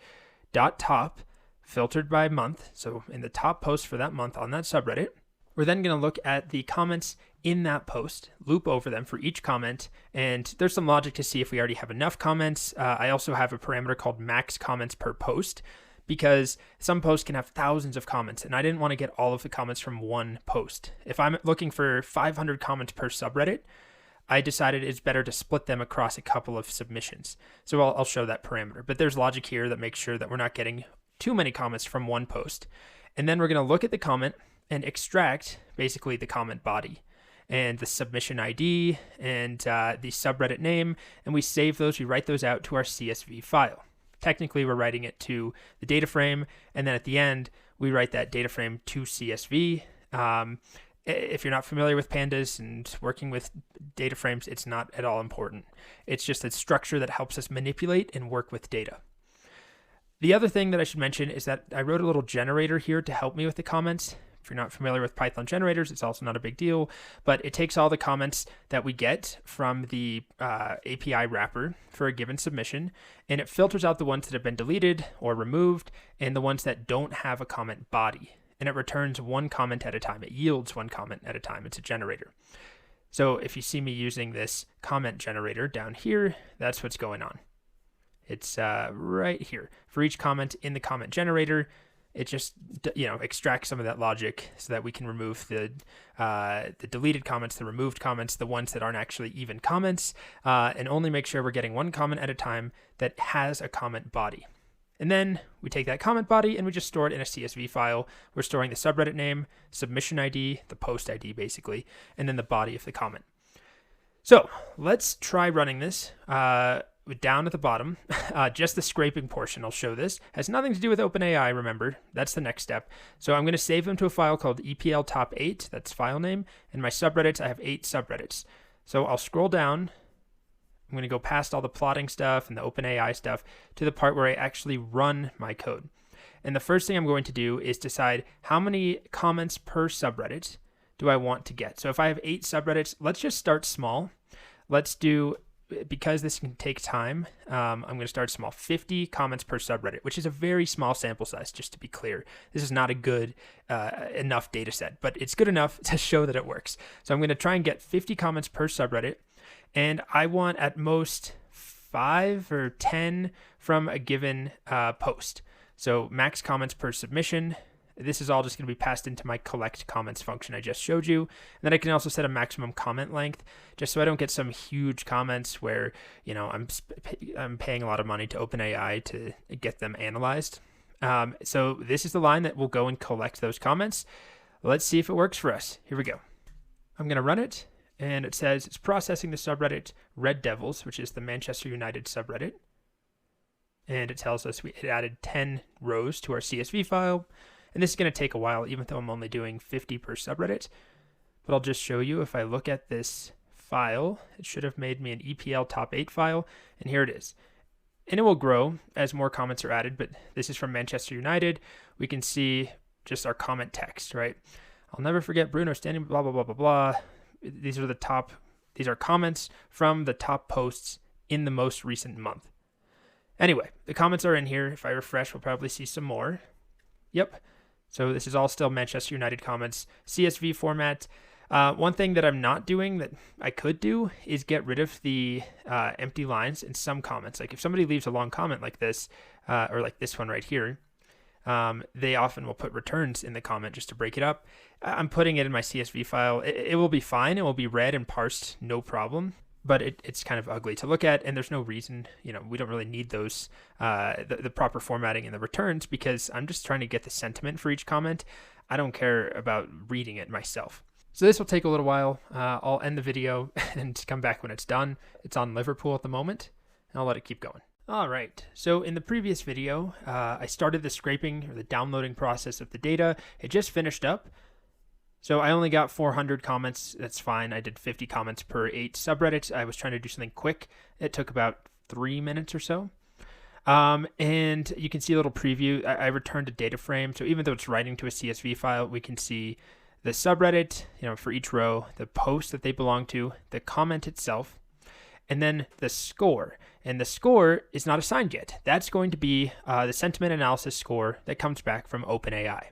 .top, filtered by month, so in the top post for that month on that subreddit, we're then going to look at the comments in that post, loop over them for each comment, and there's some logic to see if we already have enough comments. I also have a parameter called max comments per post, because some posts can have thousands of comments, and I didn't want to get all of the comments from one post. If I'm looking for 500 comments per subreddit, I decided it's better to split them across a couple of submissions. So I'll show that parameter. But there's logic here that makes sure that we're not getting too many comments from one post. And then we're going to look at the comment and extract basically the comment body and the submission ID and the subreddit name, and we save those, we write those out to our CSV file. Technically, we're writing it to the data frame, and then at the end, we write that data frame to CSV. If you're not familiar with pandas and working with data frames, it's not at all important. It's just a structure that helps us manipulate and work with data. The other thing that I should mention is that I wrote a little generator here to help me with the comments. If you're not familiar with Python generators, it's also not a big deal, but it takes all the comments that we get from the API wrapper for a given submission, and it filters out the ones that have been deleted or removed and the ones that don't have a comment body, and it returns one comment at a time. It yields one comment at a time. It's a generator. So if you see me using this comment generator down here, that's what's going on. It's right here. For each comment in the comment generator, it just extracts some of that logic so that we can remove the deleted comments, the removed comments, the ones that aren't actually even comments, and only make sure we're getting one comment at a time that has a comment body. And then we take that comment body and we just store it in a CSV file. We're storing the subreddit name, submission ID, the post ID basically, and then the body of the comment. So let's try running this. Down at the bottom, just the scraping portion, I'll show this. Has nothing to do with OpenAI, remember. That's the next step. So I'm going to save them to a file called epltop8, that's file name, and my subreddits, I have 8 subreddits. So I'll scroll down. I'm going to go past all the plotting stuff and the OpenAI stuff to the part where I actually run my code. And the first thing I'm going to do is decide how many comments per subreddit do I want to get. So if I have 8 subreddits, let's just start small. let's do, because this can take time, I'm going to start small, 50 comments per subreddit, which is a very small sample size, just to be clear. This is not a good enough data set, but it's good enough to show that it works. So I'm going to try and get 50 comments per subreddit, and I want at most 5 or 10 from a given post. So max comments per submission. This is all just going to be passed into my collect comments function I just showed you. And then I can also set a maximum comment length, just so I don't get some huge comments where, you know, I'm paying a lot of money to OpenAI to get them analyzed. So this is the line that will go and collect those comments. Let's see if it works for us. Here we go. I'm going to run it, and it says it's processing the subreddit Red Devils, which is the Manchester United subreddit. And it tells us it added 10 rows to our CSV file. And this is going to take a while, even though I'm only doing 50 per subreddit. But I'll just show you, if I look at this file, it should have made me an EPL top 8 file, and here it is. And it will grow as more comments are added, but this is from Manchester United. We can see just our comment text, right? I'll never forget Bruno standing, blah, blah, blah, blah, blah. These are comments from the top posts in the most recent month. Anyway, the comments are in here. If I refresh, we'll probably see some more. Yep. So this is all still Manchester United comments, CSV format. One thing that I'm not doing that I could do is get rid of the empty lines in some comments. Like if somebody leaves a long comment like this, or like this one right here, they often will put returns in the comment just to break it up. I'm putting it in my CSV file. It will be fine. It will be read and parsed, no problem. But it's kind of ugly to look at, and there's no reason, you know, we don't really need those, the proper formatting in the returns, because I'm just trying to get the sentiment for each comment. I don't care about reading it myself. So this will take a little while. I'll end the video and come back when it's done. It's on Liverpool at the moment, and I'll let it keep going. All right, so in the previous video, I started the scraping or the downloading process of the data. It just finished up. So I only got 400 comments. That's fine. I did 50 comments per 8 subreddits. I was trying to do something quick. It took about 3 minutes or so. And you can see a little preview. I returned a data frame. So even though it's writing to a CSV file, we can see the subreddit, you know, for each row, the post that they belong to, the comment itself, and then the score. And the score is not assigned yet. That's going to be the sentiment analysis score that comes back from OpenAI.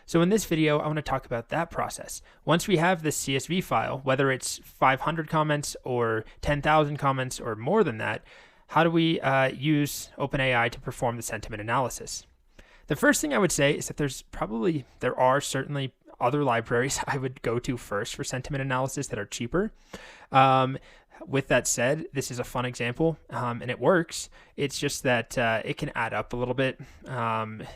So in this video, I want to talk about that process. Once we have this CSV file, whether it's 500 comments or 10,000 comments or more than that, how do we use OpenAI to perform the sentiment analysis? The first thing I would say is that there are certainly other libraries I would go to first for sentiment analysis that are cheaper. With that said, this is a fun example, and it works. It's just that it can add up a little bit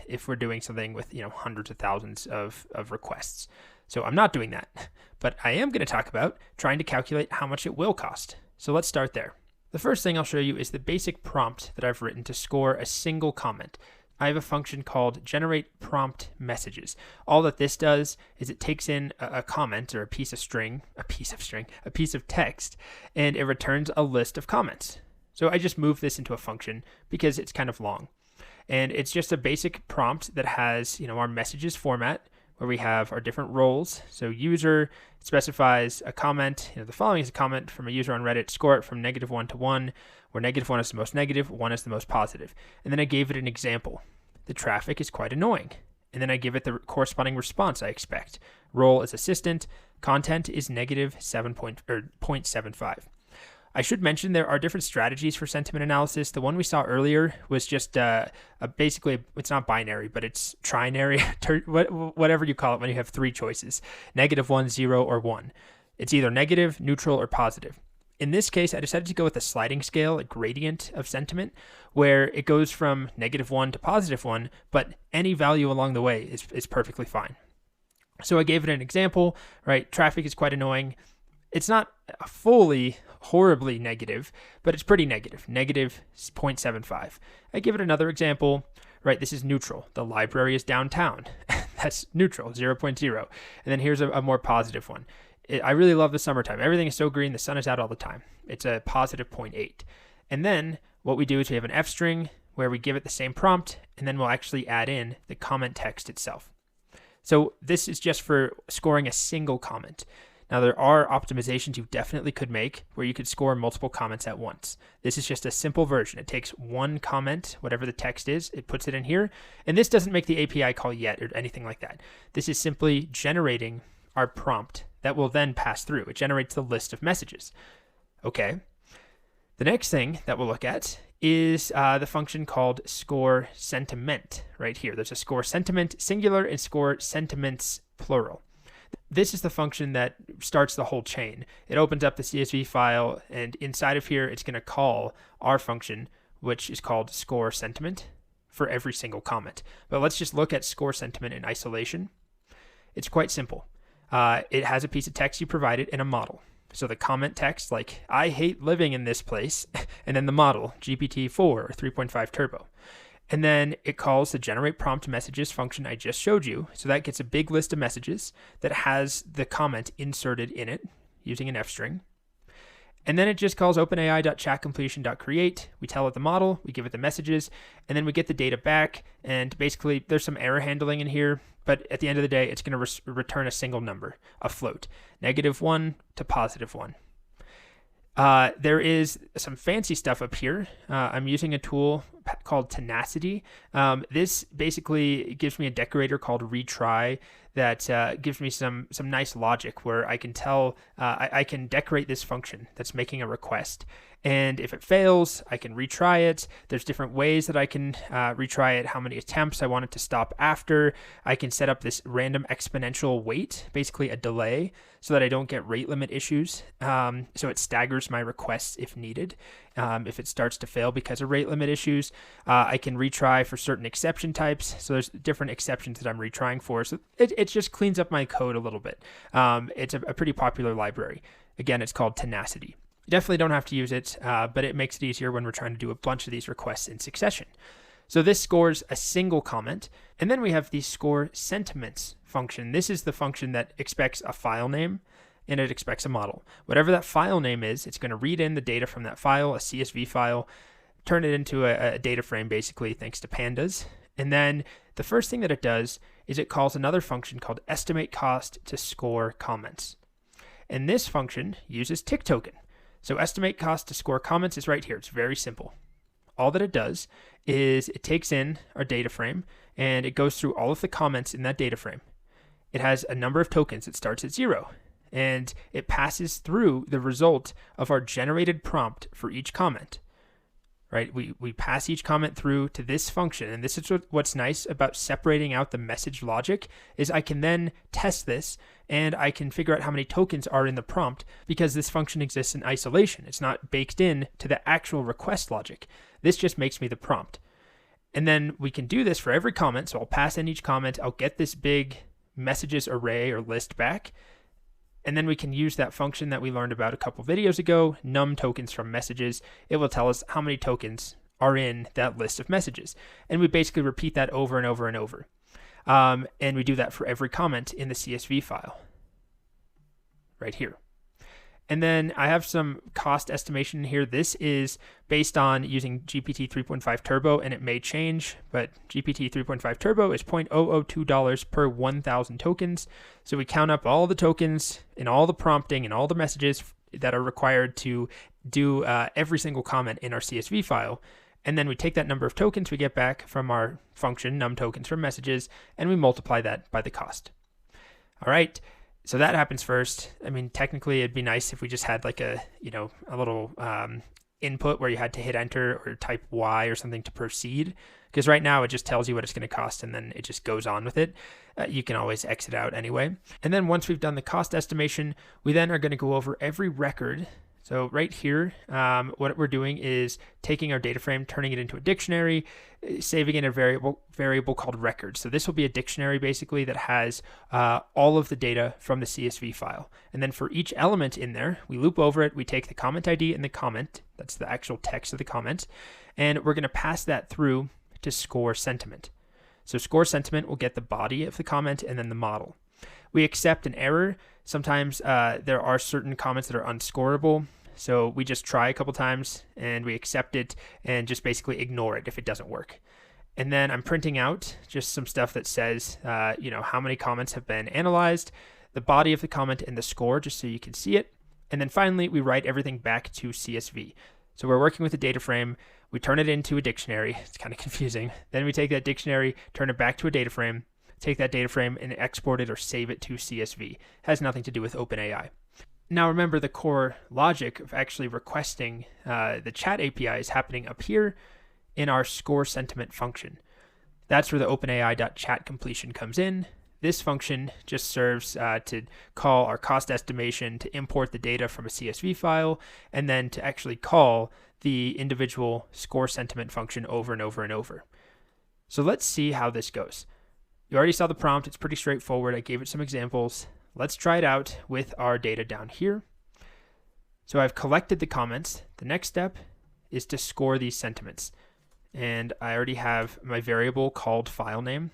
if we're doing something with, you know, hundreds of thousands of requests. So I'm not doing that, but I am going to talk about trying to calculate how much it will cost. So let's start there. The first thing I'll show you is the basic prompt that I've written to score a single comment. I have a function called generate prompt messages. All that this does is it takes in a comment or a piece of text, and it returns a list of comments. So I just moved this into a function because it's kind of long. And it's just a basic prompt that has, you know, our messages format where we have our different roles. So user specifies a comment, you know, the following is a comment from a user on Reddit, score it from -1 to 1, where -1 is the most negative, 1 is the most positive. And then I gave it an example. The traffic is quite annoying. And then I give it the corresponding response I expect. Role is assistant, content is -0.75. I should mention there are different strategies for sentiment analysis. The one we saw earlier was just basically, it's not binary, but it's trinary, whatever you call it when you have 3 choices, -1, 0, or 1. It's either negative, neutral, or positive. In this case, I decided to go with a sliding scale, a gradient of sentiment, where it goes from -1 to +1, but any value along the way is perfectly fine. So I gave it an example, right? Traffic is quite annoying. It's not fully horribly negative, but it's pretty negative, -0.75. I give it another example, right? This is neutral. The library is downtown. That's neutral, 0.0. And then here's a more positive one. I really love the summertime. Everything is so green. The sun is out all the time. It's a positive 0.8. And then what we do is we have an F string where we give it the same prompt, and then we'll actually add in the comment text itself. So this is just for scoring a single comment. Now, there are optimizations you definitely could make where you could score multiple comments at once. This is just a simple version. It takes one comment, whatever the text is, it puts it in here. And this doesn't make the API call yet or anything like that. This is simply generating our prompt that will then pass through. It generates the list of messages. Okay. The next thing that we'll look at is the function called score sentiment right here. There's a score sentiment singular and score sentiments plural. This is the function that starts the whole chain. It opens up the CSV file, and inside of here, it's going to call our function, which is called score sentiment, for every single comment. But let's just look at score sentiment in isolation. It's quite simple. It has a piece of text you provided in a model. So the comment text, like, I hate living in this place, and then the model, GPT4 or 3.5 Turbo. And then it calls the generate prompt messages function I just showed you. So that gets a big list of messages that has the comment inserted in it using an F string. And then it just calls OpenAI.chatCompletion.create. We tell it the model, we give it the messages, and then we get the data back. And basically, there's some error handling in here, but at the end of the day, it's going to return a single number, a float, -1 to +1. There is some fancy stuff up here. I'm using a tool called Tenacity. This basically gives me a decorator called retry that gives me some nice logic where I can tell, I can decorate this function that's making a request. And if it fails, I can retry it. There's different ways that I can retry it, how many attempts I want it to stop after. I can set up this random exponential wait, basically a delay, so that I don't get rate limit issues. So it staggers my requests if needed. If it starts to fail because of rate limit issues, I can retry for certain exception types. So there's different exceptions that I'm retrying for. So it just cleans up my code a little bit. It's a pretty popular library. Again, it's called Tenacity. You definitely don't have to use it, but it makes it easier when we're trying to do a bunch of these requests in succession. So this scores a single comment. And then we have the score sentiments function. This is the function that expects a file name and it expects a model. Whatever that file name is, it's going to read in the data from that file, a CSV file, turn it into a data frame, basically, thanks to pandas. And then the first thing that it does is it calls another function called estimate cost to score comments. And this function uses tick token. So estimate cost to score comments is right here. It's very simple. All that it does is it takes in our data frame and it goes through all of the comments in that data frame. It has a number of tokens. It starts at 0. And it passes through the result of our generated prompt for each comment, right? We pass each comment through to this function. And this is what's nice about separating out the message logic is I can then test this and I can figure out how many tokens are in the prompt because this function exists in isolation. It's not baked in to the actual request logic. This just makes me the prompt. And then we can do this for every comment. So I'll pass in each comment. I'll get this big messages array or list back. And then we can use that function that we learned about a couple videos ago, num tokens from messages. It will tell us how many tokens are in that list of messages. And we basically repeat that over and over and over. And we do that for every comment in the CSV file right here. And then I have some cost estimation here. This is based on using GPT 3.5 Turbo, and it may change, but GPT 3.5 Turbo is $0.002 per 1,000 tokens. So we count up all the tokens and all the prompting and all the messages that are required to do every single comment in our CSV file. And then we take that number of tokens we get back from our function, num tokens from messages, and we multiply that by the cost. All right. So that happens first. I mean, technically it'd be nice if we just had like a little input where you had to hit enter or type Y or something to proceed. Because right now it just tells you what it's going to cost and then it just goes on with it. You can always exit out anyway. And then once we've done the cost estimation, we then are going to go over every record. So right here, what we're doing is taking our data frame, turning it into a dictionary, saving in a variable called record. So this will be a dictionary basically that has all of the data from the CSV file. And then for each element in there, we loop over it. We take the comment ID and the comment. That's the actual text of the comment. And we're going to pass that through to score sentiment. So score sentiment will get the body of the comment and then the model. We accept an error. Sometimes there are certain comments that are unscorable. So we just try a couple times and we accept it and just basically ignore it if it doesn't work. And then I'm printing out just some stuff that says, how many comments have been analyzed. the body of the comment and the score just so you can see it. And then finally, we write everything back to CSV. So we're working with a data frame. We turn it into a dictionary. It's kind of confusing. Then we take that dictionary, turn it back to a data frame, take that data frame and export it or save it to CSV. It has nothing to do with OpenAI. Now remember, the core logic of actually requesting the chat API is happening up here in our score sentiment function. That's where the OpenAI.chat completion comes in. This function just serves to call our cost estimation, to import the data from a CSV file, and then to actually call the individual score sentiment function over and over and over. So let's see how this goes. You already saw the prompt. It's pretty straightforward. I gave it some examples. Let's try it out with our data down here. So I've collected the comments. The next step is to score these sentiments. And I already have my variable called file name.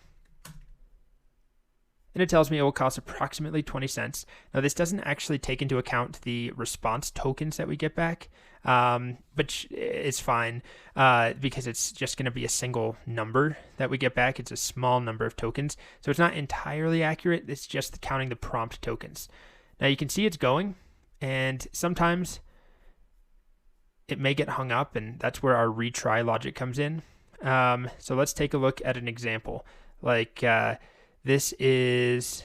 And it tells me it will cost approximately 20 cents. Now, this doesn't actually take into account the response tokens that we get back, but it's fine because it's just going to be a single number that we get back. It's a small number of tokens, so it's not entirely accurate. It's just counting the prompt tokens. Now, you can see it's going, and sometimes it may get hung up, and that's where our retry logic comes in. So let's take a look at an example. Like this is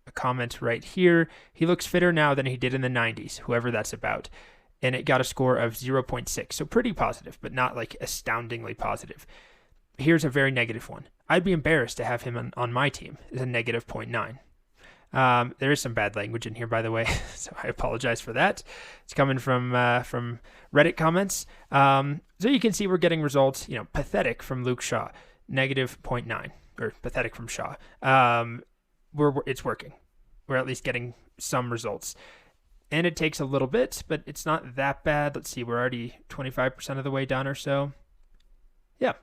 a comment right here. He looks fitter now than he did in the 90s, whoever that's about. And it got a score of 0.6. So pretty positive, but not like astoundingly positive. Here's a very negative one. I'd be embarrassed to have him on my team. It's a negative 0.9. There is some bad language in here, by the way, so I apologize for that. It's coming from Reddit comments. So you can see we're getting results, pathetic from Luke Shaw, negative 0.9. Or pathetic from Shaw. It's working. We're at least getting some results. And it takes a little bit, but it's not that bad. Let's see, we're already 25% of the way done or so. Yeah.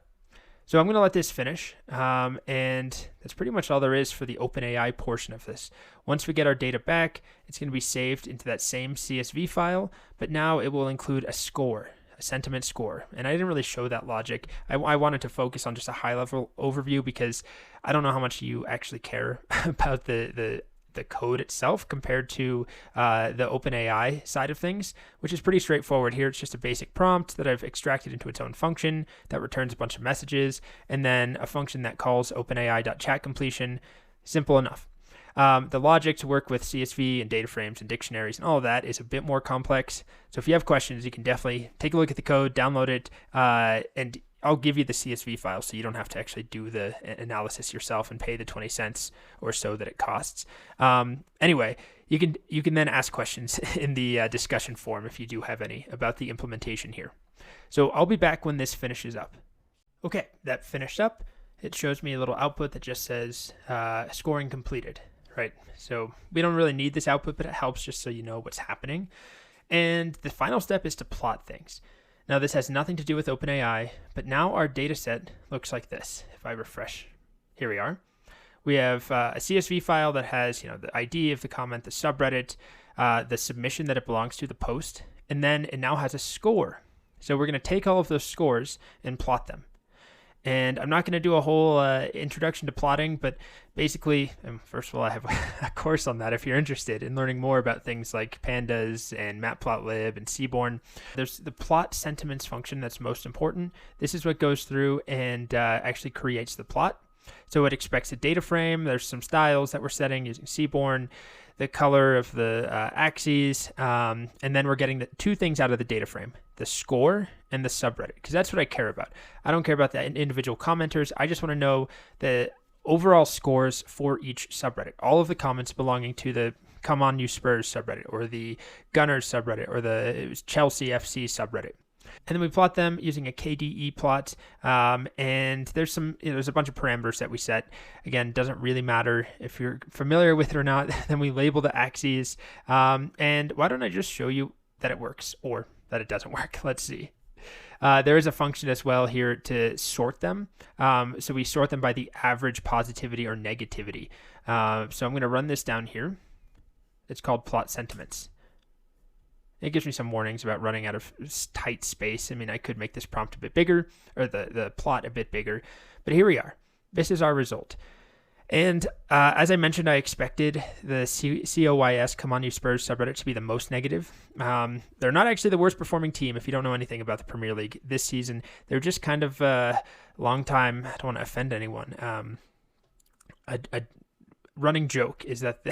So I'm going to let this finish. And that's pretty much all there is for the OpenAI portion of this. Once we get our data back, it's going to be saved into that same CSV file, but now it will include a score. Sentiment score. And I didn't really show that logic. I wanted to focus on just a high level overview because I don't know how much you actually care about the code itself compared to the OpenAI side of things, which is pretty straightforward here. It's just a basic prompt that I've extracted into its own function that returns a bunch of messages, and then a function that calls OpenAI.chat completion. Simple enough. The logic to work with CSV and data frames and dictionaries and all of that is a bit more complex. So if you have questions, you can definitely take a look at the code, download it, and I'll give you the CSV file so you don't have to actually do the analysis yourself and pay the 20 cents or so that it costs. Anyway, you can then ask questions in the discussion forum if you do have any about the implementation here. So I'll be back when this finishes up. Okay, that finished up. It shows me a little output that just says scoring completed. Right, so we don't really need this output, but it helps just so you know what's happening. And the final step is to plot things. Now, this has nothing to do with OpenAI, but now our data set looks like this. If I refresh, here we are. We have a CSV file that has, the ID of the comment, the subreddit, the submission that it belongs to, the post, and then it now has a score. So we're going to take all of those scores and plot them. And I'm not going to do a whole introduction to plotting, but basically, first of all, I have a course on that if you're interested in learning more about things like pandas and matplotlib and Seaborn. There's the plot sentiments function that's most important. This is what goes through and actually creates the plot. So it expects a data frame. There's some styles that we're setting using Seaborn, the color of the axes, and then we're getting the two things out of the data frame, the score and the subreddit, because that's what I care about. I don't care about the individual commenters. I just want to know the overall scores for each subreddit, all of the comments belonging to the Come On You Spurs subreddit or the Gunners subreddit or the Chelsea FC subreddit. And then we plot them using a KDE plot, and there's a bunch of parameters that we set. Again, doesn't really matter if you're familiar with it or not. Then we label the axes, and why don't I just show you that it works or that it doesn't work? Let's see. There is a function as well here to sort them. So we sort them by the average positivity or negativity. So I'm going to run this down here. It's called plot sentiments. It gives me some warnings about running out of tight space. I mean, I could make this prompt a bit bigger, or the plot a bit bigger, but here we are. This is our result. And as I mentioned, I expected the COYS, Come On You Spurs subreddit to be the most negative. They're not actually the worst performing team if you don't know anything about the Premier League this season. They're just kind of a long time, I don't want to offend anyone, a running joke is that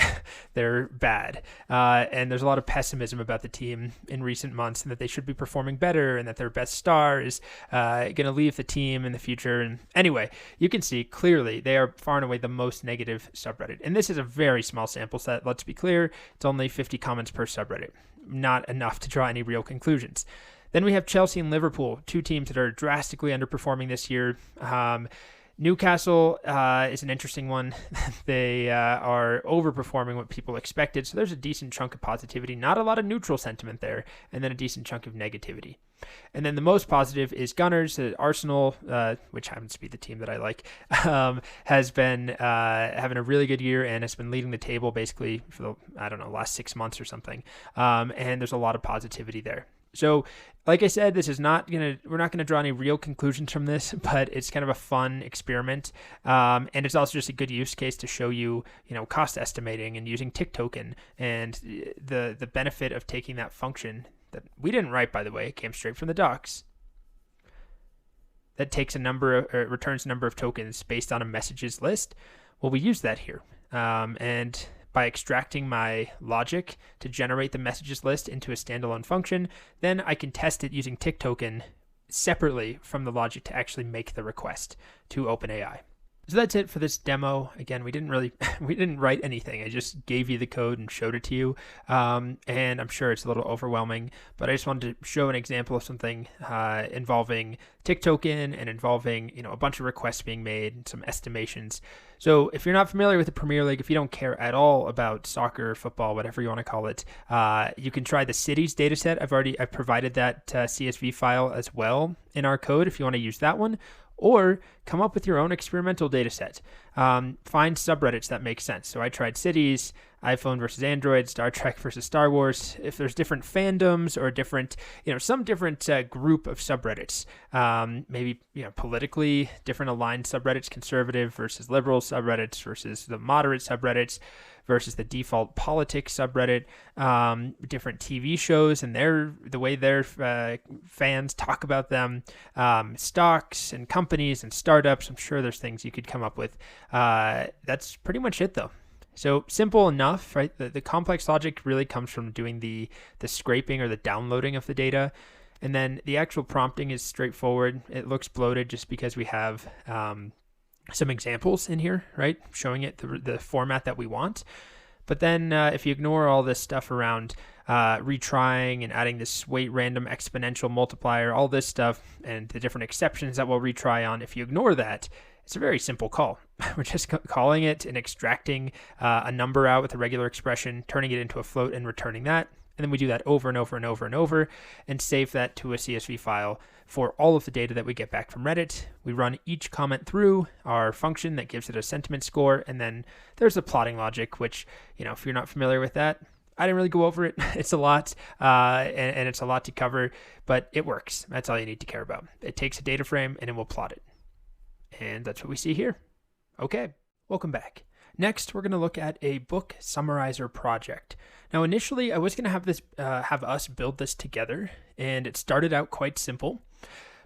they're bad. And there's a lot of pessimism about the team in recent months and that they should be performing better and that their best star is going to leave the team in the future. And anyway, you can see clearly they are far and away the most negative subreddit. And this is a very small sample set. Let's be clear. It's only 50 comments per subreddit. Not enough to draw any real conclusions. Then we have Chelsea and Liverpool, two teams that are drastically underperforming this year. Newcastle is an interesting one. They are overperforming what people expected. So there's a decent chunk of positivity, not a lot of neutral sentiment there, and then a decent chunk of negativity. And then the most positive is Gunners. Arsenal, which happens to be the team that I like, has been having a really good year and has been leading the table basically for the, last 6 months or something. And there's a lot of positivity there. So, like I said, we're not gonna draw any real conclusions from this, but it's kind of a fun experiment, and it's also just a good use case to show you, cost estimating and using tick token and the benefit of taking that function that we didn't write, by the way, it came straight from the docs. That takes returns a number of tokens based on a messages list. Well, we use that here, and by extracting my logic to generate the messages list into a standalone function, then I can test it using tick token separately from the logic to actually make the request to OpenAI. So that's it for this demo. Again, we didn't write anything. I just gave you the code and showed it to you. And I'm sure it's a little overwhelming, but I just wanted to show an example of something involving tick token and involving, a bunch of requests being made and some estimations. So if you're not familiar with the Premier League, if you don't care at all about soccer, football, whatever you want to call it, you can try the cities dataset. I've provided that CSV file as well in our code if you want to use that one. Or come up with your own experimental data set. Find subreddits that make sense. So I tried cities, iPhone versus Android, Star Trek versus Star Wars. If there's different fandoms or some different group of subreddits, maybe politically different aligned subreddits, conservative versus liberal subreddits versus the moderate subreddits versus the default politics subreddit, different TV shows and the way their fans talk about them, stocks and companies and startups. I'm sure there's things you could come up with. That's pretty much it though. So simple enough, right? The complex logic really comes from doing the scraping or the downloading of the data. And then the actual prompting is straightforward. It looks bloated just because we have some examples in here, right? Showing it the format that we want. But then if you ignore all this stuff around retrying and adding this weight random exponential multiplier, all this stuff and the different exceptions that we'll retry on, if you ignore that, it's a very simple call. We're just calling it and extracting a number out with a regular expression, turning it into a float and returning that. And then we do that over and over and over and over and save that to a CSV file for all of the data that we get back from Reddit. We run each comment through our function that gives it a sentiment score. And then there's the plotting logic, which, if you're not familiar with that, I didn't really go over it. It's a lot, and it's a lot to cover, but it works. That's all you need to care about. It takes a data frame and it will plot it. And that's what we see here. Okay, welcome back. Next, we're going to look at a book summarizer project. Now, initially, I was going to have us build this together, and it started out quite simple.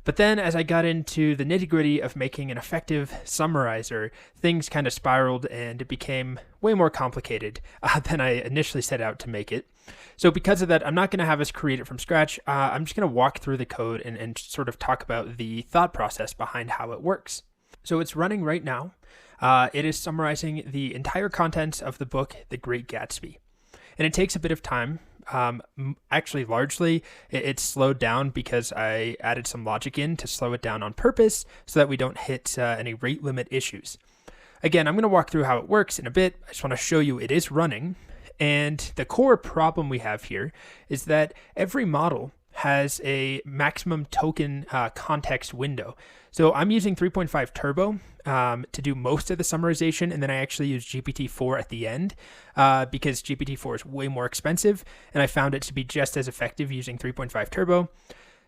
But then as I got into the nitty-gritty of making an effective summarizer, things kind of spiraled and it became way more complicated than I initially set out to make it. So because of that, I'm not going to have us create it from scratch. I'm just going to walk through the code and sort of talk about the thought process behind how it works. So it's running right now. It is summarizing the entire contents of the book, The Great Gatsby. And it takes a bit of time. Actually, largely, it's slowed down because I added some logic in to slow it down on purpose so that we don't hit any rate limit issues. Again, I'm going to walk through how it works in a bit. I just want to show you it is running. And the core problem we have here is that every model has a maximum token context window. So I'm using 3.5 Turbo to do most of the summarization, and then I actually use GPT4 at the end because GPT4 is way more expensive, and I found it to be just as effective using 3.5 Turbo.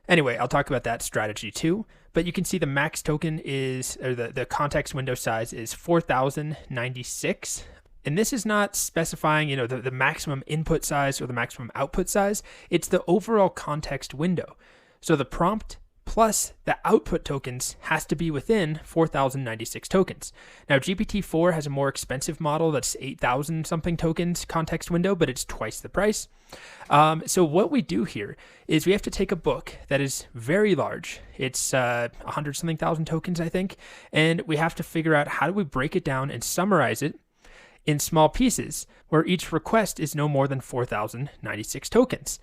Anyway, I'll talk about that strategy too, but you can see the max token is, or the context window size is 4096. And this is not specifying, the maximum input size or the maximum output size. It's the overall context window. So the prompt plus the output tokens has to be within 4096 tokens. Now, GPT-4 has a more expensive model that's 8,000 something tokens context window, but it's twice the price. So what we do here is we have to take a book that is very large. It's 100 something thousand tokens, I think. And we have to figure out how do we break it down and summarize it in small pieces where each request is no more than 4096 tokens.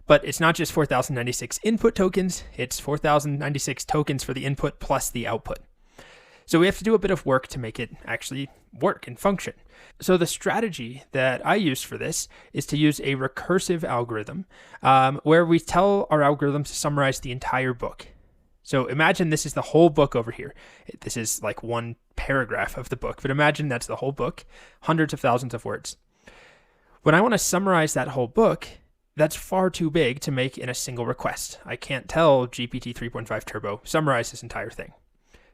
But it's not just 4096 input tokens, it's 4096 tokens for the input plus the output. So we have to do a bit of work to make it actually work and function. So the strategy that I used for this is to use a recursive algorithm where we tell our algorithm to summarize the entire book. So imagine this is the whole book over here. This is like one paragraph of the book, but imagine that's the whole book, hundreds of thousands of words. When I want to summarize that whole book, that's far too big to make in a single request. I can't tell GPT 3.5 Turbo summarize this entire thing.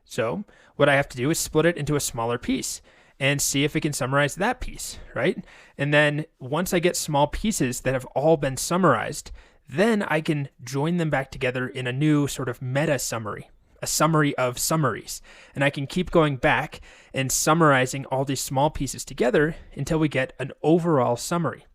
So what I have to do is split it into a smaller piece and see if it can summarize that piece, right? And then once I get small pieces that have all been summarized, then I can join them back together in a new sort of meta summary, a summary of summaries. And I can keep going back and summarizing all these small pieces together until we get an overall summary.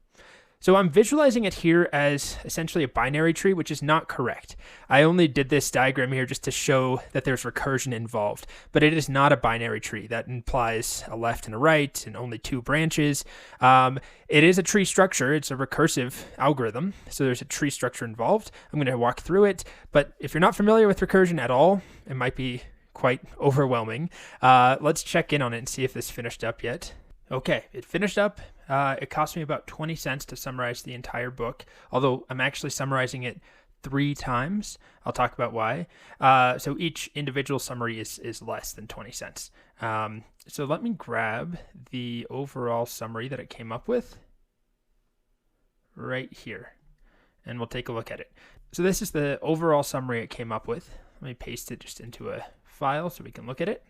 So I'm visualizing it here as essentially a binary tree, which is not correct. I only did this diagram here just to show that there's recursion involved, but it is not a binary tree. That implies a left and a right and only two branches. It is a tree structure. It's a recursive algorithm, so there's a tree structure involved. I'm going to walk through it, but if you're not familiar with recursion at all, it might be quite overwhelming. Let's check in on it and see if this finished up yet. Okay, it finished up. It cost me about 20 cents to summarize the entire book, although I'm actually summarizing it 3 times. I'll talk about why. So each individual summary is less than 20 cents. So let me grab the overall summary that it came up with right here, and we'll take a look at it. So this is the overall summary it came up with. Let me paste it just into a file so we can look at it.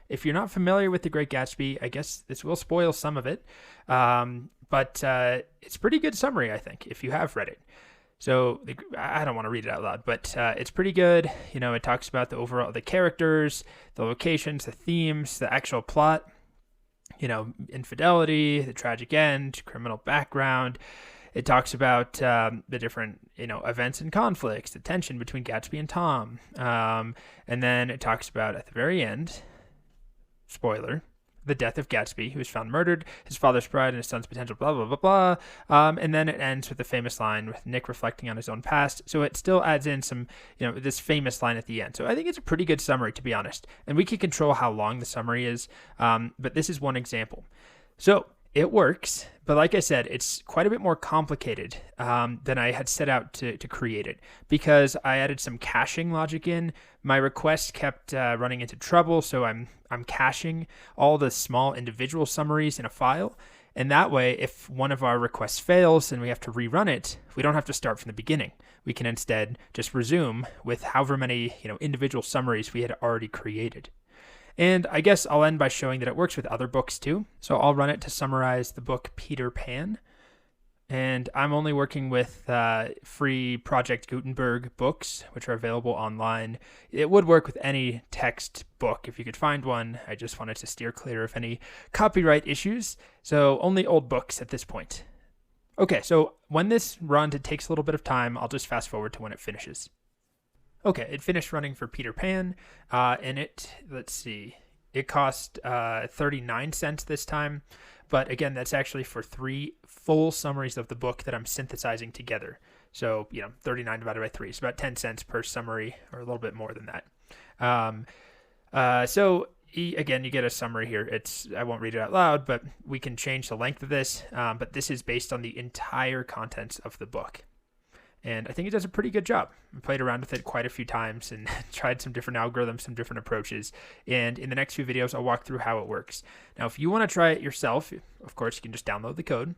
If you're not familiar with The Great Gatsby, I guess this will spoil some of it, but it's a pretty good summary, I think, if you have read it. So I don't want to read it out loud, but it's pretty good. It talks about the characters, the locations, the themes, the actual plot, infidelity, the tragic end, criminal background. It talks about the different, events and conflicts, the tension between Gatsby and Tom. And then it talks about, at the very end, spoiler, the death of Gatsby, who was found murdered, his father's pride and his son's potential, blah, blah, blah, blah. And then it ends with the famous line with Nick reflecting on his own past. So it still adds in some, this famous line at the end. So I think it's a pretty good summary, to be honest. And we can control how long the summary is. But this is one example. So it works, but like I said, it's quite a bit more complicated than I had set out to create it, because I added some caching logic in. My request kept running into trouble, so I'm caching all the small individual summaries in a file, and that way, if one of our requests fails and we have to rerun it, we don't have to start from the beginning. We can instead just resume with however many individual summaries we had already created. And I guess I'll end by showing that it works with other books too. So I'll run it to summarize the book Peter Pan. And I'm only working with free Project Gutenberg books, which are available online. It would work with any text book if you could find one. I just wanted to steer clear of any copyright issues. So only old books at this point. Okay, so when this runs, it takes a little bit of time. I'll just fast forward to when it finishes. Okay, it finished running for Peter Pan, and let's see, it cost 39 cents this time, but again, that's actually for 3 full summaries of the book that I'm synthesizing together. So, 39 divided by 3 is about 10 cents per summary, or a little bit more than that. So again, you get a summary here. I won't read it out loud, but we can change the length of this, but this is based on the entire contents of the book. And I think it does a pretty good job. I played around with it quite a few times and tried some different algorithms, some different approaches. And in the next few videos, I'll walk through how it works. Now, if you want to try it yourself, of course, you can just download the code.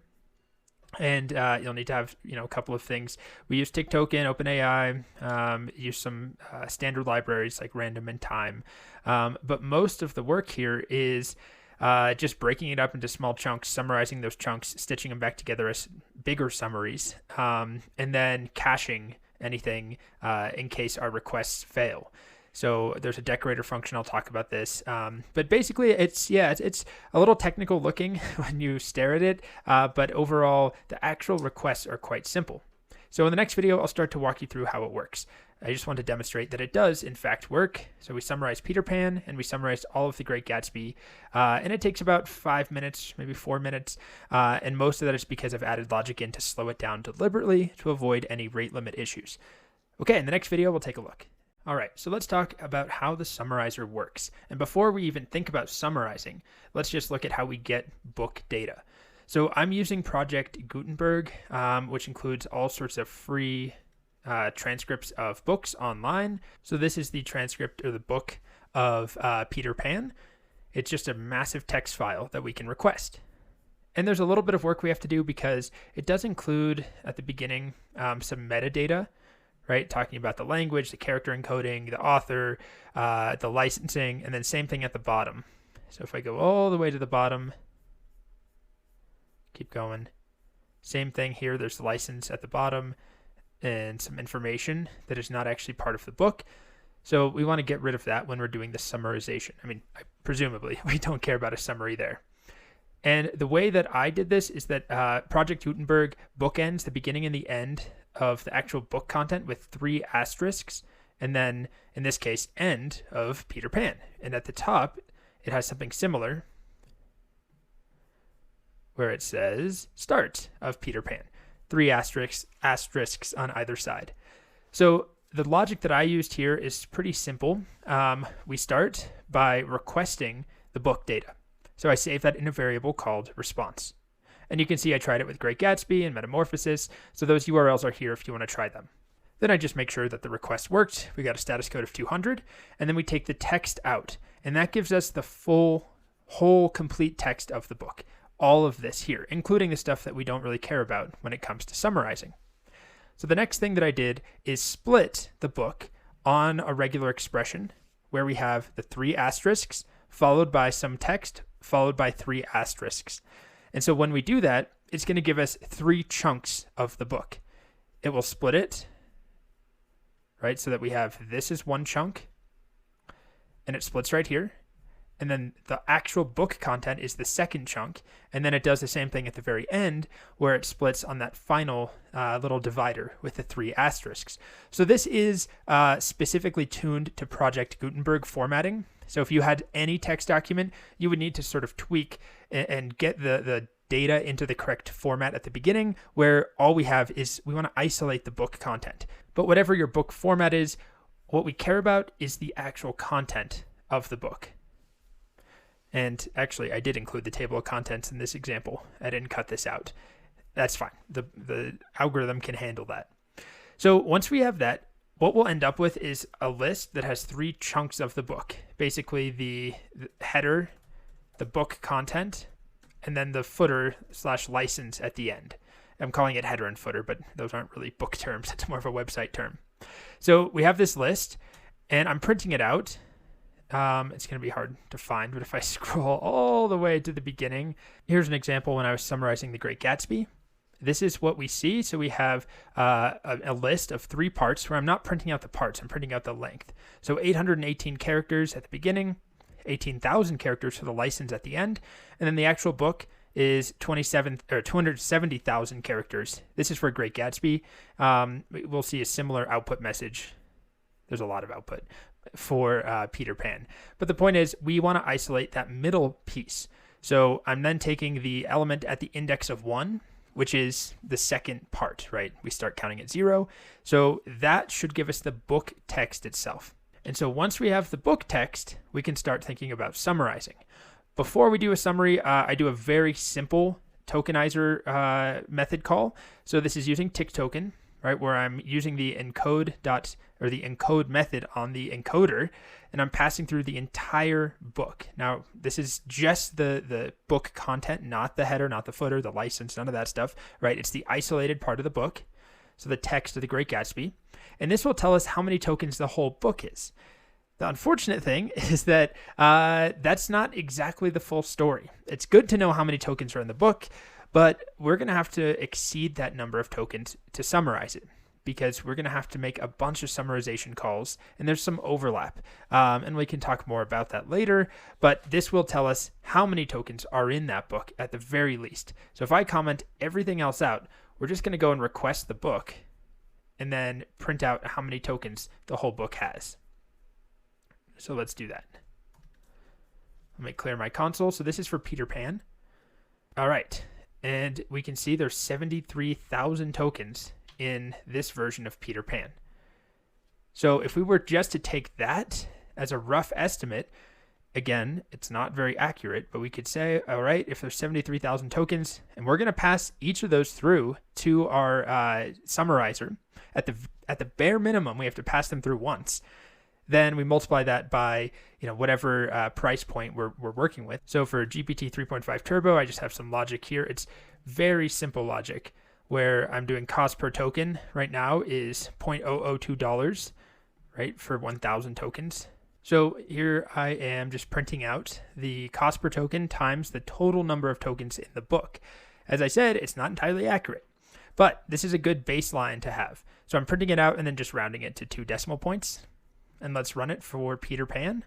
And you'll need to have, a couple of things. We use TikToken, OpenAI, use some standard libraries like random and time. But most of the work here is just breaking it up into small chunks, summarizing those chunks, stitching them back together as bigger summaries, and then caching anything in case our requests fail. So there's a decorator function. I'll talk about this. But basically, it's a little technical looking when you stare at it. But overall, the actual requests are quite simple. So in the next video, I'll start to walk you through how it works. I just want to demonstrate that it does, in fact, work. So we summarize Peter Pan, and we summarized all of The Great Gatsby. And it takes about 5 minutes, maybe 4 minutes. And most of that is because I've added logic in to slow it down deliberately to avoid any rate limit issues. Okay, in the next video, we'll take a look. All right, so let's talk about how the summarizer works. And before we even think about summarizing, let's just look at how we get book data. So I'm using Project Gutenberg, which includes all sorts of free transcripts of books online. So this is the transcript or the book of Peter Pan. It's just a massive text file that we can request. And there's a little bit of work we have to do because it does include at the beginning some metadata, right? Talking about the language, the character encoding, the author, the licensing, and then same thing at the bottom. So if I go all the way to the bottom, keep going, same thing here, there's the license at the bottom and some information that is not actually part of the book. So we want to get rid of that when we're doing the summarization. I mean, presumably we don't care about a summary there. And the way that I did this is that Project Gutenberg bookends the beginning and the end of the actual book content with 3 asterisks, and then, in this case, end of Peter Pan. And at the top, it has something similar where it says start of Peter Pan. 3 asterisks on either side. So the logic that I used here is pretty simple. We start by requesting the book data. So I save that in a variable called response. And you can see I tried it with Great Gatsby and Metamorphosis, so those URLs are here if you want to try them. Then I just make sure that the request worked. We got a status code of 200, and then we take the text out, and that gives us the whole complete text of the book. All of this here, including the stuff that we don't really care about when it comes to summarizing. So the next thing that I did is split the book on a regular expression where we have the 3 asterisks followed by some text followed by 3 asterisks. And so when we do that, it's going to give us 3 chunks of the book. It will split it, right? So that we have this is one chunk, and it splits right here. And then the actual book content is the second chunk. And then it does the same thing at the very end where it splits on that final little divider with the 3 asterisks. So this is specifically tuned to Project Gutenberg formatting. So if you had any text document, you would need to sort of tweak and get the data into the correct format at the beginning, where all we have is we want to isolate the book content. But whatever your book format is, what we care about is the actual content of the book. And actually, I did include the table of contents in this example. I didn't cut this out. That's fine. The algorithm can handle that. So once we have that, what we'll end up with is a list that has 3 chunks of the book. Basically, the header, the book content, and then the footer/license at the end. I'm calling it header and footer, but those aren't really book terms. It's more of a website term. So we have this list, and I'm printing it out. It's going to be hard to find, but if I scroll all the way to the beginning, here's an example when I was summarizing The Great Gatsby. This is what we see. So we have a list of 3 parts where I'm not printing out the parts, I'm printing out the length. So 818 characters at the beginning, 18,000 characters for the license at the end, and then the actual book is 270,000 characters. This is for Great Gatsby. We'll see a similar output message. There's a lot of output for Peter Pan. But the point is, we want to isolate that middle piece. So I'm then taking the element at the index of 1, which is the second part, right? We start counting at 0. So that should give us the book text itself. And so once we have the book text, we can start thinking about summarizing. Before we do a summary, I do a very simple tokenizer method call. So this is using TikToken, right, where I'm using the encode method on the encoder, and I'm passing through the entire book. Now, this is just the book content, not the header, not the footer, the license, none of that stuff, right? It's the isolated part of the book, so the text of The Great Gatsby, and this will tell us how many tokens the whole book is. The unfortunate thing is that that's not exactly the full story. It's good to know how many tokens are in the book, but we're going to have to exceed that number of tokens to summarize it, because we're going to have to make a bunch of summarization calls, and there's some overlap. And we can talk more about that later, but this will tell us how many tokens are in that book at the very least. So if I comment everything else out, we're just going to go and request the book and then print out how many tokens the whole book has. So let's do that. Let me clear my console. So this is for Peter Pan. All right. And we can see there's 73,000 tokens in this version of Peter Pan. So if we were just to take that as a rough estimate, again, it's not very accurate, but we could say, all right, if there's 73,000 tokens, and we're going to pass each of those through to our summarizer, at the bare minimum, we have to pass them through once. Then we multiply that by whatever price point we're working with. So for GPT 3.5 Turbo, I just have some logic here. It's very simple logic where I'm doing cost per token right now is $0.002, right, for 1,000 tokens. So here I am just printing out the cost per token times the total number of tokens in the book. As I said, it's not entirely accurate, but this is a good baseline to have. So I'm printing it out and then just rounding it to 2 decimal points. And let's run it for Peter Pan.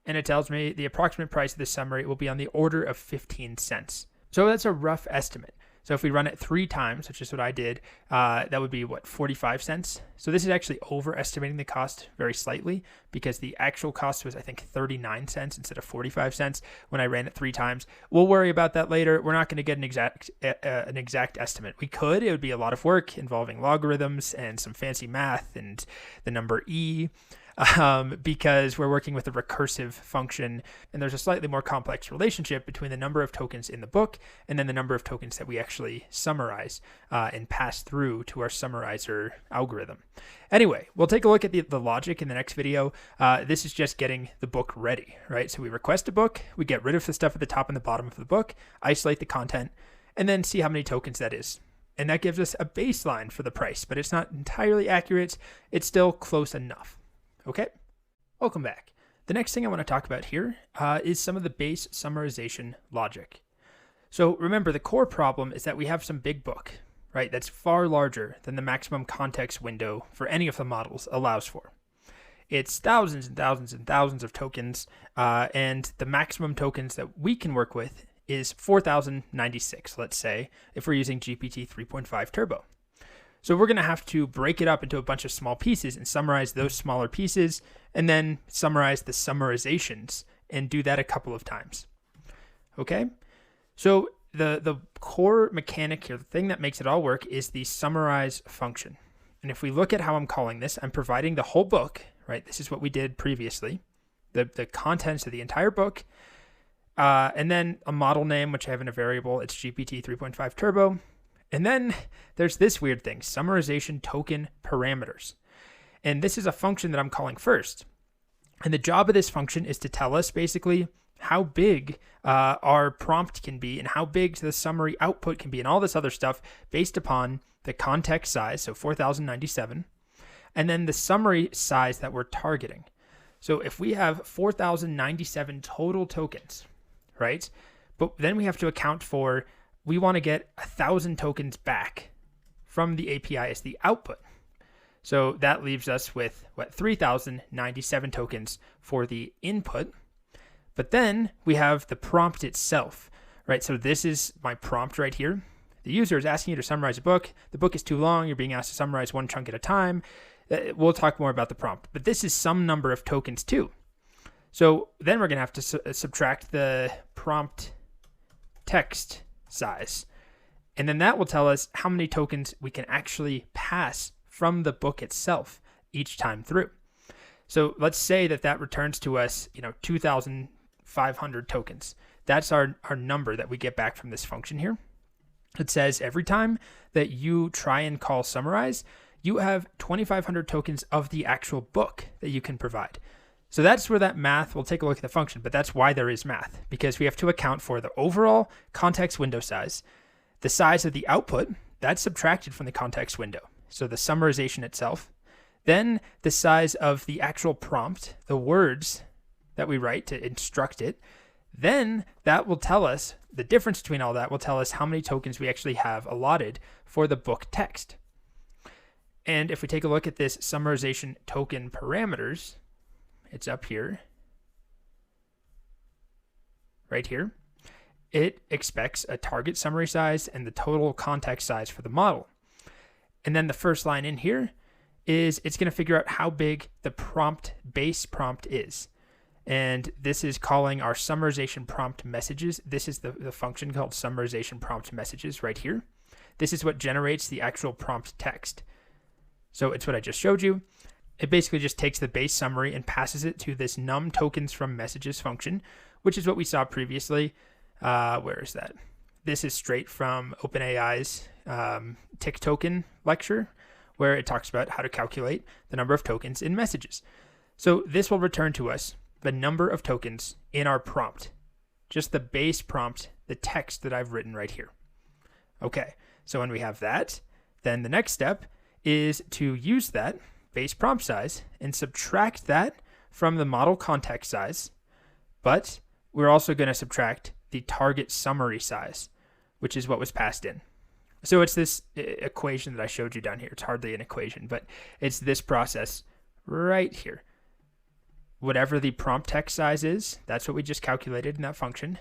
And it tells me the approximate price of this summary will be on the order of 15 cents. So that's a rough estimate. So if we run it 3 times, which is what I did, that would be 45 cents. So this is actually overestimating the cost very slightly, because the actual cost was, I think, 39 cents instead of 45 cents when I ran it 3 times. We'll worry about that later. We're not going to get an exact estimate. We could. It would be a lot of work involving logarithms and some fancy math and the number E. Because we're working with a recursive function, and there's a slightly more complex relationship between the number of tokens in the book and then the number of tokens that we actually summarize and pass through to our summarizer algorithm. Anyway, we'll take a look at the logic in the next video. This is just getting the book ready, right? So we request a book, we get rid of the stuff at the top and the bottom of the book, isolate the content, and then see how many tokens that is. And that gives us a baseline for the price, but it's not entirely accurate. It's still close enough. Okay, welcome back. The next thing I want to talk about here is some of the base summarization logic. So remember, the core problem is that we have some big book, right? That's far larger than the maximum context window for any of the models allows for. It's thousands and thousands and thousands of tokens, and the maximum tokens that we can work with is 4,096, let's say, if we're using GPT 3.5 Turbo. So we're going to have to break it up into a bunch of small pieces and summarize those smaller pieces, and then summarize the summarizations, and do that a couple of times. Okay? So the core mechanic here, the thing that makes it all work, is the summarize function. And if we look at how I'm calling this, I'm providing the whole book, right? This is what we did previously, the contents of the entire book, and then a model name, which I have in a variable. It's GPT 3.5 Turbo. And then there's this weird thing, summarization token parameters. And this is a function that I'm calling first. And the job of this function is to tell us basically how big our prompt can be and how big the summary output can be and all this other stuff based upon the context size, so 4,097, and then the summary size that we're targeting. So if we have 4,097 total tokens, right? But then we have to account for, we want to get 1,000 tokens back from the API as the output. So that leaves us with 3,097 tokens for the input. But then we have the prompt itself, right? So this is my prompt right here. The user is asking you to summarize a book. The book is too long. You're being asked to summarize one chunk at a time. We'll talk more about the prompt, but this is some number of tokens too. So then we're going to have to subtract the prompt text size. And then that will tell us how many tokens we can actually pass from the book itself each time through. So let's say that returns to us, 2,500 tokens. That's our number that we get back from this function here. It says every time that you try and call summarize, you have 2,500 tokens of the actual book that you can provide. So that's where that math, we'll take a look at the function, but that's why there is math, because we have to account for the overall context window size, the size of the output, that's subtracted from the context window. So the summarization itself, then the size of the actual prompt, the words that we write to instruct it, then that will tell us, the difference between all that will tell us how many tokens we actually have allotted for the book text. And if we take a look at this summarization token parameters, it's up here, right here. It expects a target summary size and the total context size for the model. And then the first line in here is it's going to figure out how big the base prompt is. And this is calling our summarization prompt messages. This is the function called summarization prompt messages right here. This is what generates the actual prompt text. So it's what I just showed you. It basically just takes the base summary and passes it to this num tokens from messages function, which is what we saw previously. Where is that? This is straight from OpenAI's tick token lecture, where it talks about how to calculate the number of tokens in messages. So this will return to us the number of tokens in our prompt, just the base prompt, the text that I've written right here. Okay, so when we have that, then the next step is to use that base prompt size and subtract that from the model context size, but we're also going to subtract the target summary size, which is what was passed in. So it's this equation that I showed you down here. It's hardly an equation, but it's this process right here. Whatever the prompt text size is, that's what we just calculated in that function.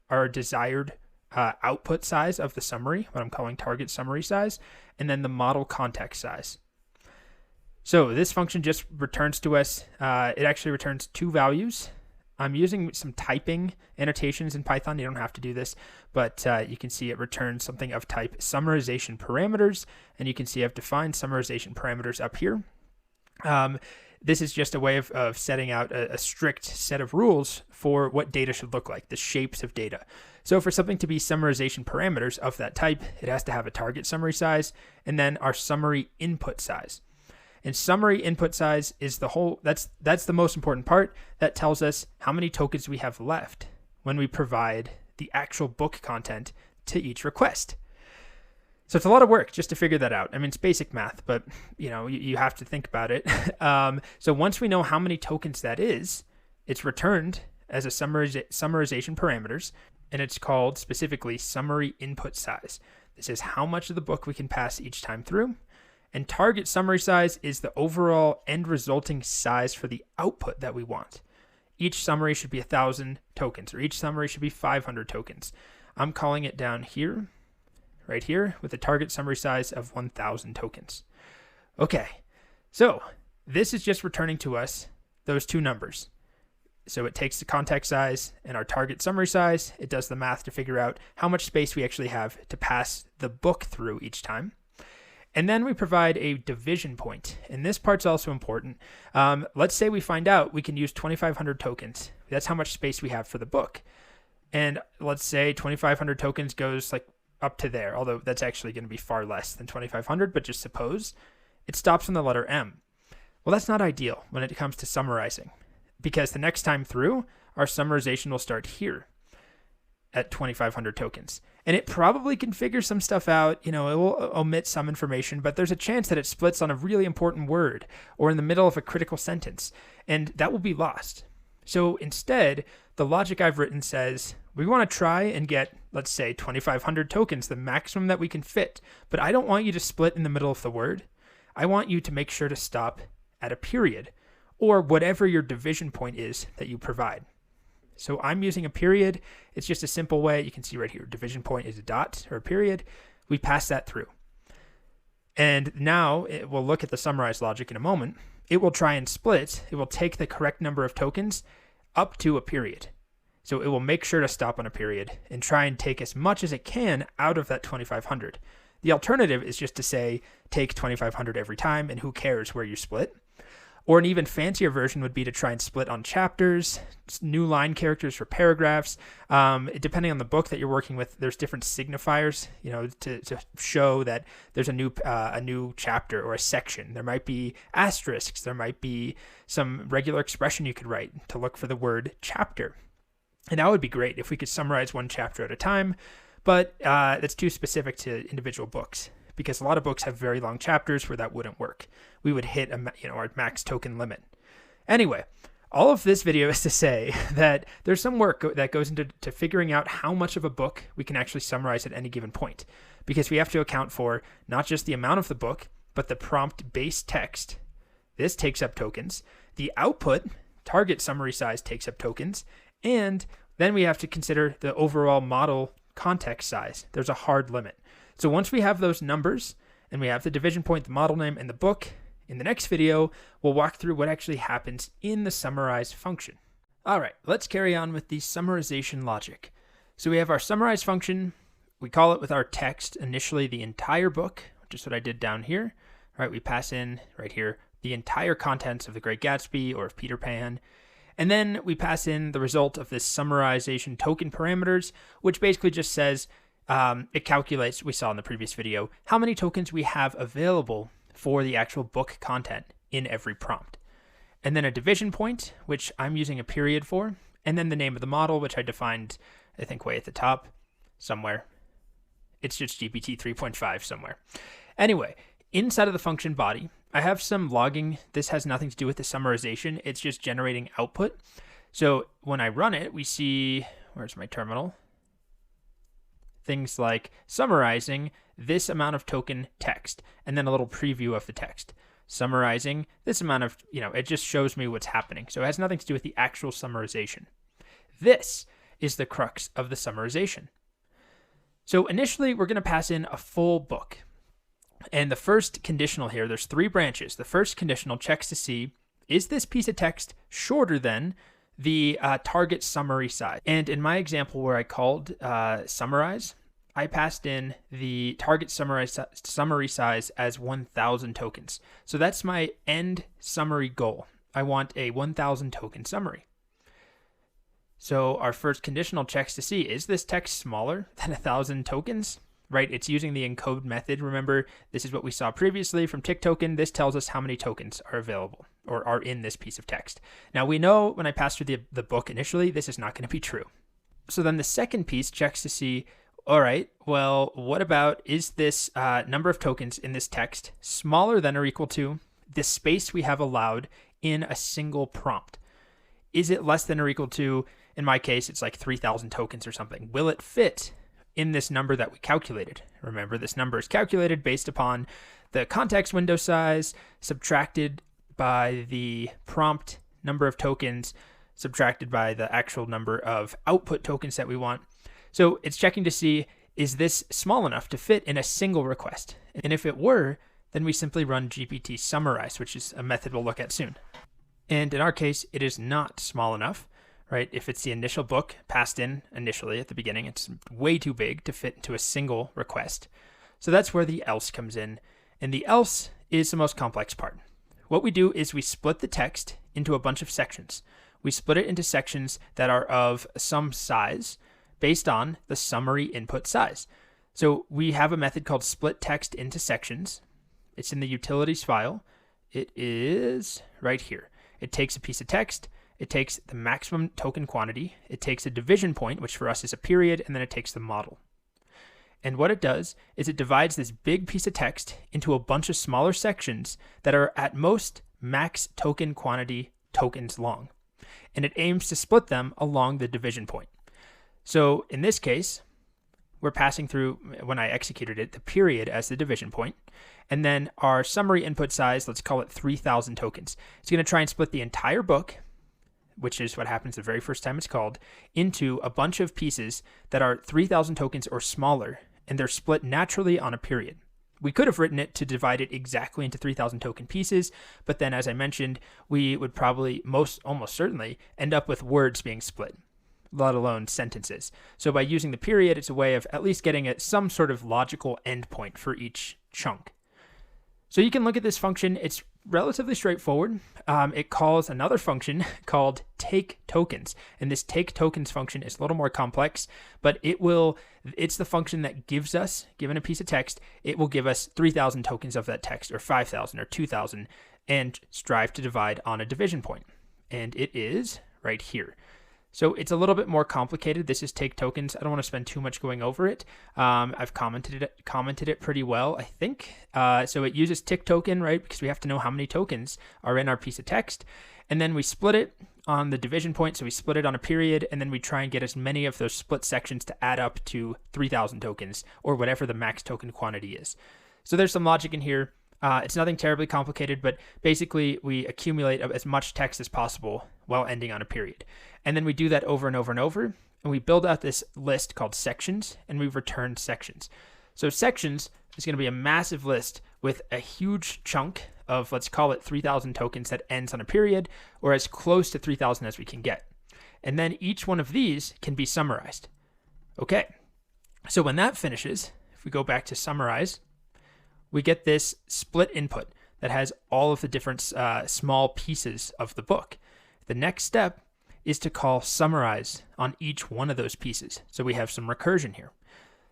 Our desired output size of the summary, what I'm calling target summary size, and then the model context size. So this function just returns to us, it actually returns two values. I'm using some typing annotations in Python. You don't have to do this, but you can see it returns something of type summarization parameters, and you can see I've defined summarization parameters up here. This is just a way of setting out a strict set of rules for what data should look like, the shapes of data. So for something to be summarization parameters of that type, it has to have a target summary size and then our summary input size. And summary input size is that's the most important part. That tells us how many tokens we have left when we provide the actual book content to each request. So it's a lot of work just to figure that out. I mean, it's basic math, but you have to think about it. So once we know how many tokens that is, it's returned as a summarization parameters, and it's called specifically summary input size. This is how much of the book we can pass each time through. And target summary size is the overall end resulting size for the output that we want. Each summary should be 1,000 tokens, or each summary should be 500 tokens. I'm calling it down here, right here, with a target summary size of 1,000 tokens. Okay, so this is just returning to us those two numbers. So it takes the context size and our target summary size. It does the math to figure out how much space we actually have to pass the book through each time. And then we provide a division point. And this part's also important. Let's say we find out we can use 2,500 tokens. That's how much space we have for the book. And let's say 2,500 tokens goes like up to there, although that's actually going to be far less than 2,500, but just suppose it stops on the letter M. Well, that's not ideal when it comes to summarizing, because the next time through, our summarization will start here at 2,500 tokens. And it probably can figure some stuff out, it will omit some information, but there's a chance that it splits on a really important word or in the middle of a critical sentence, and that will be lost. So instead, the logic I've written says, we want to try and get, let's say, 2,500 tokens, the maximum that we can fit, but I don't want you to split in the middle of the word. I want you to make sure to stop at a period, or whatever your division point is that you provide. So I'm using a period. It's just a simple way. You can see right here, division point is a dot or a period. We pass that through. And now we'll look at the summarized logic in a moment. It will try and split. It will take the correct number of tokens up to a period. So it will make sure to stop on a period and try and take as much as it can out of that 2,500. The alternative is just to say, take 2,500 every time and who cares where you split. Or an even fancier version would be to try and split on chapters, new line characters for paragraphs. Depending on the book that you're working with, there's different signifiers, to show that there's a new chapter or a section. There might be asterisks. There might be some regular expression you could write to look for the word chapter. And that would be great if we could summarize one chapter at a time, but that's too specific to individual books, because a lot of books have very long chapters where that wouldn't work. We would hit our max token limit. Anyway, all of this video is to say that there's some work that goes into figuring out how much of a book we can actually summarize at any given point, because we have to account for not just the amount of the book, but the prompt-based text. This takes up tokens. The output, target summary size, takes up tokens. And then we have to consider the overall model context size. There's a hard limit. So once we have those numbers, and we have the division point, the model name, and the book, in the next video, we'll walk through what actually happens in the summarize function. All right, let's carry on with the summarization logic. So we have our summarize function. We call it with our text initially the entire book, which is what I did down here. All right, we pass in right here the entire contents of The Great Gatsby or of Peter Pan. And then we pass in the result of this summarization token parameters, which basically just says, it calculates, we saw in the previous video, how many tokens we have available for the actual book content in every prompt. And then a division point, which I'm using a period for, and then the name of the model, which I defined, I think, way at the top somewhere. It's just GPT 3.5 somewhere. Anyway, inside of the function body, I have some logging. This has nothing to do with the summarization. It's just generating output. So when I run it, we see, where's my terminal? Things like summarizing this amount of token text, and then a little preview of the text. Summarizing this amount of, it just shows me what's happening. So it has nothing to do with the actual summarization. This is the crux of the summarization. So initially, we're going to pass in a full book. And the first conditional here, there's 3 branches. The first conditional checks to see, is this piece of text shorter than the target summary size? And in my example where I called summarize, I passed in the target summary size as 1,000 tokens. So that's my end summary goal. I want a 1,000 token summary. So our first conditional checks to see, is this text smaller than 1,000 tokens? Right, it's using the encode method. Remember, this is what we saw previously from tick token. This tells us how many tokens are available or are in this piece of text. Now we know when I pass through the book initially, this is not going to be true. So then the second piece checks to see, all right, well, what about, is this number of tokens in this text smaller than or equal to the space we have allowed in a single prompt? Is it less than or equal to, in my case, it's like 3,000 tokens or something. Will it fit in this number that we calculated? Remember, this number is calculated based upon the context window size subtracted by the prompt number of tokens subtracted by the actual number of output tokens that we want. So it's checking to see, is this small enough to fit in a single request? And if it were, then we simply run GPT summarize, which is a method we'll look at soon. And in our case, it is not small enough. Right? If it's the initial book passed in initially at the beginning, it's way too big to fit into a single request. So that's where the else comes in. And the else is the most complex part. What we do is we split the text into a bunch of sections. We split it into sections that are of some size based on the summary input size. So we have a method called split text into sections. It's in the utilities file. It is right here. It takes a piece of text. It takes the maximum token quantity, it takes a division point, which for us is a period, and then it takes the model. And what it does is it divides this big piece of text into a bunch of smaller sections that are at most max token quantity tokens long. And it aims to split them along the division point. So in this case, we're passing through, when I executed it, the period as the division point. And then our summary input size, let's call it 3,000 tokens. It's going to try and split the entire book, which is what happens the very first time it's called, into a bunch of pieces that are 3,000 tokens or smaller, and they're split naturally on a period. We could have written it to divide it exactly into 3,000 token pieces, but then as I mentioned, we would probably almost certainly end up with words being split, let alone sentences. So by using the period, it's a way of at least getting some sort of logical endpoint for each chunk. So you can look at this function. It's relatively straightforward. It calls another function called take tokens. And this take tokens function is a little more complex, but it's the function that gives us, given a piece of text, it will give us 3,000 tokens of that text, or 5,000 or 2,000, and strive to divide on a division point. And it is right here. So it's a little bit more complicated. This is take tokens. I don't want to spend too much going over it. I've commented it pretty well, I think. So it uses tick token, right? Because we have to know how many tokens are in our piece of text. And then we split it on the division point. So we split it on a period, and then we try and get as many of those split sections to add up to 3,000 tokens, or whatever the max token quantity is. So there's some logic in here. It's nothing terribly complicated, but basically we accumulate as much text as possible while ending on a period. And then we do that over and over and over, and we build out this list called sections, and we return sections. So sections is going to be a massive list with a huge chunk of, let's call it 3,000 tokens that ends on a period, or as close to 3,000 as we can get. And then each one of these can be summarized. Okay, so when that finishes, if we go back to summarize, we get this split input that has all of the different small pieces of the book. The next step is to call summarize on each one of those pieces. So we have some recursion here.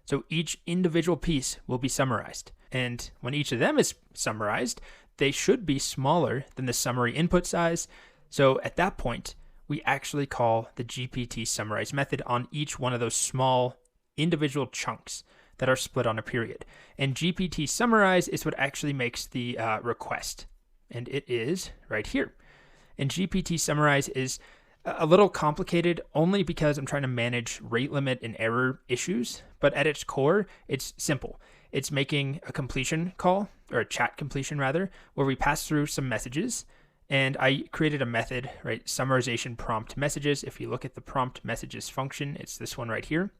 So each individual piece will be summarized. And when each of them is summarized, they should be smaller than the summary input size. So at that point, we actually call the GPT summarize method on each one of those small individual chunks that are split on a period. And GPT summarize is what actually makes the request. And it is right here. And GPT summarize is a little complicated only because I'm trying to manage rate limit and error issues. But at its core, it's simple. It's making a completion call, or a chat completion rather, where we pass through some messages. And I created a method, right? Summarization prompt messages. If you look at the prompt messages function, it's this one right here.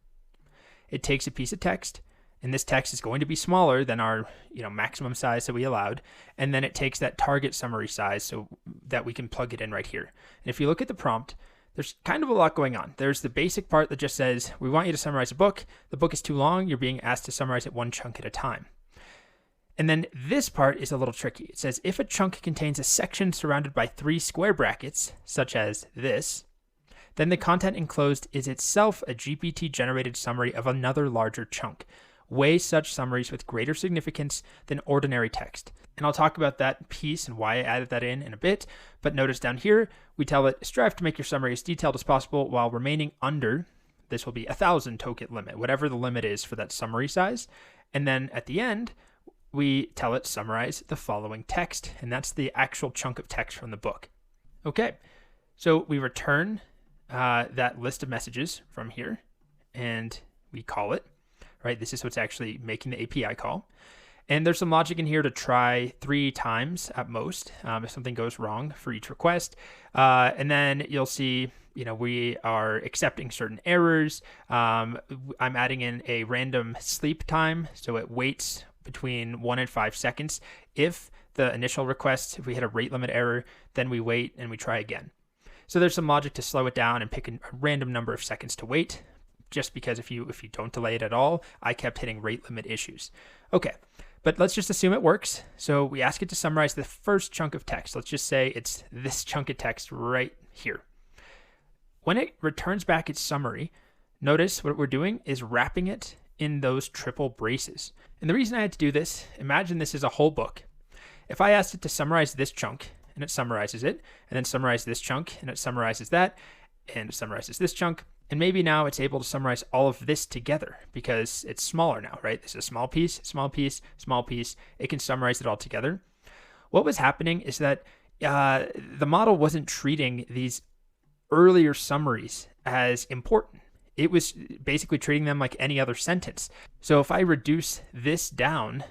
It takes a piece of text, and this text is going to be smaller than our maximum size that we allowed, and then it takes that target summary size so that we can plug it in right here. And if you look at the prompt, there's kind of a lot going on. There's the basic part that just says, we want you to summarize a book. The book is too long. You're being asked to summarize it one chunk at a time. And then this part is a little tricky. It says, if a chunk contains a section surrounded by 3 square brackets, such as this, then the content enclosed is itself a GPT-generated summary of another larger chunk. Weigh such summaries with greater significance than ordinary text. And I'll talk about that piece and why I added that in a bit. But notice down here, we tell it, strive to make your summary as detailed as possible while remaining under, this will be 1,000 token limit, whatever the limit is for that summary size. And then at the end, we tell it summarize the following text. And that's the actual chunk of text from the book. Okay, so we return that list of messages from here, and we call it, right? This is what's actually making the API call. And there's some logic in here to try 3 times at most if something goes wrong for each request. And then you'll see, we are accepting certain errors. I'm adding in a random sleep time, so it waits between 1 and 5 seconds. If the initial request, if we hit a rate limit error, then we wait and we try again. So there's some logic to slow it down and pick a random number of seconds to wait, just because if you don't delay it at all, I kept hitting rate limit issues. Okay, but let's just assume it works. So we ask it to summarize the first chunk of text. Let's just say it's this chunk of text right here. When it returns back its summary, notice what we're doing is wrapping it in those triple braces. And the reason I had to do this, imagine this is a whole book. If I asked it to summarize this chunk, and it summarizes it, and then summarize this chunk, and it summarizes that, and it summarizes this chunk, and maybe now it's able to summarize all of this together because it's smaller now, right? This is a small piece, small piece, small piece. It can summarize it all together. What was happening is that the model wasn't treating these earlier summaries as important. It was basically treating them like any other sentence. So if I reduce this down,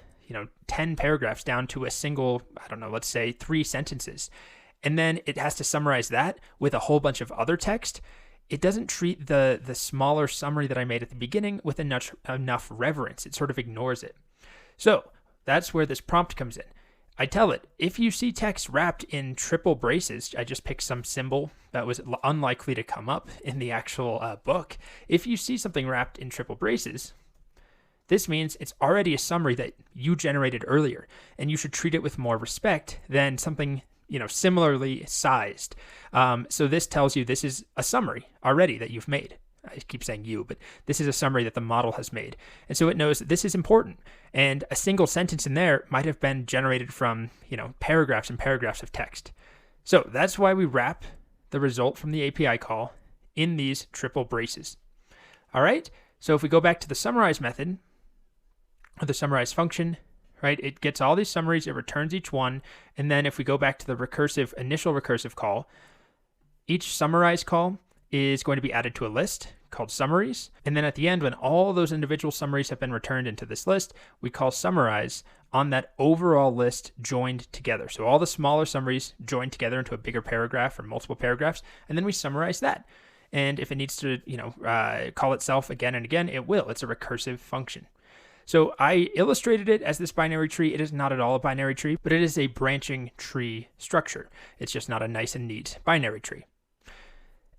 10 paragraphs down to a single, let's say 3 sentences, and then it has to summarize that with a whole bunch of other text, it doesn't treat the smaller summary that I made at the beginning with enough reverence. It sort of ignores it. So that's where this prompt comes in. I tell it, if you see text wrapped in triple braces, I just picked some symbol that was unlikely to come up in the actual book. If you see something wrapped in triple braces, This means it's already a summary that you generated earlier, and you should treat it with more respect than something similarly sized. So this tells you this is a summary already that you've made. I keep saying you, but this is a summary that the model has made. And so it knows that this is important. And a single sentence in there might have been generated from, paragraphs and paragraphs of text. So that's why we wrap the result from the API call in these triple braces. All right. So if we go back to the summarize method or the summarize function, right, it gets all these summaries, it returns each one. And then if we go back to the initial recursive call, each summarize call is going to be added to a list called summaries. And then at the end, when all those individual summaries have been returned into this list, we call summarize on that overall list joined together. So all the smaller summaries joined together into a bigger paragraph or multiple paragraphs, and then we summarize that. And if it needs to, call itself again and again, it will. It's a recursive function. So I illustrated it as this binary tree. It is not at all a binary tree, but it is a branching tree structure. It's just not a nice and neat binary tree.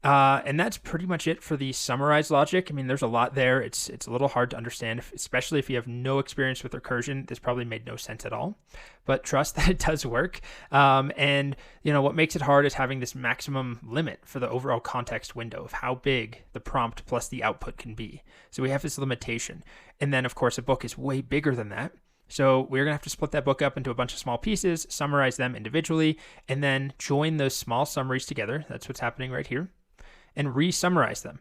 And that's pretty much it for the summarize logic. I mean, there's a lot there. It's a little hard to understand, especially if you have no experience with recursion. This probably made no sense at all, but trust that it does work. And what makes it hard is having this maximum limit for the overall context window of how big the prompt plus the output can be. So we have this limitation. And then, of course, a book is way bigger than that. So we're going to have to split that book up into a bunch of small pieces, summarize them individually, and then join those small summaries together. That's what's happening right here. And re-summarize them.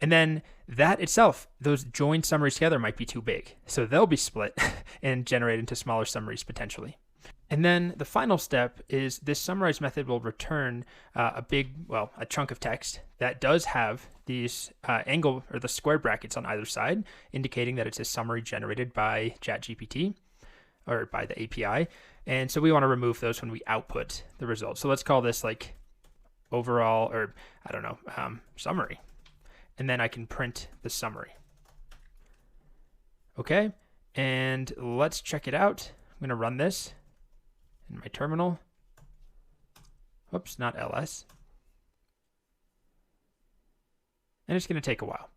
And then that itself, those joined summaries together might be too big. So they'll be split and generate into smaller summaries potentially. And then the final step is this summarize method will return a chunk of text that does have these angle or the square brackets on either side, indicating that it's a summary generated by ChatGPT or by the API. And so we want to remove those when we output the result. So let's call this like overall, or summary. And then I can print the summary. Okay, and let's check it out. I'm going to run this in my terminal. Whoops, not ls. And it's going to take a while.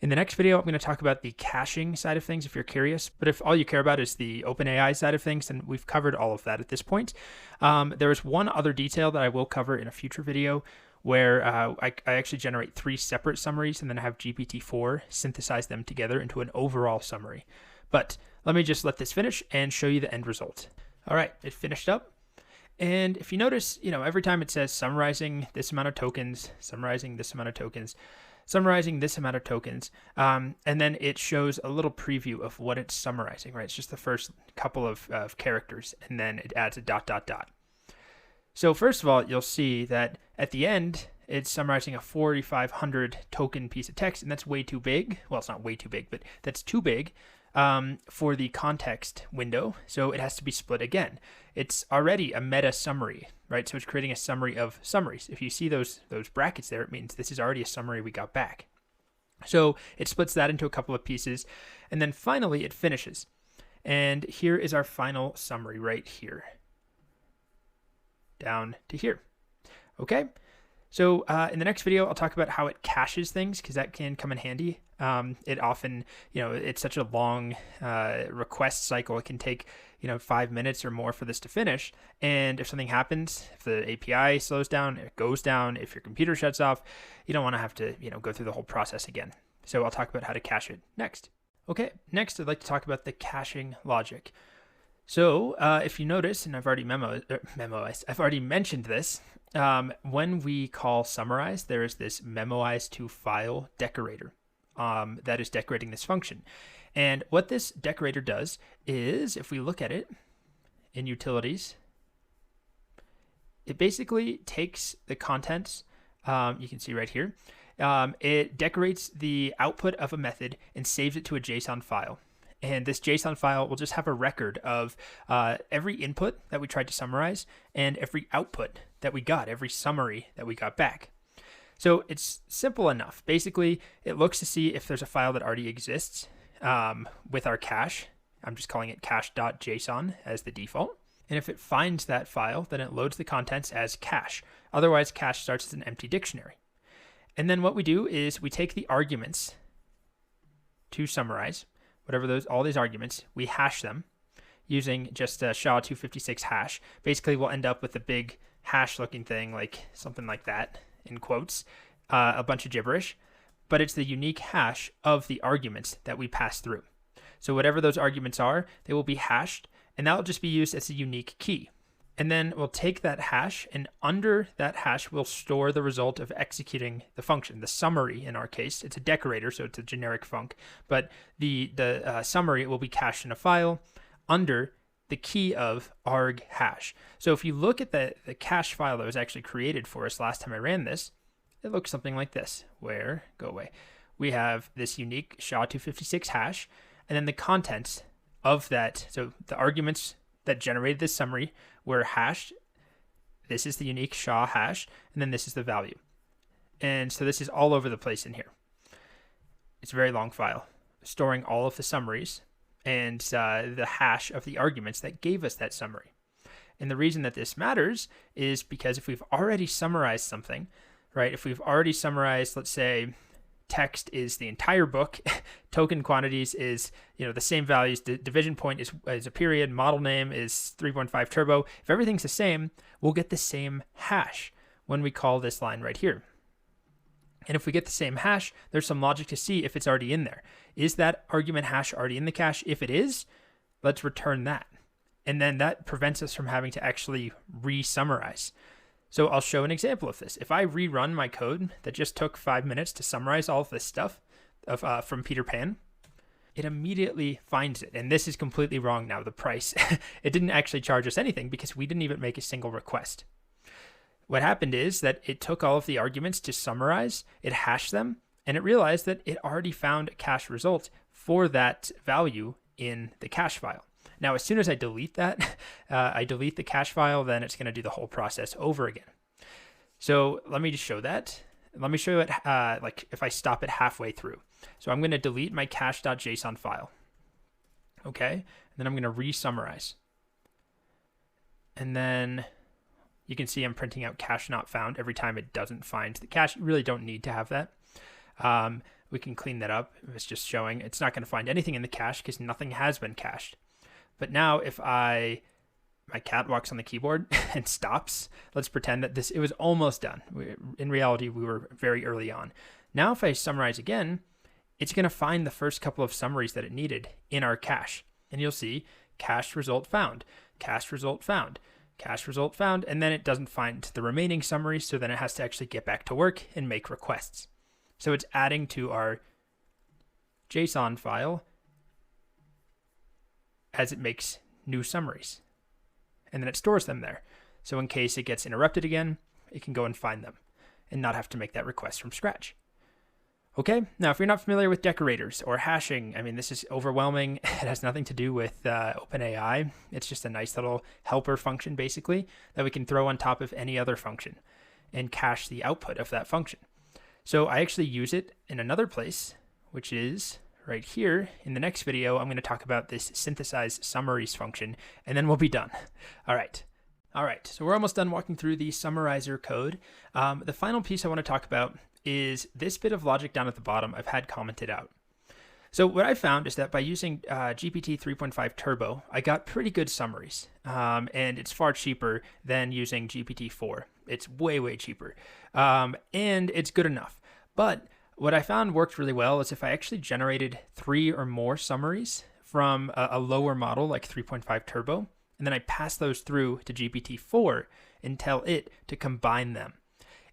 In the next video, I'm going to talk about the caching side of things if you're curious. But if all you care about is the OpenAI side of things, then we've covered all of that at this point. There is one other detail that I will cover in a future video where I actually generate 3 separate summaries and then have GPT4 synthesize them together into an overall summary. But let me just let this finish and show you the end result. All right, it finished up. And if you notice, every time it says summarizing this amount of tokens, summarizing this amount of tokens, summarizing this amount of tokens, and then it shows a little preview of what it's summarizing, right? It's just the first couple of characters, and then it adds a ... So first of all, you'll see that at the end, it's summarizing a 4,500 token piece of text, and that's way too big. Well, it's not way too big, but that's too big for the context window, so it has to be split again. It's already a meta summary, right? So it's creating a summary of summaries. If you see those brackets there, it means this is already a summary we got back. So it splits that into a couple of pieces, and then finally it finishes. And here is our final summary right here, down to here. Okay. So in the next video, I'll talk about how it caches things, because that can come in handy. It often, it's such a long request cycle. It can take, 5 minutes or more for this to finish. And if something happens, if the API slows down, it goes down, if your computer shuts off, you don't want to have to, go through the whole process again. So I'll talk about how to cache it next. Okay, next I'd like to talk about the caching logic. So if you notice, and I've already mentioned this, when we call summarize, there is this memoize to file decorator that is decorating this function. And what this decorator does is, if we look at it in utilities, it basically takes the contents, you can see right here, it decorates the output of a method and saves it to a JSON file. And this JSON file will just have a record of every input that we tried to summarize and every output that we got, every summary that we got back. So it's simple enough. Basically, it looks to see if there's a file that already exists with our cache. I'm just calling it cache.json as the default. And if it finds that file, then it loads the contents as cache. Otherwise, cache starts as an empty dictionary. And then what we do is we take the arguments to summarize, whatever all these arguments, we hash them using just a SHA-256 hash. Basically, we'll end up with a big hash-looking thing, like something like that, in quotes, a bunch of gibberish, but it's the unique hash of the arguments that we pass through. So whatever those arguments are, they will be hashed, and that will just be used as a unique key. And then we'll take that hash, and under that hash, we'll store the result of executing the function. The summary, in our case, it's a decorator, so it's a generic func, but the summary will be cached in a file under the key of arg hash. So if you look at the cache file that was actually created for us last time I ran this, it looks something like this, where, go away, we have this unique SHA-256 hash, and then the contents of that, so the arguments that generated this summary were hashed. This is the unique SHA hash, and then this is the value. And so this is all over the place in here. It's a very long file, storing all of the summaries and the hash of the arguments that gave us that summary. And the reason that this matters is because if we've already summarized something, right? If we've already summarized, let's say, text is the entire book, token quantities is, the same values, division point is a period, model name is 3.5 turbo. If everything's the same, we'll get the same hash when we call this line right here. And if we get the same hash, there's some logic to see if it's already in there. Is that argument hash already in the cache? If it is, let's return that. And then that prevents us from having to actually re-summarize. So I'll show an example of this. If I rerun my code that just took 5 minutes to summarize all of this stuff from Peter Pan, it immediately finds it. And this is completely wrong now, the price. It didn't actually charge us anything because we didn't even make a single request. What happened is that it took all of the arguments to summarize, it hashed them, and it realized that it already found a cache result for that value in the cache file. Now, as soon as I delete that, I delete the cache file, then it's going to do the whole process over again. So let me just show that. Let me show it like if I stop it halfway through. So I'm going to delete my cache.json file. Okay, and then I'm going to re-summarize. And then you can see I'm printing out cache not found every time it doesn't find the cache. You really don't need to have that. We can clean that up. It's just showing it's not going to find anything in the cache because nothing has been cached. But now if my cat walks on the keyboard and stops, let's pretend that it was almost done. In reality, we were very early on. Now if I summarize again, it's going to find the first couple of summaries that it needed in our cache. And you'll see cache result found, cache result found, cache result found, and then it doesn't find the remaining summaries, so then it has to actually get back to work and make requests. So it's adding to our JSON file as it makes new summaries. And then it stores them there. So in case it gets interrupted again, it can go and find them and not have to make that request from scratch. Okay, now if you're not familiar with decorators or hashing, I mean, this is overwhelming. It has nothing to do with OpenAI. It's just a nice little helper function, basically, that we can throw on top of any other function and cache the output of that function. So I actually use it in another place, which is right here. In the next video, I'm going to talk about this synthesize summaries function, and then we'll be done. All right, so we're almost done walking through the summarizer code. The final piece I want to talk about is this bit of logic down at the bottom I've had commented out. So what I found is that by using GPT 3.5 Turbo, I got pretty good summaries, and it's far cheaper than using GPT4. It's way, way cheaper, and it's good enough. But what I found worked really well is if I actually generated 3 or more summaries from a lower model like 3.5 Turbo, and then I passed those through to GPT4 and tell it to combine them,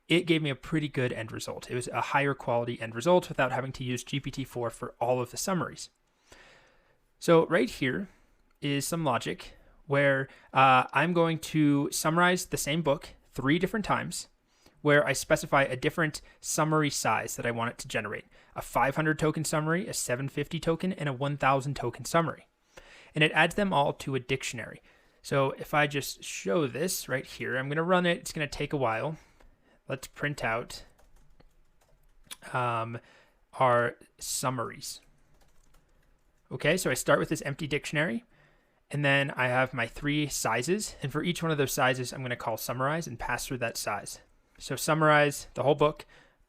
it gave me a pretty good end result. It was a higher quality end result without having to use GPT4 for all of the summaries. So right here is some logic where I'm going to summarize the same book 3 different times, where I specify a different summary size that I want it to generate. A 500 token summary, a 750 token, and a 1000 token summary. And it adds them all to a dictionary. So if I just show this right here, I'm going to run it. It's going to take a while. Let's print out our summaries. Okay, so I start with this empty dictionary, and then I have my 3 sizes. And for each one of those sizes, I'm going to call summarize and pass through that size. So summarize the whole book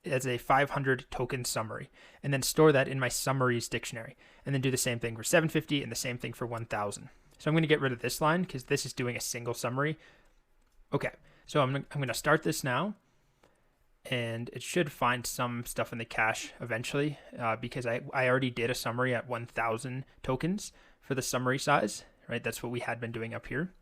as a 500 token summary, and then store that in my summaries dictionary, and then do the same thing for 750 and the same thing for 1000. So I'm going to get rid of this line because this is doing a single summary. Okay, so I'm going to start this now, and it should find some stuff in the cache eventually because I already did a summary at 1000 tokens for the summary size, right? That's what we had been doing up here.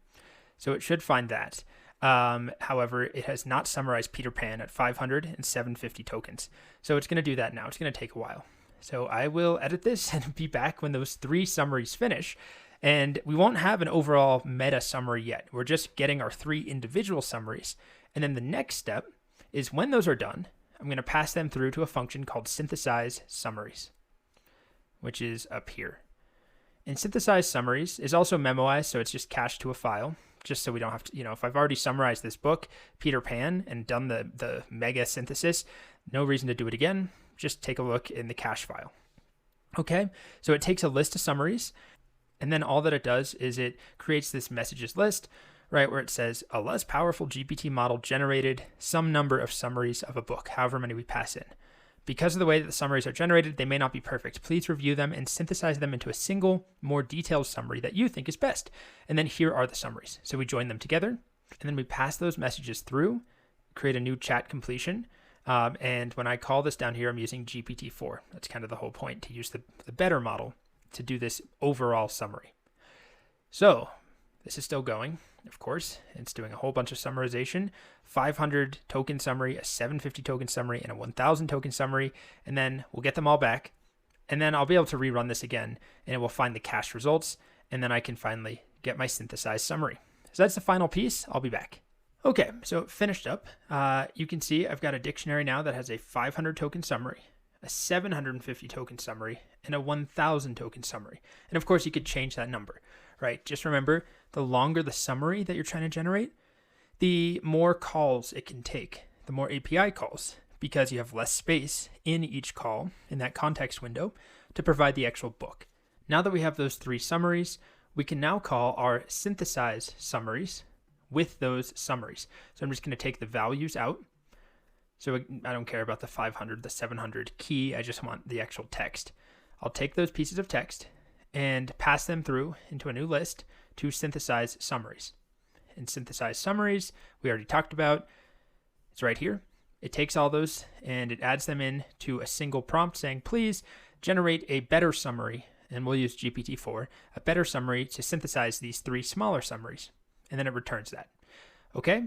So it should find that. However, it has not summarized Peter Pan at 500 and 750 tokens. So it's going to do that now. It's going to take a while. So I will edit this and be back when those 3 summaries finish. And we won't have an overall meta summary yet. We're just getting our 3 individual summaries. And then the next step is when those are done, I'm going to pass them through to a function called synthesize summaries, which is up here. And synthesize summaries is also memoized, so it's just cached to a file, just so we don't have to, if I've already summarized this book, Peter Pan, and done the mega synthesis, no reason to do it again. Just take a look in the cache file. Okay, so it takes a list of summaries, and then all that it does is it creates this messages list, right, where it says a less powerful GPT model generated some number of summaries of a book, however many we pass in. Because of the way that the summaries are generated, they may not be perfect. Please review them and synthesize them into a single, more detailed summary that you think is best. And then here are the summaries. So we join them together, and then we pass those messages through, create a new chat completion. And when I call this down here, I'm using GPT4. That's kind of the whole point, to use the better model to do this overall summary. So this is still going, of course. It's doing a whole bunch of summarization, 500 token summary, a 750 token summary, and a 1000 token summary. And then we'll get them all back. And then I'll be able to rerun this again, and it will find the cached results. And then I can finally get my synthesized summary. So that's the final piece. I'll be back. Okay, so finished up. You can see I've got a dictionary now that has a 500 token summary, a 750 token summary, and a 1000 token summary. And of course, you could change that number, right? Just remember, the longer the summary that you're trying to generate, the more calls it can take, the more API calls, because you have less space in each call in that context window to provide the actual book. Now that we have those 3 summaries, we can now call our synthesize summaries with those summaries. So I'm just going to take the values out. So I don't care about the 500, the 700 key. I just want the actual text. I'll take those pieces of text and pass them through into a new list to synthesize summaries. And synthesize summaries, we already talked about. It's right here. It takes all those and it adds them in to a single prompt saying, please generate a better summary. And we'll use GPT4, a better summary to synthesize these 3 smaller summaries. And then it returns that. Okay,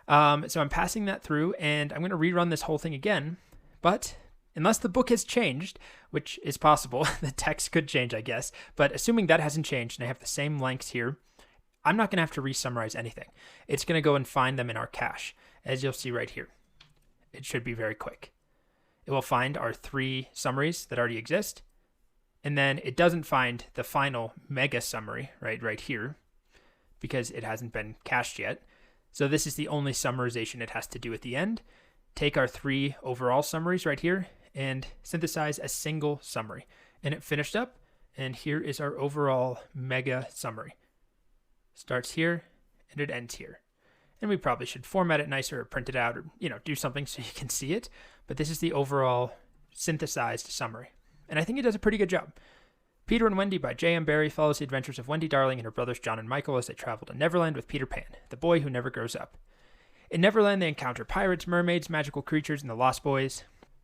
so I'm passing that through, and I'm going to rerun this whole thing again. But unless the book has changed, which is possible, the text could change, I guess. But assuming that hasn't changed, and I have the same lengths here, I'm not going to have to re-summarize anything. It's going to go and find them in our cache, as you'll see right here. It should be very quick. It will find our 3 summaries that already exist, and then it doesn't find the final mega summary right here, because it hasn't been cached yet. So this is the only summarization it has to do at the end. Take our 3 overall summaries right here and synthesize a single summary. And it finished up, and here is our overall mega summary. Starts here, and it ends here. And we probably should format it nicer or print it out or, do something so you can see it. But this is the overall synthesized summary. And I think it does a pretty good job. Peter and Wendy by J.M. Barrie follows the adventures of Wendy Darling and her brothers John and Michael as they travel to Neverland with Peter Pan, the boy who never grows up. In Neverland, they encounter pirates, mermaids, magical creatures, and the Lost Boys.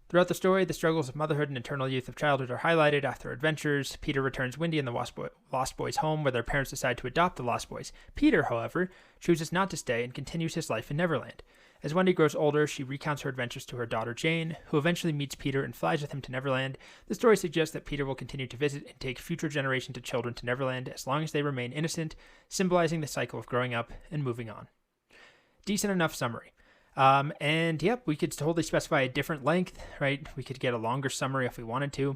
Throughout the story, the struggles of motherhood and eternal youth of childhood are highlighted. After adventures, Peter returns Wendy and the Lost Boys home, where their parents decide to adopt the Lost Boys. Peter, however, chooses not to stay and continues his life in Neverland. As Wendy grows older, she recounts her adventures to her daughter Jane, who eventually meets Peter and flies with him to Neverland. The story suggests that Peter will continue to visit and take future generations of children to Neverland as long as they remain innocent, symbolizing the cycle of growing up and moving on. Decent enough summary. And yep, we could totally specify a different length, right? We could get a longer summary if we wanted to.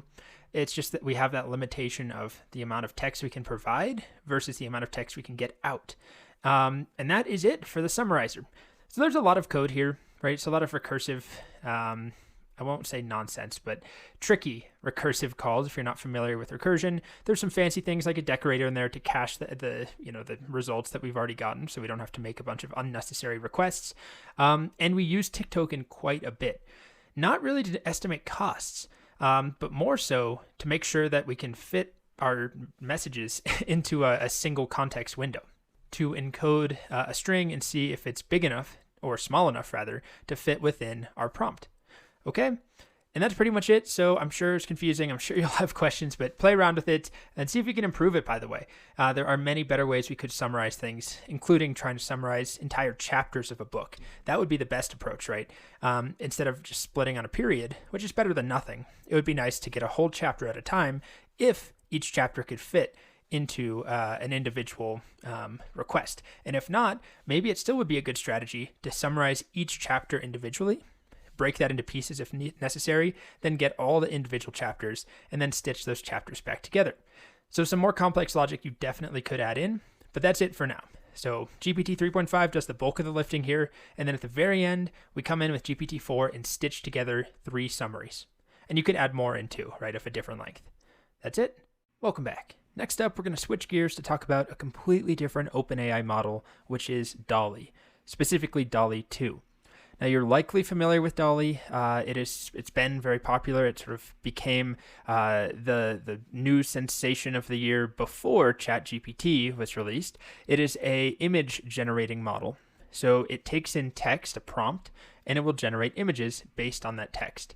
It's just that we have that limitation of the amount of text we can provide versus the amount of text we can get out. And that is it for the summarizer. So there's a lot of code here, right? It's a lot of recursive, I won't say nonsense, but tricky recursive calls if you're not familiar with recursion. There's some fancy things like a decorator in there to cache the results that we've already gotten, so we don't have to make a bunch of unnecessary requests. And we use tick token quite a bit. not really to estimate costs, but more so to make sure that we can fit our messages into a single context window, to encode a string and see if it's big enough, or small enough rather, to fit within our prompt. Okay? And that's pretty much it. So I'm sure it's confusing. I'm sure you'll have questions, but play around with it and see if you can improve it, by the way. There are many better ways we could summarize things, including trying to summarize entire chapters of a book. That would be the best approach, right? Instead of just splitting on a period, which is better than nothing. It would be nice to get a whole chapter at a time if each chapter could fit into an individual request. And if not, maybe it still would be a good strategy to summarize each chapter individually, break that into pieces if necessary, then get all the individual chapters and then stitch those chapters back together. So some more complex logic you definitely could add in, but that's it for now. So GPT 3.5 does the bulk of the lifting here, and then at the very end, we come in with GPT4 and stitch together 3 summaries. And you could add more in too, right, of a different length. That's it. Welcome back. Next up, we're going to switch gears to talk about a completely different OpenAI model, which is DALL-E, specifically DALL-E 2. Now, you're likely familiar with DALL-E. It's been very popular. It sort of became the new sensation of the year before ChatGPT was released. It is a image generating model. So it takes in text, a prompt, and it will generate images based on that text.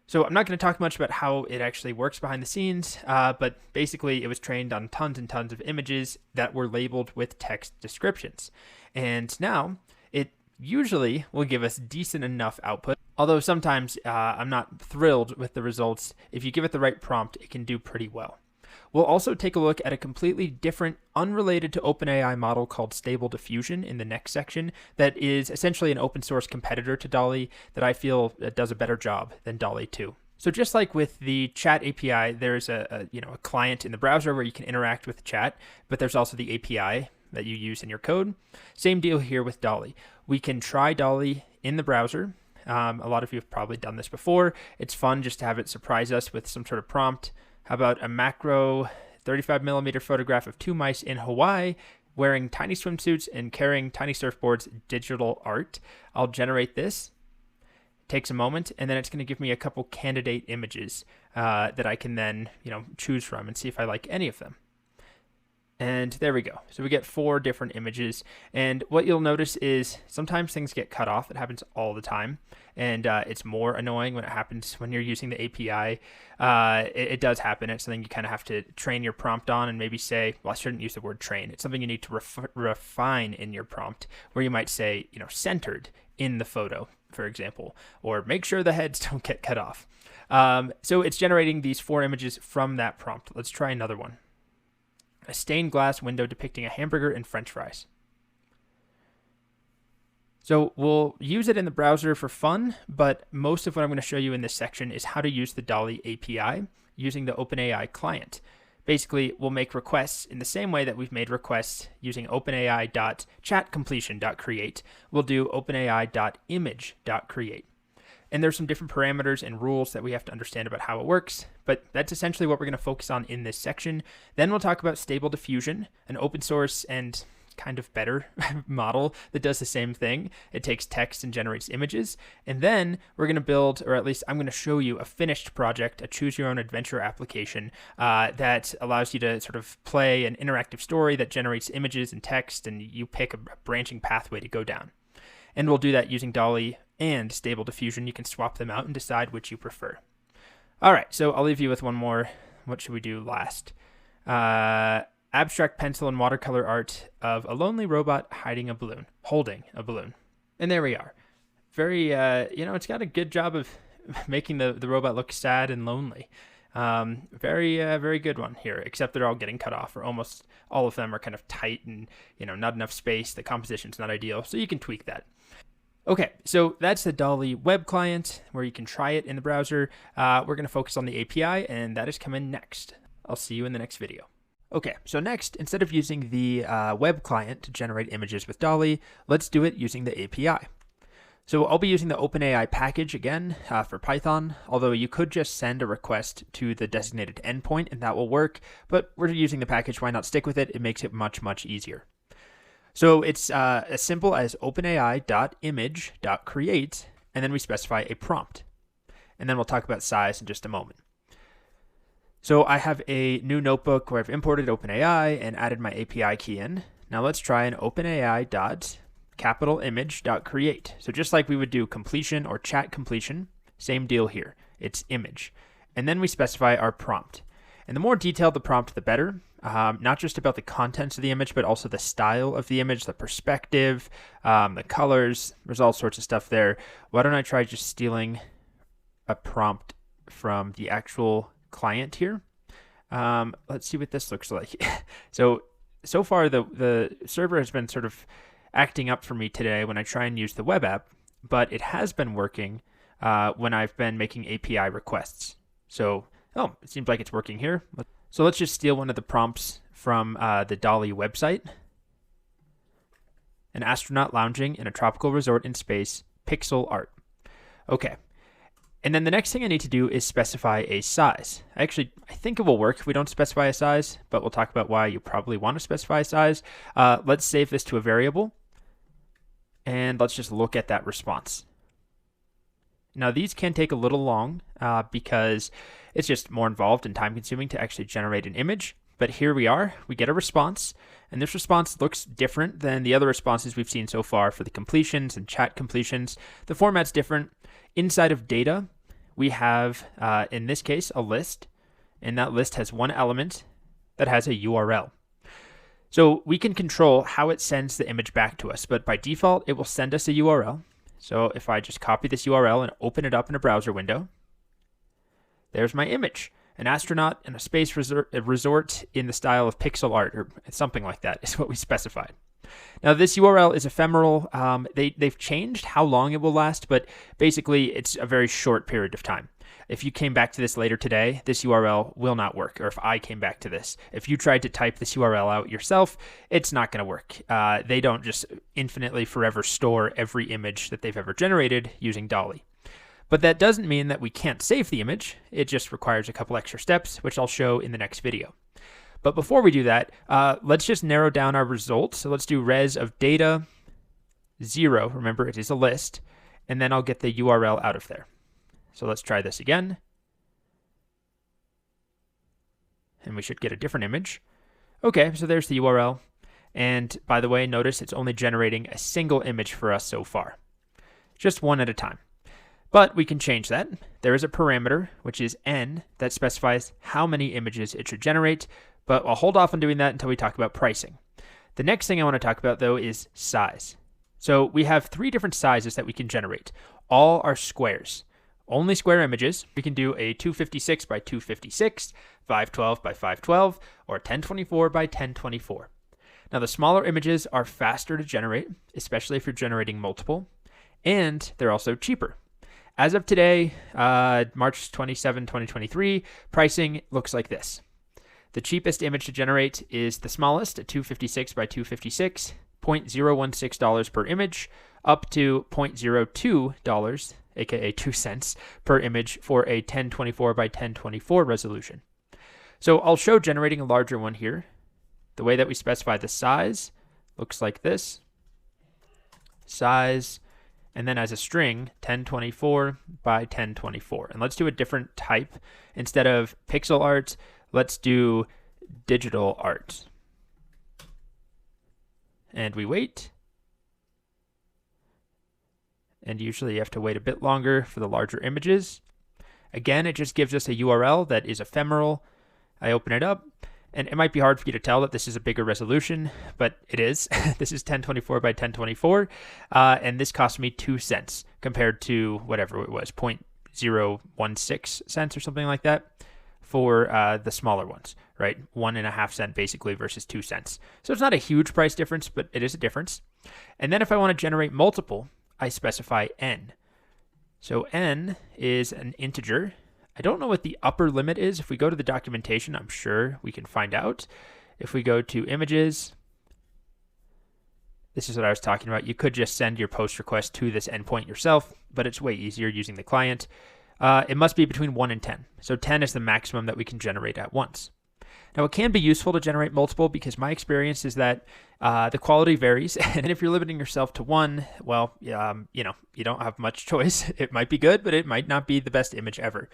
So I'm not going to talk much about how it actually works behind the scenes, but basically it was trained on tons and tons of images that were labeled with text descriptions. And now it usually will give us decent enough output, although sometimes I'm not thrilled with the results. If you give it the right prompt, it can do pretty well. We'll also take a look at a completely different, unrelated to OpenAI model called Stable Diffusion in the next section that is essentially an open source competitor to DALL-E that I feel does a better job than DALL-E 2. So just like with the Chat API, there's a client in the browser where you can interact with the chat, but there's also the API that you use in your code. Same deal here with DALL-E. We can try DALL-E in the browser. A lot of you have probably done this before. It's fun just to have it surprise us with some sort of prompt. How about a macro 35mm photograph of 2 mice in Hawaii wearing tiny swimsuits and carrying tiny surfboards, digital art? I'll generate this. It takes a moment, and then it's going to give me a couple candidate images that I can then choose from and see if I like any of them. And there we go. So we get 4 different images. And what you'll notice is sometimes things get cut off. It happens all the time. And it's more annoying when it happens when you're using the API. It does happen. It's something you kind of have to train your prompt on and maybe say, well, I shouldn't use the word train. It's something you need to refine in your prompt, where you might say, centered in the photo, for example, or make sure the heads don't get cut off. So it's generating these 4 images from that prompt. Let's try another one. A stained glass window depicting a hamburger and French fries. So we'll use it in the browser for fun, but most of what I'm going to show you in this section is how to use the DALL-E API using the OpenAI client. Basically, we'll make requests in the same way that we've made requests using OpenAI.chatCompletion.create. We'll do OpenAI.image.create. And there's some different parameters and rules that we have to understand about how it works, but that's essentially what we're going to focus on in this section. Then we'll talk about Stable Diffusion, an open source and kind of better model that does the same thing. It takes text and generates images. And then we're going to build, or at least I'm going to show you a finished project, a choose your own adventure application that allows you to sort of play an interactive story that generates images and text, and you pick a branching pathway to go down. And we'll do that using DALL-E and Stable Diffusion. You can swap them out and decide which you prefer. All right, so I'll leave you with one more. What should we do last? Abstract pencil and watercolor art of a lonely robot holding a balloon. And there we are. Very, it's got a good job of making the robot look sad and lonely. Very good one here, except they're all getting cut off, or almost all of them are kind of tight and, not enough space. The composition's not ideal, so you can tweak that. Okay, so that's the DALL-E web client where you can try it in the browser. We're going to focus on the API, and that is coming next. I'll see you in the next video. Okay, so next, instead of using the web client to generate images with DALL-E, let's do it using the API. So I'll be using the OpenAI package again for Python, although you could just send a request to the designated endpoint and that will work, but we're using the package, why not stick with it? It makes it much, much easier. So it's as simple as OpenAI.image.create, and then we specify a prompt. and then we'll talk about size in just a moment. So I have a new notebook where I've imported OpenAI and added my API key in. Now let's try an OpenAI.capitalimage.create. So just like we would do completion or chat completion, same deal here. It's image. And then we specify our prompt. And the more detailed the prompt, the better. Not just about the contents of the image, but also the style of the image, the perspective, the colors. There's all sorts of stuff there. Why don't I try just stealing a prompt from the actual client here? Let's see what this looks like. So far the server has been sort of acting up for me today when I try and use the web app, but it has been working when I've been making API requests. So, it seems like it's working here. So let's just steal one of the prompts from the DALL-E website. An astronaut lounging in a tropical resort in space, pixel art. Okay. And then the next thing I need to do is specify a size. I think it will work if we don't specify a size, but we'll talk about why you probably want to specify a size. Let's save this to a variable, and let's just look at that response. Now these can take a little long because it's just more involved and time consuming to actually generate an image. But here we are, we get a response, and this response looks different than the other responses we've seen so far for the completions and chat completions. The format's different. Inside of data, we have, in this case, a list, and that list has one element that has a URL. So we can control how it sends the image back to us, but by default, it will send us a URL. So if I just copy this URL and open it up in a browser window, there's my image. An astronaut in a space resort in the style of pixel art, or something like that is what we specified. Now this URL is ephemeral. They've changed how long it will last, but basically it's a very short period of time. If you came back to this later today, this URL will not work. Or if I came back to this, if you tried to type this URL out yourself, it's not going to work. They don't just infinitely forever store every image that they've ever generated using DALL-E. But that doesn't mean that we can't save the image. It just requires a couple extra steps, which I'll show in the next video. But before we do that, let's just narrow down our results. So let's do res of data 0. Remember, it is a list. And then I'll get the URL out of there. So let's try this again. And we should get a different image. Okay, so there's the URL. And by the way, notice it's only generating a single image for us so far. Just one at a time. But we can change that. There is a parameter, which is n, that specifies how many images it should generate. But I'll hold off on doing that until we talk about pricing. The next thing I want to talk about, though, is size. So we have 3 different sizes that we can generate. All are squares. Only square images. We can do a 256 by 256, 512 by 512, or 1024 by 1024. Now the smaller images are faster to generate, especially if you're generating multiple, and they're also cheaper. As of today, March 27, 2023, pricing looks like this. The cheapest image to generate is the smallest at 256 by 256, $0.016 per image, up to $0.02, aka 2 cents per image for a 1024 by 1024 resolution. So I'll show generating a larger one here. The way that we specify the size looks like this. Size, and then as a string, 1024 by 1024. And let's do a different type. Instead of pixel art, let's do digital art. And we wait. And usually you have to wait a bit longer for the larger images. Again, it just gives us a URL that is ephemeral. I open it up, and it might be hard for you to tell that this is a bigger resolution, but it is. This is 1024 by 1024, and this cost me 2 cents compared to whatever it was, 0.016 cents or something like that for the smaller ones, right? 1.5 cents basically versus 2 cents. So it's not a huge price difference, but it is a difference. And then if I want to generate multiple, I specify n. So n is an integer. I don't know what the upper limit is. If we go to the documentation, I'm sure we can find out. If we go to images, this is what I was talking about. You could just send your post request to this endpoint yourself, but it's way easier using the client. It must be between 1 and 10. So 10 is the maximum that we can generate at once. Now, it can be useful to generate multiple because my experience is that the quality varies. And if you're limiting yourself to one, well, you don't have much choice. It might be good, but it might not be the best image ever.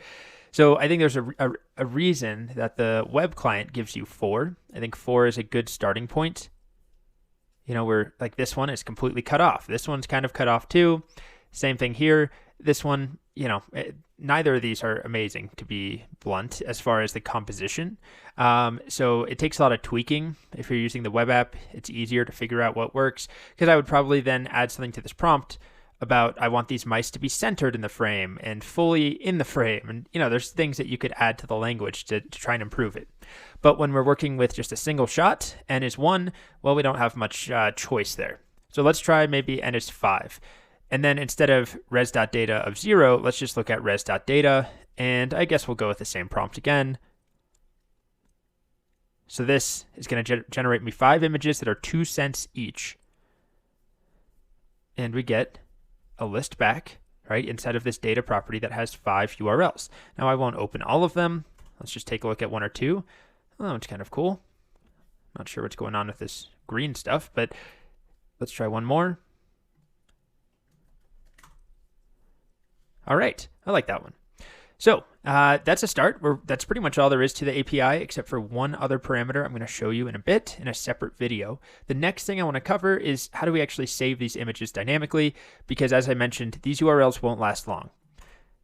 So I think there's a reason that the web client gives you 4. I think 4 is a good starting point. Where like this one is completely cut off. This one's kind of cut off too. Same thing here. This one, neither of these are amazing, to be blunt, as far as the composition. So it takes a lot of tweaking. If you're using the web app, it's easier to figure out what works, because I would probably then add something to this prompt about, I want these mice to be centered in the frame and fully in the frame. And, there's things that you could add to the language to try and improve it. But when we're working with just a single shot, n is 1, well, we don't have much choice there. So let's try maybe n is 5. And then instead of res.data of 0, let's just look at res.data. And I guess we'll go with the same prompt again. So this is going to generate me 5 images that are 2 cents each. And we get a list back, right, inside of this data property that has 5 URLs. Now, I won't open all of them. Let's just take a look at 1 or 2. Oh, it's kind of cool. Not sure what's going on with this green stuff, but let's try one more. All right, I like that one. So that's a start. That's pretty much all there is to the API, except for one other parameter I'm going to show you in a bit in a separate video. The next thing I want to cover is how do we actually save these images dynamically, because as I mentioned, these URLs won't last long.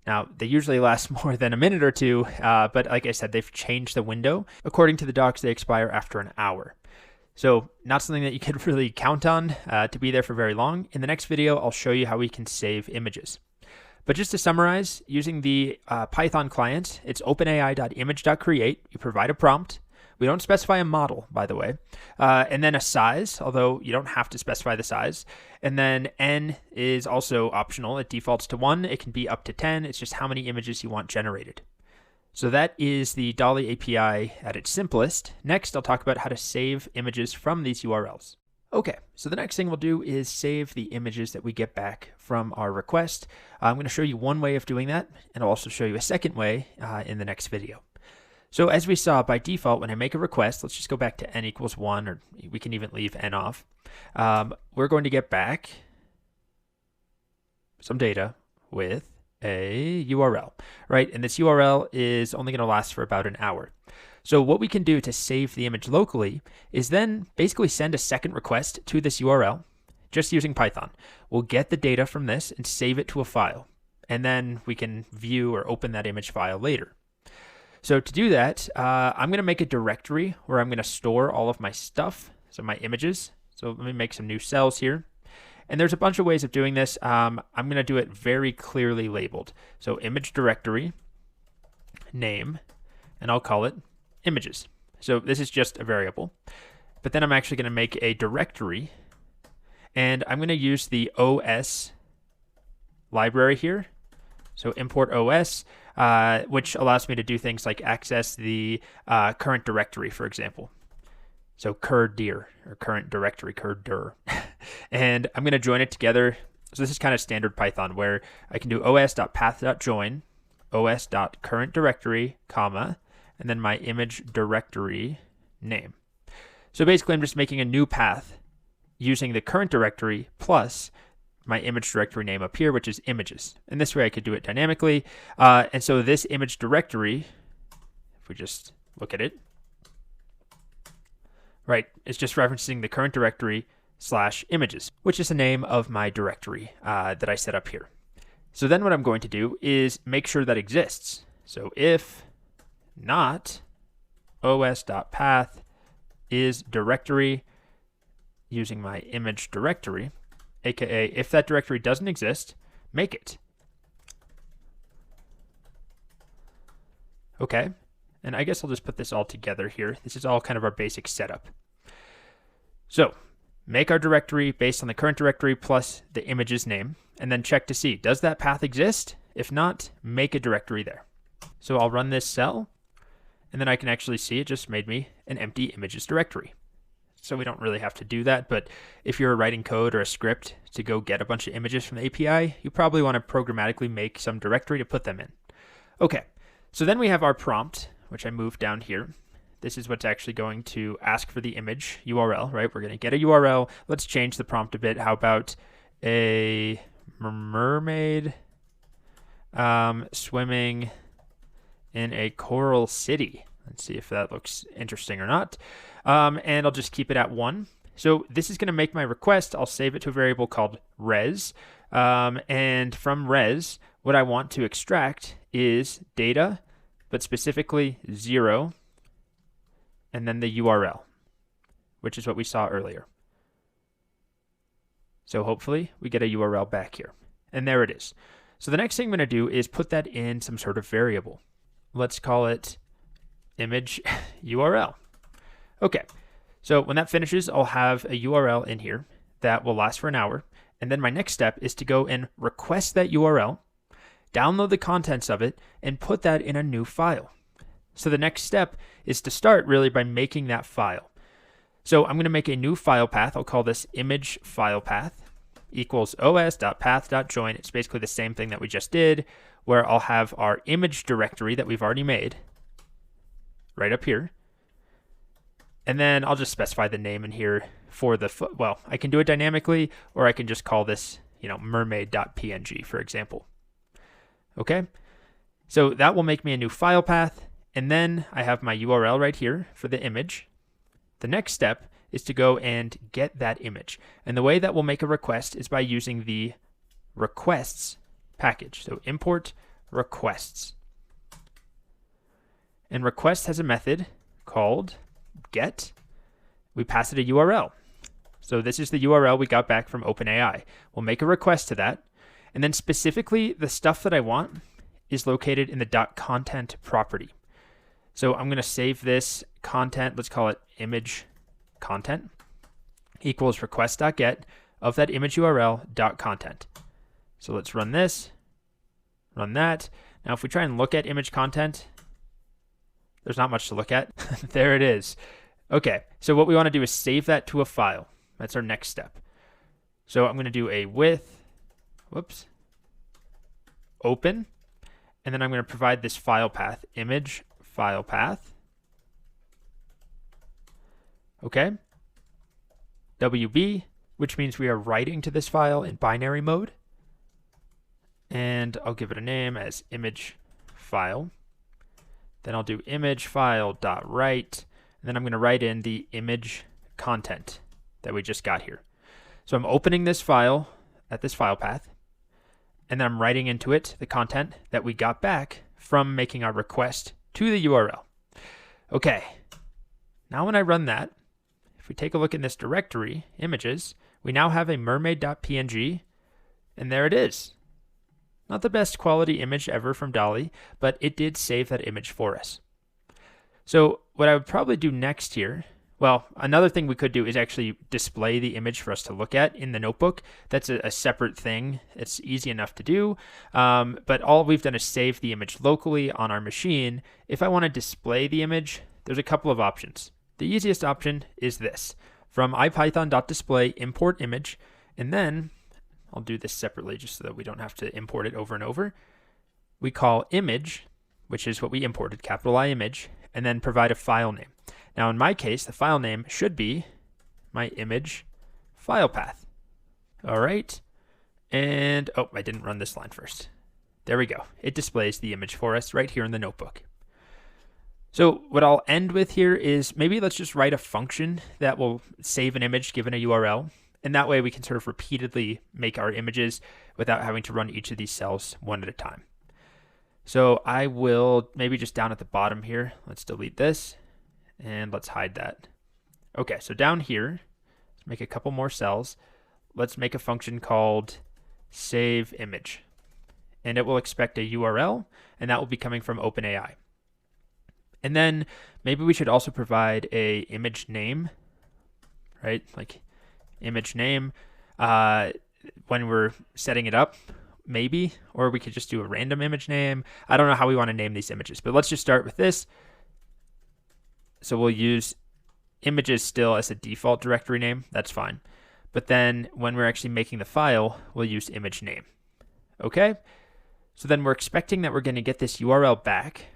Now, they usually last more than a minute or two, but like I said, they've changed the window. According to the docs, they expire after an hour. So not something that you could really count on to be there for very long. In the next video, I'll show you how we can save images. But just to summarize, using the Python client, it's openai.image.create. You provide a prompt. We don't specify a model, by the way. And then a size, although you don't have to specify the size. And then n is also optional. It defaults to 1. It can be up to 10. It's just how many images you want generated. So that is the DALL-E API at its simplest. Next, I'll talk about how to save images from these URLs. Okay, so the next thing we'll do is save the images that we get back from our request. I'm going to show you one way of doing that, and I'll also show you a second way in the next video. So as we saw, by default, when I make a request, let's just go back to n equals 1, or we can even leave n off. We're going to get back some data with a URL, right? And this URL is only going to last for about an hour. So what we can do to save the image locally is then basically send a second request to this URL just using Python. We'll get the data from this and save it to a file. And then we can view or open that image file later. So to do that, I'm going to make a directory where I'm going to store all of my stuff, so my images. So let me make some new cells here. And there's a bunch of ways of doing this. I'm going to do it very clearly labeled. So image directory, name, and I'll call it images. So this is just a variable, but then I'm actually going to make a directory, and I'm going to use the OS library here. So import OS, which allows me to do things like access the current directory, for example. So cur-dir, or current directory, cur-dir. And I'm going to join it together. So this is kind of standard Python, where I can do os.path.join, os.currentDirectory, comma, and then my image directory name. So basically, I'm just making a new path using the current directory plus my image directory name up here, which is images. And this way I could do it dynamically. And so this image directory, if we just look at it, right, it's just referencing the current directory / images, which is the name of my directory that I set up here. So then what I'm going to do is make sure that exists. So if not os.path is directory using my image directory, aka if that directory doesn't exist, make it. Okay, and I guess I'll just put this all together here. This is all kind of our basic setup. So make our directory based on the current directory plus the image's name, and then check to see, does that path exist? If not, make a directory there. So I'll run this cell, and then I can actually see it just made me an empty images directory. So we don't really have to do that, but if you're writing code or a script to go get a bunch of images from the API, you probably want to programmatically make some directory to put them in. Okay, so then we have our prompt, which I moved down here. this is what's actually going to ask for the image URL, right? We're going to get a URL. Let's change the prompt a bit. How about a mermaid swimming in a coral city? Let's see if that looks interesting or not. And I'll just keep it at 1. So this is going to make my request. I'll save it to a variable called res. And from res, what I want to extract is data, but specifically 0, and then the URL, which is what we saw earlier. So hopefully we get a URL back here. And there it is. So the next thing I'm going to do is put that in some sort of variable. Let's call it image URL. Okay, so when that finishes, I'll have a URL in here that will last for an hour. And then my next step is to go and request that URL, download the contents of it, and put that in a new file. So the next step is to start really by making that file. So I'm going to make a new file path. I'll call this image file path equals os.path.join. It's basically the same thing that we just did, where I'll have our image directory that we've already made right up here. And then I'll just specify the name in here for the, well, I can do it dynamically, or I can just call this, mermaid.png, for example. Okay, so that will make me a new file path. And then I have my URL right here for the image. The next step is to go and get that image. And the way that we'll make a request is by using the requests package. So import requests. And request has a method called get. We pass it a URL. So this is the URL we got back from OpenAI. We'll make a request to that. And then specifically the stuff that I want is located in the .content property. So I'm going to save this content, let's call it image content, equals request.get of that image URL .content. So let's run this, run that. Now if we try and look at image content, there's not much to look at. There it is. Okay, so what we want to do is save that to a file. That's our next step. So I'm going to do a with, open, and then I'm going to provide this file path, image file path. Okay. WB, which means we are writing to this file in binary mode. And I'll give it a name as image file. Then I'll do image file.write, and then I'm going to write in the image content that we just got here. So I'm opening this file at this file path, and then I'm writing into it the content that we got back from making our request to the URL. Okay, now when I run that, if we take a look in this directory, images, we now have a mermaid.png, and there it is. Not the best quality image ever from DALL-E, but it did save that image for us. So what I would probably do next here, well, another thing we could do is actually display the image for us to look at in the notebook. That's a separate thing. It's easy enough to do, but all we've done is save the image locally on our machine. If I want to display the image, there's a couple of options. The easiest option is this. From ipython.display import image, and then I'll do this separately just so that we don't have to import it over and over. We call image, which is what we imported, capital I image, and then provide a file name. Now in my case, the file name should be my image file path. All right. And, oh, I didn't run this line first. There we go. It displays the image for us right here in the notebook. So what I'll end with here is maybe let's just write a function that will save an image given a URL. And that way we can sort of repeatedly make our images without having to run each of these cells one at a time. So I will maybe just down at the bottom here, let's delete this and let's hide that. Okay, so down here, let's make a couple more cells. Let's make a function called save image. And it will expect a URL, and that will be coming from OpenAI. And then maybe we should also provide a image name, right? Like image name when we're setting it up, maybe, or we could just do a random image name. I don't know how we want to name these images, but let's just start with this. So we'll use images still as a default directory name. That's fine. But then when we're actually making the file, we'll use image name. Okay? So then we're expecting that we're going to get this URL back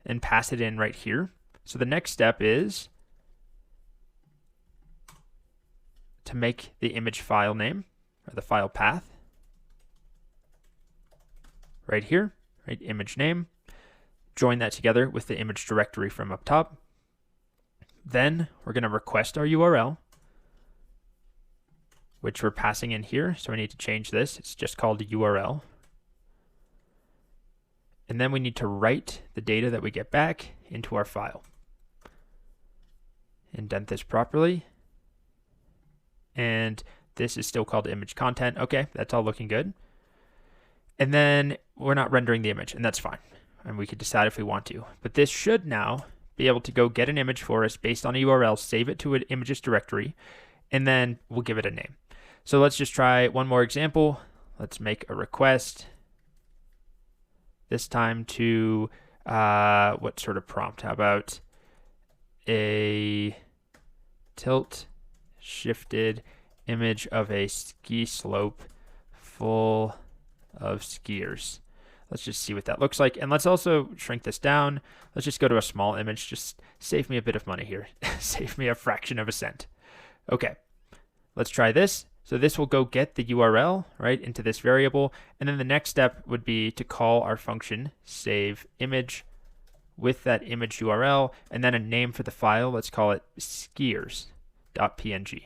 and pass it in right here. So the next step is to make the image file name, or the file path, right here, right, image name. Join that together with the image directory from up top. Then we're going to request our URL, which we're passing in here. So we need to change this. It's just called URL. And then we need to write the data that we get back into our file. Indent this properly. And this is still called image content. Okay, that's all looking good. And then we're not rendering the image, and that's fine. And we could decide if we want to. But this should now be able to go get an image for us based on a URL, save it to an images directory, and then we'll give it a name. So let's just try one more example. Let's make a request. This time to, what sort of prompt? How about a tilt shifted image of a ski slope full of skiers. Let's just see what that looks like. And let's also shrink this down. Let's just go to a small image. Just save me a bit of money here. Save me a fraction of a cent. Okay, let's try this. So this will go get the URL, right, into this variable. And then the next step would be to call our function save image with that image URL, and then a name for the file. Let's call it skiers.png.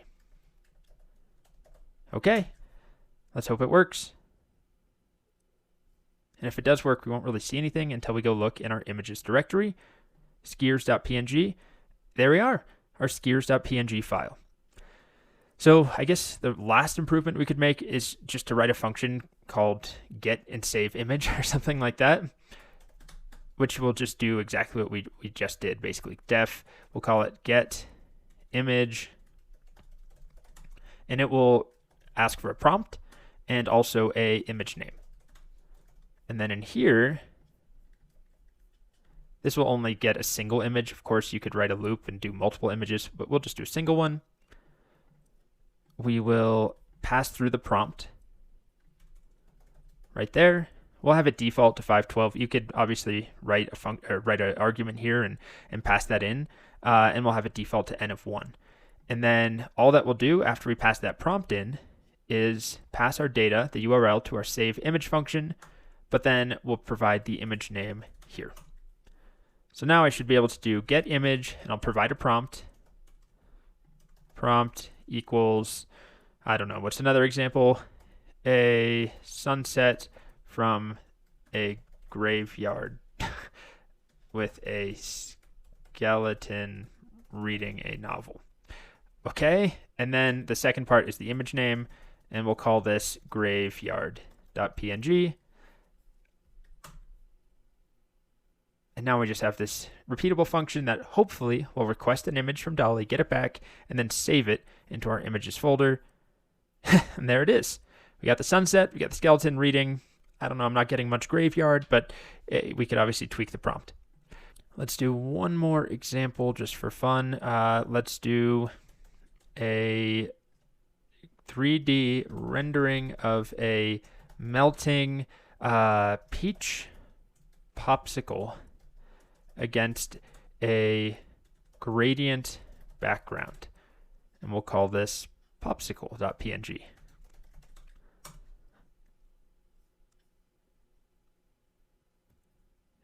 Okay, let's hope it works. And if it does work, we won't really see anything until we go look in our images directory, skiers.png. There we are, our skiers.png file. So I guess the last improvement we could make is just to write a function called get and save image or something like that, which will just do exactly what we just did, basically. Def, we'll call it get image, and it will ask for a prompt and also a image name. And then in here, this will only get a single image. Of course, you could write a loop and do multiple images, but we'll just do a single one. We will pass through the prompt right there. We'll have it default to 512. You could obviously write an argument here and pass that in, and we'll have it default to n of 1. And then all that we'll do after we pass that prompt in is pass our data, the URL, to our save image function, but then we'll provide the image name here. So now I should be able to do get image, and I'll provide a prompt. Prompt equals, I don't know, what's another example? A sunset from a graveyard with a skeleton reading a novel. Okay, and then the second part is the image name, and we'll call this graveyard.png. And now we just have this repeatable function that hopefully will request an image from DALL-E, get it back, and then save it into our images folder. And there it is. We got the sunset, we got the skeleton reading. I don't know, I'm not getting much graveyard, but we could obviously tweak the prompt. Let's do one more example just for fun. Let's do a 3D rendering of a melting peach popsicle against a gradient background. And we'll call this popsicle.png.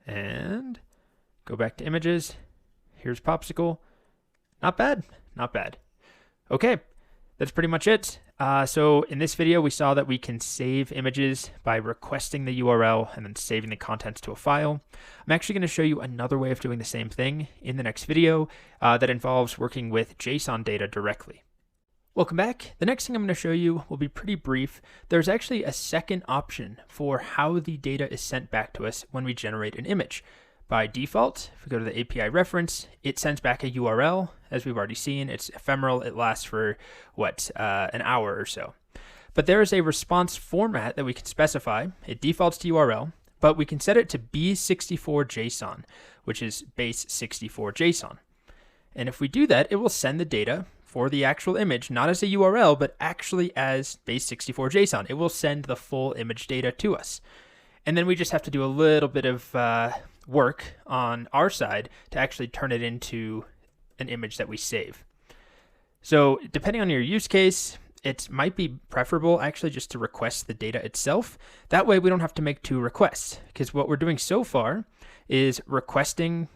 And go back to images. Here's popsicle. Not bad, not bad. Okay, that's pretty much it. So in this video, we saw that we can save images by requesting the URL and then saving the contents to a file. I'm actually going to show you another way of doing the same thing in the next video that involves working with JSON data directly. Welcome back. The next thing I'm going to show you will be pretty brief. There's actually a second option for how the data is sent back to us when we generate an image. By default, if we go to the API reference, it sends back a URL. As we've already seen, it's ephemeral. It lasts for, an hour or so. But there is a response format that we can specify. It defaults to URL, but we can set it to B64JSON, which is base 64 JSON. And if we do that, it will send the data for the actual image, not as a URL, but actually as base 64 JSON. It will send the full image data to us. And then we just have to do a little bit of work on our side to actually turn it into an image that we save. So depending on your use case, it might be preferable actually just to request the data itself. That way we don't have to make 2 requests, because what we're doing so far is requesting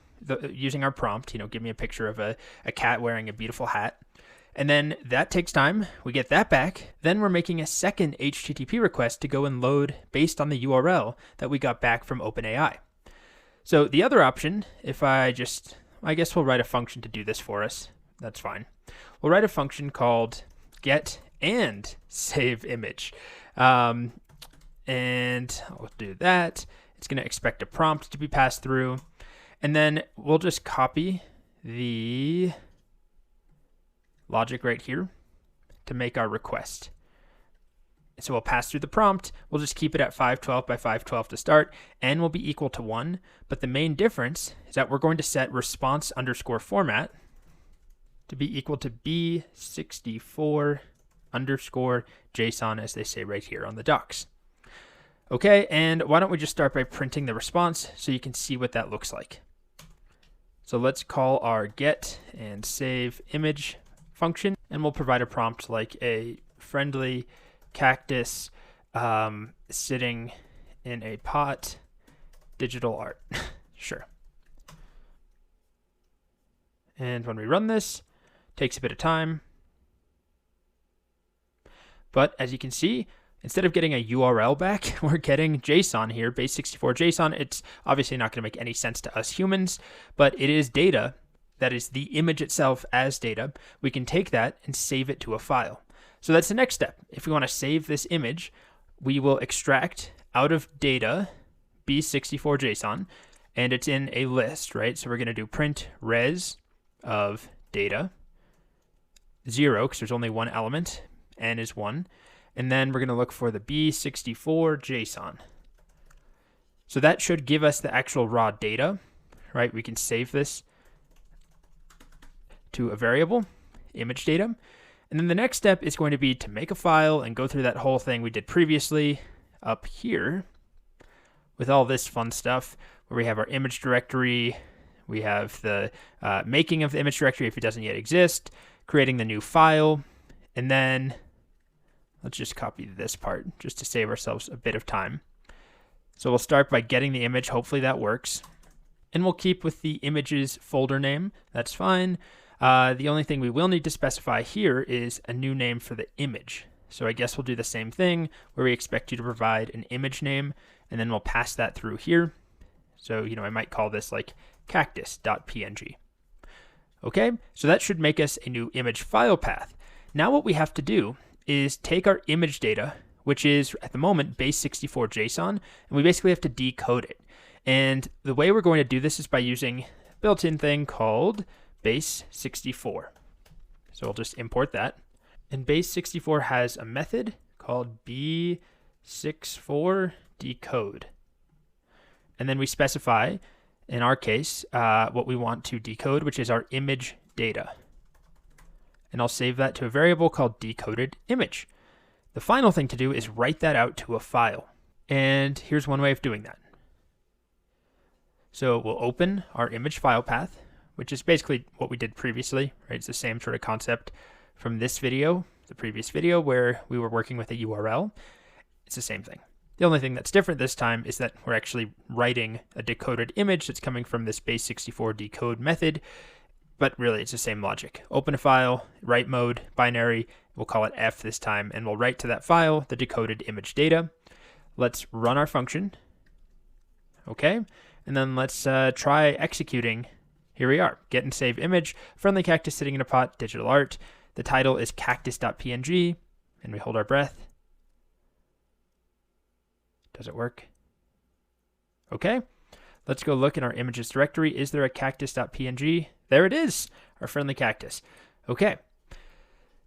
using our prompt, give me a picture of a cat wearing a beautiful hat. And then that takes time. We get that back. Then we're making a second HTTP request to go and load based on the URL that we got back from OpenAI. So the other option, if I guess we'll write a function to do this for us. That's fine. We'll write a function called get and save image. And I'll do that. It's going to expect a prompt to be passed through. And then we'll just copy the logic right here to make our request. So we'll pass through the prompt. We'll just keep it at 512 by 512 to start. N will be equal to 1. But the main difference is that we're going to set response underscore format to be equal to B64 underscore JSON, as they say right here on the docs. Okay, and why don't we just start by printing the response so you can see what that looks like. So let's call our get and save image function, and we'll provide a prompt like a friendly cactus sitting in a pot, digital art. Sure. And when we run this, it takes a bit of time. But as you can see, instead of getting a URL back, we're getting JSON here, base64 JSON. It's obviously not going to make any sense to us humans, but it is data. That is the image itself as data. We can take that and save it to a file. So that's the next step. If we want to save this image, we will extract out of data B64 JSON, and it's in a list, right? So we're going to do print res of data 0, because there's only one element, n is 1. And then we're going to look for the B64 JSON. So that should give us the actual raw data, right? We can save this to a variable, image data. And then the next step is going to be to make a file and go through that whole thing we did previously up here with all this fun stuff where we have our image directory, we have the making of the image directory if it doesn't yet exist, creating the new file, and then let's just copy this part just to save ourselves a bit of time. So we'll start by getting the image. Hopefully that works. And we'll keep with the images folder name. That's fine. The only thing we will need to specify here is a new name for the image. So I guess we'll do the same thing where we expect you to provide an image name, and then we'll pass that through here. So, I might call this like cactus.png. Okay, so that should make us a new image file path. Now what we have to do is take our image data, which is at the moment base64 JSON, and we basically have to decode it. And the way we're going to do this is by using a built-in thing called base64. So we'll just import that. And base64 has a method called b64 decode. And then we specify, in our case, what we want to decode, which is our image data. And I'll save that to a variable called decoded image. The final thing to do is write that out to a file. And here's one way of doing that. So we'll open our image file path, which is basically what we did previously, right? It's the same sort of concept from this video, the previous video where we were working with a URL. It's the same thing. The only thing that's different this time is that we're actually writing a decoded image that's coming from this base64 decode method. But really, it's the same logic. Open a file, write mode, binary, we'll call it F this time, and we'll write to that file the decoded image data. Let's run our function. Okay, and then let's try executing. Here we are, get and save image, friendly cactus sitting in a pot, digital art. The title is cactus.png, and we hold our breath. Does it work? Okay. Let's go look in our images directory. Is there a cactus.png? There it is, our friendly cactus. Okay.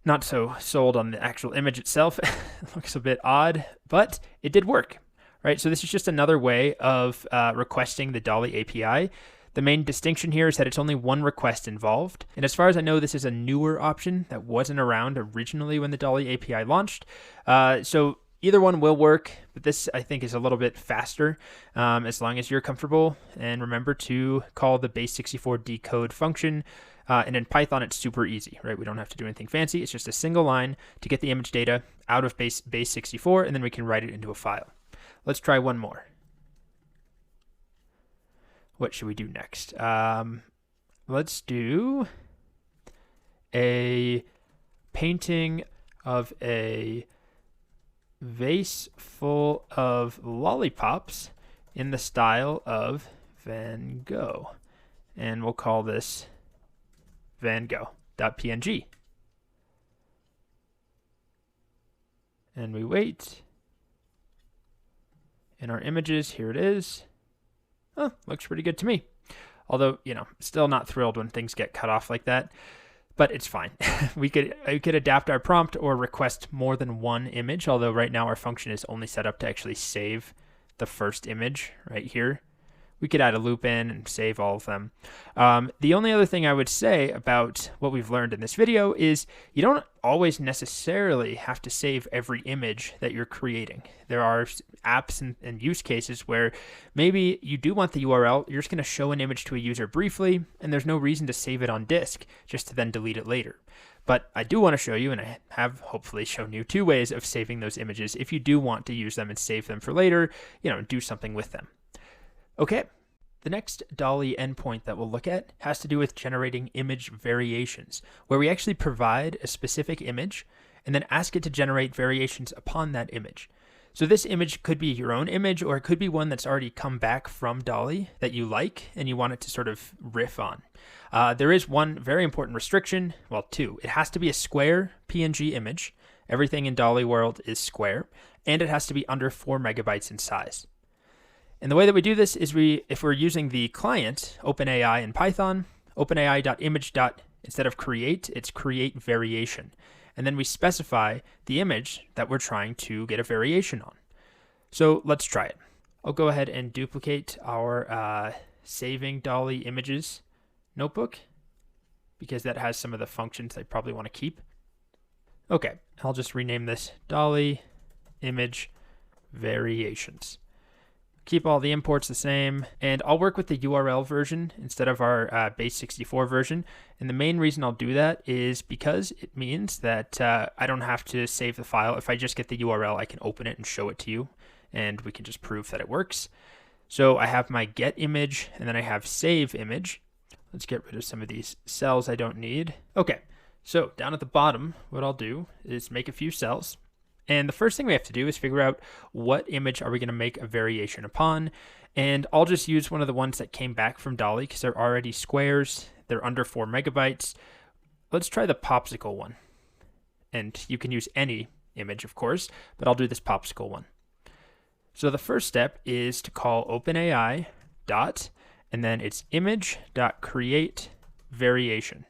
Not so sold on the actual image itself. It looks a bit odd, but it did work, right? So this is just another way of requesting the DALL-E API. The main distinction here is that it's only one request involved. And as far as I know, this is a newer option that wasn't around originally when the DALL-E API launched. So Either one will work, but this I think is a little bit faster as long as you're comfortable. And remember to call the base64 decode function. And in Python, it's super easy, right? We don't have to do anything fancy. It's just a single line to get the image data out of base64, and then we can write it into a file. Let's try one more. What should we do next? Let's do a painting of a vase full of lollipops in the style of Van Gogh. And we'll call this Van Gogh.png. And we wait. In our images, here it is. Oh, looks pretty good to me. Although, still not thrilled when things get cut off like that. But it's fine. we could adapt our prompt or request more than one image, although right now our function is only set up to actually save the first image right here. We could add a loop in and save all of them. The only other thing I would say about what we've learned in this video is you don't always necessarily have to save every image that you're creating. There are apps and use cases where maybe you do want the URL, you're just going to show an image to a user briefly, and there's no reason to save it on disk just to then delete it later. But I do want to show you, and I have hopefully shown you 2 ways of saving those images if you do want to use them and save them for later, do something with them. Okay, the next DALL-E endpoint that we'll look at has to do with generating image variations, where we actually provide a specific image and then ask it to generate variations upon that image. So this image could be your own image, or it could be one that's already come back from DALL-E that you like and you want it to sort of riff on. There is one very important restriction, well, 2. It has to be a square PNG image. Everything in DALL-E world is square, and it has to be under 4 megabytes in size. And the way that we do this is if we're using the client, OpenAI in Python, OpenAI.image. Instead of create, it's create variation. And then we specify the image that we're trying to get a variation on. So let's try it. I'll go ahead and duplicate our saving DALL-E images notebook because that has some of the functions I probably want to keep. Okay, I'll just rename this DALL-E image variations. Keep all the imports the same, and I'll work with the URL version instead of our base64 version. And the main reason I'll do that is because it means that I don't have to save the file. If I just get the URL, I can open it and show it to you, and we can just prove that it works. So I have my get image, and then I have save image. Let's get rid of some of these cells I don't need. Okay, so down at the bottom, what I'll do is make a few cells. And the first thing we have to do is figure out what image are we going to make a variation upon. And I'll just use one of the ones that came back from DALL-E because they're already squares. They're under 4 megabytes. Let's try the popsicle one. And you can use any image, of course, but I'll do this popsicle one. So the first step is to call OpenAI dot, and then it's image.create variation.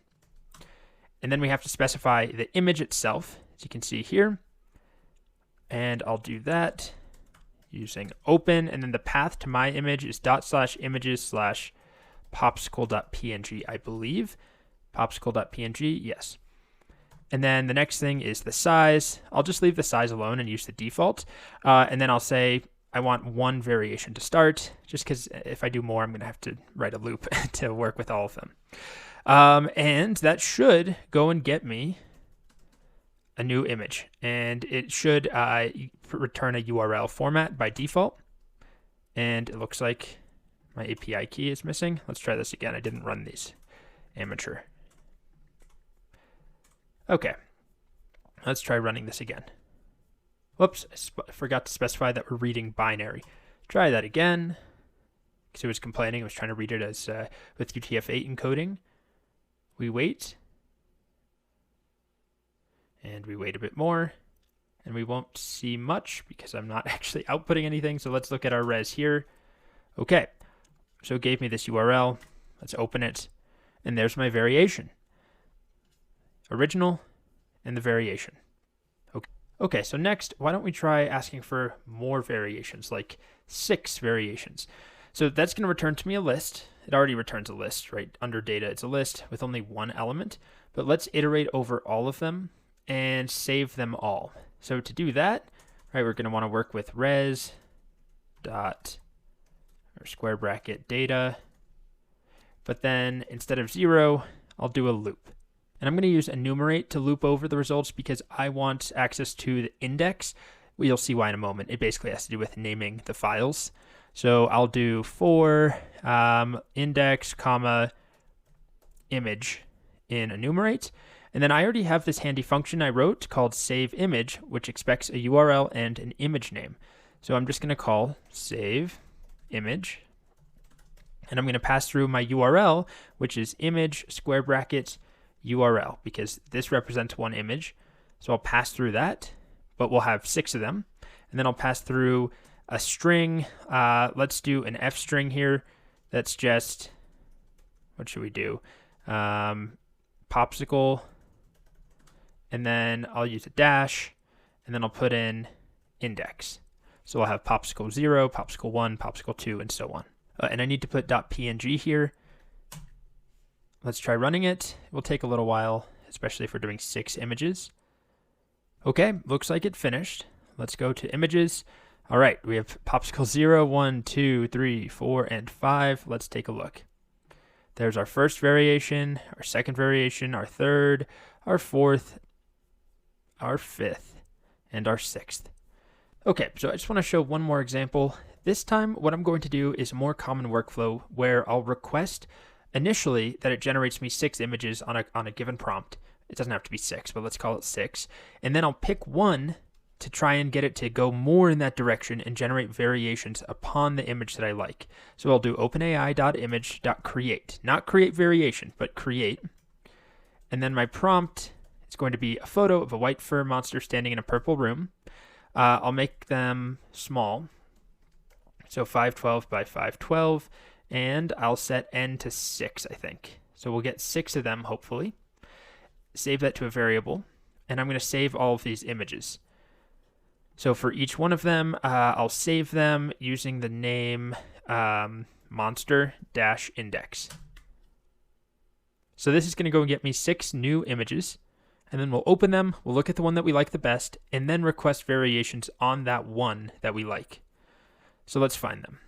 And then we have to specify the image itself, as you can see here. And I'll do that using open, and then the path to my image is /images/popsicle.png, I believe. Popsicle.png, yes. And then the next thing is the size. I'll just leave the size alone and use the default. And then I'll say I want 1 variation to start, just because if I do more, I'm going to have to write a loop to work with all of them. And that should go and get me a new image, and it should return a URL format by default. And it looks like my API key is missing. Let's try this again. I didn't run these. Amateur. Okay, let's try running this again. Whoops, I forgot to specify that we're reading binary. Try that again, because it was complaining. I was trying to read it as with UTF-8 encoding. We wait. And we wait a bit more, and we won't see much because I'm not actually outputting anything. So let's look at our res here. Okay, so it gave me this URL. Let's open it, and there's my variation. Original and the variation. Okay, so next, why don't we try asking for more variations, like 6 variations. So that's going to return to me a list. It already returns a list, right? Under data, it's a list with only 1 element. But let's iterate over all of them and save them all. So to do that, right, we're going to want to work with res dot or square bracket data, but then instead of 0, I'll do a loop. And I'm going to use enumerate to loop over the results because I want access to the index. You'll see why in a moment. It basically has to do with naming the files. So I'll do for index, comma, image in enumerate. And then I already have this handy function I wrote called save image, which expects a URL and an image name. So I'm just going to call save image. And I'm going to pass through my URL, which is image square bracket URL, because this represents one image. So I'll pass through that, but we'll have 6 of them. And then I'll pass through a string. Let's do an F string here. That's just, what should we do? Popsicle. And then I'll use a dash, and then I'll put in index. So I'll have popsicle 0, popsicle 1, popsicle 2, and so on. And I need to put .png here. Let's try running it. It will take a little while, especially if we're doing 6 images. Okay, looks like it finished. Let's go to images. All right, we have popsicle 0, 1, 2, 3, 4, and 5. Let's take a look. There's our first variation, our second variation, our third, our fourth, our fifth, and our sixth. Okay, so I just want to show one more example. This time, what I'm going to do is a more common workflow where I'll request initially that it generates me 6 images on a given prompt. It doesn't have to be 6, but let's call it 6. And then I'll pick one to try and get it to go more in that direction and generate variations upon the image that I like. So I'll do openai.image.create. Not create variation, but create. And then my prompt is going to be a photo of a white fur monster standing in a purple room. I'll make them small. So 512 by 512. And I'll set n to 6, I think. So we'll get 6 of them, hopefully. Save that to a variable. And I'm going to save all of these images. So for each one of them, I'll save them using the name monster-index. So this is going to go and get me 6 new images. And then we'll open them, we'll look at the one that we like the best, and then request variations on that one that we like. So let's find them.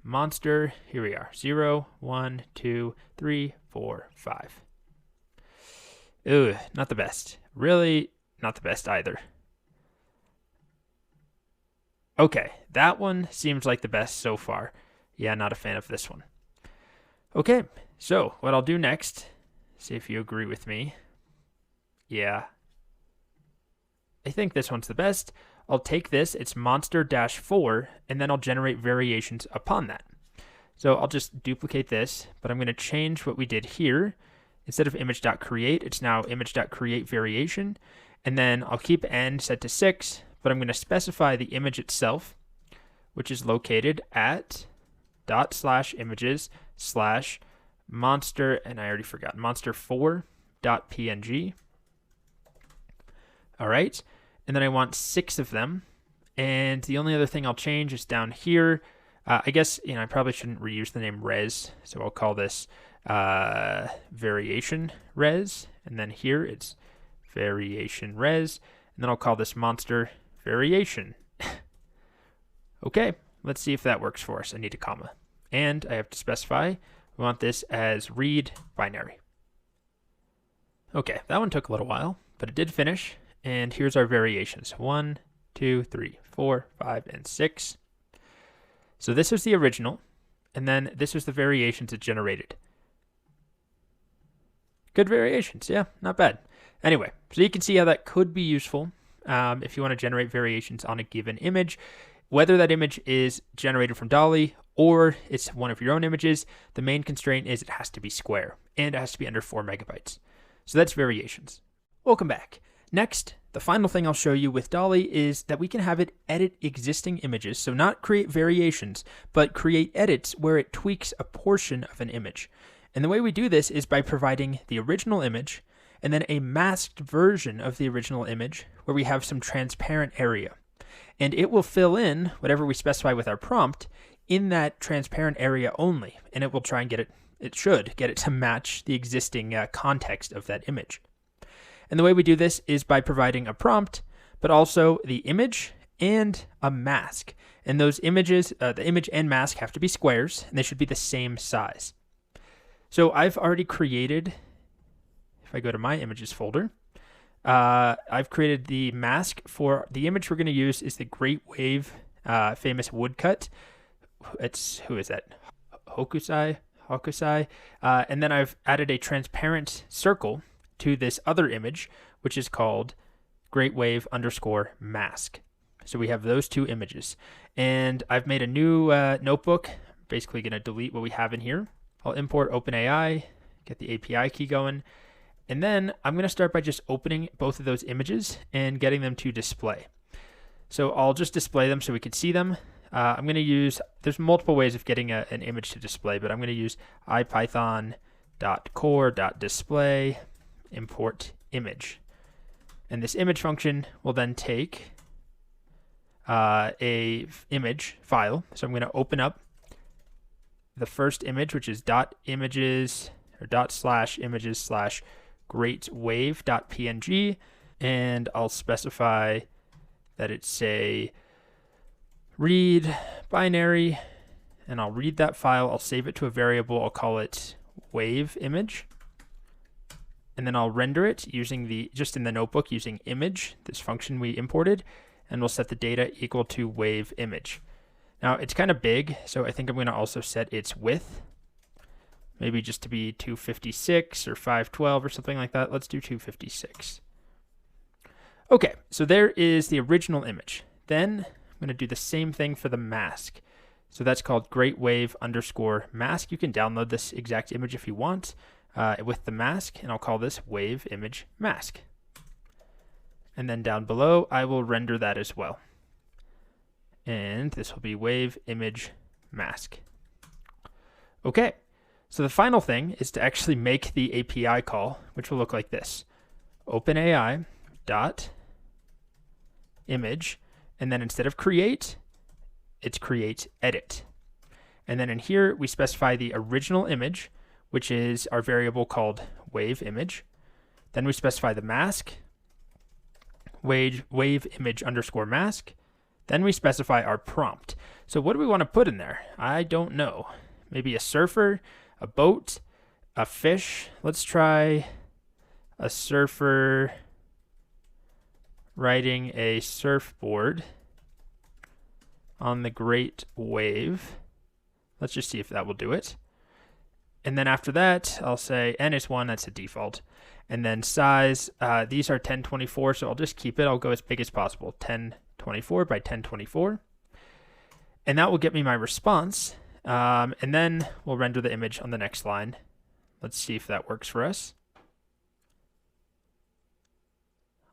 Monster, here we are, 0, 1, 2, 3, 4, 5. Ooh, not the best. Really, not the best either. Okay, that one seems like the best so far. Yeah, not a fan of this one. Okay, so what I'll do next, see if you agree with me. Yeah, I think this one's the best. I'll take this, it's monster-4, and then I'll generate variations upon that. So I'll just duplicate this, but I'm going to change what we did here. Instead of image.create, it's now image.create variation. And then I'll keep n set to 6, but I'm going to specify the image itself, which is located at /images/monster, and I already forgot, monster4.png. All right, and then I want 6 of them. And the only other thing I'll change is down here. I guess, I probably shouldn't reuse the name res, so I'll call this variation res. And then here it's variation res. And then I'll call this monster variation. Okay, let's see if that works for us. I need a comma. And I have to specify, we want this as read binary. Okay, that one took a little while, but it did finish. And here's our variations. 1, 2, 3, 4, 5, and 6. So this was the original, and then this was the variations it generated. Good variations, yeah, not bad. Anyway, so you can see how that could be useful if you want to generate variations on a given image. Whether that image is generated from DALL-E or it's one of your own images, the main constraint is it has to be square, and it has to be under 4 megabytes. So that's variations. Welcome back. Next, the final thing I'll show you with DALL-E is that we can have it edit existing images. So not create variations, but create edits where it tweaks a portion of an image. And the way we do this is by providing the original image and then a masked version of the original image where we have some transparent area. And it will fill in whatever we specify with our prompt in that transparent area only. And it will try and get it, it should get it to match the existing context of that image. And the way we do this is by providing a prompt, but also the image and a mask. And those images, the image and mask have to be squares, and they should be the same size. So I've already created, if I go to my images folder, I've created the mask for the image we're going to use is the Great Wave famous woodcut. Who is that? Hokusai. And then I've added a transparent circle to this other image, which is called Great Wave _ mask. So we have those two images. And I've made a new notebook, basically going to delete what we have in here. I'll import OpenAI, get the API key going. And then I'm going to start by just opening both of those images and getting them to display. So I'll just display them so we can see them. I'm going to use, there's multiple ways of getting an image to display, but I'm going to use ipython.core.display import image. And this image function will then take a image file. So I'm going to open up the first image, which is .images or ./images/greatwave.png, and I'll specify that it's a read binary, and I'll read that file. I'll save it to a variable. I'll call it wave image, and then I'll render it using just in the notebook using image, this function we imported, and we'll set the data equal to wave image. Now it's kind of big, so I think I'm going to also set its width, maybe just to be 256 or 512 or something like that. Let's do 256. Okay, so there is the original image. Then I'm going to do the same thing for the mask. So that's called Great Wave _ mask. You can download this exact image if you want with the mask, and I'll call this wave image mask. And then down below, I will render that as well. And this will be wave image mask. Okay, so the final thing is to actually make the API call, which will look like this. OpenAI dot image, and then instead of create, it's create edit. And then in here, we specify the original image, which is our variable called wave image. Then we specify the mask, wave image _ mask. Then we specify our prompt. So what do we want to put in there? I don't know. Maybe a surfer, a boat, a fish. Let's try a surfer riding a surfboard on the Great Wave. Let's just see if that will do it. And then after that, I'll say n is 1, that's a default. And then size, these are 1024, so I'll just keep it. I'll go as big as possible, 1024 by 1024. And that will get me my response. And then we'll render the image on the next line. Let's see if that works for us.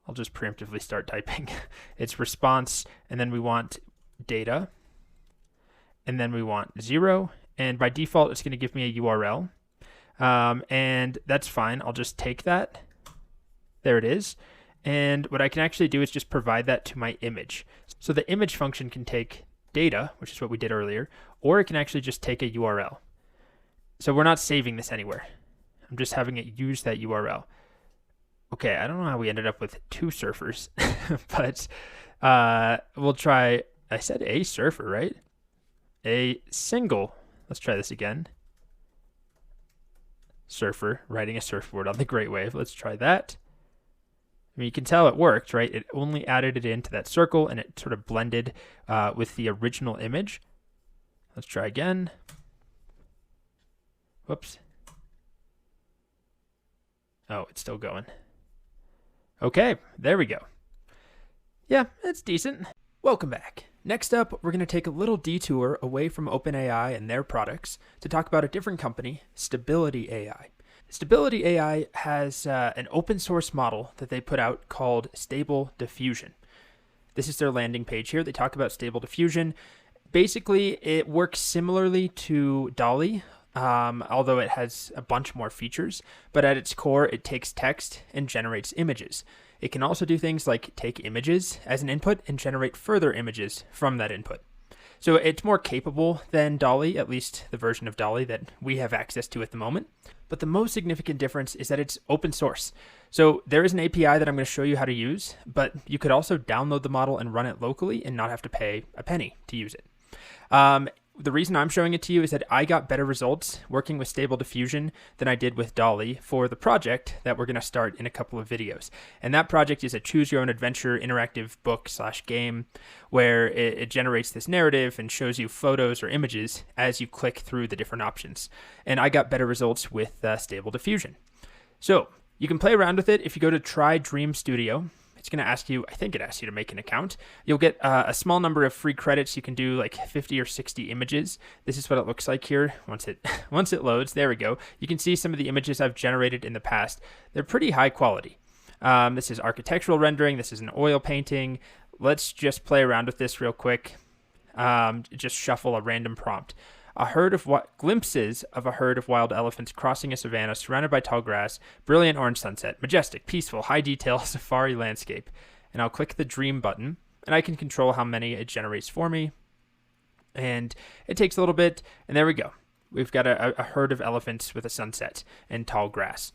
I'll just preemptively start typing. It's response, and then we want data, and then we want 0, and by default it's going to give me a URL, and that's fine. I'll just take that. There it is. And what I can actually do is just provide that to my image. So the image function can take data, which is what we did earlier, or it can actually just take a URL. So we're not saving this anywhere. I'm just having it use that URL. Okay, I don't know how we ended up with 2 surfers, but we'll try, I said a surfer, right? A single, let's try this again. Surfer riding a surfboard on the Great Wave. Let's try that. I mean, you can tell it worked, right? It only added it into that circle, and it sort of blended with the original image. Let's try again. Whoops. Oh, it's still going. Okay, there we go. Yeah, it's decent. Welcome back. Next up, we're going to take a little detour away from OpenAI and their products to talk about a different company, Stability AI. Stability AI has an open source model that they put out called Stable Diffusion. This is their landing page here. They talk about Stable Diffusion. Basically, it works similarly to DALL-E, although it has a bunch more features, but at its core, it takes text and generates images. It can also do things like take images as an input and generate further images from that input. So it's more capable than DALL-E, at least the version of DALL-E that we have access to at the moment. But the most significant difference is that it's open source. So there is an API that I'm going to show you how to use, but you could also download the model and run it locally and not have to pay a penny to use it. The reason I'm showing it to you is that I got better results working with Stable Diffusion than I did with DALL-E for the project that we're going to start in a couple of videos. And that project is a choose your own adventure interactive book/game where it generates this narrative and shows you photos or images as you click through the different options. And I got better results with Stable Diffusion. So you can play around with it. If you go to Try Dream Studio, it's going to ask you, I think it asks you to make an account. You'll get a small number of free credits. You can do like 50 or 60 images. This is what it looks like here once it loads. There we go. You can see some of the images I've generated in the past. They're pretty high quality. This is architectural rendering. This is an oil painting. Let's just play around with this real quick. Just shuffle a random prompt. Glimpses of a herd of wild elephants crossing a savanna surrounded by tall grass, brilliant orange sunset, majestic, peaceful, high detail safari landscape. And I'll click the dream button and I can control how many it generates for me. And it takes a little bit, and there we go. We've got a herd of elephants with a sunset and tall grass.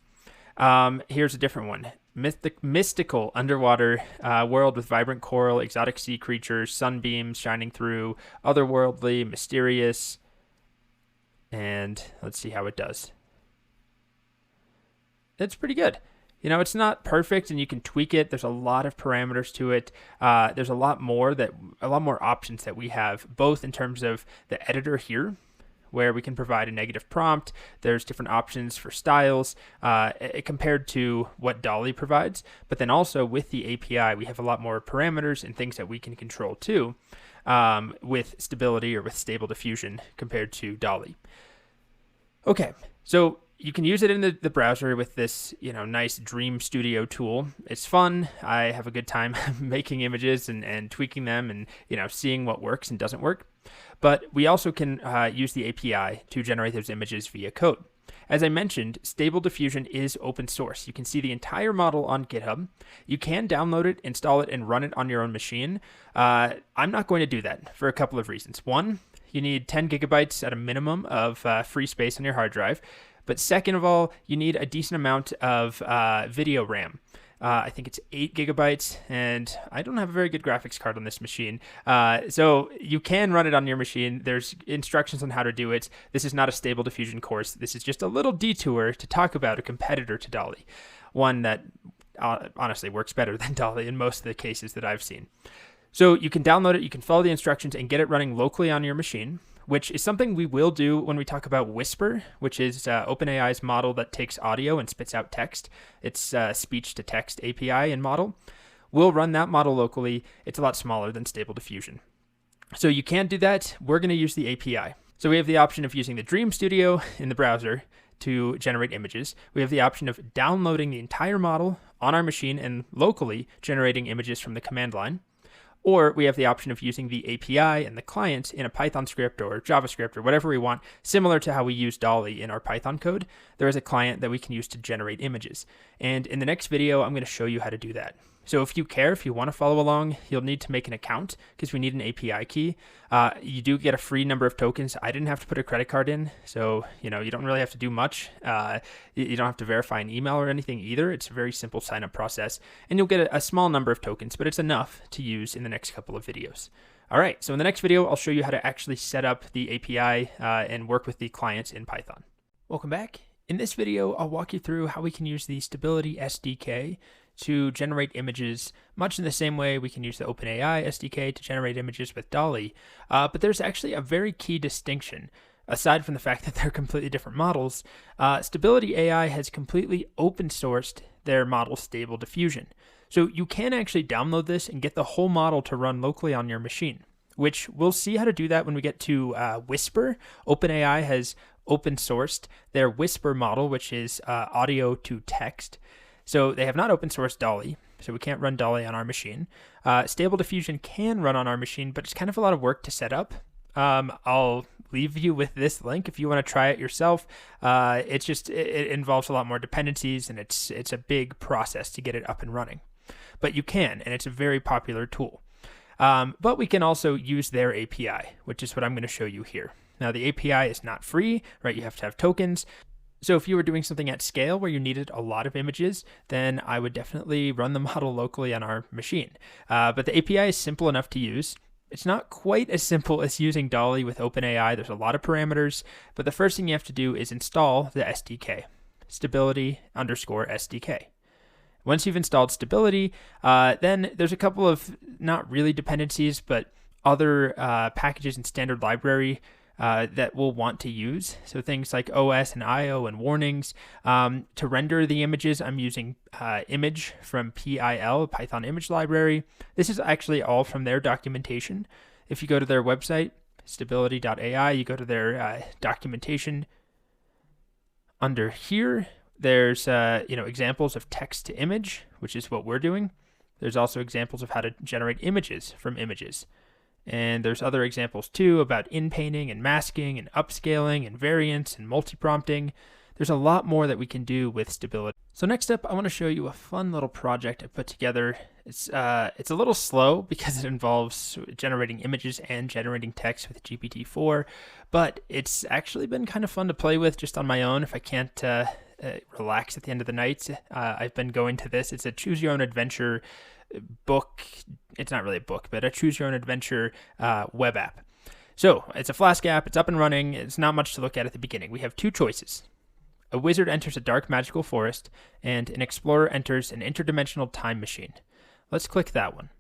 Here's a different one. Mystical underwater world with vibrant coral, exotic sea creatures, sunbeams shining through, otherworldly, mysterious. And let's see how it does. It's pretty good. You know, it's not perfect and you can tweak it. There's a lot of parameters to it. There's a lot more options that we have, both in terms of the editor here, where we can provide a negative prompt. There's different options for styles compared to what DALL-E provides. But then also with the API, we have a lot more parameters and things that we can control too with stability or with Stable Diffusion compared to DALL-E. Okay, so you can use it in the browser with this, nice Dream Studio tool. It's fun. I have a good time making images and tweaking them and, seeing what works and doesn't work. But we also can use the API to generate those images via code. As I mentioned, Stable Diffusion is open source. You can see the entire model on GitHub. You can download it, install it, and run it on your own machine. I'm not going to do that for a couple of reasons. One, you need 10 gigabytes at a minimum of free space on your hard drive. But second of all, you need a decent amount of video RAM. I think it's 8 gigabytes, and I don't have a very good graphics card on this machine. So you can run it on your machine. There's instructions on how to do it. This is not a Stable Diffusion course. This is just a little detour to talk about a competitor to DALL-E, one that honestly works better than DALL-E in most of the cases that I've seen. So you can download it, you can follow the instructions, and get it running locally on your machine, which is something we will do when we talk about Whisper, which is OpenAI's model that takes audio and spits out text. It's speech-to-text API and model. We'll run that model locally. It's a lot smaller than Stable Diffusion. So you can't do that. We're going to use the API. So we have the option of using the Dream Studio in the browser to generate images. We have the option of downloading the entire model on our machine and locally generating images from the command line. Or we have the option of using the API and the client in a Python script or JavaScript or whatever we want, similar to how we use DALL-E in our Python code. There is a client that we can use to generate images. And in the next video, I'm going to show you how to do that. So if you want to follow along, you'll need to make an account because we need an API key. You do get a free number of tokens. I didn't have to put a credit card in, so you don't really have to do much. You don't have to verify an email or anything either. It's a very simple sign-up process, and you'll get a small number of tokens, but it's enough to use in the next couple of videos. All right, so in the next video, I'll show you how to actually set up the API and work with the clients in Python. Welcome back. In this video, I'll walk you through how we can use the Stability SDK to generate images, much in the same way we can use the OpenAI SDK to generate images with DALL-E. But there's actually a very key distinction. Aside from the fact that they're completely different models, Stability AI has completely open sourced their model Stable Diffusion. So you can actually download this and get the whole model to run locally on your machine, which we'll see how to do that when we get to Whisper. OpenAI has open sourced their Whisper model, which is audio to text. So they have not open sourced DALL-E, so we can't run DALL-E on our machine. Stable Diffusion can run on our machine, but it's kind of a lot of work to set up. I'll leave you with this link if you want to try it yourself. It involves a lot more dependencies, and it's a big process to get it up and running. But you can, and it's a very popular tool. But we can also use their API, which is what I'm going to show you here. Now, the API is not free, right? You have to have tokens. So if you were doing something at scale where you needed a lot of images, then I would definitely run the model locally on our machine. But the API is simple enough to use. It's not quite as simple as using DALL-E with OpenAI. There's a lot of parameters, but the first thing you have to do is install the SDK, stability_SDK. Once you've installed stability, then there's a couple of not really dependencies, but other packages in standard library that we'll want to use. So things like OS and IO and warnings. To render the images, I'm using image from PIL, Python image library. This is actually all from their documentation. If you go to their website, stability.ai, you go to their documentation. Under here, there's examples of text to image, which is what we're doing. There's also examples of how to generate images from images. And there's other examples too about in-painting and masking and upscaling and variants and multi-prompting. There's a lot more that we can do with stability. So next up, I want to show you a fun little project I put together. It's a little slow because it involves generating images and generating text with GPT4, but it's actually been kind of fun to play with just on my own if I can't relax at the end of the night. I've been going to this. It's a choose your own adventure book. It's not really a book, but a choose your own adventure web app. So it's a Flask app. It's up and running. It's not much to look at the beginning. We have two choices. A wizard enters a dark magical forest, and an explorer enters an interdimensional time machine. Let's click that one.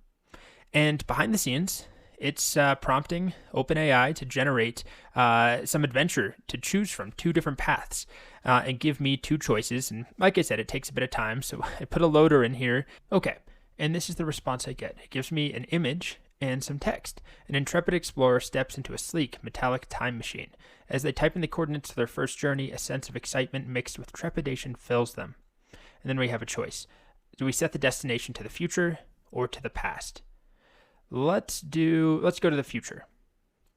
And behind the scenes, it's prompting OpenAI to generate some adventure to choose from, two different paths, and give me two choices. And like I said, it takes a bit of time, so I put a loader in here. Okay, and this is the response I get. It gives me an image and some text. An intrepid explorer steps into a sleek, metallic time machine. As they type in the coordinates to their first journey, a sense of excitement mixed with trepidation fills them. And then we have a choice. Do we set the destination to the future or to the past? Let's go to the future.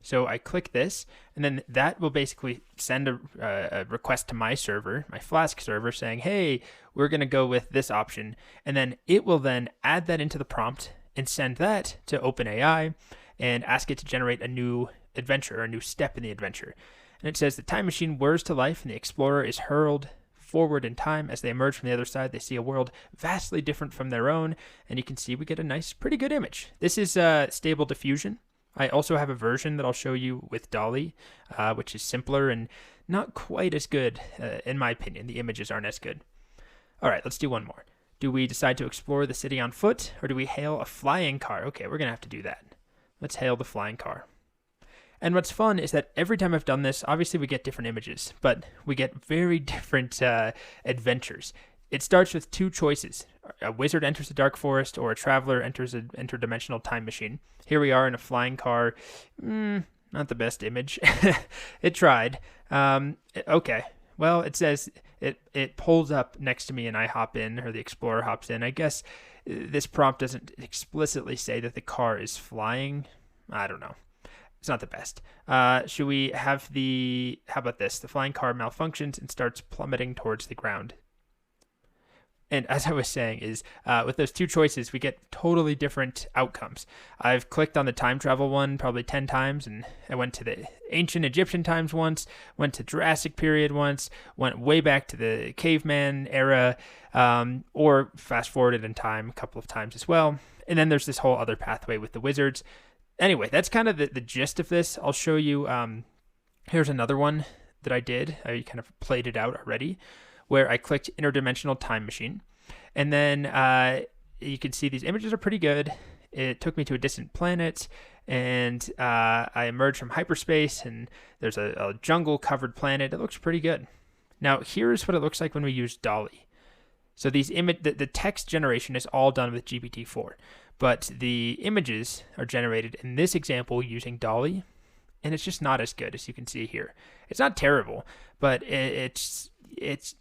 So I click this, and then that will basically send a request to my server, my Flask server, saying, hey, we're going to go with this option. And then it will then add that into the prompt and send that to OpenAI and ask it to generate a new adventure, or a new step in the adventure. And it says the time machine whirs to life, and the explorer is hurled forward in time. As they emerge from the other side, they see a world vastly different from their own, and you can see we get a nice, pretty good image. This is stable diffusion. I also have a version that I'll show you with DALL-E, which is simpler and not quite as good, in my opinion. The images aren't as good. All right, let's do one more. Do we decide to explore the city on foot, or do we hail a flying car? Okay, we're going to have to do that. Let's hail the flying car. And what's fun is that every time I've done this, obviously we get different images, but we get very different adventures. It starts with two choices. A wizard enters a dark forest, or a traveler enters an interdimensional time machine. Here we are in a flying car. Not the best image. It tried. Okay. Well, it says it pulls up next to me and I hop in, or the explorer hops in. I guess this prompt doesn't explicitly say that the car is flying. I don't know. It's not the best. Should we have how about this? The flying car malfunctions and starts plummeting towards the ground. And as I was saying is, with those two choices, we get totally different outcomes. I've clicked on the time travel one probably 10 times, and I went to the ancient Egyptian times once, went to Jurassic period once, went way back to the caveman era, or fast forwarded in time a couple of times as well. And then there's this whole other pathway with the wizards. Anyway, that's kind of the gist of this. I'll show you, here's another one that I did. I kind of played it out already, where I clicked interdimensional time machine. And then you can see these images are pretty good. It took me to a distant planet, and I emerged from hyperspace, and there's a jungle-covered planet. It looks pretty good. Now, here's what it looks like when we use DALL-E. So the text generation is all done with GPT-4, but the images are generated in this example using DALL-E, and it's just not as good as you can see here. It's not terrible, but it's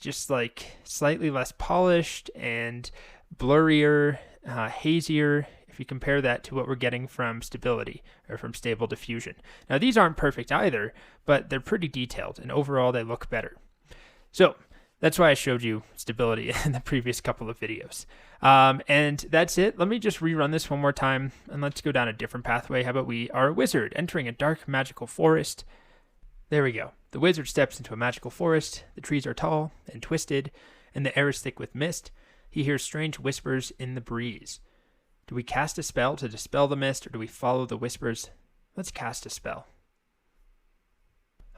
just like slightly less polished and blurrier, hazier, if you compare that to what we're getting from stability or from stable diffusion. Now, these aren't perfect either, but they're pretty detailed, and overall they look better. So That's why I showed you stability in the previous couple of videos. And that's it. Let me just rerun this one more time, and let's go down a different pathway. How about we are a wizard entering a dark magical forest. There we go. The wizard steps into a magical forest. The trees are tall and twisted, and the air is thick with mist. He hears strange whispers in the breeze. Do we cast a spell to dispel the mist, or do we follow the whispers? Let's cast a spell.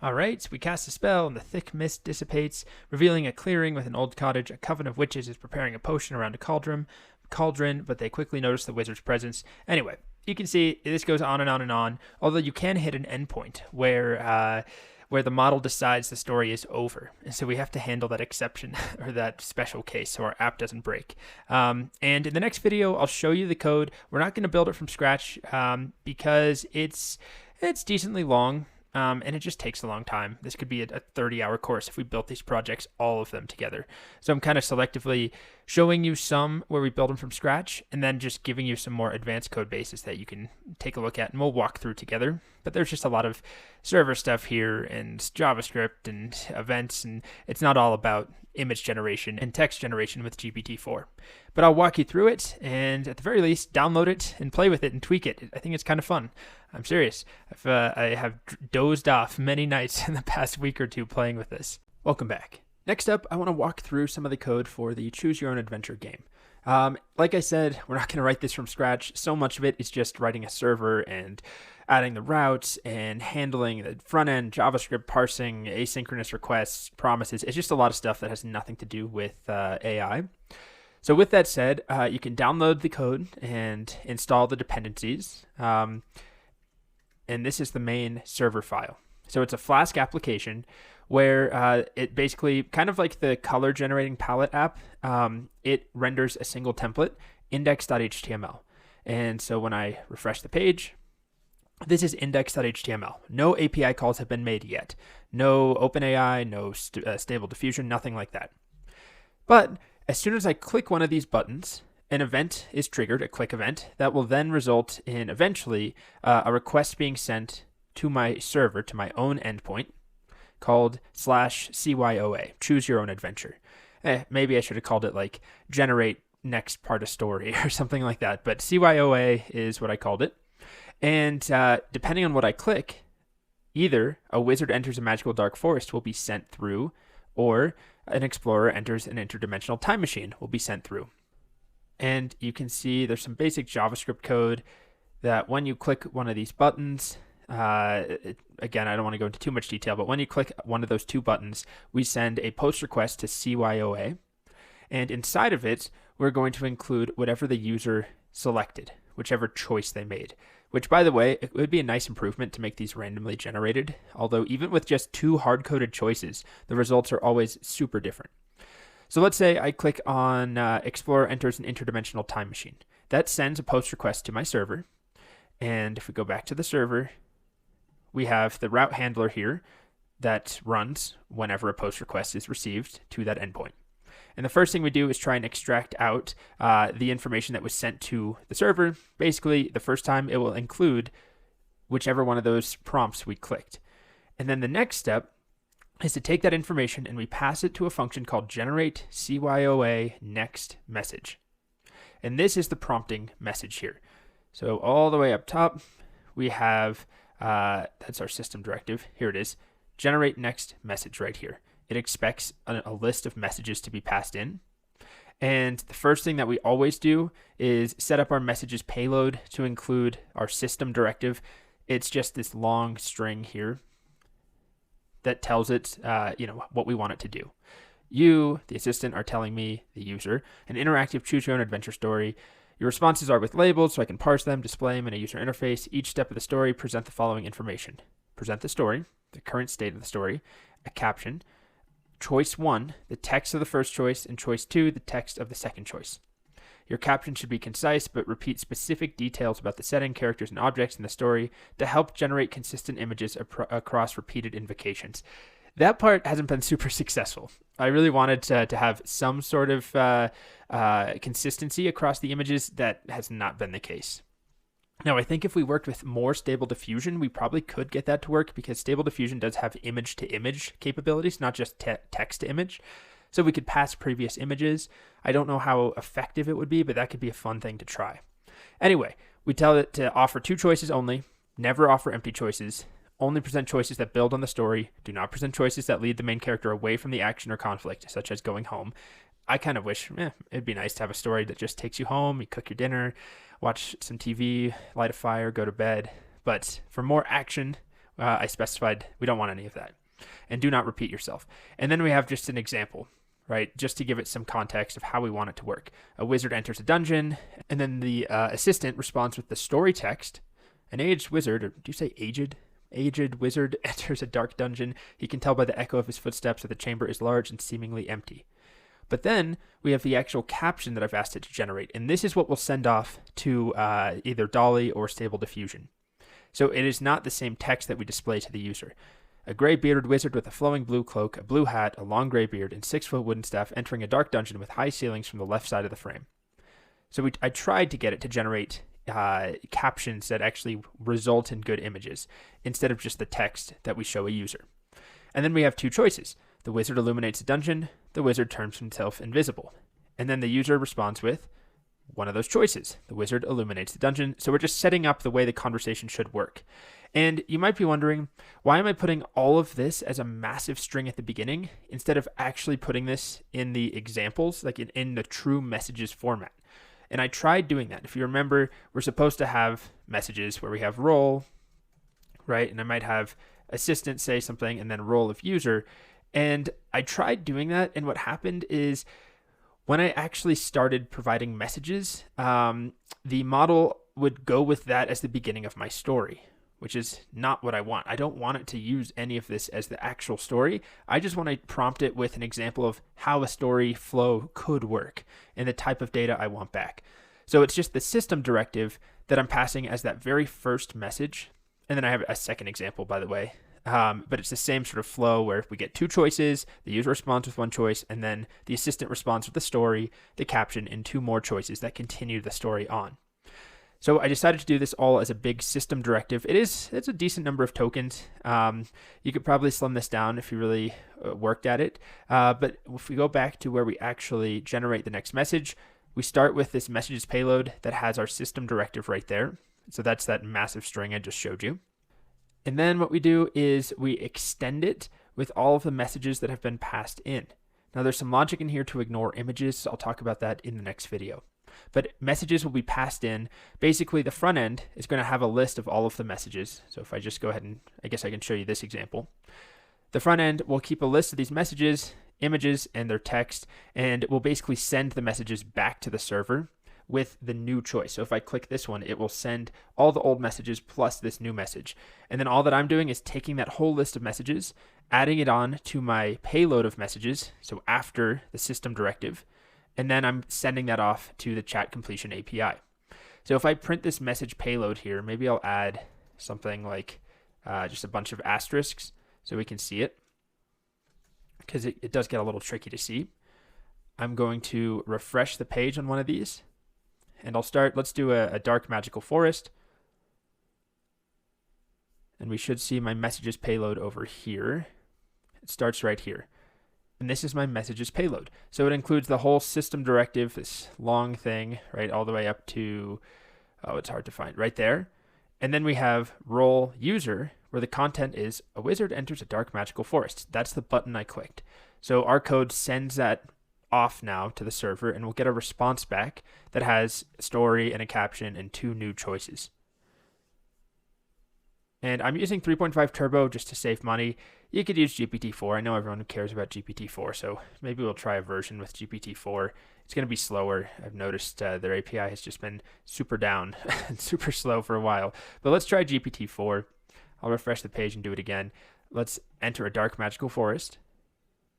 All right, so we cast a spell, and the thick mist dissipates, revealing a clearing with an old cottage. A coven of witches is preparing a potion around a cauldron, but they quickly notice the wizard's presence. Anyway, you can see this goes on and on and on, although you can hit an endpoint where the model decides the story is over. And so we have to handle that exception or that special case so our app doesn't break. And in the next video, I'll show you the code. We're not going to build it from scratch because it's decently long. And it just takes a long time. This could be a 30-hour course if we built these projects, all of them together. So I'm kind of selectively showing you some where we build them from scratch and then just giving you some more advanced code bases that you can take a look at and we'll walk through together. But there's just a lot of server stuff here and JavaScript and events, and it's not all about image generation and text generation with GPT-4. But I'll walk you through it, and at the very least, download it and play with it and tweak it. I think it's kind of fun. I'm serious. I have dozed off many nights in the past week or two playing with this. Welcome back. Next up, I want to walk through some of the code for the Choose Your Own Adventure game. Like I said, we're not going to write this from scratch. So much of it is just writing a server and adding the routes and handling the front end, JavaScript parsing, asynchronous requests, promises. It's just a lot of stuff that has nothing to do with AI. So with that said, you can download the code and install the dependencies. And this is the main server file. So it's a Flask application where it basically, kind of like the color generating palette app, it renders a single template, index.html. And so when I refresh the page, this is index.html. No API calls have been made yet. No OpenAI, no stable diffusion, nothing like that. But as soon as I click one of these buttons, an event is triggered, a quick event, that will then result in eventually a request being sent to my server, to my own endpoint, called /CYOA, Choose Your Own Adventure. Maybe I should have called it like generate next part of story or something like that, but CYOA is what I called it. And depending on what I click, either a wizard enters a magical dark forest will be sent through, or an explorer enters an interdimensional time machine will be sent through. And you can see there's some basic JavaScript code that when you click one of these buttons, again, I don't want to go into too much detail, but when you click one of those two buttons, we send a post request to CYOA. And inside of it, we're going to include whatever the user selected, whichever choice they made. Which, by the way, it would be a nice improvement to make these randomly generated. Although even with just two hard-coded choices, the results are always super different. So let's say I click on Explorer enters an interdimensional time machine. That sends a post request to my server. And if we go back to the server, we have the route handler here that runs whenever a post request is received to that endpoint. And the first thing we do is try and extract out the information that was sent to the server. Basically, the first time it will include whichever one of those prompts we clicked. And then the next step is to take that information and we pass it to a function called generate CYOA next message. And this is the prompting message here. So all the way up top, we have, that's our system directive. Here it is, generate next message right here. It expects a list of messages to be passed in. And the first thing that we always do is set up our messages payload to include our system directive. It's just this long string here that tells it, what we want it to do. You, the assistant, are telling me, the user, an interactive choose your own adventure story. Your responses are with labels, so I can parse them, display them in a user interface. Each step of the story, present the following information. Present the story, the current state of the story, a caption, choice 1, the text of the first choice, and choice 2, the text of the second choice. Your caption should be concise, but repeat specific details about the setting, characters, and objects in the story to help generate consistent images across repeated invocations. That part hasn't been super successful. I really wanted to have some sort of consistency across the images. That has not been the case. Now, I think if we worked with more stable diffusion, we probably could get that to work because stable diffusion does have image-to-image capabilities, not just text-to-image. So we could pass previous images. I don't know how effective it would be, but that could be a fun thing to try. Anyway, we tell it to offer 2 choices only, never offer empty choices, only present choices that build on the story, do not present choices that lead the main character away from the action or conflict, such as going home. I kind of wish it'd be nice to have a story that just takes you home, you cook your dinner, watch some TV, light a fire, go to bed. But for more action, I specified we don't want any of that. And do not repeat yourself. And then we have just an example, right? Just to give it some context of how we want it to work. A wizard enters a dungeon, and then the assistant responds with the story text. An aged wizard, or do you say aged? Aged wizard enters a dark dungeon. He can tell by the echo of his footsteps that the chamber is large and seemingly empty. But then we have the actual caption that I've asked it to generate, and this is what we'll send off to either DALL-E or Stable Diffusion. So it is not the same text that we display to the user. A gray-bearded wizard with a flowing blue cloak, a blue hat, a long gray beard, and 6-foot wooden staff entering a dark dungeon with high ceilings from the left side of the frame. So I tried to get it to generate captions that actually result in good images instead of just the text that we show a user. And then we have 2 choices. The wizard illuminates a dungeon, the wizard turns himself invisible. And then the user responds with one of those choices. The wizard illuminates the dungeon. So we're just setting up the way the conversation should work. And you might be wondering, why am I putting all of this as a massive string at the beginning instead of actually putting this in the examples, like in the true messages format? And I tried doing that. If you remember, we're supposed to have messages where we have role, right? And I might have assistant say something and then role of user. And I tried doing that. And what happened is when I actually started providing messages, the model would go with that as the beginning of my story, which is not what I want. I don't want it to use any of this as the actual story. I just want to prompt it with an example of how a story flow could work and the type of data I want back. So it's just the system directive that I'm passing as that very first message. And then I have a second example, by the way. But it's the same sort of flow where we get 2 choices, the user responds with 1 choice, and then the assistant responds with the story, the caption, and 2 more choices that continue the story on. So I decided to do this all as a big system directive. It's a decent number of tokens. You could probably slim this down if you really worked at it. But if we go back to where we actually generate the next message, we start with this messages payload that has our system directive right there. So that's that massive string I just showed you. And then what we do is we extend it with all of the messages that have been passed in. Now there's some logic in here to ignore images, so I'll talk about that in the next video. But messages will be passed in. Basically, the front end is going to have a list of all of the messages. So if I just go ahead and I guess I can show you this example. The front end will keep a list of these messages, images, and their text, and will basically send the messages back to the server with the new choice. So if I click this one, it will send all the old messages plus this new message. And then all that I'm doing is taking that whole list of messages, adding it on to my payload of messages, so after the system directive, and then I'm sending that off to the chat completion API. So if I print this message payload here, maybe I'll add something like just a bunch of asterisks so we can see it, because it does get a little tricky to see. I'm going to refresh the page on one of these, and let's do a dark magical forest. And we should see my messages payload over here. It starts right here. And this is my messages payload. So it includes the whole system directive, this long thing, right, all the way up to, it's hard to find, right there. And then we have role user, where the content is a wizard enters a dark magical forest. That's the button I clicked. So our code sends that off now to the server, and we'll get a response back that has a story and a caption and 2 new choices. And I'm using 3.5 Turbo just to save money. You could use GPT4. I know everyone cares about GPT4, so maybe we'll try a version with GPT4. It's going to be slower. I've noticed their API has just been super down and super slow for a while. But let's try GPT4. I'll refresh the page and do it again. Let's enter a dark magical forest.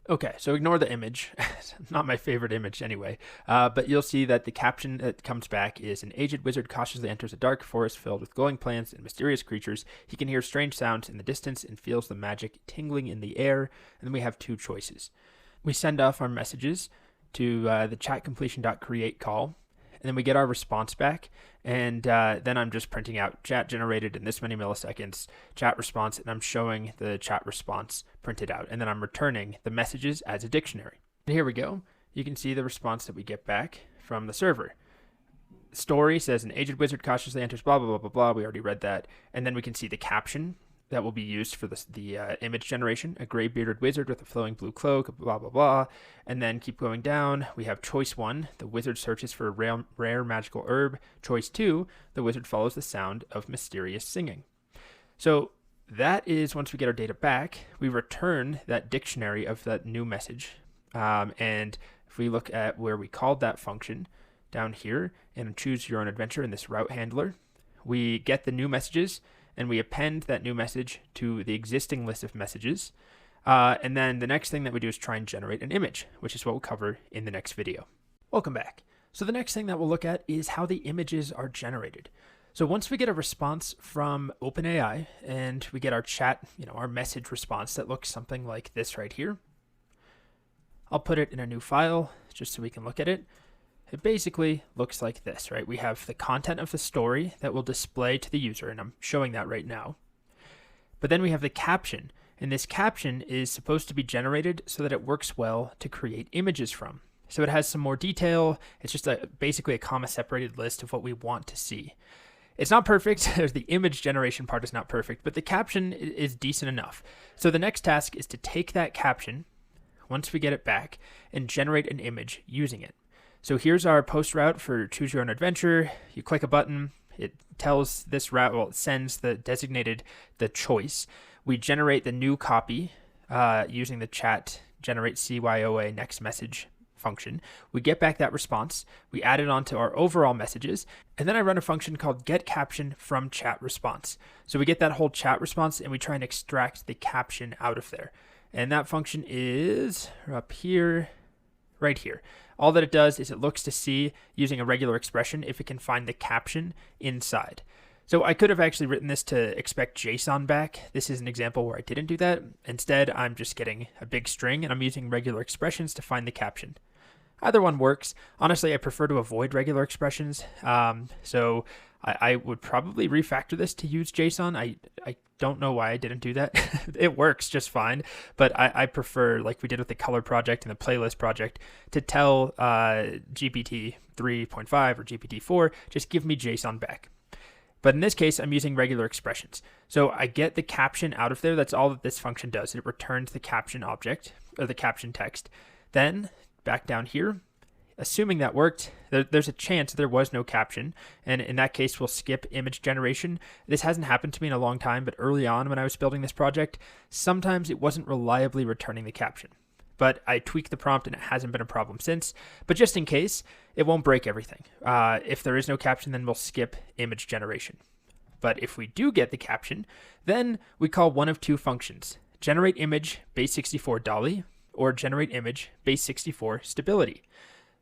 Okay, so ignore the image. Not my favorite image anyway. But you'll see that the caption that comes back is an aged wizard cautiously enters a dark forest filled with glowing plants and mysterious creatures. He can hear strange sounds in the distance and feels the magic tingling in the air. And then we have 2 choices. We send off our messages to the chatcompletion.create call. And then we get our response back. And then I'm just printing out chat generated in this many milliseconds, chat response, and I'm showing the chat response printed out. And then I'm returning the messages as a dictionary. And here we go. You can see the response that we get back from the server. Story says an aged wizard cautiously enters blah, blah, blah, blah, blah. We already read that. And then we can see the caption that will be used for the image generation. A gray bearded wizard with a flowing blue cloak, blah, blah, blah. And then keep going down. We have choice 1. The wizard searches for a rare magical herb. Choice 2. The wizard follows the sound of mysterious singing. So that is, once we get our data back, we return that dictionary of that new message. And if we look at where we called that function down here and choose your own adventure in this route handler, we get the new messages and we append that new message to the existing list of messages. And then the next thing that we do is try and generate an image, which is what we'll cover in the next video. Welcome back. So the next thing that we'll look at is how the images are generated. So once we get a response from OpenAI and we get our chat, our message response that looks something like this right here, I'll put it in a new file just so we can look at it. It basically looks like this, right? We have the content of the story that will display to the user, and I'm showing that right now. But then we have the caption, and this caption is supposed to be generated so that it works well to create images from. So it has some more detail. It's just basically a comma-separated list of what we want to see. It's not perfect. The image generation part is not perfect, but the caption is decent enough. So the next task is to take that caption, once we get it back, and generate an image using it. So here's our post route for Choose Your Own Adventure. You click a button, it tells this route, it sends the choice. We generate the new copy using the chat generate CYOA next message function. We get back that response, we add it onto our overall messages, and then I run a function called get caption from chat response. So we get that whole chat response and we try and extract the caption out of there. And that function is up here, right here. All that it does is it looks to see, using a regular expression, if it can find the caption inside. So I could have actually written this to expect JSON back. This is an example where I didn't do that. Instead, I'm just getting a big string and I'm using regular expressions to find the caption. Either one works. Honestly, I prefer to avoid regular expressions. So I would probably refactor this to use JSON. I don't know why I didn't do that. It works just fine, but I prefer, like we did with the color project and the playlist project, to tell GPT 3.5 or GPT4, just give me JSON back. But in this case, I'm using regular expressions. So I get the caption out of there. That's all that this function does. It returns the caption object, or the caption text. Then back down here, assuming that worked, there's a chance there was no caption, and in that case, we'll skip image generation. This hasn't happened to me in a long time, but early on when I was building this project, sometimes it wasn't reliably returning the caption. But I tweaked the prompt and it hasn't been a problem since. But just in case, it won't break everything. If there is no caption, then we'll skip image generation. But if we do get the caption, then we call one of two functions: generate image base64 DALL-E or generate image base64 stability.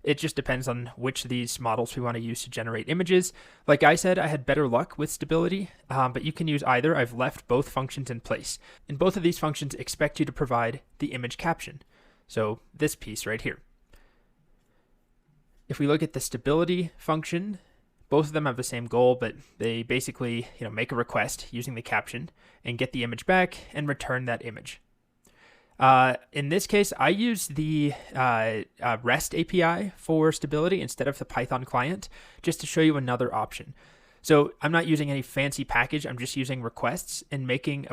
It just depends on which of these models we want to use to generate images. Like I said, I had better luck with stability, but you can use either. I've left both functions in place. And both of these functions expect you to provide the image caption. So this piece right here. If we look at the stability function, both of them have the same goal, but they basically make a request using the caption and get the image back and return that image. In this case, I use the REST API for stability instead of the Python client, just to show you another option. So I'm not using any fancy package. I'm just using requests and making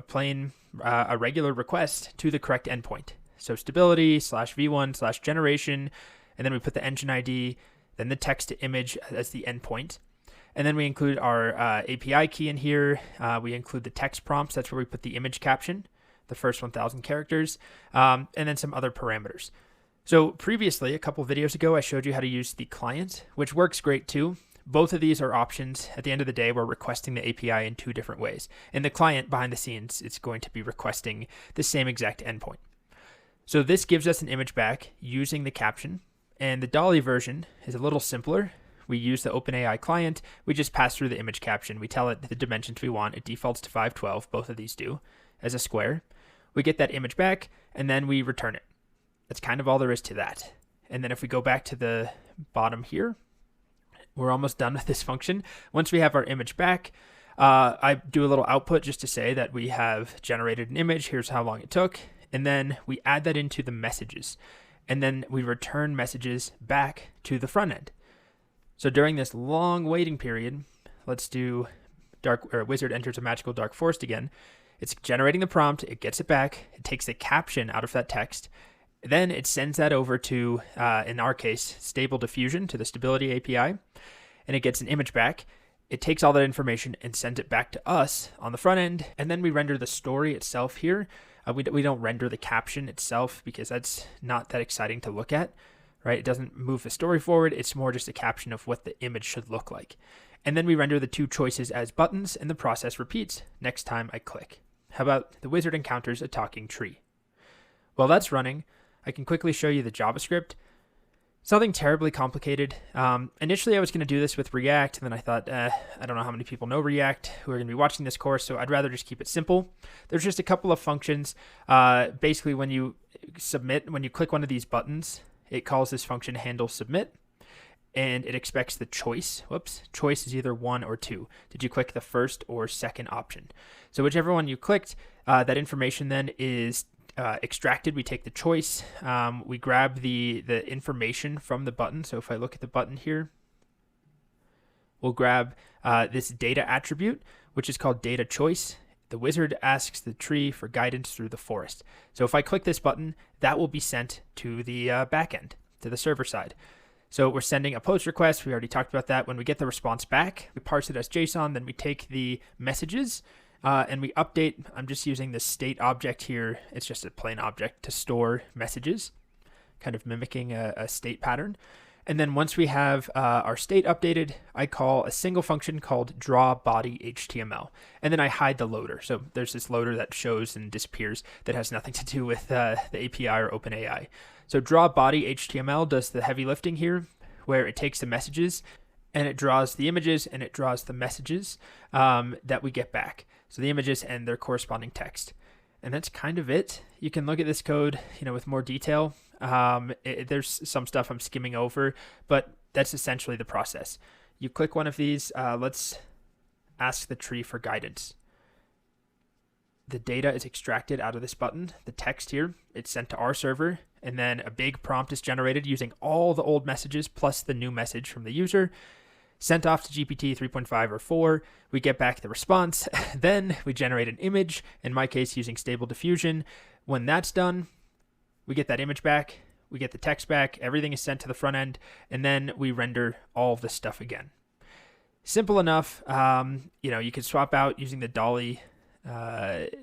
a regular request to the correct endpoint. So stability /v1 /generation, and then we put the engine ID, then the text to image as the endpoint. And then we include our API key in here. We include the text prompts. That's where we put the image caption, the first 1,000 characters, and then some other parameters. So previously, a couple videos ago, I showed you how to use the client, which works great too. Both of these are options. At the end of the day, we're requesting the API in two different ways. In the client, behind the scenes, it's going to be requesting the same exact endpoint. So this gives us an image back using the caption, and the DALL-E version is a little simpler. We use the OpenAI client. We just pass through the image caption. We tell it the dimensions we want. It defaults to 512, both of these do, as a square. We get that image back, and then we return it. That's kind of all there is to that. And then if we go back to the bottom here, we're almost done with this function. Once we have our image back, I do a little output just to say that we have generated an image. Here's how long it took. And then we add that into the messages. and then we return messages back to the front end. So during this long waiting period, let's do wizard enters a magical dark forest again. It's generating the prompt, it gets it back, it takes the caption out of that text, then it sends that over to, in our case, Stable Diffusion, to the Stability API, and it gets an image back. It takes all that information and sends it back to us on the front end, and then we render the story itself here. We don't render the caption itself because that's not that exciting to look at, right? It doesn't move the story forward. It's more just a caption of what the image should look like. And then we render the two choices as buttons, and the process repeats next time I click. How about the wizard encounters a talking tree? While that's running, I can quickly show you the JavaScript. It's nothing terribly complicated. Initially, I was going to do this with React, and then I thought, I don't know how many people know React who are going to be watching this course, so I'd rather just keep it simple. There's just a couple of functions. Basically, when you click one of these buttons, it calls this function handle submit, and it expects the choice. Choice is either 1 or 2. Did you click the first or second option? So whichever one you clicked, that information then is extracted. We take the choice, we grab the information from the button. So if I look at the button here, we'll grab this data attribute, which is called data choice. The wizard asks the tree for guidance through the forest. So if I click this button, that will be sent to the backend, to the server side. So we're sending a post request. We already talked about that. When we get the response back, we parse it as JSON, then we take the messages and we update. I'm just using the state object here. It's just a plain object to store messages, kind of mimicking a state pattern. And then once we have our state updated, I call a single function called drawBodyHTML. And then I hide the loader. So there's this loader that shows and disappears that has nothing to do with the API or OpenAI. So drawBodyHTML does the heavy lifting here, where it takes the messages and it draws the images and it draws the messages that we get back. So the images and their corresponding text. And that's kind of it. You can look at this code, with more detail. There's some stuff I'm skimming over, but that's essentially the process. You click one of these. Let's ask the tree for guidance. The data is extracted out of this button. The text here, it's sent to our server, and then a big prompt is generated using all the old messages plus the new message from the user. Sent off to GPT 3.5 or 4, we get back the response. Then we generate an image, in my case using Stable Diffusion. When that's done, we get that image back, we get the text back, everything is sent to the front end, and then we render all of this stuff again. Simple enough. You could swap out using the DALL-E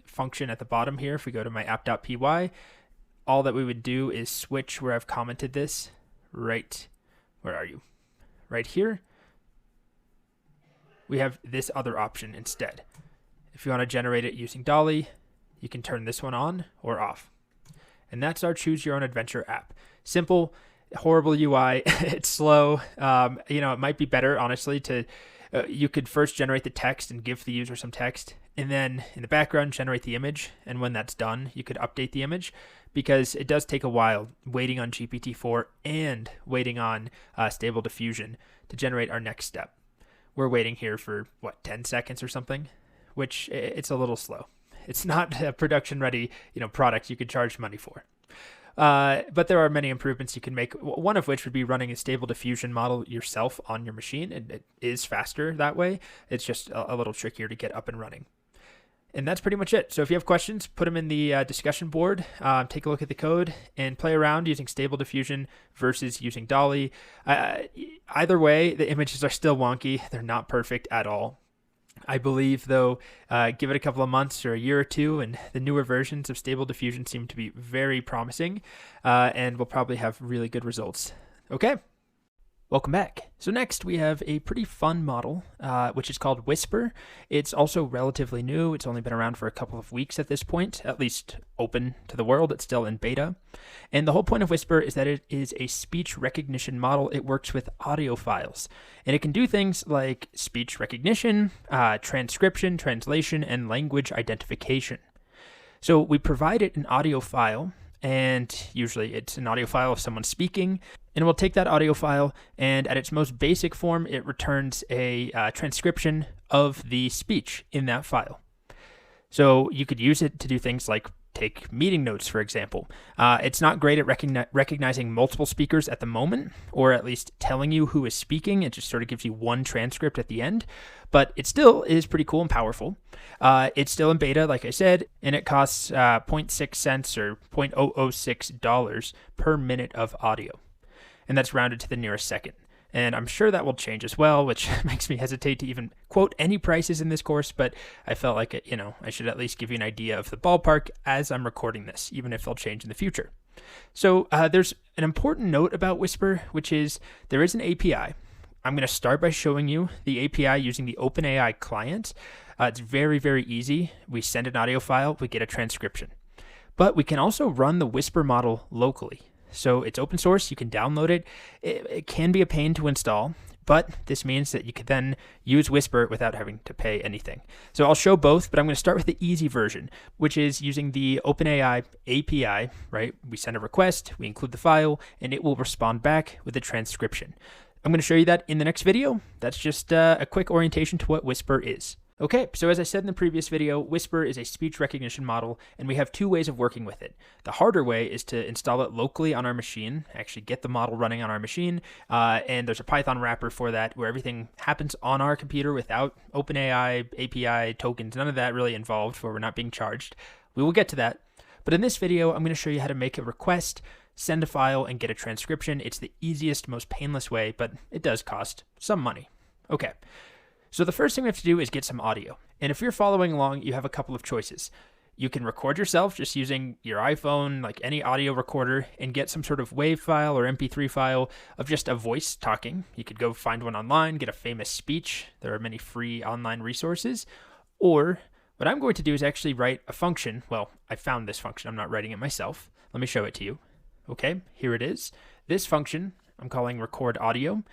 function at the bottom here. If we go to my app.py, all that we would do is switch where I've commented this, right, where are you? Right here. We have this other option instead. If you want to generate it using DALL-E, you can turn this one on or off. And that's our Choose Your Own Adventure app. Simple, horrible UI. It's slow. It might be better, honestly, you could first generate the text and give the user some text, and then in the background, generate the image. And when that's done, you could update the image, because it does take a while waiting on GPT4 and waiting on Stable Diffusion to generate our next step. We're waiting here for 10 seconds or something, which it's a little slow. It's not a production ready, product you could charge money for. But there are many improvements you can make, one of which would be running a Stable Diffusion model yourself on your machine. And it is faster that way. It's just a little trickier to get up and running. And that's pretty much it. So if you have questions, put them in the discussion board, take a look at the code, and play around using Stable Diffusion versus using DALL-E. Either way, the images are still wonky. They're not perfect at all. I believe, though, give it a couple of months or a year or two, and the newer versions of Stable Diffusion seem to be very promising, and we'll probably have really good results. Okay. Welcome back. So next we have a pretty fun model, which is called Whisper. It's also relatively new. It's only been around for a couple of weeks at this point, at least open to the world. It's still in beta. And the whole point of Whisper is that it is a speech recognition model. It works with audio files, and it can do things like speech recognition, transcription, translation, and language identification. So we provide it an audio file, and usually it's an audio file of someone speaking, and we'll take that audio file, and at its most basic form, it returns a transcription of the speech in that file. So you could use it to do things like take meeting notes, for example. It's not great at recognizing multiple speakers at the moment, or at least telling you who is speaking. It just sort of gives you one transcript at the end, but it still is pretty cool and powerful. It's still in beta, like I said, and it costs 0.6 cents or $0.006 per minute of audio, and that's rounded to the nearest second. And I'm sure that will change as well, which makes me hesitate to even quote any prices in this course, but I felt like I should at least give you an idea of the ballpark as I'm recording this, even if they'll change in the future. So there's an important note about Whisper, which is there is an API. I'm going to start by showing you the API using the OpenAI client. It's very, very easy. We send an audio file, we get a transcription. But we can also run the Whisper model locally. So it's open source, you can download it. It can be a pain to install, but this means that you can then use Whisper without having to pay anything. So I'll show both, but I'm going to start with the easy version, which is using the OpenAI API, right? We send a request, we include the file, and it will respond back with a transcription. I'm going to show you that in the next video. That's just a quick orientation to what Whisper is. Okay, so as I said in the previous video, Whisper is a speech recognition model, and we have two ways of working with it. The harder way is to install it locally on our machine, actually get the model running on our machine, and there's a Python wrapper for that where everything happens on our computer without OpenAI, API, tokens, none of that really involved, where we're not being charged. We will get to that. But in this video, I'm going to show you how to make a request, send a file, and get a transcription. It's the easiest, most painless way, but it does cost some money. Okay. So the first thing we have to do is get some audio. And if you're following along, you have a couple of choices. You can record yourself just using your iPhone, like any audio recorder, and get some sort of WAV file or MP3 file of just a voice talking. You could go find one online, get a famous speech. There are many free online resources. Or what I'm going to do is actually write a function. Well, I found this function. I'm not writing it myself. Let me show it to you. Okay, here it is. This function I'm calling record audio.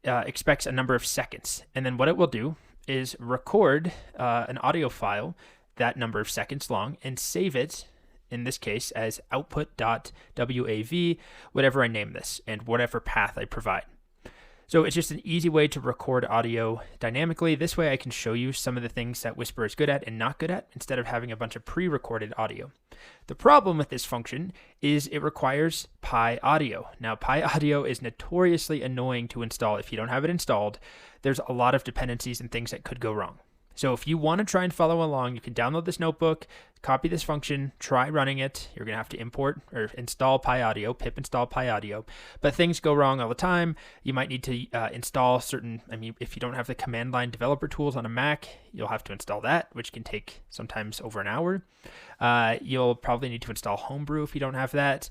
Expects a number of seconds. And then what it will do is record an audio file that number of seconds long and save it, in this case, as output.wav, whatever I name this, and whatever path I provide. So it's just an easy way to record audio dynamically. This way I can show you some of the things that Whisper is good at and not good at, instead of having a bunch of pre-recorded audio. The problem with this function is it requires Pi Audio. Now, Pi Audio is notoriously annoying to install if you don't have it installed. There's a lot of dependencies and things that could go wrong. So if you want to try and follow along, you can download this notebook, copy this function, try running it. You're going to have to import or install Pi Audio, pip install Pi Audio. But things go wrong all the time. You might need to install if you don't have the command line developer tools on a Mac, you'll have to install that, which can take sometimes over an hour. You'll probably need to install Homebrew if you don't have that.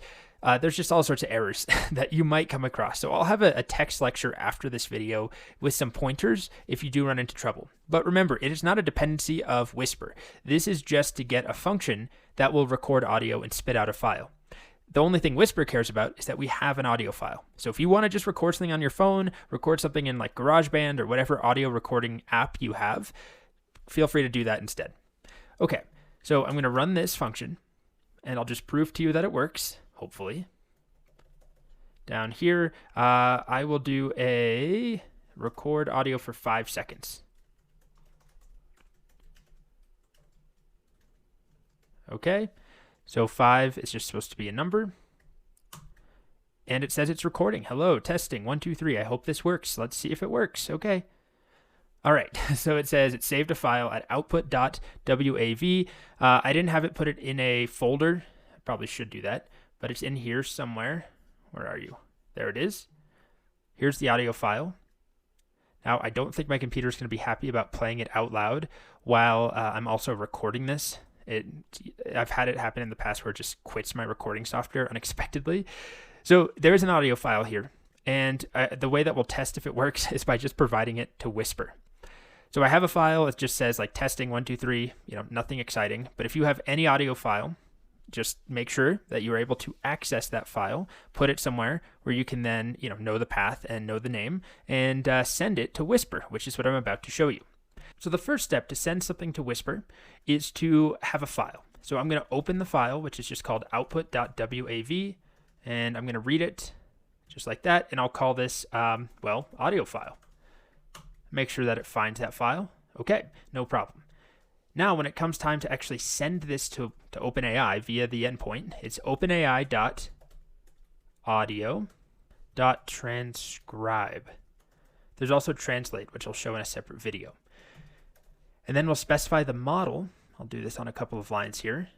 There's just all sorts of errors that you might come across. So I'll have a text lecture after this video with some pointers if you do run into trouble. But remember, it is not a dependency of Whisper. This is just to get a function that will record audio and spit out a file. The only thing Whisper cares about is that we have an audio file. So if you want to just record something on your phone, record something in like GarageBand or whatever audio recording app you have, feel free to do that instead. Okay, so I'm going to run this function, and I'll just prove to you that it works. Hopefully. Down here, I will do a record audio for 5 seconds. Okay, so 5 is just supposed to be a number. And it says it's recording. Hello, testing, 1, 2, 3. I hope this works. Let's see if it works. Okay. All right, so it says it saved a file at output.wav. I didn't have it put it in a folder. I probably should do that. But it's in here somewhere. Where are you? There it is. Here's the audio file. Now, I don't think my computer is going to be happy about playing it out loud while I'm also recording this. I've had it happen in the past where it just quits my recording software unexpectedly. So there is an audio file here. And the way that we'll test if it works is by just providing it to Whisper. So I have a file that just says like testing 1, 2, 3, nothing exciting. But if you have any audio file, just make sure that you're able to access that file, put it somewhere where you can then, know the path and know the name, and send it to Whisper, which is what I'm about to show you. So the first step to send something to Whisper is to have a file. So I'm going to open the file, which is just called output.wav, and I'm going to read it just like that, and I'll call this, audio file. Make sure that it finds that file. Okay, no problem. Now, when it comes time to actually send this to OpenAI via the endpoint, it's OpenAI.audio.transcribe. There's also translate, which I'll show in a separate video. And then we'll specify the model. I'll do this on a couple of lines here.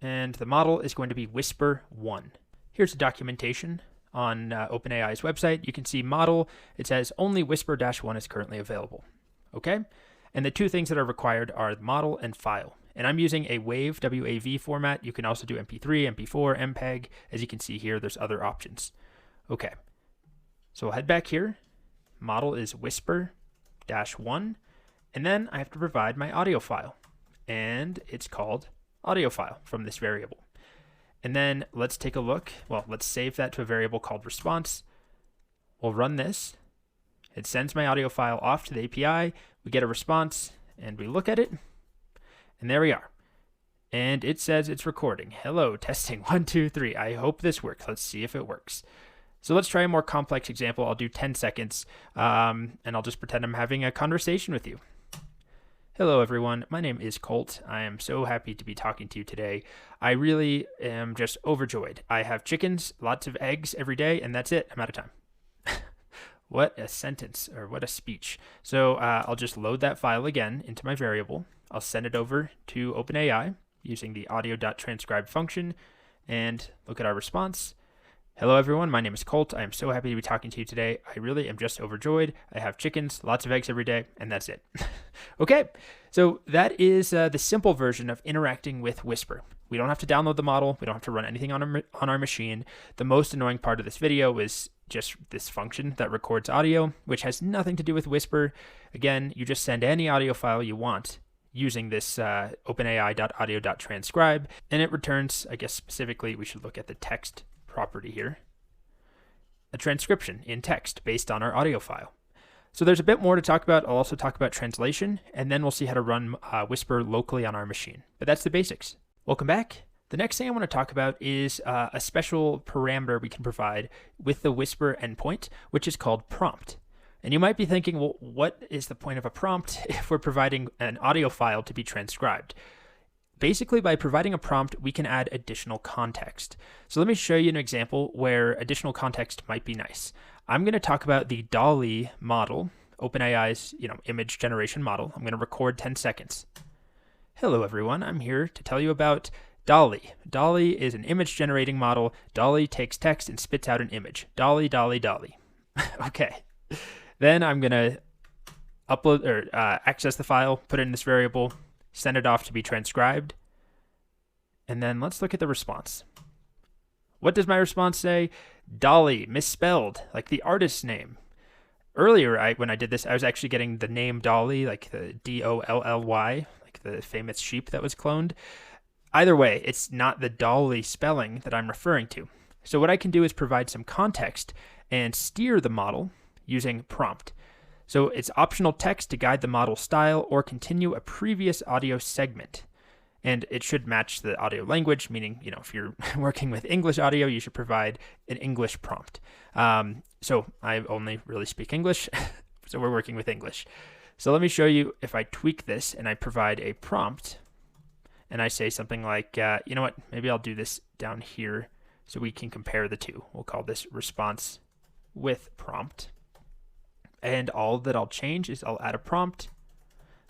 And the model is going to be Whisper 1. Here's the documentation on OpenAI's website. You can see model. It says only Whisper-1 is currently available. Okay? And the two things that are required are model and file. And I'm using a WAV, W-A-V format. You can also do MP3, MP4, MPEG. As you can see here, there's other options. Okay. So we'll head back here. Model is Whisper-1. And then I have to provide my audio file. And it's called audio file from this variable. And then let's take a look. Well, let's save that to a variable called response. We'll run this. It sends my audio file off to the API. We get a response and we look at it. And there we are. And it says it's recording. Hello, testing 1, 2, 3. I hope this works. Let's see if it works. So let's try a more complex example. I'll do 10 seconds and I'll just pretend I'm having a conversation with you. Hello, everyone. My name is Colt. I am so happy to be talking to you today. I really am just overjoyed. I have chickens, lots of eggs every day, and that's it. I'm out of time. What a sentence, or what a speech. So I'll just load that file again into my variable. I'll send it over to OpenAI using the audio.transcribe function, and look at our response. Hello, everyone. My name is Colt. I am so happy to be talking to you today. I really am just overjoyed. I have chickens, lots of eggs every day, and that's it. Okay, so that is the simple version of interacting with Whisper. We don't have to download the model. We don't have to run anything on our machine. The most annoying part of this video is just this function that records audio, which has nothing to do with Whisper. Again, you just send any audio file you want using this OpenAI.audio.transcribe, and it returns, I guess specifically, we should look at the text property here, a transcription in text based on our audio file. So there's a bit more to talk about. I'll also talk about translation, and then we'll see how to run Whisper locally on our machine. But that's the basics. Welcome back. The next thing I want to talk about is a special parameter we can provide with the Whisper endpoint, which is called prompt. And you might be thinking, well, what is the point of a prompt if we're providing an audio file to be transcribed? Basically, by providing a prompt, we can add additional context. So let me show you an example where additional context might be nice. I'm going to talk about the DALL-E model, OpenAI's image generation model. I'm going to record 10 seconds. Hello, everyone. I'm here to tell you about DALL-E. DALL-E is an image generating model. DALL-E takes text and spits out an image. DALL-E, DALL-E, DALL-E. Okay. Then I'm going to upload or access the file, put it in this variable, send it off to be transcribed. And then let's look at the response. What does my response say? DALL-E, misspelled, like the artist's name. Earlier, when I did this, I was actually getting the name DALL-E, like the D-O-L-L-Y, like the famous sheep that was cloned. Either way, it's not the DALL-E spelling that I'm referring to. So what I can do is provide some context and steer the model using prompt. So it's optional text to guide the model style or continue a previous audio segment. And it should match the audio language, meaning, if you're working with English audio, you should provide an English prompt. So I only really speak English, so we're working with English. So let me show you if I tweak this and I provide a prompt and I say something like, you know what, maybe I'll do this down here so we can compare the two. We'll call this response with prompt. And all that I'll change is I'll add a prompt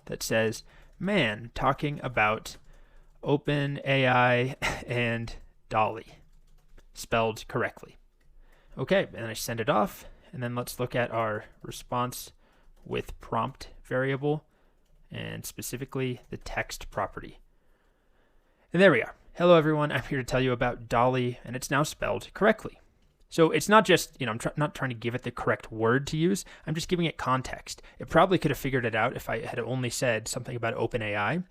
that says, man talking about OpenAI and DALL-E, spelled correctly. Okay, and I send it off, and then let's look at our response with prompt variable, and specifically the text property. And there we are. Hello, everyone. I'm here to tell you about DALL-E, and it's now spelled correctly. So it's not just, I'm not trying to give it the correct word to use. I'm just giving it context. It probably could have figured it out if I had only said something about OpenAI.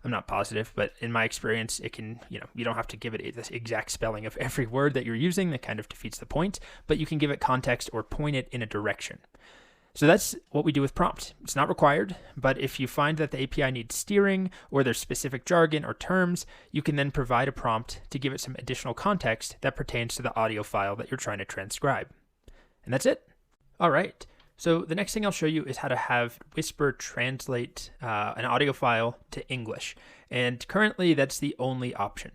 I'm not positive, but in my experience, it can, you don't have to give it the exact spelling of every word that you're using. That kind of defeats the point, but you can give it context or point it in a direction. So that's what we do with prompt. It's not required, but if you find that the API needs steering or there's specific jargon or terms, you can then provide a prompt to give it some additional context that pertains to the audio file that you're trying to transcribe. And that's it. All right. So the next thing I'll show you is how to have Whisper translate an audio file to English. And currently that's the only option.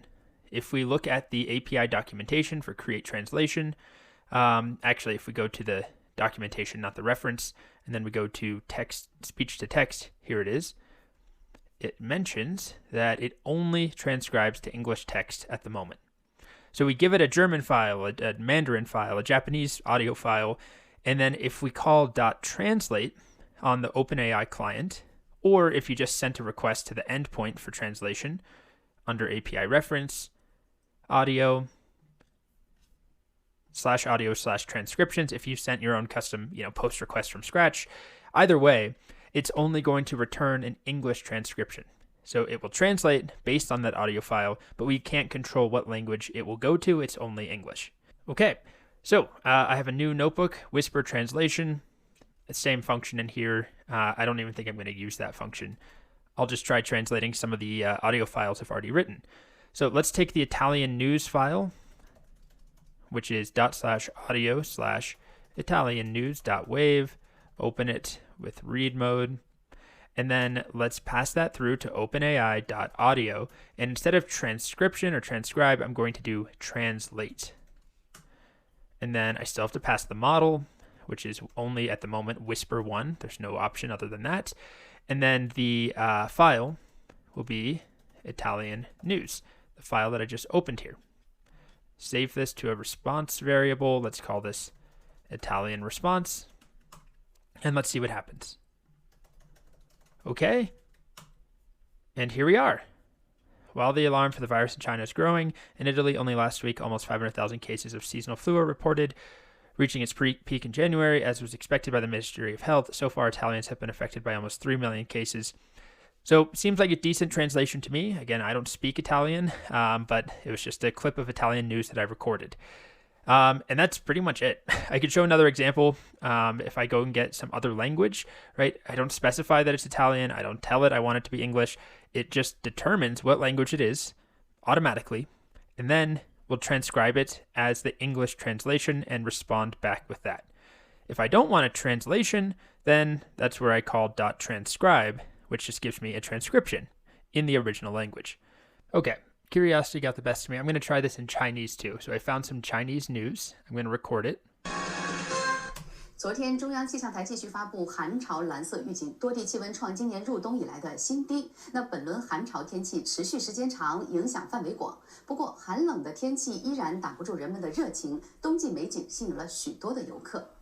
If we look at the API documentation for create translation, actually if we go to the documentation, not the reference, and then we go to text, speech to text, here it is. It mentions that it only transcribes to English text at the moment. So we give it a German file, a Mandarin file, a Japanese audio file, and then if we call .translate on the OpenAI client, or if you just sent a request to the endpoint for translation under API reference, audio/audio/transcriptions, if you sent your own custom, post request from scratch, either way, it's only going to return an English transcription. So it will translate based on that audio file, but we can't control what language it will go to. It's only English. Okay, so I have a new notebook, Whisper Translation, the same function in here. I don't even think I'm going to use that function. I'll just try translating some of the audio files I've already written. So let's take the Italian news file, which is ./audio/ItalianNews.wave, open it with read mode, and then let's pass that through to OpenAI.audio, and instead of transcription or transcribe, I'm going to do translate. And then I still have to pass the model, which is only at the moment Whisper1. There's no option other than that. And then the file will be Italian news, the file that I just opened here. Save this to a response variable. Let's call this Italian response. And let's see what happens. Okay. And here we are. While the alarm for the virus in China is growing, in Italy only last week, almost 500,000 cases of seasonal flu are reported, reaching its peak in January, as was expected by the Ministry of Health. So far, Italians have been affected by almost 3 million cases. So seems like a decent translation to me. Again, I don't speak Italian, but it was just a clip of Italian news that I recorded. And that's pretty much it. I could show another example if I go and get some other language, right? I don't specify that it's Italian. I don't tell it I want it to be English. It just determines what language it is automatically, and then we'll transcribe it as the English translation and respond back with that. If I don't want a translation, then that's where I call .transcribe, which just gives me a transcription in the original language. Okay. Curiosity got the best of me. I'm going to try this in Chinese too. So I found some Chinese news. I'm going to record it. 昨天，中央气象台继续发布寒潮蓝色预警，多地气温创今年入冬以来的新低。那本轮寒潮天气持续时间长，影响范围广。不过，寒冷的天气依然挡不住人们的热情，冬季美景吸引了许多的游客。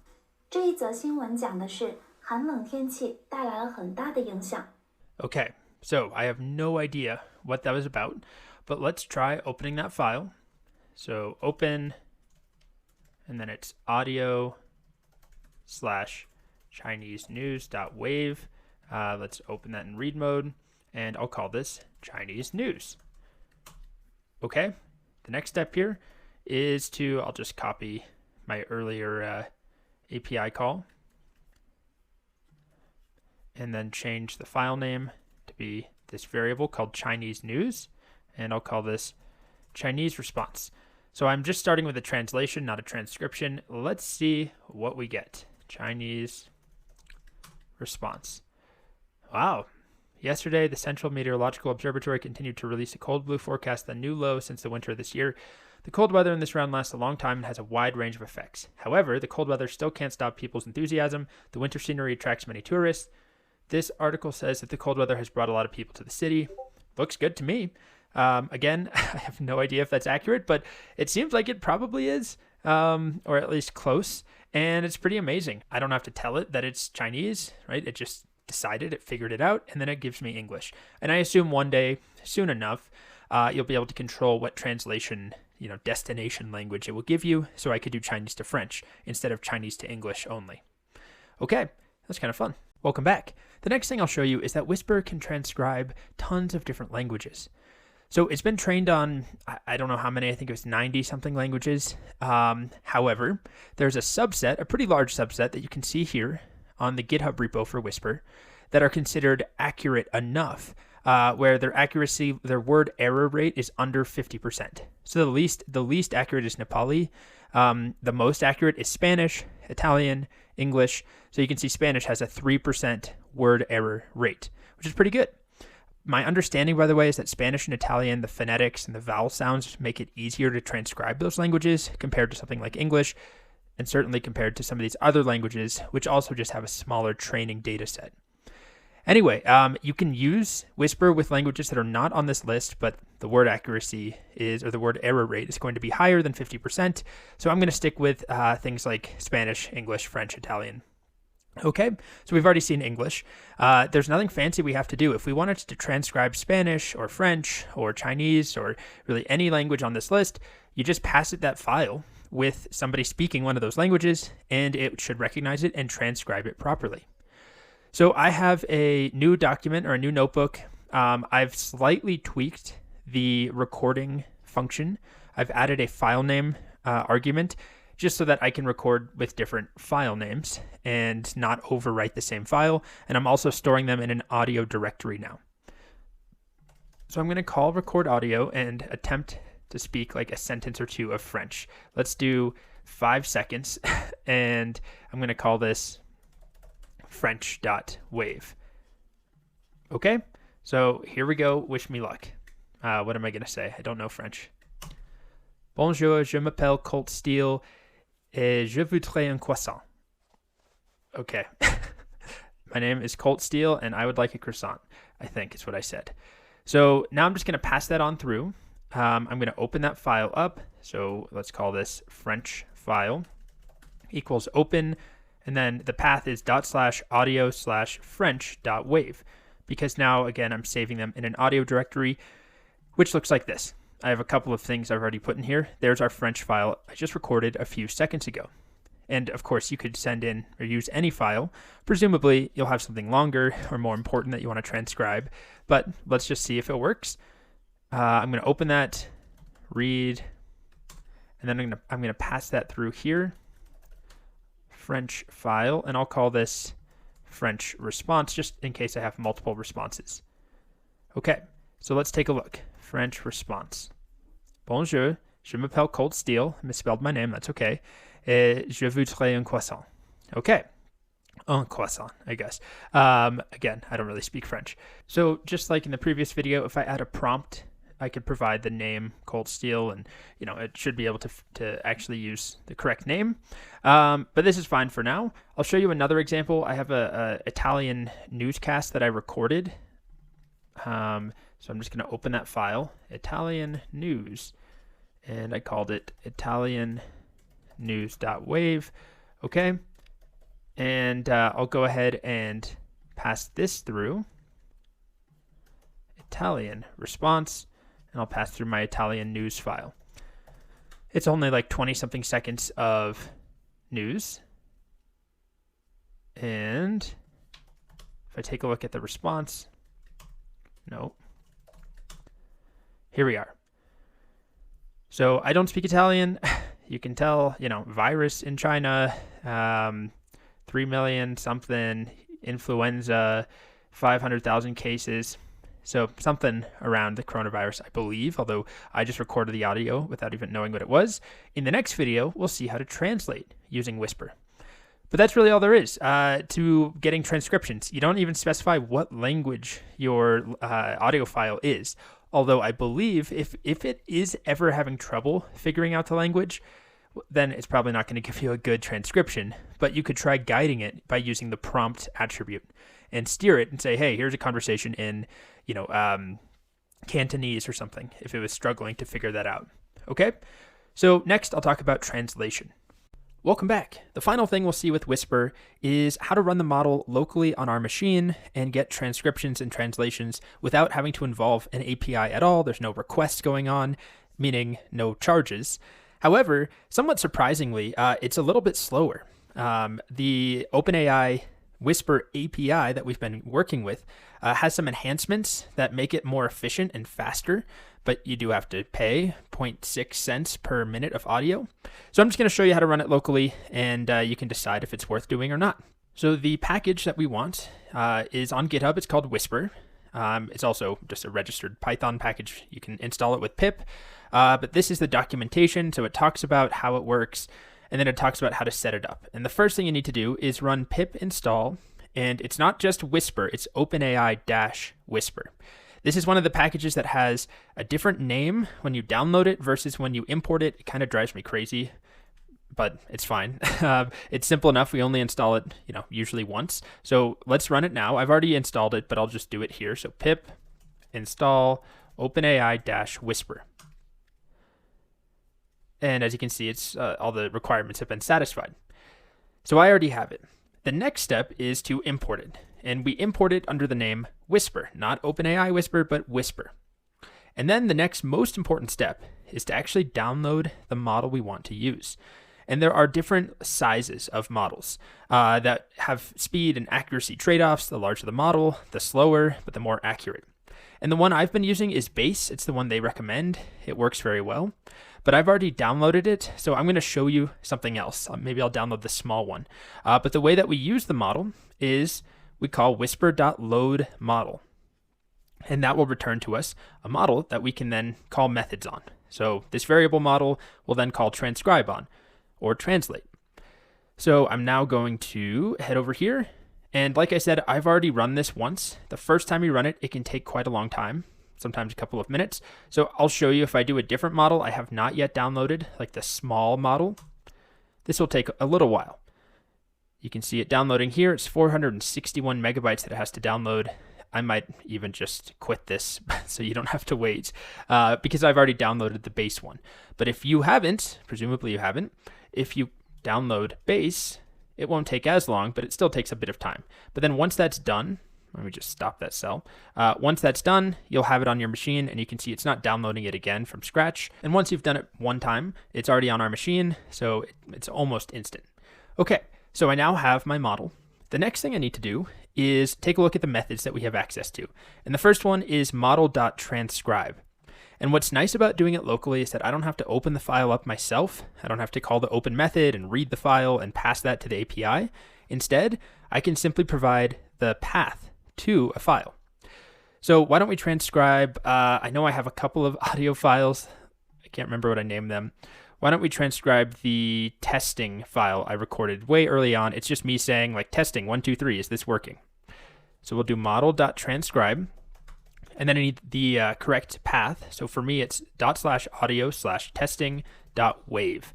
这一则新闻讲的是寒冷天气带来了很大的影响。Okay, so I have no idea what that was about. But let's try opening that file. So open, and then it's audio/ChineseNews.wave. Let's open that in read mode, and I'll call this Chinese news. Okay, the next step here is I'll just copy my earlier API call, and then change the file name to be this variable called Chinese news. And I'll call this Chinese response. So I'm just starting with a translation, not a transcription. Let's see what we get. Chinese response. Wow. Yesterday, the Central Meteorological Observatory continued to release a cold blue forecast, the new low since the winter this year. The cold weather in this round lasts a long time and has a wide range of effects. However, the cold weather still can't stop people's enthusiasm. The winter scenery attracts many tourists. This article says that the cold weather has brought a lot of people to the city. Looks good to me. Again, I have no idea if that's accurate, but it seems like it probably is, or at least close, and it's pretty amazing. I don't have to tell it that it's Chinese, right? It just decided, it figured it out, and then it gives me English. And I assume one day, soon enough, you'll be able to control what translation, destination language it will give you, so I could do Chinese to French instead of Chinese to English only. Okay, that's kind of fun. Welcome back. The next thing I'll show you is that Whisper can transcribe tons of different languages. So it's been trained on, I don't know how many, I think it was 90 something languages. However, there's a subset, a pretty large subset that you can see here on the GitHub repo for Whisper that are considered accurate enough where their word error rate is under 50%. So the least accurate is Nepali. The most accurate is Spanish, Italian, English. So you can see Spanish has a 3% word error rate, which is pretty good. My understanding, by the way, is that Spanish and Italian, the phonetics and the vowel sounds make it easier to transcribe those languages compared to something like English, and certainly compared to some of these other languages, which also just have a smaller training data set. Anyway, you can use Whisper with languages that are not on this list, but the word accuracy is, or the word error rate is going to be higher than 50%. So I'm going to stick with things like Spanish, English, French, Italian. Okay, so we've already seen English. There's nothing fancy we have to do. If we wanted to transcribe Spanish or French or Chinese or really any language on this list, you just pass it that file with somebody speaking one of those languages, and it should recognize it and transcribe it properly. So I have a new document or a new notebook. I've slightly tweaked the recording function. I've added a file name argument just so that I can record with different file names and not overwrite the same file. And I'm also storing them in an audio directory now. So I'm going to call record audio and attempt to speak like a sentence or two of French. Let's do 5 seconds. And I'm going to call this French.wave. Okay, so here we go. Wish me luck. What am I going to say? I don't know French. Bonjour, je m'appelle Colt Steele et je voudrais un croissant. Okay. My name is Colt Steele and I would like a croissant, I think is what I said. So now I'm just going to pass that on through. I'm going to open that file up. So let's call this French file equals open. And then the path is /audio/French.wave, because now, again, I'm saving them in an audio directory, which looks like this. I have a couple of things I've already put in here. There's our French file I just recorded a few seconds ago. And of course, you could send in or use any file. Presumably, you'll have something longer or more important that you want to transcribe. But let's just see if it works. I'm going to open that, read, and then I'm going to pass that through here. French file, and I'll call this French response just in case I have multiple responses. Okay, so let's take a look. French response. Bonjour, je m'appelle Colt Steele. I misspelled my name, that's okay. Et je voudrais un croissant. Okay, un croissant, I guess. Again, I don't really speak French. So just like in the previous video, if I add a prompt, I could provide the name Colt Steele, and it should be able to actually use the correct name. But this is fine for now. I'll show you another example. I have a Italian newscast that I recorded. So I'm just going to open that file, Italian news, and I called it Italian news.wave. Okay, and I'll go ahead and pass this through Italian response. And I'll pass through my Italian news file. It's only like 20 something seconds of news. And if I take a look at the response, no. Here we are. So I don't speak Italian. You can tell, virus in China, 3 million something, influenza, 500,000 cases. So something around the coronavirus, I believe, although I just recorded the audio without even knowing what it was. In the next video, we'll see how to translate using Whisper. But that's really all there is to getting transcriptions. You don't even specify what language your audio file is. Although I believe if it is ever having trouble figuring out the language, then it's probably not going to give you a good transcription. But you could try guiding it by using the prompt attribute and steer it and say, hey, here's a conversation in Cantonese or something, if it was struggling to figure that out. Okay, so next I'll talk about translation. Welcome back. The final thing we'll see with Whisper is how to run the model locally on our machine and get transcriptions and translations without having to involve an API at all. There's no requests going on, meaning no charges. However, somewhat surprisingly, it's a little bit slower. The OpenAI Whisper API that we've been working with has some enhancements that make it more efficient and faster, but you do have to pay 0.6 cents per minute of audio. So I'm just going to show you how to run it locally, and you can decide if it's worth doing or not. So the package that we want is on GitHub. It's called Whisper. It's also just a registered Python package. You can install it with pip, but this is the documentation. So it talks about how it works. and then it talks about how to set it up. And the first thing you need to do is run pip install, and it's not just Whisper, it's OpenAI-Whisper. This is one of the packages that has a different name when you download it versus when you import it. It kind of drives me crazy, but it's fine. It's simple enough. We only install it, usually once. So let's run it now. I've already installed it, but I'll just do it here. So pip install OpenAI-Whisper. And as you can see, it's all the requirements have been satisfied. So I already have it. The next step is to import it. And we import it under the name Whisper, not OpenAI Whisper, but Whisper. And then the next most important step is to actually download the model we want to use. And there are different sizes of models that have speed and accuracy trade-offs. The larger the model, the slower, but the more accurate. And the one I've been using is Base. It's the one they recommend. It works very well. But I've already downloaded it, so I'm going to show you something else. Maybe I'll download the small one. But the way that we use the model is we call whisper.loadModel. And that will return to us a model that we can then call methods on. So this variable model will then call transcribe on, or translate. So I'm now going to head over here. And like I said, I've already run this once. The first time you run it, it can take quite a long time, sometimes a couple of minutes. So I'll show you if I do a different model I have not yet downloaded, like the small model. This will take a little while. You can see it downloading here. It's 461 megabytes that it has to download. I might even just quit this so you don't have to wait because I've already downloaded the base one. But if you haven't, presumably you haven't, if you download base, it won't take as long, but it still takes a bit of time. But then once that's done, let me just stop that cell. Once that's done, you'll have it on your machine, and you can see it's not downloading it again from scratch. And once you've done it one time, it's already on our machine, so it's almost instant. Okay, so I now have my model. The next thing I need to do is take a look at the methods that we have access to. And the first one is model.transcribe. And what's nice about doing it locally is that I don't have to open the file up myself. I don't have to call the open method and read the file and pass that to the API. Instead, I can simply provide the path to a file. So why don't we transcribe? I know I have a couple of audio files. I can't remember what I named them. Why don't we transcribe the testing file I recorded way early on? It's just me saying like testing 1, 2, 3. Is this working? So we'll do model.transcribe. And then I need the correct path. So for me, it's ./audio/testing.wave.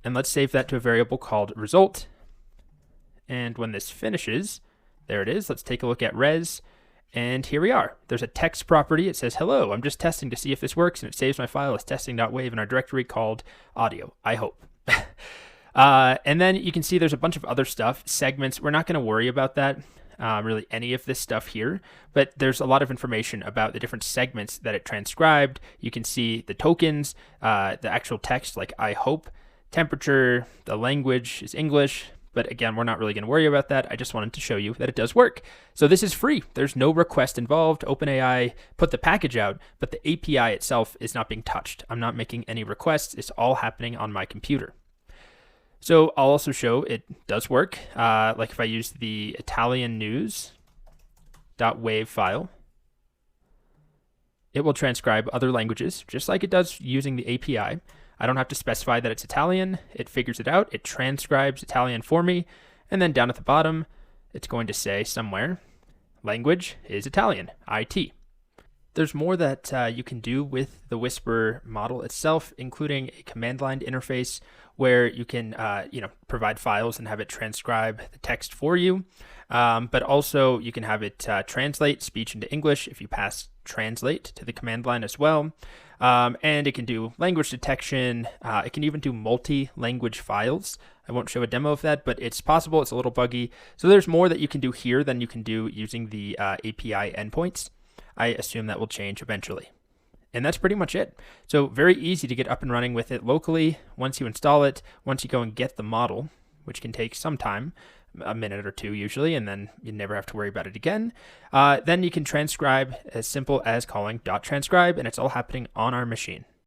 And let's save that to a variable called result. And when this finishes, there it is. Let's take a look at res. And here we are. There's a text property. It says, hello, I'm just testing to see if this works. And it saves my file as testing.wave in our directory called audio, I hope. And then you can see there's a bunch of other stuff, segments. We're not going to worry about that. Really any of this stuff here, but there's a lot of information about the different segments that it transcribed. You can see the tokens, the actual text like I hope, temperature, the language is English, but again, we're not really going to worry about that. I just wanted to show you that it does work. So this is free. There's no request involved. OpenAI put the package out, but the API itself is not being touched. I'm not making any requests. It's all happening on my computer. So I'll also show it does work. Like if I use the Italian news.wave file, it will transcribe other languages, just like it does using the API. I don't have to specify that it's Italian. It figures it out. It transcribes Italian for me. And then down at the bottom, it's going to say somewhere, language is Italian, IT. There's more that you can do with the Whisper model itself, including a command line interface where you can provide files and have it transcribe the text for you. But also you can have it translate speech into English if you pass translate to the command line as well. And it can do language detection. It can even do multi-language files. I won't show a demo of that, but it's possible. It's a little buggy. So there's more that you can do here than you can do using the API endpoints. I assume that will change eventually. And that's pretty much it. So very easy to get up and running with it locally. Once you install it, once you go and get the model, which can take some time, a minute or two usually, and then you never have to worry about it again. Then you can transcribe as simple as calling .transcribe, and it's all happening on our machine.